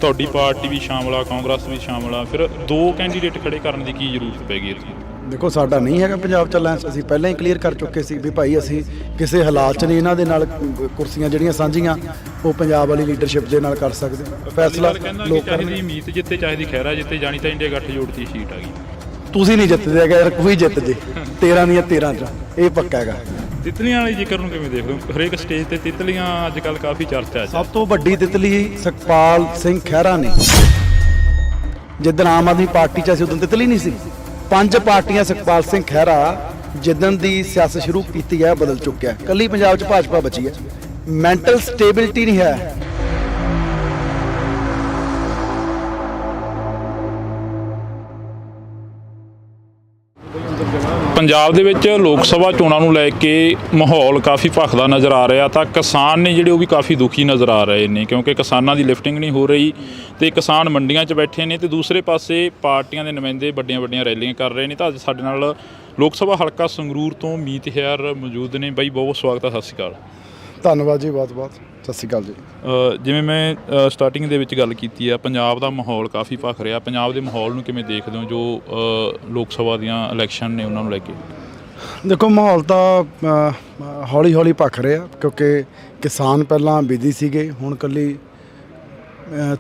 ਤੁਹਾਡੀ ਪਾਰਟੀ ਵੀ ਸ਼ਾਮਲ ਆ, ਕਾਂਗਰਸ ਵੀ ਸ਼ਾਮਲ ਆ, ਫਿਰ 2 ਕੈਂਡੀਡੇਟ ਖੜੇ ਕਰਨ ਦੀ ਕੀ ਜ਼ਰੂਰਤ ਪੈ ਗਈ ਇੱਥੇ? ਦੇਖੋ ਸਾਡਾ ਨਹੀਂ ਹੈਗਾ ਪੰਜਾਬ 'ਚ ਅਲਾਇੰਸ। ਅਸੀਂ ਪਹਿਲਾਂ ਹੀ ਕਲੀਅਰ ਕਰ ਚੁੱਕੇ ਸੀ ਵੀ ਭਾਈ ਅਸੀਂ ਕਿਸੇ ਹਾਲਾਤ 'ਚ ਨਹੀਂ ਇਹਨਾਂ ਦੇ ਨਾਲ ਕੁਰਸੀਆਂ ਜਿਹੜੀਆਂ ਸਾਂਝੀਆਂ ਉਹ ਪੰਜਾਬ ਵਾਲੀ ਲੀਡਰਸ਼ਿਪ ਦੇ ਨਾਲ ਕਰ ਸਕਦੇ। ਫੈਸਲਾ ਲੋਕਾਂ ਦੀ ਮੀਤ ਜਿੱਤੇ, ਚਾਹੇ ਦੀ ਖਹਿਰਾ ਜਿੱਤੇ, ਜਾਣੀ ਤਾਂ ਇੰਡੀਆ ਗੱਠਜੋੜ ਦੀ ਸੀਟ ਆ ਗਈ। ਤੁਸੀਂ ਨਹੀਂ ਜਿੱਤਦੇ ਹੈਗਾ ਯਾਰ, ਕੋਈ ਜਿੱਤ ਜੇ 13 ਦੀਆਂ 13 'ਚ, ਇਹ ਪੱਕਾ ਹੈਗਾ। ਤਿਤਲੀਆਂ ਵਾਲੇ ਜ਼ਿਕਰ ਨੂੰ ਕਿਵੇਂ ਦੇਖਦੇ ਹੋ? ਹਰੇਕ ਸਟੇਜ ਤੇ ਤਿਤਲੀਆਂ ਅੱਜ ਕੱਲ੍ਹ ਕਾਫੀ ਚਰਚਾ 'ਚ। ਸਭ ਤੋਂ ਵੱਡੀ ਤਿਤਲੀ ਸੁਖਪਾਲ ਸਿੰਘ ਖਹਿਰਾ ਨੇ। ਜਿੱਦਣ ਆਮ ਆਦਮੀ ਪਾਰਟੀ 'ਚ ਅਸੀਂ ਉਦੋਂ ਤਿਤਲੀ ਨਹੀਂ ਸੀ। 5 ਪਾਰਟੀਆਂ ਸੁਖਪਾਲ ਸਿੰਘ ਖਹਿਰਾ ਜਿੱਦਣ ਦੀ ਸਿਆਸਤ ਸ਼ੁਰੂ ਕੀਤੀ ਹੈ ਬਦਲ ਚੁੱਕਿਆ। ਕੱਲੀ ਪੰਜਾਬ 'ਚ ਭਾਜਪਾ ਬਚੀ ਹੈ। ਮੈਂਟਲ ਸਟੇਬਿਲਿਟੀ ਨਹੀਂ ਹੈ। ਪੰਜਾਬ ਦੇ ਵਿੱਚ ਲੋਕ ਸਭਾ ਚੋਣਾਂ ਨੂੰ ਲੈ ਕੇ ਮਾਹੌਲ ਕਾਫੀ ਭਖਦਾ ਨਜ਼ਰ ਆ ਰਿਹਾ, ਤਾਂ ਕਿਸਾਨ ਨੇ ਜਿਹੜੇ ਉਹ ਵੀ ਕਾਫੀ ਦੁਖੀ ਨਜ਼ਰ ਆ ਰਹੇ ਨੇ, ਕਿਉਂਕਿ ਕਿਸਾਨਾਂ ਦੀ ਲਿਫਟਿੰਗ ਨਹੀਂ ਹੋ ਰਹੀ ਤੇ ਕਿਸਾਨ ਮੰਡੀਆਂ 'ਚ ਬੈਠੇ ਨੇ ਤੇ ਦੂਸਰੇ ਪਾਸੇ ਪਾਰਟੀਆਂ ਦੇ ਨੁਮਾਇੰਦੇ ਵੱਡੀਆਂ ਰੈਲੀਆਂ ਕਰ ਰਹੇ ਨੇ। ਤਾਂ ਅੱਜ ਸਾਡੇ ਨਾਲ ਲੋਕ ਸਭਾ ਹਲਕਾ ਸੰਗਰੂਰ ਤੋਂ ਮੀਤਹਿਰ ਮੌਜੂਦ ਨੇ। ਬਾਈ ਬਹੁਤ ਸਵਾਗਤ ਹੈ, ਸਤਿ ਸ਼੍ਰੀ ਅਕਾਲ। ਧੰਨਵਾਦ ਜੀ, ਬਹੁਤ ਸਤਿ ਸ਼੍ਰੀ ਅਕਾਲ ਜੀ। ਜਿਵੇਂ ਮੈਂ ਸਟਾਰਟਿੰਗ ਦੇ ਵਿੱਚ ਗੱਲ ਕੀਤੀ ਆ, ਪੰਜਾਬ ਦਾ ਮਾਹੌਲ ਕਾਫੀ ਭਖ ਰਿਹਾ। ਪੰਜਾਬ ਦੇ ਮਾਹੌਲ ਨੂੰ ਕਿਵੇਂ ਦੇਖਦੇ ਹੋ ਜੋ ਲੋਕ ਸਭਾ ਦੀਆਂ ਇਲੈਕਸ਼ਨ ਨੇ ਉਹਨਾਂ ਨੂੰ ਲੈ ਕੇ? ਦੇਖੋ ਮਾਹੌਲ ਤਾਂ ਹੌਲੀ ਭਖ ਰਿਹਾ, ਕਿਉਂਕਿ ਕਿਸਾਨ ਪਹਿਲਾਂ ਬਿਜ਼ੀ ਸੀਗੇ। ਹੁਣ ਇਕੱਲੀ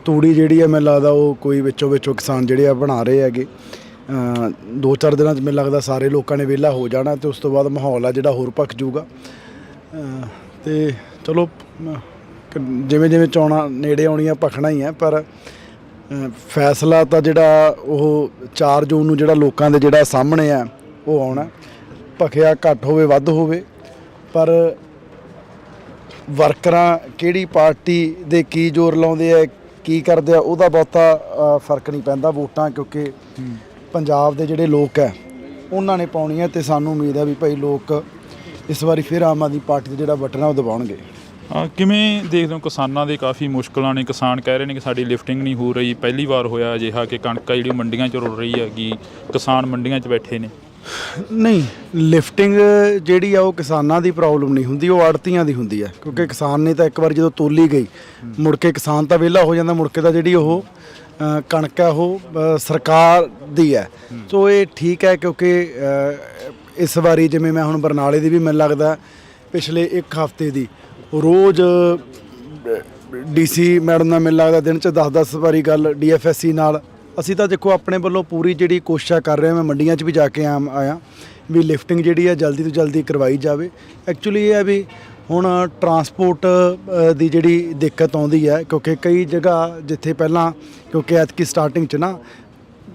ਤੂੜੀ ਜਿਹੜੀ ਹੈ ਮੈਨੂੰ ਲੱਗਦਾ ਉਹ ਕੋਈ ਵਿੱਚੋਂ ਕਿਸਾਨ ਜਿਹੜੇ ਆ ਬਣਾ ਰਹੇ ਹੈਗੇ। 2-4 ਦਿਨਾਂ 'ਚ ਮੈਨੂੰ ਲੱਗਦਾ ਸਾਰੇ ਲੋਕਾਂ ਨੇ ਵਿਹਲਾ ਹੋ ਜਾਣਾ ਤੇ ਉਸ ਤੋਂ ਬਾਅਦ ਮਾਹੌਲ ਆ ਜਿਹੜਾ ਹੋਰ ਭਖ ਜਾਊਗਾ। ਤੇ ਚਲੋ ਜਿਵੇਂ ਜਿਵੇਂ ਚੋਣਾਂ ਨੇੜੇ ਆਉਣੀਆਂ ਭਖਣਾ ਹੀ ਹੈ, ਪਰ ਫੈਸਲਾ ਤਾਂ ਜਿਹੜਾ ਉਹ 4 ਜੂਨ ਨੂੰ ਜਿਹੜਾ ਲੋਕਾਂ ਦੇ ਜਿਹੜਾ ਸਾਹਮਣੇ ਆ ਉਹ ਆਉਣਾ। ਭਖਿਆ ਘੱਟ ਹੋਵੇ ਵੱਧ ਹੋਵੇ, ਪਰ ਵਰਕਰਾਂ ਕਿਹੜੀ ਪਾਰਟੀ ਦੇ ਕੀ ਜ਼ੋਰ ਲਾਉਂਦੇ ਆ ਕੀ ਕਰਦੇ ਆ ਉਹਦਾ ਬਹੁਤਾ ਫਰਕ ਨਹੀਂ ਪੈਂਦਾ। ਵੋਟਾਂ ਕਿਉਂਕਿ ਪੰਜਾਬ ਦੇ ਜਿਹੜੇ ਲੋਕ ਹੈ ਉਹਨਾਂ ਨੇ ਪਾਉਣੀਆਂ ਤੇ ਸਾਨੂੰ ਉਮੀਦ ਹੈ ਵੀ ਭਾਈ ਲੋਕ ਇਸ ਵਾਰੀ ਫਿਰ ਆਮ ਆਦਮੀ ਪਾਰਟੀ ਦਾ ਜਿਹੜਾ ਬਟਨ ਆ ਉਹ ਦਬਾਉਣਗੇ। ਕਿਵੇਂ ਦੇਖਦੇ ਹੋ ਕਿਸਾਨਾਂ ਦੇ ਕਾਫੀ ਮੁਸ਼ਕਲਾਂ ਨੇ? ਕਿਸਾਨ ਕਹਿ ਰਹੇ ਨੇ ਕਿ ਸਾਡੀ ਲਿਫਟਿੰਗ ਨਹੀਂ ਹੋ ਰਹੀ। ਪਹਿਲੀ ਵਾਰ ਹੋਇਆ ਅਜਿਹਾ ਕਿ ਕਣਕ ਜਿਹੜੀ ਮੰਡੀਆਂ 'ਚ ਰੁਲ ਰਹੀ ਹੈਗੀ, ਕਿਸਾਨ ਮੰਡੀਆਂ 'ਚ ਬੈਠੇ ਨੇ। ਨਹੀਂ, ਲਿਫਟਿੰਗ ਜਿਹੜੀ ਆ ਉਹ ਕਿਸਾਨਾਂ ਦੀ ਪ੍ਰੋਬਲਮ ਨਹੀਂ ਹੁੰਦੀ, ਉਹ ਆੜਤੀਆਂ ਦੀ ਹੁੰਦੀ ਹੈ। ਕਿਉਂਕਿ ਕਿਸਾਨ ਨੇ ਤਾਂ ਇੱਕ ਵਾਰ ਜਦੋਂ ਤੋਲੀ ਗਈ ਮੁੜ ਕੇ ਕਿਸਾਨ ਤਾਂ ਵਿਹਲਾ ਹੋ ਜਾਂਦਾ, ਮੁੜ ਕੇ ਤਾਂ ਜਿਹੜੀ ਉਹ ਕਣਕ ਹੈ ਉਹ ਸਰਕਾਰ ਦੀ ਹੈ। ਸੋ ਇਹ ਠੀਕ ਹੈ ਕਿਉਂਕਿ ਇਸ ਵਾਰੀ ਜਿਵੇਂ ਮੈਂ ਹੁਣ ਬਰਨਾਲੇ ਦੀ ਵੀ ਮੈਨੂੰ ਲੱਗਦਾ ਪਿਛਲੇ 1 ਹਫ਼ਤੇ ਦੀ ਰੋਜ਼ DC ਮੈਡਮ ਨਾਲ ਮੈਨੂੰ ਲੱਗਦਾ ਦਿਨ 'ਚ 10-10 ਵਾਰੀ ਗੱਲ DFSC ਨਾਲ। ਅਸੀਂ ਤਾਂ ਦੇਖੋ ਆਪਣੇ ਵੱਲੋਂ ਪੂਰੀ ਜਿਹੜੀ ਕੋਸ਼ਿਸ਼ ਕਰ ਰਹੇ ਹਾਂ, ਮੈਂ ਮੰਡੀਆਂ 'ਚ ਵੀ ਜਾ ਕੇ ਆਇਆ ਵੀ ਲਿਫਟਿੰਗ ਜਿਹੜੀ ਹੈ ਜਲਦੀ ਤੋਂ ਜਲਦੀ ਕਰਵਾਈ ਜਾਵੇ। ਐਕਚੁਅਲੀ ਇਹ ਹੈ ਵੀ ਹੁਣ ਟਰਾਂਸਪੋਰਟ ਦੀ ਜਿਹੜੀ ਦਿੱਕਤ ਆਉਂਦੀ ਹੈ ਕਿਉਂਕਿ ਕਈ ਜਗ੍ਹਾ ਜਿੱਥੇ ਪਹਿਲਾਂ ਕਿਉਂਕਿ ਐਤਕੀ ਸਟਾਰਟਿੰਗ 'ਚ ਨਾ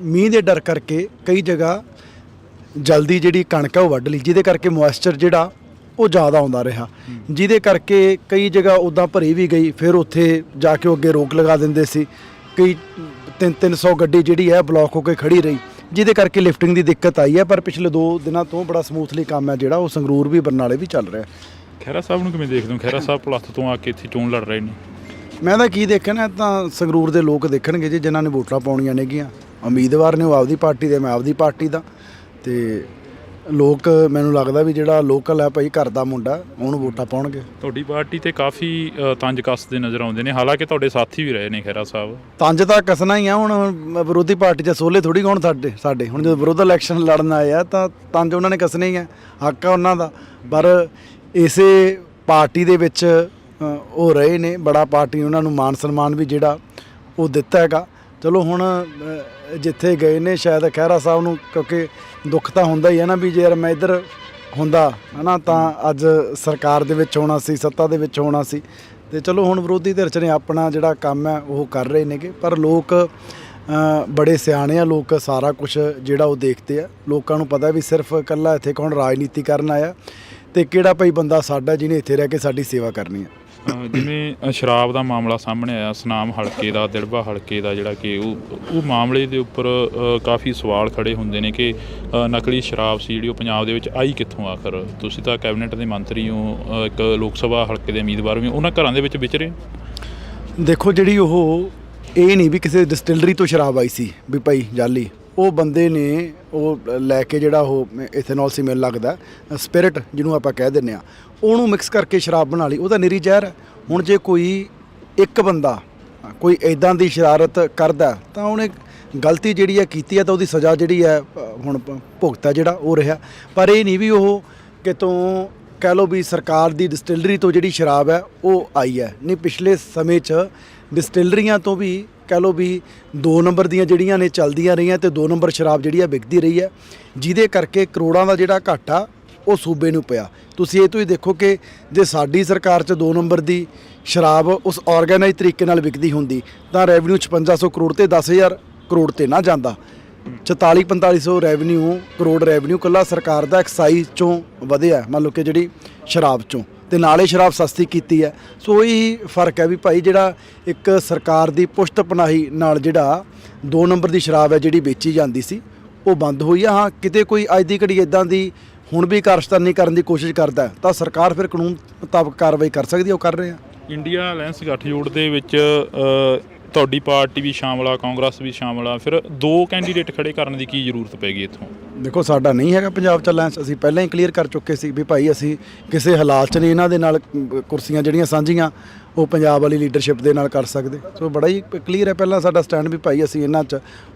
ਮੀਂਹ ਦੇ ਡਰ ਕਰਕੇ ਕਈ ਜਗ੍ਹਾ ਜਲਦੀ ਜਿਹੜੀ ਕਣਕ ਹੈ ਉਹ ਵੱਢ ਲਈ, ਜਿਹਦੇ ਕਰਕੇ ਮੋਇਸਚਰ ਜਿਹੜਾ ਉਹ ਜ਼ਿਆਦਾ ਆਉਂਦਾ ਰਿਹਾ, ਜਿਹਦੇ ਕਰਕੇ ਕਈ ਜਗ੍ਹਾ ਉੱਦਾਂ ਭਰੀ ਵੀ ਗਈ। ਫਿਰ ਉੱਥੇ ਜਾ ਕੇ ਉਹ ਅੱਗੇ ਰੋਕ ਲਗਾ ਦਿੰਦੇ ਸੀ, ਕਈ 300 ਗੱਡੀ ਜਿਹੜੀ ਹੈ ਬਲੌਕ ਹੋ ਕੇ ਖੜੀ ਰਹੀ, ਜਿਹਦੇ ਕਰਕੇ ਲਿਫਟਿੰਗ ਦੀ ਦਿੱਕਤ ਆਈ ਹੈ। ਪਰ ਪਿਛਲੇ 2 ਦਿਨਾਂ ਤੋਂ ਬੜਾ ਸਮੂਥਲੀ ਕੰਮ ਹੈ ਜਿਹੜਾ ਉਹ ਸੰਗਰੂਰ ਵੀ ਬਰਨਾਲੇ ਵੀ ਚੱਲ ਰਿਹਾ। ਖਹਿਰਾ ਸਾਹਿਬ ਨੂੰ ਕਿਵੇਂ ਦੇਖਦੇ ਹੋ? ਖਹਿਰਾ ਸਾਹਿਬ ਪਲੱਥ ਤੋਂ ਆ ਕੇ ਇੱਥੇ ਚੋਣ ਲੜ ਰਹੇ ਨੇ। ਮੈਂ ਤਾਂ ਕੀ ਦੇਖਣਾ, ਤਾਂ ਸੰਗਰੂਰ ਦੇ ਲੋਕ ਦੇਖਣਗੇ ਜੀ ਜਿਨ੍ਹਾਂ ਨੇ ਵੋਟਾਂ ਪਾਉਣੀਆਂ ਨੇਗੀਆਂ। ਉਮੀਦਵਾਰ ਨੇ ਉਹ ਆਪਦੀ ਪਾਰਟੀ ਦੇ, ਮੈਂ ਆਪਦੀ ਪਾਰਟੀ ਦਾ, ਤੇ ਲੋਕ ਮੈਨੂੰ ਲੱਗਦਾ ਵੀ ਜਿਹੜਾ ਲੋਕਲ ਹੈ ਭਾਈ ਘਰ ਦਾ ਮੁੰਡਾ ਉਹਨੂੰ ਵੋਟਾਂ ਪਾਉਣਗੇ। ਤੁਹਾਡੀ ਪਾਰਟੀ ਤੇ ਕਾਫੀ ਤੰਜ ਕੱਸਦੇ ਨਜ਼ਰ ਆਉਂਦੇ ਨੇ, ਹਾਲਾਂਕਿ ਤੁਹਾਡੇ ਸਾਥੀ ਵੀ ਰਹੇ ਨੇ ਖਹਿਰਾ ਸਾਹਿਬ। ਤੰਜ ਤਾਂ ਕੱਸਣਾ ਹੀ ਆ, ਹੁਣ ਵਿਰੋਧੀ ਪਾਰਟੀ 'ਚ ਸੋਲੇ ਥੋੜੀ ਗਾਉਣ ਸਾਡੇ ਹੁਣ ਜਦੋਂ ਵਿਰੋਧ ਇਲੈਕਸ਼ਨ ਲੜਨ ਆਏ ਆ ਤਾਂ ਤੰਜ ਉਹਨਾਂ ਨੇ ਕੱਸਣੇ ਹੀ ਆ, ਹੱਕ ਆ ਉਹਨਾਂ ਦਾ। ਪਰ ਇਸੇ ਪਾਰਟੀ ਦੇ ਵਿੱਚ ਉਹ ਰਹੇ ਨੇ, ਬੜਾ ਪਾਰਟੀ ਉਹਨਾਂ ਨੂੰ ਮਾਨ ਸਨਮਾਨ ਵੀ ਜਿਹੜਾ ਉਹ ਦਿੱਤਾ ਹੈਗਾ। ਚਲੋ ਹੁਣ ਜਿੱਥੇ ਗਏ ਨੇ ਸ਼ਾਇਦ ਖਹਿਰਾ ਸਾਹਿਬ ਨੂੰ ਕਿਉਂਕਿ ਦੁੱਖ ਤਾਂ ਹੁੰਦਾ ਹੀ ਹੈ ਨਾ ਵੀ ਜੇ ਯਾਰ ਮੈਂ ਇੱਧਰ ਹੁੰਦਾ ਹੈ ਨਾ ਤਾਂ ਅੱਜ ਸਰਕਾਰ ਦੇ ਵਿੱਚ ਹੋਣਾ ਸੀ, ਸੱਤਾ ਦੇ ਵਿੱਚ ਹੋਣਾ ਸੀ। ਤੇ ਚਲੋ ਹੁਣ ਵਿਰੋਧੀ ਧਿਰ 'ਚ ਨੇ ਆਪਣਾ ਜਿਹੜਾ ਕੰਮ ਹੈ ਉਹ ਕਰ ਰਹੇ ਨੇਗੇ, ਪਰ ਲੋਕ ਬੜੇ ਸਿਆਣੇ ਆ, ਲੋਕ ਸਾਰਾ ਕੁਝ ਜਿਹੜਾ ਉਹ ਦੇਖਦੇ ਆ। ਲੋਕਾਂ ਨੂੰ ਪਤਾ ਵੀ ਸਿਰਫ ਇਕੱਲਾ ਇੱਥੇ ਕੌਣ ਰਾਜਨੀਤੀ ਕਰਨ ਆਇਆ ਤੇ ਕਿਹੜਾ ਭਾਈ ਬੰਦਾ ਸਾਡਾ ਜਿਹਨੇ ਇੱਥੇ ਰਹਿ ਕੇ ਸਾਡੀ ਸੇਵਾ ਕਰਨੀ ਹੈ। ਜਿਵੇਂ ਸ਼ਰਾਬ ਦਾ ਮਾਮਲਾ ਸਾਹਮਣੇ ਆਇਆ, ਸੁਨਾਮ ਹਲਕੇ ਦਾ, ਦਿੜਬਾ ਹਲਕੇ ਦਾ, ਜਿਹੜਾ ਕਿ ਉਹ ਮਾਮਲੇ ਦੇ ਉੱਪਰ ਕਾਫੀ ਸਵਾਲ ਖੜੇ ਹੁੰਦੇ ਨੇ ਕਿ ਨਕਲੀ ਸ਼ਰਾਬ ਸੀ ਜਿਹੜੀ ਉਹ ਪੰਜਾਬ ਦੇ ਵਿੱਚ ਆਈ ਕਿੱਥੋਂ ਆਖਰ? ਤੁਸੀਂ ਤਾਂ ਕੈਬਨਿਟ ਦੇ ਮੰਤਰੀ ਹੋ, ਇੱਕ ਲੋਕ ਸਭਾ ਹਲਕੇ ਦੇ ਉਮੀਦਵਾਰ ਵੀ, ਉਹਨਾਂ ਘਰਾਂ ਦੇ ਵਿੱਚ ਵਿਚਰੇ। ਦੇਖੋ ਜਿਹੜੀ ਉਹ ਇਹ ਨਹੀਂ ਵੀ ਕਿਸੇ ਡਿਸਟਿਲਰੀ ਤੋਂ ਸ਼ਰਾਬ ਆਈ ਸੀ ਵੀ ਭਾਈ ਜਾਲੀ, ਉਹ ਬੰਦੇ ਨੇ ਉਹ ਲੈ ਕੇ ਜਿਹੜਾ ਉਹ ਇਥੇਨੋਲ ਸੀ ਮੈਨੂੰ ਲੱਗਦਾ ਸਪਿਰਿਟ ਜਿਹਨੂੰ ਆਪਾਂ ਕਹਿ ਦਿੰਦੇ ਆ, ਉਹਨੂੰ ਮਿਕਸ ਕਰਕੇ ਸ਼ਰਾਬ ਬਣਾ ਲਈ। ਉਹ ਤਾਂ ਨਿਰੀ ਜ਼ਹਿਰ ਹੈ। ਹੁਣ ਜੇ ਕੋਈ ਇੱਕ ਬੰਦਾ ਕੋਈ ਇੱਦਾਂ ਦੀ ਸ਼ਰਾਰਤ ਕਰਦਾ ਤਾਂ ਉਹਨੇ ਗਲਤੀ ਜਿਹੜੀ ਹੈ ਕੀਤੀ ਹੈ ਤਾਂ ਉਹਦੀ ਸਜ਼ਾ ਜਿਹੜੀ ਹੈ ਹੁਣ ਭੁਗਤਾ ਜਿਹੜਾ ਉਹ ਰਿਹਾ। ਪਰ ਇਹ ਨਹੀਂ ਵੀ ਉਹ ਕਿਤੋਂ ਕਹਿ ਲਓ ਵੀ ਸਰਕਾਰ ਦੀ ਡਿਸਟਿਲਰੀ ਤੋਂ ਜਿਹੜੀ ਸ਼ਰਾਬ ਹੈ ਉਹ ਆਈ ਹੈ। ਨਹੀਂ, ਪਿਛਲੇ ਸਮੇਂ 'ਚ ਡਿਸਟਿਲਰੀਆਂ ਤੋਂ ਵੀ ਕਹਿ ਲਓ ਵੀ 2 ਨੰਬਰ ਦੀਆਂ ਜਿਹੜੀਆਂ ਨੇ ਚੱਲਦੀਆਂ ਰਹੀਆਂ ਤੇ 2 ਨੰਬਰ ਸ਼ਰਾਬ ਜਿਹੜੀ ਆ ਵਿਕਦੀ ਰਹੀ ਹੈ, ਜਿਹਦੇ ਕਰਕੇ ਕਰੋੜਾਂ ਦਾ ਜਿਹੜਾ ਘਾਟਾ ਉਹ ਸੂਬੇ ਨੂੰ ਪਿਆ। ਤੁਸੀਂ ਇਹ ਤੋਂ ਹੀ ਦੇਖੋ ਕਿ ਜੇ ਸਾਡੀ ਸਰਕਾਰ 'ਚ 2 ਨੰਬਰ ਦੀ ਸ਼ਰਾਬ ਉਸ ਆਰਗੇਨਾਈਜ਼ ਤਰੀਕੇ ਨਾਲ ਵਿਕਦੀ ਹੁੰਦੀ ਤਾਂ ਰੈਵਨਿਊ 5600 ਕਰੋੜ ਤੇ 10,000 ਕਰੋੜ ਤੇ ਨਾ ਜਾਂਦਾ। 44-4500 ਰੈਵਨਿਊ ਕਰੋੜ ਰੈਵਨਿਊ ਇਕੱਲਾ ਸਰਕਾਰ ਦਾ ਐਕਸਾਈਜ਼ 'ਚੋਂ ਵਧਿਆ, ਮੰਨ ਲਓ ਕਿ ਜਿਹੜੀ ਸ਼ਰਾਬ 'ਚੋਂ, ਤੇ ਨਾਲੇ ਸ਼ਰਾਬ ਸਸਤੀ ਕੀਤੀ ਹੈ। ਸੋ ਇਹੀ ਫਰਕ ਹੈ ਵੀ ਭਾਈ ਜਿਹੜਾ ਇੱਕ ਸਰਕਾਰ ਦੀ ਪੁਸ਼ਤ ਪਨਾਹੀ ਨਾਲ ਜਿਹੜਾ 2 ਨੰਬਰ ਦੀ ਸ਼ਰਾਬ ਹੈ ਜਿਹੜੀ ਵੇਚੀ ਜਾਂਦੀ ਸੀ ਉਹ ਬੰਦ ਹੋਈ ਆ। ਹਾਂ, ਕਿਤੇ ਕੋਈ ਅੱਜ ਦੀ ਘੜੀ ਇੱਦਾਂ ਦੀ ਹੁਣ ਵੀ ਕਾਰਸਤਾਨੀ ਕਰਨ ਦੀ ਕੋਸ਼ਿਸ਼ ਕਰਦਾ ਤਾਂ ਸਰਕਾਰ ਫਿਰ ਕਾਨੂੰਨ ਮੁਤਾਬਕ ਕਾਰਵਾਈ ਕਰ ਸਕਦੀ ਹੈ, ਉਹ ਕਰ ਰਹੇ ਆ। ਇੰਡੀਆ ਅਲਾਇੰਸ ਗੱਠਜੋੜ ਦੇ ਵਿੱਚ ਤੁਹਾਡੀ ਪਾਰਟੀ ਵੀ ਸ਼ਾਮਲ ਆ, ਕਾਂਗਰਸ ਵੀ ਸ਼ਾਮਲ ਆ, ਫਿਰ 2 ਕੈਂਡੀਡੇਟ ਖੜੇ ਕਰਨ ਦੀ ਕੀ ਜ਼ਰੂਰਤ ਪੈ ਗਈ ਇੱਥੋਂ? ਦੇਖੋ ਸਾਡਾ ਨਹੀਂ ਹੈਗਾ ਪੰਜਾਬ 'ਚ ਅਲਾਇੰਸ, ਅਸੀਂ ਪਹਿਲਾਂ ਹੀ ਕਲੀਅਰ ਕਰ ਚੁੱਕੇ ਸੀ ਵੀ ਭਾਈ ਅਸੀਂ ਕਿਸੇ ਹਾਲਾਤ 'ਚ ਨਹੀਂ ਇਹਨਾਂ ਦੇ ਨਾਲ ਕੁਰਸੀਆਂ ਜਿਹੜੀਆਂ ਸਾਂਝੀਆਂ ਉਹ ਪੰਜਾਬ ਵਾਲੀ ਲੀਡਰਸ਼ਿਪ ਦੇ ਨਾਲ ਕਰ ਸਕਦੇ। ਸੋ ਬੜਾ ਹੀ ਕਲੀਅਰ ਹੈ ਪਹਿਲਾਂ ਸਾਡਾ ਸਟੈਂਡ ਵੀ ਭਾਈ ਅਸੀਂ ਇਹਨਾਂ 'ਚ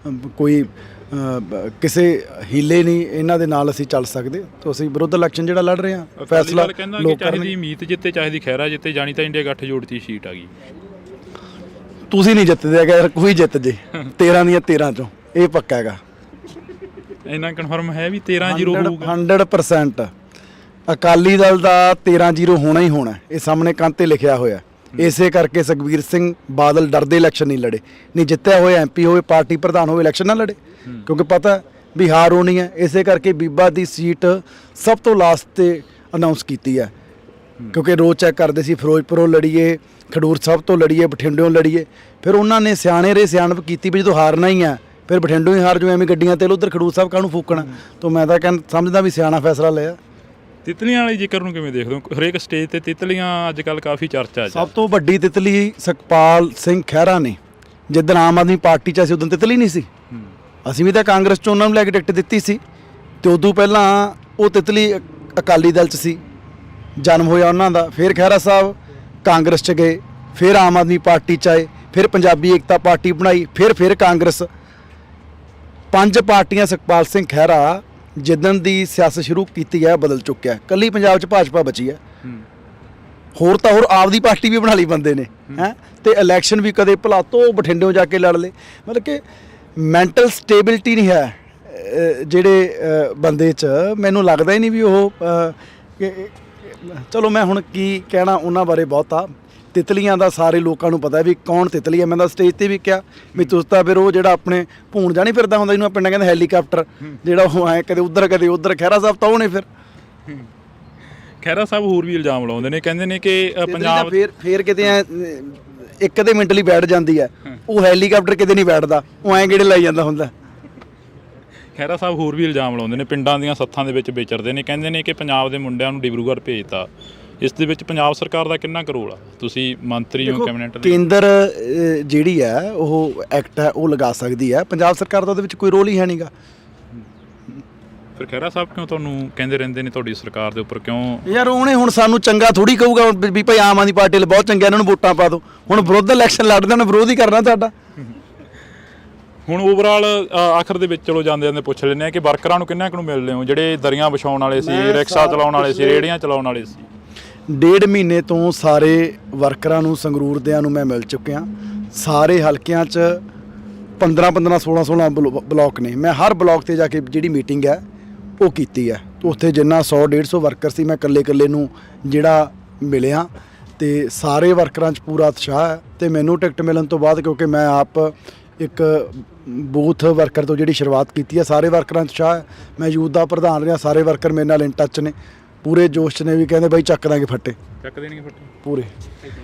ਕੋਈ ਕਿਸੇ ਹੀਲੇ ਨਹੀਂ ਇਹਨਾਂ ਦੇ ਨਾਲ ਅਸੀਂ ਚੱਲ ਸਕਦੇ। ਤਾਂ ਅਸੀਂ ਵਿਰੁੱਧ ਇਲੈਕਸ਼ਨ ਜਿਹੜਾ ਲੜ ਰਹੇ ਹਾਂ ਫੈਸਲਾ ਲੋਕ ਚਾਹੀਦੀ ਮੀਤ ਜਿੱਤੇ ਚਾਹੀਦੀ ਖਹਿਰਾ ਜਿੱਤੇ, ਜਾਣੀ ਤਾਂ ਇੰਡੀਆ ਗੱਠਜੋੜ ਦੀ ਸੀਟ ਆ ਗਈ। ਤੁਸੀਂ ਨਹੀਂ ਜਿੱਤਦੇ ਹੈਗਾ ਯਾਰ, ਕੋਈ ਜਿੱਤ ਜੇ 13 ਦੀਆਂ 13 ਚੋਂ, ਇਹ ਪੱਕਾ ਹੈਗਾ। ਇੰਨਾ ਕਨਫਰਮ ਹੈ ਵੀ 13-0 ਹੋਊਗਾ? 100% ਅਕਾਲੀ ਦਲ ਦਾ 13-0 ਹੋਣਾ ਹੀ ਹੋਣਾ। ਇਹ ਸਾਹਮਣੇ ਕੰਧ ਤੇ ਲਿਖਿਆ ਹੋਇਆ। ਇਸੇ ਕਰਕੇ ਸੁਖਬੀਰ ਸਿੰਘ ਬਾਦਲ ਡਰਦੇ ਇਲੈਕਸ਼ਨ ਨਹੀਂ ਲੜੇ। ਨਹੀਂ ਜਿੱਤਿਆ ਹੋਇਆ MP ਹੋਵੇ, ਪਾਰਟੀ ਪ੍ਰਧਾਨ ਹੋਵੇ, ਇਲੈਕਸ਼ਨ ਨਾ ਲੜੇ, ਕਿਉਂਕਿ ਪਤਾ ਵੀ ਹਾਰ ਹੋਣੀ ਹੈ। ਇਸੇ ਕਰਕੇ ਬੀਬਾ ਦੀ ਸੀਟ ਸਭ ਤੋਂ ਲਾਸਟ ਤੇ ਅਨਾਉਂਸ ਕੀਤੀ ਹੈ, ਕਿਉਂਕਿ ਰੋਜ਼ ਚੈੱਕ ਕਰਦੇ ਸੀ ਫਿਰੋਜ਼ਪੁਰੋਂ ਲੜੀਏ, ਖਡੂਰ ਸਾਹਿਬ ਤੋਂ ਲੜੀਏ, ਬਠਿੰਡਿਓਂ ਲੜੀਏ। ਫਿਰ ਉਹਨਾਂ ਨੇ ਸਿਆਣੇ ਰੇ ਸਿਆਣਪ ਕੀਤੀ ਵੀ ਜਦੋਂ ਹਾਰਨਾ ਹੀ ਆ ਫਿਰ ਬਠਿੰਡੋਂ ਹੀ ਹਾਰ ਜੋ, ਐਵੇਂ ਗੱਡੀਆਂ ਤੇ ਉਧਰ ਖਡੂਰ ਸਾਹਿਬ ਕਾਹਨੂੰ ਫੂਕਣਾ। ਤਾਂ ਮੈਂ ਤਾਂ ਸਮਝਦਾ ਵੀ ਸਿਆਣਾ ਫੈਸਲਾ ਲਿਆ। ਤਿਤਲੀਆਂ ਵਾਲੇ ਜ਼ਿਕਰ ਨੂੰ ਕਿਵੇਂ ਦੇਖਦੇ ਹੋ? ਹਰੇਕ ਸਟੇਜ ਤੇ ਤਿਤਲੀਆਂ ਅੱਜ ਕੱਲ੍ਹ ਕਾਫੀ ਚਰਚਾ 'ਚ। ਸਭ ਤੋਂ ਵੱਡੀ ਤਿਤਲੀ ਸੁਖਪਾਲ ਸਿੰਘ ਖਹਿਰਾ ਨੇ। ਜਿੱਦਣ ਆਮ ਆਦਮੀ ਪਾਰਟੀ 'ਚ ਅਸੀਂ ਉਦੋਂ ਤਿਤਲੀ ਨਹੀਂ ਸੀ। ਅਸੀਂ ਵੀ ਤਾਂ ਕਾਂਗਰਸ 'ਚ ਉਹਨਾਂ ਨੂੰ ਲੈ ਕੇ ਟਿਕਟ ਦਿੱਤੀ ਸੀ, ਤੇ ਉਦੋਂ ਪਹਿਲਾਂ ਉਹ ਤਿਤਲੀ ਅਕਾਲੀ ਦਲ 'ਚ ਸੀ, ਜਨਮ ਹੋਇਆ ਉਹਨਾਂ ਦਾ। ਫਿਰ ਖਹਿਰਾ ਸਾਹਿਬ ਕਾਂਗਰਸ 'ਚ ਗਏ, ਫਿਰ ਆਮ ਆਦਮੀ ਪਾਰਟੀ 'ਚ ਆਏ, ਫਿਰ ਪੰਜਾਬੀ ਏਕਤਾ ਪਾਰਟੀ ਬਣਾਈ, ਫਿਰ ਕਾਂਗਰਸ। 5 ਪਾਰਟੀਆਂ ਸੁਖਪਾਲ ਸਿੰਘ ਖਹਿਰਾ ਜਿੱਦਣ ਦੀ ਸਿਆਸਤ ਸ਼ੁਰੂ ਕੀਤੀ ਹੈ ਬਦਲ ਚੁੱਕਿਆ। ਕੱਲੀ ਪੰਜਾਬ 'ਚ ਭਾਜਪਾ ਬਚੀ ਹੈ, ਹੋਰ ਤਾਂ ਹੋਰ ਆਪਦੀ ਪਾਰਟੀ ਵੀ ਬਣਾ ਲਈ ਬੰਦੇ ਨੇ ਹੈ। ਤੇ ਇਲੈਕਸ਼ਨ ਵੀ ਕਦੇ ਭਲਾ ਤੋਂ ਬਠਿੰਡਿਓਂ ਜਾ ਕੇ ਲੜ ਲਏ। ਮਤਲਬ ਕਿ ਮੈਂਟਲ ਸਟੇਬਿਲਿਟੀ ਨਹੀਂ ਹੈ ਜਿਹੜੇ ਬੰਦੇ 'ਚ। ਮੈਨੂੰ ਲੱਗਦਾ ਹੀ ਨਹੀਂ ਵੀ ਉਹ ਚਲੋ ਮੈਂ ਹੁਣ ਕੀ ਕਹਿਣਾ ਉਹਨਾਂ ਬਾਰੇ ਬਹੁਤਾ। ਤਿਤਲੀਆਂ ਦਾ ਸਾਰੇ ਲੋਕਾਂ ਨੂੰ ਪਤਾ ਵੀ ਕੌਣ ਤਿਤਲੀ ਹੈ। ਮੈਂ ਤਾਂ ਸਟੇਜ ਤੇ ਵੀ ਕਿਹਾ ਵੀ ਤੁਸੀਂ ਤਾਂ ਫਿਰ ਉਹ ਜਿਹੜਾ ਆਪਣੇ ਭੂਣ ਜਾਣੀ ਫਿਰਦਾ ਹੁੰਦਾ, ਇਹਨੂੰ ਪਿੰਡਾਂ ਕਹਿੰਦੇ ਹੈਲੀਕਾਪਟਰ, ਜਿਹੜਾ ਉਹ ਐਂ ਕਦੇ ਉੱਧਰ ਕਦੇ ਉੱਧਰ। ਖਹਿਰਾ ਸਾਹਿਬ ਤਾਂ ਉਹਨੇ ਫਿਰ ਖਹਿਰਾ ਸਾਹਿਬ ਹੋਰ ਵੀ ਇਲਜ਼ਾਮ ਲਾਉਂਦੇ ਨੇ, ਕਹਿੰਦੇ ਨੇ ਕਿ ਪੰਜਾਬ ਫੇਰ ਕਿਤੇ ਐ ਇੱਕ ਅੱਧੇ ਮਿੰਟ ਲਈ ਬੈਠ ਜਾਂਦੀ ਹੈ, ਉਹ ਹੈਲੀਕਾਪਟਰ ਕਿਤੇ ਨਹੀਂ ਬੈਠਦਾ, ਉਹ ਐਂ ਗੇੜੇ ਲਾਈ ਜਾਂਦਾ ਹੁੰਦਾ। ਖਹਿਰਾ ਸਾਹਿਬ ਹੋਰ ਵੀ ਇਲਜ਼ਾਮ ਲਾਉਂਦੇ ਨੇ, ਪਿੰਡਾਂ ਦੀਆਂ ਸੱਥਾਂ ਦੇ ਵਿੱਚ ਵਿਚਰਦੇ ਨੇ, ਕਹਿੰਦੇ ਨੇ ਕਿ ਪੰਜਾਬ ਦੇ ਮੁੰਡਿਆਂ ਨੂੰ ਡਿਬਰੂਗੜ੍ਹ ਭੇਜਤਾ। ਇਸ ਦੇ ਵਿੱਚ ਪੰਜਾਬ ਸਰਕਾਰ ਦਾ ਕਿੰਨਾ ਕੁ ਰੋਲ ਆ? ਤੁਸੀਂ ਮੰਤਰੀ ਹੋ ਕੈਬਨਿਟ ਦੇ। ਕੇਂਦਰ ਜਿਹੜੀ ਹੈ ਉਹ ਐਕਟ ਹੈ ਉਹ ਲਗਾ ਸਕਦੀ ਹੈ, ਪੰਜਾਬ ਸਰਕਾਰ ਦਾ ਉਹਦੇ ਵਿੱਚ ਕੋਈ ਰੋਲ ਹੀ ਹੈ ਨਹੀਂਗਾ। ਫਿਰ ਖਹਿਰਾ ਸਾਹਿਬ ਕਿਉਂ ਤੁਹਾਨੂੰ ਕਹਿੰਦੇ ਰਹਿੰਦੇ ਨੇ ਤੁਹਾਡੀ ਸਰਕਾਰ ਦੇ ਉੱਪਰ ਕਿਉਂ? ਯਾਰ ਉਹਨੇ ਹੁਣ ਸਾਨੂੰ ਚੰਗਾ ਥੋੜੀ ਕਹੂਗਾ ਵੀ ਭਾਈ ਆਮ ਆਦਮੀ ਪਾਰਟੀ ਬਹੁਤ ਚੰਗੇ, ਇਹਨਾਂ ਨੂੰ ਵੋਟਾਂ ਪਾ ਦਿਓ। ਹੁਣ ਵਿਰੋਧ ਇਲੈਕਸ਼ਨ ਲੜਦੇ ਨੇ, ਵਿਰੋਧ ਹੀ ਕਰਨਾ ਤੁਹਾਡਾ। ਹੁਣ ਓਵਰਆਲ ਆਖਰ ਦੇ ਵਿੱਚ ਚਲੋ ਜਾਂਦੇ ਜਾਂਦੇ ਪੁੱਛ ਲੈਂਦੇ ਆ ਕਿ ਵਰਕਰਾਂ ਨੂੰ ਕਿੰਨਾ ਕੁ ਨੂੰ ਮਿਲਦੇ ਹੋ, ਜਿਹੜੇ ਦਰੀਆਂ ਵਿਛਾਉਣ ਵਾਲੇ ਸੀ, ਰਿਕਸ਼ਾ ਚਲਾਉਣ ਵਾਲੇ ਸੀ, ਰੇਹੜੀਆਂ ਚਲਾਉਣ ਵਾਲੇ ਸੀ? 1.5 ਮਹੀਨੇ ਤੋਂ ਸਾਰੇ ਵਰਕਰਾਂ ਨੂੰ, ਸੰਗਰੂਰ ਦਿਆਂ ਨੂੰ ਮੈਂ ਮਿਲ ਚੁੱਕਿਆ। ਸਾਰੇ ਹਲਕਿਆਂ 'ਚ 15-15 16 ਬਲਾਕ ਨੇ। ਮੈਂ ਹਰ ਬਲਾਕ ਤੇ ਜਾ ਕੇ ਜਿਹੜੀ ਮੀਟਿੰਗ ਹੈ ਉਹ ਕੀਤੀ ਹੈ। ਉੱਥੇ ਜਿੰਨਾ 100-150 ਵਰਕਰ ਸੀ, ਮੈਂ ਇਕੱਲੇ ਨੂੰ ਜਿਹੜਾ ਮਿਲਿਆ, ਤੇ ਸਾਰੇ ਵਰਕਰਾਂ 'ਚ ਪੂਰਾ ਉਤਸ਼ਾਹ ਹੈ। ਤੇ ਮੈਨੂੰ ਟਿਕਟ ਮਿਲਣ ਤੋਂ ਬਾਅਦ, ਕਿਉਂਕਿ ਮੈਂ ਆਪ ਇੱਕ ਬੂਥ ਵਰਕਰ ਤੋਂ ਜਿਹੜੀ ਸ਼ੁਰੂਆਤ ਕੀਤੀ ਹੈ, ਸਾਰੇ ਵਰਕਰਾਂ 'ਚ ਉਤਸ਼ਾਹ ਹੈ। ਮੈਂ ਯੂਥ ਦਾ ਪ੍ਰਧਾਨ ਰਿਹਾ, ਸਾਰੇ ਵਰਕਰ ਮੇਰੇ ਨਾਲ ਇਨ ਟੱਚ ਨੇ, ਪੂਰੇ ਜੋਸ਼ 'ਚ ਨੇ, ਵੀ ਕਹਿੰਦੇ ਬਾਈ ਚੱਕ ਦਾਂਗੇ ਫੱਟੇ, ਚੱਕ ਦੇਣਗੇ ਫੱਟੇ ਪੂਰੇ।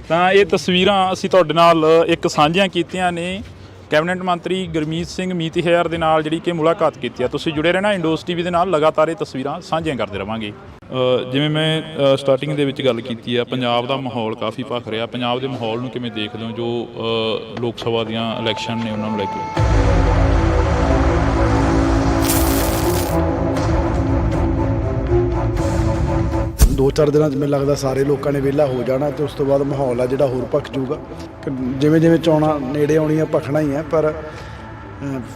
ਤਾਂ ਇਹ ਤਸਵੀਰਾਂ ਅਸੀਂ ਤੁਹਾਡੇ ਨਾਲ ਇੱਕ ਸਾਂਝੀਆਂ ਕੀਤੀਆਂ ਨੇ ਕੈਬਨਿਟ ਮੰਤਰੀ ਗੁਰਮੀਤ ਸਿੰਘ ਮੀਤਹਿਰ ਦੇ ਨਾਲ, ਜਿਹੜੀ ਕਿ ਮੁਲਾਕਾਤ ਕੀਤੀ ਆ। ਤੁਸੀਂ ਜੁੜੇ ਰਹਿਣਾ ਇੰਡੋਸ TV ਦੇ ਨਾਲ, ਲਗਾਤਾਰ ਇਹ ਤਸਵੀਰਾਂ ਸਾਂਝੀਆਂ ਕਰਦੇ ਰਵਾਂਗੇ। ਜਿਵੇਂ ਮੈਂ ਸਟਾਰਟਿੰਗ ਦੇ ਵਿੱਚ ਗੱਲ ਕੀਤੀ ਆ, ਪੰਜਾਬ ਦਾ ਮਾਹੌਲ ਕਾਫੀ ਭਖ ਰਿਹਾ। ਪੰਜਾਬ ਦੇ ਮਾਹੌਲ ਨੂੰ ਕਿਵੇਂ ਦੇਖਦੇ ਹੋ ਜੋ ਲੋਕ ਸਭਾ ਦੀਆਂ ਇਲੈਕਸ਼ਨ ਨੇ ਉਹਨਾਂ ਨੂੰ ਲੈ ਕੇ? 2-4 ਦਿਨਾਂ 'ਚ ਮੈਨੂੰ ਲੱਗਦਾ ਸਾਰੇ ਲੋਕਾਂ ਨੇ ਵਿਹਲਾ ਹੋ ਜਾਣਾ, ਤੇ ਉਸ ਤੋਂ ਬਾਅਦ ਮਾਹੌਲ ਆ ਜਿਹੜਾ ਹੋਰ ਭਖ ਜਾਊਗਾ। ਜਿਵੇਂ ਚੋਣਾਂ ਨੇੜੇ ਆਉਣੀਆਂ ਭਖਣਾ ਹੀ ਹੈ, ਪਰ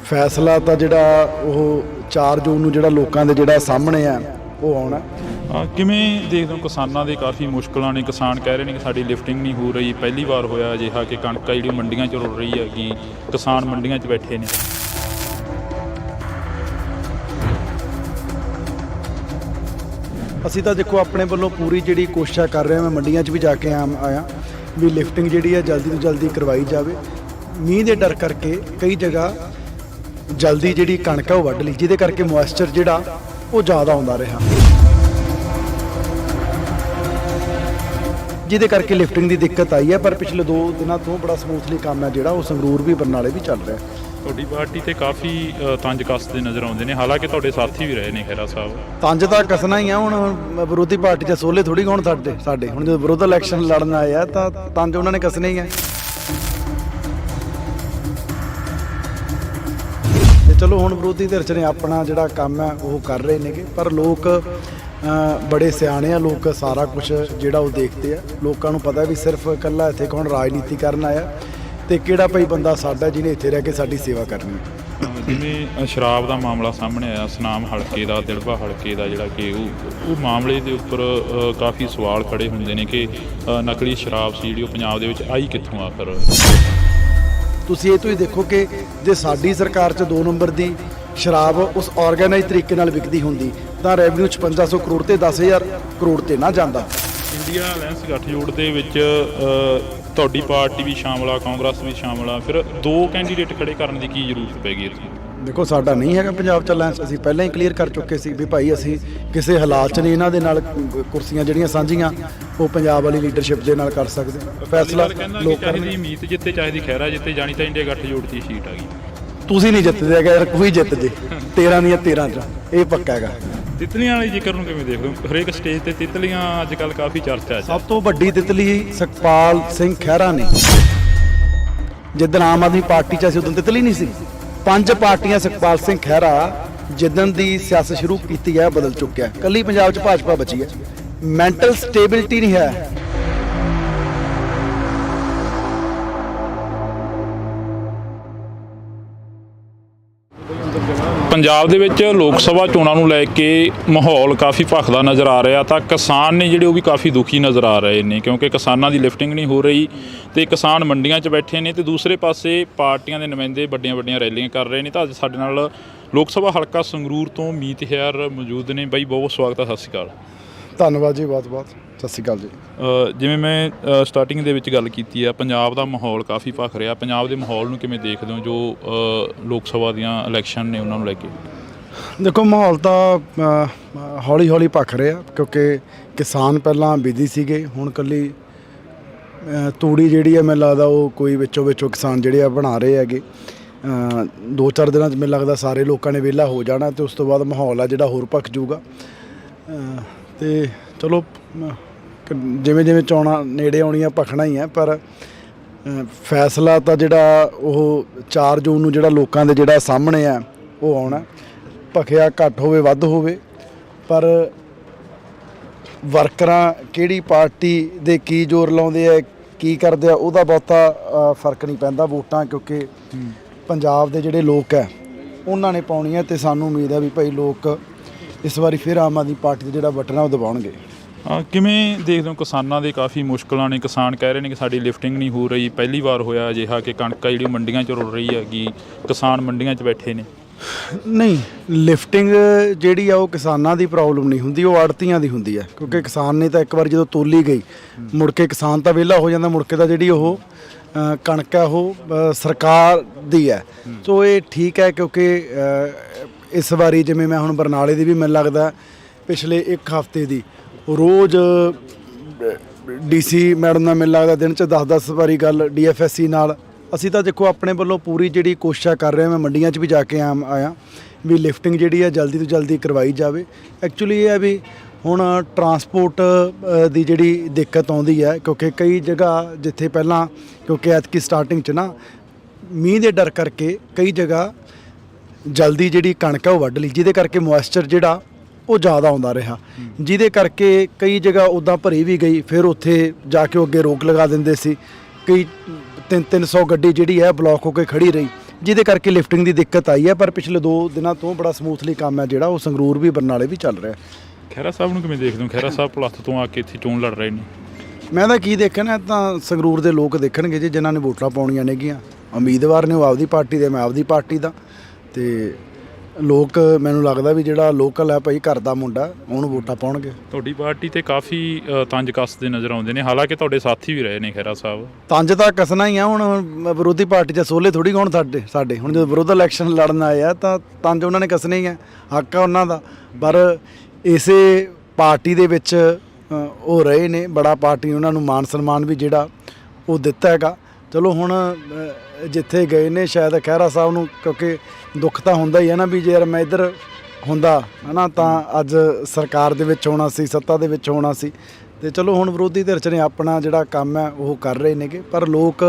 ਫੈਸਲਾ ਤਾਂ ਜਿਹੜਾ ਉਹ 4 ਜੂਨ ਨੂੰ ਜਿਹੜਾ ਲੋਕਾਂ ਦੇ ਜਿਹੜਾ ਸਾਹਮਣੇ ਆ ਉਹ ਆਉਣਾ। ਕਿਵੇਂ ਦੇਖਦੇ ਹੋ ਕਿਸਾਨਾਂ ਦੇ ਕਾਫੀ ਮੁਸ਼ਕਲਾਂ ਨੇ? ਕਿਸਾਨ ਕਹਿ ਰਹੇ ਨੇ ਕਿ ਸਾਡੀ ਲਿਫਟਿੰਗ ਨਹੀਂ ਹੋ ਰਹੀ। ਪਹਿਲੀ ਵਾਰ ਹੋਇਆ ਅਜਿਹਾ ਕਿ ਕਣਕ ਜਿਹੜੀ ਮੰਡੀਆਂ 'ਚ ਰੁਲ ਰਹੀ ਹੈਗੀ, ਕਿਸਾਨ ਮੰਡੀਆਂ 'ਚ ਬੈਠੇ ਨੇ। ਅਸੀਂ ਤਾਂ ਦੇਖੋ ਆਪਣੇ ਵੱਲੋਂ ਪੂਰੀ ਜਿਹੜੀ ਕੋਸ਼ਿਸ਼ ਕਰ ਰਹੇ ਹਾਂ। ਮੈਂ ਮੰਡੀਆਂ 'ਚ ਵੀ ਜਾ ਕੇ ਆਇਆ ਵੀ ਲਿਫਟਿੰਗ ਜਿਹੜੀ ਹੈ ਜਲਦੀ ਤੋਂ ਜਲਦੀ ਕਰਵਾਈ ਜਾਵੇ। ਮੀਂਹ ਦੇ ਡਰ ਕਰਕੇ ਕਈ ਜਗ੍ਹਾ ਜਲਦੀ ਜਿਹੜੀ ਕਣਕ ਹੈ ਉਹ ਵੱਢ ਲਈ, ਜਿਹਦੇ ਕਰਕੇ ਮੋਇਸਚਰ ਜਿਹੜਾ ਉਹ ਜ਼ਿਆਦਾ ਆਉਂਦਾ ਰਿਹਾ, ਜਿਹਦੇ ਕਰਕੇ ਲਿਫਟਿੰਗ ਦੀ ਦਿੱਕਤ ਆਈ ਹੈ। ਪਰ ਪਿਛਲੇ 2 ਦਿਨਾਂ ਤੋਂ ਬੜਾ ਸਮੂਥਲੀ ਕੰਮ ਹੈ ਜਿਹੜਾ ਉਹ ਸੰਗਰੂਰ ਵੀ ਬਰਨਾਲੇ ਵੀ ਚੱਲ ਰਿਹਾ। ਤੁਹਾਡੀ ਪਾਰਟੀ ਤੇ ਕਾਫੀ ਤੰਜ ਕੱਸਦੇ ਨਜ਼ਰ ਆਉਂਦੇ ਨੇ, ਹਾਲਾਂਕਿ ਤੁਹਾਡੇ ਸਾਥੀ ਵੀ ਰਹੇ ਨੇ ਖਹਿਰਾ ਸਾਹਿਬ। ਤੰਜ ਤਾਂ ਕੱਸਣਾ ਹੀ ਆ। ਹੁਣ ਵਿਰੋਧੀ ਪਾਰਟੀ 'ਚ ਸੋਲੇ ਥੋੜੀ ਹੋਣ ਸਾਡੇ। ਹੁਣ ਜਦੋਂ ਵਿਰੋਧ ਇਲੈਕਸ਼ਨ ਲੜਨ ਆਏ ਆ ਤਾਂ ਤੰਜ ਉਹਨਾਂ ਨੇ ਕੱਸਣੇ ਹੀ ਆ। ਤੇ ਚਲੋ ਹੁਣ ਵਿਰੋਧੀ ਧਿਰ 'ਚ ਨੇ ਆਪਣਾ ਜਿਹੜਾ ਕੰਮ ਹੈ ਉਹ ਕਰ ਰਹੇ ਨੇਗੇ, ਪਰ ਲੋਕ ਬੜੇ ਸਿਆਣੇ ਆ। ਲੋਕ ਸਾਰਾ ਕੁਝ ਜਿਹੜਾ ਉਹ ਦੇਖਦੇ ਆ। ਲੋਕਾਂ ਨੂੰ ਪਤਾ ਵੀ ਸਿਰਫ ਇਕੱਲਾ ਇੱਥੇ ਕੌਣ ਰਾਜਨੀਤੀ ਕਰਨ ਆਇਆ, ਤੇ ਕਿਹੜਾ ਭਾਈ ਬੰਦਾ ਸਾਡਾ ਜਿਹਨੇ ਇੱਥੇ ਰਹਿ ਕੇ ਸਾਡੀ ਸੇਵਾ ਕਰਨੀ ਹੈ। ਜਿਵੇਂ ਸ਼ਰਾਬ ਦਾ ਮਾਮਲਾ ਸਾਹਮਣੇ ਆਇਆ, ਸੁਨਾਮ ਹਲਕੇ ਦਾ, ਦਿੜਬਾ ਹਲਕੇ ਦਾ, ਜਿਹੜਾ ਕਿ ਉਹ ਮਾਮਲੇ ਦੇ ਉੱਪਰ ਕਾਫੀ ਸਵਾਲ ਖੜੇ ਹੁੰਦੇ ਨੇ ਕਿ ਨਕਲੀ ਸ਼ਰਾਬ ਸੀ ਜਿਹੜੀ ਉਹ ਪੰਜਾਬ ਦੇ ਵਿੱਚ ਆਈ ਕਿੱਥੋਂ ਆਖਰ? ਤੁਸੀਂ ਇਹ ਤੋਂ ਹੀ ਦੇਖੋ ਕਿ ਜੇ ਸਾਡੀ ਸਰਕਾਰ 'ਚ 2 ਨੰਬਰ ਦੀ ਸ਼ਰਾਬ ਉਸ ਆਰਗੇਨਾਈਜ਼ ਤਰੀਕੇ ਨਾਲ ਵਿਕਦੀ ਹੁੰਦੀ ਤਾਂ ਰੈਵਨਿਊ 5500 ਕਰੋੜ ਤੇ 10000 ਕਰੋੜ ਤੇ ਨਾ ਜਾਂਦਾ। ਇੰਡੀਆ ਅਲਾਇੰਸ ਗੱਠਜੋੜ ਦੇ ਵਿੱਚ ਤੁਹਾਡੀ ਪਾਰਟੀ ਵੀ ਸ਼ਾਮਲ ਆ, ਕਾਂਗਰਸ ਵੀ ਸ਼ਾਮਲ ਆ, ਫਿਰ ਦੋ ਕੈਂਡੀਡੇਟ ਖੜੇ ਕਰਨ ਦੀ ਕੀ ਜ਼ਰੂਰਤ ਪੈ ਗਈ ਇੱਥੇ? ਦੇਖੋ ਸਾਡਾ ਨਹੀਂ ਹੈਗਾ ਪੰਜਾਬ ਚ ਅਲਾਇੰਸ, ਅਸੀਂ ਪਹਿਲਾਂ ਹੀ ਕਲੀਅਰ ਕਰ ਚੁੱਕੇ ਸੀ ਵੀ ਭਾਈ ਅਸੀਂ ਕਿਸੇ ਹਾਲਾਤ 'ਚ ਨਹੀਂ ਇਹਨਾਂ ਦੇ ਨਾਲ ਕੁਰਸੀਆਂ ਜਿਹੜੀਆਂ ਸਾਂਝੀਆਂ ਉਹ ਪੰਜਾਬ ਵਾਲੀ ਲੀਡਰਸ਼ਿਪ ਦੇ ਨਾਲ ਕਰ ਸਕਦੇ। ਫੈਸਲਾ ਲੋਕ ਚਾਹੀਦੀ ਮੀਤ ਜਿੱਤੇ ਚਾਹੀਦੀ ਖਹਿਰਾ ਜਿੱਤੇ, ਜਾਣੀ ਤਾਂ ਇੰਡੀਆ ਗੱਠਜੋੜ ਦੀ ਸੀਟ ਆ ਗਈ। ਤੁਸੀਂ ਨਹੀਂ ਜਿੱਤਦੇ ਹੈਗੇ ਯਾਰ, ਕੋਈ ਜਿੱਤ ਜੇ 13 ਦੀਆਂ 13 ਚ ਇਹ ਪੱਕਾ ਹੈਗਾ। ਤਿਤਲੀਆਂ ਵਾਲੀ ਜ਼ਿਕਰ ਨੂੰ ਕਿਵੇਂ ਦੇਖਦੇ ਹੋ? ਹਰੇਕ ਸਟੇਜ ਤੇ ਤਿਤਲੀਆਂ ਅੱਜ ਕੱਲ੍ਹ ਕਾਫੀ ਚਰਚਾ 'ਚ। ਸਭ ਤੋਂ ਵੱਡੀ ਤਿਤਲੀ ਸੁਖਪਾਲ ਸਿੰਘ ਖਹਿਰਾ ਨੇ। ਜਿੱਦਣ ਆਮ ਆਦਮੀ ਪਾਰਟੀ 'ਚ ਅਸੀਂ ਉਦੋਂ ਤਿਤਲੀ ਨਹੀਂ ਸੀ। 5 ਪਾਰਟੀਆਂ ਸੁਖਪਾਲ ਸਿੰਘ ਖਹਿਰਾ ਜਿੱਦਣ ਦੀ ਸਿਆਸਤ ਸ਼ੁਰੂ ਕੀਤੀ ਹੈ ਬਦਲ ਚੁੱਕਿਆ। ਕੱਲੀ ਪੰਜਾਬ 'ਚ ਭਾਜਪਾ ਬਚੀ ਹੈ। ਮੈਂਟਲ ਸਟੇਬਿਲਿਟੀ ਨਹੀਂ ਹੈ। ਪੰਜਾਬ ਦੇ ਵਿੱਚ ਲੋਕ ਸਭਾ ਚੋਣਾਂ ਨੂੰ ਲੈ ਕੇ ਮਾਹੌਲ ਕਾਫੀ ਭਖਦਾ ਨਜ਼ਰ ਆ ਰਿਹਾ, ਤਾਂ ਕਿਸਾਨ ਨੇ ਜਿਹੜੇ ਉਹ ਵੀ ਕਾਫੀ ਦੁਖੀ ਨਜ਼ਰ ਆ ਰਹੇ ਨੇ, ਕਿਉਂਕਿ ਕਿਸਾਨਾਂ ਦੀ ਲਿਫਟਿੰਗ ਨਹੀਂ ਹੋ ਰਹੀ ਤੇ ਕਿਸਾਨ ਮੰਡੀਆਂ 'ਚ ਬੈਠੇ ਨੇ ਤੇ ਦੂਸਰੇ ਪਾਸੇ ਪਾਰਟੀਆਂ ਦੇ ਨੁਮਾਇੰਦੇ ਵੱਡੀਆਂ ਰੈਲੀਆਂ ਕਰ ਰਹੇ ਨੇ। ਤਾਂ ਅੱਜ ਸਾਡੇ ਨਾਲ ਲੋਕ ਸਭਾ ਹਲਕਾ ਸੰਗਰੂਰ ਤੋਂ ਮੀਤ ਹੈਰ ਮੌਜੂਦ ਨੇ। ਬਾਈ ਬਹੁਤ ਸਵਾਗਤ ਹੈ, ਸਤਿ ਸ਼੍ਰੀ ਅਕਾਲ। ਧੰਨਵਾਦ ਜੀ, ਬਹੁਤ ਸਤਿ ਸ਼੍ਰੀ ਅਕਾਲ ਜੀ। ਜਿਵੇਂ ਮੈਂ ਸਟਾਰਟਿੰਗ ਦੇ ਵਿੱਚ ਗੱਲ ਕੀਤੀ ਆ, ਪੰਜਾਬ ਦਾ ਮਾਹੌਲ ਕਾਫੀ ਭਖ ਰਿਹਾ। ਪੰਜਾਬ ਦੇ ਮਾਹੌਲ ਨੂੰ ਕਿਵੇਂ ਦੇਖਦੇ ਹੋ ਜੋ ਲੋਕ ਸਭਾ ਦੀਆਂ ਇਲੈਕਸ਼ਨ ਨੇ ਉਹਨਾਂ ਨੂੰ ਲੈ ਕੇ? ਦੇਖੋ ਮਾਹੌਲ ਤਾਂ ਹੌਲੀ ਭਖ ਰਿਹਾ, ਕਿਉਂਕਿ ਕਿਸਾਨ ਪਹਿਲਾਂ ਬਿਜ਼ੀ ਸੀਗੇ, ਹੁਣ ਕੱਲੀ ਤੂੜੀ ਜਿਹੜੀ ਹੈ ਮੈਨੂੰ ਲੱਗਦਾ ਉਹ ਕੋਈ ਵਿੱਚੋਂ ਕਿਸਾਨ ਜਿਹੜੇ ਆ ਬਣਾ ਰਹੇ ਹੈਗੇ। 2-4 ਦਿਨਾਂ 'ਚ ਮੈਨੂੰ ਲੱਗਦਾ ਸਾਰੇ ਲੋਕਾਂ ਨੇ ਵਿਹਲਾ ਹੋ ਜਾਣਾ ਤੇ ਉਸ ਤੋਂ ਬਾਅਦ ਮਾਹੌਲ ਆ ਜਿਹੜਾ ਹੋਰ ਭਖ ਜੂਗਾ। ਤੇ ਚਲੋ ਜਿਵੇਂ ਚੋਣਾਂ ਨੇੜੇ ਆਉਣੀਆਂ ਭਖਣਾ ਹੀ ਹੈ, ਪਰ ਫੈਸਲਾ ਤਾਂ ਜਿਹੜਾ ਉਹ 4 ਜੂਨ ਨੂੰ ਜਿਹੜਾ ਲੋਕਾਂ ਦੇ ਜਿਹੜਾ ਸਾਹਮਣੇ ਆ ਉਹ ਆਉਣਾ। ਭਖਿਆ ਘੱਟ ਹੋਵੇ ਵੱਧ ਹੋਵੇ, ਪਰ ਵਰਕਰਾਂ ਕਿਹੜੀ ਪਾਰਟੀ ਦੇ ਕੀ ਜ਼ੋਰ ਲਾਉਂਦੇ ਆ ਕੀ ਕਰਦੇ ਆ ਉਹਦਾ ਬਹੁਤਾ ਫਰਕ ਨਹੀਂ ਪੈਂਦਾ। ਵੋਟਾਂ ਕਿਉਂਕਿ ਪੰਜਾਬ ਦੇ ਜਿਹੜੇ ਲੋਕ ਹੈ ਉਹਨਾਂ ਨੇ ਪਾਉਣੀਆਂ ਤੇ ਸਾਨੂੰ ਉਮੀਦ ਹੈ ਵੀ ਭਾਈ ਲੋਕ ਇਸ ਵਾਰੀ ਫਿਰ ਆਮ ਆਦਮੀ ਪਾਰਟੀ ਦਾ ਜਿਹੜਾ ਬਟਨ ਆ ਉਹ ਦਬਾਉਣਗੇ। ਕਿਵੇਂ ਦੇਖਦੇ ਹੋ? ਕਿਸਾਨਾਂ ਦੇ ਕਾਫੀ ਮੁਸ਼ਕਲਾਂ ਨੇ। ਕਿਸਾਨ ਕਹਿ ਰਹੇ ਨੇ ਕਿ ਸਾਡੀ ਲਿਫਟਿੰਗ ਨਹੀਂ ਹੋ ਰਹੀ। ਪਹਿਲੀ ਵਾਰ ਹੋਇਆ ਅਜਿਹਾ ਕਿ ਕਣਕ ਜਿਹੜੀ ਮੰਡੀਆਂ 'ਚ ਰੁਲ ਰਹੀ ਹੈਗੀ, ਕਿਸਾਨ ਮੰਡੀਆਂ 'ਚ ਬੈਠੇ ਨੇ। ਨਹੀਂ, ਲਿਫਟਿੰਗ ਜਿਹੜੀ ਆ ਉਹ ਕਿਸਾਨਾਂ ਦੀ ਪ੍ਰੋਬਲਮ ਨਹੀਂ ਹੁੰਦੀ, ਉਹ ਆੜਤੀਆਂ ਦੀ ਹੁੰਦੀ ਹੈ। ਕਿਉਂਕਿ ਕਿਸਾਨ ਨੇ ਤਾਂ ਇੱਕ ਵਾਰ ਜਦੋਂ ਤੋਲੀ ਗਈ ਮੁੜ ਕੇ ਕਿਸਾਨ ਤਾਂ ਵਿਹਲਾ ਹੋ ਜਾਂਦਾ, ਮੁੜ ਕੇ ਤਾਂ ਜਿਹੜੀ ਉਹ ਕਣਕ ਹੈ ਉਹ ਸਰਕਾਰ ਦੀ ਹੈ। ਸੋ ਇਹ ਠੀਕ ਹੈ, ਕਿਉਂਕਿ ਇਸ ਵਾਰੀ ਜਿਵੇਂ ਮੈਂ ਹੁਣ ਬਰਨਾਲੇ ਦੀ ਵੀ ਮੈਨੂੰ ਲੱਗਦਾ ਪਿਛਲੇ 1 ਹਫ਼ਤੇ ਦੀ ਰੋਜ਼ DC ਮੈਡਮ ਨਾਲ ਮੈਨੂੰ ਲੱਗਦਾ ਦਿਨ 'ਚ 10 ਵਾਰੀ ਗੱਲ DFSC ਨਾਲ। ਅਸੀਂ ਤਾਂ ਦੇਖੋ ਆਪਣੇ ਵੱਲੋਂ ਪੂਰੀ ਜਿਹੜੀ ਕੋਸ਼ਿਸ਼ ਕਰ ਰਹੇ ਹਾਂ। ਮੈਂ ਮੰਡੀਆਂ 'ਚ ਵੀ ਜਾ ਕੇ ਆਇਆ ਵੀ ਲਿਫਟਿੰਗ ਜਿਹੜੀ ਹੈ ਜਲਦੀ ਤੋਂ ਜਲਦੀ ਕਰਵਾਈ ਜਾਵੇ। ਐਕਚੁਅਲੀ ਇਹ ਹੈ ਵੀ ਹੁਣ ਟਰਾਂਸਪੋਰਟ ਦੀ ਜਿਹੜੀ ਦਿੱਕਤ ਆਉਂਦੀ ਹੈ, ਕਿਉਂਕਿ ਕਈ ਜਗ੍ਹਾ ਜਿੱਥੇ ਪਹਿਲਾਂ ਕਿਉਂਕਿ ਐਤਕੀ ਸਟਾਰਟਿੰਗ 'ਚ ਨਾ ਮੀਂਹ ਦੇ ਡਰ ਕਰਕੇ ਕਈ ਜਗ੍ਹਾ ਜਲਦੀ ਜਿਹੜੀ ਕਣਕ ਹੈ ਉਹ ਵੱਢ ਲਈ, ਜਿਹਦੇ ਕਰਕੇ ਮੋਇਸਚਰ ਜਿਹੜਾ ਉਹ ਜ਼ਿਆਦਾ ਆਉਂਦਾ ਰਿਹਾ, ਜਿਹਦੇ ਕਰਕੇ ਕਈ ਜਗ੍ਹਾ ਉੱਦਾਂ ਭਰੀ ਵੀ ਗਈ। ਫਿਰ ਉੱਥੇ ਜਾ ਕੇ ਉਹ ਅੱਗੇ ਰੋਕ ਲਗਾ ਦਿੰਦੇ ਸੀ। ਕਈ 300 ਗੱਡੀ ਜਿਹੜੀ ਹੈ ਬਲੌਕ ਹੋ ਕੇ ਖੜੀ ਰਹੀ, ਜਿਹਦੇ ਕਰਕੇ ਲਿਫਟਿੰਗ ਦੀ ਦਿੱਕਤ ਆਈ ਹੈ। ਪਰ ਪਿਛਲੇ 2 ਦਿਨਾਂ ਤੋਂ ਬੜਾ ਸਮੂਥਲੀ ਕੰਮ ਹੈ ਜਿਹੜਾ ਉਹ ਸੰਗਰੂਰ ਵੀ ਬਰਨਾਲੇ ਵੀ ਚੱਲ ਰਿਹਾ। ਖਹਿਰਾ ਸਾਹਿਬ ਨੂੰ ਕਿਵੇਂ ਦੇਖਦੇ ਹੋ? ਖਹਿਰਾ ਸਾਹਿਬ ਪਲੱਥ ਤੋਂ ਆ ਕੇ ਇੱਥੇ ਚੋਣ ਲੜ ਰਹੇ ਨੇ। ਮੈਂ ਤਾਂ ਕੀ ਦੇਖਣਾ, ਤਾਂ ਸੰਗਰੂਰ ਦੇ ਲੋਕ ਦੇਖਣਗੇ ਜੀ, ਜਿਨ੍ਹਾਂ ਨੇ ਵੋਟਾਂ ਪਾਉਣੀਆਂ ਨੇਗੀਆਂ। ਉਮੀਦਵਾਰ ਨੇ ਉਹ ਆਪਦੀ ਪਾਰਟੀ ਦੇ, ਮੈਂ ਆਪਦੀ ਪਾਰਟੀ ਦਾ। ਤੇ ਲੋਕ ਮੈਨੂੰ ਲੱਗਦਾ ਵੀ ਜਿਹੜਾ ਲੋਕਲ ਹੈ ਭਾਈ ਘਰ ਦਾ ਮੁੰਡਾ ਉਹਨੂੰ ਵੋਟਾਂ ਪਾਉਣਗੇ। ਤੁਹਾਡੀ ਪਾਰਟੀ ਤੇ ਕਾਫੀ ਤੰਜ ਕੱਸਦੇ ਨਜ਼ਰ ਆਉਂਦੇ ਨੇ, ਹਾਲਾਂਕਿ ਤੁਹਾਡੇ ਸਾਥੀ ਵੀ ਰਹੇ ਨੇ ਖਹਿਰਾ ਸਾਹਿਬ। ਤੰਜ ਤਾਂ ਕੱਸਣਾ ਹੀ ਆ। ਹੁਣ ਵਿਰੋਧੀ ਪਾਰਟੀ 'ਚ ਸੋਲੇ ਥੋੜੀ ਹੋਣ ਸਾਡੇ ਹੁਣ ਜਦੋਂ ਵਿਰੋਧ ਇਲੈਕਸ਼ਨ ਲੜਨ ਆਏ ਆ ਤਾਂ ਤੰਜ ਉਹਨਾਂ ਨੇ ਕੱਸਣੇ ਹੀ ਆ, ਹੱਕ ਆ ਉਹਨਾਂ ਦਾ। ਪਰ ਇਸੇ ਪਾਰਟੀ ਦੇ ਵਿੱਚ ਉਹ ਰਹੇ ਨੇ, ਬੜਾ ਪਾਰਟੀ ਉਹਨਾਂ ਨੂੰ ਮਾਨ ਸਨਮਾਨ ਵੀ ਜਿਹੜਾ ਉਹ ਦਿੱਤਾ ਹੈਗਾ। ਚਲੋ ਹੁਣ ਜਿੱਥੇ ਗਏ ਨੇ ਸ਼ਾਇਦ ਖਹਿਰਾ ਸਾਹਿਬ ਨੂੰ, ਕਿਉਂਕਿ ਦੁੱਖ ਤਾਂ ਹੁੰਦਾ ਹੀ ਹੈ ਨਾ ਵੀ ਜੇ ਮੈਂ ਇੱਧਰ ਹੁੰਦਾ ਹੈ ਨਾ ਤਾਂ ਅੱਜ ਸਰਕਾਰ ਦੇ ਵਿੱਚ ਹੋਣਾ ਸੀ, ਸੱਤਾ ਦੇ ਵਿੱਚ ਹੋਣਾ ਸੀ। ਤੇ ਚਲੋ ਹੁਣ ਵਿਰੋਧੀ ਧਿਰ 'ਚ ਨੇ ਆਪਣਾ ਜਿਹੜਾ ਕੰਮ ਹੈ ਉਹ ਕਰ ਰਹੇ ਨੇਗੇ। ਪਰ ਲੋਕ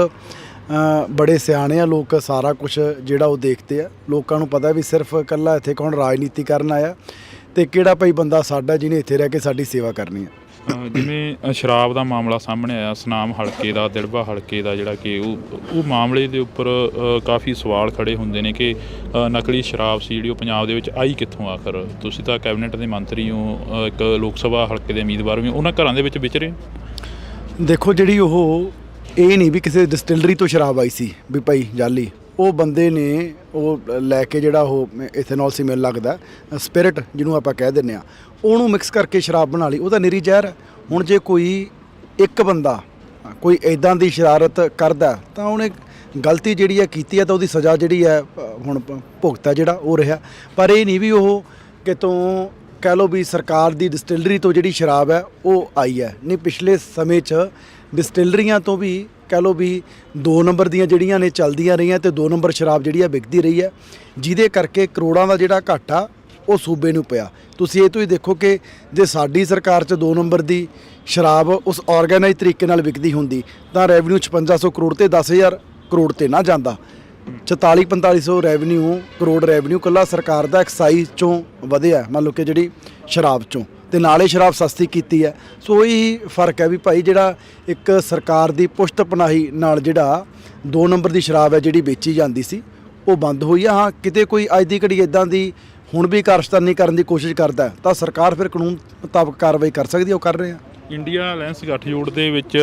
ਬੜੇ ਸਿਆਣੇ ਆ, ਲੋਕ ਸਾਰਾ ਕੁਝ ਜਿਹੜਾ ਉਹ ਦੇਖਦੇ ਆ। ਲੋਕਾਂ ਨੂੰ ਪਤਾ ਵੀ ਸਿਰਫ ਇਕੱਲਾ ਇੱਥੇ ਕੌਣ ਰਾਜਨੀਤੀ ਕਰਨ ਆਇਆ ਤੇ ਕਿਹੜਾ ਭਾਈ ਬੰਦਾ ਸਾਡਾ ਜਿਹਨੇ ਇੱਥੇ ਰਹਿ ਕੇ ਸਾਡੀ ਸੇਵਾ ਕਰਨੀ ਹੈ। ਜਿਵੇਂ ਸ਼ਰਾਬ ਦਾ ਮਾਮਲਾ ਸਾਹਮਣੇ ਆਇਆ, ਸੁਨਾਮ ਹਲਕੇ ਦਾ, ਦਿੜਬਾ ਹਲਕੇ ਦਾ, ਜਿਹੜਾ ਕਿ ਉਹ ਮਾਮਲੇ ਦੇ ਉੱਪਰ ਕਾਫੀ ਸਵਾਲ ਖੜੇ ਹੁੰਦੇ ਨੇ ਕਿ ਨਕਲੀ ਸ਼ਰਾਬ ਸੀ ਜਿਹੜੀ ਉਹ ਪੰਜਾਬ ਦੇ ਵਿੱਚ ਆਈ ਕਿੱਥੋਂ ਆਖਰ? ਤੁਸੀਂ ਤਾਂ ਕੈਬਨਿਟ ਦੇ ਮੰਤਰੀ ਹੋ, ਇੱਕ ਲੋਕ ਸਭਾ ਹਲਕੇ ਦੇ ਉਮੀਦਵਾਰ ਵੀ, ਉਹਨਾਂ ਘਰਾਂ ਦੇ ਵਿੱਚ ਵਿਚਰੇ। ਦੇਖੋ ਜਿਹੜੀ ਉਹ ਇਹ ਨਹੀਂ ਵੀ ਕਿਸੇ ਡਿਸਟਿਲਰੀ ਤੋਂ ਸ਼ਰਾਬ ਆਈ ਸੀ ਵੀ ਭਾਈ ਜਾਲੀ, ਉਹ ਬੰਦੇ ਨੇ ਉਹ ਲੈ ਕੇ ਜਿਹੜਾ ਉਹ ਇਥੇਨੋਲ ਸੀ ਮੈਨੂੰ ਲੱਗਦਾ ਸਪਿਰਿਟ ਜਿਹਨੂੰ ਆਪਾਂ ਕਹਿ ਦਿੰਦੇ ਆ, ਉਹਨੂੰ ਮਿਕਸ ਕਰਕੇ ਸ਼ਰਾਬ ਬਣਾ ਲਈ। ਉਹ ਤਾਂ ਨਿਰੀ ਜ਼ਹਿਰ ਹੈ। ਹੁਣ ਜੇ ਕੋਈ ਇੱਕ ਬੰਦਾ ਕੋਈ ਇੱਦਾਂ ਦੀ ਸ਼ਰਾਰਤ ਕਰਦਾ ਤਾਂ ਉਹਨੇ ਗਲਤੀ ਜਿਹੜੀ ਹੈ ਕੀਤੀ ਹੈ, ਤਾਂ ਉਹਦੀ ਸਜ਼ਾ ਜਿਹੜੀ ਹੈ ਹੁਣ ਭੁਗਤਾ ਜਿਹੜਾ ਉਹ ਰਿਹਾ। ਪਰ ਇਹ ਨਹੀਂ ਵੀ ਉਹ ਕਿਤੋਂ ਕਹਿ ਲਓ ਵੀ ਸਰਕਾਰ ਦੀ ਡਿਸਟਿਲਰੀ ਤੋਂ ਜਿਹੜੀ ਸ਼ਰਾਬ ਹੈ ਉਹ ਆਈ ਹੈ। ਨਹੀਂ, ਪਿਛਲੇ ਸਮੇਂ 'ਚ ਡਿਸਟਿਲਰੀਆਂ ਤੋਂ ਵੀ ਕਹਿ ਲਓ ਵੀ 2 ਨੰਬਰ ਦੀਆਂ ਜਿਹੜੀਆਂ ਨੇ ਚੱਲਦੀਆਂ ਰਹੀਆਂ ਤੇ 2 ਨੰਬਰ ਸ਼ਰਾਬ ਜਿਹੜੀ ਹੈ ਵਿਕਦੀ ਰਹੀ ਹੈ, ਜਿਹਦੇ ਕਰਕੇ ਕਰੋੜਾਂ ਦਾ ਜਿਹੜਾ ਘਾਟਾ ਉਹ ਸੂਬੇ ਨੂੰ ਪਿਆ। ਤੁਸੀਂ ਇਹ ਤੋਂ ਹੀ ਦੇਖੋ ਕਿ ਜੇ ਸਾਡੀ ਸਰਕਾਰ 'ਚ 2 ਨੰਬਰ ਦੀ ਸ਼ਰਾਬ ਉਸ ਆਰਗੇਨਾਈਜ਼ ਤਰੀਕੇ ਨਾਲ ਵਿਕਦੀ ਹੁੰਦੀ ਤਾਂ ਰੈਵਨਿਊ 5600 ਕਰੋੜ ਤੇ 10000 ਕਰੋੜ ਤੇ ਨਾ ਜਾਂਦਾ। 44-4500 ਰੈਵਨਿਊ ਕਰੋੜ ਰੈਵਨਿਊ ਇਕੱਲਾ ਸਰਕਾਰ ਦਾ ਐਕਸਾਈਜ਼ 'ਚੋਂ ਵਧਿਆ, ਮੰਨ ਲਓ ਕਿ ਜਿਹੜੀ ਸ਼ਰਾਬ 'ਚੋਂ, ਤੇ ਨਾਲੇ ਸ਼ਰਾਬ ਸਸਤੀ ਕੀਤੀ ਹੈ। ਸੋ ਇਹੀ ਫਰਕ ਹੈ ਵੀ ਭਾਈ ਜਿਹੜਾ ਇੱਕ ਸਰਕਾਰ ਦੀ ਪੁਸ਼ਤ ਪਨਾਹੀ ਨਾਲ ਜਿਹੜਾ 2 ਨੰਬਰ ਦੀ ਸ਼ਰਾਬ ਹੈ ਜਿਹੜੀ ਵੇਚੀ ਜਾਂਦੀ ਸੀ ਉਹ ਬੰਦ ਹੋਈ ਆ। ਹਾਂ, ਕਿਤੇ ਕੋਈ ਅੱਜ ਦੀ ਘੜੀ ਇੱਦਾਂ ਦੀ ਹੁਣ ਵੀ ਕਾਰਜਤਾਨੀ ਕਰਨ ਦੀ ਕੋਸ਼ਿਸ਼ ਕਰਦਾ ਤਾਂ ਸਰਕਾਰ ਫਿਰ ਕਾਨੂੰਨ ਮੁਤਾਬਕ ਕਾਰਵਾਈ ਕਰ ਸਕਦੀ ਹੈ, ਉਹ ਕਰ ਰਹੇ ਆ। ਇੰਡੀਆ ਅਲਾਇੰਸ ਗੱਠਜੋੜ ਦੇ ਵਿੱਚ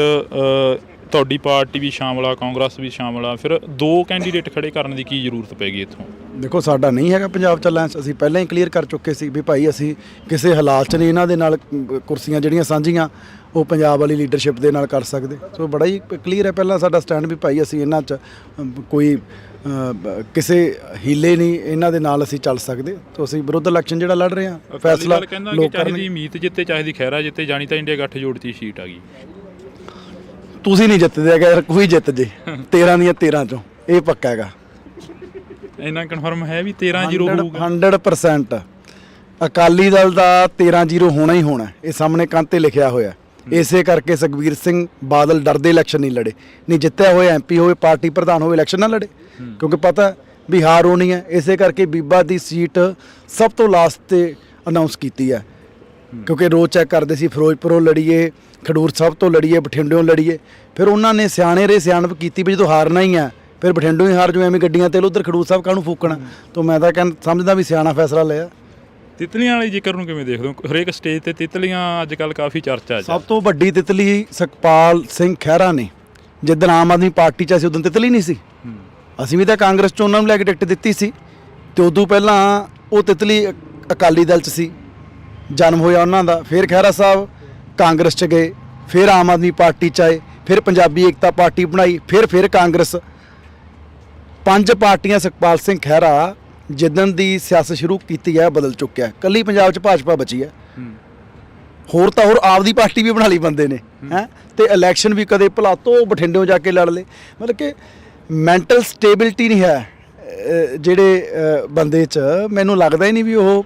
ਤੁਹਾਡੀ ਪਾਰਟੀ ਵੀ ਸ਼ਾਮਲ ਆ, ਕਾਂਗਰਸ ਵੀ ਸ਼ਾਮਲ ਆ, ਫਿਰ 2 ਕੈਂਡੀਡੇਟ ਖੜੇ ਕਰਨ ਦੀ ਕੀ ਜ਼ਰੂਰਤ ਪੈ ਗਈ ਇੱਥੋਂ? ਦੇਖੋ, ਸਾਡਾ ਨਹੀਂ ਹੈਗਾ ਪੰਜਾਬ 'ਚ ਅਲਾਇੰਸ। ਅਸੀਂ ਪਹਿਲਾਂ ਹੀ ਕਲੀਅਰ ਕਰ ਚੁੱਕੇ ਸੀ ਵੀ ਭਾਈ ਅਸੀਂ ਕਿਸੇ ਹਾਲਾਤ 'ਚ ਨਹੀਂ ਇਹਨਾਂ ਦੇ ਨਾਲ ਕੁਰਸੀਆਂ ਜਿਹੜੀਆਂ ਸਾਂਝੀਆਂ ਉਹ ਪੰਜਾਬ ਵਾਲੀ ਲੀਡਰਸ਼ਿਪ ਦੇ ਨਾਲ ਕਰ ਸਕਦੇ। ਸੋ ਬੜਾ ਹੀ ਕਲੀਅਰ ਹੈ ਪਹਿਲਾਂ ਸਾਡਾ ਸਟੈਂਡ ਵੀ ਭਾਈ ਅਸੀਂ ਇਹਨਾਂ 'ਚ ਕੋਈ ਕਿਸੇ ਹੀਲੇ ਨਹੀਂ ਇਹਨਾਂ ਦੇ ਨਾਲ ਅਸੀਂ ਚੱਲ ਸਕਦੇ। ਤਾਂ ਅਸੀਂ ਵਿਰੁੱਧ ਇਲੈਕਸ਼ਨ ਜਿਹੜਾ ਲੜ ਰਹੇ ਹਾਂ, ਫੈਸਲਾ ਲੋਕ ਚਾਹੇ ਦੀ ਮੀਤ ਜਿੱਤੇ ਚਾਹੇ ਦੀ ਖਹਿਰਾ ਜਿੱਤੇ, ਜਾਣੀ ਤਾਂ ਇੰਡੀਆ ਗੱਠਜੋੜ 'ਚ ਹੀ ਸੀਟ ਆ ਗਈ। ਤੁਸੀਂ ਨਹੀਂ ਜਿੱਤਦੇ ਹੈਗਾ, ਕੋਈ ਜਿੱਤ ਜੇ 13 ਦੀਆਂ 13 ਚੋਂ, ਇਹ ਪੱਕਾ ਹੈਗਾ। ਇੰਨਾ ਕਨਫਰਮ ਹੈ ਵੀ 13-0 ਹੋਊਗਾ 100%। ਅਕਾਲੀ ਦਲ ਦਾ 13-0 ਹੋਣਾ ਹੀ ਹੋਣਾ, ਇਹ ਸਾਹਮਣੇ ਕੰਧ ਤੇ ਲਿਖਿਆ ਹੋਇਆ। ਇਸੇ ਕਰਕੇ ਸੁਖਬੀਰ ਸਿੰਘ ਬਾਦਲ ਡਰਦੇ ਇਲੈਕਸ਼ਨ ਨਹੀਂ ਲੜੇ। ਨਹੀਂ, ਜਿੱਤਿਆ ਹੋਇਆ ਐਮਪੀ ਹੋਵੇ, ਪਾਰਟੀ ਪ੍ਰਧਾਨ ਹੋਵੇ, ਇਲੈਕਸ਼ਨ ਨਾ ਲੜੇ, ਕਿਉਂਕਿ ਪਤਾ ਵੀ ਹਾਰ ਹੋਣੀ ਹੈ। ਇਸੇ ਕਰਕੇ ਬੀਬਾ ਦੀ ਸੀਟ ਸਭ ਤੋਂ ਲਾਸਟ ਤੇ ਅਨਾਉਂਸ ਕੀਤੀ ਹੈ, ਕਿਉਂਕਿ ਰੋਜ਼ ਚੈੱਕ ਕਰਦੇ ਸੀ ਫਿਰੋਜ਼ਪੁਰੋਂ ਲੜੀਏ, ਖਡੂਰ ਸਾਹਿਬ ਤੋਂ ਲੜੀਏ, ਬਠਿੰਡਿਓਂ ਲੜੀਏ। ਫਿਰ ਉਹਨਾਂ ਨੇ ਸਿਆਣੇ ਸਿਆਣਪ ਕੀਤੀ ਵੀ ਜਦੋਂ ਹਾਰਨਾ ਹੀ ਹੈ ਫਿਰ ਬਠਿੰਡੋਂ ਹੀ ਹਾਰ ਜੋ, ਐਵੇਂ ਗੱਡੀਆਂ ਤੇਲ ਉਧਰ ਖਡੂਰ ਸਾਹਿਬ ਕਾਹਨੂੰ ਫੂਕਣਾ। ਤਾਂ ਮੈਂ ਤਾਂ ਸਮਝਦਾ ਵੀ ਸਿਆਣਾ ਫੈਸਲਾ ਲਿਆ। ਤਿਤਲੀਆਂ ਵਾਲੀ ਜ਼ਿਕਰ ਨੂੰ ਕਿਵੇਂ ਦੇਖਦੇ ਹੋ? ਹਰੇਕ ਸਟੇਜ ਤੇ ਤਿਤਲੀਆਂ ਅੱਜ ਕੱਲ੍ਹ ਕਾਫੀ ਚਰਚਾ 'ਚ। ਸਭ ਤੋਂ ਵੱਡੀ ਤਿਤਲੀ ਸੁਖਪਾਲ ਸਿੰਘ ਖਹਿਰਾ ਨੇ। ਜਿੱਦਣ ਆਮ ਆਦਮੀ ਪਾਰਟੀ 'ਚ ਅਸੀਂ ਉਦੋਂ ਤਿਤਲੀ ਨਹੀਂ ਸੀ। ਅਸੀਂ ਵੀ ਤਾਂ ਕਾਂਗਰਸ 'ਚ ਉਹਨਾਂ ਨੂੰ ਲੈ ਕੇ ਟਿਕਟ ਦਿੱਤੀ ਸੀ, ਤੇ ਉਦੋਂ ਪਹਿਲਾਂ ਉਹ ਤਿਤਲੀ ਅਕਾਲੀ ਦਲ 'ਚ ਸੀ, ਜਨਮ ਹੋਇਆ ਉਹਨਾਂ ਦਾ। ਫਿਰ ਖਹਿਰਾ ਸਾਹਿਬ ਕਾਂਗਰਸ 'ਚ ਗਏ, ਫਿਰ ਆਮ ਆਦਮੀ ਪਾਰਟੀ 'ਚ ਆਏ, ਫਿਰ ਪੰਜਾਬੀ ਏਕਤਾ ਪਾਰਟੀ ਬਣਾਈ, ਫਿਰ ਕਾਂਗਰਸ। 5 ਪਾਰਟੀਆਂ ਸੁਖਪਾਲ ਸਿੰਘ ਖਹਿਰਾ ਜਿੱਦਣ ਦੀ ਸਿਆਸਤ ਸ਼ੁਰੂ ਕੀਤੀ ਹੈ ਬਦਲ ਚੁੱਕਿਆ। ਇਕੱਲੀ ਪੰਜਾਬ 'ਚ ਭਾਜਪਾ ਬਚੀ ਹੈ, ਹੋਰ ਤਾਂ ਹੋਰ ਆਪਦੀ ਪਾਰਟੀ ਵੀ ਬਣਾ ਲਈ ਬੰਦੇ ਨੇ ਹੈ। ਤੇ ਇਲੈਕਸ਼ਨ ਵੀ ਕਦੇ ਭਲਾ ਤੋਂ ਬਠਿੰਡਿਓਂ ਜਾ ਕੇ ਲੜ ਲਏ। ਮਤਲਬ ਕਿ ਮੈਂਟਲ ਸਟੇਬਿਲਿਟੀ ਨਹੀਂ ਹੈ ਜਿਹੜੇ ਬੰਦੇ 'ਚ। ਮੈਨੂੰ ਲੱਗਦਾ ਹੀ ਨਹੀਂ ਵੀ ਉਹ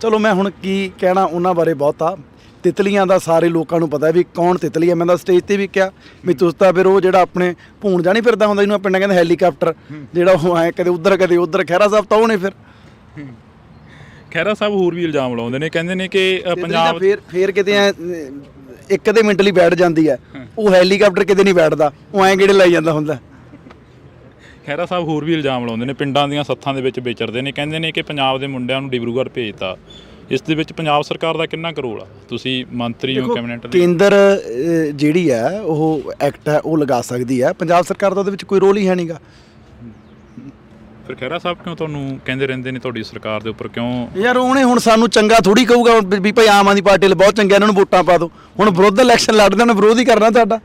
ਚਲੋ ਮੈਂ ਹੁਣ ਕੀ ਕਹਿਣਾ ਉਹਨਾਂ ਬਾਰੇ। ਬਹੁਤਾ ਤਿਤਲੀਆਂ ਦਾ ਸਾਰੇ ਲੋਕਾਂ ਨੂੰ ਪਤਾ ਵੀ ਕੌਣ ਤਿਤਲੀ ਹੈ। ਮੈਂ ਤਾਂ ਸਟੇਜ ਤੇ ਵੀ ਕਿਹਾ ਵੀ ਤੁਸੀਂ ਤਾਂ ਫਿਰ ਉਹ ਜਿਹੜਾ ਆਪਣੇ ਭੂਣ ਜਾਣੀ ਫਿਰਦਾ ਹੁੰਦਾ, ਜਿਹਨੂੰ ਪਿੰਡਾਂ ਕਹਿੰਦੇ ਹੈਲੀਕਾਪਟਰ, ਜਿਹੜਾ ਉਹ ਐਂ ਕਦੇ ਉੱਧਰ ਕਦੇ ਉੱਧਰ। ਖਹਿਰਾ ਸਾਹਿਬ ਤਾਂ ਉਹਨੇ ਫਿਰ ਖਹਿਰਾ ਸਾਹਿਬ ਹੋਰ ਵੀ ਇਲਜ਼ਾਮ ਲਾਉਂਦੇ ਨੇ, ਕਹਿੰਦੇ ਨੇ ਕਿ ਪੰਜਾਬ ਫਿਰ ਕਿਤੇ ਐ ਇੱਕ ਅੱਧੇ ਮਿੰਟ ਲਈ ਬੈਠ ਜਾਂਦੀ ਹੈ, ਉਹ ਹੈਲੀਕਾਪਟਰ ਕਿਤੇ ਨਹੀਂ ਬੈਠਦਾ, ਉਹ ਐਂ ਗੇੜੇ ਲਾਈ ਜਾਂਦਾ ਹੁੰਦਾ। ਖਹਿਰਾ ਸਾਹਿਬ ਹੋਰ ਵੀ ਇਲਜ਼ਾਮ ਲਾਉਂਦੇ ਨੇ, ਪਿੰਡਾਂ ਦੀਆਂ ਸੱਥਾਂ ਦੇ ਵਿੱਚ ਵਿਚਰਦੇ ਨੇ, ਕਹਿੰਦੇ ਨੇ ਕਿ ਪੰਜਾਬ ਦੇ ਮੁੰਡਿਆਂ ਨੂੰ ਡਿਬਰੂਗੜ੍ਹ ਭੇਜਤਾ। ਇਸ ਦੇ ਵਿੱਚ ਪੰਜਾਬ ਸਰਕਾਰ ਦਾ ਕਿੰਨਾ ਕੁ ਰੋਲ ਆ? ਤੁਸੀਂ ਮੰਤਰੀ ਹੋ ਕੈਬਨਿਟ ਦੇ। ਕੇਂਦਰ ਜਿਹੜੀ ਹੈ ਉਹ ਐਕਟ ਹੈ ਉਹ ਲਗਾ ਸਕਦੀ ਹੈ, ਪੰਜਾਬ ਸਰਕਾਰ ਦਾ ਉਹਦੇ ਵਿੱਚ ਕੋਈ ਰੋਲ ਹੀ ਹੈ ਨਹੀਂਗਾ। ਫਿਰ ਖਹਿਰਾ ਸਾਹਿਬ ਕਿਉਂ ਤੁਹਾਨੂੰ ਕਹਿੰਦੇ ਰਹਿੰਦੇ ਨੇ ਤੁਹਾਡੀ ਸਰਕਾਰ ਦੇ ਉੱਪਰ ਕਿਉਂ? ਯਾਰ ਉਹਨੇ ਹੁਣ ਸਾਨੂੰ ਚੰਗਾ ਥੋੜੀ ਕਹੂਗਾ ਵੀ ਭਾਈ ਆਮ ਆਦਮੀ ਪਾਰਟੀ ਲਈ ਬਹੁਤ ਚੰਗਾ, ਇਹਨਾਂ ਨੂੰ ਵੋਟਾਂ ਪਾ ਦਿਓ। ਹੁਣ ਵਿਰੋਧ ਇਲੈਕਸ਼ਨ ਲੜਦੇ ਉਹਨੇ ਵਿਰੋਧ ਹੀ ਕਰਨਾ ਤੁਹਾਡਾ।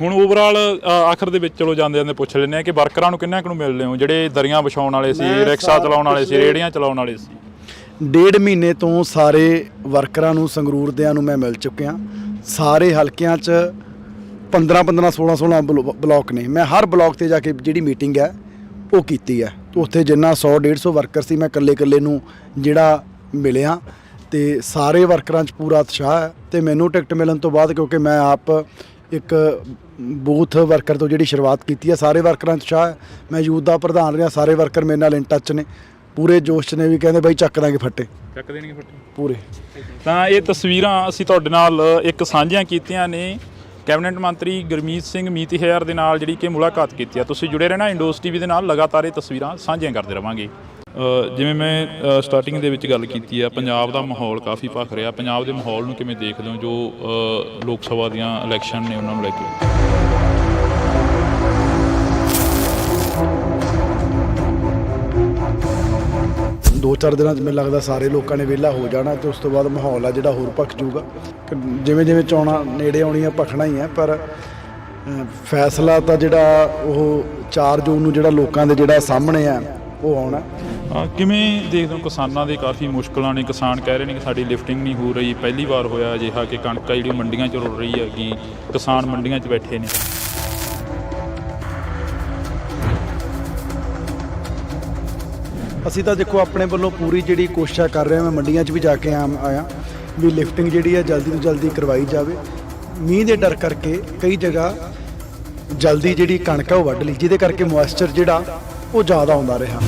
ਹੁਣ ਓਵਰਆਲ ਆਖਰ ਦੇ ਵਿੱਚ ਚਲੋ ਜਾਂਦੇ ਜਾਂਦੇ ਪੁੱਛ ਲੈਂਦੇ ਆ ਕਿ ਵਰਕਰਾਂ ਨੂੰ ਕਿੰਨਾ ਕੁ ਨੂੰ ਮਿਲਦੇ ਹੋ, ਜਿਹੜੇ ਦਰੀਆਂ ਵਿਛਾਉਣ ਵਾਲੇ ਸੀ, ਰਿਕਸ਼ਾ ਚਲਾਉਣ ਵਾਲੇ ਸੀ, ਰੇਹੜੀਆਂ ਚਲਾਉਣ ਵਾਲੇ ਸੀ? 1.5 ਮਹੀਨੇ ਤੋਂ ਸਾਰੇ ਵਰਕਰਾਂ ਨੂੰ, ਸੰਗਰੂਰ ਦਿਆਂ ਨੂੰ ਮੈਂ ਮਿਲ ਚੁੱਕਿਆ। ਸਾਰੇ ਹਲਕਿਆਂ 'ਚ 15-15 16 ਬਲਾਕ ਨੇ। ਮੈਂ ਹਰ ਬਲਾਕ ਤੇ ਜਾ ਕੇ ਜਿਹੜੀ ਮੀਟਿੰਗ ਹੈ ਉਹ ਕੀਤੀ ਹੈ। ਉੱਥੇ ਜਿੰਨਾ 100-150 ਵਰਕਰ ਸੀ, ਮੈਂ ਇਕੱਲੇ ਨੂੰ ਜਿਹੜਾ ਮਿਲਿਆ, ਤੇ ਸਾਰੇ ਵਰਕਰਾਂ 'ਚ ਪੂਰਾ ਉਤਸ਼ਾਹ ਹੈ। ਤੇ ਮੈਨੂੰ ਟਿਕਟ ਮਿਲਣ ਤੋਂ ਬਾਅਦ, ਕਿਉਂਕਿ ਮੈਂ ਆਪ ਇੱਕ ਬੂਥ ਵਰਕਰ ਤੋਂ ਜਿਹੜੀ ਸ਼ੁਰੂਆਤ ਕੀਤੀ ਹੈ, ਸਾਰੇ ਵਰਕਰਾਂ 'ਚ ਉਤਸ਼ਾਹ ਹੈ। ਮੈਂ ਯੂਥ ਦਾ ਪ੍ਰਧਾਨ ਰਿਹਾ, ਸਾਰੇ ਵਰਕਰ ਮੇਰੇ ਨਾਲ ਇਨ ਟੱਚ ਨੇ, ਪੂਰੇ ਜੋਸ਼ 'ਚ ਨੇ, ਵੀ ਕਹਿੰਦੇ ਬਾਈ ਚੱਕ ਦਾਂਗੇ ਫੱਟੇ, ਚੱਕ ਦੇਣਗੇ ਫੱਟੇ ਪੂਰੇ। ਤਾਂ ਇਹ ਤਸਵੀਰਾਂ ਅਸੀਂ ਤੁਹਾਡੇ ਨਾਲ ਇੱਕ ਸਾਂਝੀਆਂ ਕੀਤੀਆਂ ਨੇ ਕੈਬਨਿਟ ਮੰਤਰੀ ਗੁਰਮੀਤ ਸਿੰਘ ਮੀਤਹਿਰ ਦੇ ਨਾਲ, ਜਿਹੜੀ ਕਿ ਮੁਲਾਕਾਤ ਕੀਤੀ ਆ। ਤੁਸੀਂ ਜੁੜੇ ਰਹਿਣਾ ਇੰਡੋਜ਼ ਟੀਵੀ ਦੇ ਨਾਲ, ਲਗਾਤਾਰ ਇਹ ਤਸਵੀਰਾਂ ਸਾਂਝੀਆਂ ਕਰਦੇ ਰਵਾਂਗੇ। ਜਿਵੇਂ ਮੈਂ ਸਟਾਰਟਿੰਗ ਦੇ ਵਿੱਚ ਗੱਲ ਕੀਤੀ ਆ, ਪੰਜਾਬ ਦਾ ਮਾਹੌਲ ਕਾਫੀ ਭਖ ਰਿਹਾ। ਪੰਜਾਬ ਦੇ ਮਾਹੌਲ ਨੂੰ ਕਿਵੇਂ ਦੇਖਦੇ ਹੋ ਜੋ ਲੋਕ ਸਭਾ ਦੀਆਂ ਇਲੈਕਸ਼ਨ ਨੇ ਉਹਨਾਂ ਨੂੰ ਲੈ ਕੇ? 2-4 ਦਿਨਾਂ 'ਚ ਮੈਨੂੰ ਲੱਗਦਾ ਸਾਰੇ ਲੋਕਾਂ ਨੇ ਵਿਹਲਾ ਹੋ ਜਾਣਾ ਤੇ ਉਸ ਤੋਂ ਬਾਅਦ ਮਾਹੌਲ ਆ ਜਿਹੜਾ ਹੋਰ ਭਖ ਜੂਗਾ। ਜਿਵੇਂ ਜਿਵੇਂ ਚੋਣਾਂ ਨੇੜੇ ਆਉਣੀਆਂ ਭਖਣਾ ਹੀ ਹੈ, ਪਰ ਫੈਸਲਾ ਤਾਂ ਜਿਹੜਾ ਉਹ 4 ਜੂਨ ਨੂੰ ਜਿਹੜਾ ਲੋਕਾਂ ਦੇ ਜਿਹੜਾ ਸਾਹਮਣੇ ਆ ਉਹ ਆਉਣਾ। ਕਿਵੇਂ ਦੇਖਦੇ ਹੋ ਕਿਸਾਨਾਂ ਦੇ ਕਾਫੀ ਮੁਸ਼ਕਲਾਂ ਨੇ? ਕਿਸਾਨ ਕਹਿ ਰਹੇ ਨੇ ਕਿ ਸਾਡੀ ਲਿਫਟਿੰਗ ਨਹੀਂ ਹੋ ਰਹੀ। ਪਹਿਲੀ ਵਾਰ ਹੋਇਆ ਅਜਿਹਾ ਕਿ ਕਣਕ ਜਿਹੜੀ ਮੰਡੀਆਂ 'ਚ ਰੁਲ ਰਹੀ ਹੈਗੀ, ਕਿਸਾਨ ਮੰਡੀਆਂ 'ਚ ਬੈਠੇ ਨੇ। ਅਸੀਂ ਤਾਂ ਦੇਖੋ ਆਪਣੇ ਵੱਲੋਂ ਪੂਰੀ ਜਿਹੜੀ ਕੋਸ਼ਿਸ਼ ਕਰ ਰਹੇ ਹਾਂ। ਮੈਂ ਮੰਡੀਆਂ 'ਚ ਵੀ ਜਾ ਕੇ ਆਇਆ ਵੀ ਲਿਫਟਿੰਗ ਜਿਹੜੀ ਹੈ ਜਲਦੀ ਤੋਂ ਜਲਦੀ ਕਰਵਾਈ ਜਾਵੇ। ਮੀਂਹ ਦੇ ਡਰ ਕਰਕੇ ਕਈ ਜਗ੍ਹਾ ਜਲਦੀ ਜਿਹੜੀ ਕਣਕ ਹੈ ਉਹ ਵੱਢ ਲਈ, ਜਿਹਦੇ ਕਰਕੇ ਮੋਇਸਚਰ ਜਿਹੜਾ ਉਹ ਜ਼ਿਆਦਾ ਆਉਂਦਾ ਰਿਹਾ,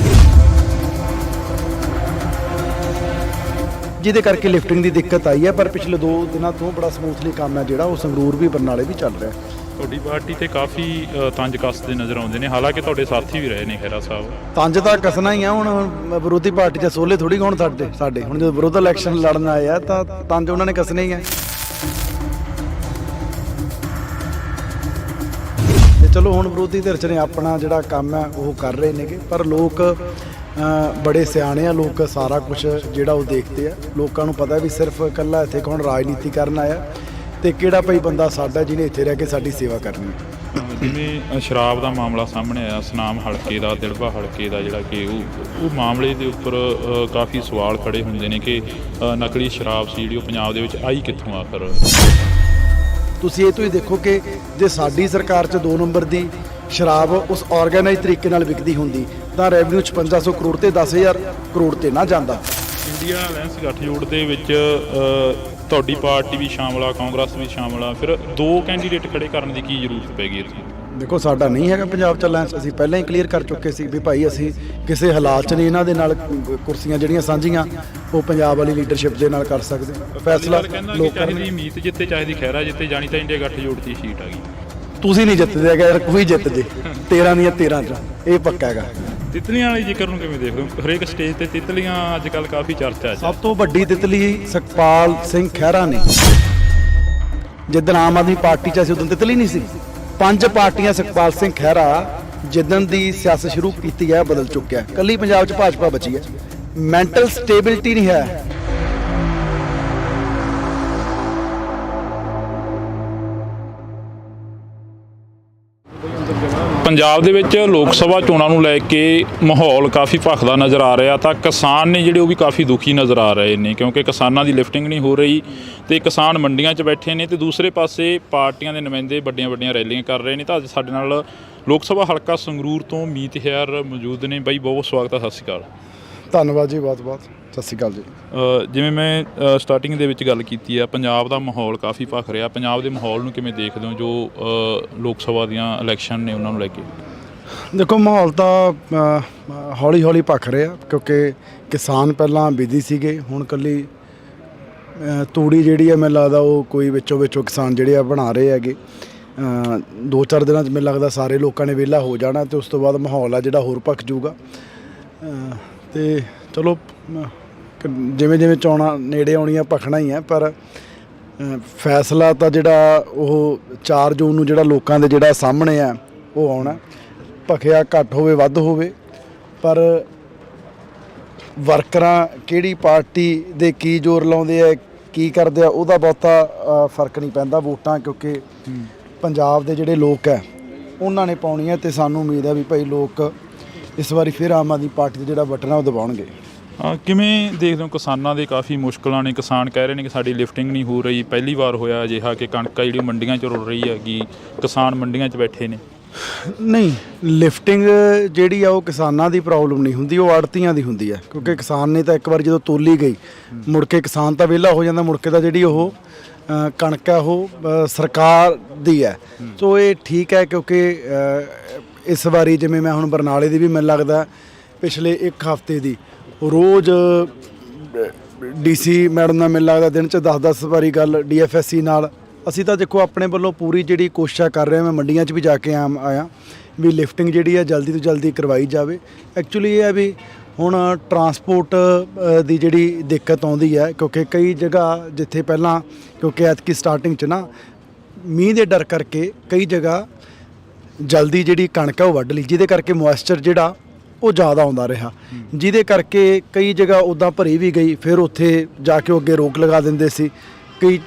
ਜਿਹਦੇ ਕਰਕੇ ਲਿਫਟਿੰਗ ਦੀ ਦਿੱਕਤ ਆਈ ਹੈ। ਪਰ ਪਿਛਲੇ 2 ਦਿਨਾਂ ਤੋਂ ਬੜਾ ਸਮੂਥਲੀ ਕੰਮ ਹੈ ਜਿਹੜਾ ਉਹ ਸੰਗਰੂਰ ਵੀ ਬਰਨਾਲੇ ਵੀ ਚੱਲ ਰਿਹਾ। ਤੁਹਾਡੀ ਪਾਰਟੀ ਤੇ ਕਾਫੀ ਤੰਜ ਕੱਸਦੇ ਨਜ਼ਰ ਆਉਂਦੇ ਨੇ, ਹਾਲਾਂਕਿ ਤੁਹਾਡੇ ਸਾਥੀ ਵੀ ਰਹੇ ਨੇ ਖਹਿਰਾ ਸਾਹਿਬ। ਤੰਜ ਤਾਂ ਕੱਸਣਾ ਹੀ ਆ। ਹੁਣ ਵਿਰੋਧੀ ਪਾਰਟੀ 'ਚ ਸੋਲੇ ਥੋੜੀ ਹੁਣ ਸਾਡੇ ਹੁਣ ਜਦੋਂ ਵਿਰੋਧ ਇਲੈਕਸ਼ਨ ਲੜਨ ਆਏ ਆ ਤਾਂ ਤੰਜ ਉਹਨਾਂ ਨੇ ਕੱਸਣੇ ਹੀ ਆ। ਤੇ ਚਲੋ ਹੁਣ ਵਿਰੋਧੀ ਧਿਰ 'ਚ ਨੇ ਆਪਣਾ ਜਿਹੜਾ ਕੰਮ ਹੈ ਉਹ ਕਰ ਰਹੇ ਨੇਗੇ, ਪਰ ਲੋਕ ਬੜੇ ਸਿਆਣੇ ਆ। ਲੋਕ ਸਾਰਾ ਕੁਝ ਜਿਹੜਾ ਉਹ ਦੇਖਦੇ ਆ। ਲੋਕਾਂ ਨੂੰ ਪਤਾ ਵੀ ਸਿਰਫ ਇਕੱਲਾ ਇੱਥੇ ਕੌਣ ਰਾਜਨੀਤੀ ਕਰਨ ਆਇਆ ਤੇ ਕਿਹੜਾ ਭਾਈ ਬੰਦਾ ਸਾਡਾ ਜਿਹਨੇ ਇੱਥੇ ਰਹਿ ਕੇ ਸਾਡੀ ਸੇਵਾ ਕਰਨੀ ਹੈ। ਜਿਵੇਂ ਸ਼ਰਾਬ ਦਾ ਮਾਮਲਾ ਸਾਹਮਣੇ ਆਇਆ, ਸੁਨਾਮ ਹਲਕੇ ਦਾ, ਦਿੜਬਾ ਹਲਕੇ ਦਾ, ਜਿਹੜਾ ਕਿ ਉਹ ਮਾਮਲੇ ਦੇ ਉੱਪਰ ਕਾਫੀ ਸਵਾਲ ਖੜੇ ਹੁੰਦੇ ਨੇ ਕਿ ਨਕਲੀ ਸ਼ਰਾਬ ਸੀ ਜਿਹੜੀ ਉਹ ਪੰਜਾਬ ਦੇ ਵਿੱਚ ਆਈ ਕਿੱਥੋਂ ਆਖਰ। ਤੁਸੀਂ ਇਹ ਤੋਂ ਹੀ ਦੇਖੋ ਕਿ ਜੇ ਸਾਡੀ ਸਰਕਾਰ 'ਚ 2 ਨੰਬਰ ਦੀ ਸ਼ਰਾਬ ਉਸ ਆਰਗੇਨਾਈਜ਼ ਤਰੀਕੇ ਨਾਲ ਵਿਕਦੀ ਹੁੰਦੀ ਤਾਂ ਰੈਵਨਿਊ 5500 ਕਰੋੜ ਤੇ 10000 ਕਰੋੜ ਤੇ ਨਾ ਜਾਂਦਾ। ਇੰਡੀਆ ਅਲਾਇੰਸ ਗੱਠਜੋੜ ਦੇ ਵਿੱਚ ਤੁਹਾਡੀ ਪਾਰਟੀ ਵੀ ਸ਼ਾਮਲ ਆ, ਕਾਂਗਰਸ ਵੀ ਸ਼ਾਮਲ ਆ, ਫਿਰ 2 ਕੈਂਡੀਡੇਟ ਖੜੇ ਕਰਨ ਦੀ ਕੀ ਜ਼ਰੂਰਤ ਪੈ ਗਈ ਇੱਥੇ? ਦੇਖੋ ਸਾਡਾ ਨਹੀਂ ਹੈਗਾ ਪੰਜਾਬ 'ਚ ਅਲਾਇੰਸ। ਅਸੀਂ ਪਹਿਲਾਂ ਹੀ ਕਲੀਅਰ ਕਰ ਚੁੱਕੇ ਸੀ ਵੀ ਭਾਈ ਅਸੀਂ ਕਿਸੇ ਹਾਲਾਤ 'ਚ ਨਹੀਂ ਇਹਨਾਂ ਦੇ ਨਾਲ ਕੁਰਸੀਆਂ ਜਿਹੜੀਆਂ ਸਾਂਝੀਆਂ ਉਹ ਪੰਜਾਬ ਵਾਲੀ ਲੀਡਰਸ਼ਿਪ ਦੇ ਨਾਲ ਕਰ ਸਕਦੇ। ਫੈਸਲਾ ਲੋਕਾਂ ਦੀ ਮੀਤ ਜਿੱਤੇ ਚਾਹੇ ਦੀ ਖਹਿਰਾ ਜਿੱਤੇ, ਜਾਣੀ ਤਾਂ ਇੰਡੀਆ ਗੱਠਜੋੜ ਦੀ ਸੀਟ ਆ ਗਈ। ਤੁਸੀਂ ਨਹੀਂ ਜਿੱਤਦੇ ਹੈਗੇ ਯਾਰ, ਕੋਈ ਜਿੱਤ ਜੇ 13 ਦੀਆਂ 13 'ਚ ਇਹ ਪੱਕਾ ਹੈਗਾ। ਤਿਤਲੀਆਂ ਵਾਲੀ ਜ਼ਿਕਰ ਨੂੰ ਕਿਵੇਂ ਦੇਖਦੇ ਹੋ? ਹਰੇਕ ਸਟੇਜ ਤੇ ਤਿਤਲੀਆਂ ਅੱਜ ਕੱਲ੍ਹ ਕਾਫੀ ਚਰਚਾ 'ਚ। ਸਭ ਤੋਂ ਵੱਡੀ ਤਿਤਲੀ ਸੁਖਪਾਲ ਸਿੰਘ ਖਹਿਰਾ ਨੇ। ਜਿੱਦਣ ਆਮ ਆਦਮੀ ਪਾਰਟੀ 'ਚ ਅਸੀਂ ਉਦੋਂ ਤਿਤਲੀ ਨਹੀਂ ਸੀ। 5 ਪਾਰਟੀਆਂ ਸੁਖਪਾਲ ਸਿੰਘ ਖਹਿਰਾ ਜਿੱਦਣ ਦੀ ਸਿਆਸਤ ਸ਼ੁਰੂ ਕੀਤੀ ਹੈ ਬਦਲ ਚੁੱਕਿਆ। ਕੱਲੀ ਪੰਜਾਬ 'ਚ ਭਾਜਪਾ ਬਚੀ ਹੈ। ਮੈਂਟਲ ਸਟੇਬਿਲਿਟੀ ਨਹੀਂ ਹੈ। ਪੰਜਾਬ ਦੇ ਵਿੱਚ ਲੋਕ ਸਭਾ ਚੋਣਾਂ ਨੂੰ ਲੈ ਕੇ ਮਾਹੌਲ ਕਾਫੀ ਭਖਦਾ ਨਜ਼ਰ ਆ ਰਿਹਾ, ਤਾਂ ਕਿਸਾਨ ਨੇ ਜਿਹੜੇ ਉਹ ਵੀ ਕਾਫੀ ਦੁਖੀ ਨਜ਼ਰ ਆ ਰਹੇ ਨੇ, ਕਿਉਂਕਿ ਕਿਸਾਨਾਂ ਦੀ ਲਿਫਟਿੰਗ ਨਹੀਂ ਹੋ ਰਹੀ ਤੇ ਕਿਸਾਨ ਮੰਡੀਆਂ 'ਚ ਬੈਠੇ ਨੇ ਤੇ ਦੂਸਰੇ ਪਾਸੇ ਪਾਰਟੀਆਂ ਦੇ ਨੁਮਾਇੰਦੇ ਵੱਡੀਆਂ ਰੈਲੀਆਂ ਕਰ ਰਹੇ ਨੇ। ਤਾਂ ਅੱਜ ਸਾਡੇ ਨਾਲ ਲੋਕ ਸਭਾ ਹਲਕਾ ਸੰਗਰੂਰ ਤੋਂ ਮੀਤ ਹੈਰ ਮੌਜੂਦ ਨੇ। ਬਾਈ ਬਹੁਤ ਸਵਾਗਤ ਹੈ, ਸਤਿ ਸ਼੍ਰੀ ਅਕਾਲ। ਧੰਨਵਾਦ ਜੀ, ਬਹੁਤ ਸਤਿ ਸ਼੍ਰੀ ਅਕਾਲ ਜੀ। ਜਿਵੇਂ ਮੈਂ ਸਟਾਰਟਿੰਗ ਦੇ ਵਿੱਚ ਗੱਲ ਕੀਤੀ ਆ, ਪੰਜਾਬ ਦਾ ਮਾਹੌਲ ਕਾਫੀ ਭਖ ਰਿਹਾ। ਪੰਜਾਬ ਦੇ ਮਾਹੌਲ ਨੂੰ ਕਿਵੇਂ ਦੇਖਦੇ ਹੋ ਜੋ ਲੋਕ ਸਭਾ ਦੀਆਂ ਇਲੈਕਸ਼ਨ ਨੇ ਉਹਨਾਂ ਨੂੰ ਲੈ ਕੇ? ਦੇਖੋ ਮਾਹੌਲ ਤਾਂ ਹੌਲੀ ਹੌਲੀ ਭਖ ਰਿਹਾ, ਕਿਉਂਕਿ ਕਿਸਾਨ ਪਹਿਲਾਂ ਬਿਜ਼ੀ ਸੀਗੇ। ਹੁਣ ਕੱਲੀ ਤੂੜੀ ਜਿਹੜੀ ਹੈ ਮੈਨੂੰ ਲੱਗਦਾ ਉਹ ਕੋਈ ਵਿੱਚੋਂ ਕਿਸਾਨ ਜਿਹੜੇ ਆ ਬਣਾ ਰਹੇ ਹੈਗੇ। 2-4 ਦਿਨਾਂ 'ਚ ਮੈਨੂੰ ਲੱਗਦਾ ਸਾਰੇ ਲੋਕਾਂ ਨੇ ਵਿਹਲਾ ਹੋ ਜਾਣਾ ਤੇ ਉਸ ਤੋਂ ਬਾਅਦ ਮਾਹੌਲ ਆ ਜਿਹੜਾ ਹੋਰ ਭਖ ਜੂਗਾ। ਤੇ ਚਲੋ ਜਿਵੇਂ ਜਿਵੇਂ ਚੋਣਾਂ ਨੇੜੇ ਆਉਣੀਆਂ ਭਖਣਾ ਹੀ ਹੈ, ਪਰ ਫੈਸਲਾ ਤਾਂ ਜਿਹੜਾ ਉਹ 4 ਜੂਨ ਨੂੰ ਜਿਹੜਾ ਲੋਕਾਂ ਦੇ ਜਿਹੜਾ ਸਾਹਮਣੇ ਆ ਉਹ ਆਉਣਾ। ਭਖਿਆ ਘੱਟ ਹੋਵੇ ਵੱਧ ਹੋਵੇ, ਪਰ ਵਰਕਰਾਂ ਕਿਹੜੀ ਪਾਰਟੀ ਦੇ ਕੀ ਜ਼ੋਰ ਲਾਉਂਦੇ ਆ ਕੀ ਕਰਦੇ ਆ ਉਹਦਾ ਬਹੁਤਾ ਫਰਕ ਨਹੀਂ ਪੈਂਦਾ। ਵੋਟਾਂ ਕਿਉਂਕਿ ਪੰਜਾਬ ਦੇ ਜਿਹੜੇ ਲੋਕ ਹੈ ਉਹਨਾਂ ਨੇ ਪਾਉਣੀਆਂ ਤੇ ਸਾਨੂੰ ਉਮੀਦ ਹੈ ਵੀ ਭਾਈ ਲੋਕ ਇਸ ਵਾਰੀ ਫਿਰ ਆਮ ਆਦਮੀ ਪਾਰਟੀ ਦਾ ਜਿਹੜਾ ਬਟਨ ਆ ਉਹ ਦਬਾਉਣਗੇ। ਕਿਵੇਂ ਦੇਖਦੇ ਹੋ ਕਿਸਾਨਾਂ ਦੇ ਕਾਫੀ ਮੁਸ਼ਕਲਾਂ ਨੇ? ਕਿਸਾਨ ਕਹਿ ਰਹੇ ਨੇ ਕਿ ਸਾਡੀ ਲਿਫਟਿੰਗ ਨਹੀਂ ਹੋ ਰਹੀ। ਪਹਿਲੀ ਵਾਰ ਹੋਇਆ ਅਜਿਹਾ ਕਿ ਕਣਕ ਜਿਹੜੀ ਮੰਡੀਆਂ 'ਚ ਰੁਲ ਰਹੀ ਹੈਗੀ, ਕਿਸਾਨ ਮੰਡੀਆਂ 'ਚ ਬੈਠੇ ਨੇ। ਨਹੀਂ, ਲਿਫਟਿੰਗ ਜਿਹੜੀ ਆ ਉਹ ਕਿਸਾਨਾਂ ਦੀ ਪ੍ਰੋਬਲਮ ਨਹੀਂ ਹੁੰਦੀ, ਉਹ ਆੜਤੀਆਂ ਦੀ ਹੁੰਦੀ ਹੈ। ਕਿਉਂਕਿ ਕਿਸਾਨ ਨੇ ਤਾਂ ਇੱਕ ਵਾਰ ਜਦੋਂ ਤੋਲੀ ਗਈ ਮੁੜ ਕੇ ਕਿਸਾਨ ਤਾਂ ਵਿਹਲਾ ਹੋ ਜਾਂਦਾ। ਮੁੜ ਕੇ ਤਾਂ ਜਿਹੜੀ ਉਹ ਕਣਕ ਹੈ ਉਹ ਸਰਕਾਰ ਦੀ ਹੈ। ਸੋ ਇਹ ਠੀਕ ਹੈ, ਕਿਉਂਕਿ ਇਸ ਵਾਰੀ ਜਿਵੇਂ ਮੈਂ ਹੁਣ ਬਰਨਾਲੇ ਦੀ ਵੀ ਮੈਨੂੰ ਲੱਗਦਾ ਪਿਛਲੇ 1 ਹਫ਼ਤੇ ਦੀ ਰੋਜ਼ DC ਮੈਡਮ ਨਾਲ ਮੈਨੂੰ ਲੱਗਦਾ ਦਿਨ 'ਚ 10-10 ਵਾਰੀ ਗੱਲ DFSC ਨਾਲ। ਅਸੀਂ ਤਾਂ ਦੇਖੋ ਆਪਣੇ ਵੱਲੋਂ ਪੂਰੀ ਜਿਹੜੀ ਕੋਸ਼ਿਸ਼ ਕਰ ਰਹੇ ਹਾਂ। ਮੈਂ ਮੰਡੀਆਂ 'ਚ ਵੀ ਜਾ ਕੇ ਆਇਆ ਵੀ ਲਿਫਟਿੰਗ ਜਿਹੜੀ ਹੈ ਜਲਦੀ ਤੋਂ ਜਲਦੀ ਕਰਵਾਈ ਜਾਵੇ। ਐਕਚੁਅਲੀ ਇਹ ਹੈ ਵੀ ਹੁਣ ਟਰਾਂਸਪੋਰਟ ਦੀ ਜਿਹੜੀ ਦਿੱਕਤ ਆਉਂਦੀ ਹੈ, ਕਿਉਂਕਿ ਕਈ ਜਗ੍ਹਾ ਜਿੱਥੇ ਪਹਿਲਾਂ ਕਿਉਂਕਿ ਐਤਕੀ ਸਟਾਰਟਿੰਗ 'ਚ ਨਾ ਮੀਂਹ ਦੇ ਡਰ ਕਰਕੇ ਕਈ ਜਗ੍ਹਾ ਜਲਦੀ ਜਿਹੜੀ ਕਣਕ ਹੈ ਉਹ ਵੱਢ ਲਈ, ਜਿਹਦੇ ਕਰਕੇ ਮੋਇਸਚਰ ਜਿਹੜਾ ਉਹ ਜ਼ਿਆਦਾ ਆਉਂਦਾ ਰਿਹਾ, ਜਿਹਦੇ ਕਰਕੇ ਕਈ ਜਗ੍ਹਾ ਉੱਦਾਂ ਭਰੀ ਵੀ ਗਈ, ਫਿਰ ਉੱਥੇ ਜਾ ਕੇ ਉਹ ਅੱਗੇ ਰੋਕ ਲਗਾ ਦਿੰਦੇ ਸੀ। ਕਈ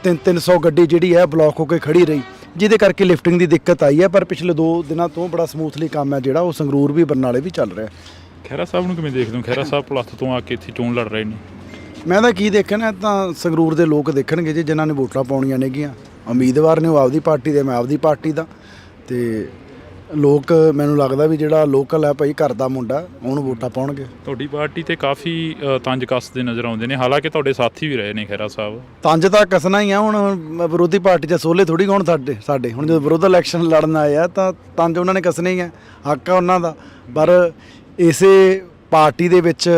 300 ਗੱਡੀ ਜਿਹੜੀ ਹੈ ਬਲੌਕ ਹੋ ਕੇ ਖੜੀ ਰਹੀ, ਜਿਹਦੇ ਕਰਕੇ ਲਿਫਟਿੰਗ ਦੀ ਦਿੱਕਤ ਆਈ ਹੈ। ਪਰ ਪਿਛਲੇ 2 ਦਿਨਾਂ ਤੋਂ ਬੜਾ ਸਮੂਥਲੀ ਕੰਮ ਹੈ ਜਿਹੜਾ ਉਹ ਸੰਗਰੂਰ ਵੀ ਬਰਨਾਲੇ ਵੀ ਚੱਲ ਰਿਹਾ। ਖਹਿਰਾ ਸਾਹਿਬ ਨੂੰ ਕਿਵੇਂ ਦੇਖਦੇ ਹੋ? ਖਹਿਰਾ ਸਾਹਿਬ ਪਲੱਥ ਤੋਂ ਆ ਕੇ ਇੱਥੇ ਚੋਣ ਲੜ ਰਹੇ ਨੇ। ਮੈਂ ਤਾਂ ਕੀ ਦੇਖਣਾ, ਤਾਂ ਸੰਗਰੂਰ ਦੇ ਲੋਕ ਦੇਖਣਗੇ ਜੀ, ਜਿਨ੍ਹਾਂ ਨੇ ਵੋਟਾਂ ਪਾਉਣੀਆਂ ਨੇਗੀਆਂ। ਉਮੀਦਵਾਰ ਨੇ ਉਹ ਆਪਦੀ ਪਾਰਟੀ ਦੇ, ਮੈਂ ਆਪਦੀ ਪਾਰਟੀ ਦਾ, ਤੇ ਲੋਕ ਮੈਨੂੰ ਲੱਗਦਾ ਵੀ ਜਿਹੜਾ ਲੋਕਲ ਹੈ ਭਾਈ ਘਰ ਦਾ ਮੁੰਡਾ, ਉਹਨੂੰ ਵੋਟਾਂ ਪਾਉਣਗੇ। ਤੁਹਾਡੀ ਪਾਰਟੀ ਤੇ ਕਾਫੀ ਤੰਜ ਕੱਸਦੇ ਨਜ਼ਰ ਆਉਂਦੇ ਨੇ, ਹਾਲਾਂਕਿ ਤੁਹਾਡੇ ਸਾਥੀ ਵੀ ਰਹੇ ਨੇ ਖਹਿਰਾ ਸਾਹਿਬ। ਤੰਜ ਤਾਂ ਕੱਸਣਾ ਹੀ ਆ, ਹੁਣ ਵਿਰੋਧੀ ਪਾਰਟੀ 'ਚ ਸੋਲੇ ਥੋੜੀ ਹੁਣ ਸਾਡੇ ਹੁਣ ਜਦੋਂ ਵਿਰੋਧ ਇਲੈਕਸ਼ਨ ਲੜਨ ਆਏ ਆ ਤਾਂ ਤੰਜ ਉਹਨਾਂ ਨੇ ਕੱਸਣੇ ਹੀ ਆ, ਹੱਕ ਆ ਉਹਨਾਂ ਦਾ। ਪਰ ਇਸੇ ਪਾਰਟੀ ਦੇ ਵਿੱਚ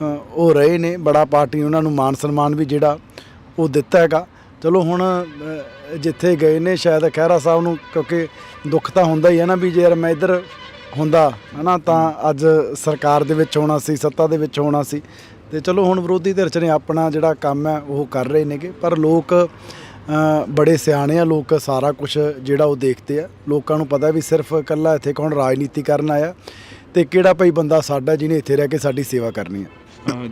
ਉਹ ਰਹੇ ਨੇ, ਬੜਾ ਪਾਰਟੀ ਉਹਨਾਂ ਨੂੰ ਮਾਨ ਸਨਮਾਨ ਵੀ ਜਿਹੜਾ ਉਹ ਦਿੱਤਾ ਹੈਗਾ। ਚਲੋ ਹੁਣ ਜਿੱਥੇ ਗਏ ਨੇ ਸ਼ਾਇਦ ਖਹਿਰਾ ਸਾਹਿਬ ਨੂੰ, ਕਿਉਂਕਿ ਦੁੱਖ ਤਾਂ ਹੁੰਦਾ ਹੀ ਹੈ ਨਾ ਵੀ ਜੇ ਯਾਰ ਮੈਂ ਇੱਧਰ ਹੁੰਦਾ ਹੈ ਨਾ ਤਾਂ ਅੱਜ ਸਰਕਾਰ ਦੇ ਵਿੱਚ ਹੋਣਾ ਸੀ, ਸੱਤਾ ਦੇ ਵਿੱਚ ਹੋਣਾ ਸੀ। ਤੇ ਚਲੋ ਹੁਣ ਵਿਰੋਧੀ ਧਿਰ 'ਚ ਨੇ ਆਪਣਾ ਜਿਹੜਾ ਕੰਮ ਹੈ ਉਹ ਕਰ ਰਹੇ ਨੇਗੇ, ਪਰ ਲੋਕ ਬੜੇ ਸਿਆਣੇ ਆ, ਲੋਕ ਸਾਰਾ ਕੁਝ ਜਿਹੜਾ ਉਹ ਦੇਖਦੇ ਆ। ਲੋਕਾਂ ਨੂੰ ਪਤਾ ਵੀ ਸਿਰਫ ਇਕੱਲਾ ਇੱਥੇ ਕੌਣ ਰਾਜਨੀਤੀ ਕਰਨ ਆਇਆ ਤੇ ਕਿਹੜਾ ਭਾਈ ਬੰਦਾ ਸਾਡਾ ਜਿਹਨੇ ਇੱਥੇ ਰਹਿ ਕੇ ਸਾਡੀ ਸੇਵਾ ਕਰਨੀ ਹੈ।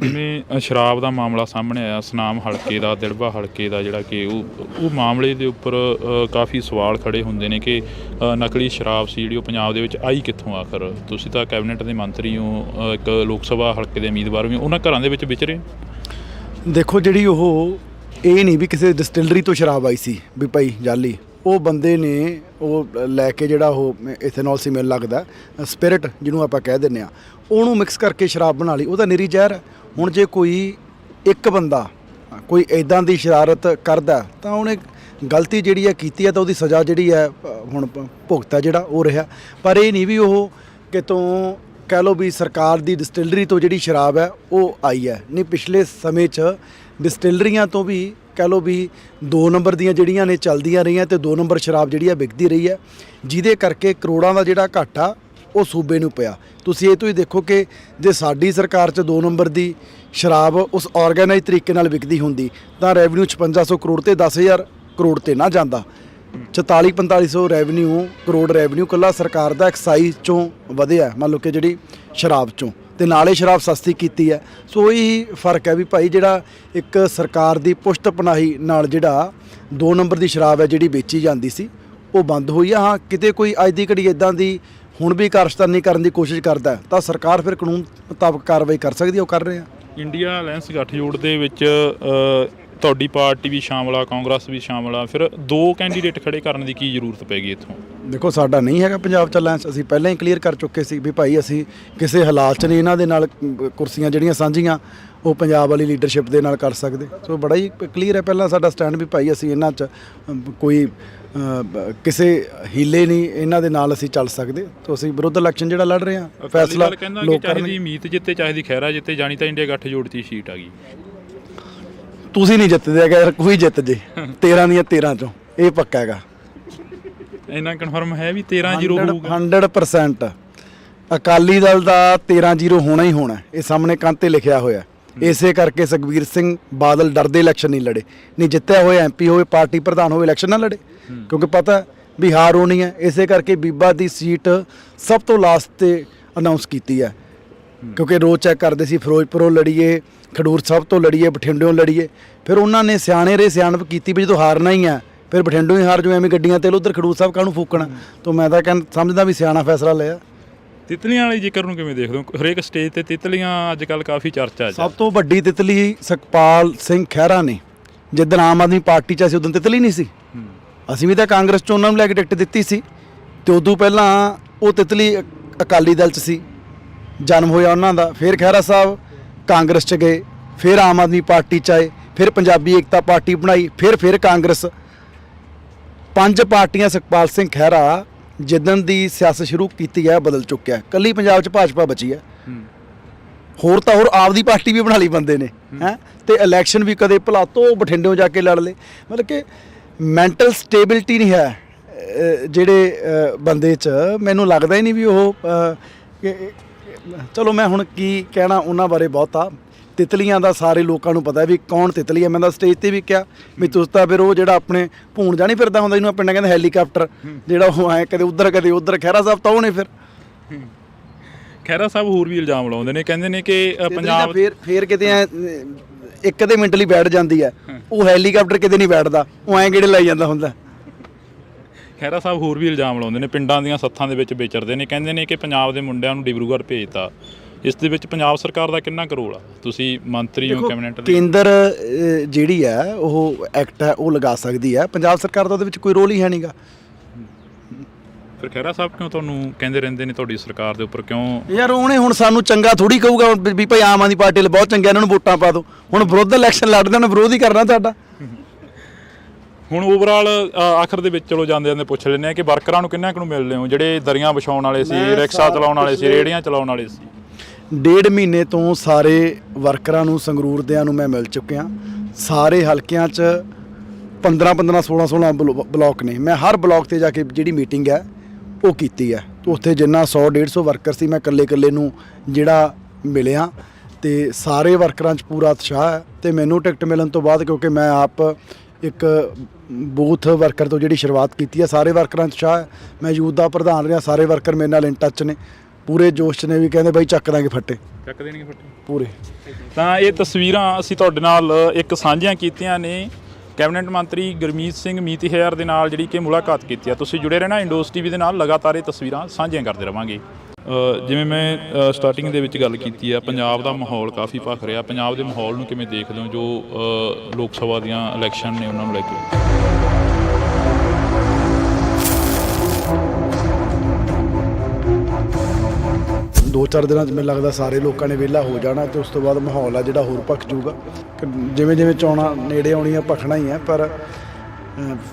ਜਿਵੇਂ ਸ਼ਰਾਬ ਦਾ ਮਾਮਲਾ ਸਾਹਮਣੇ ਆਇਆ, ਸੁਨਾਮ ਹਲਕੇ ਦਾ, ਦਿੜਬਾ ਹਲਕੇ ਦਾ, ਜਿਹੜਾ ਕਿ ਉਹ ਮਾਮਲੇ ਦੇ ਉੱਪਰ ਕਾਫੀ ਸਵਾਲ ਖੜੇ ਹੁੰਦੇ ਨੇ ਕਿ ਨਕਲੀ ਸ਼ਰਾਬ ਸੀ ਜਿਹੜੀ ਉਹ ਪੰਜਾਬ ਦੇ ਵਿੱਚ ਆਈ ਕਿੱਥੋਂ ਆਖਰ? ਤੁਸੀਂ ਤਾਂ ਕੈਬਨਿਟ ਦੇ ਮੰਤਰੀ ਹੋ, ਇੱਕ ਲੋਕ ਸਭਾ ਹਲਕੇ ਦੇ ਉਮੀਦਵਾਰ ਵੀ, ਉਹਨਾਂ ਘਰਾਂ ਦੇ ਵਿੱਚ ਵਿਚਰੇ। ਦੇਖੋ ਜਿਹੜੀ ਉਹ ਇਹ ਨਹੀਂ ਵੀ ਕਿਸੇ ਡਿਸਟਿਲਰੀ ਤੋਂ ਸ਼ਰਾਬ ਆਈ ਸੀ ਵੀ ਭਾਈ ਜਾਲੀ, ਉਹ ਬੰਦੇ ਨੇ ਉਹ ਲੈ ਕੇ ਜਿਹੜਾ ਉਹ ਇਥੇਨੋਲ ਸੀ ਮੈਨੂੰ ਲੱਗਦਾ ਸਪਿਰਿਟ ਜਿਹਨੂੰ ਆਪਾਂ ਕਹਿ ਦਿੰਦੇ ਆ, ਉਹਨੂੰ ਮਿਕਸ ਕਰਕੇ ਸ਼ਰਾਬ ਬਣਾ ਲਈ। ਉਹਦਾ ਨਿਰੀ ਜ਼ਹਿਰ ਹੈ। ਹੁਣ ਜੇ ਕੋਈ ਇੱਕ ਬੰਦਾ ਕੋਈ ਇੱਦਾਂ ਦੀ ਸ਼ਰਾਰਤ ਕਰਦਾ ਤਾਂ ਉਹਨੇ ਗਲਤੀ ਜਿਹੜੀ ਹੈ ਕੀਤੀ ਹੈ, ਤਾਂ ਉਹਦੀ ਸਜ਼ਾ ਜਿਹੜੀ ਹੈ ਹੁਣ ਭੁਗਤਾ ਜਿਹੜਾ ਉਹ ਰਿਹਾ। ਪਰ ਇਹ ਨਹੀਂ ਵੀ ਉਹ ਕਿਤੋਂ ਕਹਿ ਲਓ ਵੀ ਸਰਕਾਰ ਦੀ ਡਿਸਟਿਲਰੀ ਤੋਂ ਜਿਹੜੀ ਸ਼ਰਾਬ ਹੈ ਉਹ ਆਈ ਹੈ। ਨਹੀਂ, ਪਿਛਲੇ ਸਮੇਂ 'ਚ ਡਿਸਟਿਲਰੀਆਂ ਤੋਂ ਵੀ ਕਹਿ ਲਓ ਵੀ 2 ਨੰਬਰ ਦੀਆਂ ਜਿਹੜੀਆਂ ਨੇ ਚੱਲਦੀਆਂ ਰਹੀਆਂ ਤੇ 2 ਨੰਬਰ ਸ਼ਰਾਬ ਜਿਹੜੀ ਆ ਵਿਕਦੀ ਰਹੀ ਹੈ, ਜਿਹਦੇ ਕਰਕੇ ਕਰੋੜਾਂ ਦਾ ਜਿਹੜਾ ਘਾਟਾ ਉਹ ਸੂਬੇ ਨੂੰ ਪਿਆ। ਤੁਸੀਂ ਇਹ ਤੋਂ ਹੀ ਦੇਖੋ ਕਿ ਜੇ ਸਾਡੀ ਸਰਕਾਰ 'ਚ 2 ਨੰਬਰ ਦੀ ਸ਼ਰਾਬ ਉਸ ਆਰਗੇਨਾਈਜ਼ ਤਰੀਕੇ ਨਾਲ ਵਿਕਦੀ ਹੁੰਦੀ ਤਾਂ ਰੈਵਨਿਊ 5600 ਕਰੋੜ ਤੇ 10000 ਕਰੋੜ ਤੇ ਨਾ ਜਾਂਦਾ। 44-4500 ਕਰੋੜ ਰੈਵਨਿਊ ਇਕੱਲਾ ਸਰਕਾਰ ਦਾ ਐਕਸਾਈਜ਼ 'ਚੋਂ ਵਧਿਆ, ਮੰਨ ਲਓ ਕਿ ਜਿਹੜੀ ਸ਼ਰਾਬ 'ਚੋਂ, ਤੇ ਨਾਲੇ ਸ਼ਰਾਬ ਸਸਤੀ ਕੀਤੀ ਹੈ। ਸੋ ਇਹੀ ਫਰਕ ਹੈ ਵੀ ਭਾਈ ਜਿਹੜਾ ਇੱਕ ਸਰਕਾਰ ਦੀ ਪੁਸ਼ਤ ਪਨਾਹੀ ਨਾਲ ਜਿਹੜਾ 2 ਨੰਬਰ ਦੀ ਸ਼ਰਾਬ ਹੈ ਜਿਹੜੀ ਵੇਚੀ ਜਾਂਦੀ ਸੀ ਉਹ ਬੰਦ ਹੋਈ ਆ। ਹਾਂ, ਕਿਤੇ ਕੋਈ ਅੱਜ ਦੀ ਘੜੀ ਇੱਦਾਂ ਦੀ ਹੁਣ ਵੀ ਕਾਰਸਤਾਨੀ ਕਰਨ ਦੀ ਕੋਸ਼ਿਸ਼ ਕਰਦਾ ਤਾਂ ਸਰਕਾਰ ਫਿਰ ਕਾਨੂੰਨ ਮੁਤਾਬਕ ਕਾਰਵਾਈ ਕਰ ਸਕਦੀ ਹੈ, ਉਹ ਕਰ ਰਹੇ ਆ। ਇੰਡੀਆ ਅਲਾਇੰਸ ਗੱਠਜੋੜ ਦੇ ਵਿੱਚ ਤੁਹਾਡੀ ਪਾਰਟੀ ਵੀ ਸ਼ਾਮਲ ਆ, ਕਾਂਗਰਸ ਵੀ ਸ਼ਾਮਲ ਆ, ਫਿਰ 2 ਕੈਂਡੀਡੇਟ ਖੜੇ ਕਰਨ ਦੀ ਕੀ ਜ਼ਰੂਰਤ ਪੈ ਗਈ ਇੱਥੋਂ? ਦੇਖੋ ਸਾਡਾ ਨਹੀਂ ਹੈਗਾ ਪੰਜਾਬ 'ਚ ਅਲਾਇੰਸ, ਅਸੀਂ ਪਹਿਲਾਂ ਹੀ ਕਲੀਅਰ ਕਰ ਚੁੱਕੇ ਸੀ ਵੀ ਭਾਈ ਅਸੀਂ ਕਿਸੇ ਹਾਲਾਤ 'ਚ ਨਹੀਂ ਇਹਨਾਂ ਦੇ ਨਾਲ ਕੁਰਸੀਆਂ ਜਿਹੜੀਆਂ ਸਾਂਝੀਆਂ ਉਹ ਪੰਜਾਬ ਵਾਲੀ ਲੀਡਰਸ਼ਿਪ ਦੇ ਨਾਲ ਕਰ ਸਕਦੇ। ਸੋ ਬੜਾ ਹੀ ਕਲੀਅਰ ਹੈ ਪਹਿਲਾਂ ਸਾਡਾ ਸਟੈਂਡ ਵੀ ਭਾਈ ਅਸੀਂ ਇਹਨਾਂ 'ਚ ਕੋਈ ਕਿਸੇ ਹੀਲੇ ਨਹੀਂ ਇਹਨਾਂ ਦੇ ਨਾਲ ਅਸੀਂ ਚੱਲ ਸਕਦੇ। ਤਾਂ ਅਸੀਂ ਵਿਰੋਧ ਇਲੈਕਸ਼ਨ ਜਿਹੜਾ ਲੜ ਰਹੇ ਹਾਂ, ਫੈਸਲਾ ਲੋਕ ਚਾਹੀਦੀ ਮੀਤ ਜਿੱਤੇ ਚਾਹੀਦੀ ਖਹਿਰਾ ਜਿੱਤੇ, ਜਾਣੀ ਤਾਂ ਇੰਡੀਆ ਗੱਠਜੋੜ ਦੀ ਸੀਟ ਆ ਗਈ। ਤੁਸੀਂ ਨਹੀਂ ਜਿੱਤਦੇ ਹੈਗਾ ਯਾਰ, ਕੋਈ ਜਿੱਤ ਜੇ 13 ਦੀਆਂ 13 ਚੋਂ, ਇਹ ਪੱਕਾ ਹੈਗਾ। ਇੰਨਾ ਕਨਫਰਮ ਹੈ ਵੀ 13-0 ਹੋਊਗਾ 100%। ਅਕਾਲੀ ਦਲ ਦਾ 13-0 ਹੋਣਾ ਹੀ ਹੋਣਾ, ਇਹ ਸਾਹਮਣੇ ਕੰਧ ਤੇ ਲਿਖਿਆ ਹੋਇਆ। ਇਸੇ ਕਰਕੇ ਸੁਖਬੀਰ ਸਿੰਘ ਬਾਦਲ ਡਰਦੇ ਇਲੈਕਸ਼ਨ ਨਹੀਂ ਲੜੇ। ਨਹੀਂ, ਜਿੱਤਿਆ ਹੋਇਆ MP ਹੋਵੇ, ਪਾਰਟੀ ਪ੍ਰਧਾਨ ਹੋਵੇ, ਇਲੈਕਸ਼ਨ ਨਾ ਲੜੇ, ਕਿਉਂਕਿ ਪਤਾ ਵੀ ਹਾਰ ਹੋਣੀ ਹੈ। ਇਸੇ ਕਰਕੇ ਬੀਬਾ ਦੀ ਸੀਟ ਸਭ ਤੋਂ ਲਾਸਟ ਤੇ ਅਨਾਉਂਸ ਕੀਤੀ ਹੈ, ਕਿਉਂਕਿ ਰੋਜ਼ ਚੈੱਕ ਕਰਦੇ ਸੀ ਫਿਰੋਜ਼ਪੁਰੋਂ ਲੜੀਏ, ਖਡੂਰ ਸਾਹਿਬ ਤੋਂ ਲੜੀਏ, ਬਠਿੰਡਿਓਂ ਲੜੀਏ। ਫਿਰ ਉਹਨਾਂ ਨੇ ਸਿਆਣੇ ਸਿਆਣਪ ਕੀਤੀ ਵੀ ਜਦੋਂ ਹਾਰਨਾ ਹੀ ਹੈ ਫਿਰ ਬਠਿੰਡੋਂ ਹੀ ਹਾਰ ਜੋ, ਐਵੇਂ ਗੱਡੀਆਂ ਤੇ ਉਧਰ ਖਡੂਰ ਸਾਹਿਬ ਕਾਹਨੂੰ ਫੂਕਣਾ। ਤਾਂ ਮੈਂ ਤਾਂ ਸਮਝਦਾ ਵੀ ਸਿਆਣਾ ਫੈਸਲਾ ਲਿਆ। ਤਿਤਲੀਆਂ ਵਾਲੀ ਜ਼ਿਕਰ ਨੂੰ ਕਿਵੇਂ ਦੇਖਦੇ ਹੋ? ਹਰੇਕ ਸਟੇਜ ਤੇ ਤਿਤਲੀਆਂ ਅੱਜ ਕੱਲ੍ਹ ਕਾਫੀ ਚਰਚਾ 'ਚ। ਸਭ ਤੋਂ ਵੱਡੀ ਤਿਤਲੀ ਸੁਖਪਾਲ ਸਿੰਘ ਖਹਿਰਾ ਨੇ। ਜਿੱਦਣ ਆਮ ਆਦਮੀ ਪਾਰਟੀ 'ਚ ਅਸੀਂ ਉਦੋਂ ਤਿਤਲੀ ਨਹੀਂ ਸੀ, ਅਸੀਂ ਵੀ ਤਾਂ ਕਾਂਗਰਸ 'ਚ ਉਹਨਾਂ ਨੂੰ ਲੈ ਕੇ ਟਿਕਟ ਦਿੱਤੀ ਸੀ, ਤੇ ਉਦੋਂ ਪਹਿਲਾਂ ਉਹ ਤਿਤਲੀ ਅਕਾਲੀ ਦਲ 'ਚ ਸੀ, ਜਨਮ ਹੋਇਆ ਉਹਨਾਂ ਦਾ। ਫਿਰ ਖਹਿਰਾ ਸਾਹਿਬ ਕਾਂਗਰਸ 'ਚ ਗਏ, ਫਿਰ ਆਮ ਆਦਮੀ ਪਾਰਟੀ 'ਚ ਆਏ, ਫਿਰ ਪੰਜਾਬੀ ਏਕਤਾ ਪਾਰਟੀ ਬਣਾਈ, ਫਿਰ ਕਾਂਗਰਸ। 5 ਪਾਰਟੀਆਂ ਸੁਖਪਾਲ ਸਿੰਘ ਖਹਿਰਾ ਜਿੱਦਣ ਦੀ ਸਿਆਸਤ ਸ਼ੁਰੂ ਕੀਤੀ ਹੈ ਬਦਲ ਚੁੱਕਿਆ। ਕੱਲੀ ਪੰਜਾਬ 'ਚ ਭਾਜਪਾ ਬਚੀ ਹੈ, ਹੋਰ ਤਾਂ ਹੋਰ ਆਪਦੀ ਪਾਰਟੀ ਵੀ ਬਣਾ ਲਈ ਬੰਦੇ ਨੇ ਹੈ। ਤੇ ਇਲੈਕਸ਼ਨ ਵੀ ਕਦੇ ਭਲਾ ਤੋਂ ਬਠਿੰਡਿਓਂ ਜਾ ਕੇ ਲੜ ਲਏ। ਮਤਲਬ ਕਿ ਮੈਂਟਲ ਸਟੇਬਿਲਿਟੀ ਨਹੀਂ ਹੈ ਜਿਹੜੇ ਬੰਦੇ 'ਚ। ਮੈਨੂੰ ਲੱਗਦਾ ਹੀ ਨਹੀਂ ਵੀ ਉਹ ਚਲੋ ਮੈਂ ਹੁਣ ਕੀ ਕਹਿਣਾ ਉਹਨਾਂ ਬਾਰੇ ਬਹੁਤਾ। ਤਿਤਲੀਆਂ ਦਾ ਸਾਰੇ ਲੋਕਾਂ ਨੂੰ ਪਤਾ ਵੀ ਕੌਣ ਤਿਤਲੀ ਹੈ। ਮੈਂ ਤਾਂ ਸਟੇਜ ਤੇ ਵੀ ਕਿਹਾ ਵੀ ਤੁਸੀਂ ਤਾਂ ਫਿਰ ਉਹ ਜਿਹੜਾ ਆਪਣੇ ਭੂਣ ਜਾਣੀ ਫਿਰਦਾ ਹੁੰਦਾ, ਇਹਨੂੰ ਪਿੰਡਾਂ ਕਹਿੰਦੇ ਹੈਲੀਕਾਪਟਰ, ਜਿਹੜਾ ਉਹ ਐਂ ਕਦੇ ਉੱਧਰ ਕਦੇ ਉੱਧਰ। ਖਹਿਰਾ ਸਾਹਿਬ ਤਾਂ ਉਹਨੇ ਫਿਰ ਖਹਿਰਾ ਸਾਹਿਬ ਹੋਰ ਵੀ ਇਲਜ਼ਾਮ ਲਾਉਂਦੇ ਨੇ, ਕਹਿੰਦੇ ਨੇ ਕਿ ਪੰਜਾਬ ਫੇਰ ਕਿਤੇ ਇੱਕ ਅੱਧੇ ਮਿੰਟ ਲਈ ਬੈਠ ਜਾਂਦੀ ਹੈ, ਉਹ ਹੈਲੀਕਾਪਟਰ ਕਿਤੇ ਨਹੀਂ ਬੈਠਦਾ, ਉਹ ਐਂ ਕਿਹੜੇ ਲਾਈ ਜਾਂਦਾ ਹੁੰਦਾ। ਖਹਿਰਾ ਸਾਹਿਬ ਹੋਰ ਵੀ ਇਲਜ਼ਾਮ ਲਾਉਂਦੇ ਨੇ, ਪਿੰਡਾਂ ਦੀਆਂ ਸੱਥਾਂ ਦੇ ਵਿੱਚ ਵਿਚਰਦੇ ਨੇ, ਕਹਿੰਦੇ ਨੇ ਕਿ ਪੰਜਾਬ ਦੇ ਮੁੰਡਿਆਂ ਨੂੰ ਡਿਬਰੂਗੜ੍ਹ ਭੇਜਤਾ। ਇਸ ਦੇ ਵਿੱਚ ਪੰਜਾਬ ਸਰਕਾਰ ਦਾ ਕਿੰਨਾ ਕੁ ਰੋਲ ਆ? ਤੁਸੀਂ ਮੰਤਰੀ ਹੋ ਕੈਬਨਿਟ ਦੇ। ਕੇਂਦਰ ਜਿਹੜੀ ਹੈ ਉਹ ਐਕਟ ਹੈ ਉਹ ਲਗਾ ਸਕਦੀ ਹੈ, ਪੰਜਾਬ ਸਰਕਾਰ ਦਾ ਉਹਦੇ ਵਿੱਚ ਕੋਈ ਰੋਲ ਹੀ ਹੈ ਨਹੀਂਗਾ। ਫਿਰ ਖਹਿਰਾ ਸਾਹਿਬ ਕਿਉਂ ਤੁਹਾਨੂੰ ਕਹਿੰਦੇ ਰਹਿੰਦੇ ਨੇ ਤੁਹਾਡੀ ਸਰਕਾਰ ਦੇ ਉੱਪਰ ਕਿਉਂ? ਯਾਰ ਉਹਨੇ ਹੁਣ ਸਾਨੂੰ ਚੰਗਾ ਥੋੜੀ ਕਹੂਗਾ ਵੀ ਭਾਈ ਆਮ ਆਦਮੀ ਪਾਰਟੀ ਲਈ ਬਹੁਤ ਚੰਗਾ, ਇਹਨਾਂ ਨੂੰ ਵੋਟਾਂ ਪਾ ਦਿਓ। ਹੁਣ ਵਿਰੋਧ ਇਲੈਕਸ਼ਨ ਲੜਦੇ ਨੇ, ਵਿਰੋਧ ਹੀ ਕਰਨਾ ਤੁਹਾਡਾ। ਹੁਣ ਓਵਰਆਲ ਆਖਰ ਦੇ ਵਿੱਚ ਚਲੋ ਜਾਂਦੇ ਜਾਂਦੇ ਪੁੱਛ ਲੈਂਦੇ ਆ ਕਿ ਵਰਕਰਾਂ ਨੂੰ ਕਿੰਨਾ ਕੁ ਨੂੰ ਮਿਲਦੇ ਹੋ, ਜਿਹੜੇ ਦਰੀਆਂ ਵਿਛਾਉਣ ਵਾਲੇ ਸੀ, ਰਿਕਸ਼ਾ ਚਲਾਉਣ ਵਾਲੇ ਸੀ, ਰੇਹੜੀਆਂ ਚਲਾਉਣ ਵਾਲੇ ਸੀ? 1.5 ਮਹੀਨੇ ਤੋਂ ਸਾਰੇ ਵਰਕਰਾਂ ਨੂੰ, ਸੰਗਰੂਰ ਦਿਆਂ ਨੂੰ ਮੈਂ ਮਿਲ ਚੁੱਕਿਆ। ਸਾਰੇ ਹਲਕਿਆਂ 'ਚ 15 16 ਬਲਾਕ ਨੇ। ਮੈਂ ਹਰ ਬਲਾਕ ਤੇ ਜਾ ਕੇ ਜਿਹੜੀ ਮੀਟਿੰਗ ਹੈ ਉਹ ਕੀਤੀ ਹੈ। ਉੱਥੇ ਜਿੰਨਾ 100-150 ਵਰਕਰ ਸੀ, ਮੈਂ ਇਕੱਲੇ ਨੂੰ ਜਿਹੜਾ ਮਿਲਿਆ, ਤੇ ਸਾਰੇ ਵਰਕਰਾਂ 'ਚ ਪੂਰਾ ਉਤਸ਼ਾਹ ਹੈ। ਤੇ ਮੈਨੂੰ ਟਿਕਟ ਮਿਲਣ ਤੋਂ ਬਾਅਦ, ਕਿਉਂਕਿ ਮੈਂ ਆਪ ਇੱਕ ਬੂਥ ਵਰਕਰ ਤੋਂ ਜਿਹੜੀ ਸ਼ੁਰੂਆਤ ਕੀਤੀ ਹੈ, ਸਾਰੇ ਵਰਕਰਾਂ 'ਚ ਉਤਸ਼ਾਹ ਹੈ। ਮੈਂ ਯੂਥ ਦਾ ਪ੍ਰਧਾਨ ਰਿਹਾ, ਸਾਰੇ ਵਰਕਰ ਮੇਰੇ ਨਾਲ ਇਨ ਟੱਚ ਨੇ, ਪੂਰੇ ਜੋਸ਼ 'ਚ ਨੇ, ਵੀ ਕਹਿੰਦੇ ਬਾਈ ਚੱਕ ਦਾਂਗੇ ਫੱਟੇ, ਚੱਕ ਦੇਣਗੇ ਫੱਟੇ ਪੂਰੇ। ਤਾਂ ਇਹ ਤਸਵੀਰਾਂ ਅਸੀਂ ਤੁਹਾਡੇ ਨਾਲ ਇੱਕ ਸਾਂਝੀਆਂ ਕੀਤੀਆਂ ਨੇ ਕੈਬਨਿਟ ਮੰਤਰੀ ਗੁਰਮੀਤ ਸਿੰਘ ਮੀਤਹਿਰ ਦੇ ਨਾਲ, ਜਿਹੜੀ ਕਿ ਮੁਲਾਕਾਤ ਕੀਤੀ ਆ। ਤੁਸੀਂ ਜੁੜੇ ਰਹਿਣਾ ਇੰਡੋਸ ਟੀਵੀ ਦੇ ਨਾਲ, ਲਗਾਤਾਰ ਇਹ ਤਸਵੀਰਾਂ ਸਾਂਝੀਆਂ ਕਰਦੇ ਰਵਾਂਗੇ। ਜਿਵੇਂ ਮੈਂ ਸਟਾਰਟਿੰਗ ਦੇ ਵਿੱਚ ਗੱਲ ਕੀਤੀ ਆ, ਪੰਜਾਬ ਦਾ ਮਾਹੌਲ ਕਾਫੀ ਭਖ ਰਿਹਾ। ਪੰਜਾਬ ਦੇ ਮਾਹੌਲ ਨੂੰ ਕਿਵੇਂ ਦੇਖਦੇ ਹੋ, ਜੋ ਲੋਕ ਸਭਾ ਦੀਆਂ ਇਲੈਕਸ਼ਨ ਨੇ ਉਹਨਾਂ ਨੂੰ ਲੈ ਕੇ? 2-4 ਦਿਨਾਂ 'ਚ ਮੈਨੂੰ ਲੱਗਦਾ ਸਾਰੇ ਲੋਕਾਂ ਨੇ ਵਿਹਲਾ ਹੋ ਜਾਣਾ, ਤੇ ਉਸ ਤੋਂ ਬਾਅਦ ਮਾਹੌਲ ਆ ਜਿਹੜਾ ਹੋਰ ਭਖ ਜਾਊਗਾ। ਜਿਵੇਂ ਚੋਣਾਂ ਨੇੜੇ ਆਉਣੀਆਂ ਭਖਣਾ ਹੀ ਹੈ, ਪਰ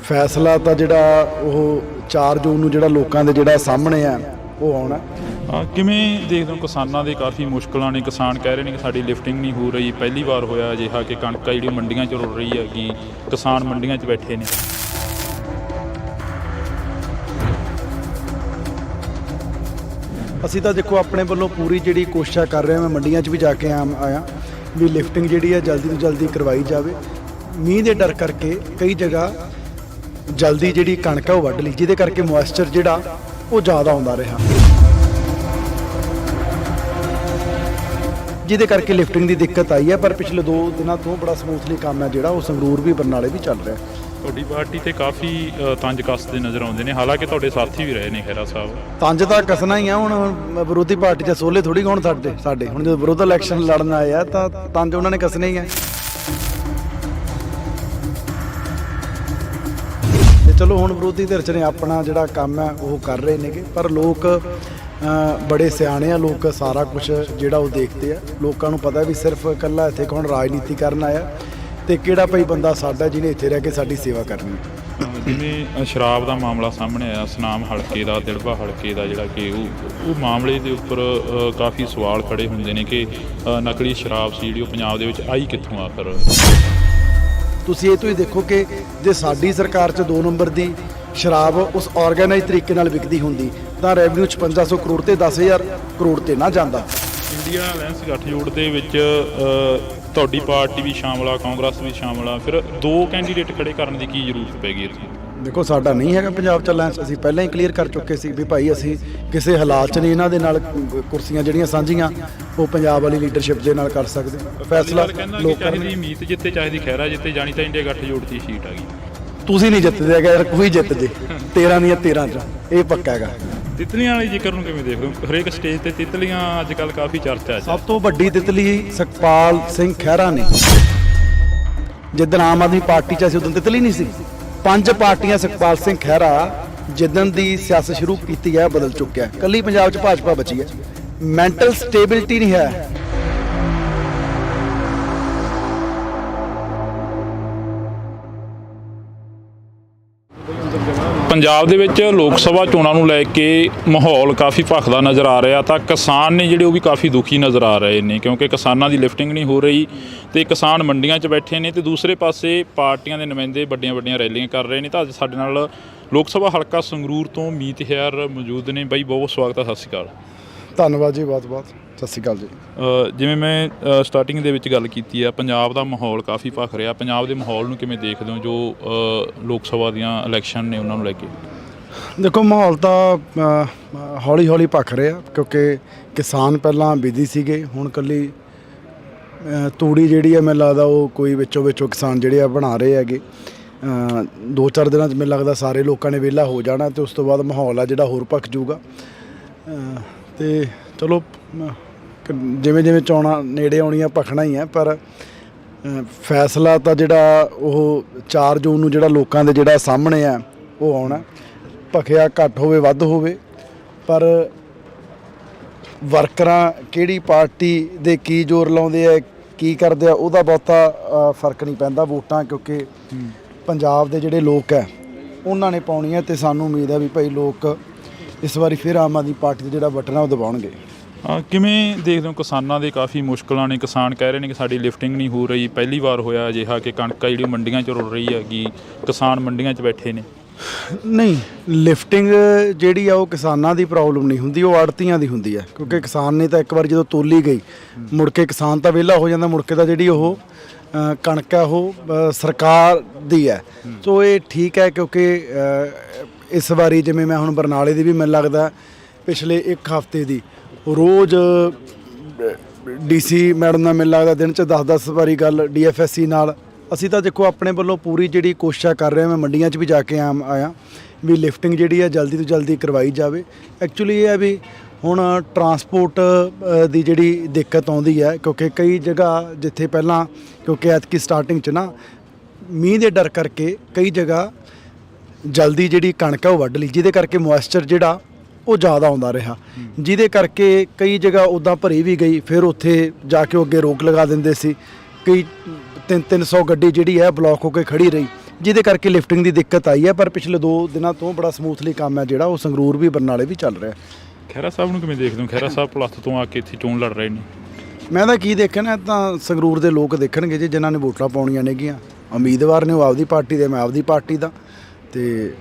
ਫੈਸਲਾ ਤਾਂ ਜਿਹੜਾ ਉਹ 4 ਜੂਨ ਨੂੰ ਜਿਹੜਾ ਲੋਕਾਂ ਦੇ ਜਿਹੜਾ ਸਾਹਮਣੇ ਆ ਉਹ ਆਉਣਾ। ਕਿਵੇਂ ਦੇਖਦੇ ਹੋ ਕਿਸਾਨਾਂ ਦੇ ਕਾਫੀ ਮੁਸ਼ਕਲਾਂ ਨੇ? ਕਿਸਾਨ ਕਹਿ ਰਹੇ ਨੇ ਕਿ ਸਾਡੀ ਲਿਫਟਿੰਗ ਨਹੀਂ ਹੋ ਰਹੀ। ਪਹਿਲੀ ਵਾਰ ਹੋਇਆ ਅਜਿਹਾ ਕਿ ਕਣਕ ਜਿਹੜੀ ਮੰਡੀਆਂ 'ਚ ਰੁਲ ਰਹੀ ਹੈਗੀ, ਕਿਸਾਨ ਮੰਡੀਆਂ 'ਚ ਬੈਠੇ ਨੇ। ਅਸੀਂ ਤਾਂ ਦੇਖੋ ਆਪਣੇ ਵੱਲੋਂ ਪੂਰੀ ਜਿਹੜੀ ਕੋਸ਼ਿਸ਼ ਕਰ ਰਹੇ ਹਾਂ। ਮੈਂ ਮੰਡੀਆਂ 'ਚ ਵੀ ਜਾ ਕੇ ਆਇਆ ਵੀ ਲਿਫਟਿੰਗ ਜਿਹੜੀ ਹੈ ਜਲਦੀ ਤੋਂ ਜਲਦੀ ਕਰਵਾਈ ਜਾਵੇ। ਮੀਂਹ ਦੇ ਡਰ ਕਰਕੇ ਕਈ ਜਗ੍ਹਾ ਜਲਦੀ ਜਿਹੜੀ ਕਣਕ ਹੈ ਉਹ ਵੱਢ ਲਈ, ਜਿਹਦੇ ਕਰਕੇ ਮੋਇਸਚਰ ਜਿਹੜਾ ਉਹ ਜ਼ਿਆਦਾ ਆਉਂਦਾ ਰਿਹਾ, ਜਿਹਦੇ ਕਰਕੇ ਲਿਫਟਿੰਗ ਦੀ ਦਿੱਕਤ ਆਈ ਹੈ। ਪਰ ਪਿਛਲੇ 2 ਦਿਨਾਂ ਤੋਂ ਬੜਾ ਸਮੂਥਲੀ ਕੰਮ ਹੈ ਜਿਹੜਾ ਉਹ ਸੰਗਰੂਰ ਵੀ ਬਰਨਾਲੇ ਵੀ ਚੱਲ ਰਿਹਾ। ਤੁਹਾਡੀ ਪਾਰਟੀ ਤੇ ਕਾਫੀ ਤੰਜ ਕੱਸਦੇ ਨਜ਼ਰ ਆਉਂਦੇ ਨੇ, ਹਾਲਾਂਕਿ ਤੁਹਾਡੇ ਸਾਥੀ ਵੀ ਰਹੇ ਨੇ ਖਹਿਰਾ ਸਾਹਿਬ। ਤੰਜ ਤਾਂ ਕੱਸਣਾ ਹੀ ਆ। ਹੁਣ ਵਿਰੋਧੀ ਪਾਰਟੀ 'ਚ ਸੋਲੇ ਥੋੜੀ ਹੋਣ ਸਾਡੇ। ਹੁਣ ਜਦੋਂ ਵਿਰੋਧ ਇਲੈਕਸ਼ਨ ਲੜਨ ਆਏ ਆ ਤਾਂ ਤੰਜ ਉਹਨਾਂ ਨੇ ਕੱਸਣੇ ਹੀ ਆ। ਤੇ ਚਲੋ ਹੁਣ ਵਿਰੋਧੀ ਧਿਰ 'ਚ ਨੇ ਆਪਣਾ ਜਿਹੜਾ ਕੰਮ ਹੈ ਉਹ ਕਰ ਰਹੇ ਨੇਗੇ, ਪਰ ਲੋਕ ਬੜੇ ਸਿਆਣੇ ਆ। ਲੋਕ ਸਾਰਾ ਕੁਝ ਜਿਹੜਾ ਉਹ ਦੇਖਦੇ ਆ। ਲੋਕਾਂ ਨੂੰ ਪਤਾ ਵੀ ਸਿਰਫ ਇਕੱਲਾ ਇੱਥੇ ਕੌਣ ਰਾਜਨੀਤੀ ਕਰਨ ਆਇਆ, ਤੇ ਕਿਹੜਾ ਭਾਈ ਬੰਦਾ ਸਾਡਾ ਜਿਹਨੇ ਇੱਥੇ ਰਹਿ ਕੇ ਸਾਡੀ ਸੇਵਾ ਕਰਨੀ। ਜਿਵੇਂ ਸ਼ਰਾਬ ਦਾ ਮਾਮਲਾ ਸਾਹਮਣੇ ਆਇਆ, ਸੁਨਾਮ ਹਲਕੇ ਦਾ, ਦਿੜਬਾ ਹਲਕੇ ਦਾ, ਜਿਹੜਾ ਕਿ ਉਹ ਮਾਮਲੇ ਦੇ ਉੱਪਰ ਕਾਫੀ ਸਵਾਲ ਖੜੇ ਹੁੰਦੇ ਨੇ ਕਿ ਨਕਲੀ ਸ਼ਰਾਬ ਸੀ ਜਿਹੜੀ ਉਹ ਪੰਜਾਬ ਦੇ ਵਿੱਚ ਆਈ ਕਿੱਥੋਂ ਆਖਰ? ਤੁਸੀਂ ਇਹ ਤੋਂ ਹੀ ਦੇਖੋ ਕਿ ਜੇ ਸਾਡੀ ਸਰਕਾਰ 'ਚ 2 ਨੰਬਰ ਦੀ ਸ਼ਰਾਬ ਉਸ ਆਰਗੇਨਾਈਜ਼ ਤਰੀਕੇ ਨਾਲ ਵਿਕਦੀ ਹੁੰਦੀ ਤਾਂ ਰੈਵਨਿਊ 5500 ਕਰੋੜ ਤੇ 10000 ਕਰੋੜ ਤੇ ਨਾ ਜਾਂਦਾ। ਇੰਡੀਆ ਅਲਾਇੰਸ ਗੱਠਜੋੜ ਦੇ ਵਿੱਚ ਤੁਹਾਡੀ ਪਾਰਟੀ ਵੀ ਸ਼ਾਮਲ ਆ, ਕਾਂਗਰਸ ਵੀ ਸ਼ਾਮਲ ਆ, ਫਿਰ 2 ਕੈਂਡੀਡੇਟ ਖੜੇ ਕਰਨ ਦੀ ਕੀ ਜ਼ਰੂਰਤ ਪੈ ਗਈ ਇੱਥੇ? ਦੇਖੋ ਸਾਡਾ ਨਹੀਂ ਹੈਗਾ ਪੰਜਾਬ 'ਚ ਅਲਾਇੰਸ। ਅਸੀਂ ਪਹਿਲਾਂ ਹੀ ਕਲੀਅਰ ਕਰ ਚੁੱਕੇ ਸੀ ਵੀ ਭਾਈ ਅਸੀਂ ਕਿਸੇ ਹਾਲਾਤ 'ਚ ਨਹੀਂ ਇਹਨਾਂ ਦੇ ਨਾਲ ਕੁਰਸੀਆਂ ਜਿਹੜੀਆਂ ਸਾਂਝੀਆਂ ਉਹ ਪੰਜਾਬ ਵਾਲੀ ਲੀਡਰਸ਼ਿਪ ਦੇ ਨਾਲ ਕਰ ਸਕਦੇ। ਫੈਸਲਾ ਲੋਕਾਂ ਦੀ ਮੀਤ ਜਿੱਤੇ, ਚਾਹੀਦੀ ਖਹਿਰਾ ਜਿੱਤੇ, ਜਾਣੀ ਤਾਂ ਇੰਡੀਆ ਗੱਠਜੋੜ ਦੀ ਸੀਟ ਆ ਗਈ। ਤੁਸੀਂ ਨਹੀਂ ਜਿੱਤਦੇ ਹੈਗਾ ਯਾਰ, ਕੋਈ ਜਿੱਤ ਜੇ 13 ਦੀਆਂ 13 'ਚ, ਇਹ ਪੱਕਾ ਹੈਗਾ। ਤਿਤਲੀਆਂ ਵਾਲੇ ਜ਼ਿਕਰ ਨੂੰ ਕਿਵੇਂ ਦੇਖਦੇ ਹੋ? ਹਰੇਕ ਸਟੇਜ ਤੇ ਤਿਤਲੀਆਂ ਅੱਜ ਕੱਲ੍ਹ ਕਾਫੀ ਚਰਚਾ ਹੈ। ਸਭ ਤੋਂ ਵੱਡੀ ਤਿਤਲੀ ਸੁਖਪਾਲ ਸਿੰਘ ਖਹਿਰਾ ਨੇ। ਜਿੱਦਣ ਆਮ ਆਦਮੀ ਪਾਰਟੀ 'ਚ ਸੀ ਉਦੋਂ ਤਿਤਲੀ ਨਹੀਂ ਸੀ। 5 ਪਾਰਟੀਆਂ ਸੁਖਪਾਲ ਸਿੰਘ ਖਹਿਰਾ ਜਿੱਦਣ ਦੀ ਸਿਆਸਤ ਸ਼ੁਰੂ ਕੀਤੀ ਹੈ ਬਦਲ ਚੁੱਕਿਆ। ਇਕੱਲੀ ਪੰਜਾਬ 'ਚ ਭਾਜਪਾ ਬਚੀ ਹੈ। ਮੈਂਟਲ ਸਟੇਬਿਲਿਟੀ ਨਹੀਂ ਹੈ। ਪੰਜਾਬ ਦੇ ਵਿੱਚ ਲੋਕ ਸਭਾ ਚੋਣਾਂ ਨੂੰ ਲੈ ਕੇ ਮਾਹੌਲ ਕਾਫੀ ਭਖਦਾ ਨਜ਼ਰ ਆ ਰਿਹਾ, ਤਾਂ ਕਿਸਾਨ ਨੇ ਜਿਹੜੇ ਉਹ ਵੀ ਕਾਫੀ ਦੁਖੀ ਨਜ਼ਰ ਆ ਰਹੇ ਨੇ, ਕਿਉਂਕਿ ਕਿਸਾਨਾਂ ਦੀ ਲਿਫਟਿੰਗ ਨਹੀਂ ਹੋ ਰਹੀ ਤੇ ਕਿਸਾਨ ਮੰਡੀਆਂ 'ਚ ਬੈਠੇ ਨੇ, ਤੇ ਦੂਸਰੇ ਪਾਸੇ ਪਾਰਟੀਆਂ ਦੇ ਨੁਮਾਇੰਦੇ ਵੱਡੀਆਂ ਰੈਲੀਆਂ ਕਰ ਰਹੇ ਨੇ। ਤਾਂ ਅੱਜ ਸਾਡੇ ਨਾਲ ਲੋਕ ਸਭਾ ਹਲਕਾ ਸੰਗਰੂਰ ਤੋਂ ਮੀਤਹਿਰ ਮੌਜੂਦ ਨੇ। ਬਾਈ ਬਹੁਤ ਸਵਾਗਤ ਹੈ, ਸਤਿ ਸ਼੍ਰੀ ਅਕਾਲ। ਧੰਨਵਾਦ ਜੀ, ਬਹੁਤ ਸਤਿ ਸ਼੍ਰੀ ਅਕਾਲ ਜੀ। ਜਿਵੇਂ ਮੈਂ ਸਟਾਰਟਿੰਗ ਦੇ ਵਿੱਚ ਗੱਲ ਕੀਤੀ ਆ, ਪੰਜਾਬ ਦਾ ਮਾਹੌਲ ਕਾਫੀ ਭਖ ਰਿਹਾ। ਪੰਜਾਬ ਦੇ ਮਾਹੌਲ ਨੂੰ ਕਿਵੇਂ ਦੇਖਦੇ ਹੋ, ਜੋ ਲੋਕ ਸਭਾ ਦੀਆਂ ਇਲੈਕਸ਼ਨ ਨੇ ਉਹਨਾਂ ਨੂੰ ਲੈ ਕੇ? ਦੇਖੋ ਮਾਹੌਲ ਤਾਂ ਹੌਲੀ ਹੌਲੀ ਭਖ ਰਿਹਾ ਕਿਉਂਕਿ ਕਿਸਾਨ ਪਹਿਲਾਂ ਬਿਜ਼ੀ ਸੀਗੇ, ਹੁਣ ਕੱਲੀ ਤੂੜੀ ਜਿਹੜੀ ਹੈ ਮੈਨੂੰ ਲੱਗਦਾ ਉਹ ਕੋਈ ਵਿੱਚੋਂ ਕਿਸਾਨ ਜਿਹੜੇ ਆ ਬਣਾ ਰਹੇ ਹੈਗੇ। 2-4 ਦਿਨਾਂ 'ਚ ਮੈਨੂੰ ਲੱਗਦਾ ਸਾਰੇ ਲੋਕਾਂ ਨੇ ਵਿਹਲਾ ਹੋ ਜਾਣਾ ਤੇ ਉਸ ਤੋਂ ਬਾਅਦ ਮਾਹੌਲ ਆ ਜਿਹੜਾ ਹੋਰ ਭਖ ਜਾਊਗਾ। ਤੇ ਚਲੋ ਜਿਵੇਂ ਚੋਣਾਂ ਨੇੜੇ ਆਉਣੀਆਂ ਭਖਣਾ ਹੀ ਹੈ, ਪਰ ਫੈਸਲਾ ਤਾਂ ਜਿਹੜਾ ਉਹ 4 ਜੂਨ ਨੂੰ ਜਿਹੜਾ ਲੋਕਾਂ ਦੇ ਜਿਹੜਾ ਸਾਹਮਣੇ ਆ ਉਹ ਆਉਣਾ। ਭਖਿਆ ਘੱਟ ਹੋਵੇ ਵੱਧ ਹੋਵੇ, ਪਰ ਵਰਕਰਾਂ ਕਿਹੜੀ ਪਾਰਟੀ ਦੇ ਕੀ ਜ਼ੋਰ ਲਾਉਂਦੇ ਆ ਕੀ ਕਰਦੇ ਆ ਉਹਦਾ ਬਹੁਤਾ ਫਰਕ ਨਹੀਂ ਪੈਂਦਾ। ਵੋਟਾਂ ਕਿਉਂਕਿ ਪੰਜਾਬ ਦੇ ਜਿਹੜੇ ਲੋਕ ਹੈ ਉਹਨਾਂ ਨੇ ਪਾਉਣੀਆਂ ਤੇ ਸਾਨੂੰ ਉਮੀਦ ਹੈ ਵੀ ਭਾਈ ਲੋਕ ਇਸ ਵਾਰੀ ਫਿਰ ਆਮ ਆਦਮੀ ਪਾਰਟੀ ਦਾ ਜਿਹੜਾ ਬਟਨ ਆ ਉਹ ਦਬਾਉਣਗੇ। ਕਿਵੇਂ ਦੇਖਦੇ ਹੋ ਕਿਸਾਨਾਂ ਦੇ ਕਾਫੀ ਮੁਸ਼ਕਲਾਂ ਨੇ? ਕਿਸਾਨ ਕਹਿ ਰਹੇ ਨੇ ਕਿ ਸਾਡੀ ਲਿਫਟਿੰਗ ਨਹੀਂ ਹੋ ਰਹੀ। ਪਹਿਲੀ ਵਾਰ ਹੋਇਆ ਅਜਿਹਾ ਕਿ ਕਣਕ ਜਿਹੜੀ ਮੰਡੀਆਂ 'ਚ ਰੁਲ ਰਹੀ ਹੈਗੀ, ਕਿਸਾਨ ਮੰਡੀਆਂ 'ਚ ਬੈਠੇ ਨੇ। ਨਹੀਂ, ਲਿਫਟਿੰਗ ਜਿਹੜੀ ਆ ਉਹ ਕਿਸਾਨਾਂ ਦੀ ਪ੍ਰੋਬਲਮ ਨਹੀਂ ਹੁੰਦੀ, ਉਹ ਆੜਤੀਆਂ ਦੀ ਹੁੰਦੀ ਹੈ ਕਿਉਂਕਿ ਕਿਸਾਨ ਨੇ ਤਾਂ ਇੱਕ ਵਾਰ ਜਦੋਂ ਤੋਲੀ ਗਈ ਮੁੜ ਕੇ ਕਿਸਾਨ ਤਾਂ ਵਿਹਲਾ ਹੋ ਜਾਂਦਾ, ਮੁੜ ਕੇ ਤਾਂ ਜਿਹੜੀ ਉਹ ਕਣਕ ਹੈ ਉਹ ਸਰਕਾਰ ਦੀ ਹੈ। ਸੋ ਇਹ ਠੀਕ ਹੈ ਕਿਉਂਕਿ ਇਸ ਵਾਰੀ ਜਿਵੇਂ ਮੈਂ ਹੁਣ ਬਰਨਾਲੇ ਦੀ ਵੀ ਮੈਨੂੰ ਲੱਗਦਾ ਪਿਛਲੇ 1 ਹਫ਼ਤੇ ਦੀ ਰੋਜ਼ ਡੀਸੀ ਮੈਡਮ ਨਾਲ ਮੈਨੂੰ ਲੱਗਦਾ ਦਿਨ 'ਚ 10-10 ਵਾਰੀ ਗੱਲ DFSC ਨਾਲ। ਅਸੀਂ ਤਾਂ ਦੇਖੋ ਆਪਣੇ ਵੱਲੋਂ ਪੂਰੀ ਜਿਹੜੀ ਕੋਸ਼ਿਸ਼ ਕਰ ਰਹੇ ਹਾਂ, ਮੈਂ ਮੰਡੀਆਂ 'ਚ ਵੀ ਜਾ ਕੇ ਆਇਆ ਵੀ ਲਿਫਟਿੰਗ ਜਿਹੜੀ ਹੈ ਜਲਦੀ ਤੋਂ ਜਲਦੀ ਕਰਵਾਈ ਜਾਵੇ। ਐਕਚੁਅਲੀ ਇਹ ਹੈ ਵੀ ਹੁਣ ਟਰਾਂਸਪੋਰਟ ਦੀ ਜਿਹੜੀ ਦਿੱਕਤ ਆਉਂਦੀ ਹੈ ਕਿਉਂਕਿ ਕਈ ਜਗ੍ਹਾ ਜਿੱਥੇ ਪਹਿਲਾਂ ਕਿਉਂਕਿ ਐਤਕੀ ਸਟਾਰਟਿੰਗ 'ਚ ਨਾ ਮੀਂਹ ਦੇ ਡਰ ਕਰਕੇ ਕਈ ਜਗ੍ਹਾ ਜਲਦੀ ਜਿਹੜੀ ਕਣਕ ਹੈ ਉਹ ਵੱਢ ਲਈ, ਜਿਹਦੇ ਕਰਕੇ ਮੋਇਸਚਰ ਜਿਹੜਾ ਉਹ ਜ਼ਿਆਦਾ ਆਉਂਦਾ ਰਿਹਾ, ਜਿਹਦੇ ਕਰਕੇ ਕਈ ਜਗ੍ਹਾ ਉੱਦਾਂ ਭਰੀ ਵੀ ਗਈ, ਫਿਰ ਉੱਥੇ ਜਾ ਕੇ ਉਹ ਅੱਗੇ ਰੋਕ ਲਗਾ ਦਿੰਦੇ ਸੀ। ਕਈ 300 ਗੱਡੀ ਜਿਹੜੀ ਹੈ ਬਲੌਕ ਹੋ ਕੇ ਖੜੀ ਰਹੀ, ਜਿਹਦੇ ਕਰਕੇ ਲਿਫਟਿੰਗ ਦੀ ਦਿੱਕਤ ਆਈ ਹੈ। ਪਰ ਪਿਛਲੇ 2 ਦਿਨਾਂ ਤੋਂ ਬੜਾ ਸਮੂਥਲੀ ਕੰਮ ਹੈ ਜਿਹੜਾ ਉਹ ਸੰਗਰੂਰ ਵੀ ਬਰਨਾਲੇ ਵੀ ਚੱਲ ਰਿਹਾ। ਖਹਿਰਾ ਸਾਹਿਬ ਨੂੰ ਕਿਵੇਂ ਦੇਖਦੇ ਹੋ? ਖਹਿਰਾ ਸਾਹਿਬ ਪਲੱਥ ਤੋਂ ਆ ਕੇ ਇੱਥੇ ਚੋਣ ਲੜ ਰਹੇ ਨੇ। ਮੈਂ ਤਾਂ ਕੀ ਦੇਖਣਾ, ਤਾਂ ਸੰਗਰੂਰ ਦੇ ਲੋਕ ਦੇਖਣਗੇ ਜੀ ਜਿਨ੍ਹਾਂ ਨੇ ਵੋਟਾਂ ਪਾਉਣੀਆਂ ਨੇਗੀਆਂ। ਉਮੀਦਵਾਰ ਨੇ ਉਹ ਆਪਦੀ ਪਾਰਟੀ ਦੇ, ਮੈਂ ਆਪਦੀ ਪਾਰਟੀ ਦਾ, ਤੇ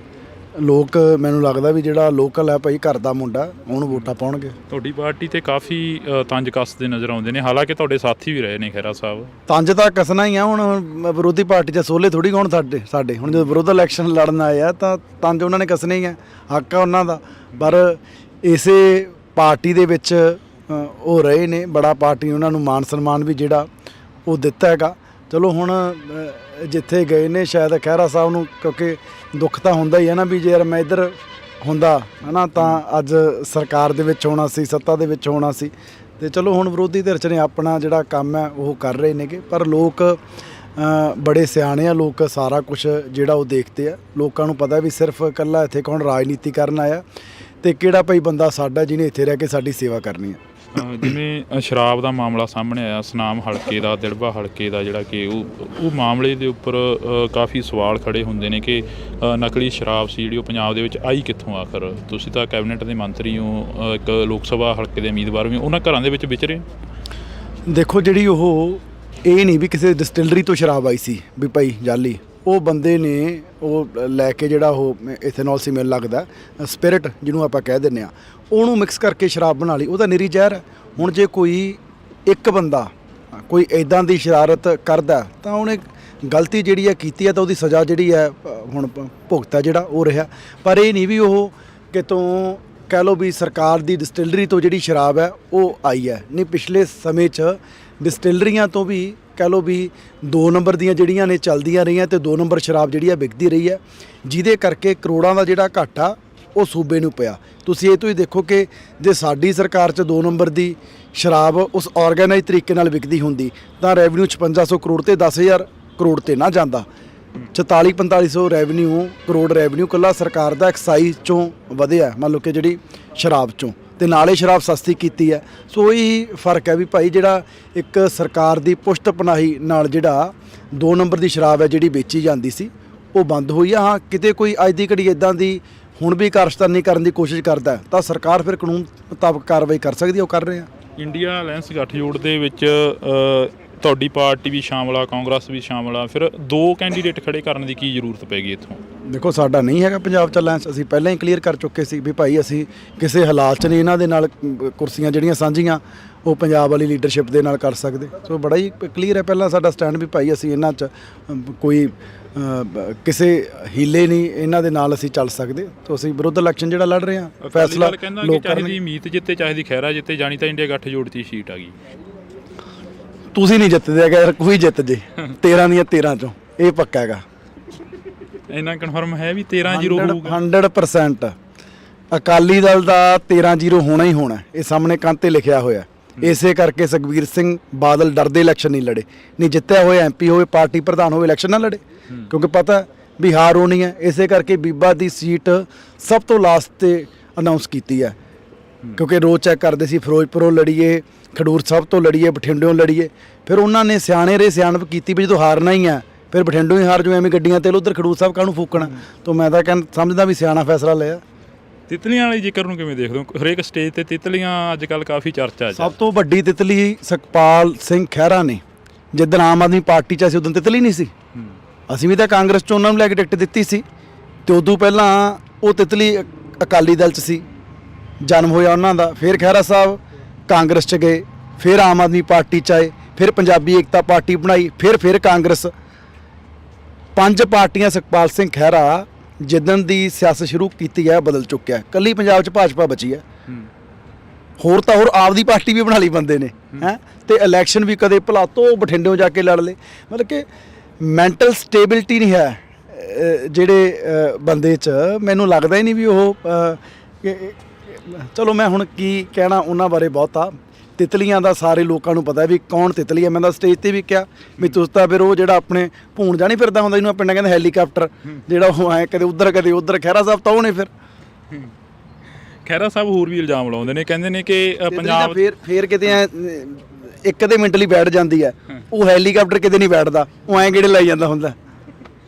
ਲੋਕ ਮੈਨੂੰ ਲੱਗਦਾ ਵੀ ਜਿਹੜਾ ਲੋਕਲ ਹੈ ਭਾਈ ਘਰ ਦਾ ਮੁੰਡਾ ਉਹਨੂੰ ਵੋਟਾਂ ਪਾਉਣਗੇ। ਤੁਹਾਡੀ ਪਾਰਟੀ ਤੇ ਕਾਫੀ ਤੰਜ ਕੱਸਦੇ ਨਜ਼ਰ ਆਉਂਦੇ ਨੇ, ਹਾਲਾਂਕਿ ਤੁਹਾਡੇ ਸਾਥੀ ਵੀ ਰਹੇ ਨੇ ਖਹਿਰਾ ਸਾਹਿਬ। ਤੰਜ ਤਾਂ ਕੱਸਣਾ ਹੀ ਆ, ਹੁਣ ਵਿਰੋਧੀ ਪਾਰਟੀ 'ਚ ਸੋਲੇ ਥੋੜੀ ਹੋਣ ਸਾਡੇ ਹੁਣ ਜਦੋਂ ਵਿਰੋਧ ਇਲੈਕਸ਼ਨ ਲੜਨ ਆਏ ਆ ਤਾਂ ਤੰਜ ਉਹਨਾਂ ਨੇ ਕੱਸਣੇ ਹੀ ਆ, ਹੱਕ ਆ ਉਹਨਾਂ ਦਾ। ਪਰ ਇਸੇ ਪਾਰਟੀ ਦੇ ਵਿੱਚ ਉਹ ਰਹੇ ਨੇ, ਬੜਾ ਪਾਰਟੀ ਉਹਨਾਂ ਨੂੰ ਮਾਨ ਸਨਮਾਨ ਵੀ ਜਿਹੜਾ ਉਹ ਦਿੱਤਾ ਹੈਗਾ। ਚਲੋ ਹੁਣ ਜਿੱਥੇ ਗਏ ਨੇ ਸ਼ਾਇਦ ਖਹਿਰਾ ਸਾਹਿਬ ਨੂੰ ਕਿਉਂਕਿ ਦੁੱਖ ਤਾਂ ਹੁੰਦਾ ਹੀ ਹੈ ਨਾ ਵੀ ਜੇ ਯਾਰ ਮੈਂ ਇੱਧਰ ਹੁੰਦਾ ਹੈ ਨਾ ਤਾਂ ਅੱਜ ਸਰਕਾਰ ਦੇ ਵਿੱਚ ਹੋਣਾ ਸੀ, ਸੱਤਾ ਦੇ ਵਿੱਚ ਹੋਣਾ ਸੀ। ਤੇ ਚਲੋ ਹੁਣ ਵਿਰੋਧੀ ਧਿਰ 'ਚ ਨੇ ਆਪਣਾ ਜਿਹੜਾ ਕੰਮ ਹੈ ਉਹ ਕਰ ਰਹੇ ਨੇਗੇ, ਪਰ ਲੋਕ ਬੜੇ ਸਿਆਣੇ ਆ, ਲੋਕ ਸਾਰਾ ਕੁਝ ਜਿਹੜਾ ਉਹ ਦੇਖਦੇ ਆ। ਲੋਕਾਂ ਨੂੰ ਪਤਾ ਵੀ ਸਿਰਫ ਇਕੱਲਾ ਇੱਥੇ ਕੌਣ ਰਾਜਨੀਤੀ ਕਰਨ ਆਇਆ ਤੇ ਕਿਹੜਾ ਭਾਈ ਬੰਦਾ ਸਾਡਾ ਜਿਹਨੇ ਇੱਥੇ ਰਹਿ ਕੇ ਸਾਡੀ ਸੇਵਾ ਕਰਨੀ ਹੈ। ਜਿਵੇਂ ਸ਼ਰਾਬ ਦਾ ਮਾਮਲਾ ਸਾਹਮਣੇ ਆਇਆ, ਸੁਨਾਮ ਹਲਕੇ ਦਾ, ਦਿੜਬਾ ਹਲਕੇ ਦਾ, ਜਿਹੜਾ ਕਿ ਉਹ ਮਾਮਲੇ ਦੇ ਉੱਪਰ ਕਾਫੀ ਸਵਾਲ ਖੜੇ ਹੁੰਦੇ ਨੇ ਕਿ ਨਕਲੀ ਸ਼ਰਾਬ ਸੀ ਜਿਹੜੀ ਉਹ ਪੰਜਾਬ ਦੇ ਵਿੱਚ ਆਈ ਕਿੱਥੋਂ ਆਖਰ? ਤੁਸੀਂ ਤਾਂ ਕੈਬਨਿਟ ਦੇ ਮੰਤਰੀ ਹੋ, ਇੱਕ ਲੋਕ ਸਭਾ ਹਲਕੇ ਦੇ ਉਮੀਦਵਾਰ ਵੀ, ਉਹਨਾਂ ਘਰਾਂ ਦੇ ਵਿੱਚ ਵਿਚਰੇ। ਦੇਖੋ ਜਿਹੜੀ ਉਹ ਇਹ ਨਹੀਂ ਵੀ ਕਿਸੇ ਡਿਸਟਿਲਰੀ ਤੋਂ ਸ਼ਰਾਬ ਆਈ ਸੀ ਵੀ ਭਾਈ ਜਾਲੀ, ਉਹ ਬੰਦੇ ਨੇ ਉਹ ਲੈ ਕੇ ਜਿਹੜਾ ਉਹ ਇਥੇਨੋਲ ਸੀ ਮੈਨੂੰ ਲੱਗਦਾ ਸਪਿਰਿਟ ਜਿਹਨੂੰ ਆਪਾਂ ਕਹਿ ਦਿੰਦੇ ਆ, ਉਹਨੂੰ ਮਿਕਸ ਕਰਕੇ ਸ਼ਰਾਬ ਬਣਾ ਲਈ, ਉਹਦਾ ਨਿਰੀ ਜ਼ਹਿਰ ਹੈ। ਹੁਣ ਜੇ ਕੋਈ ਇੱਕ ਬੰਦਾ ਕੋਈ ਇੱਦਾਂ ਦੀ ਸ਼ਰਾਰਤ ਕਰਦਾ ਤਾਂ ਉਹਨੇ ਗਲਤੀ ਜਿਹੜੀ ਹੈ ਕੀਤੀ ਹੈ ਤਾਂ ਉਹਦੀ ਸਜ਼ਾ ਜਿਹੜੀ ਹੈ ਹੁਣ ਭੁਗਤਾ ਜਿਹੜਾ ਉਹ ਰਿਹਾ। ਪਰ ਇਹ ਨਹੀਂ ਵੀ ਉਹ ਕਿਤੋਂ ਕਹਿ ਲਓ ਵੀ ਸਰਕਾਰ ਦੀ ਡਿਸਟਿਲਰੀ ਤੋਂ ਜਿਹੜੀ ਸ਼ਰਾਬ ਹੈ ਉਹ ਆਈ ਹੈ। ਨਹੀਂ, ਪਿਛਲੇ ਸਮੇਂ 'ਚ ਡਿਸਟਿਲਰੀਆਂ ਤੋਂ ਵੀ ਕਹਿ ਲਓ ਵੀ 2 ਨੰਬਰ ਦੀਆਂ ਜਿਹੜੀਆਂ ਨੇ ਚੱਲਦੀਆਂ ਰਹੀਆਂ ਤੇ 2 ਨੰਬਰ ਸ਼ਰਾਬ ਜਿਹੜੀ ਆ ਵਿਕਦੀ ਰਹੀ ਹੈ, ਜਿਹਦੇ ਕਰਕੇ ਕਰੋੜਾਂ ਦਾ ਜਿਹੜਾ ਘਾਟਾ ਉਹ ਸੂਬੇ ਨੂੰ ਪਿਆ। ਤੁਸੀਂ ਇਹ ਤੋਂ ਹੀ ਦੇਖੋ ਕਿ ਜੇ ਸਾਡੀ ਸਰਕਾਰ 'ਚ 2 ਨੰਬਰ ਦੀ ਸ਼ਰਾਬ ਉਸ ਆਰਗੇਨਾਈਜ਼ ਤਰੀਕੇ ਨਾਲ ਵਿਕਦੀ ਹੁੰਦੀ ਤਾਂ ਰੈਵਨਿਊ 5600 ਕਰੋੜ ਤੇ 10000 ਕਰੋੜ ਤੇ ਨਾ ਜਾਂਦਾ। 44-4500 ਰੈਵਨਿਊ ਕਰੋੜ ਰੈਵਨਿਊ ਇਕੱਲਾ ਸਰਕਾਰ ਦਾ ਐਕਸਾਈਜ਼ 'ਚੋਂ ਵਧਿਆ, ਮੰਨ ਲਓ ਕਿ ਜਿਹੜੀ ਸ਼ਰਾਬ 'ਚੋਂ, ਤੇ ਨਾਲੇ ਸ਼ਰਾਬ ਸਸਤੀ ਕੀਤੀ ਹੈ। ਸੋ ਇਹੀ ਫਰਕ ਹੈ ਵੀ ਭਾਈ ਜਿਹੜਾ ਇੱਕ ਸਰਕਾਰ ਦੀ ਪੁਸ਼ਤ ਪਨਾਹੀ ਨਾਲ ਜਿਹੜਾ 2 ਨੰਬਰ ਦੀ ਸ਼ਰਾਬ ਹੈ ਜਿਹੜੀ ਵੇਚੀ ਜਾਂਦੀ ਸੀ ਉਹ ਬੰਦ ਹੋਈ ਆ। ਹਾਂ, ਕਿਤੇ ਕੋਈ ਅੱਜ ਦੀ ਘੜੀ ਇੱਦਾਂ ਦੀ ਹੁਣ ਵੀ ਕਾਰਸਤਾਨੀ ਕਰਨ ਦੀ ਕੋਸ਼ਿਸ਼ ਕਰਦਾ ਤਾਂ ਸਰਕਾਰ ਫਿਰ ਕਾਨੂੰਨ ਮੁਤਾਬਕ ਕਾਰਵਾਈ ਕਰ ਸਕਦੀ ਹੈ, ਉਹ ਕਰ ਰਹੇ ਆ। ਇੰਡੀਆ ਅਲਾਇੰਸ ਗੱਠਜੋੜ ਦੇ ਵਿੱਚ ਤੁਹਾਡੀ ਪਾਰਟੀ ਵੀ ਸ਼ਾਮਲ ਆ, ਕਾਂਗਰਸ ਵੀ ਸ਼ਾਮਲ ਆ, ਫਿਰ 2 ਕੈਂਡੀਡੇਟ ਖੜੇ ਕਰਨ ਦੀ ਕੀ ਜ਼ਰੂਰਤ ਪੈ ਗਈ ਇੱਥੋਂ? ਦੇਖੋ, ਸਾਡਾ ਨਹੀਂ ਹੈਗਾ ਪੰਜਾਬ 'ਚ ਅਲਾਇੰਸ। ਅਸੀਂ ਪਹਿਲਾਂ ਹੀ ਕਲੀਅਰ ਕਰ ਚੁੱਕੇ ਸੀ ਵੀ ਭਾਈ ਅਸੀਂ ਕਿਸੇ ਹਾਲਾਤ 'ਚ ਨਹੀਂ ਇਹਨਾਂ ਦੇ ਨਾਲ ਕੁਰਸੀਆਂ ਜਿਹੜੀਆਂ ਸਾਂਝੀਆਂ ਉਹ ਪੰਜਾਬ ਵਾਲੀ ਲੀਡਰਸ਼ਿਪ ਦੇ ਨਾਲ ਕਰ ਸਕਦੇ। ਸੋ ਬੜਾ ਹੀ ਕਲੀਅਰ ਹੈ ਪਹਿਲਾਂ ਸਾਡਾ ਸਟੈਂਡ ਵੀ ਭਾਈ ਅਸੀਂ ਇਹਨਾਂ 'ਚ ਕੋਈ ਕਿਸੇ ਹੀਲੇ ਨਹੀਂ ਇਹਨਾਂ ਦੇ ਨਾਲ ਅਸੀਂ ਚੱਲ ਸਕਦੇ। ਤਾਂ ਅਸੀਂ ਵਿਰੁੱਧ ਇਲੈਕਸ਼ਨ ਜਿਹੜਾ ਲੜ ਰਹੇ ਹਾਂ, ਫੈਸਲਾ ਲੋਕ ਚਾਹੀਦੀ ਮੀਤ ਜਿੱਤੇ ਚਾਹੀਦੀ ਖਹਿਰਾ ਜਿੱਤੇ, ਜਾਣੀ ਤਾਂ ਇੰਡੀਆ ਗੱਠਜੋੜ ਦੀ ਸੀਟ ਆ ਗਈ। ਤੁਸੀਂ ਨਹੀਂ ਜਿੱਤਦੇ ਅਗਰ ਕੋਈ ਜਿੱਤ ਜੇ 13 ਦੀਆਂ 13 ਚੋਂ, ਇਹ ਪੱਕਾ ਹੈਗਾ। ਇੰਨਾ ਕਨਫਰਮ ਹੈ ਵੀ 13-0 ਹੋਊਗਾ 100%। ਅਕਾਲੀ ਦਲ ਦਾ 13-0 ਹੋਣਾ ਹੀ ਹੋਣਾ, ਇਹ ਸਾਹਮਣੇ ਕੰਧ ਤੇ ਲਿਖਿਆ ਹੋਇਆ। ਇਸੇ ਕਰਕੇ ਸੁਖਬੀਰ ਸਿੰਘ ਬਾਦਲ ਡਰਦੇ ਇਲੈਕਸ਼ਨ ਨਹੀਂ ਲੜੇ, ਨਹੀਂ ਜਿੱਤਿਆ ਹੋਇਆ ਐਮਪੀ ਹੋਵੇ, ਪਾਰਟੀ ਪ੍ਰਧਾਨ ਹੋਵੇ, ਇਲੈਕਸ਼ਨ ਨਾ ਲੜੇ, ਕਿਉਂਕਿ ਪਤਾ ਵੀ ਹਾਰ ਹੋਣੀ ਹੈ। ਇਸੇ ਕਰਕੇ ਬੀਬਾ ਦੀ ਸੀਟ ਸਭ ਤੋਂ ਲਾਸਟ ਤੇ ਅਨਾਉਂਸ ਕੀਤੀ ਹੈ, ਕਿਉਂਕਿ ਰੋਜ਼ ਚੈੱਕ ਕਰਦੇ ਸੀ ਫਿਰੋਜ਼ਪੁਰੋਂ ਲੜੀਏ, ਖਡੂਰ ਸਾਹਿਬ ਤੋਂ ਲੜੀਏ, ਬਠਿੰਡਿਓਂ ਲੜੀਏ। ਫਿਰ ਉਹਨਾਂ ਨੇ ਸਿਆਣੇ ਸਿਆਣਪ ਕੀਤੀ ਵੀ ਜਦੋਂ ਹਾਰਨਾ ਹੀ ਹੈ ਫਿਰ ਬਠਿੰਡੋਂ ਹੀ ਹਾਰ ਜੋ, ਐਵੇਂ ਗੱਡੀਆਂ ਤੇਲ ਉਧਰ ਖਡੂਰ ਸਾਹਿਬ ਕਾਹਨੂੰ ਫੂਕਣਾ। ਤਾਂ ਮੈਂ ਤਾਂ ਸਮਝਦਾ ਵੀ ਸਿਆਣਾ ਫੈਸਲਾ ਲਿਆ। ਤਿਤਲੀਆਂ ਵਾਲੀ ਜ਼ਿਕਰ ਨੂੰ ਕਿਵੇਂ ਦੇਖਦੇ ਹੋ? ਹਰੇਕ ਸਟੇਜ ਤੇ ਤਿਤਲੀਆਂ ਅੱਜ ਕੱਲ੍ਹ ਕਾਫੀ ਚਰਚਾ 'ਚ। ਸਭ ਤੋਂ ਵੱਡੀ ਤਿਤਲੀ ਸੁਖਪਾਲ ਸਿੰਘ ਖਹਿਰਾ ਨੇ। ਜਿੱਦਣ ਆਮ ਆਦਮੀ ਪਾਰਟੀ 'ਚ ਅਸੀਂ ਉਦੋਂ ਤਿਤਲੀ ਨਹੀਂ ਸੀ, ਅਸੀਂ ਵੀ ਤਾਂ ਕਾਂਗਰਸ 'ਚ ਉਹਨਾਂ ਨੂੰ ਲੈ ਕੇ ਟਿਕਟ ਦਿੱਤੀ ਸੀ, ਤੇ ਉਦੋਂ ਪਹਿਲਾਂ ਉਹ ਤਿਤਲੀ ਅਕਾਲੀ ਦਲ 'ਚ ਸੀ, ਜਨਮ ਹੋਇਆ ਉਹਨਾਂ ਦਾ। ਫਿਰ ਖਹਿਰਾ ਸਾਹਿਬ ਕਾਂਗਰਸ 'ਚ ਗਏ, ਫਿਰ ਆਮ ਆਦਮੀ ਪਾਰਟੀ 'ਚ ਆਏ, ਫਿਰ ਪੰਜਾਬੀ ਏਕਤਾ ਪਾਰਟੀ ਬਣਾਈ, ਫਿਰ ਕਾਂਗਰਸ। 5 ਪਾਰਟੀਆਂ ਸੁਖਪਾਲ ਸਿੰਘ ਖਹਿਰਾ ਜਿੱਦਣ ਦੀ ਸਿਆਸਤ ਸ਼ੁਰੂ ਕੀਤੀ ਹੈ ਬਦਲ ਚੁੱਕਿਆ। ਇਕੱਲੀ ਪੰਜਾਬ 'ਚ ਭਾਜਪਾ ਬਚੀ ਹੈ, ਹੋਰ ਤਾਂ ਹੋਰ ਆਪਦੀ ਪਾਰਟੀ ਵੀ ਬਣਾ ਲਈ ਬੰਦੇ ਨੇ ਹੈ। ਤੇ ਇਲੈਕਸ਼ਨ ਵੀ ਕਦੇ ਭਲਾ ਤੋਂ ਬਠਿੰਡਿਓਂ ਜਾ ਕੇ ਲੜ ਲਏ। ਮਤਲਬ ਕਿ ਮੈਂਟਲ ਸਟੇਬਿਲਿਟੀ ਨਹੀਂ ਹੈ ਜਿਹੜੇ ਬੰਦੇ 'ਚ। ਮੈਨੂੰ ਲੱਗਦਾ ਹੀ ਨਹੀਂ ਵੀ ਉਹ ਚਲੋ ਮੈਂ ਹੁਣ ਕੀ ਕਹਿਣਾ ਉਹਨਾਂ ਬਾਰੇ। ਬਹੁਤਾ ਤਿਤਲੀਆਂ ਦਾ ਸਾਰੇ ਲੋਕਾਂ ਨੂੰ ਪਤਾ ਵੀ ਕੌਣ ਤਿਤਲੀ ਹੈ। ਮੈਂ ਤਾਂ ਸਟੇਜ ਤੇ ਵੀ ਕਿਹਾ ਵੀ ਤੁਸੀਂ ਤਾਂ ਫਿਰ ਉਹ ਜਿਹੜਾ ਆਪਣੇ ਭੂਣ ਜਾਣੀ ਫਿਰਦਾ ਹੁੰਦਾ, ਜਿਹਨੂੰ ਪਿੰਡਾਂ ਕਹਿੰਦੇ ਹੈਲੀਕਾਪਟਰ, ਜਿਹੜਾ ਉਹ ਐਂ ਕਦੇ ਉੱਧਰ ਕਦੇ ਉੱਧਰ। ਖਹਿਰਾ ਸਾਹਿਬ ਤਾਂ ਉਹ ਨੇ। ਫਿਰ ਖਹਿਰਾ ਸਾਹਿਬ ਹੋਰ ਵੀ ਇਲਜ਼ਾਮ ਲਾਉਂਦੇ ਨੇ, ਕਹਿੰਦੇ ਨੇ ਕਿ ਪੰਜਾਬ ਫੇਰ ਕਿਤੇ ਐ ਇੱਕ ਅੱਧੇ ਮਿੰਟ ਲਈ ਬੈਠ ਜਾਂਦੀ ਹੈ, ਉਹ ਹੈਲੀਕਾਪਟਰ ਕਿਤੇ ਨਹੀਂ ਬੈਠਦਾ, ਉਹ ਐਂ ਗੇੜੇ ਲਾਈ ਜਾਂਦਾ ਹੁੰਦਾ।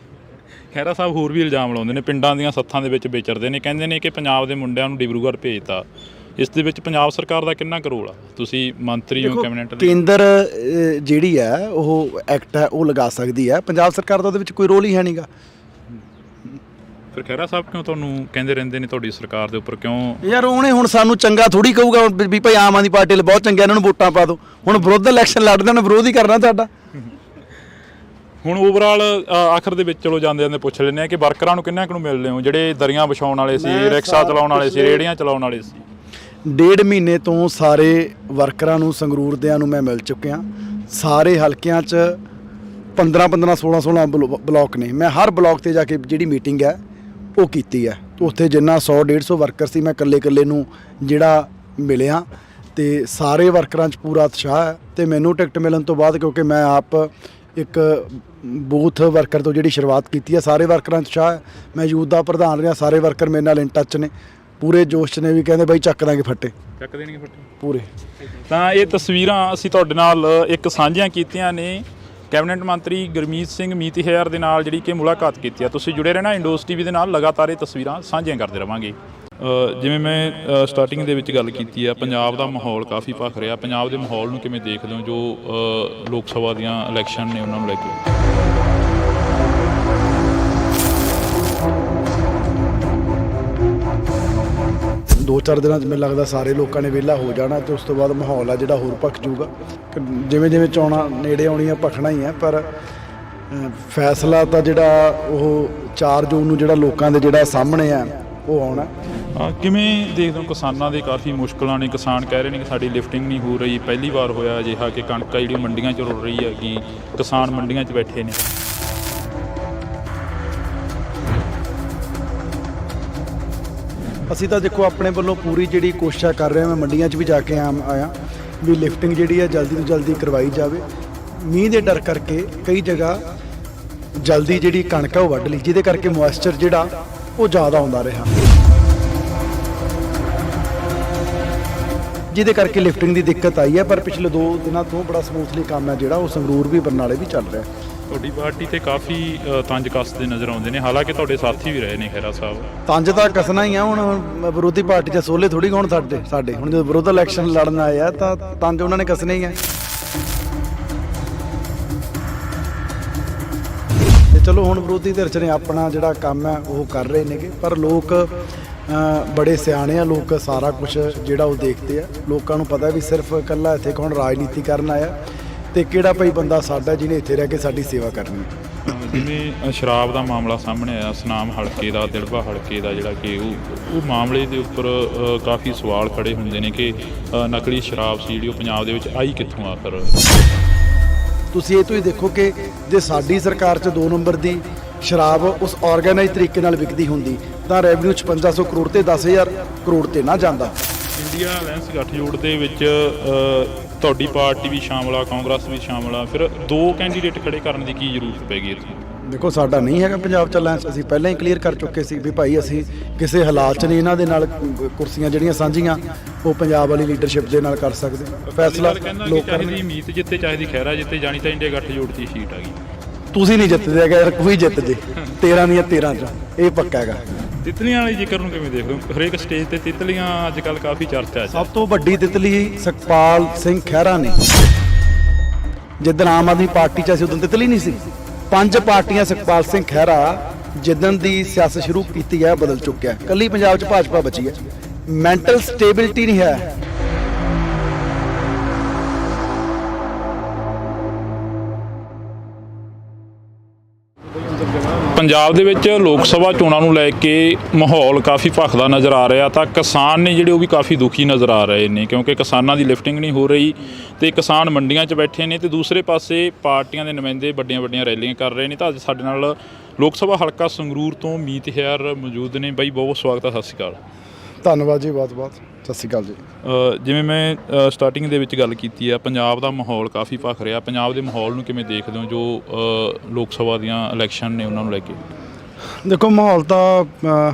ਖਹਿਰਾ ਸਾਹਿਬ ਹੋਰ ਵੀ ਇਲਜ਼ਾਮ ਲਾਉਂਦੇ ਨੇ, ਪਿੰਡਾਂ ਦੀਆਂ ਸੱਥਾਂ ਦੇ ਵਿੱਚ ਵਿਚਰਦੇ ਨੇ, ਕਹਿੰਦੇ ਨੇ ਕਿ ਪੰਜਾਬ ਦੇ ਮੁੰਡਿਆਂ ਨੂੰ ਡਿਬਰੂਗੜ੍ਹ ਭੇਜਤਾ। ਇਸ ਦੇ ਵਿੱਚ ਪੰਜਾਬ ਸਰਕਾਰ ਦਾ ਕਿੰਨਾ ਕੁ ਰੋਲ ਆ? ਤੁਸੀਂ ਮੰਤਰੀ ਹੋ ਕੈਬਨਿਟ ਦੇ। ਕੇਂਦਰ ਜਿਹੜੀ ਹੈ ਉਹ ਐਕਟ ਹੈ ਉਹ ਲਗਾ ਸਕਦੀ ਹੈ, ਪੰਜਾਬ ਸਰਕਾਰ ਦਾ ਉਹਦੇ ਵਿੱਚ ਕੋਈ ਰੋਲ ਹੀ ਹੈ ਨਹੀਂਗਾ। ਫਿਰ ਖਹਿਰਾ ਸਾਹਿਬ ਕਿਉਂ ਤੁਹਾਨੂੰ ਕਹਿੰਦੇ ਰਹਿੰਦੇ ਨੇ ਤੁਹਾਡੀ ਸਰਕਾਰ ਦੇ ਉੱਪਰ ਕਿਉਂ? ਯਾਰ ਉਹਨੇ ਹੁਣ ਸਾਨੂੰ ਚੰਗਾ ਥੋੜੀ ਕਹੂਗਾ ਵੀ ਭਾਈ ਆਮ ਆਦਮੀ ਪਾਰਟੀ ਲਈ ਬਹੁਤ ਚੰਗਾ, ਇਹਨਾਂ ਨੂੰ ਵੋਟਾਂ ਪਾ ਦਿਓ। ਹੁਣ ਵਿਰੋਧ ਇਲੈਕਸ਼ਨ ਲੜਦੇ ਨੇ, ਵਿਰੋਧ ਹੀ ਕਰਨਾ ਤੁਹਾਡਾ। ਹੁਣ ਓਵਰਆਲ ਆਖਰ ਦੇ ਵਿੱਚ ਚਲੋ ਜਾਂਦੇ ਪੁੱਛ ਲੈਂਦੇ ਆ ਕਿ ਵਰਕਰਾਂ ਨੂੰ ਕਿੰਨਾ ਕੁ ਨੂੰ ਮਿਲਦੇ ਹੋ, ਜਿਹੜੇ ਦਰੀਆਂ ਵਿਛਾਉਣ ਵਾਲੇ ਸੀ, ਰਿਕਸ਼ਾ ਚਲਾਉਣ ਵਾਲੇ ਸੀ, ਰੇਹੜੀਆਂ ਚਲਾਉਣ ਵਾਲੇ ਸੀ? 1.5 ਮਹੀਨੇ ਤੋਂ ਸਾਰੇ ਵਰਕਰਾਂ ਨੂੰ, ਸੰਗਰੂਰ ਦਿਆਂ ਨੂੰ ਮੈਂ ਮਿਲ ਚੁੱਕਿਆ। ਸਾਰੇ ਹਲਕਿਆਂ 'ਚ 15-15 16 ਬਲਾਕ ਨੇ। ਮੈਂ ਹਰ ਬਲਾਕ ਤੇ ਜਾ ਕੇ ਜਿਹੜੀ ਮੀਟਿੰਗ ਹੈ ਉਹ ਕੀਤੀ ਹੈ। ਉੱਥੇ ਜਿੰਨਾ 100-150 ਵਰਕਰ ਸੀ, ਮੈਂ ਇਕੱਲੇ ਨੂੰ ਜਿਹੜਾ ਮਿਲਿਆ, ਤੇ ਸਾਰੇ ਵਰਕਰਾਂ 'ਚ ਪੂਰਾ ਉਤਸ਼ਾਹ ਹੈ। ਤੇ ਮੈਨੂੰ ਟਿਕਟ ਮਿਲਣ ਤੋਂ ਬਾਅਦ, ਕਿਉਂਕਿ ਮੈਂ ਆਪ ਇੱਕ ਬੂਥ ਵਰਕਰ ਤੋਂ ਜਿਹੜੀ ਸ਼ੁਰੂਆਤ ਕੀਤੀ ਹੈ, ਸਾਰੇ ਵਰਕਰਾਂ 'ਚ ਉਤਸ਼ਾਹ ਹੈ। ਮੈਂ ਯੂਥ ਦਾ ਪ੍ਰਧਾਨ ਰਿਹਾ, ਸਾਰੇ ਵਰਕਰ ਮੇਰੇ ਨਾਲ ਇਨ ਟੱਚ ਨੇ, ਪੂਰੇ ਜੋਸ਼ 'ਚ ਨੇ, ਵੀ ਕਹਿੰਦੇ ਬਾਈ ਚੱਕ ਦਾਂਗੇ ਫੱਟੇ, ਚੱਕ ਦੇਣਗੇ ਫੱਟੇ ਪੂਰੇ। ਤਾਂ ਇਹ ਤਸਵੀਰਾਂ ਅਸੀਂ ਤੁਹਾਡੇ ਨਾਲ ਇੱਕ ਸਾਂਝੀਆਂ ਕੀਤੀਆਂ ਨੇ ਕੈਬਨਿਟ ਮੰਤਰੀ ਗੁਰਮੀਤ ਸਿੰਘ ਮੀਤਹਿਰ ਦੇ ਨਾਲ, ਜਿਹੜੀ ਕਿ ਮੁਲਾਕਾਤ ਕੀਤੀ ਆ। ਤੁਸੀਂ ਜੁੜੇ ਰਹਿਣਾ ਇੰਡੋਸ ਟੀਵੀ ਦੇ ਨਾਲ, ਲਗਾਤਾਰ ਇਹ ਤਸਵੀਰਾਂ ਸਾਂਝੀਆਂ ਕਰਦੇ ਰਵਾਂਗੇ। ਜਿਵੇਂ ਮੈਂ ਸਟਾਰਟਿੰਗ ਦੇ ਵਿੱਚ ਗੱਲ ਕੀਤੀ ਆ, ਪੰਜਾਬ ਦਾ ਮਾਹੌਲ ਕਾਫੀ ਭਖ ਰਿਹਾ। ਪੰਜਾਬ ਦੇ ਮਾਹੌਲ ਨੂੰ ਕਿਵੇਂ ਦੇਖਦੇ ਹੋ ਜੋ ਲੋਕ ਸਭਾ ਦੀਆਂ ਇਲੈਕਸ਼ਨ ਨੇ ਉਹਨਾਂ ਨੂੰ ਲੈ ਕੇ? 2-4 ਦਿਨਾਂ 'ਚ ਮੈਨੂੰ ਲੱਗਦਾ ਸਾਰੇ ਲੋਕਾਂ ਨੇ ਵਿਹਲਾ ਹੋ ਜਾਣਾ, ਤੇ ਉਸ ਤੋਂ ਬਾਅਦ ਮਾਹੌਲ ਆ ਜਿਹੜਾ ਹੋਰ ਭਖ ਜੂਗਾ। ਜਿਵੇਂ ਚੋਣਾਂ ਨੇੜੇ ਆਉਣੀਆਂ ਭਖਣਾ ਹੀ ਹੈ, ਪਰ ਫੈਸਲਾ ਤਾਂ ਜਿਹੜਾ ਉਹ 4 ਜੂਨ ਨੂੰ ਜਿਹੜਾ ਲੋਕਾਂ ਦੇ ਜਿਹੜਾ ਸਾਹਮਣੇ ਆ ਉਹ ਆਉਣਾ। ਕਿਵੇਂ ਦੇਖਦੇ ਹੋ ਕਿਸਾਨਾਂ ਦੇ ਕਾਫੀ ਮੁਸ਼ਕਲਾਂ ਨੇ? ਕਿਸਾਨ ਕਹਿ ਰਹੇ ਨੇ ਕਿ ਸਾਡੀ ਲਿਫਟਿੰਗ ਨਹੀਂ ਹੋ ਰਹੀ। ਪਹਿਲੀ ਵਾਰ ਹੋਇਆ ਅਜਿਹਾ ਕਿ ਕਣਕ ਜਿਹੜੀ ਮੰਡੀਆਂ 'ਚ ਰੁਲ ਰਹੀ ਹੈਗੀ, ਕਿਸਾਨ ਮੰਡੀਆਂ 'ਚ ਬੈਠੇ ਨੇ। ਅਸੀਂ ਤਾਂ ਦੇਖੋ ਆਪਣੇ ਵੱਲੋਂ ਪੂਰੀ ਜਿਹੜੀ ਕੋਸ਼ਿਸ਼ ਕਰ ਰਹੇ ਹਾਂ। ਮੈਂ ਮੰਡੀਆਂ 'ਚ ਵੀ ਜਾ ਕੇ ਆਇਆ ਵੀ ਲਿਫਟਿੰਗ ਜਿਹੜੀ ਹੈ ਜਲਦੀ ਤੋਂ ਜਲਦੀ ਕਰਵਾਈ ਜਾਵੇ। ਮੀਂਹ ਦੇ ਡਰ ਕਰਕੇ ਕਈ ਜਗ੍ਹਾ ਜਲਦੀ ਜਿਹੜੀ ਕਣਕ ਹੈ ਉਹ ਵੱਢ ਲਈ, ਜਿਹਦੇ ਕਰਕੇ ਮੋਇਸਚਰ ਜਿਹੜਾ ਉਹ ਜ਼ਿਆਦਾ ਆਉਂਦਾ ਰਿਹਾ, ਜਿਹਦੇ ਕਰਕੇ ਲਿਫਟਿੰਗ ਦੀ ਦਿੱਕਤ ਆਈ ਹੈ। ਪਰ ਪਿਛਲੇ 2 ਦਿਨਾਂ ਤੋਂ ਬੜਾ ਸਮੂਥਲੀ ਕੰਮ ਹੈ ਜਿਹੜਾ ਉਹ ਸੰਗਰੂਰ ਵੀ ਬਰਨਾਲੇ ਵੀ ਚੱਲ ਰਿਹਾ। ਤੁਹਾਡੀ ਪਾਰਟੀ ਤੇ ਕਾਫੀ ਤੰਜ ਕੱਸਦੇ ਨਜ਼ਰ ਆਉਂਦੇ ਨੇ, ਹਾਲਾਂਕਿ ਤੁਹਾਡੇ ਸਾਥੀ ਵੀ ਰਹੇ ਨੇ ਖਹਿਰਾ ਸਾਹਿਬ। ਤੰਜ ਤਾਂ ਕੱਸਣਾ ਹੀ ਆ। ਹੁਣ ਵਿਰੋਧੀ ਪਾਰਟੀ 'ਚ ਸੋਲੇ ਥੋੜੀ ਹੁਣ ਸਾਡੇ ਹੁਣ ਜਦੋਂ ਵਿਰੋਧ ਇਲੈਕਸ਼ਨ ਲੜਨ ਆਏ ਆ ਤਾਂ ਤੰਜ ਉਹਨਾਂ ਨੇ ਕੱਸਣੇ ਹੀ ਆ। ਚਲੋ ਹੁਣ ਵਿਰੋਧੀ ਧਿਰ 'ਚ ਨੇ ਆਪਣਾ ਜਿਹੜਾ ਕੰਮ ਹੈ ਉਹ ਕਰ ਰਹੇ ਨੇਗੇ, ਪਰ ਲੋਕ ਬੜੇ ਸਿਆਣੇ ਆ, ਲੋਕ ਸਾਰਾ ਕੁਝ ਜਿਹੜਾ ਉਹ ਦੇਖਦੇ ਆ। ਲੋਕਾਂ ਨੂੰ ਪਤਾ ਵੀ ਸਿਰਫ ਇਕੱਲਾ ਇੱਥੇ ਕੌਣ ਰਾਜਨੀਤੀ ਕਰਨ ਆਇਆ ਤੇ ਕਿਹੜਾ ਭਾਈ ਬੰਦਾ ਸਾਡਾ ਜਿਹਨੇ ਇੱਥੇ ਰਹਿ ਕੇ ਸਾਡੀ ਸੇਵਾ ਕਰਨੀ ਹੈ। ਜਿਵੇਂ ਸ਼ਰਾਬ ਦਾ ਮਾਮਲਾ ਸਾਹਮਣੇ ਆਇਆ, ਸੁਨਾਮ ਹਲਕੇ ਦਾ, ਦਿੜਬਾ ਹਲਕੇ ਦਾ, ਜਿਹੜਾ ਕਿ ਉਹ ਮਾਮਲੇ ਦੇ ਉੱਪਰ ਕਾਫੀ ਸਵਾਲ ਖੜੇ ਹੁੰਦੇ ਨੇ ਕਿ ਨਕਲੀ ਸ਼ਰਾਬ ਸੀ ਜਿਹੜੀ ਉਹ ਪੰਜਾਬ ਦੇ ਵਿੱਚ ਆਈ ਕਿੱਥੋਂ ਆਖਰ। ਤੁਸੀਂ ਇਹ ਤੋਂ ਹੀ ਦੇਖੋ ਕਿ ਜੇ ਸਾਡੀ ਸਰਕਾਰ 'ਚ 2 ਨੰਬਰ ਦੀ ਸ਼ਰਾਬ ਉਸ ਆਰਗੇਨਾਈਜ਼ ਤਰੀਕੇ ਨਾਲ ਵਿਕਦੀ ਹੁੰਦੀ ਤਾਂ ਰੈਵਨਿਊ 5500 ਕਰੋੜ ਤੇ 10000 ਕਰੋੜ ਤੇ ਨਾ ਜਾਂਦਾ। ਇੰਡੀਆ ਅਲਾਇੰਸ ਗੱਠਜੋੜ ਦੇ ਵਿੱਚ ਤੁਹਾਡੀ ਪਾਰਟੀ ਵੀ ਸ਼ਾਮਲ ਆ, ਕਾਂਗਰਸ ਵੀ ਸ਼ਾਮਲ ਆ, ਫਿਰ 2 ਕੈਂਡੀਡੇਟ ਖੜੇ ਕਰਨ ਦੀ ਕੀ ਜ਼ਰੂਰਤ ਪੈ ਗਈ ਇੱਥੇ? ਦੇਖੋ ਸਾਡਾ ਨਹੀਂ ਹੈਗਾ ਪੰਜਾਬ 'ਚ ਅਲਾਇੰਸ, ਅਸੀਂ ਪਹਿਲਾਂ ਹੀ ਕਲੀਅਰ ਕਰ ਚੁੱਕੇ ਸੀ ਵੀ ਭਾਈ ਅਸੀਂ ਕਿਸੇ ਹਾਲਾਤ 'ਚ ਨਹੀਂ ਇਹਨਾਂ ਦੇ ਨਾਲ ਕੁਰਸੀਆਂ ਜਿਹੜੀਆਂ ਸਾਂਝੀਆਂ ਉਹ ਪੰਜਾਬ ਵਾਲੀ ਲੀਡਰਸ਼ਿਪ ਦੇ ਨਾਲ ਕਰ ਸਕਦੇ। ਫੈਸਲਾ ਲੋਕ ਚਾਹੀਦੀ ਮੀਤ ਜਿੱਤੇ, ਚਾਹੀਦੀ ਖਹਿਰਾ ਜਿੱਤੇ, ਜਾਣੀ ਤਾਂ ਇੰਡੀਆ ਗੱਠਜੋੜ 'ਚ ਹੀ ਸੀਟ ਆ ਗਈ। ਤੁਸੀਂ ਨਹੀਂ ਜਿੱਤਦੇ ਹੈਗੇ ਯਾਰ, ਕੋਈ ਜਿੱਤ ਜੇ 13 ਦੀਆਂ 13 'ਚ, ਇਹ ਪੱਕਾ ਹੈਗਾ। ਤਿਤਲੀਆਂ ਵਾਲੀ ਜ਼ਿਕਰ ਨੂੰ ਕਿਵੇਂ ਦੇਖਦੇ ਹੋ? ਹਰੇਕ ਸਟੇਜ ਤੇ ਤਿਤਲੀਆਂ ਅੱਜ ਕੱਲ੍ਹ ਕਾਫੀ ਚਰਚਾ 'ਚ। ਸਭ ਤੋਂ ਵੱਡੀ ਤਿਤਲੀ ਸੁਖਪਾਲ ਸਿੰਘ ਖਹਿਰਾ ਨੇ। ਜਿੱਦਣ ਆਮ ਆਦਮੀ ਪਾਰਟੀ 'ਚ ਅਸੀਂ ਉਦੋਂ ਤਿਤਲੀ ਨਹੀਂ ਸੀ। 5 ਪਾਰਟੀਆਂ ਸੁਖਪਾਲ ਸਿੰਘ ਖਹਿਰਾ ਜਿੱਦਣ ਦੀ ਸਿਆਸਤ ਸ਼ੁਰੂ ਕੀਤੀ ਹੈ ਬਦਲ ਚੁੱਕਿਆ। ਕੱਲੀ ਪੰਜਾਬ 'ਚ ਭਾਜਪਾ ਬਚੀ ਹੈ। ਮੈਂਟਲ ਸਟੇਬਿਲਿਟੀ ਨਹੀਂ ਹੈ। ਪੰਜਾਬ ਦੇ ਵਿੱਚ ਲੋਕ ਸਭਾ ਚੋਣਾਂ ਨੂੰ ਲੈ ਕੇ ਮਾਹੌਲ ਕਾਫੀ ਭਖਦਾ ਨਜ਼ਰ ਆ ਰਿਹਾ, ਤਾਂ ਕਿਸਾਨ ਨੇ ਜਿਹੜੇ ਉਹ ਵੀ ਕਾਫੀ ਦੁਖੀ ਨਜ਼ਰ ਆ ਰਹੇ ਨੇ, ਕਿਉਂਕਿ ਕਿਸਾਨਾਂ ਦੀ ਲਿਫਟਿੰਗ ਨਹੀਂ ਹੋ ਰਹੀ ਤੇ ਕਿਸਾਨ ਮੰਡੀਆਂ 'ਚ ਬੈਠੇ ਨੇ ਤੇ ਦੂਸਰੇ ਪਾਸੇ ਪਾਰਟੀਆਂ ਦੇ ਨੁਮਾਇੰਦੇ ਵੱਡੀਆਂ ਵੱਡੀਆਂ ਰੈਲੀਆਂ ਕਰ ਰਹੇ ਨੇ। ਤਾਂ ਅੱਜ ਸਾਡੇ ਨਾਲ ਲੋਕ ਸਭਾ ਹਲਕਾ ਸੰਗਰੂਰ ਤੋਂ ਮੀਤ ਹੈਰ ਮੌਜੂਦ ਨੇ। ਬਾਈ ਬਹੁਤ ਸਵਾਗਤ ਹੈ, ਸਤਿ ਸ਼੍ਰੀ ਅਕਾਲ। ਧੰਨਵਾਦ ਜੀ, ਬਹੁਤ ਬਹੁਤ ਸਤਿ ਸ਼੍ਰੀ ਅਕਾਲ ਜੀ। ਜਿਵੇਂ ਮੈਂ ਸਟਾਰਟਿੰਗ ਦੇ ਵਿੱਚ ਗੱਲ ਕੀਤੀ ਆ, ਪੰਜਾਬ ਦਾ ਮਾਹੌਲ ਕਾਫੀ ਭਖ ਰਿਹਾ। ਪੰਜਾਬ ਦੇ ਮਾਹੌਲ ਨੂੰ ਕਿਵੇਂ ਦੇਖਦੇ ਹੋ ਜੋ ਲੋਕ ਸਭਾ ਦੀਆਂ ਇਲੈਕਸ਼ਨ ਨੇ ਉਹਨਾਂ ਨੂੰ ਲੈ ਕੇ? ਦੇਖੋ ਮਾਹੌਲ ਤਾਂ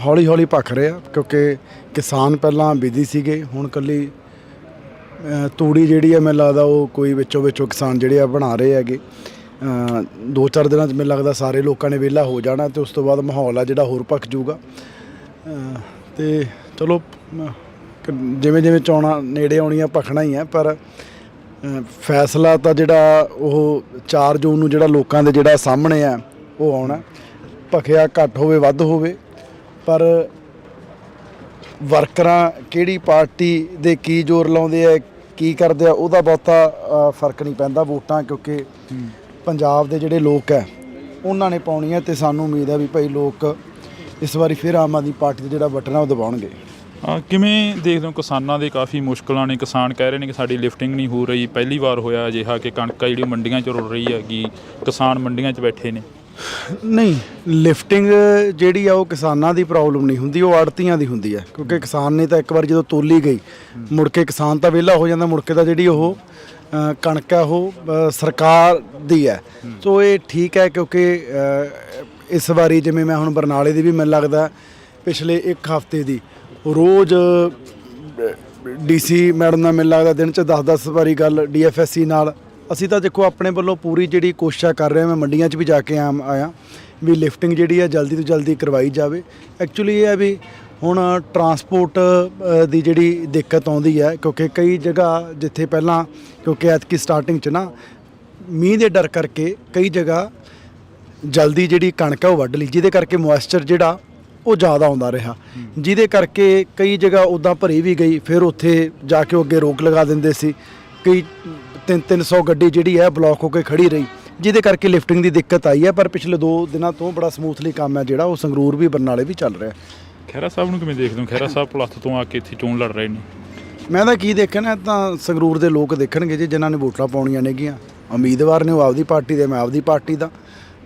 ਹੌਲੀ ਹੌਲੀ ਭਖ ਰਿਹਾ, ਕਿਉਂਕਿ ਕਿਸਾਨ ਪਹਿਲਾਂ ਬਿਜ਼ੀ ਸੀਗੇ, ਹੁਣ ਇਕੱਲੀ ਤੂੜੀ ਜਿਹੜੀ ਹੈ ਮੈਨੂੰ ਲੱਗਦਾ ਉਹ ਕੋਈ ਵਿੱਚੋਂ ਕਿਸਾਨ ਜਿਹੜੇ ਆ ਬਣਾ ਰਹੇ ਹੈਗੇ। 2-4 ਦਿਨਾਂ 'ਚ ਮੈਨੂੰ ਲੱਗਦਾ ਸਾਰੇ ਲੋਕਾਂ ਨੇ ਵਿਹਲਾ ਹੋ ਜਾਣਾ ਤੇ ਉਸ ਤੋਂ ਬਾਅਦ ਮਾਹੌਲ ਆ ਜਿਹੜਾ ਹੋਰ ਭਖ ਜੂਗਾ। ਤੇ ਚਲੋ ਜਿਵੇਂ ਜਿਵੇਂ ਚੋਣਾਂ ਨੇੜੇ ਆਉਣੀਆਂ ਭਖਣਾ ਹੀ ਹੈ, ਪਰ ਫੈਸਲਾ ਤਾਂ ਜਿਹੜਾ ਉਹ 4 ਜੂਨ ਨੂੰ ਜਿਹੜਾ ਲੋਕਾਂ ਦੇ ਜਿਹੜਾ ਸਾਹਮਣੇ ਆ ਉਹ ਆਉਣਾ। ਭਖਿਆ ਘੱਟ ਹੋਵੇ ਵੱਧ ਹੋਵੇ, ਪਰ ਵਰਕਰਾਂ ਕਿਹੜੀ ਪਾਰਟੀ ਦੇ ਕੀ ਜ਼ੋਰ ਲਾਉਂਦੇ ਆ, ਕੀ ਕਰਦੇ ਆ, ਉਹਦਾ ਬਹੁਤਾ ਫਰਕ ਨਹੀਂ ਪੈਂਦਾ। ਵੋਟਾਂ ਕਿਉਂਕਿ ਪੰਜਾਬ ਦੇ ਜਿਹੜੇ ਲੋਕ ਹੈ ਉਹਨਾਂ ਨੇ ਪਾਉਣੀਆਂ ਤੇ ਸਾਨੂੰ ਉਮੀਦ ਹੈ ਵੀ ਭਾਈ ਲੋਕ ਇਸ ਵਾਰੀ ਫਿਰ ਆਮ ਆਦਮੀ ਪਾਰਟੀ ਦਾ ਜਿਹੜਾ ਬਟਨ ਆ ਉਹ ਦਬਾਉਣਗੇ। ਕਿਵੇਂ ਦੇਖਦੇ ਹੋ ਕਿਸਾਨਾਂ ਦੇ ਕਾਫੀ ਮੁਸ਼ਕਲਾਂ ਨੇ? ਕਿਸਾਨ ਕਹਿ ਰਹੇ ਨੇ ਕਿ ਸਾਡੀ ਲਿਫਟਿੰਗ ਨਹੀਂ ਹੋ ਰਹੀ। ਪਹਿਲੀ ਵਾਰ ਹੋਇਆ ਅਜਿਹਾ ਕਿ ਕਣਕ ਜਿਹੜੀ ਮੰਡੀਆਂ 'ਚ ਰੁਲ ਰਹੀ ਹੈਗੀ, ਕਿਸਾਨ ਮੰਡੀਆਂ 'ਚ ਬੈਠੇ ਨੇ। ਨਹੀਂ, ਲਿਫਟਿੰਗ ਜਿਹੜੀ ਆ ਉਹ ਕਿਸਾਨਾਂ ਦੀ ਪ੍ਰੋਬਲਮ ਨਹੀਂ ਹੁੰਦੀ, ਉਹ ਆੜਤੀਆਂ ਦੀ ਹੁੰਦੀ ਹੈ। ਕਿਉਂਕਿ ਕਿਸਾਨ ਨੇ ਤਾਂ ਇੱਕ ਵਾਰ ਜਦੋਂ ਤੋਲੀ ਗਈ ਮੁੜ ਕੇ ਕਿਸਾਨ ਤਾਂ ਵਿਹਲਾ ਹੋ ਜਾਂਦਾ, ਮੁੜ ਕੇ ਤਾਂ ਜਿਹੜੀ ਉਹ ਕਣਕ ਹੈ ਉਹ ਸਰਕਾਰ ਦੀ ਹੈ। ਸੋ ਇਹ ਠੀਕ ਹੈ, ਕਿਉਂਕਿ ਇਸ ਵਾਰੀ ਜਿਵੇਂ ਮੈਂ ਹੁਣ ਬਰਨਾਲੇ ਦੀ ਵੀ ਮੈਨੂੰ ਲੱਗਦਾ ਪਿਛਲੇ 1 ਹਫ਼ਤੇ ਦੀ ਰੋਜ਼ DC ਮੈਡਮ ਨਾਲ ਮੈਨੂੰ ਲੱਗਦਾ ਦਿਨ 'ਚ 10-10 ਵਾਰੀ ਗੱਲ DFSC ਨਾਲ। ਅਸੀਂ ਤਾਂ ਦੇਖੋ ਆਪਣੇ ਵੱਲੋਂ ਪੂਰੀ ਜਿਹੜੀ ਕੋਸ਼ਿਸ਼ ਕਰ ਰਹੇ ਹਾਂ, ਮੈਂ ਮੰਡੀਆਂ 'ਚ ਵੀ ਜਾ ਕੇ ਆਇਆ ਵੀ ਲਿਫਟਿੰਗ ਜਿਹੜੀ ਹੈ ਜਲਦੀ ਤੋਂ ਜਲਦੀ ਕਰਵਾਈ ਜਾਵੇ। ਐਕਚੁਅਲੀ ਇਹ ਹੈ ਵੀ ਹੁਣ ਟਰਾਂਸਪੋਰਟ ਦੀ ਜਿਹੜੀ ਦਿੱਕਤ ਆਉਂਦੀ ਹੈ, ਕਿਉਂਕਿ ਕਈ ਜਗ੍ਹਾ ਜਿੱਥੇ ਪਹਿਲਾਂ ਕਿਉਂਕਿ ਐਤਕੀ ਸਟਾਰਟਿੰਗ 'ਚ ਨਾ ਮੀਂਹ ਦੇ ਡਰ ਕਰਕੇ ਕਈ ਜਗ੍ਹਾ ਜਲਦੀ ਜਿਹੜੀ ਕਣਕ ਹੈ ਉਹ ਵੱਢ ਲਈ, ਜਿਹਦੇ ਕਰਕੇ ਮੋਇਸਚਰ ਜਿਹੜਾ ਉਹ ਜ਼ਿਆਦਾ ਆਉਂਦਾ ਰਿਹਾ, ਜਿਹਦੇ ਕਰਕੇ ਕਈ ਜਗ੍ਹਾ ਉੱਦਾਂ ਭਰੀ ਵੀ ਗਈ। ਫਿਰ ਉੱਥੇ ਜਾ ਕੇ ਉਹ ਅੱਗੇ ਰੋਕ ਲਗਾ ਦਿੰਦੇ ਸੀ। ਕਈ 300 ਗੱਡੀ ਜਿਹੜੀ ਹੈ ਬਲੌਕ ਹੋ ਕੇ ਖੜੀ ਰਹੀ, ਜਿਹਦੇ ਕਰਕੇ ਲਿਫਟਿੰਗ ਦੀ ਦਿੱਕਤ ਆਈ ਹੈ। ਪਰ ਪਿਛਲੇ 2 ਦਿਨਾਂ ਤੋਂ ਬੜਾ ਸਮੂਥਲੀ ਕੰਮ ਹੈ ਜਿਹੜਾ ਉਹ ਸੰਗਰੂਰ ਵੀ ਬਰਨਾਲੇ ਵੀ ਚੱਲ ਰਿਹਾ। ਖਹਿਰਾ ਸਾਹਿਬ ਨੂੰ ਕਿਵੇਂ ਦੇਖਦੇ ਹੋ? ਖਹਿਰਾ ਸਾਹਿਬ ਪਲੱਥ ਤੋਂ ਆ ਕੇ ਇੱਥੇ ਚੋਣ ਲੜ ਰਹੇ ਨੇ। ਮੈਂ ਤਾਂ ਕੀ ਦੇਖਣਾ, ਤਾਂ ਸੰਗਰੂਰ ਦੇ ਲੋਕ ਦੇਖਣਗੇ ਜੀ, ਜਿਨ੍ਹਾਂ ਨੇ ਵੋਟਾਂ ਪਾਉਣੀਆਂ ਨੇਗੀਆਂ। ਉਮੀਦਵਾਰ ਨੇ ਉਹ ਆਪਦੀ ਪਾਰਟੀ ਦੇ, ਮੈਂ ਆਪਦੀ ਪਾਰਟੀ ਦਾ,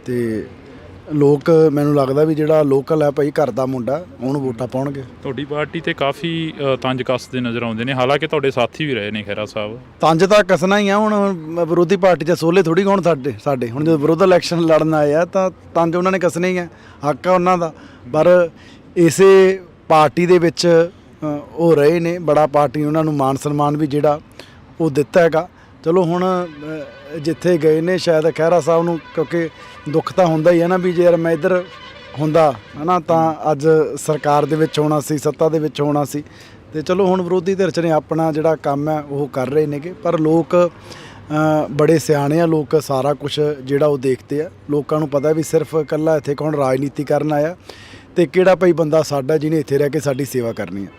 ਤੇ ਲੋਕ ਮੈਨੂੰ ਲੱਗਦਾ ਵੀ ਜਿਹੜਾ ਲੋਕਲ ਹੈ ਭਾਈ ਘਰ ਦਾ ਮੁੰਡਾ ਉਹਨੂੰ ਵੋਟਾਂ ਪਾਉਣਗੇ। ਤੁਹਾਡੀ ਪਾਰਟੀ ਤੇ ਕਾਫੀ ਤੰਜ ਕੱਸਦੇ ਨਜ਼ਰ ਆਉਂਦੇ ਨੇ, ਹਾਲਾਂਕਿ ਤੁਹਾਡੇ ਸਾਥੀ ਵੀ ਰਹੇ ਨੇ ਖਹਿਰਾ ਸਾਹਿਬ। ਤੰਜ ਤਾਂ ਕੱਸਣਾ ਹੀ ਆ, ਹੁਣ ਵਿਰੋਧੀ ਪਾਰਟੀ 'ਚ ਸੋਲੇ ਥੋੜੀ ਹੋਣ ਸਾਡੇ ਹੁਣ ਜਦੋਂ ਵਿਰੋਧ ਇਲੈਕਸ਼ਨ ਲੜਨ ਆਏ ਆ ਤਾਂ ਤੰਜ ਉਹਨਾਂ ਨੇ ਕੱਸਣੇ ਹੀ ਆ, ਹੱਕ ਆ ਉਹਨਾਂ ਦਾ। ਪਰ ਇਸੇ ਪਾਰਟੀ ਦੇ ਵਿੱਚ ਉਹ ਰਹੇ ਨੇ, ਬੜਾ ਪਾਰਟੀ ਉਹਨਾਂ ਨੂੰ ਮਾਨ ਸਨਮਾਨ ਵੀ ਜਿਹੜਾ ਉਹ ਦਿੱਤਾ ਹੈਗਾ। ਚਲੋ ਹੁਣ ਜਿੱਥੇ ਗਏ ਨੇ ਸ਼ਾਇਦ ਖਹਿਰਾ ਸਾਹਿਬ ਨੂੰ, ਕਿਉਂਕਿ ਦੁੱਖ ਤਾਂ ਹੁੰਦਾ ਹੀ ਹੈ ਨਾ ਵੀ ਜੇ ਮੈਂ ਇੱਧਰ ਹੁੰਦਾ ਹੈ ਨਾ ਤਾਂ ਅੱਜ ਸਰਕਾਰ ਦੇ ਵਿੱਚ ਹੋਣਾ ਸੀ, ਸੱਤਾ ਦੇ ਵਿੱਚ ਹੋਣਾ ਸੀ। ਤੇ ਚਲੋ ਹੁਣ ਵਿਰੋਧੀ ਧਿਰ 'ਚ ਨੇ ਆਪਣਾ ਜਿਹੜਾ ਕੰਮ ਹੈ ਉਹ ਕਰ ਰਹੇ ਨੇਗੇ, ਪਰ ਲੋਕ ਬੜੇ ਸਿਆਣੇ ਆ ਲੋਕ, ਸਾਰਾ ਕੁਝ ਜਿਹੜਾ ਉਹ ਦੇਖਦੇ ਆ। ਲੋਕਾਂ ਨੂੰ ਪਤਾ ਵੀ ਸਿਰਫ ਇਕੱਲਾ ਇੱਥੇ ਕੌਣ ਰਾਜਨੀਤੀ ਕਰਨ ਆਇਆ ਤੇ ਕਿਹੜਾ ਭਾਈ ਬੰਦਾ ਸਾਡਾ ਜਿਹਨੇ ਇੱਥੇ ਰਹਿ ਕੇ ਸਾਡੀ ਸੇਵਾ ਕਰਨੀ ਹੈ।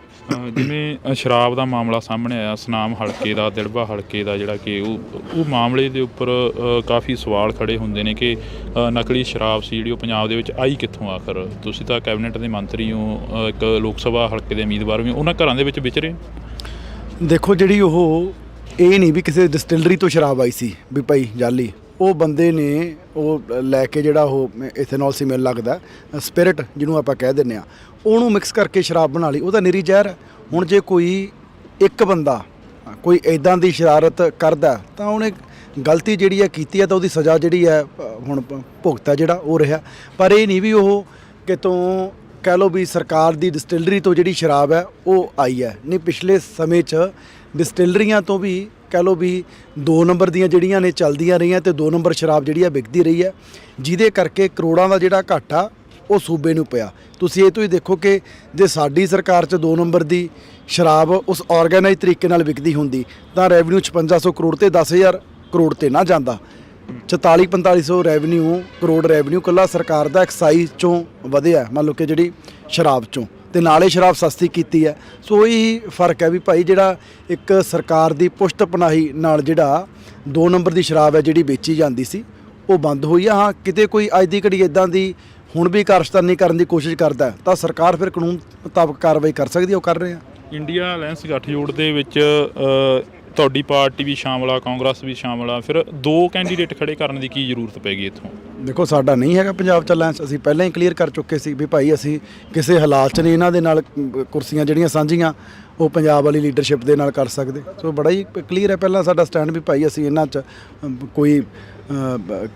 ਜਿਵੇਂ ਸ਼ਰਾਬ ਦਾ ਮਾਮਲਾ ਸਾਹਮਣੇ ਆਇਆ, ਸੁਨਾਮ ਹਲਕੇ ਦਾ, ਦਿੜਬਾ ਹਲਕੇ ਦਾ, ਜਿਹੜਾ ਕਿ ਉਹ ਮਾਮਲੇ ਦੇ ਉੱਪਰ ਕਾਫੀ ਸਵਾਲ ਖੜੇ ਹੁੰਦੇ ਨੇ ਕਿ ਨਕਲੀ ਸ਼ਰਾਬ ਸੀ ਜਿਹੜੀ ਉਹ ਪੰਜਾਬ ਦੇ ਵਿੱਚ ਆਈ ਕਿੱਥੋਂ ਆਖਰ। ਤੁਸੀਂ ਤਾਂ ਕੈਬਨਿਟ ਦੇ ਮੰਤਰੀ ਹੋ, ਇੱਕ ਲੋਕ ਸਭਾ ਹਲਕੇ ਦੇ ਉਮੀਦਵਾਰ ਵੀ, ਉਹਨਾਂ ਘਰਾਂ ਦੇ ਵਿੱਚ ਵਿਚਰੇ। ਦੇਖੋ ਜਿਹੜੀ ਉਹ ਇਹ ਨਹੀਂ ਵੀ ਕਿਸੇ ਡਿਸਟਿਲਰੀ ਤੋਂ ਸ਼ਰਾਬ ਆਈ ਸੀ ਵੀ ਭਾਈ ਜਾਲੀ, ਉਹ ਬੰਦੇ ਨੇ ਉਹ ਲੈ ਕੇ ਜਿਹੜਾ ਉਹ ਇਥੇਨੋਲ ਸੀ ਮੈਨੂੰ ਲੱਗਦਾ ਸਪਿਰਿਟ ਜਿਹਨੂੰ ਆਪਾਂ ਕਹਿ ਦਿੰਦੇ ਆ, ਉਹਨੂੰ ਮਿਕਸ ਕਰਕੇ ਸ਼ਰਾਬ ਬਣਾ ਲਈ। ਉਹਦਾ ਨਿਰੀ ਜ਼ਹਿਰ ਹੈ। ਹੁਣ ਜੇ ਕੋਈ ਇੱਕ ਬੰਦਾ ਕੋਈ ਇੱਦਾਂ ਦੀ ਸ਼ਰਾਰਤ ਕਰਦਾ ਤਾਂ ਉਹਨੇ ਗਲਤੀ ਜਿਹੜੀ ਹੈ ਕੀਤੀ ਹੈ ਤਾਂ ਉਹਦੀ ਸਜ਼ਾ ਜਿਹੜੀ ਹੈ ਹੁਣ ਭੁਗਤਾ ਜਿਹੜਾ ਉਹ ਰਿਹਾ। ਪਰ ਇਹ ਨਹੀਂ ਵੀ ਉਹ ਕਿਤੋਂ ਕਹਿ ਲਓ ਵੀ ਸਰਕਾਰ ਦੀ ਡਿਸਟਿਲਰੀ ਤੋਂ ਜਿਹੜੀ ਸ਼ਰਾਬ ਹੈ ਉਹ ਆਈ ਹੈ। ਨਹੀਂ, ਪਿਛਲੇ ਸਮੇਂ 'ਚ ਡਿਸਟਿਲਰੀਆਂ ਤੋਂ ਵੀ ਕਹਿ ਲਓ ਵੀ 2 ਨੰਬਰ ਦੀਆਂ ਜਿਹੜੀਆਂ ਨੇ ਚੱਲਦੀਆਂ ਰਹੀਆਂ ਤੇ 2 ਨੰਬਰ ਸ਼ਰਾਬ ਜਿਹੜੀ ਆ ਵਿਕਦੀ ਰਹੀ ਹੈ, ਜਿਹਦੇ ਕਰਕੇ ਕਰੋੜਾਂ ਦਾ ਜਿਹੜਾ ਘਾਟਾ ਉਹ ਸੂਬੇ ਨੂੰ ਪਿਆ। ਤੁਸੀਂ ਇਹ ਤੋਂ ਹੀ ਦੇਖੋ ਕਿ ਜੇ ਸਾਡੀ ਸਰਕਾਰ 'ਚ 2 ਨੰਬਰ ਦੀ ਸ਼ਰਾਬ ਉਸ ਆਰਗੇਨਾਈਜ਼ ਤਰੀਕੇ ਨਾਲ ਵਿਕਦੀ ਹੁੰਦੀ ਤਾਂ ਰੈਵਨਿਊ 5600 ਕਰੋੜ ਤੇ 10,000 ਕਰੋੜ ਤੇ ਨਾ ਜਾਂਦਾ। 44-4500 ਕਰੋੜ ਰੈਵਨਿਊ ਇਕੱਲਾ ਸਰਕਾਰ ਦਾ ਐਕਸਾਈਜ਼ 'ਚੋਂ ਵਧਿਆ, ਮੰਨ ਲਓ ਕਿ ਜਿਹੜੀ ਸ਼ਰਾਬ 'ਚੋਂ, ਤੇ ਨਾਲੇ ਸ਼ਰਾਬ ਸਸਤੀ ਕੀਤੀ ਹੈ। ਸੋ ਇਹੀ ਫਰਕ ਹੈ ਵੀ ਭਾਈ ਜਿਹੜਾ ਇੱਕ ਸਰਕਾਰ ਦੀ ਪੁਸ਼ਤ ਪਨਾਹੀ ਨਾਲ ਜਿਹੜਾ 2 ਨੰਬਰ ਦੀ ਸ਼ਰਾਬ ਹੈ ਜਿਹੜੀ ਵੇਚੀ ਜਾਂਦੀ ਸੀ ਉਹ ਬੰਦ ਹੋਈ ਆ। ਹਾਂ, ਕਿਤੇ ਕੋਈ ਅੱਜ ਦੀ ਘੜੀ ਇੱਦਾਂ ਦੀ ਹੁਣ ਵੀ ਕਾਰਸਤਾਨੀ ਕਰਨ ਦੀ ਕੋਸ਼ਿਸ਼ ਕਰਦਾ ਤਾਂ ਸਰਕਾਰ ਫਿਰ ਕਾਨੂੰਨ ਮੁਤਾਬਕ ਕਾਰਵਾਈ ਕਰ ਸਕਦੀ ਹੈ, ਉਹ ਕਰ ਰਹੇ ਆ। ਇੰਡੀਆ ਅਲਾਇੰਸ ਗੱਠਜੋੜ ਦੇ ਵਿੱਚ ਤੁਹਾਡੀ ਪਾਰਟੀ ਵੀ ਸ਼ਾਮਲ ਆ, ਕਾਂਗਰਸ ਵੀ ਸ਼ਾਮਲ ਆ, ਫਿਰ 2 ਕੈਂਡੀਡੇਟ ਖੜੇ ਕਰਨ ਦੀ ਕੀ ਜ਼ਰੂਰਤ ਪੈ ਗਈ ਇੱਥੋਂ? ਦੇਖੋ, ਸਾਡਾ ਨਹੀਂ ਹੈਗਾ ਪੰਜਾਬ 'ਚ ਅਲਾਇੰਸ। ਅਸੀਂ ਪਹਿਲਾਂ ਹੀ ਕਲੀਅਰ ਕਰ ਚੁੱਕੇ ਸੀ ਵੀ ਭਾਈ ਅਸੀਂ ਕਿਸੇ ਹਾਲਾਤ 'ਚ ਨਹੀਂ ਇਹਨਾਂ ਦੇ ਨਾਲ ਕੁਰਸੀਆਂ ਜਿਹੜੀਆਂ ਸਾਂਝੀਆਂ ਉਹ ਪੰਜਾਬ ਵਾਲੀ ਲੀਡਰਸ਼ਿਪ ਦੇ ਨਾਲ ਕਰ ਸਕਦੇ। ਸੋ ਬੜਾ ਹੀ ਕਲੀਅਰ ਹੈ ਪਹਿਲਾਂ ਸਾਡਾ ਸਟੈਂਡ ਵੀ ਭਾਈ ਅਸੀਂ ਇਹਨਾਂ 'ਚ ਕੋਈ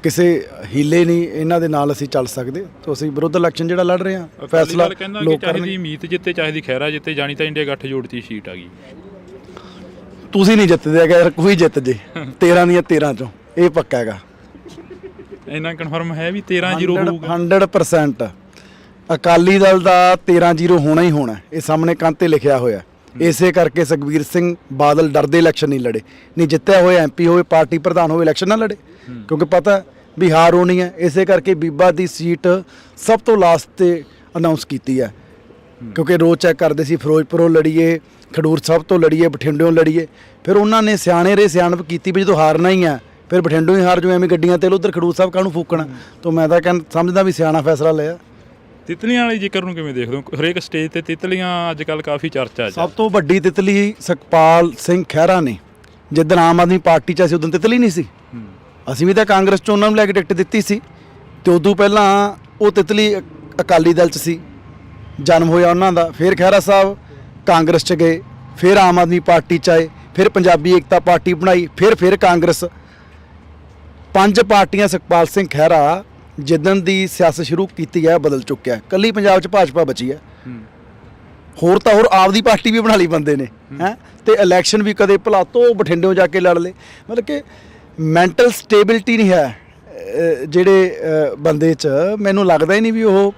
ਕਿਸੇ ਹੀਲੇ ਨਹੀਂ ਇਹਨਾਂ ਦੇ ਨਾਲ ਅਸੀਂ ਚੱਲ ਸਕਦੇ। ਤਾਂ ਅਸੀਂ ਵਿਰੁੱਧ ਇਲੈਕਸ਼ਨ ਜਿਹੜਾ ਲੜ ਰਹੇ ਹਾਂ, ਫੈਸਲਾ ਲੋਕ ਚਾਹੀਦੀ ਮੀਤ ਜਿੱਤੇ ਚਾਹੀਦੀ ਖਹਿਰਾ ਜਿੱਤੇ, ਜਾਣੀ ਤਾਂ ਇੰਡੀਆ ਗੱਠਜੋੜ 'ਚ ਹੀ ਸੀਟ ਆ ਗਈ। ਤੁਸੀਂ ਨਹੀਂ ਜਿੱਤਦੇ ਹੈਗਾ ਯਾਰ, ਕੋਈ ਜਿੱਤ ਜੇ 13 ਦੀਆਂ 13 ਚੋਂ, ਇਹ ਪੱਕਾ ਹੈਗਾ। ਇੰਨਾ ਕਨਫਰਮ ਹੈ ਵੀ 13-0 ਹੋਊਗਾ 100%। ਅਕਾਲੀ ਦਲ ਦਾ 13-0 ਹੋਣਾ ਹੀ ਹੋਣਾ, ਇਹ ਸਾਹਮਣੇ ਕੰਧ ਤੇ ਲਿਖਿਆ ਹੋਇਆ। ਇਸੇ ਕਰਕੇ ਸੁਖਬੀਰ ਸਿੰਘ ਬਾਦਲ ਡਰਦੇ ਇਲੈਕਸ਼ਨ ਨਹੀਂ ਲੜੇ। ਨਹੀਂ, ਜਿੱਤਿਆ ਹੋਇਆ ਐਮਪੀ ਹੋਵੇ, ਪਾਰਟੀ ਪ੍ਰਧਾਨ ਹੋਵੇ, ਇਲੈਕਸ਼ਨ ਨਾ ਲੜੇ ਕਿਉਂਕਿ ਪਤਾ ਵੀ ਹਾਰ ਹੋਣੀ ਹੈ। ਇਸੇ ਕਰਕੇ ਬੀਬਾ ਦੀ ਸੀਟ ਸਭ ਤੋਂ ਲਾਸਟ ਤੇ ਅਨਾਉਂਸ ਕੀਤੀ ਹੈ ਕਿਉਂਕਿ ਰੋਜ਼ ਚੈੱਕ ਕਰਦੇ ਸੀ ਫਿਰੋਜ਼ਪੁਰੋਂ ਲੜੀਏ, ਖਡੂਰ ਸਾਹਿਬ ਤੋਂ ਲੜੀਏ, ਬਠਿੰਡਿਓਂ ਲੜੀਏ। ਫਿਰ ਉਹਨਾਂ ਨੇ ਸਿਆਣੇ ਰੇ ਸਿਆਣਪ ਕੀਤੀ ਵੀ ਜਦੋਂ ਹਾਰਨਾ ਹੀ ਹੈ ਫਿਰ ਬਠਿੰਡੋਂ ਹੀ ਹਾਰ ਜੋ, ਐਵੇਂ ਗੱਡੀਆਂ ਤੇਲ ਉਧਰ ਖਡੂਰ ਸਾਹਿਬ ਕਾਹਨੂੰ ਫੂਕਣਾ। ਤਾਂ ਮੈਂ ਤਾਂ ਸਮਝਦਾ ਵੀ ਸਿਆਣਾ ਫੈਸਲਾ ਲਿਆ। ਤਿਤਲੀਆਂ ਵਾਲੇ ਜ਼ਿਕਰ ਨੂੰ ਕਿਵੇਂ ਦੇਖਦੇ ਹੋ? ਹਰੇਕ ਸਟੇਜ ਤੇ ਤਿਤਲੀਆਂ ਅੱਜ ਕੱਲ੍ਹ ਕਾਫੀ ਚਰਚਾ 'ਚ। ਸਭ ਤੋਂ ਵੱਡੀ ਤਿਤਲੀ ਸੁਖਪਾਲ ਸਿੰਘ ਖਹਿਰਾ ਨੇ। ਜਿੱਦਣ ਆਮ ਆਦਮੀ ਪਾਰਟੀ 'ਚ ਅਸੀਂ ਉਦੋਂ ਤਿਤਲੀ ਨਹੀਂ ਸੀ। ਅਸੀਂ ਵੀ ਤਾਂ ਕਾਂਗਰਸ 'ਚ ਉਹਨਾਂ ਨੂੰ ਲੈ ਕੇ ਟਿਕਟ ਦਿੱਤੀ ਸੀ ਤੇ ਉਦੋਂ ਪਹਿਲਾਂ ਉਹ ਤਿਤਲੀ ਅਕਾਲੀ ਦਲ 'ਚ ਸੀ, ਜਨਮ ਹੋਇਆ ਉਹਨਾਂ ਦਾ। ਫਿਰ ਖਹਿਰਾ ਸਾਹਿਬ ਕਾਂਗਰਸ 'ਚ ਗਏ, ਫਿਰ ਆਮ ਆਦਮੀ ਪਾਰਟੀ 'ਚ ਆਏ, ਫਿਰ ਪੰਜਾਬੀ ਏਕਤਾ ਪਾਰਟੀ ਬਣਾਈ, ਫਿਰ ਕਾਂਗਰਸ। 5 ਪਾਰਟੀਆਂ ਸੁਖਪਾਲ ਸਿੰਘ ਖਹਿਰਾ ਜਿੱਦਣ ਦੀ ਸਿਆਸਤ ਸ਼ੁਰੂ ਕੀਤੀ ਹੈ ਬਦਲ ਚੁੱਕਿਆ। ਕੱਲੀ ਪੰਜਾਬ 'ਚ ਭਾਜਪਾ ਬਚੀ ਹੈ, ਹੋਰ ਤਾਂ ਹੋਰ ਆਪਦੀ ਪਾਰਟੀ ਵੀ ਬਣਾ ਲਈ ਬੰਦੇ ਨੇ ਹੈ। ਤੇ ਇਲੈਕਸ਼ਨ ਵੀ ਕਦੇ ਭਲਾ ਤੋਂ ਬਠਿੰਡਿਓਂ ਜਾ ਕੇ ਲੜ ਲਏ। ਮਤਲਬ ਕਿ ਮੈਂਟਲ ਸਟੇਬਿਲਿਟੀ ਨਹੀਂ ਹੈ ਜਿਹੜੇ ਬੰਦੇ 'ਚ। ਮੈਨੂੰ ਲੱਗਦਾ ਹੀ ਨਹੀਂ ਵੀ ਉਹ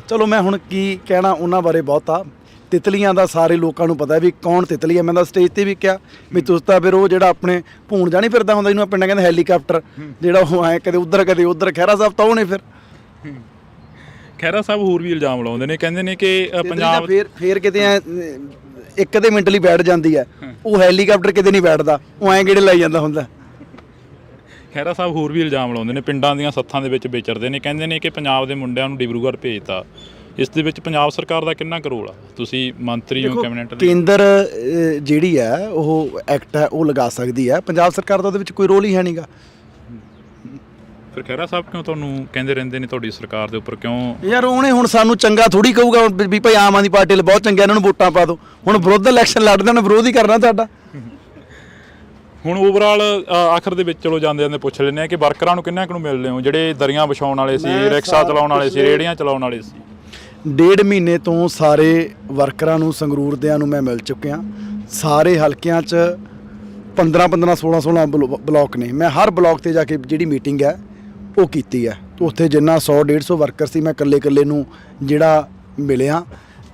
ਚਲੋ ਮੈਂ ਹੁਣ ਕੀ ਕਹਿਣਾ ਉਹਨਾਂ ਬਾਰੇ ਬਹੁਤਾ। ਤਿਤਲੀਆਂ ਦਾ ਸਾਰੇ ਲੋਕਾਂ ਨੂੰ ਪਤਾ ਵੀ ਕੌਣ ਤਿਤਲੀ ਹੈ। ਮੈਂ ਤਾਂ ਸਟੇਜ ਤੇ ਵੀ ਕਿਹਾ ਵੀ ਤੁਸੀਂ ਤਾਂ ਫਿਰ ਉਹ ਜਿਹੜਾ ਆਪਣੇ ਭੂਣ ਜਾਣੀ ਫਿਰਦਾ ਹੁੰਦਾ, ਇਹਨੂੰ ਪਿੰਡਾਂ ਕਹਿੰਦੇ ਹੈਲੀਕਾਪਟਰ, ਜਿਹੜਾ ਉਹ ਐਂ ਕਦੇ ਉੱਧਰ ਕਦੇ ਉੱਧਰ। ਖਹਿਰਾ ਸਾਹਿਬ ਤਾਂ ਉਹ ਨੇ। ਫਿਰ ਖਹਿਰਾ ਸਾਹਿਬ ਹੋਰ ਵੀ ਇਲਜ਼ਾਮ ਲਾਉਂਦੇ ਨੇ, ਕਹਿੰਦੇ ਨੇ ਕਿ ਪੰਜਾਬ ਫਿਰ ਕਿਤੇ ਐ ਇੱਕ ਅੱਧੇ ਮਿੰਟ ਲਈ ਬੈਠ ਜਾਂਦੀ ਹੈ, ਉਹ ਹੈਲੀਕਾਪਟਰ ਕਿਤੇ ਨਹੀਂ ਬੈਠਦਾ, ਉਹ ਐਂ ਗੇੜੇ ਲਾਈ ਜਾਂਦਾ ਹੁੰਦਾ। ਖਹਿਰਾ ਸਾਹਿਬ ਹੋਰ ਵੀ ਇਲਜ਼ਾਮ ਲਾਉਂਦੇ ਨੇ, ਪਿੰਡਾਂ ਦੀਆਂ ਸੱਥਾਂ ਦੇ ਵਿੱਚ ਵਿਚਰਦੇ ਨੇ, ਕਹਿੰਦੇ ਨੇ ਕਿ ਪੰਜਾਬ ਦੇ ਮੁੰਡਿਆਂ ਨੂੰ ਡਿਬਰੂਗੜ੍ਹ ਭੇਜਤਾ। ਇਸ ਦੇ ਵਿੱਚ ਪੰਜਾਬ ਸਰਕਾਰ ਦਾ ਕਿੰਨਾ ਕੁ ਰੋਲ ਆ? ਤੁਸੀਂ ਮੰਤਰੀ ਹੋ ਕੈਬਨਿਟ ਦੇ। ਕੇਂਦਰ ਜਿਹੜੀ ਹੈ ਉਹ ਐਕਟ ਹੈ ਉਹ ਲਗਾ ਸਕਦੀ ਹੈ, ਪੰਜਾਬ ਸਰਕਾਰ ਦਾ ਉਹਦੇ ਵਿੱਚ ਕੋਈ ਰੋਲ ਹੀ ਹੈ ਨਹੀਂਗਾ। ਫਿਰ ਖਹਿਰਾ ਸਾਹਿਬ ਕਿਉਂ ਤੁਹਾਨੂੰ ਕਹਿੰਦੇ ਰਹਿੰਦੇ ਨੇ ਤੁਹਾਡੀ ਸਰਕਾਰ ਦੇ ਉੱਪਰ ਕਿਉਂ? ਯਾਰ ਉਹਨੇ ਹੁਣ ਸਾਨੂੰ ਚੰਗਾ ਥੋੜੀ ਕਹੂਗਾ ਵੀ ਭਾਈ ਆਮ ਆਦਮੀ ਪਾਰਟੀ ਲਈ ਬਹੁਤ ਚੰਗਾ, ਇਹਨਾਂ ਨੂੰ ਵੋਟਾਂ ਪਾ ਦਿਓ। ਹੁਣ ਵਿਰੋਧ ਇਲੈਕਸ਼ਨ ਲੜਦੇ ਨੇ, ਵਿਰੋਧ ਹੀ ਕਰਨਾ ਤੁਹਾਡਾ। ਹੁਣ ਓਵਰਆਲ ਆਖਰ ਦੇ ਵਿੱਚ ਚਲੋ ਜਾਂਦੇ ਜਾਂਦੇ ਪੁੱਛ ਲੈਂਦੇ ਆ ਕਿ ਵਰਕਰਾਂ ਨੂੰ ਕਿੰਨਾ ਕੁ ਨੂੰ ਮਿਲਦੇ ਹੋ, ਜਿਹੜੇ ਦਰੀਆਂ ਵਿਛਾਉਣ ਵਾਲੇ ਸੀ, ਰਿਕਸ਼ਾ ਚਲਾਉਣ ਵਾਲੇ ਸੀ, ਰੇਹੜੀਆਂ ਚਲਾਉਣ ਵਾਲੇ ਸੀ? 1.5 ਮਹੀਨੇ ਤੋਂ ਸਾਰੇ ਵਰਕਰਾਂ ਨੂੰ, ਸੰਗਰੂਰ ਦਿਆਂ ਨੂੰ ਮੈਂ ਮਿਲ ਚੁੱਕਿਆ। ਸਾਰੇ ਹਲਕਿਆਂ 'ਚ 15-15 16 ਬਲਾਕ ਨੇ। ਮੈਂ ਹਰ ਬਲਾਕ ਤੇ ਜਾ ਕੇ ਜਿਹੜੀ ਮੀਟਿੰਗ ਹੈ ਉਹ ਕੀਤੀ ਹੈ। ਉੱਥੇ ਜਿੰਨਾ 100-150 ਵਰਕਰ ਸੀ ਮੈਂ ਇਕੱਲੇ ਨੂੰ ਜਿਹੜਾ ਮਿਲਿਆ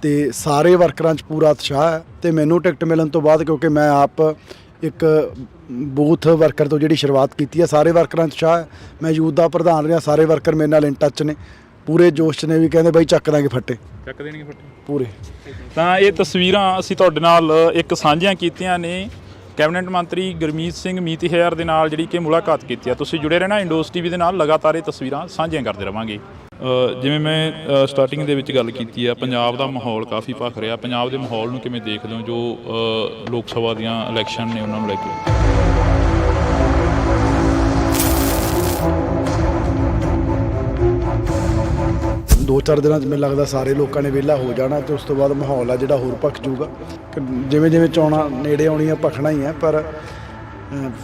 ਤੇ ਸਾਰੇ ਵਰਕਰਾਂ 'ਚ ਪੂਰਾ ਉਤਸ਼ਾਹ ਹੈ। ਤੇ ਮੈਨੂੰ ਟਿਕਟ ਮਿਲਣ ਤੋਂ ਬਾਅਦ, ਕਿਉਂਕਿ ਮੈਂ ਆਪ ਇੱਕ ਬੂਥ ਵਰਕਰ ਤੋਂ ਜਿਹੜੀ ਸ਼ੁਰੂਆਤ ਕੀਤੀ ਹੈ। ਸਾਰੇ ਵਰਕਰਾਂ 'ਚ ਉਤਸ਼ਾਹ ਹੈ। ਮੈਂ ਯੂਥ ਦਾ ਪ੍ਰਧਾਨ ਰਿਹਾ, ਸਾਰੇ ਵਰਕਰ ਮੇਰੇ ਨਾਲ ਇਨ ਟੱਚ ਨੇ, ਪੂਰੇ ਜੋਸ਼ 'ਚ ਨੇ, ਵੀ ਕਹਿੰਦੇ ਬਾਈ ਚੱਕ ਦਾਂਗੇ ਫੱਟੇ, ਚੱਕ ਦੇਣਗੇ ਫੱਟੇ ਪੂਰੇ। ਤਾਂ ਇਹ ਤਸਵੀਰਾਂ ਅਸੀਂ ਤੁਹਾਡੇ ਨਾਲ ਇੱਕ ਸਾਂਝੀਆਂ ਕੀਤੀਆਂ ਨੇ ਕੈਬਨਿਟ ਮੰਤਰੀ ਗੁਰਮੀਤ ਸਿੰਘ ਮੀਤਹਿਰ ਦੇ ਨਾਲ ਜਿਹੜੀ ਕਿ ਮੁਲਾਕਾਤ ਕੀਤੀ ਆ। ਤੁਸੀਂ ਜੁੜੇ ਰਹਿਣਾ ਇੰਡੋਜ਼ ਟੀਵੀ ਦੇ ਨਾਲ, ਲਗਾਤਾਰ ਇਹ ਤਸਵੀਰਾਂ ਸਾਂਝੀਆਂ ਕਰਦੇ ਰਵਾਂਗੇ। ਜਿਵੇਂ ਮੈਂ ਸਟਾਰਟਿੰਗ ਦੇ ਵਿੱਚ ਗੱਲ ਕੀਤੀ ਆ, ਪੰਜਾਬ ਦਾ ਮਾਹੌਲ ਕਾਫੀ ਭਖ ਰਿਹਾ। ਪੰਜਾਬ ਦੇ ਮਾਹੌਲ ਨੂੰ ਕਿਵੇਂ ਦੇਖਦੇ ਹੋ ਜੋ ਲੋਕ ਸਭਾ ਦੀਆਂ ਇਲੈਕਸ਼ਨ ਨੇ ਉਹਨਾਂ ਨੂੰ ਲੈ ਕੇ? 2-4 ਦਿਨਾਂ 'ਚ ਮੈਨੂੰ ਲੱਗਦਾ ਸਾਰੇ ਲੋਕਾਂ ਨੇ ਵਿਹਲਾ ਹੋ ਜਾਣਾ ਤੇ ਉਸ ਤੋਂ ਬਾਅਦ ਮਾਹੌਲ ਆ ਜਿਹੜਾ ਹੋਰ ਭਖ ਜਾਊਗਾ। ਜਿਵੇਂ ਜਿਵੇਂ ਚੋਣਾਂ ਨੇੜੇ ਆਉਣੀਆਂ ਭਖਣਾ ਹੀ ਹੈ, ਪਰ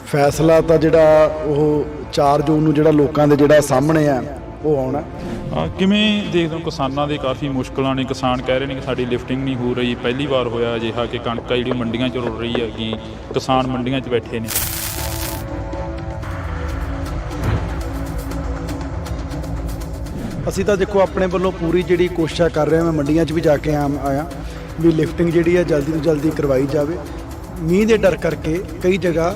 ਫੈਸਲਾ ਤਾਂ ਜਿਹੜਾ ਉਹ 4 ਜੂਨ ਨੂੰ ਜਿਹੜਾ ਲੋਕਾਂ ਦੇ ਜਿਹੜਾ ਸਾਹਮਣੇ ਆ ਉਹ ਆਉਣਾ। ਕਿਵੇਂ ਦੇਖਦੇ ਹੋ ਕਿਸਾਨਾਂ ਦੇ ਕਾਫੀ ਮੁਸ਼ਕਲਾਂ ਨੇ? ਕਿਸਾਨ ਕਹਿ ਰਹੇ ਨੇ ਕਿ ਸਾਡੀ ਲਿਫਟਿੰਗ ਨਹੀਂ ਹੋ ਰਹੀ। ਪਹਿਲੀ ਵਾਰ ਹੋਇਆ ਅਜਿਹਾ ਕਿ ਕਣਕ ਜਿਹੜੀ ਮੰਡੀਆਂ 'ਚ ਰੁਲ ਰਹੀ ਹੈਗੀ, ਕਿਸਾਨ ਮੰਡੀਆਂ 'ਚ ਬੈਠੇ ਨੇ। ਅਸੀਂ ਤਾਂ ਦੇਖੋ ਆਪਣੇ ਵੱਲੋਂ ਪੂਰੀ ਜਿਹੜੀ ਕੋਸ਼ਿਸ਼ ਕਰ ਰਹੇ ਹਾਂ। ਮੈਂ ਮੰਡੀਆਂ 'ਚ ਵੀ ਜਾ ਕੇ ਆਇਆ ਵੀ ਲਿਫਟਿੰਗ ਜਿਹੜੀ ਹੈ ਜਲਦੀ ਤੋਂ ਜਲਦੀ ਕਰਵਾਈ ਜਾਵੇ। ਮੀਂਹ ਦੇ ਡਰ ਕਰਕੇ ਕਈ ਜਗ੍ਹਾ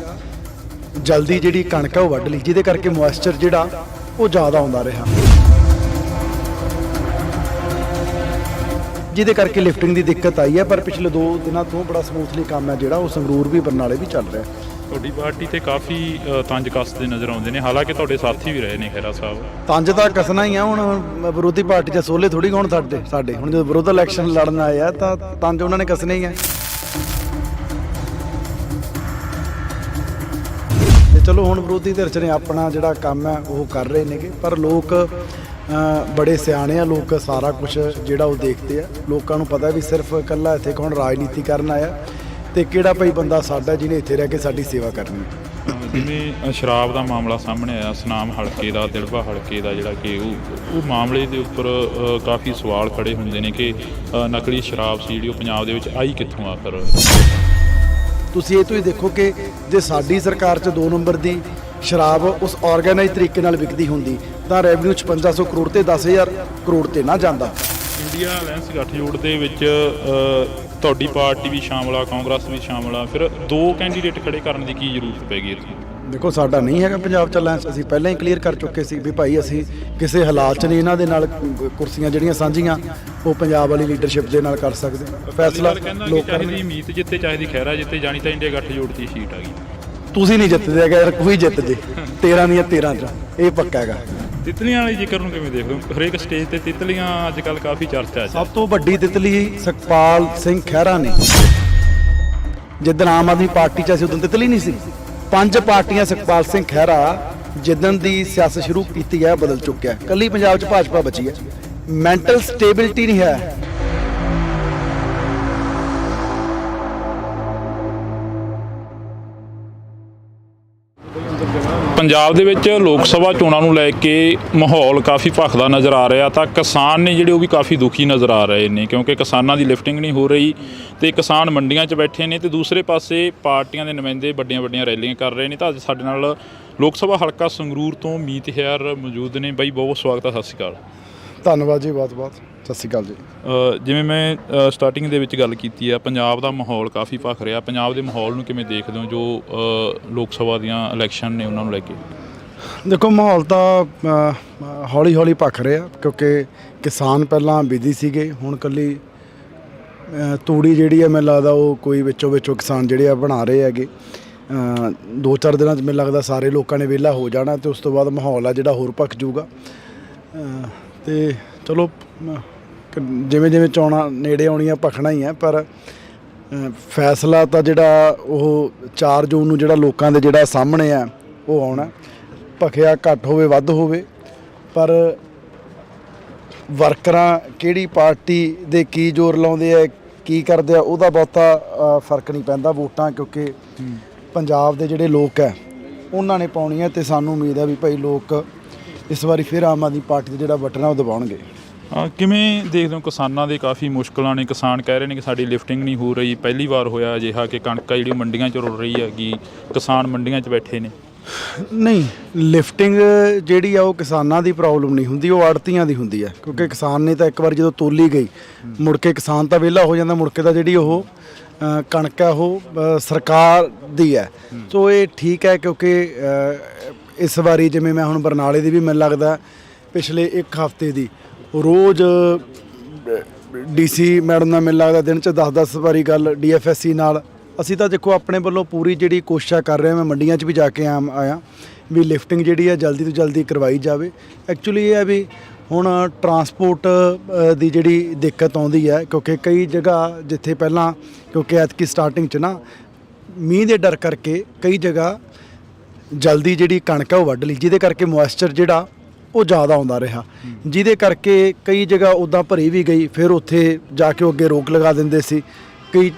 ਜਲਦੀ ਜਿਹੜੀ ਕਣਕ ਹੈ ਉਹ ਵੱਢ ਲਈ, ਜਿਹਦੇ ਕਰਕੇ ਮੋਇਸਚਰ ਜਿਹੜਾ ਉਹ ਜ਼ਿਆਦਾ ਆਉਂਦਾ ਰਿਹਾ, ਜਿਹਦੇ ਕਰਕੇ ਲਿਫਟਿੰਗ ਦੀ ਦਿੱਕਤ ਆਈ ਹੈ। ਪਰ ਪਿਛਲੇ 2 ਦਿਨਾਂ ਤੋਂ ਬੜਾ ਸਮੂਥਲੀ ਕੰਮ ਹੈ ਜਿਹੜਾ ਉਹ ਸੰਗਰੂਰ ਵੀ ਬਰਨਾਲੇ ਵੀ ਚੱਲ ਰਿਹਾ। ਤੁਹਾਡੀ ਪਾਰਟੀ ਤੇ ਕਾਫੀ ਤੰਜ ਕੱਸਦੇ ਨਜ਼ਰ ਆਉਂਦੇ ਨੇ, ਹਾਲਾਂਕਿ ਤੁਹਾਡੇ ਸਾਥੀ ਵੀ ਰਹੇ ਨੇ ਖਹਿਰਾ ਸਾਹਿਬ। ਤੰਜ ਤਾਂ ਕੱਸਣਾ ਹੀ ਆ। ਹੁਣ ਵਿਰੋਧੀ ਪਾਰਟੀ 'ਚ ਸੋਲੇ ਥੋੜੀ ਹੁਣ ਸਾਡੇ ਹੁਣ ਜਦੋਂ ਵਿਰੋਧ ਇਲੈਕਸ਼ਨ ਲੜਨ ਆਏ ਆ ਤਾਂ ਤੰਜ ਉਹਨਾਂ ਨੇ ਕੱਸਣੇ ਹੀ ਆ। ਤੇ ਚਲੋ ਹੁਣ ਵਿਰੋਧੀ ਧਿਰ 'ਚ ਨੇ ਆਪਣਾ ਜਿਹੜਾ ਕੰਮ ਹੈ ਉਹ ਕਰ ਰਹੇ ਨੇਗੇ, ਪਰ ਲੋਕ ਬੜੇ ਸਿਆਣੇ ਆ। ਲੋਕ ਸਾਰਾ ਕੁਝ ਜਿਹੜਾ ਉਹ ਦੇਖਦੇ ਆ। ਲੋਕਾਂ ਨੂੰ ਪਤਾ ਵੀ ਸਿਰਫ ਇਕੱਲਾ ਇੱਥੇ ਕੌਣ ਰਾਜਨੀਤੀ ਕਰਨ ਆਇਆ ਤੇ ਕਿਹੜਾ ਭਾਈ ਬੰਦਾ ਸਾਡਾ ਜਿਹਨੇ ਇੱਥੇ ਰਹਿ ਕੇ ਸਾਡੀ ਸੇਵਾ ਕਰਨੀ ਹੈ। ਜਿਵੇਂ ਸ਼ਰਾਬ ਦਾ ਮਾਮਲਾ ਸਾਹਮਣੇ ਆਇਆ, ਸੁਨਾਮ ਹਲਕੇ ਦਾ, ਦਿਲਵਾ ਹਲਕੇ ਦਾ, ਜਿਹੜਾ ਕਿ ਉਹ ਮਾਮਲੇ ਦੇ ਉੱਪਰ ਕਾਫੀ ਸਵਾਲ ਖੜੇ ਹੁੰਦੇ ਨੇ ਕਿ ਨਕਲੀ ਸ਼ਰਾਬ ਸੀ ਜਿਹੜੀ ਉਹ ਪੰਜਾਬ ਦੇ ਵਿੱਚ ਆਈ ਕਿੱਥੋਂ ਆਖਰ? ਤੁਸੀਂ ਇਹ ਤੋਂ ਹੀ ਦੇਖੋ ਕਿ ਜੇ ਸਾਡੀ ਸਰਕਾਰ 'ਚ 2 ਨੰਬਰ ਦੀ ਸ਼ਰਾਬ ਉਸ ਆਰਗੇਨਾਈਜ਼ ਤਰੀਕੇ ਨਾਲ ਵਿਕਦੀ ਹੁੰਦੀ ਤਾਂ ਰੈਵਨਿਊ 5500 ਕਰੋੜ ਤੇ 10000 ਕਰੋੜ ਤੇ ਨਾ ਜਾਂਦਾ। ਇੰਡੀਆ ਅਲਾਇੰਸ ਗੱਠਜੋੜ ਦੇ ਵਿੱਚ ਤੁਹਾਡੀ ਪਾਰਟੀ ਵੀ ਸ਼ਾਮਲ ਆ, ਕਾਂਗਰਸ ਵੀ ਸ਼ਾਮਲ ਆ, ਫਿਰ 2 ਕੈਂਡੀਡੇਟ ਖੜੇ ਕਰਨ ਦੀ ਕੀ ਜ਼ਰੂਰਤ ਪੈ ਗਈ ਇੱਥੇ? ਦੇਖੋ ਸਾਡਾ ਨਹੀਂ ਹੈਗਾ ਪੰਜਾਬ 'ਚ ਅਲਾਇੰਸ। ਅਸੀਂ ਪਹਿਲਾਂ ਹੀ ਕਲੀਅਰ ਕਰ ਚੁੱਕੇ ਸੀ ਵੀ ਭਾਈ ਅਸੀਂ ਕਿਸੇ ਹਾਲਾਤ 'ਚ ਨਹੀਂ ਇਹਨਾਂ ਦੇ ਨਾਲ ਕੁਰਸੀਆਂ ਜਿਹੜੀਆਂ ਸਾਂਝੀਆਂ ਉਹ ਪੰਜਾਬ ਵਾਲੀ ਲੀਡਰਸ਼ਿਪ ਦੇ ਨਾਲ ਕਰ ਸਕਦੇ। ਫੈਸਲਾ ਲੋਕ ਚਾਹੀਦੀ ਮੀਤ ਜਿੱਤੇ, ਚਾਹੀਦੀ ਖਹਿਰਾ ਜਿੱਤੇ, ਜਾਣੀ ਤਾਂ ਇੰਡੀਆ ਗੱਠਜੋੜ 'ਚ ਹੀ ਸੀਟ ਆ ਗਈ। ਤੁਸੀਂ ਨਹੀਂ ਜਿੱਤਦੇ ਹੈਗਾ ਯਾਰ, ਕੋਈ ਜਿੱਤ ਜੇ 13 ਦੀਆਂ 13 'ਚ, ਇਹ ਪੱਕਾ ਹੈਗਾ। ਤਿਤਲੀਆਂ ਵਾਲੀ ਜ਼ਿਕਰ ਨੂੰ ਕਿਵੇਂ ਦੇਖਦੇ ਹੋ? ਹਰੇਕ ਸਟੇਜ ਤੇ ਤਿਤਲੀਆਂ ਅੱਜ ਕੱਲ੍ਹ ਕਾਫੀ ਚਰਚਾ 'ਚ। ਸਭ ਤੋਂ ਵੱਡੀ ਤਿਤਲੀ ਸੁਖਪਾਲ ਸਿੰਘ ਖਹਿਰਾ ਨੇ। ਜਿੱਦਣ ਆਮ ਆਦਮੀ ਪਾਰਟੀ 'ਚ ਅਸੀਂ ਉਦੋਂ ਤਿਤਲੀ ਨਹੀਂ ਸੀ। 5 ਪਾਰਟੀਆਂ ਸੁਖਪਾਲ ਸਿੰਘ ਖਹਿਰਾ ਜਿੱਦਣ ਦੀ ਸਿਆਸਤ ਸ਼ੁਰੂ ਕੀਤੀ ਹੈ ਬਦਲ ਚੁੱਕਿਆ। ਕੱਲੀ ਪੰਜਾਬ 'ਚ ਭਾਜਪਾ ਬਚੀ ਹੈ। ਮੈਂਟਲ ਸਟੇਬਿਲਿਟੀ ਨਹੀਂ ਹੈ। ਪੰਜਾਬ ਦੇ ਵਿੱਚ ਲੋਕ ਸਭਾ ਚੋਣਾਂ ਨੂੰ ਲੈ ਕੇ ਮਾਹੌਲ ਕਾਫੀ ਭਖਦਾ ਨਜ਼ਰ ਆ ਰਿਹਾ, ਤਾਂ ਕਿਸਾਨ ਨੇ ਜਿਹੜੇ ਉਹ ਵੀ ਕਾਫੀ ਦੁਖੀ ਨਜ਼ਰ ਆ ਰਹੇ ਨੇ, ਕਿਉਂਕਿ ਕਿਸਾਨਾਂ ਦੀ ਲਿਫਟਿੰਗ ਨਹੀਂ ਹੋ ਰਹੀ ਤੇ ਕਿਸਾਨ ਮੰਡੀਆਂ 'ਚ ਬੈਠੇ ਨੇ ਤੇ ਦੂਸਰੇ ਪਾਸੇ ਪਾਰਟੀਆਂ ਦੇ ਨੁਮਾਇੰਦੇ ਵੱਡੀਆਂ ਰੈਲੀਆਂ ਕਰ ਰਹੇ ਨੇ। ਤਾਂ ਅੱਜ ਸਾਡੇ ਨਾਲ ਲੋਕ ਸਭਾ ਹਲਕਾ ਸੰਗਰੂਰ ਤੋਂ ਮੀਤਹਿਰ ਮੌਜੂਦ ਨੇ। ਬਾਈ ਬਹੁਤ ਸਵਾਗਤ ਹੈ, ਸਤਿ ਸ਼੍ਰੀ ਅਕਾਲ। ਧੰਨਵਾਦ ਜੀ, ਬਹੁਤ ਸਤਿ ਸ਼੍ਰੀ ਅਕਾਲ ਜੀ। ਜਿਵੇਂ ਮੈਂ ਸਟਾਰਟਿੰਗ ਦੇ ਵਿੱਚ ਗੱਲ ਕੀਤੀ ਆ, ਪੰਜਾਬ ਦਾ ਮਾਹੌਲ ਕਾਫੀ ਭਖ ਰਿਹਾ। ਪੰਜਾਬ ਦੇ ਮਾਹੌਲ ਨੂੰ ਕਿਵੇਂ ਦੇਖਦੇ ਹੋ ਜੋ ਲੋਕ ਸਭਾ ਦੀਆਂ ਇਲੈਕਸ਼ਨ ਨੇ ਉਹਨਾਂ ਨੂੰ ਲੈ ਕੇ? ਦੇਖੋ ਮਾਹੌਲ ਤਾਂ ਹੌਲੀ ਹੌਲੀ ਭਖ ਰਿਹਾ, ਕਿਉਂਕਿ ਕਿਸਾਨ ਪਹਿਲਾਂ ਬਿਜ਼ੀ ਸੀਗੇ। ਹੁਣ ਕੱਲੀ ਤੂੜੀ ਜਿਹੜੀ ਹੈ ਮੈਨੂੰ ਲੱਗਦਾ ਉਹ ਕੋਈ ਵਿੱਚੋਂ ਕਿਸਾਨ ਜਿਹੜੇ ਆ ਬਣਾ ਰਹੇ ਹੈਗੇ। 2-4 ਦਿਨਾਂ 'ਚ ਮੈਨੂੰ ਲੱਗਦਾ ਸਾਰੇ ਲੋਕਾਂ ਨੇ ਵਿਹਲਾ ਹੋ ਜਾਣਾ ਤੇ ਉਸ ਤੋਂ ਬਾਅਦ ਮਾਹੌਲ ਆ ਜਿਹੜਾ ਹੋਰ ਭਖ ਜਾਊਗਾ। ਤੇ ਚਲੋ ਜਿਵੇਂ ਚੋਣਾਂ ਨੇੜੇ ਆਉਣੀਆਂ ਭਖਣਾ ਹੀ ਹੈ, ਪਰ ਫੈਸਲਾ ਤਾਂ ਜਿਹੜਾ ਉਹ 4 ਜੂਨ ਨੂੰ ਜਿਹੜਾ ਲੋਕਾਂ ਦੇ ਜਿਹੜਾ ਸਾਹਮਣੇ ਆ ਉਹ ਆਉਣਾ। ਭਖਿਆ ਘੱਟ ਹੋਵੇ ਵੱਧ ਹੋਵੇ, ਪਰ ਵਰਕਰਾਂ ਕਿਹੜੀ ਪਾਰਟੀ ਦੇ ਕੀ ਜ਼ੋਰ ਲਾਉਂਦੇ ਆ, ਕੀ ਕਰਦੇ ਆ, ਉਹਦਾ ਬਹੁਤਾ ਫਰਕ ਨਹੀਂ ਪੈਂਦਾ। ਵੋਟਾਂ ਕਿਉਂਕਿ ਪੰਜਾਬ ਦੇ ਜਿਹੜੇ ਲੋਕ ਹੈ ਉਹਨਾਂ ਨੇ ਪਾਉਣੀਆਂ ਤੇ ਸਾਨੂੰ ਉਮੀਦ ਹੈ ਵੀ ਭਾਈ ਲੋਕ ਇਸ ਵਾਰੀ ਫਿਰ ਆਮ ਆਦਮੀ ਪਾਰਟੀ ਦਾ ਜਿਹੜਾ ਬਟਨ ਹੈ ਉਹ ਦਬਾਉਣਗੇ। ਕਿਵੇਂ ਦੇਖਦੇ ਹੋ ਕਿਸਾਨਾਂ ਦੇ ਕਾਫੀ ਮੁਸ਼ਕਲਾਂ ਨੇ? ਕਿਸਾਨ ਕਹਿ ਰਹੇ ਨੇ ਕਿ ਸਾਡੀ ਲਿਫਟਿੰਗ ਨਹੀਂ ਹੋ ਰਹੀ। ਪਹਿਲੀ ਵਾਰ ਹੋਇਆ ਅਜਿਹਾ ਕਿ ਕਣਕ ਜਿਹੜੀ ਮੰਡੀਆਂ 'ਚ ਰੁਲ ਰਹੀ ਹੈਗੀ, ਕਿਸਾਨ ਮੰਡੀਆਂ 'ਚ ਬੈਠੇ ਨੇ। ਨਹੀਂ, ਲਿਫਟਿੰਗ ਜਿਹੜੀ ਆ ਉਹ ਕਿਸਾਨਾਂ ਦੀ ਪ੍ਰੋਬਲਮ ਨਹੀਂ ਹੁੰਦੀ, ਉਹ ਆੜਤੀਆਂ ਦੀ ਹੁੰਦੀ ਹੈ। ਕਿਉਂਕਿ ਕਿਸਾਨ ਨੇ ਤਾਂ ਇੱਕ ਵਾਰ ਜਦੋਂ ਤੋਲੀ ਗਈ ਮੁੜ ਕੇ ਕਿਸਾਨ ਤਾਂ ਵਿਹਲਾ ਹੋ ਜਾਂਦਾ, ਮੁੜ ਕੇ ਤਾਂ ਜਿਹੜੀ ਉਹ ਕਣਕ ਹੈ ਉਹ ਸਰਕਾਰ ਦੀ ਹੈ। ਸੋ ਇਹ ਠੀਕ ਹੈ ਕਿਉਂਕਿ ਇਸ ਵਾਰੀ ਜਿਵੇਂ ਮੈਂ ਹੁਣ ਬਰਨਾਲੇ ਦੀ ਵੀ ਮੈਨੂੰ ਲੱਗਦਾ ਪਿਛਲੇ ਇੱਕ ਹਫ਼ਤੇ ਦੀ ਰੋਜ਼ ਡੀਸੀ ਮੈਡਮ ਨਾਲ ਮੈਨੂੰ ਲੱਗਦਾ ਦਿਨ 'ਚ 10-10 ਵਾਰੀ ਗੱਲ DFSC ਨਾਲ। ਅਸੀਂ ਤਾਂ ਦੇਖੋ ਆਪਣੇ ਵੱਲੋਂ ਪੂਰੀ ਜਿਹੜੀ ਕੋਸ਼ਿਸ਼ ਕਰ ਰਹੇ ਹਾਂ, ਮੈਂ ਮੰਡੀਆਂ 'ਚ ਵੀ ਜਾ ਕੇ ਆਇਆ ਵੀ ਲਿਫਟਿੰਗ ਜਿਹੜੀ ਹੈ ਜਲਦੀ ਤੋਂ ਜਲਦੀ ਕਰਵਾਈ ਜਾਵੇ। ਐਕਚੁਅਲੀ ਇਹ ਹੈ ਵੀ ਹੁਣ ਟਰਾਂਸਪੋਰਟ ਦੀ ਜਿਹੜੀ ਦਿੱਕਤ ਆਉਂਦੀ ਹੈ ਕਿਉਂਕਿ ਕਈ ਜਗ੍ਹਾ ਜਿੱਥੇ ਪਹਿਲਾਂ ਕਿਉਂਕਿ ਐਤਕੀ ਸਟਾਰਟਿੰਗ 'ਚ ਨਾ ਮੀਂਹ ਦੇ ਡਰ ਕਰਕੇ ਕਈ ਜਗ੍ਹਾ ਜਲਦੀ ਜਿਹੜੀ ਕਣਕ ਹੈ ਉਹ ਵੱਢ ਲਈ, ਜਿਹਦੇ ਕਰਕੇ ਮੋਇਸਚਰ ਜਿਹੜਾ ਉਹ ਜ਼ਿਆਦਾ ਆਉਂਦਾ ਰਿਹਾ, ਜਿਹਦੇ ਕਰਕੇ ਕਈ ਜਗ੍ਹਾ ਉੱਦਾਂ ਭਰੀ ਵੀ ਗਈ, ਫਿਰ ਉੱਥੇ ਜਾ ਕੇ ਉਹ ਅੱਗੇ ਰੋਕ ਲਗਾ ਦਿੰਦੇ ਸੀ। ਕਈ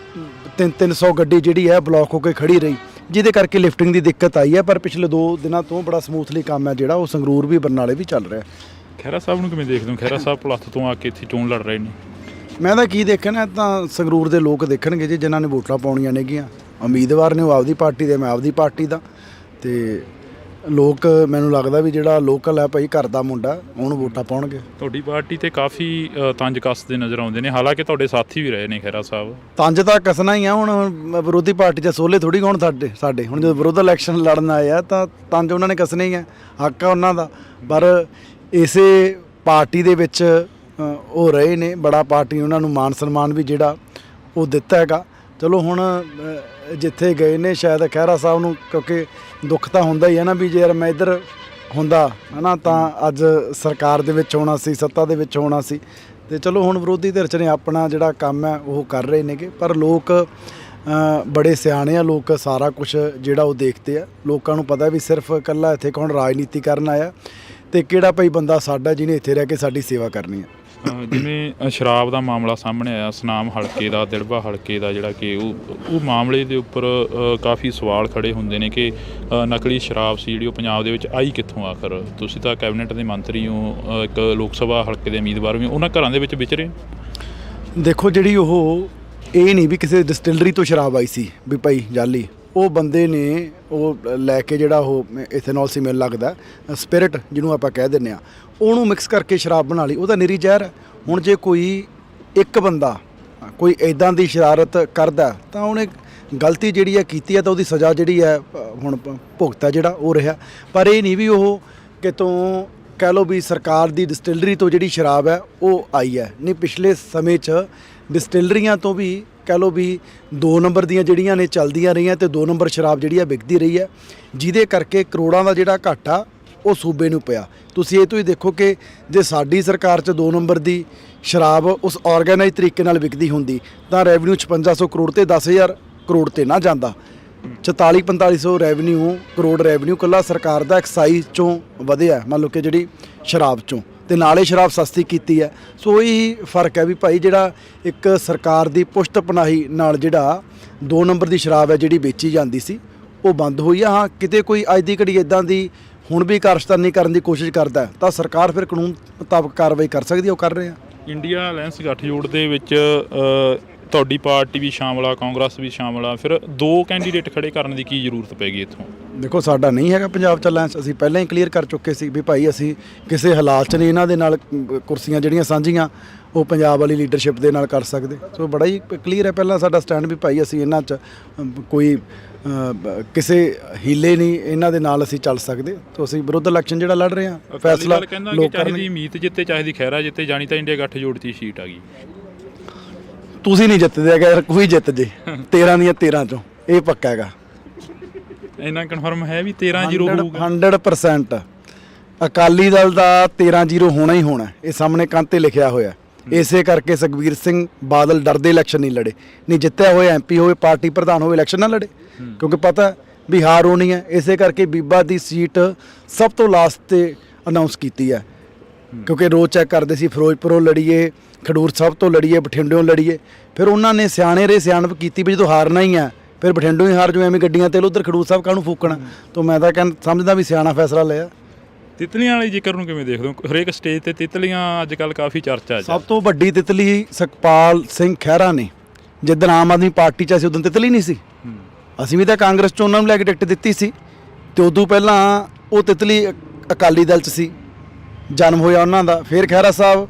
300 ਗੱਡੀ ਜਿਹੜੀ ਹੈ ਬਲੌਕ ਹੋ ਕੇ ਖੜੀ ਰਹੀ, ਜਿਹਦੇ ਕਰਕੇ ਲਿਫਟਿੰਗ ਦੀ ਦਿੱਕਤ ਆਈ ਹੈ। ਪਰ ਪਿਛਲੇ 2 ਦਿਨਾਂ ਤੋਂ ਬੜਾ ਸਮੂਥਲੀ ਕੰਮ ਹੈ ਜਿਹੜਾ ਉਹ ਸੰਗਰੂਰ ਵੀ ਬਰਨਾਲੇ ਵੀ ਚੱਲ ਰਿਹਾ। ਖਹਿਰਾ ਸਾਹਿਬ ਨੂੰ ਕਿਵੇਂ ਦੇਖਦੇ ਹੋ? ਖਹਿਰਾ ਸਾਹਿਬ ਪਲੱਥ ਤੋਂ ਆ ਕੇ ਇੱਥੇ ਚੋਣ ਲੜ ਰਹੇ ਨੇ। ਮੈਂ ਤਾਂ ਕੀ ਦੇਖਣਾ, ਤਾਂ ਸੰਗਰੂਰ ਦੇ ਲੋਕ ਦੇਖਣਗੇ ਜੀ ਜਿਨ੍ਹਾਂ ਨੇ ਵੋਟਾਂ ਪਾਉਣੀਆਂ ਨੇਗੀਆਂ। ਉਮੀਦਵਾਰ ਨੇ ਉਹ ਆਪਦੀ ਪਾਰਟੀ ਦੇ, ਮੈਂ ਆਪਦੀ ਪਾਰਟੀ ਦਾ, ਤੇ ਲੋਕ ਮੈਨੂੰ ਲੱਗਦਾ ਵੀ ਜਿਹੜਾ ਲੋਕਲ ਹੈ ਭਾਈ ਘਰ ਦਾ ਮੁੰਡਾ ਉਹਨੂੰ ਵੋਟਾਂ ਪਾਉਣਗੇ। ਤੁਹਾਡੀ ਪਾਰਟੀ ਤੇ ਕਾਫੀ ਤੰਜ ਕੱਸਦੇ ਨਜ਼ਰ ਆਉਂਦੇ ਨੇ, ਹਾਲਾਂਕਿ ਤੁਹਾਡੇ ਸਾਥੀ ਵੀ ਰਹੇ ਨੇ ਖਹਿਰਾ ਸਾਹਿਬ। ਤੰਜ ਤਾਂ ਕੱਸਣਾ ਹੀ ਆ, ਹੁਣ ਵਿਰੋਧੀ ਪਾਰਟੀ 'ਚ ਸੋਲੇ ਥੋੜੀ ਹੋਣ ਸਾਡੇ ਹੁਣ ਜਦੋਂ ਵਿਰੋਧ ਇਲੈਕਸ਼ਨ ਲੜਨ ਆਏ ਆ ਤਾਂ ਤੰਜ ਉਹਨਾਂ ਨੇ ਕੱਸਣੇ ਹੀ ਆ, ਹੱਕ ਆ ਉਹਨਾਂ ਦਾ। ਪਰ ਇਸੇ ਪਾਰਟੀ ਦੇ ਵਿੱਚ ਉਹ ਰਹੇ ਨੇ, ਬੜਾ ਪਾਰਟੀ ਉਹਨਾਂ ਨੂੰ ਮਾਨ ਸਨਮਾਨ ਵੀ ਜਿਹੜਾ ਉਹ ਦਿੱਤਾ ਹੈਗਾ। ਚਲੋ ਹੁਣ ਜਿੱਥੇ ਗਏ ਨੇ ਸ਼ਾਇਦ ਖਹਿਰਾ ਸਾਹਿਬ ਨੂੰ ਕਿਉਂਕਿ ਦੁੱਖ ਤਾਂ ਹੁੰਦਾ ਹੀ ਹੈ ਨਾ ਵੀ ਜੇ ਮੈਂ ਇੱਧਰ ਹੁੰਦਾ ਹੈ ਨਾ ਤਾਂ ਅੱਜ ਸਰਕਾਰ ਦੇ ਵਿੱਚ ਹੋਣਾ ਸੀ, ਸੱਤਾ ਦੇ ਵਿੱਚ ਹੋਣਾ ਸੀ। ਤੇ ਚਲੋ ਹੁਣ ਵਿਰੋਧੀ ਧਿਰ 'ਚ ਨੇ ਆਪਣਾ ਜਿਹੜਾ ਕੰਮ ਹੈ ਉਹ ਕਰ ਰਹੇ ਨੇਗੇ। ਪਰ ਲੋਕ ਬੜੇ ਸਿਆਣੇ ਆ, ਲੋਕ ਸਾਰਾ ਕੁਝ ਜਿਹੜਾ ਉਹ ਦੇਖਦੇ ਆ। ਲੋਕਾਂ ਨੂੰ ਪਤਾ ਵੀ ਸਿਰਫ ਇਕੱਲਾ ਇੱਥੇ ਕੌਣ ਰਾਜਨੀਤੀ ਕਰਨ ਆਇਆ ਤੇ ਕਿਹੜਾ ਭਾਈ ਬੰਦਾ ਸਾਡਾ ਜਿਹਨੇ ਇੱਥੇ ਰਹਿ ਕੇ ਸਾਡੀ ਸੇਵਾ ਕਰਨੀ ਹੈ। ਜਿਵੇਂ ਸ਼ਰਾਬ ਦਾ ਮਾਮਲਾ ਸਾਹਮਣੇ ਆਇਆ, ਸੁਨਾਮ ਹਲਕੇ ਦਾ, ਦਿੜਬਾ ਹਲਕੇ ਦਾ, ਜਿਹੜਾ ਕਿ ਉਹ ਮਾਮਲੇ ਦੇ ਉੱਪਰ ਕਾਫੀ ਸਵਾਲ ਖੜੇ ਹੁੰਦੇ ਨੇ ਕਿ ਨਕਲੀ ਸ਼ਰਾਬ ਸੀ ਜਿਹੜੀ ਉਹ ਪੰਜਾਬ ਦੇ ਵਿੱਚ ਆਈ ਕਿੱਥੋਂ ਆਖਰ? ਤੁਸੀਂ ਤਾਂ ਕੈਬਨਿਟ ਦੇ ਮੰਤਰੀ ਹੋ, ਇੱਕ ਲੋਕ ਸਭਾ ਹਲਕੇ ਦੇ ਉਮੀਦਵਾਰ ਵੀ, ਉਹਨਾਂ ਘਰਾਂ ਦੇ ਵਿੱਚ ਵਿਚਰੇ। ਦੇਖੋ ਜਿਹੜੀ ਉਹ ਇਹ ਨਹੀਂ ਵੀ ਕਿਸੇ ਡਿਸਟਿਲਰੀ ਤੋਂ ਸ਼ਰਾਬ ਆਈ ਸੀ ਵੀ ਭਾਈ ਜਾਲੀ, ਉਹ ਬੰਦੇ ਨੇ ਉਹ ਲੈ ਕੇ ਜਿਹੜਾ ਉਹ ਇਥੇਨੋਲ ਸੀ ਮੈਨੂੰ ਲੱਗਦਾ ਸਪਿਰਿਟ ਜਿਹਨੂੰ ਆਪਾਂ ਕਹਿ ਦਿੰਦੇ ਆ, ਉਹਨੂੰ ਮਿਕਸ ਕਰਕੇ ਸ਼ਰਾਬ ਬਣਾ ਲਈ। ਉਹ ਤਾਂ ਨਿਰੀ ਜ਼ਹਿਰ ਹੈ। ਹੁਣ ਜੇ ਕੋਈ ਇੱਕ ਬੰਦਾ ਕੋਈ ਇੱਦਾਂ ਦੀ ਸ਼ਰਾਰਤ ਕਰਦਾ ਤਾਂ ਉਹਨੇ ਗਲਤੀ ਜਿਹੜੀ ਹੈ ਕੀਤੀ ਹੈ ਤਾਂ ਉਹਦੀ ਸਜ਼ਾ ਜਿਹੜੀ ਹੈ ਹੁਣ ਭੁਗਤਾ ਜਿਹੜਾ ਉਹ ਰਿਹਾ। ਪਰ ਇਹ ਨਹੀਂ ਵੀ ਉਹ ਕਿਤੋਂ ਕਹਿ ਲਓ ਵੀ ਸਰਕਾਰ ਦੀ ਡਿਸਟਿਲਰੀ ਤੋਂ ਜਿਹੜੀ ਸ਼ਰਾਬ ਹੈ ਉਹ ਆਈ ਹੈ। ਨਹੀਂ, ਪਿਛਲੇ ਸਮੇਂ 'ਚ ਡਿਸਟਿਲਰੀਆਂ ਤੋਂ ਵੀ ਕਹਿ ਲਓ ਵੀ 2 ਨੰਬਰ ਦੀਆਂ ਜਿਹੜੀਆਂ ਨੇ ਚੱਲਦੀਆਂ ਰਹੀਆਂ ਤੇ 2 ਨੰਬਰ ਸ਼ਰਾਬ ਜਿਹੜੀ ਆ ਵਿਕਦੀ ਰਹੀ ਹੈ, ਜਿਹਦੇ ਕਰਕੇ ਕਰੋੜਾਂ ਦਾ ਜਿਹੜਾ ਘਾਟਾ ਉਹ ਸੂਬੇ ਨੂੰ ਪਿਆ। ਤੁਸੀਂ ਇਹ ਤੋਂ ਹੀ ਦੇਖੋ ਕਿ ਜੇ ਸਾਡੀ ਸਰਕਾਰ 'ਚ 2 ਨੰਬਰ ਦੀ ਸ਼ਰਾਬ ਉਸ ਆਰਗੇਨਾਈਜ਼ ਤਰੀਕੇ ਨਾਲ ਵਿਕਦੀ ਹੁੰਦੀ ਤਾਂ ਰੈਵਨਿਊ 5600 ਕਰੋੜ ਤੇ 10,000 ਕਰੋੜ ਤੇ ਨਾ ਜਾਂਦਾ। 44-4500 ਰੈਵਨਿਊ ਕਰੋੜ ਰੈਵਨਿਊ ਇਕੱਲਾ ਸਰਕਾਰ ਦਾ ਐਕਸਾਈਜ਼ 'ਚੋਂ ਵਧਿਆ, ਮੰਨ ਲਓ ਕਿ ਜਿਹੜੀ ਸ਼ਰਾਬ 'ਚੋਂ, ਤੇ ਨਾਲੇ ਸ਼ਰਾਬ ਸਸਤੀ ਕੀਤੀ ਹੈ। ਸੋ ਇਹੀ ਫਰਕ ਹੈ ਵੀ ਭਾਈ ਜਿਹੜਾ ਇੱਕ ਸਰਕਾਰ ਦੀ ਪੁਸ਼ਤ ਪਨਾਹੀ ਨਾਲ ਜਿਹੜਾ 2 ਨੰਬਰ ਦੀ ਸ਼ਰਾਬ ਹੈ ਜਿਹੜੀ ਵੇਚੀ ਜਾਂਦੀ ਸੀ ਉਹ ਬੰਦ ਹੋਈ ਆ। ਹਾਂ, ਕਿਤੇ ਕੋਈ ਅੱਜ ਦੀ ਘੜੀ ਇੱਦਾਂ ਦੀ ਹੁਣ ਵੀ ਕਾਰਜਕਾਰਨੀ ਕਰਨ ਦੀ ਕੋਸ਼ਿਸ਼ ਕਰਦਾ ਤਾਂ ਸਰਕਾਰ ਫਿਰ ਕਾਨੂੰਨ ਮੁਤਾਬਕ ਕਾਰਵਾਈ ਕਰ ਸਕਦੀ ਹੈ, ਉਹ ਕਰ ਰਹੇ ਆ। ਇੰਡੀਆ ਅਲਾਇੰਸ ਗੱਠਜੋੜ ਦੇ ਵਿੱਚ ਤੁਹਾਡੀ ਪਾਰਟੀ ਵੀ ਸ਼ਾਮਲ ਆ, ਕਾਂਗਰਸ ਵੀ ਸ਼ਾਮਲ ਆ, ਫਿਰ 2 ਕੈਂਡੀਡੇਟ ਖੜੇ ਕਰਨ ਦੀ ਕੀ ਜ਼ਰੂਰਤ ਪੈ ਗਈ ਇੱਥੋਂ? ਦੇਖੋ ਸਾਡਾ ਨਹੀਂ ਹੈਗਾ ਪੰਜਾਬ 'ਚ ਅਲਾਇੰਸ, ਅਸੀਂ ਪਹਿਲਾਂ ਹੀ ਕਲੀਅਰ ਕਰ ਚੁੱਕੇ ਸੀ ਵੀ ਭਾਈ ਅਸੀਂ ਕਿਸੇ ਹਾਲਾਤ 'ਚ ਨਹੀਂ ਇਹਨਾਂ ਦੇ ਨਾਲ ਕੁਰਸੀਆਂ ਜਿਹੜੀਆਂ ਸਾਂਝੀਆਂ ਉਹ ਪੰਜਾਬ ਵਾਲੀ ਲੀਡਰਸ਼ਿਪ ਦੇ ਨਾਲ ਕਰ ਸਕਦੇ। ਸੋ ਬੜਾ ਹੀ ਕਲੀਅਰ ਹੈ ਪਹਿਲਾਂ ਸਾਡਾ ਸਟੈਂਡ ਵੀ ਭਾਈ ਅਸੀਂ ਇਹਨਾਂ 'ਚ ਕੋਈ ਕਿਸੇ ਹੀਲੇ ਨਹੀਂ ਇਹਨਾਂ ਦੇ ਨਾਲ ਅਸੀਂ ਚੱਲ ਸਕਦੇ। ਤਾਂ ਅਸੀਂ ਵਿਰੁੱਧ ਇਲੈਕਸ਼ਨ ਜਿਹੜਾ ਲੜ ਰਹੇ ਹਾਂ, ਫੈਸਲਾ ਲੋਕ ਚਾਹੇ ਦੀ ਮੀਤ ਜਿੱਤੇ ਚਾਹੇ ਦੀ ਖਹਿਰਾ ਜਿੱਤੇ, ਜਾਣੀ ਤਾਂ ਇੰਡੀਆ ਗੱਠਜੋੜ ਦੀ ਸੀਟ ਆ ਗਈ। ਤੁਸੀਂ ਨਹੀਂ ਜਿੱਤਦੇ ਹੈਗਾ, ਕੋਈ ਜਿੱਤ ਜੇ 13 ਦੀਆਂ 13 ਚੋਂ, ਇਹ ਪੱਕਾ ਹੈਗਾ। ਇੰਨਾ ਕਨਫਰਮ ਹੈ ਵੀ 13-0 ਹੋਊਗਾ 100%। ਅਕਾਲੀ ਦਲ ਦਾ 13-0 ਹੋਣਾ ਹੀ ਹੋਣਾ, ਇਹ ਸਾਹਮਣੇ ਕੰਧ ਤੇ ਲਿਖਿਆ ਹੋਇਆ। ਇਸੇ ਕਰਕੇ ਸੁਖਬੀਰ ਸਿੰਘ ਬਾਦਲ ਡਰਦੇ ਇਲੈਕਸ਼ਨ ਨਹੀਂ ਲੜੇ, ਨਹੀਂ ਜਿੱਤਿਆ ਹੋਇਆ MP ਹੋਵੇ, ਪਾਰਟੀ ਪ੍ਰਧਾਨ ਹੋਵੇ, ਇਲੈਕਸ਼ਨ ਨਾ ਲੜੇ ਕਿਉਂਕਿ ਪਤਾ ਵੀ ਹਾਰ ਹੋਣੀ ਹੈ। ਇਸੇ ਕਰਕੇ ਬੀਬਾ ਦੀ ਸੀਟ ਸਭ ਤੋਂ ਲਾਸਟ ਤੇ ਅਨਾਉਂਸ ਕੀਤੀ ਹੈ ਕਿਉਂਕਿ ਰੋਜ਼ ਚੈੱਕ ਕਰਦੇ ਸੀ ਫਿਰੋਜ਼ਪੁਰੋਂ ਲੜੀਏ, ਖਡੂਰ ਸਾਹਿਬ ਤੋਂ ਲੜੀਏ, ਬਠਿੰਡਿਓਂ ਲੜੀਏ। ਫਿਰ ਉਹਨਾਂ ਨੇ ਸਿਆਣੇ ਰੇ ਸਿਆਣਪ ਕੀਤੀ ਵੀ ਜਦੋਂ ਹਾਰਨਾ ਹੀ ਹੈ ਫਿਰ ਬਠਿੰਡੋਂ ਹੀ ਹਾਰ ਜੋ, ਐਵੇਂ ਗੱਡੀਆਂ ਤੇਲ ਉਧਰ ਖਡੂਰ ਸਾਹਿਬ ਕਾਹਨੂੰ ਫੂਕਣਾ। ਤਾਂ ਮੈਂ ਤਾਂ ਸਮਝਦਾ ਵੀ ਸਿਆਣਾ ਫੈਸਲਾ ਲਿਆ। ਤਿਤਲੀਆਂ ਵਾਲੇ ਜ਼ਿਕਰ ਨੂੰ ਕਿਵੇਂ ਦੇਖਦੇ ਹੋ? ਹਰੇਕ ਸਟੇਜ ਤੇ ਤਿਤਲੀਆਂ ਅੱਜ ਕੱਲ੍ਹ ਕਾਫੀ ਚਰਚਾ 'ਚ। ਸਭ ਤੋਂ ਵੱਡੀ ਤਿਤਲੀ ਸੁਖਪਾਲ ਸਿੰਘ ਖਹਿਰਾ ਨੇ। ਜਿੱਦਣ ਆਮ ਆਦਮੀ ਪਾਰਟੀ 'ਚ ਅਸੀਂ ਉਦੋਂ ਤਿਤਲੀ ਨਹੀਂ ਸੀ, ਅਸੀਂ ਵੀ ਤਾਂ ਕਾਂਗਰਸ 'ਚ ਉਹਨਾਂ ਨੂੰ ਲੈ ਕੇ ਟਿਕਟ ਦਿੱਤੀ ਸੀ ਤੇ ਉਦੋਂ ਪਹਿਲਾਂ ਉਹ ਤਿਤਲੀ ਅਕਾਲੀ ਦਲ 'ਚ ਸੀ, ਜਨਮ ਹੋਇਆ ਉਹਨਾਂ ਦਾ। ਫਿਰ ਖਹਿਰਾ ਸਾਹਿਬ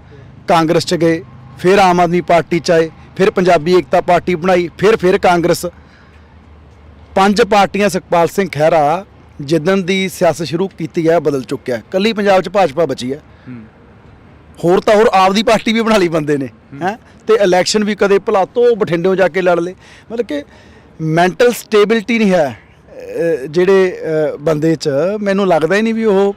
ਕਾਂਗਰਸ 'ਚ ਗਏ, ਫਿਰ ਆਮ ਆਦਮੀ ਪਾਰਟੀ 'ਚ ਆਏ, ਫਿਰ ਪੰਜਾਬੀ ਏਕਤਾ ਪਾਰਟੀ ਬਣਾਈ, ਫਿਰ ਕਾਂਗਰਸ। 5 ਪਾਰਟੀਆਂ ਸੁਖਪਾਲ ਸਿੰਘ ਖਹਿਰਾ ਜਿੱਦਣ ਦੀ ਸਿਆਸਤ ਸ਼ੁਰੂ ਕੀਤੀ ਹੈ ਬਦਲ ਚੁੱਕਿਆ। ਕੱਲੀ ਪੰਜਾਬ 'ਚ ਭਾਜਪਾ ਬਚੀ ਹੈ, ਹੋਰ ਤਾਂ ਹੋਰ ਆਪਦੀ ਪਾਰਟੀ ਵੀ ਬਣਾ ਲਈ ਬੰਦੇ ਨੇ ਹੈ। ਤੇ ਇਲੈਕਸ਼ਨ ਵੀ ਕਦੇ ਭਲਾਤੋ ਬਠਿੰਡਿਓਂ ਜਾ ਕੇ ਲੜ ਲਏ। ਮਤਲਬ ਕਿ ਮੈਂਟਲ ਸਟੇਬਿਲਿਟੀ ਨਹੀਂ ਹੈ ਜਿਹੜੇ ਬੰਦੇ 'ਚ। ਮੈਨੂੰ ਲੱਗਦਾ ਹੀ ਨਹੀਂ ਵੀ ਉਹ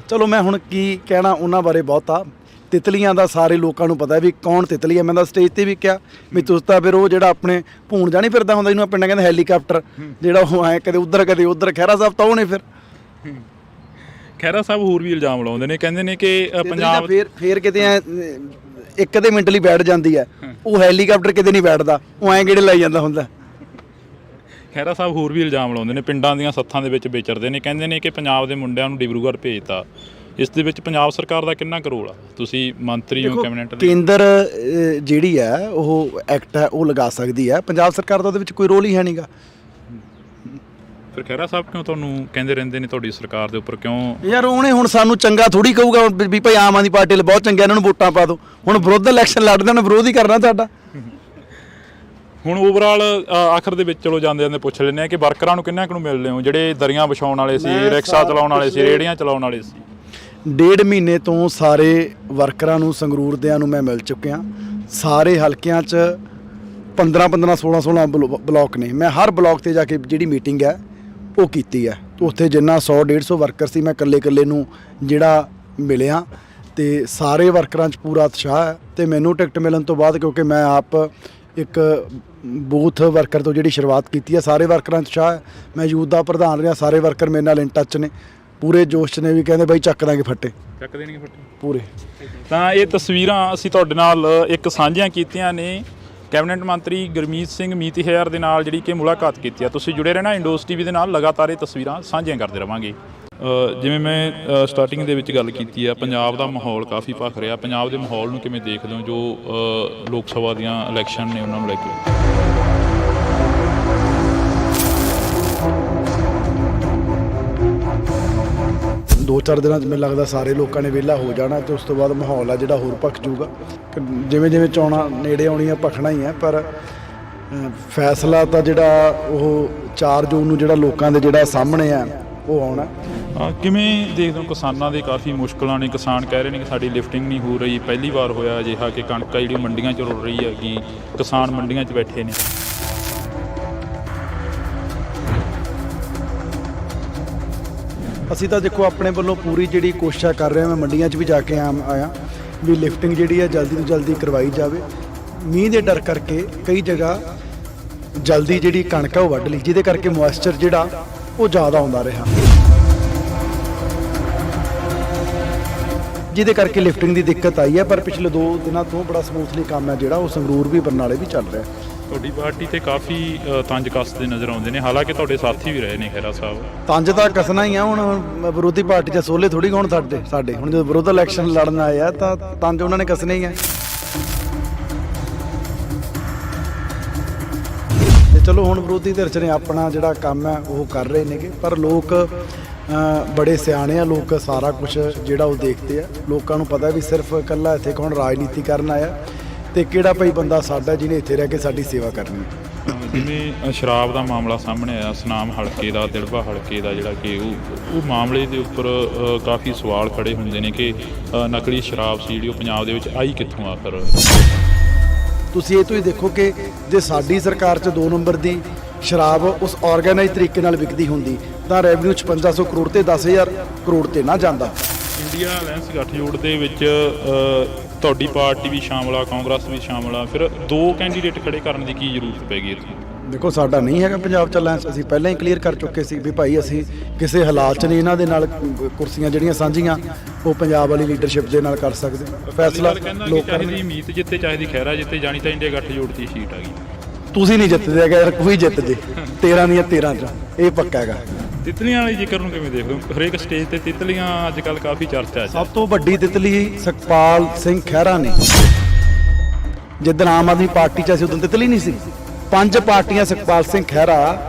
ਚਲੋ ਮੈਂ ਹੁਣ ਕੀ ਕਹਿਣਾ ਉਹਨਾਂ ਬਾਰੇ ਬਹੁਤਾ। ਤਿਤਲੀਆਂ ਦਾ ਸਾਰੇ ਲੋਕਾਂ ਨੂੰ ਪਤਾ ਵੀ ਕੌਣ ਤਿਤਲੀ ਹੈ। ਮੈਂ ਤਾਂ ਸਟੇਜ ਤੇ ਵੀ ਕਿਹਾ ਵੀ ਤੁਸੀਂ ਤਾਂ ਫਿਰ ਉਹ ਜਿਹੜਾ ਆਪਣੇ ਭੂਣ ਜਾਣੀ ਫਿਰਦਾ ਹੁੰਦਾ ਜਿਹਨੂੰ ਪਿੰਡਾਂ ਕਹਿੰਦੇ ਹੈਲੀਕਾਪਟਰ, ਜਿਹੜਾ ਉਹ ਐਂ ਕਦੇ ਉੱਧਰ ਖਹਿਰਾ ਸਾਹਿਬ ਤਾਂ ਉਹ ਨੇ। ਫਿਰ ਖਹਿਰਾ ਸਾਹਿਬ ਹੋਰ ਵੀ ਇਲਜ਼ਾਮ ਲਾਉਂਦੇ ਨੇ, ਕਹਿੰਦੇ ਨੇ ਕਿ ਪੰਜਾਬ ਫਿਰ ਕਿਤੇ ਐ ਇੱਕ ਅੱਧੇ ਮਿੰਟ ਲਈ ਬੈਠ ਜਾਂਦੀ ਹੈ, ਉਹ ਹੈਲੀਕਾਪਟਰ ਕਿਤੇ ਨਹੀਂ ਬੈਠਦਾ, ਉਹ ਐਂ ਗੇੜੇ ਲਾਈ ਜਾਂਦਾ ਹੁੰਦਾ। ਖਹਿਰਾ ਸਾਹਿਬ ਹੋਰ ਵੀ ਇਲਜ਼ਾਮ ਲਾਉਂਦੇ ਨੇ, ਪਿੰਡਾਂ ਦੀਆਂ ਸੱਥਾਂ ਦੇ ਵਿੱਚ ਵਿਚਰਦੇ ਨੇ, ਕਹਿੰਦੇ ਨੇ ਕਿ ਪੰਜਾਬ ਦੇ ਮੁੰਡਿਆਂ ਨੂੰ ਡਿਬਰੂਗੜ੍ਹ ਭੇਜਤਾ। ਇਸ ਦੇ ਵਿੱਚ ਪੰਜਾਬ ਸਰਕਾਰ ਦਾ ਕਿੰਨਾ ਕੁ ਰੋਲ ਆ? ਤੁਸੀਂ ਮੰਤਰੀ ਹੋ ਕੈਬਨਿਟ ਦੇ। ਕੇਂਦਰ ਜਿਹੜੀ ਹੈ ਉਹ ਐਕਟ ਹੈ ਉਹ ਲਗਾ ਸਕਦੀ ਹੈ, ਪੰਜਾਬ ਸਰਕਾਰ ਦਾ ਉਹਦੇ ਵਿੱਚ ਕੋਈ ਰੋਲ ਹੀ ਹੈ ਨਹੀਂਗਾ। ਫਿਰ ਖਹਿਰਾ ਸਾਹਿਬ ਕਿਉਂ ਤੁਹਾਨੂੰ ਕਹਿੰਦੇ ਰਹਿੰਦੇ ਨੇ ਤੁਹਾਡੀ ਸਰਕਾਰ ਦੇ ਉੱਪਰ ਕਿਉਂ? ਯਾਰ ਉਹਨੇ ਹੁਣ ਸਾਨੂੰ ਚੰਗਾ ਥੋੜੀ ਕਹੂਗਾ ਵੀ ਭਾਈ ਆਮ ਆਦਮੀ ਪਾਰਟੀ ਲਈ ਬਹੁਤ ਚੰਗਾ, ਇਹਨਾਂ ਨੂੰ ਵੋਟਾਂ ਪਾ ਦਿਓ। ਹੁਣ ਵਿਰੋਧ ਇਲੈਕਸ਼ਨ ਲੜਦੇ ਨੇ, ਵਿਰੋਧ ਹੀ ਕਰਨਾ ਸਾਡਾ। ਹੁਣ ਓਵਰਆਲ ਆਖਰ ਦੇ ਵਿੱਚ ਚਲੋ ਜਾਂਦੇ ਪੁੱਛ ਲੈਂਦੇ ਆ ਕਿ ਵਰਕਰਾਂ ਨੂੰ ਕਿੰਨਾ ਕੁ ਨੂੰ ਮਿਲਦੇ ਹੋ, ਜਿਹੜੇ ਦਰੀਆਂ ਵਿਛਾਉਣ ਵਾਲੇ ਸੀ, ਰਿਕਸ਼ਾ ਚਲਾਉਣ ਵਾਲੇ ਸੀ, ਰੇਹੜੀਆਂ ਚਲਾਉਣ ਵਾਲੇ ਸੀ? 1.5 ਮਹੀਨੇ ਤੋਂ ਸਾਰੇ ਵਰਕਰਾਂ ਨੂੰ, ਸੰਗਰੂਰ ਦਿਆਂ ਨੂੰ ਮੈਂ ਮਿਲ ਚੁੱਕਿਆ। ਸਾਰੇ ਹਲਕਿਆਂ 'ਚ 15 16 ਬਲਾਕ ਨੇ। ਮੈਂ ਹਰ ਬਲਾਕ ਤੇ ਜਾ ਕੇ ਜਿਹੜੀ ਮੀਟਿੰਗ ਹੈ ਉਹ ਕੀਤੀ ਹੈ। ਉੱਥੇ ਜਿੰਨਾ 100-150 ਵਰਕਰ ਸੀ, ਮੈਂ ਇਕੱਲੇ ਨੂੰ ਜਿਹੜਾ ਮਿਲਿਆ ਤੇ ਸਾਰੇ ਵਰਕਰਾਂ 'ਚ ਪੂਰਾ ਉਤਸ਼ਾਹ ਹੈ। ਤੇ ਮੈਨੂੰ ਟਿਕਟ ਮਿਲਣ ਤੋਂ ਬਾਅਦ, ਕਿਉਂਕਿ ਮੈਂ ਆਪ ਇੱਕ ਬੂਥ ਵਰਕਰ ਤੋਂ ਜਿਹੜੀ ਸ਼ੁਰੂਆਤ ਕੀਤੀ ਹੈ, ਸਾਰੇ ਵਰਕਰਾਂ 'ਚ ਉਤਸ਼ਾਹ ਹੈ। ਮੈਂ ਯੂਥ ਦਾ ਪ੍ਰਧਾਨ ਰਿਹਾ, ਸਾਰੇ ਵਰਕਰ ਮੇਰੇ ਨਾਲ ਇਨ ਟੱਚ ਨੇ, ਪੂਰੇ ਜੋਸ਼ 'ਚ ਨੇ, ਵੀ ਕਹਿੰਦੇ ਬਾਈ ਚੱਕ ਦੇਣਗੇ ਫੱਟੇ ਪੂਰੇ। ਤਾਂ ਇਹ ਤਸਵੀਰਾਂ ਅਸੀਂ ਤੁਹਾਡੇ ਨਾਲ ਇੱਕ ਸਾਂਝੀਆਂ ਕੀਤੀਆਂ ਨੇ ਕੈਬਨਿਟ ਮੰਤਰੀ ਗੁਰਮੀਤ ਸਿੰਘ ਮੀਤਹਿਰ ਦੇ ਨਾਲ ਜਿਹੜੀ ਕਿ ਮੁਲਾਕਾਤ ਕੀਤੀ ਆ। ਤੁਸੀਂ ਜੁੜੇ ਰਹਿਣਾ ਇੰਡੋਜ਼ ਟੀਵੀ ਦੇ ਨਾਲ, ਲਗਾਤਾਰ ਇਹ ਤਸਵੀਰਾਂ ਸਾਂਝੀਆਂ ਕਰਦੇ ਰਵਾਂਗੇ। ਜਿਵੇਂ ਮੈਂ ਸਟਾਰਟਿੰਗ ਦੇ ਵਿੱਚ ਗੱਲ ਕੀਤੀ ਆ, ਪੰਜਾਬ ਦਾ ਮਾਹੌਲ ਕਾਫੀ ਭਖ ਰਿਹਾ। ਪੰਜਾਬ ਦੇ ਮਾਹੌਲ ਨੂੰ ਕਿਵੇਂ ਦੇਖਦੇ ਹੋ ਜੋ ਲੋਕ ਸਭਾ ਦੀਆਂ ਇਲੈਕਸ਼ਨ ਨੇ ਉਹਨਾਂ ਨੂੰ ਲੈ ਕੇ? 2-4 ਦਿਨਾਂ 'ਚ ਮੈਨੂੰ ਲੱਗਦਾ ਸਾਰੇ ਲੋਕਾਂ ਨੇ ਵਿਹਲਾ ਹੋ ਜਾਣਾ ਤੇ ਉਸ ਤੋਂ ਬਾਅਦ ਮਾਹੌਲ ਆ ਜਿਹੜਾ ਹੋਰ ਭਖ ਜੂਗਾ। ਜਿਵੇਂ ਚੋਣਾਂ ਨੇੜੇ ਆਉਣੀਆਂ ਭਖਣਾ ਹੀ ਹੈ, ਪਰ ਫੈਸਲਾ ਤਾਂ ਜਿਹੜਾ ਉਹ 4 ਜੂਨ ਨੂੰ ਜਿਹੜਾ ਲੋਕਾਂ ਦੇ ਜਿਹੜਾ ਸਾਹਮਣੇ ਆ ਉਹ ਆਉਣਾ। ਕਿਵੇਂ ਦੇਖਦੇ ਹੋ ਕਿਸਾਨਾਂ ਦੇ ਕਾਫੀ ਮੁਸ਼ਕਲਾਂ ਨੇ? ਕਿਸਾਨ ਕਹਿ ਰਹੇ ਨੇ ਕਿ ਸਾਡੀ ਲਿਫਟਿੰਗ ਨਹੀਂ ਹੋ ਰਹੀ। ਪਹਿਲੀ ਵਾਰ ਹੋਇਆ ਅਜਿਹਾ ਕਿ ਕਣਕ ਜਿਹੜੀ ਮੰਡੀਆਂ 'ਚ ਰੁਲ ਰਹੀ ਹੈਗੀ, ਕਿਸਾਨ ਮੰਡੀਆਂ 'ਚ ਬੈਠੇ ਨੇ। ਅਸੀਂ ਤਾਂ ਦੇਖੋ ਆਪਣੇ ਵੱਲੋਂ ਪੂਰੀ ਜਿਹੜੀ ਕੋਸ਼ਿਸ਼ ਕਰ ਰਹੇ ਹਾਂ। ਮੈਂ ਮੰਡੀਆਂ 'ਚ ਵੀ ਜਾ ਕੇ ਆਇਆ ਵੀ ਲਿਫਟਿੰਗ ਜਿਹੜੀ ਹੈ ਜਲਦੀ ਤੋਂ ਜਲਦੀ ਕਰਵਾਈ ਜਾਵੇ। ਮੀਂਹ ਦੇ ਡਰ ਕਰਕੇ ਕਈ ਜਗ੍ਹਾ ਜਲਦੀ ਜਿਹੜੀ ਕਣਕ ਹੈ ਉਹ ਵੱਢ ਲਈ, ਜਿਹਦੇ ਕਰਕੇ ਮੋਇਸਚਰ ਜਿਹੜਾ ਉਹ ਜ਼ਿਆਦਾ ਆਉਂਦਾ ਰਿਹਾ, ਜਿਹਦੇ ਕਰਕੇ ਲਿਫਟਿੰਗ ਦੀ ਦਿੱਕਤ ਆਈ ਹੈ। ਪਰ ਪਿਛਲੇ 2 ਦਿਨਾਂ ਤੋਂ ਬੜਾ ਸਮੂਥਲੀ ਕੰਮ ਹੈ ਜਿਹੜਾ ਉਹ ਸੰਗਰੂਰ ਵੀ ਬਰਨਾਲੇ ਵੀ ਚੱਲ ਰਿਹਾ। ਤੁਹਾਡੀ ਪਾਰਟੀ ਤੇ ਕਾਫੀ ਤੰਜ ਕੱਸਦੇ ਨਜ਼ਰ ਆਉਂਦੇ ਨੇ, ਹਾਲਾਂਕਿ ਤੁਹਾਡੇ ਸਾਥੀ ਵੀ ਰਹੇ ਨੇ ਖਹਿਰਾ ਸਾਹਿਬ। ਤੰਜ ਤਾਂ ਕੱਸਣਾ ਹੀ ਆ। ਹੁਣ ਵਿਰੋਧੀ ਪਾਰਟੀ 'ਚ ਸੋਲੇ ਥੋੜੀ ਹੁਣ ਸਾਡੇ ਹੁਣ ਜਦੋਂ ਵਿਰੋਧ ਇਲੈਕਸ਼ਨ ਲੜਨ ਆਏ ਆ ਤਾਂ ਤੰਜ ਉਹਨਾਂ ਨੇ ਕੱਸਣੇ ਹੀ ਆ। ਤੇ ਚਲੋ ਹੁਣ ਵਿਰੋਧੀ ਧਿਰ 'ਚ ਨੇ ਆਪਣਾ ਜਿਹੜਾ ਕੰਮ ਹੈ ਉਹ ਕਰ ਰਹੇ ਨੇਗੇ, ਪਰ ਲੋਕ ਬੜੇ ਸਿਆਣੇ ਆ। ਲੋਕ ਸਾਰਾ ਕੁਝ ਜਿਹੜਾ ਉਹ ਦੇਖਦੇ ਆ। ਲੋਕਾਂ ਨੂੰ ਪਤਾ ਵੀ ਸਿਰਫ ਇਕੱਲਾ ਇੱਥੇ ਕੌਣ ਰਾਜਨੀਤੀ ਕਰਨ ਆਇਆ ਤੇ ਕਿਹੜਾ ਭਾਈ ਬੰਦਾ ਸਾਡਾ ਜਿਹਨੇ ਇੱਥੇ ਰਹਿ ਕੇ ਸਾਡੀ ਸੇਵਾ ਕਰਨੀ। ਜਿਵੇਂ ਸ਼ਰਾਬ ਦਾ ਮਾਮਲਾ ਸਾਹਮਣੇ ਆਇਆ, ਸੁਨਾਮ ਹਲਕੇ ਦਾ, ਦਿੜਬਾ ਹਲਕੇ ਦਾ, ਜਿਹੜਾ ਕਿ ਉਹ ਮਾਮਲੇ ਦੇ ਉੱਪਰ ਕਾਫੀ ਸਵਾਲ ਖੜੇ ਹੁੰਦੇ ਨੇ ਕਿ ਨਕਲੀ ਸ਼ਰਾਬ ਸੀ ਜਿਹੜੀ ਉਹ ਪੰਜਾਬ ਦੇ ਵਿੱਚ ਆਈ ਕਿੱਥੋਂ ਆਖਰ? ਤੁਸੀਂ ਇਹ ਤੋਂ ਹੀ ਦੇਖੋ ਕਿ ਜੇ ਸਾਡੀ ਸਰਕਾਰ 'ਚ 2 ਨੰਬਰ ਦੀ ਸ਼ਰਾਬ ਉਸ ਆਰਗੇਨਾਈਜ਼ ਤਰੀਕੇ ਨਾਲ ਵਿਕਦੀ ਹੁੰਦੀ ਤਾਂ ਰੈਵਨਿਊ 5500 ਕਰੋੜ ਤੇ 10000 ਕਰੋੜ ਤੇ ਨਾ ਜਾਂਦਾ। ਇੰਡੀਆ ਅਲਾਇੰਸ ਗੱਠਜੋੜ ਦੇ ਵਿੱਚ ਤੁਹਾਡੀ ਪਾਰਟੀ ਵੀ ਸ਼ਾਮਲ ਆ, ਕਾਂਗਰਸ ਵੀ ਸ਼ਾਮਲ ਆ, ਫਿਰ 2 ਕੈਂਡੀਡੇਟ ਖੜੇ ਕਰਨ ਦੀ ਕੀ ਜ਼ਰੂਰਤ ਪੈ ਗਈ ਇੱਥੇ? ਦੇਖੋ ਸਾਡਾ ਨਹੀਂ ਹੈਗਾ ਪੰਜਾਬ 'ਚ ਅਲਾਇੰਸ। ਅਸੀਂ ਪਹਿਲਾਂ ਹੀ ਕਲੀਅਰ ਕਰ ਚੁੱਕੇ ਸੀ ਵੀ ਭਾਈ ਅਸੀਂ ਕਿਸੇ ਹਾਲਾਤ 'ਚ ਨਹੀਂ ਇਹਨਾਂ ਦੇ ਨਾਲ ਕੁਰਸੀਆਂ ਜਿਹੜੀਆਂ ਸਾਂਝੀਆਂ ਉਹ ਪੰਜਾਬ ਵਾਲੀ ਲੀਡਰਸ਼ਿਪ ਦੇ ਨਾਲ ਕਰ ਸਕਦੇ। ਫੈਸਲਾ ਲੋਕਾਂ ਦੀ ਮੀਤ ਜਿੱਤੇ, ਚਾਹੇ ਦੀ ਖਹਿਰਾ ਜਿੱਤੇ, ਜਾਣੀ ਤਾਂ ਇੰਡੀਆ ਗੱਠਜੋੜ ਦੀ ਸੀਟ ਆ ਗਈ। ਤੁਸੀਂ ਨਹੀਂ ਜਿੱਤਦੇ ਹੈਗਾ ਯਾਰ, ਕੋਈ ਜਿੱਤ ਜੇ 13 ਦੀਆਂ 13 'ਚ, ਇਹ ਪੱਕਾ ਹੈਗਾ। ਤਿਤਲੀਆਂ ਵਾਲੀ ਜ਼ਿਕਰ ਨੂੰ ਕਿਵੇਂ ਦੇਖਦੇ ਹੋ? ਹਰੇਕ ਸਟੇਜ ਤੇ ਤਿਤਲੀਆਂ ਅੱਜ ਕੱਲ੍ਹ ਕਾਫੀ ਚਰਚਾ 'ਚ। ਸਭ ਤੋਂ ਵੱਡੀ ਤਿਤਲੀ ਸੁਖਪਾਲ ਸਿੰਘ ਖਹਿਰਾ ਨੇ। ਜਿੱਦਣ ਆਮ ਆਦਮੀ ਪਾਰਟੀ 'ਚ ਅਸੀਂ ਉਦੋਂ ਤਿਤਲੀ ਨਹੀਂ ਸੀ। 5 ਪਾਰਟੀਆਂ ਸੁਖਪਾਲ ਸਿੰਘ ਖਹਿਰਾ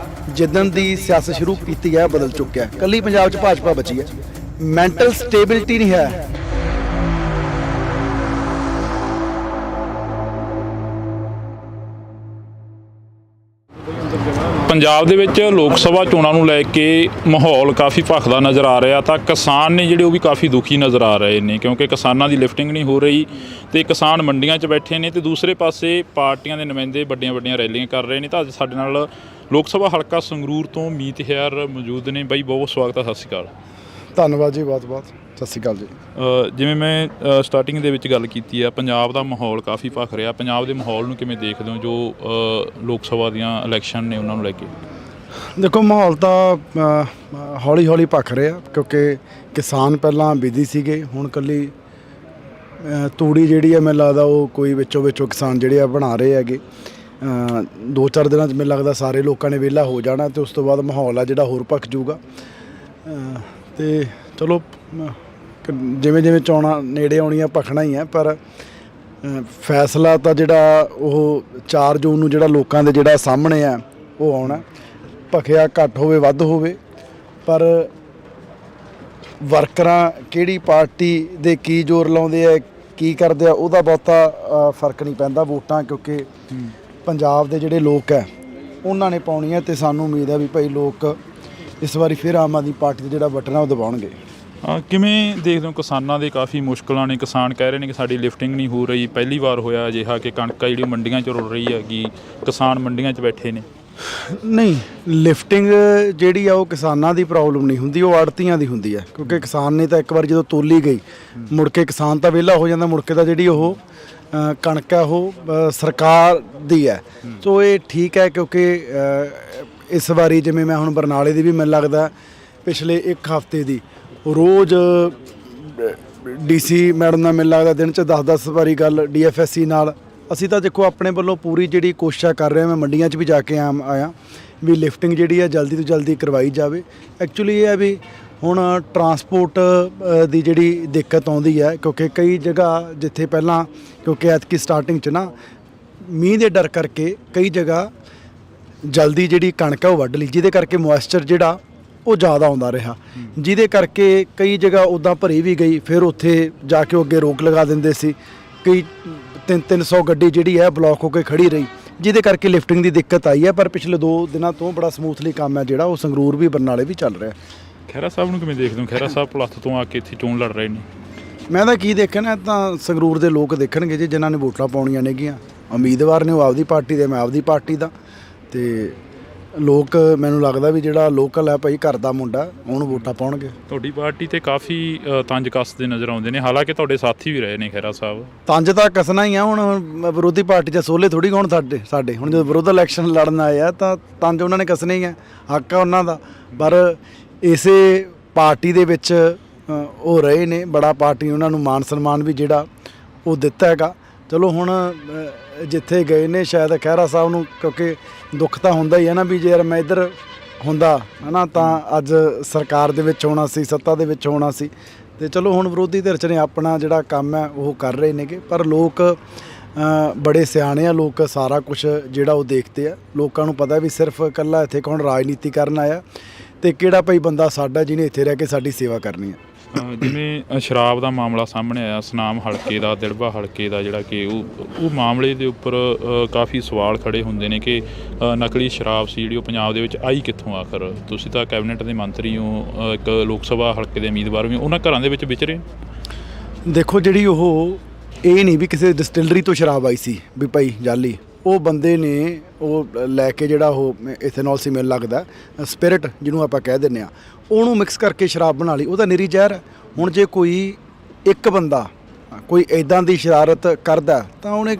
ਜਿੱਦਣ ਦੀ ਸਿਆਸਤ ਸ਼ੁਰੂ ਕੀਤੀ ਹੈ ਬਦਲ ਚੁੱਕਿਆ। ਕੱਲੀ ਪੰਜਾਬ 'ਚ ਭਾਜਪਾ ਬਚੀ ਹੈ। ਮੈਂਟਲ ਸਟੇਬਿਲਿਟੀ ਨਹੀਂ ਹੈ। ਪੰਜਾਬ ਦੇ ਵਿੱਚ ਲੋਕ ਸਭਾ ਚੋਣਾਂ ਨੂੰ ਲੈ ਕੇ ਮਾਹੌਲ ਕਾਫੀ ਭਖਦਾ ਨਜ਼ਰ ਆ ਰਿਹਾ ਤਾਂ ਕਿਸਾਨ ਨੇ ਜਿਹੜੇ ਉਹ ਵੀ ਕਾਫੀ ਦੁਖੀ ਨਜ਼ਰ ਆ ਰਹੇ ਨੇ ਕਿਉਂਕਿ ਕਿਸਾਨਾਂ ਦੀ ਲਿਫਟਿੰਗ ਨਹੀਂ ਹੋ ਰਹੀ ਤੇ ਕਿਸਾਨ ਮੰਡੀਆਂ 'ਚ ਬੈਠੇ ਨੇ ਤੇ ਦੂਸਰੇ ਪਾਸੇ ਪਾਰਟੀਆਂ ਦੇ ਨੁਮਾਇੰਦੇ ਵੱਡੀਆਂ ਰੈਲੀਆਂ ਕਰ ਰਹੇ ਨੇ। ਤਾਂ ਅੱਜ ਸਾਡੇ ਨਾਲ ਲੋਕ ਸਭਾ ਹਲਕਾ ਸੰਗਰੂਰ ਤੋਂ ਮੀਤ ਹੈਰ ਮੌਜੂਦ ਨੇ। ਬਾਈ ਬਹੁਤ ਸਵਾਗਤ ਹੈ, ਸਤਿ ਸ਼੍ਰੀ ਅਕਾਲ। ਧੰਨਵਾਦ ਜੀ, ਬਹੁਤ ਸਤਿ ਸ਼੍ਰੀ ਅਕਾਲ ਜੀ। ਜਿਵੇਂ ਮੈਂ ਸਟਾਰਟਿੰਗ ਦੇ ਵਿੱਚ ਗੱਲ ਕੀਤੀ ਆ, ਪੰਜਾਬ ਦਾ ਮਾਹੌਲ ਕਾਫੀ ਭਖ ਰਿਹਾ। ਪੰਜਾਬ ਦੇ ਮਾਹੌਲ ਨੂੰ ਕਿਵੇਂ ਦੇਖਦੇ ਹੋ ਜੋ ਲੋਕ ਸਭਾ ਦੀਆਂ ਇਲੈਕਸ਼ਨ ਨੇ ਉਹਨਾਂ ਨੂੰ ਲੈ ਕੇ? ਦੇਖੋ, ਮਾਹੌਲ ਤਾਂ ਹੌਲੀ ਭਖ ਰਿਹਾ ਕਿਉਂਕਿ ਕਿਸਾਨ ਪਹਿਲਾਂ ਬਿਜ਼ੀ ਸੀਗੇ, ਹੁਣ ਇਕੱਲੀ ਤੂੜੀ ਜਿਹੜੀ ਹੈ ਮੈਨੂੰ ਲੱਗਦਾ ਉਹ ਕੋਈ ਵਿੱਚੋਂ ਕਿਸਾਨ ਜਿਹੜੇ ਆ ਬਣਾ ਰਹੇ ਹੈਗੇ। 2-4 ਦਿਨਾਂ 'ਚ ਮੈਨੂੰ ਲੱਗਦਾ ਸਾਰੇ ਲੋਕਾਂ ਨੇ ਵਿਹਲਾ ਹੋ ਜਾਣਾ ਤੇ ਉਸ ਤੋਂ ਬਾਅਦ ਮਾਹੌਲ ਆ ਜਿਹੜਾ ਹੋਰ ਭਖ ਜੂਗਾ। ਤੇ ਚਲੋ ਜਿਵੇਂ ਚੋਣਾਂ ਨੇੜੇ ਆਉਣੀਆਂ ਭਖਣਾ ਹੀ ਹੈ, ਪਰ ਫੈਸਲਾ ਤਾਂ ਜਿਹੜਾ ਉਹ 4 ਜੂਨ ਨੂੰ ਜਿਹੜਾ ਲੋਕਾਂ ਦੇ ਜਿਹੜਾ ਸਾਹਮਣੇ ਆ ਉਹ ਆਉਣਾ। ਭਖਿਆ ਘੱਟ ਹੋਵੇ ਵੱਧ ਹੋਵੇ, ਪਰ ਵਰਕਰਾਂ ਕਿਹੜੀ ਪਾਰਟੀ ਦੇ ਕੀ ਜ਼ੋਰ ਲਾਉਂਦੇ ਆ ਕੀ ਕਰਦੇ ਆ ਉਹਦਾ ਬਹੁਤਾ ਫਰਕ ਨਹੀਂ ਪੈਂਦਾ। ਵੋਟਾਂ ਕਿਉਂਕਿ ਪੰਜਾਬ ਦੇ ਜਿਹੜੇ ਲੋਕ ਹੈ ਉਹਨਾਂ ਨੇ ਪਾਉਣੀਆਂ ਤੇ ਸਾਨੂੰ ਉਮੀਦ ਹੈ ਵੀ ਭਾਈ ਲੋਕ ਇਸ ਵਾਰੀ ਫਿਰ ਆਮ ਆਦਮੀ ਪਾਰਟੀ ਦਾ ਜਿਹੜਾ ਬਟਨ ਆ ਉਹ ਦਬਾਉਣਗੇ। ਕਿਵੇਂ ਦੇਖਦੇ ਹੋ ਕਿਸਾਨਾਂ ਦੇ ਕਾਫੀ ਮੁਸ਼ਕਲਾਂ ਨੇ? ਕਿਸਾਨ ਕਹਿ ਰਹੇ ਨੇ ਕਿ ਸਾਡੀ ਲਿਫਟਿੰਗ ਨਹੀਂ ਹੋ ਰਹੀ। ਪਹਿਲੀ ਵਾਰ ਹੋਇਆ ਅਜਿਹਾ ਕਿ ਕਣਕ ਜਿਹੜੀ ਮੰਡੀਆਂ 'ਚ ਰੁਲ ਰਹੀ ਹੈਗੀ, ਕਿਸਾਨ ਮੰਡੀਆਂ 'ਚ ਬੈਠੇ ਨੇ। ਨਹੀਂ, ਲਿਫਟਿੰਗ ਜਿਹੜੀ ਆ ਉਹ ਕਿਸਾਨਾਂ ਦੀ ਪ੍ਰੋਬਲਮ ਨਹੀਂ ਹੁੰਦੀ, ਉਹ ਆੜਤੀਆਂ ਦੀ ਹੁੰਦੀ ਹੈ ਕਿਉਂਕਿ ਕਿਸਾਨ ਨੇ ਤਾਂ ਇੱਕ ਵਾਰ ਜਦੋਂ ਤੋਲੀ ਗਈ ਮੁੜ ਕੇ ਕਿਸਾਨ ਤਾਂ ਵਿਹਲਾ ਹੋ ਜਾਂਦਾ, ਮੁੜ ਕੇ ਤਾਂ ਜਿਹੜੀ ਉਹ ਕਣਕ ਹੈ ਉਹ ਸਰਕਾਰ ਦੀ ਹੈ। ਸੋ ਇਹ ਠੀਕ ਹੈ ਕਿਉਂਕਿ ਇਸ ਵਾਰੀ ਜਿਵੇਂ ਮੈਂ ਹੁਣ ਬਰਨਾਲੇ ਦੀ ਵੀ ਮੈਨੂੰ ਲੱਗਦਾ ਪਿਛਲੇ 1 ਹਫ਼ਤੇ ਦੀ ਰੋਜ਼ ਡੀਸੀ ਮੈਡਮ ਨਾਲ ਮੈਨੂੰ ਲੱਗਦਾ ਦਿਨ 'ਚ 10-10 ਵਾਰੀ ਗੱਲ DFSC ਨਾਲ। ਅਸੀਂ ਤਾਂ ਦੇਖੋ ਆਪਣੇ ਵੱਲੋਂ ਪੂਰੀ ਜਿਹੜੀ ਕੋਸ਼ਿਸ਼ ਕਰ ਰਹੇ ਹਾਂ, ਮੈਂ ਮੰਡੀਆਂ 'ਚ ਵੀ ਜਾ ਕੇ ਆਇਆ ਵੀ ਲਿਫਟਿੰਗ ਜਿਹੜੀ ਹੈ ਜਲਦੀ ਤੋਂ ਜਲਦੀ ਕਰਵਾਈ ਜਾਵੇ। ਐਕਚੁਅਲੀ ਇਹ ਹੈ ਵੀ ਹੁਣ ਟਰਾਂਸਪੋਰਟ ਦੀ ਜਿਹੜੀ ਦਿੱਕਤ ਆਉਂਦੀ ਹੈ ਕਿਉਂਕਿ ਕਈ ਜਗ੍ਹਾ ਜਿੱਥੇ ਪਹਿਲਾਂ ਕਿਉਂਕਿ ਐਤਕੀ ਸਟਾਰਟਿੰਗ 'ਚ ਨਾ ਮੀਂਹ ਦੇ ਡਰ ਕਰਕੇ ਕਈ ਜਗ੍ਹਾ ਜਲਦੀ ਜਿਹੜੀ ਕਣਕ ਹੈ ਉਹ ਵੱਢ ਲਈ, ਜਿਹਦੇ ਕਰਕੇ ਮੋਇਸਚਰ ਜਿਹੜਾ ਉਹ ਜ਼ਿਆਦਾ ਆਉਂਦਾ ਰਿਹਾ, ਜਿਹਦੇ ਕਰਕੇ ਕਈ ਜਗ੍ਹਾ ਉੱਦਾਂ ਭਰੀ ਵੀ ਗਈ। ਫਿਰ ਉੱਥੇ ਜਾ ਕੇ ਉਹ ਅੱਗੇ ਰੋਕ ਲਗਾ ਦਿੰਦੇ ਸੀ, ਕਈ 300 ਗੱਡੀ ਜਿਹੜੀ ਹੈ ਬਲੌਕ ਹੋ ਕੇ ਖੜੀ ਰਹੀ, ਜਿਹਦੇ ਕਰਕੇ ਲਿਫਟਿੰਗ ਦੀ ਦਿੱਕਤ ਆਈ ਹੈ। ਪਰ ਪਿਛਲੇ 2 ਦਿਨਾਂ ਤੋਂ ਬੜਾ ਸਮੂਥਲੀ ਕੰਮ ਹੈ ਜਿਹੜਾ ਉਹ ਸੰਗਰੂਰ ਵੀ ਬਰਨਾਲੇ ਵੀ ਚੱਲ ਰਿਹਾ। ਖਹਿਰਾ ਸਾਹਿਬ ਨੂੰ ਕਿਵੇਂ ਦੇਖਦੇ ਹੋ? ਖਹਿਰਾ ਸਾਹਿਬ ਪਲੱਥ ਤੋਂ ਆ ਕੇ ਇੱਥੇ ਚੋਣ ਲੜ ਰਹੇ ਨੇ। ਮੈਂ ਤਾਂ ਕੀ ਦੇਖਣਾ, ਤਾਂ ਸੰਗਰੂਰ ਦੇ ਲੋਕ ਦੇਖਣਗੇ ਜੀ ਜਿਨ੍ਹਾਂ ਨੇ ਵੋਟਾਂ ਪਾਉਣੀਆਂ ਨੇਗੀਆਂ। ਉਮੀਦਵਾਰ ਨੇ ਉਹ ਆਪਦੀ ਪਾਰਟੀ ਦੇ, ਮੈਂ ਆਪਦੀ ਪਾਰਟੀ ਦਾ, ਤੇ ਲੋਕ ਮੈਨੂੰ ਲੱਗਦਾ ਵੀ ਜਿਹੜਾ ਲੋਕਲ ਹੈ ਭਾਈ ਘਰ ਦਾ ਮੁੰਡਾ ਉਹਨੂੰ ਵੋਟਾਂ ਪਾਉਣਗੇ। ਤੁਹਾਡੀ ਪਾਰਟੀ ਤੇ ਕਾਫੀ ਤੰਜ ਕੱਸਦੇ ਨਜ਼ਰ ਆਉਂਦੇ ਨੇ, ਹਾਲਾਂਕਿ ਤੁਹਾਡੇ ਸਾਥੀ ਵੀ ਰਹੇ ਨੇ ਖਹਿਰਾ ਸਾਹਿਬ। ਤੰਜ ਤਾਂ ਕੱਸਣਾ ਹੀ ਆ, ਹੁਣ ਵਿਰੋਧੀ ਪਾਰਟੀ 'ਚ ਸੋਲੇ ਥੋੜੀ ਹੁਣ ਸਾਡੇ ਹੁਣ ਜਦੋਂ ਵਿਰੋਧ ਇਲੈਕਸ਼ਨ ਲੜਨ ਆਏ ਆ ਤਾਂ ਤੰਜ ਉਹਨਾਂ ਨੇ ਕੱਸਣੇ ਹੀ ਆ, ਹੱਕ ਆ ਉਹਨਾਂ ਦਾ। ਪਰ ਇਸੇ ਪਾਰਟੀ ਦੇ ਵਿੱਚ ਉਹ ਰਹੇ ਨੇ, ਬੜਾ ਪਾਰਟੀ ਉਹਨਾਂ ਨੂੰ ਮਾਨ ਸਨਮਾਨ ਵੀ ਜਿਹੜਾ ਉਹ ਦਿੱਤਾ ਹੈਗਾ। ਚਲੋ ਹੁਣ ਜਿੱਥੇ ਗਏ ਨੇ ਸ਼ਾਇਦ ਖਹਿਰਾ ਸਾਹਿਬ ਨੂੰ ਕਿਉਂਕਿ ਦੁੱਖ ਤਾਂ ਹੁੰਦਾ ਹੀ ਹੈ ਨਾ ਵੀ ਜੇ ਯਾਰ ਮੈਂ ਇੱਧਰ ਹੁੰਦਾ ਹੈ ਨਾ ਤਾਂ ਅੱਜ ਸਰਕਾਰ ਦੇ ਵਿੱਚ ਹੋਣਾ ਸੀ, ਸੱਤਾ ਦੇ ਵਿੱਚ ਹੋਣਾ ਸੀ। ਤੇ ਚਲੋ ਹੁਣ ਵਿਰੋਧੀ ਧਿਰ 'ਚ ਨੇ ਆਪਣਾ ਜਿਹੜਾ ਕੰਮ ਹੈ ਉਹ ਕਰ ਰਹੇ ਨੇਗੇ, ਪਰ ਲੋਕ ਬੜੇ ਸਿਆਣੇ ਆ, ਲੋਕ ਸਾਰਾ ਕੁਝ ਜਿਹੜਾ ਉਹ ਦੇਖਦੇ ਆ। ਲੋਕਾਂ ਨੂੰ ਪਤਾ ਵੀ ਸਿਰਫ ਇਕੱਲਾ ਇੱਥੇ ਕੌਣ ਰਾਜਨੀਤੀ ਕਰਨ ਆਇਆ ਤੇ ਕਿਹੜਾ ਭਾਈ ਬੰਦਾ ਸਾਡਾ ਜਿਹਨੇ ਇੱਥੇ ਰਹਿ ਕੇ ਸਾਡੀ ਸੇਵਾ ਕਰਨੀ ਹੈ। ਜਿਵੇਂ ਸ਼ਰਾਬ ਦਾ ਮਾਮਲਾ ਸਾਹਮਣੇ ਆਇਆ, ਸੁਨਾਮ ਹਲਕੇ ਦਾ, ਦਿੜਬਾ ਹਲਕੇ ਦਾ, ਜਿਹੜਾ ਕਿ ਉਹ ਮਾਮਲੇ ਦੇ ਉੱਪਰ ਕਾਫੀ ਸਵਾਲ ਖੜੇ ਹੁੰਦੇ ਨੇ ਕਿ ਨਕਲੀ ਸ਼ਰਾਬ ਸੀ ਜਿਹੜੀ ਉਹ ਪੰਜਾਬ ਦੇ ਵਿੱਚ ਆਈ ਕਿੱਥੋਂ ਆਖਰ? ਤੁਸੀਂ ਤਾਂ ਕੈਬਨਿਟ ਦੇ ਮੰਤਰੀ ਹੋ, ਇੱਕ ਲੋਕ ਸਭਾ ਹਲਕੇ ਦੇ ਉਮੀਦਵਾਰ ਵੀ, ਉਹਨਾਂ ਘਰਾਂ ਦੇ ਵਿੱਚ ਵਿਚਰੇ। ਦੇਖੋ, ਜਿਹੜੀ ਉਹ ਇਹ ਨਹੀਂ ਵੀ ਕਿਸੇ ਡਿਸਟਿਲਰੀ ਤੋਂ ਸ਼ਰਾਬ ਆਈ ਸੀ ਵੀ ਭਾਈ ਜਾਲੀ, ਉਹ ਬੰਦੇ ਨੇ ਉਹ ਲੈ ਕੇ ਜਿਹੜਾ ਉਹ ਇਥੇਨੋਲ ਸੀ ਮੈਨੂੰ ਲੱਗਦਾ ਸਪਿਰਿਟ ਜਿਹਨੂੰ ਆਪਾਂ ਕਹਿ ਦਿੰਦੇ ਹਾਂ, ਉਹਨੂੰ ਮਿਕਸ ਕਰਕੇ ਸ਼ਰਾਬ ਬਣਾ ਲਈ। ਉਹਦਾ ਨਿਰੀ ਜ਼ਹਿਰ ਹੈ। ਹੁਣ ਜੇ ਕੋਈ ਇੱਕ ਬੰਦਾ ਕੋਈ ਇੱਦਾਂ ਦੀ ਸ਼ਰਾਰਤ ਕਰਦਾ ਤਾਂ ਉਹਨੇ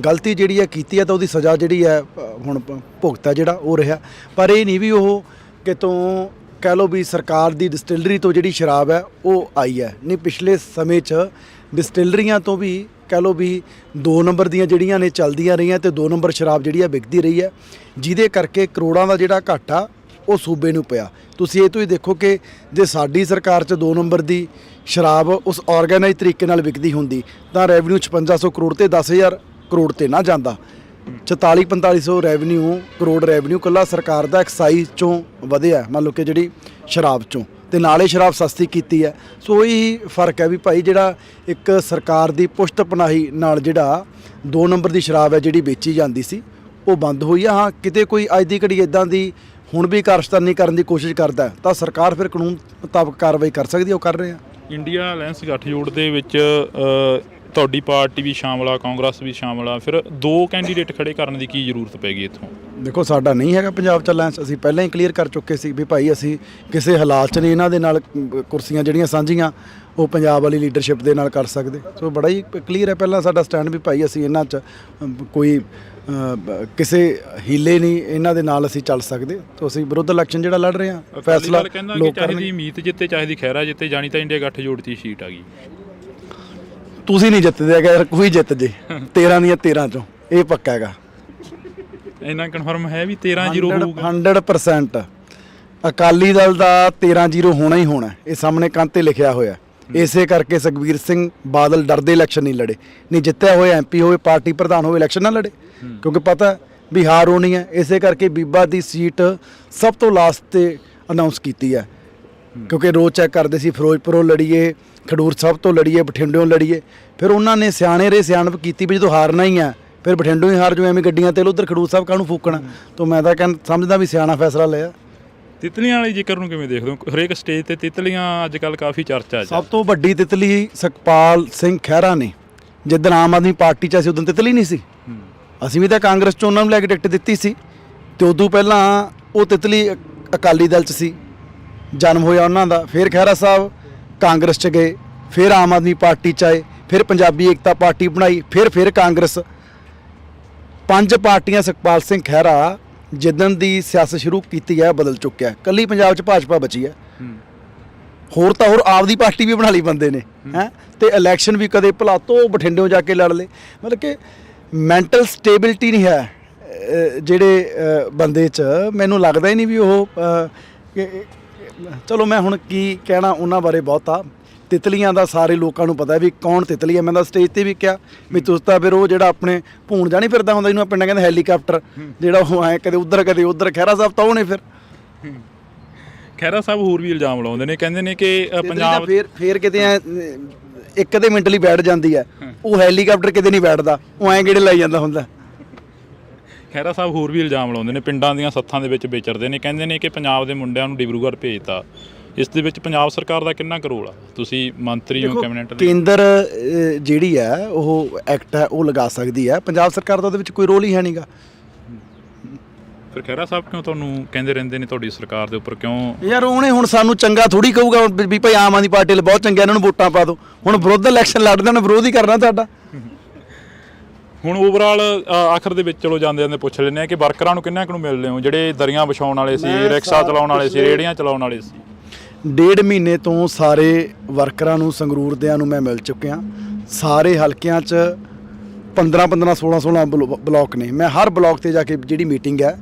ਗਲਤੀ ਜਿਹੜੀ ਹੈ ਕੀਤੀ ਹੈ ਤਾਂ ਉਹਦੀ ਸਜ਼ਾ ਜਿਹੜੀ ਹੈ ਹੁਣ ਭੁਗਤਾ ਜਿਹੜਾ ਉਹ ਰਿਹਾ। ਪਰ ਇਹ ਨਹੀਂ ਵੀ ਉਹ ਕਿਤੋਂ ਕਹਿ ਲਓ ਵੀ ਸਰਕਾਰ ਦੀ ਡਿਸਟਿਲਰੀ ਤੋਂ ਜਿਹੜੀ ਸ਼ਰਾਬ ਹੈ ਉਹ ਆਈ ਹੈ। ਨਹੀਂ, ਪਿਛਲੇ ਸਮੇਂ 'ਚ ਡਿਸਟਿਲਰੀਆਂ ਤੋਂ ਵੀ ਕਹਿ ਲਓ ਵੀ 2 ਨੰਬਰ ਦੀਆਂ ਜਿਹੜੀਆਂ ਨੇ ਚੱਲਦੀਆਂ ਰਹੀਆਂ ਤੇ 2 ਨੰਬਰ ਸ਼ਰਾਬ ਜਿਹੜੀ ਆ ਵਿਕਦੀ ਰਹੀ ਹੈ, ਜਿਹਦੇ ਕਰਕੇ ਕਰੋੜਾਂ ਦਾ ਜਿਹੜਾ ਘਾਟਾ ਉਹ ਸੂਬੇ ਨੂੰ ਪਿਆ। ਤੁਸੀਂ ਇਹ ਤੋਂ ਹੀ ਦੇਖੋ ਕਿ ਜੇ ਸਾਡੀ ਸਰਕਾਰ 'ਚ 2 ਨੰਬਰ ਦੀ ਸ਼ਰਾਬ ਉਸ ਆਰਗੇਨਾਈਜ਼ ਤਰੀਕੇ ਨਾਲ ਵਿਕਦੀ ਹੁੰਦੀ ਤਾਂ ਰੈਵਨਿਊ 5600 ਕਰੋੜ ਤੇ 10000 ਕਰੋੜ ਤੇ ਨਾ ਜਾਂਦਾ। 44-4500 ਕਰੋੜ ਰੈਵਨਿਊ ਇਕੱਲਾ ਸਰਕਾਰ ਦਾ ਐਕਸਾਈਜ਼ 'ਚੋਂ ਵਧਿਆ, ਮੰਨ ਲਓ ਕਿ ਜਿਹੜੀ ਸ਼ਰਾਬ 'ਚੋਂ, ਤੇ ਨਾਲੇ ਸ਼ਰਾਬ ਸਸਤੀ ਕੀਤੀ ਹੈ। ਸੋ ਇਹੀ ਫਰਕ ਹੈ ਵੀ ਭਾਈ ਜਿਹੜਾ ਇੱਕ ਸਰਕਾਰ ਦੀ ਪੁਸ਼ਤ ਪਨਾਹੀ ਨਾਲ ਜਿਹੜਾ 2 ਨੰਬਰ ਦੀ ਸ਼ਰਾਬ ਹੈ ਜਿਹੜੀ ਵੇਚੀ ਜਾਂਦੀ ਸੀ ਉਹ ਬੰਦ ਹੋਈ ਆ। ਹਾਂ, ਕਿਤੇ ਕੋਈ ਅੱਜ ਦੀ ਘੜੀ ਇਦਾਂ ਦੀ ਹੁਣ ਵੀ ਕਾਰਸਤਾਨੀ ਕਰਨ ਦੀ ਕੋਸ਼ਿਸ਼ ਕਰਦਾ ਤਾਂ ਸਰਕਾਰ ਫਿਰ ਕਾਨੂੰਨ ਮੁਤਾਬਕ ਕਾਰਵਾਈ ਕਰ ਸਕਦੀ ਹੈ, ਉਹ ਕਰ ਰਹੇ ਆ। ਇੰਡੀਆ ਅਲਾਇੰਸ ਗੱਠਜੋੜ ਦੇ ਵਿੱਚ ਤੁਹਾਡੀ ਪਾਰਟੀ ਵੀ ਸ਼ਾਮਲ ਆ, ਕਾਂਗਰਸ ਵੀ ਸ਼ਾਮਲ ਆ, ਫਿਰ 2 ਕੈਂਡੀਡੇਟ ਖੜੇ ਕਰਨ ਦੀ ਕੀ ਜ਼ਰੂਰਤ ਪੈ ਗਈ ਇੱਥੋਂ? ਦੇਖੋ, ਸਾਡਾ ਨਹੀਂ ਹੈਗਾ ਪੰਜਾਬ 'ਚ ਅਲਾਇੰਸ। ਅਸੀਂ ਪਹਿਲਾਂ ਹੀ ਕਲੀਅਰ ਕਰ ਚੁੱਕੇ ਸੀ ਵੀ ਭਾਈ ਅਸੀਂ ਕਿਸੇ ਹਾਲਾਤ 'ਚ ਨਹੀਂ ਇਹਨਾਂ ਦੇ ਨਾਲ ਕੁਰਸੀਆਂ ਜਿਹੜੀਆਂ ਸਾਂਝੀਆਂ ਉਹ ਪੰਜਾਬ ਵਾਲੀ ਲੀਡਰਸ਼ਿਪ ਦੇ ਨਾਲ ਕਰ ਸਕਦੇ। ਸੋ ਬੜਾ ਹੀ ਕਲੀਅਰ ਹੈ ਪਹਿਲਾਂ ਸਾਡਾ ਸਟੈਂਡ ਵੀ ਭਾਈ ਅਸੀਂ ਇਹਨਾਂ 'ਚ ਕੋਈ ਕਿਸੇ ਹੀਲੇ ਨਹੀਂ ਇਹਨਾਂ ਦੇ ਨਾਲ ਅਸੀਂ ਚੱਲ ਸਕਦੇ। ਤਾਂ ਅਸੀਂ ਵਿਰੋਧ ਇਲੈਕਸ਼ਨ ਜਿਹੜਾ ਲੜ ਰਹੇ ਹਾਂ, ਫੈਸਲਾ ਲੋਕ ਚਾਹੀਦੀ ਮੀਤ ਜਿੱਤੇ ਚਾਹੀਦੀ ਖਹਿਰਾ ਜਿੱਤੇ, ਜਾਣੀ ਤਾਂ ਇੰਡੀਆ ਗੱਠਜੋੜ ਦੀ ਸੀਟ ਆ ਗਈ। ਤੁਸੀਂ ਨਹੀਂ ਜਿੱਤਦੇ ਹੈਗੇ, ਕੋਈ ਜਿੱਤ ਜੇ 13 ਦੀਆਂ 13 ਚੋਂ, ਇਹ ਪੱਕਾ ਹੈਗਾ। ਇੰਨਾ ਕਨਫਰਮ ਹੈ ਵੀ 13-0 ਹੋਊਗਾ 100%। ਅਕਾਲੀ ਦਲ ਦਾ 13-0 ਹੋਣਾ ਹੀ ਹੋਣਾ, ਇਹ ਸਾਹਮਣੇ ਕੰਧ ਤੇ ਲਿਖਿਆ ਹੋਇਆ। ਇਸੇ ਕਰਕੇ ਸੁਖਬੀਰ ਸਿੰਘ ਬਾਦਲ ਡਰਦੇ ਇਲੈਕਸ਼ਨ ਨਹੀਂ ਲੜੇ। ਨਹੀਂ ਜਿੱਤਿਆ ਹੋਇਆ MP ਹੋਵੇ, ਪਾਰਟੀ ਪ੍ਰਧਾਨ ਹੋਵੇ, ਇਲੈਕਸ਼ਨ ਨਾ ਲੜੇ, ਕਿਉਂਕਿ ਪਤਾ ਵੀ ਹਾਰ ਹੋਣੀ ਹੈ। ਇਸੇ ਕਰਕੇ ਬੀਬਾ ਦੀ ਸੀਟ ਸਭ ਤੋਂ ਲਾਸਟ ਤੇ ਅਨਾਉਂਸ ਕੀਤੀ ਹੈ, ਕਿਉਂਕਿ ਰੋਜ਼ ਚੈੱਕ ਕਰਦੇ ਸੀ ਫਿਰੋਜ਼ਪੁਰੋਂ ਲੜੀਏ, ਖਡੂਰ ਸਾਹਿਬ ਤੋਂ ਲੜੀਏ, ਬਠਿੰਡਿਓਂ ਲੜੀਏ। ਫਿਰ ਉਹਨਾਂ ਨੇ ਸਿਆਣਪ ਕੀਤੀ ਵੀ ਜਦੋਂ ਹਾਰਨਾ ਹੀ ਹੈ ਫਿਰ ਬਠਿੰਡੋਂ ਹੀ ਹਾਰ ਜੋ, ਐਵੇਂ ਗੱਡੀਆਂ ਤੇ ਉਧਰ ਖਡੂਰ ਸਾਹਿਬ ਕਾਹਨੂੰ ਫੂਕਣਾ। ਤਾਂ ਮੈਂ ਤਾਂ ਸਮਝਦਾ ਵੀ ਸਿਆਣਾ ਫੈਸਲਾ ਲਿਆ। ਤਿਤਲੀਆਂ ਵਾਲੇ ਜ਼ਿਕਰ ਨੂੰ ਕਿਵੇਂ ਦੇਖਦੇ ਹੋ? ਹਰੇਕ ਸਟੇਜ ਤੇ ਤਿਤਲੀਆਂ ਅੱਜ ਕੱਲ੍ਹ ਕਾਫੀ ਚਰਚਾ 'ਚ। ਸਭ ਤੋਂ ਵੱਡੀ ਤਿਤਲੀ ਸੁਖਪਾਲ ਸਿੰਘ ਖਹਿਰਾ ਨੇ। ਜਿੱਦਣ ਆਮ ਆਦਮੀ ਪਾਰਟੀ 'ਚ ਅਸੀਂ ਉਦੋਂ ਤਿਤਲੀ ਨਹੀਂ ਸੀ। ਅਸੀਂ ਵੀ ਤਾਂ ਕਾਂਗਰਸ 'ਚ ਉਹਨਾਂ ਨੂੰ ਲੈ ਕੇ ਟਿਕਟ ਦਿੱਤੀ ਸੀ, ਅਤੇ ਉਦੋਂ ਪਹਿਲਾਂ ਉਹ ਤਿਤਲੀ ਅਕਾਲੀ ਦਲ 'ਚ ਸੀ, ਜਨਮ ਹੋਇਆ ਉਹਨਾਂ ਦਾ। ਫਿਰ ਖਹਿਰਾ ਸਾਹਿਬ ਕਾਂਗਰਸ 'ਚ ਗਏ, ਫਿਰ ਆਮ ਆਦਮੀ ਪਾਰਟੀ 'ਚ ਆਏ, ਫਿਰ ਪੰਜਾਬੀ ਏਕਤਾ ਪਾਰਟੀ ਬਣਾਈ, ਫਿਰ ਕਾਂਗਰਸ। 5 ਪਾਰਟੀਆਂ ਸੁਖਪਾਲ ਸਿੰਘ ਖਹਿਰਾ ਜਿੱਦਣ ਦੀ ਸਿਆਸਤ ਸ਼ੁਰੂ ਕੀਤੀ ਹੈ ਬਦਲ ਚੁੱਕਿਆ। ਇਕੱਲੀ ਪੰਜਾਬ 'ਚ ਭਾਜਪਾ ਬਚੀ ਹੈ, ਹੋਰ ਤਾਂ ਹੋਰ ਆਪਦੀ ਪਾਰਟੀ ਵੀ ਬਣਾ ਲਈ ਬੰਦੇ ਨੇ ਹੈ। ਤੇ ਇਲੈਕਸ਼ਨ ਵੀ ਕਦੇ ਭਲਾ ਤੋਂ ਬਠਿੰਡਿਓਂ ਜਾ ਕੇ ਲੜ ਲਏ। ਮਤਲਬ ਕਿ ਮੈਂਟਲ ਸਟੇਬਿਲਿਟੀ ਨਹੀਂ ਹੈ ਜਿਹੜੇ ਬੰਦੇ 'ਚ। ਮੈਨੂੰ ਲੱਗਦਾ ਹੀ ਨਹੀਂ ਵੀ ਉਹ ਚਲੋ ਮੈਂ ਹੁਣ ਕੀ ਕਹਿਣਾ ਉਹਨਾਂ ਬਾਰੇ ਬਹੁਤਾ। ਤਿਤਲੀਆਂ ਦਾ ਸਾਰੇ ਲੋਕਾਂ ਨੂੰ ਪਤਾ ਵੀ ਕੌਣ ਤਿਤਲੀ ਹੈ। ਮੈਂ ਤਾਂ ਸਟੇਜ ਤੇ ਵੀ ਕਿਹਾ ਵੀ ਤੁਸੀਂ ਤਾਂ ਫਿਰ ਉਹ ਜਿਹੜਾ ਆਪਣੇ ਭੂਣ ਜਾਣੀ ਫਿਰਦਾ ਹੁੰਦਾ, ਇਹਨੂੰ ਪਿੰਡਾਂ ਕਹਿੰਦੇ ਹੈਲੀਕਾਪਟਰ, ਜਿਹੜਾ ਉਹ ਐਂ ਕਦੇ ਉੱਧਰ ਖਹਿਰਾ ਸਾਹਿਬ ਤਾਂ ਉਹਨੇ ਫਿਰ ਖਹਿਰਾ ਸਾਹਿਬ ਹੋਰ ਵੀ ਇਲਜ਼ਾਮ ਲਾਉਂਦੇ ਨੇ, ਕਹਿੰਦੇ ਨੇ ਕਿ ਪੰਜਾਬ ਫਿਰ ਕਿਤੇ ਐ ਇੱਕ ਅੱਧੇ ਮਿੰਟ ਲਈ ਬੈਠ ਜਾਂਦੀ ਹੈ, ਉਹ ਹੈਲੀਕਾਪਟਰ ਕਿਤੇ ਨਹੀਂ ਬੈਠਦਾ, ਉਹ ਐਂ ਗੇੜੇ ਲਾਈ ਜਾਂਦਾ ਹੁੰਦਾ। ਖਹਿਰਾ ਸਾਹਿਬ ਹੋਰ ਵੀ ਇਲਜ਼ਾਮ ਲਾਉਂਦੇ ਨੇ, ਪਿੰਡਾਂ ਦੀਆਂ ਸੱਥਾਂ ਦੇ ਵਿੱਚ ਵਿਚਰਦੇ ਨੇ, ਕਹਿੰਦੇ ਨੇ ਕਿ ਪੰਜਾਬ ਦੇ ਮੁੰਡਿਆਂ ਨੂੰ ਡਿਬਰੂਗੜ੍ਹ ਭੇਜਤਾ। ਇਸ ਦੇ ਵਿੱਚ ਪੰਜਾਬ ਸਰਕਾਰ ਦਾ ਕਿੰਨਾ ਕੁ ਰੋਲ ਆ? ਤੁਸੀਂ ਮੰਤਰੀ ਹੋ ਕੈਬਨਿਟ ਦੇ। ਕੇਂਦਰ ਜਿਹੜੀ ਹੈ ਉਹ ਐਕਟ ਹੈ ਉਹ ਲਗਾ ਸਕਦੀ ਹੈ, ਪੰਜਾਬ ਸਰਕਾਰ ਦਾ ਉਹਦੇ ਵਿੱਚ ਕੋਈ ਰੋਲ ਹੀ ਹੈ ਨਹੀਂਗਾ। ਫਿਰ ਖਹਿਰਾ ਸਾਹਿਬ ਕਿਉਂ ਤੁਹਾਨੂੰ ਕਹਿੰਦੇ ਰਹਿੰਦੇ ਨੇ ਤੁਹਾਡੀ ਸਰਕਾਰ ਦੇ ਉੱਪਰ ਕਿਉਂ? ਯਾਰ ਉਹਨੇ ਹੁਣ ਸਾਨੂੰ ਚੰਗਾ ਥੋੜੀ ਕਹੂਗਾ ਵੀ ਭਾਈ ਆਮ ਆਦਮੀ ਪਾਰਟੀ ਬਹੁਤ ਚੰਗੇ, ਇਹਨਾਂ ਨੂੰ ਵੋਟਾਂ ਪਾ ਦਿਓ। ਹੁਣ ਵਿਰੋਧ ਇਲੈਕਸ਼ਨ ਲੜਦੇ ਨੇ, ਵਿਰੋਧ ਹੀ ਕਰਨਾ ਤੁਹਾਡਾ। ਹੁਣ ਓਵਰਆਲ ਆਖਰ ਦੇ ਵਿੱਚ ਚਲੋ ਜਾਂਦੇ ਪੁੱਛ ਲੈਂਦੇ ਆ ਕਿ ਵਰਕਰਾਂ ਨੂੰ ਕਿੰਨਾ ਕੁ ਨੂੰ ਮਿਲਦੇ ਹੋ, ਜਿਹੜੇ ਦਰੀਆਂ ਵਿਛਾਉਣ ਵਾਲੇ ਸੀ, ਰਿਕਸ਼ਾ ਚਲਾਉਣ ਵਾਲੇ ਸੀ, ਰੇਹੜੀਆਂ ਚਲਾਉਣ ਵਾਲੇ ਸੀ? 1.5 ਮਹੀਨੇ ਤੋਂ ਸਾਰੇ ਵਰਕਰਾਂ ਨੂੰ, ਸੰਗਰੂਰ ਦਿਆਂ ਨੂੰ ਮੈਂ ਮਿਲ ਚੁੱਕਿਆ। ਸਾਰੇ ਹਲਕਿਆਂ 'ਚ 15 16 ਬਲਾਕ ਨੇ। ਮੈਂ ਹਰ ਬਲਾਕ ਤੇ ਜਾ ਕੇ ਜਿਹੜੀ ਮੀਟਿੰਗ ਹੈ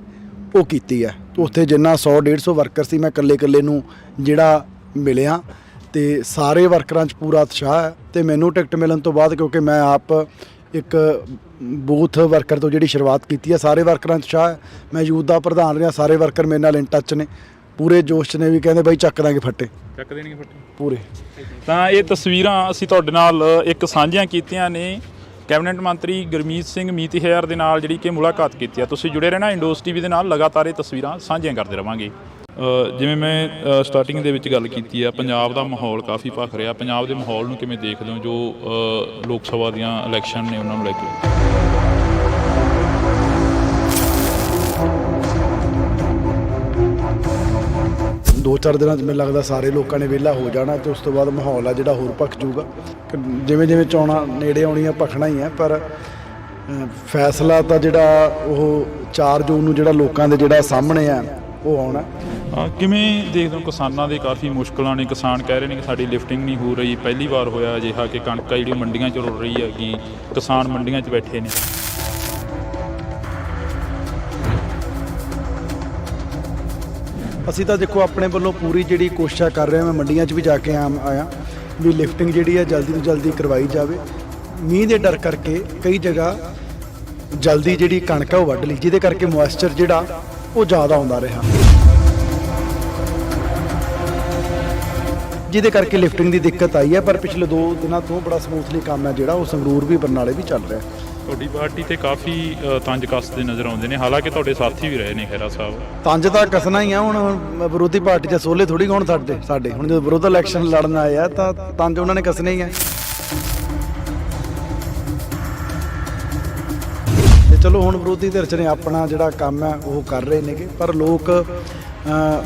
ਉਹ ਕੀਤੀ ਹੈ। ਉੱਥੇ ਜਿੰਨਾ 100-150 ਵਰਕਰ ਸੀ, ਮੈਂ ਇਕੱਲੇ ਨੂੰ ਜਿਹੜਾ ਮਿਲਿਆ, ਤੇ ਸਾਰੇ ਵਰਕਰਾਂ 'ਚ ਪੂਰਾ ਉਤਸ਼ਾਹ ਹੈ। ਤੇ ਮੈਨੂੰ ਟਿਕਟ ਮਿਲਣ ਤੋਂ ਬਾਅਦ, ਕਿਉਂਕਿ ਮੈਂ ਆਪ ਇੱਕ ਬੂਥ ਵਰਕਰ ਤੋਂ ਜਿਹੜੀ ਸ਼ੁਰੂਆਤ ਕੀਤੀ ਹੈ, ਸਾਰੇ ਵਰਕਰਾਂ 'ਚ ਉਤਸ਼ਾਹ ਹੈ। ਮੈਂ ਯੂਥ ਦਾ ਪ੍ਰਧਾਨ ਰਿਹਾ, ਸਾਰੇ ਵਰਕਰ ਮੇਰੇ ਨਾਲ ਇਨ ਟੱਚ ਨੇ, ਪੂਰੇ ਜੋਸ਼ 'ਚ ਨੇ, ਵੀ ਕਹਿੰਦੇ ਬਾਈ ਚੱਕ ਦੇਣਗੇ ਫੱਟੇ ਪੂਰੇ। ਤਾਂ ਇਹ ਤਸਵੀਰਾਂ ਅਸੀਂ ਤੁਹਾਡੇ ਨਾਲ ਇੱਕ ਸਾਂਝੀਆਂ ਕੀਤੀਆਂ ਨੇ ਕੈਬਨਿਟ ਮੰਤਰੀ ਗੁਰਮੀਤ ਸਿੰਘ ਮੀਤਹਿਰ ਦੇ ਨਾਲ, ਜਿਹੜੀ ਕਿ ਮੁਲਾਕਾਤ ਕੀਤੀ ਆ। ਤੁਸੀਂ ਜੁੜੇ ਰਹਿਣਾ ਇੰਡੋਸ TV ਦੇ ਨਾਲ, ਲਗਾਤਾਰ ਇਹ ਤਸਵੀਰਾਂ ਸਾਂਝੀਆਂ ਕਰਦੇ ਰਵਾਂਗੇ। ਜਿਵੇਂ ਮੈਂ ਸਟਾਰਟਿੰਗ ਦੇ ਵਿੱਚ ਗੱਲ ਕੀਤੀ ਆ, ਪੰਜਾਬ ਦਾ ਮਾਹੌਲ ਕਾਫੀ ਭਖ ਰਿਹਾ। ਪੰਜਾਬ ਦੇ ਮਾਹੌਲ ਨੂੰ ਕਿਵੇਂ ਦੇਖਦੇ ਹੋ ਜੋ ਲੋਕ ਸਭਾ ਦੀਆਂ ਇਲੈਕਸ਼ਨ ਨੇ ਉਹਨਾਂ ਨੂੰ ਲੈ ਕੇ? 2-4 ਦਿਨਾਂ 'ਚ ਮੈਨੂੰ ਲੱਗਦਾ ਸਾਰੇ ਲੋਕਾਂ ਨੇ ਵਿਹਲਾ ਹੋ ਜਾਣਾ, ਤੇ ਉਸ ਤੋਂ ਬਾਅਦ ਮਾਹੌਲ ਆ ਜਿਹੜਾ ਹੋਰ ਭਖ ਜਾਊਗਾ। ਜਿਵੇਂ ਚੋਣਾਂ ਨੇੜੇ ਆਉਣੀਆਂ ਭਖਣਾ ਹੀ ਹੈ, ਪਰ ਫੈਸਲਾ ਤਾਂ ਜਿਹੜਾ ਉਹ 4 ਜੂਨ ਨੂੰ ਜਿਹੜਾ ਲੋਕਾਂ ਦੇ ਜਿਹੜਾ ਸਾਹਮਣੇ ਆ ਉਹ ਆਉਣਾ। ਕਿਵੇਂ ਦੇਖਦੇ ਹੋ ਕਿਸਾਨਾਂ ਦੇ ਕਾਫੀ ਮੁਸ਼ਕਲਾਂ ਨੇ? ਕਿਸਾਨ ਕਹਿ ਰਹੇ ਨੇ ਕਿ ਸਾਡੀ ਲਿਫਟਿੰਗ ਨਹੀਂ ਹੋ ਰਹੀ। ਪਹਿਲੀ ਵਾਰ ਹੋਇਆ ਅਜਿਹਾ ਕਿ ਕਣਕ ਜਿਹੜੀ ਮੰਡੀਆਂ 'ਚ ਰੁਲ ਰਹੀ ਹੈਗੀ, ਕਿਸਾਨ ਮੰਡੀਆਂ 'ਚ ਬੈਠੇ ਨੇ। ਅਸੀਂ ਤਾਂ ਦੇਖੋ ਆਪਣੇ ਵੱਲੋਂ ਪੂਰੀ ਜਿਹੜੀ ਕੋਸ਼ਿਸ਼ ਕਰ ਰਹੇ ਹਾਂ। ਮੈਂ ਮੰਡੀਆਂ 'ਚ ਵੀ ਜਾ ਕੇ ਆਇਆ ਵੀ ਲਿਫਟਿੰਗ ਜਿਹੜੀ ਹੈ ਜਲਦੀ ਤੋਂ ਜਲਦੀ ਕਰਵਾਈ ਜਾਵੇ। ਮੀਂਹ ਦੇ ਡਰ ਕਰਕੇ ਕਈ ਜਗ੍ਹਾ ਜਲਦੀ ਜਿਹੜੀ ਕਣਕ ਹੈ ਉਹ ਵੱਢ ਲਈ, ਜਿਹਦੇ ਕਰਕੇ ਮੋਇਸਚਰ ਜਿਹੜਾ ਉਹ ਜ਼ਿਆਦਾ ਆਉਂਦਾ ਰਿਹਾ, ਜਿਹਦੇ ਕਰਕੇ ਲਿਫਟਿੰਗ ਦੀ ਦਿੱਕਤ ਆਈ ਹੈ। ਪਰ ਪਿਛਲੇ 2 ਦਿਨਾਂ ਤੋਂ ਬੜਾ ਸਮੂਥਲੀ ਕੰਮ ਹੈ ਜਿਹੜਾ ਉਹ ਸੰਗਰੂਰ ਵੀ ਬਰਨਾਲੇ ਵੀ ਚੱਲ ਰਿਹਾ। ਤੁਹਾਡੀ ਪਾਰਟੀ ਤੇ ਕਾਫੀ ਤੰਜ ਕੱਸਦੇ ਨਜ਼ਰ ਆਉਂਦੇ ਨੇ, ਹਾਲਾਂਕਿ ਤੁਹਾਡੇ ਸਾਥੀ ਵੀ ਰਹੇ ਨੇ ਖਹਿਰਾ ਸਾਹਿਬ। ਤੰਜ ਤਾਂ ਕੱਸਣਾ ਹੀ ਆ। ਹੁਣ ਵਿਰੋਧੀ ਪਾਰਟੀ 'ਚ ਸੋਲੇ ਥੋੜੀ ਹੁਣ ਸਾਡੇ ਹੁਣ ਜਦੋਂ ਵਿਰੋਧ ਇਲੈਕਸ਼ਨ ਲੜਨ ਆਏ ਆ ਤਾਂ ਤੰਜ ਉਹਨਾਂ ਨੇ ਕੱਸਣੇ ਹੀ ਆ। ਤੇ ਚਲੋ ਹੁਣ ਵਿਰੋਧੀ ਧਿਰ 'ਚ ਨੇ ਆਪਣਾ ਜਿਹੜਾ ਕੰਮ ਹੈ ਉਹ ਕਰ ਰਹੇ ਨੇਗੇ, ਪਰ ਲੋਕ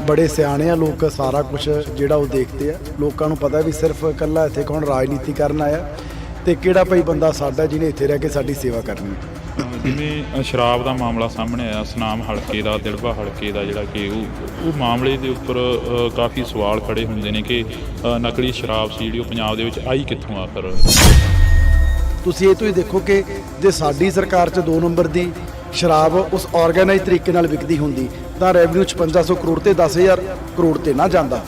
ਬੜੇ ਸਿਆਣੇ ਆ। ਲੋਕ ਸਾਰਾ ਕੁਝ ਜਿਹੜਾ ਉਹ ਦੇਖਦੇ ਆ। ਲੋਕਾਂ ਨੂੰ ਪਤਾ ਵੀ ਸਿਰਫ ਇਕੱਲਾ ਇੱਥੇ ਕੌਣ ਰਾਜਨੀਤੀ ਕਰਨ ਆਇਆ ਤੇ ਕਿਹੜਾ ਭਾਈ ਬੰਦਾ ਸਾਡਾ ਜਿਹਨੇ ਇੱਥੇ ਰਹਿ ਕੇ ਸਾਡੀ ਸੇਵਾ ਕਰਨੀ। ਜਿਵੇਂ ਸ਼ਰਾਬ ਦਾ ਮਾਮਲਾ ਸਾਹਮਣੇ ਆਇਆ, ਸੁਨਾਮ ਹਲਕੇ ਦਾ, ਦਿੜਬਾ ਹਲਕੇ ਦਾ, ਜਿਹੜਾ ਕਿ ਉਹ ਮਾਮਲੇ ਦੇ ਉੱਪਰ ਕਾਫੀ ਸਵਾਲ ਖੜੇ ਹੁੰਦੇ ਨੇ ਕਿ ਨਕਲੀ ਸ਼ਰਾਬ ਸੀ ਜਿਹੜੀ ਉਹ ਪੰਜਾਬ ਦੇ ਵਿੱਚ ਆਈ ਕਿੱਥੋਂ ਆਖਰ। ਤੁਸੀਂ ਇਹ ਤੋਂ ਹੀ ਦੇਖੋ ਕਿ ਜੇ ਸਾਡੀ ਸਰਕਾਰ 'ਚ 2 ਨੰਬਰ ਦੀ ਸ਼ਰਾਬ ਉਸ ਆਰਗੇਨਾਈਜ਼ ਤਰੀਕੇ ਨਾਲ ਵਿਕਦੀ ਹੁੰਦੀ ਤਾਂ ਰੈਵਨਿਊ 5500 ਕਰੋੜ ਤੇ 10000 ਕਰੋੜ ਤੇ ਨਾ ਜਾਂਦਾ।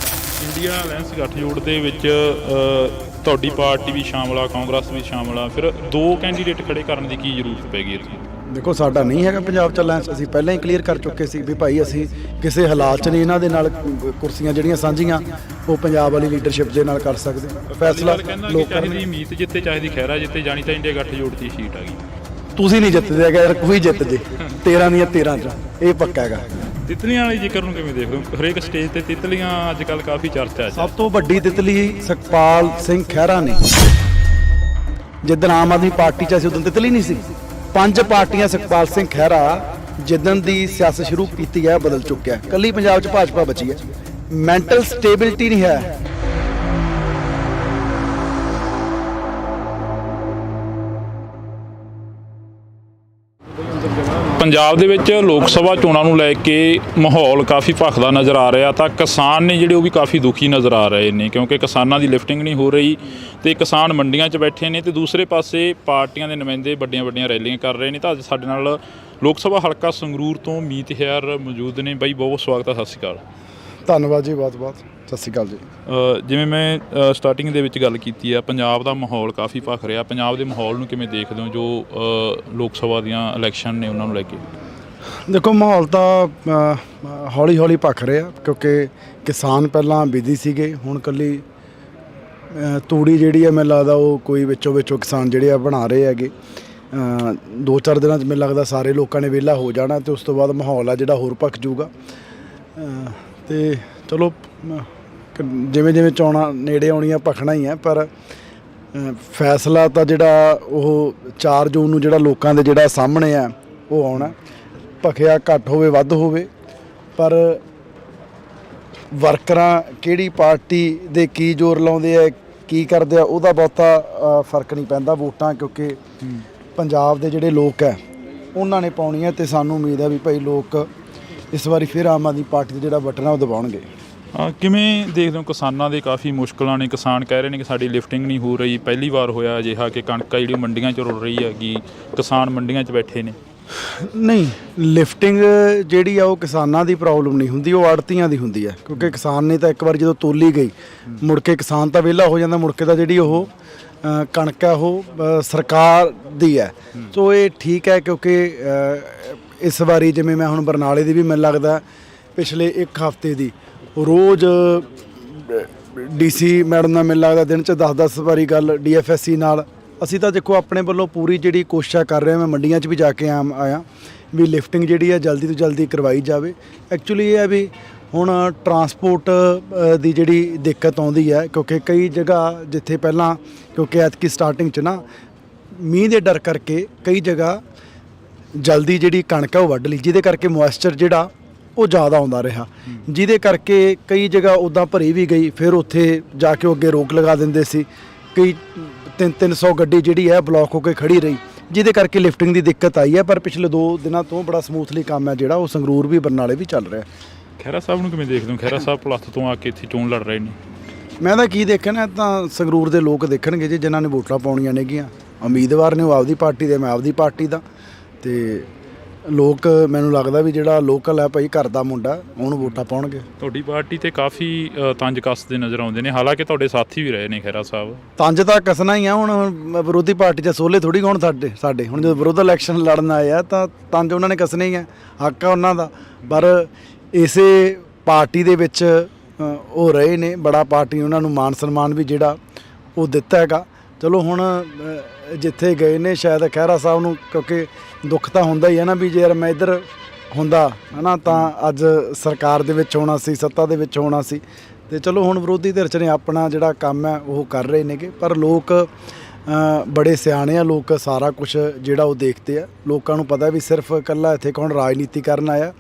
ਇੰਡੀਆ ਅਲਾਇੰਸ ਗੱਠਜੋੜ ਦੇ ਵਿੱਚ ਤੁਹਾਡੀ ਪਾਰਟੀ ਵੀ ਸ਼ਾਮਲ ਆ, ਕਾਂਗਰਸ ਵੀ ਸ਼ਾਮਲ ਆ, ਫਿਰ 2 ਕੈਂਡੀਡੇਟ ਖੜੇ ਕਰਨ ਦੀ ਕੀ ਜ਼ਰੂਰਤ ਪੈ ਗਈ ਇੱਥੇ? ਦੇਖੋ ਸਾਡਾ ਨਹੀਂ ਹੈਗਾ ਪੰਜਾਬ 'ਚ ਅਲਾਇੰਸ। ਅਸੀਂ ਪਹਿਲਾਂ ਹੀ ਕਲੀਅਰ ਕਰ ਚੁੱਕੇ ਸੀ ਵੀ ਭਾਈ ਅਸੀਂ ਕਿਸੇ ਹਾਲਾਤ 'ਚ ਨਹੀਂ ਇਹਨਾਂ ਦੇ ਨਾਲ ਕੁਰਸੀਆਂ ਜਿਹੜੀਆਂ ਸਾਂਝੀਆਂ ਉਹ ਪੰਜਾਬ ਵਾਲੀ ਲੀਡਰਸ਼ਿਪ ਦੇ ਨਾਲ ਕਰ ਸਕਦੇ। ਫੈਸਲਾ ਲੋਕਾਂ ਦੀ ਮੀਤ ਜਿੱਤੇ ਚਾਹੀਦੀ ਖਹਿਰਾ ਜਿੱਤੇ, ਜਾਣੀ ਤਾਂ ਇੰਡੀਆ ਗੱਠਜੋੜ ਦੀ ਸੀਟ ਆ ਗਈ। ਤੁਸੀਂ ਨਹੀਂ ਜਿੱਤਦੇ ਹੈਗਾ ਯਾਰ, ਕੋਈ ਜਿੱਤ ਜੇ 13 ਦੀਆਂ 13 'ਚ, ਇਹ ਪੱਕਾ ਹੈਗਾ। ਤਿਤਲੀਆਂ ਵਾਲੀ ਜ਼ਿਕਰ ਨੂੰ ਕਿਵੇਂ ਦੇਖਦੇ ਹੋ? ਹਰੇਕ ਸਟੇਜ ਤੇ ਤਿਤਲੀਆਂ ਅੱਜ ਕੱਲ੍ਹ ਕਾਫੀ ਚਰਚਾ 'ਚ। ਸਭ ਤੋਂ ਵੱਡੀ ਤਿਤਲੀ ਸੁਖਪਾਲ ਸਿੰਘ ਖਹਿਰਾ ਨੇ। ਜਿੱਦਣ ਆਮ ਆਦਮੀ ਪਾਰਟੀ 'ਚ ਸੀ ਉਦੋਂ ਤਿਤਲੀ ਨਹੀਂ ਸੀ। 5 ਪਾਰਟੀਆਂ ਸੁਖਪਾਲ ਸਿੰਘ ਖਹਿਰਾ ਜਿੱਦਣ ਦੀ ਸਿਆਸਤ ਸ਼ੁਰੂ ਕੀਤੀ ਹੈ ਬਦਲ ਚੁੱਕਿਆ। ਕੱਲੀ ਪੰਜਾਬ 'ਚ ਭਾਜਪਾ ਬਚੀ ਹੈ। ਮੈਂਟਲ ਸਟੇਬਿਲਿਟੀ ਨਹੀਂ ਹੈ। ਪੰਜਾਬ ਦੇ ਵਿੱਚ ਲੋਕ ਸਭਾ ਚੋਣਾਂ ਨੂੰ ਲੈ ਕੇ ਮਾਹੌਲ ਕਾਫੀ ਭਖਦਾ ਨਜ਼ਰ ਆ ਰਿਹਾ, ਤਾਂ ਕਿਸਾਨ ਨੇ ਜਿਹੜੇ ਉਹ ਵੀ ਕਾਫੀ ਦੁਖੀ ਨਜ਼ਰ ਆ ਰਹੇ ਨੇ, ਕਿਉਂਕਿ ਕਿਸਾਨਾਂ ਦੀ ਲਿਫਟਿੰਗ ਨਹੀਂ ਹੋ ਰਹੀ ਤੇ ਕਿਸਾਨ ਮੰਡੀਆਂ 'ਚ ਬੈਠੇ ਨੇ ਤੇ ਦੂਸਰੇ ਪਾਸੇ ਪਾਰਟੀਆਂ ਦੇ ਨੁਮਾਇੰਦੇ ਵੱਡੀਆਂ ਰੈਲੀਆਂ ਕਰ ਰਹੇ ਨੇ। ਤਾਂ ਅੱਜ ਸਾਡੇ ਨਾਲ ਲੋਕ ਸਭਾ ਹਲਕਾ ਸੰਗਰੂਰ ਤੋਂ ਮੀਤ ਹੈਰ ਮੌਜੂਦ ਨੇ। ਬਾਈ ਬਹੁਤ ਸਵਾਗਤ ਹੈ, ਸਤਿ ਸ਼੍ਰੀ ਅਕਾਲ। ਧੰਨਵਾਦ ਜੀ, ਬਹੁਤ ਸਤਿ ਸ਼੍ਰੀ ਅਕਾਲ ਜੀ। ਜਿਵੇਂ ਮੈਂ ਸਟਾਰਟਿੰਗ ਦੇ ਵਿੱਚ ਗੱਲ ਕੀਤੀ ਆ, ਪੰਜਾਬ ਦਾ ਮਾਹੌਲ ਕਾਫੀ ਭਖ ਰਿਹਾ। ਪੰਜਾਬ ਦੇ ਮਾਹੌਲ ਨੂੰ ਕਿਵੇਂ ਦੇਖਦੇ ਹੋ ਜੋ ਲੋਕ ਸਭਾ ਦੀਆਂ ਇਲੈਕਸ਼ਨ ਨੇ ਉਹਨਾਂ ਨੂੰ ਲੈ ਕੇ? ਦੇਖੋ ਮਾਹੌਲ ਤਾਂ ਹੌਲੀ ਭਖ ਰਿਹਾ, ਕਿਉਂਕਿ ਕਿਸਾਨ ਪਹਿਲਾਂ ਬਿਜ਼ੀ ਸੀਗੇ। ਹੁਣ ਕੱਲੀ ਤੂੜੀ ਜਿਹੜੀ ਹੈ ਮੈਨੂੰ ਲੱਗਦਾ ਉਹ ਕੋਈ ਵਿੱਚੋਂ ਕਿਸਾਨ ਜਿਹੜੇ ਆ ਬਣਾ ਰਹੇ ਹੈਗੇ। 2-4 ਦਿਨਾਂ 'ਚ ਮੈਨੂੰ ਲੱਗਦਾ ਸਾਰੇ ਲੋਕਾਂ ਨੇ ਵਿਹਲਾ ਹੋ ਜਾਣਾ ਤੇ ਉਸ ਤੋਂ ਬਾਅਦ ਮਾਹੌਲ ਆ ਜਿਹੜਾ ਹੋਰ ਭਖ ਜੂਗਾ। ਤੇ ਚਲੋ ਜਿਵੇਂ ਚੋਣਾਂ ਨੇੜੇ ਆਉਣੀਆਂ ਭਖਣਾ ਹੀ ਹੈ, ਪਰ ਫੈਸਲਾ ਤਾਂ ਜਿਹੜਾ ਉਹ 4 ਜੂਨ ਨੂੰ ਜਿਹੜਾ ਲੋਕਾਂ ਦੇ ਜਿਹੜਾ ਸਾਹਮਣੇ ਆ ਉਹ ਆਉਣਾ। ਭਖਿਆ ਘੱਟ ਹੋਵੇ ਵੱਧ ਹੋਵੇ, ਪਰ ਵਰਕਰਾਂ ਕਿਹੜੀ ਪਾਰਟੀ ਦੇ ਕੀ ਜ਼ੋਰ ਲਾਉਂਦੇ ਆ ਕੀ ਕਰਦੇ ਆ ਉਹਦਾ ਬਹੁਤਾ ਫਰਕ ਨਹੀਂ ਪੈਂਦਾ। ਵੋਟਾਂ ਕਿਉਂਕਿ ਪੰਜਾਬ ਦੇ ਜਿਹੜੇ ਲੋਕ ਹੈ ਉਹਨਾਂ ਨੇ ਪਾਉਣੀਆਂ ਤੇ ਸਾਨੂੰ ਉਮੀਦ ਹੈ ਵੀ ਭਾਈ ਲੋਕ ਇਸ ਵਾਰੀ ਫਿਰ ਆਮ ਆਦਮੀ ਪਾਰਟੀ ਦਾ ਜਿਹੜਾ ਬਟਨ ਆ ਉਹ ਦਬਾਉਣਗੇ। ਕਿਵੇਂ ਦੇਖਦੇ ਹੋ? ਕਿਸਾਨਾਂ ਦੇ ਕਾਫੀ ਮੁਸ਼ਕਲਾਂ ਨੇ। ਕਿਸਾਨ ਕਹਿ ਰਹੇ ਨੇ ਕਿ ਸਾਡੀ ਲਿਫਟਿੰਗ ਨਹੀਂ ਹੋ ਰਹੀ। ਪਹਿਲੀ ਵਾਰ ਹੋਇਆ ਅਜਿਹਾ ਕਿ ਕਣਕ ਜਿਹੜੀ ਮੰਡੀਆਂ 'ਚ ਰੁਲ ਰਹੀ ਹੈਗੀ, ਕਿਸਾਨ ਮੰਡੀਆਂ 'ਚ ਬੈਠੇ ਨੇ। ਨਹੀਂ, ਲਿਫਟਿੰਗ ਜਿਹੜੀ ਆ ਉਹ ਕਿਸਾਨਾਂ ਦੀ ਪ੍ਰੋਬਲਮ ਨਹੀਂ ਹੁੰਦੀ, ਉਹ ਆੜਤੀਆਂ ਦੀ ਹੁੰਦੀ ਹੈ। ਕਿਉਂਕਿ ਕਿਸਾਨ ਨੇ ਤਾਂ ਇੱਕ ਵਾਰ ਜਦੋਂ ਤੋਲੀ ਗਈ ਮੁੜ ਕੇ ਕਿਸਾਨ ਤਾਂ ਵਿਹਲਾ ਹੋ ਜਾਂਦਾ, ਮੁੜ ਕੇ ਤਾਂ ਜਿਹੜੀ ਉਹ ਕਣਕ ਹੈ ਉਹ ਸਰਕਾਰ ਦੀ ਹੈ। ਸੋ ਇਹ ਠੀਕ ਹੈ, ਕਿਉਂਕਿ ਇਸ ਵਾਰੀ ਜਿਵੇਂ ਮੈਂ ਹੁਣ ਬਰਨਾਲੇ ਦੀ ਵੀ ਮੈਨੂੰ ਲੱਗਦਾ ਪਿਛਲੇ 1 ਹਫ਼ਤੇ ਦੀ ਰੋਜ਼ DC ਮੈਡਮ ਨਾਲ ਮੈਨੂੰ ਲੱਗਦਾ ਦਿਨ 'ਚ 10 ਵਾਰੀ ਗੱਲ DFSC ਨਾਲ। ਅਸੀਂ ਤਾਂ ਦੇਖੋ ਆਪਣੇ ਵੱਲੋਂ ਪੂਰੀ ਜਿਹੜੀ ਕੋਸ਼ਿਸ਼ ਕਰ ਰਹੇ ਹਾਂ। ਮੈਂ ਮੰਡੀਆਂ 'ਚ ਵੀ ਜਾ ਕੇ ਆਇਆ ਵੀ ਲਿਫਟਿੰਗ ਜਿਹੜੀ ਹੈ ਜਲਦੀ ਤੋਂ ਜਲਦੀ ਕਰਵਾਈ ਜਾਵੇ। ਐਕਚੁਅਲੀ ਇਹ ਹੈ ਵੀ ਹੁਣ ਟਰਾਂਸਪੋਰਟ ਦੀ ਜਿਹੜੀ ਦਿੱਕਤ ਆਉਂਦੀ ਹੈ, ਕਿਉਂਕਿ ਕਈ ਜਗ੍ਹਾ ਜਿੱਥੇ ਪਹਿਲਾਂ ਕਿਉਂਕਿ ਐਤਕੀ ਸਟਾਰਟਿੰਗ 'ਚ ਨਾ ਮੀਂਹ ਦੇ ਡਰ ਕਰਕੇ ਕਈ ਜਗ੍ਹਾ ਜਲਦੀ ਜਿਹੜੀ ਕਣਕ ਹੈ ਉਹ ਵੱਢ ਲਈ, ਜਿਹਦੇ ਕਰਕੇ ਮੋਇਸਚਰ ਜਿਹੜਾ ਉਹ ਜ਼ਿਆਦਾ ਆਉਂਦਾ ਰਿਹਾ, ਜਿਹਦੇ ਕਰਕੇ ਕਈ ਜਗ੍ਹਾ ਉੱਦਾਂ ਭਰੀ ਵੀ ਗਈ। ਫਿਰ ਉੱਥੇ ਜਾ ਕੇ ਉਹ ਅੱਗੇ ਰੋਕ ਲਗਾ ਦਿੰਦੇ ਸੀ। ਕਈ 300 ਗੱਡੀ ਜਿਹੜੀ ਹੈ ਬਲੌਕ ਹੋ ਕੇ ਖੜੀ ਰਹੀ, ਜਿਹਦੇ ਕਰਕੇ ਲਿਫਟਿੰਗ ਦੀ ਦਿੱਕਤ ਆਈ ਹੈ। ਪਰ ਪਿਛਲੇ 2 ਦਿਨਾਂ ਤੋਂ ਬੜਾ ਸਮੂਥਲੀ ਕੰਮ ਹੈ ਜਿਹੜਾ ਉਹ ਸੰਗਰੂਰ ਵੀ ਬਰਨਾਲੇ ਵੀ ਚੱਲ ਰਿਹਾ। ਖਹਿਰਾ ਸਾਹਿਬ ਨੂੰ ਕਿਵੇਂ ਦੇਖਦੇ ਹੋ? ਖਹਿਰਾ ਸਾਹਿਬ ਪਲੱਥ ਤੋਂ ਆ ਕੇ ਇੱਥੇ ਚੋਣ ਲੜ ਰਹੇ ਨੇ। ਮੈਂ ਤਾਂ ਕੀ ਦੇਖਣਾ, ਤਾਂ ਸੰਗਰੂਰ ਦੇ ਲੋਕ ਦੇਖਣਗੇ ਜੀ, ਜਿਨ੍ਹਾਂ ਨੇ ਵੋਟਾਂ ਪਾਉਣੀਆਂ ਨੇਗੀਆਂ। ਉਮੀਦਵਾਰ ਨੇ ਉਹ ਆਪਦੀ ਪਾਰਟੀ ਦੇ, ਮੈਂ ਆਪਦੀ ਪਾਰਟੀ ਦਾ। ਤੇ ਲੋਕ ਮੈਨੂੰ ਲੱਗਦਾ ਵੀ ਜਿਹੜਾ ਲੋਕਲ ਹੈ ਭਾਈ ਘਰ ਦਾ ਮੁੰਡਾ ਉਹਨੂੰ ਵੋਟਾਂ ਪਾਉਣਗੇ। ਤੁਹਾਡੀ ਪਾਰਟੀ ਤੇ ਕਾਫੀ ਤੰਜ ਕੱਸਦੇ ਨਜ਼ਰ ਆਉਂਦੇ ਨੇ, ਹਾਲਾਂਕਿ ਤੁਹਾਡੇ ਸਾਥੀ ਵੀ ਰਹੇ ਨੇ ਖਹਿਰਾ ਸਾਹਿਬ। ਤੰਜ ਤਾਂ ਕੱਸਣਾ ਹੀ ਆ। ਹੁਣ ਵਿਰੋਧੀ ਪਾਰਟੀ 'ਚ ਸੋਲੇ ਥੋੜੀ ਹੁਣ ਸਾਡੇ ਹੁਣ ਜਦੋਂ ਵਿਰੋਧ ਇਲੈਕਸ਼ਨ ਲੜਨ ਆਏ ਆ ਤਾਂ ਤੰਜ ਉਹਨਾਂ ਨੇ ਕੱਸਣੇ ਹੀ ਆ, ਹੱਕ ਆ ਉਹਨਾਂ ਦਾ। ਪਰ ਇਸੇ ਪਾਰਟੀ ਦੇ ਵਿੱਚ ਉਹ ਰਹੇ ਨੇ, ਬੜਾ ਪਾਰਟੀ ਉਹਨਾਂ ਨੂੰ ਮਾਨ ਸਨਮਾਨ ਵੀ ਜਿਹੜਾ ਉਹ ਦਿੱਤਾ ਹੈਗਾ। ਚਲੋ ਹੁਣ ਜਿੱਥੇ ਗਏ ਨੇ ਸ਼ਾਇਦ ਖਹਿਰਾ ਸਾਹਿਬ ਨੂੰ, ਕਿਉਂਕਿ ਦੁੱਖ ਤਾਂ ਹੁੰਦਾ ਹੀ ਹੈ ਨਾ ਵੀ ਜੇ ਯਾਰ ਮੈਂ ਇੱਧਰ ਹੁੰਦਾ ਹੈ ਨਾ ਤਾਂ ਅੱਜ ਸਰਕਾਰ ਦੇ ਵਿੱਚ ਹੋਣਾ ਸੀ, ਸੱਤਾ ਦੇ ਵਿੱਚ ਹੋਣਾ ਸੀ। ਤੇ ਚਲੋ ਹੁਣ ਵਿਰੋਧੀ ਧਿਰ 'ਚ ਨੇ ਆਪਣਾ ਜਿਹੜਾ ਕੰਮ ਹੈ ਉਹ ਕਰ ਰਹੇ ਨੇਗੇ, ਪਰ ਲੋਕ ਬੜੇ ਸਿਆਣੇ ਆ, ਲੋਕ ਸਾਰਾ ਕੁਝ ਜਿਹੜਾ ਉਹ ਦੇਖਦੇ ਆ। ਲੋਕਾਂ ਨੂੰ ਪਤਾ ਵੀ ਸਿਰਫ ਇਕੱਲਾ ਇੱਥੇ ਕੌਣ ਰਾਜਨੀਤੀ ਕਰਨ ਆਇਆ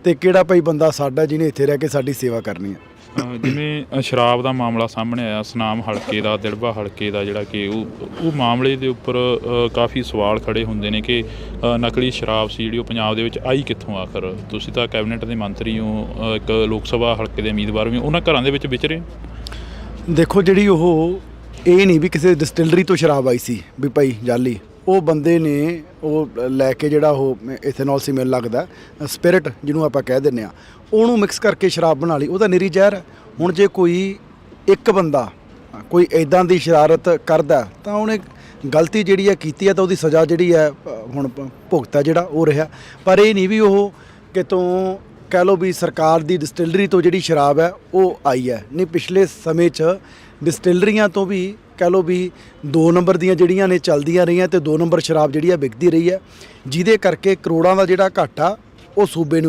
ਤੇ ਕਿਹੜਾ ਭਾਈ ਬੰਦਾ ਸਾਡਾ ਜਿਹਨੇ ਇੱਥੇ ਰਹਿ ਕੇ ਸਾਡੀ ਸੇਵਾ ਕਰਨੀ ਹੈ। ਜਿਵੇਂ ਸ਼ਰਾਬ ਦਾ ਮਾਮਲਾ ਸਾਹਮਣੇ ਆਇਆ, ਸੁਨਾਮ ਹਲਕੇ ਦਾ, ਦਿੜਬਾ ਹਲਕੇ ਦਾ, ਜਿਹੜਾ ਕਿ ਉਹ ਮਾਮਲੇ ਦੇ ਉੱਪਰ ਕਾਫੀ ਸਵਾਲ ਖੜੇ ਹੁੰਦੇ ਨੇ ਕਿ ਨਕਲੀ ਸ਼ਰਾਬ ਸੀ ਜਿਹੜੀ ਉਹ ਪੰਜਾਬ ਦੇ ਵਿੱਚ ਆਈ ਕਿੱਥੋਂ ਆਖਰ। ਤੁਸੀਂ ਤਾਂ ਕੈਬਨਿਟ ਦੇ ਮੰਤਰੀ ਹੋ, ਇੱਕ ਲੋਕ ਸਭਾ ਹਲਕੇ ਦੇ ਉਮੀਦਵਾਰ ਵੀ ਹੋ, ਉਹਨਾਂ ਘਰਾਂ ਦੇ ਵਿੱਚ ਵਿਚਰੇ। ਦੇਖੋ ਜਿਹੜੀ ਉਹ ਇਹ ਨਹੀਂ ਵੀ ਕਿਸੇ ਡਿਸਟਿਲਰੀ ਤੋਂ ਸ਼ਰਾਬ ਆਈ ਸੀ ਵੀ ਭਾਈ ਜਾਲੀ, ਉਹ ਬੰਦੇ ਨੇ ਉਹ ਲੈ ਕੇ ਜਿਹੜਾ ਉਹ ਇਥੇਨੋਲ ਸੀ ਮੈਨੂੰ ਲੱਗਦਾ ਸਪਿਰਿਟ ਜਿਹਨੂੰ ਆਪਾਂ ਕਹਿ ਦਿੰਦੇ ਆ, ਉਹਨੂੰ ਮਿਕਸ ਕਰਕੇ ਸ਼ਰਾਬ ਬਣਾ ਲਈ, ਉਹਦਾ ਨਿਰੀ ਜ਼ਹਿਰ ਹੈ। ਹੁਣ ਜੇ ਕੋਈ ਇੱਕ ਬੰਦਾ ਕੋਈ ਇੱਦਾਂ ਦੀ ਸ਼ਰਾਰਤ ਕਰਦਾ ਤਾਂ ਉਹਨੇ ਗਲਤੀ ਜਿਹੜੀ ਹੈ ਕੀਤੀ ਹੈ ਤਾਂ ਉਹਦੀ ਸਜ਼ਾ ਜਿਹੜੀ ਹੈ ਹੁਣ ਭੁਗਤਾ ਜਿਹੜਾ ਉਹ ਰਿਹਾ। ਪਰ ਇਹ ਨਹੀਂ ਵੀ ਉਹ ਕਿਤੋਂ ਕਹਿ ਲਓ ਵੀ ਸਰਕਾਰ ਦੀ ਡਿਸਟਿਲਰੀ ਤੋਂ ਜਿਹੜੀ ਸ਼ਰਾਬ ਹੈ ਉਹ ਆਈ ਹੈ। ਨਹੀਂ, ਪਿਛਲੇ ਸਮੇਂ 'ਚ ਡਿਸਟਿਲਰੀਆਂ ਤੋਂ ਵੀ ਕਹਿ ਲਓ ਵੀ 2 ਨੰਬਰ ਦੀਆਂ ਜਿਹੜੀਆਂ ਨੇ ਚੱਲਦੀਆਂ ਰਹੀਆਂ ਤੇ 2 ਨੰਬਰ ਸ਼ਰਾਬ ਜਿਹੜੀ ਹੈ ਵਿਕਦੀ ਰਹੀ ਹੈ, ਜਿਹਦੇ ਕਰਕੇ ਕਰੋੜਾਂ ਦਾ ਜਿਹੜਾ ਘਾਟਾ ਉਹ ਸੂਬੇ ਨੂੰ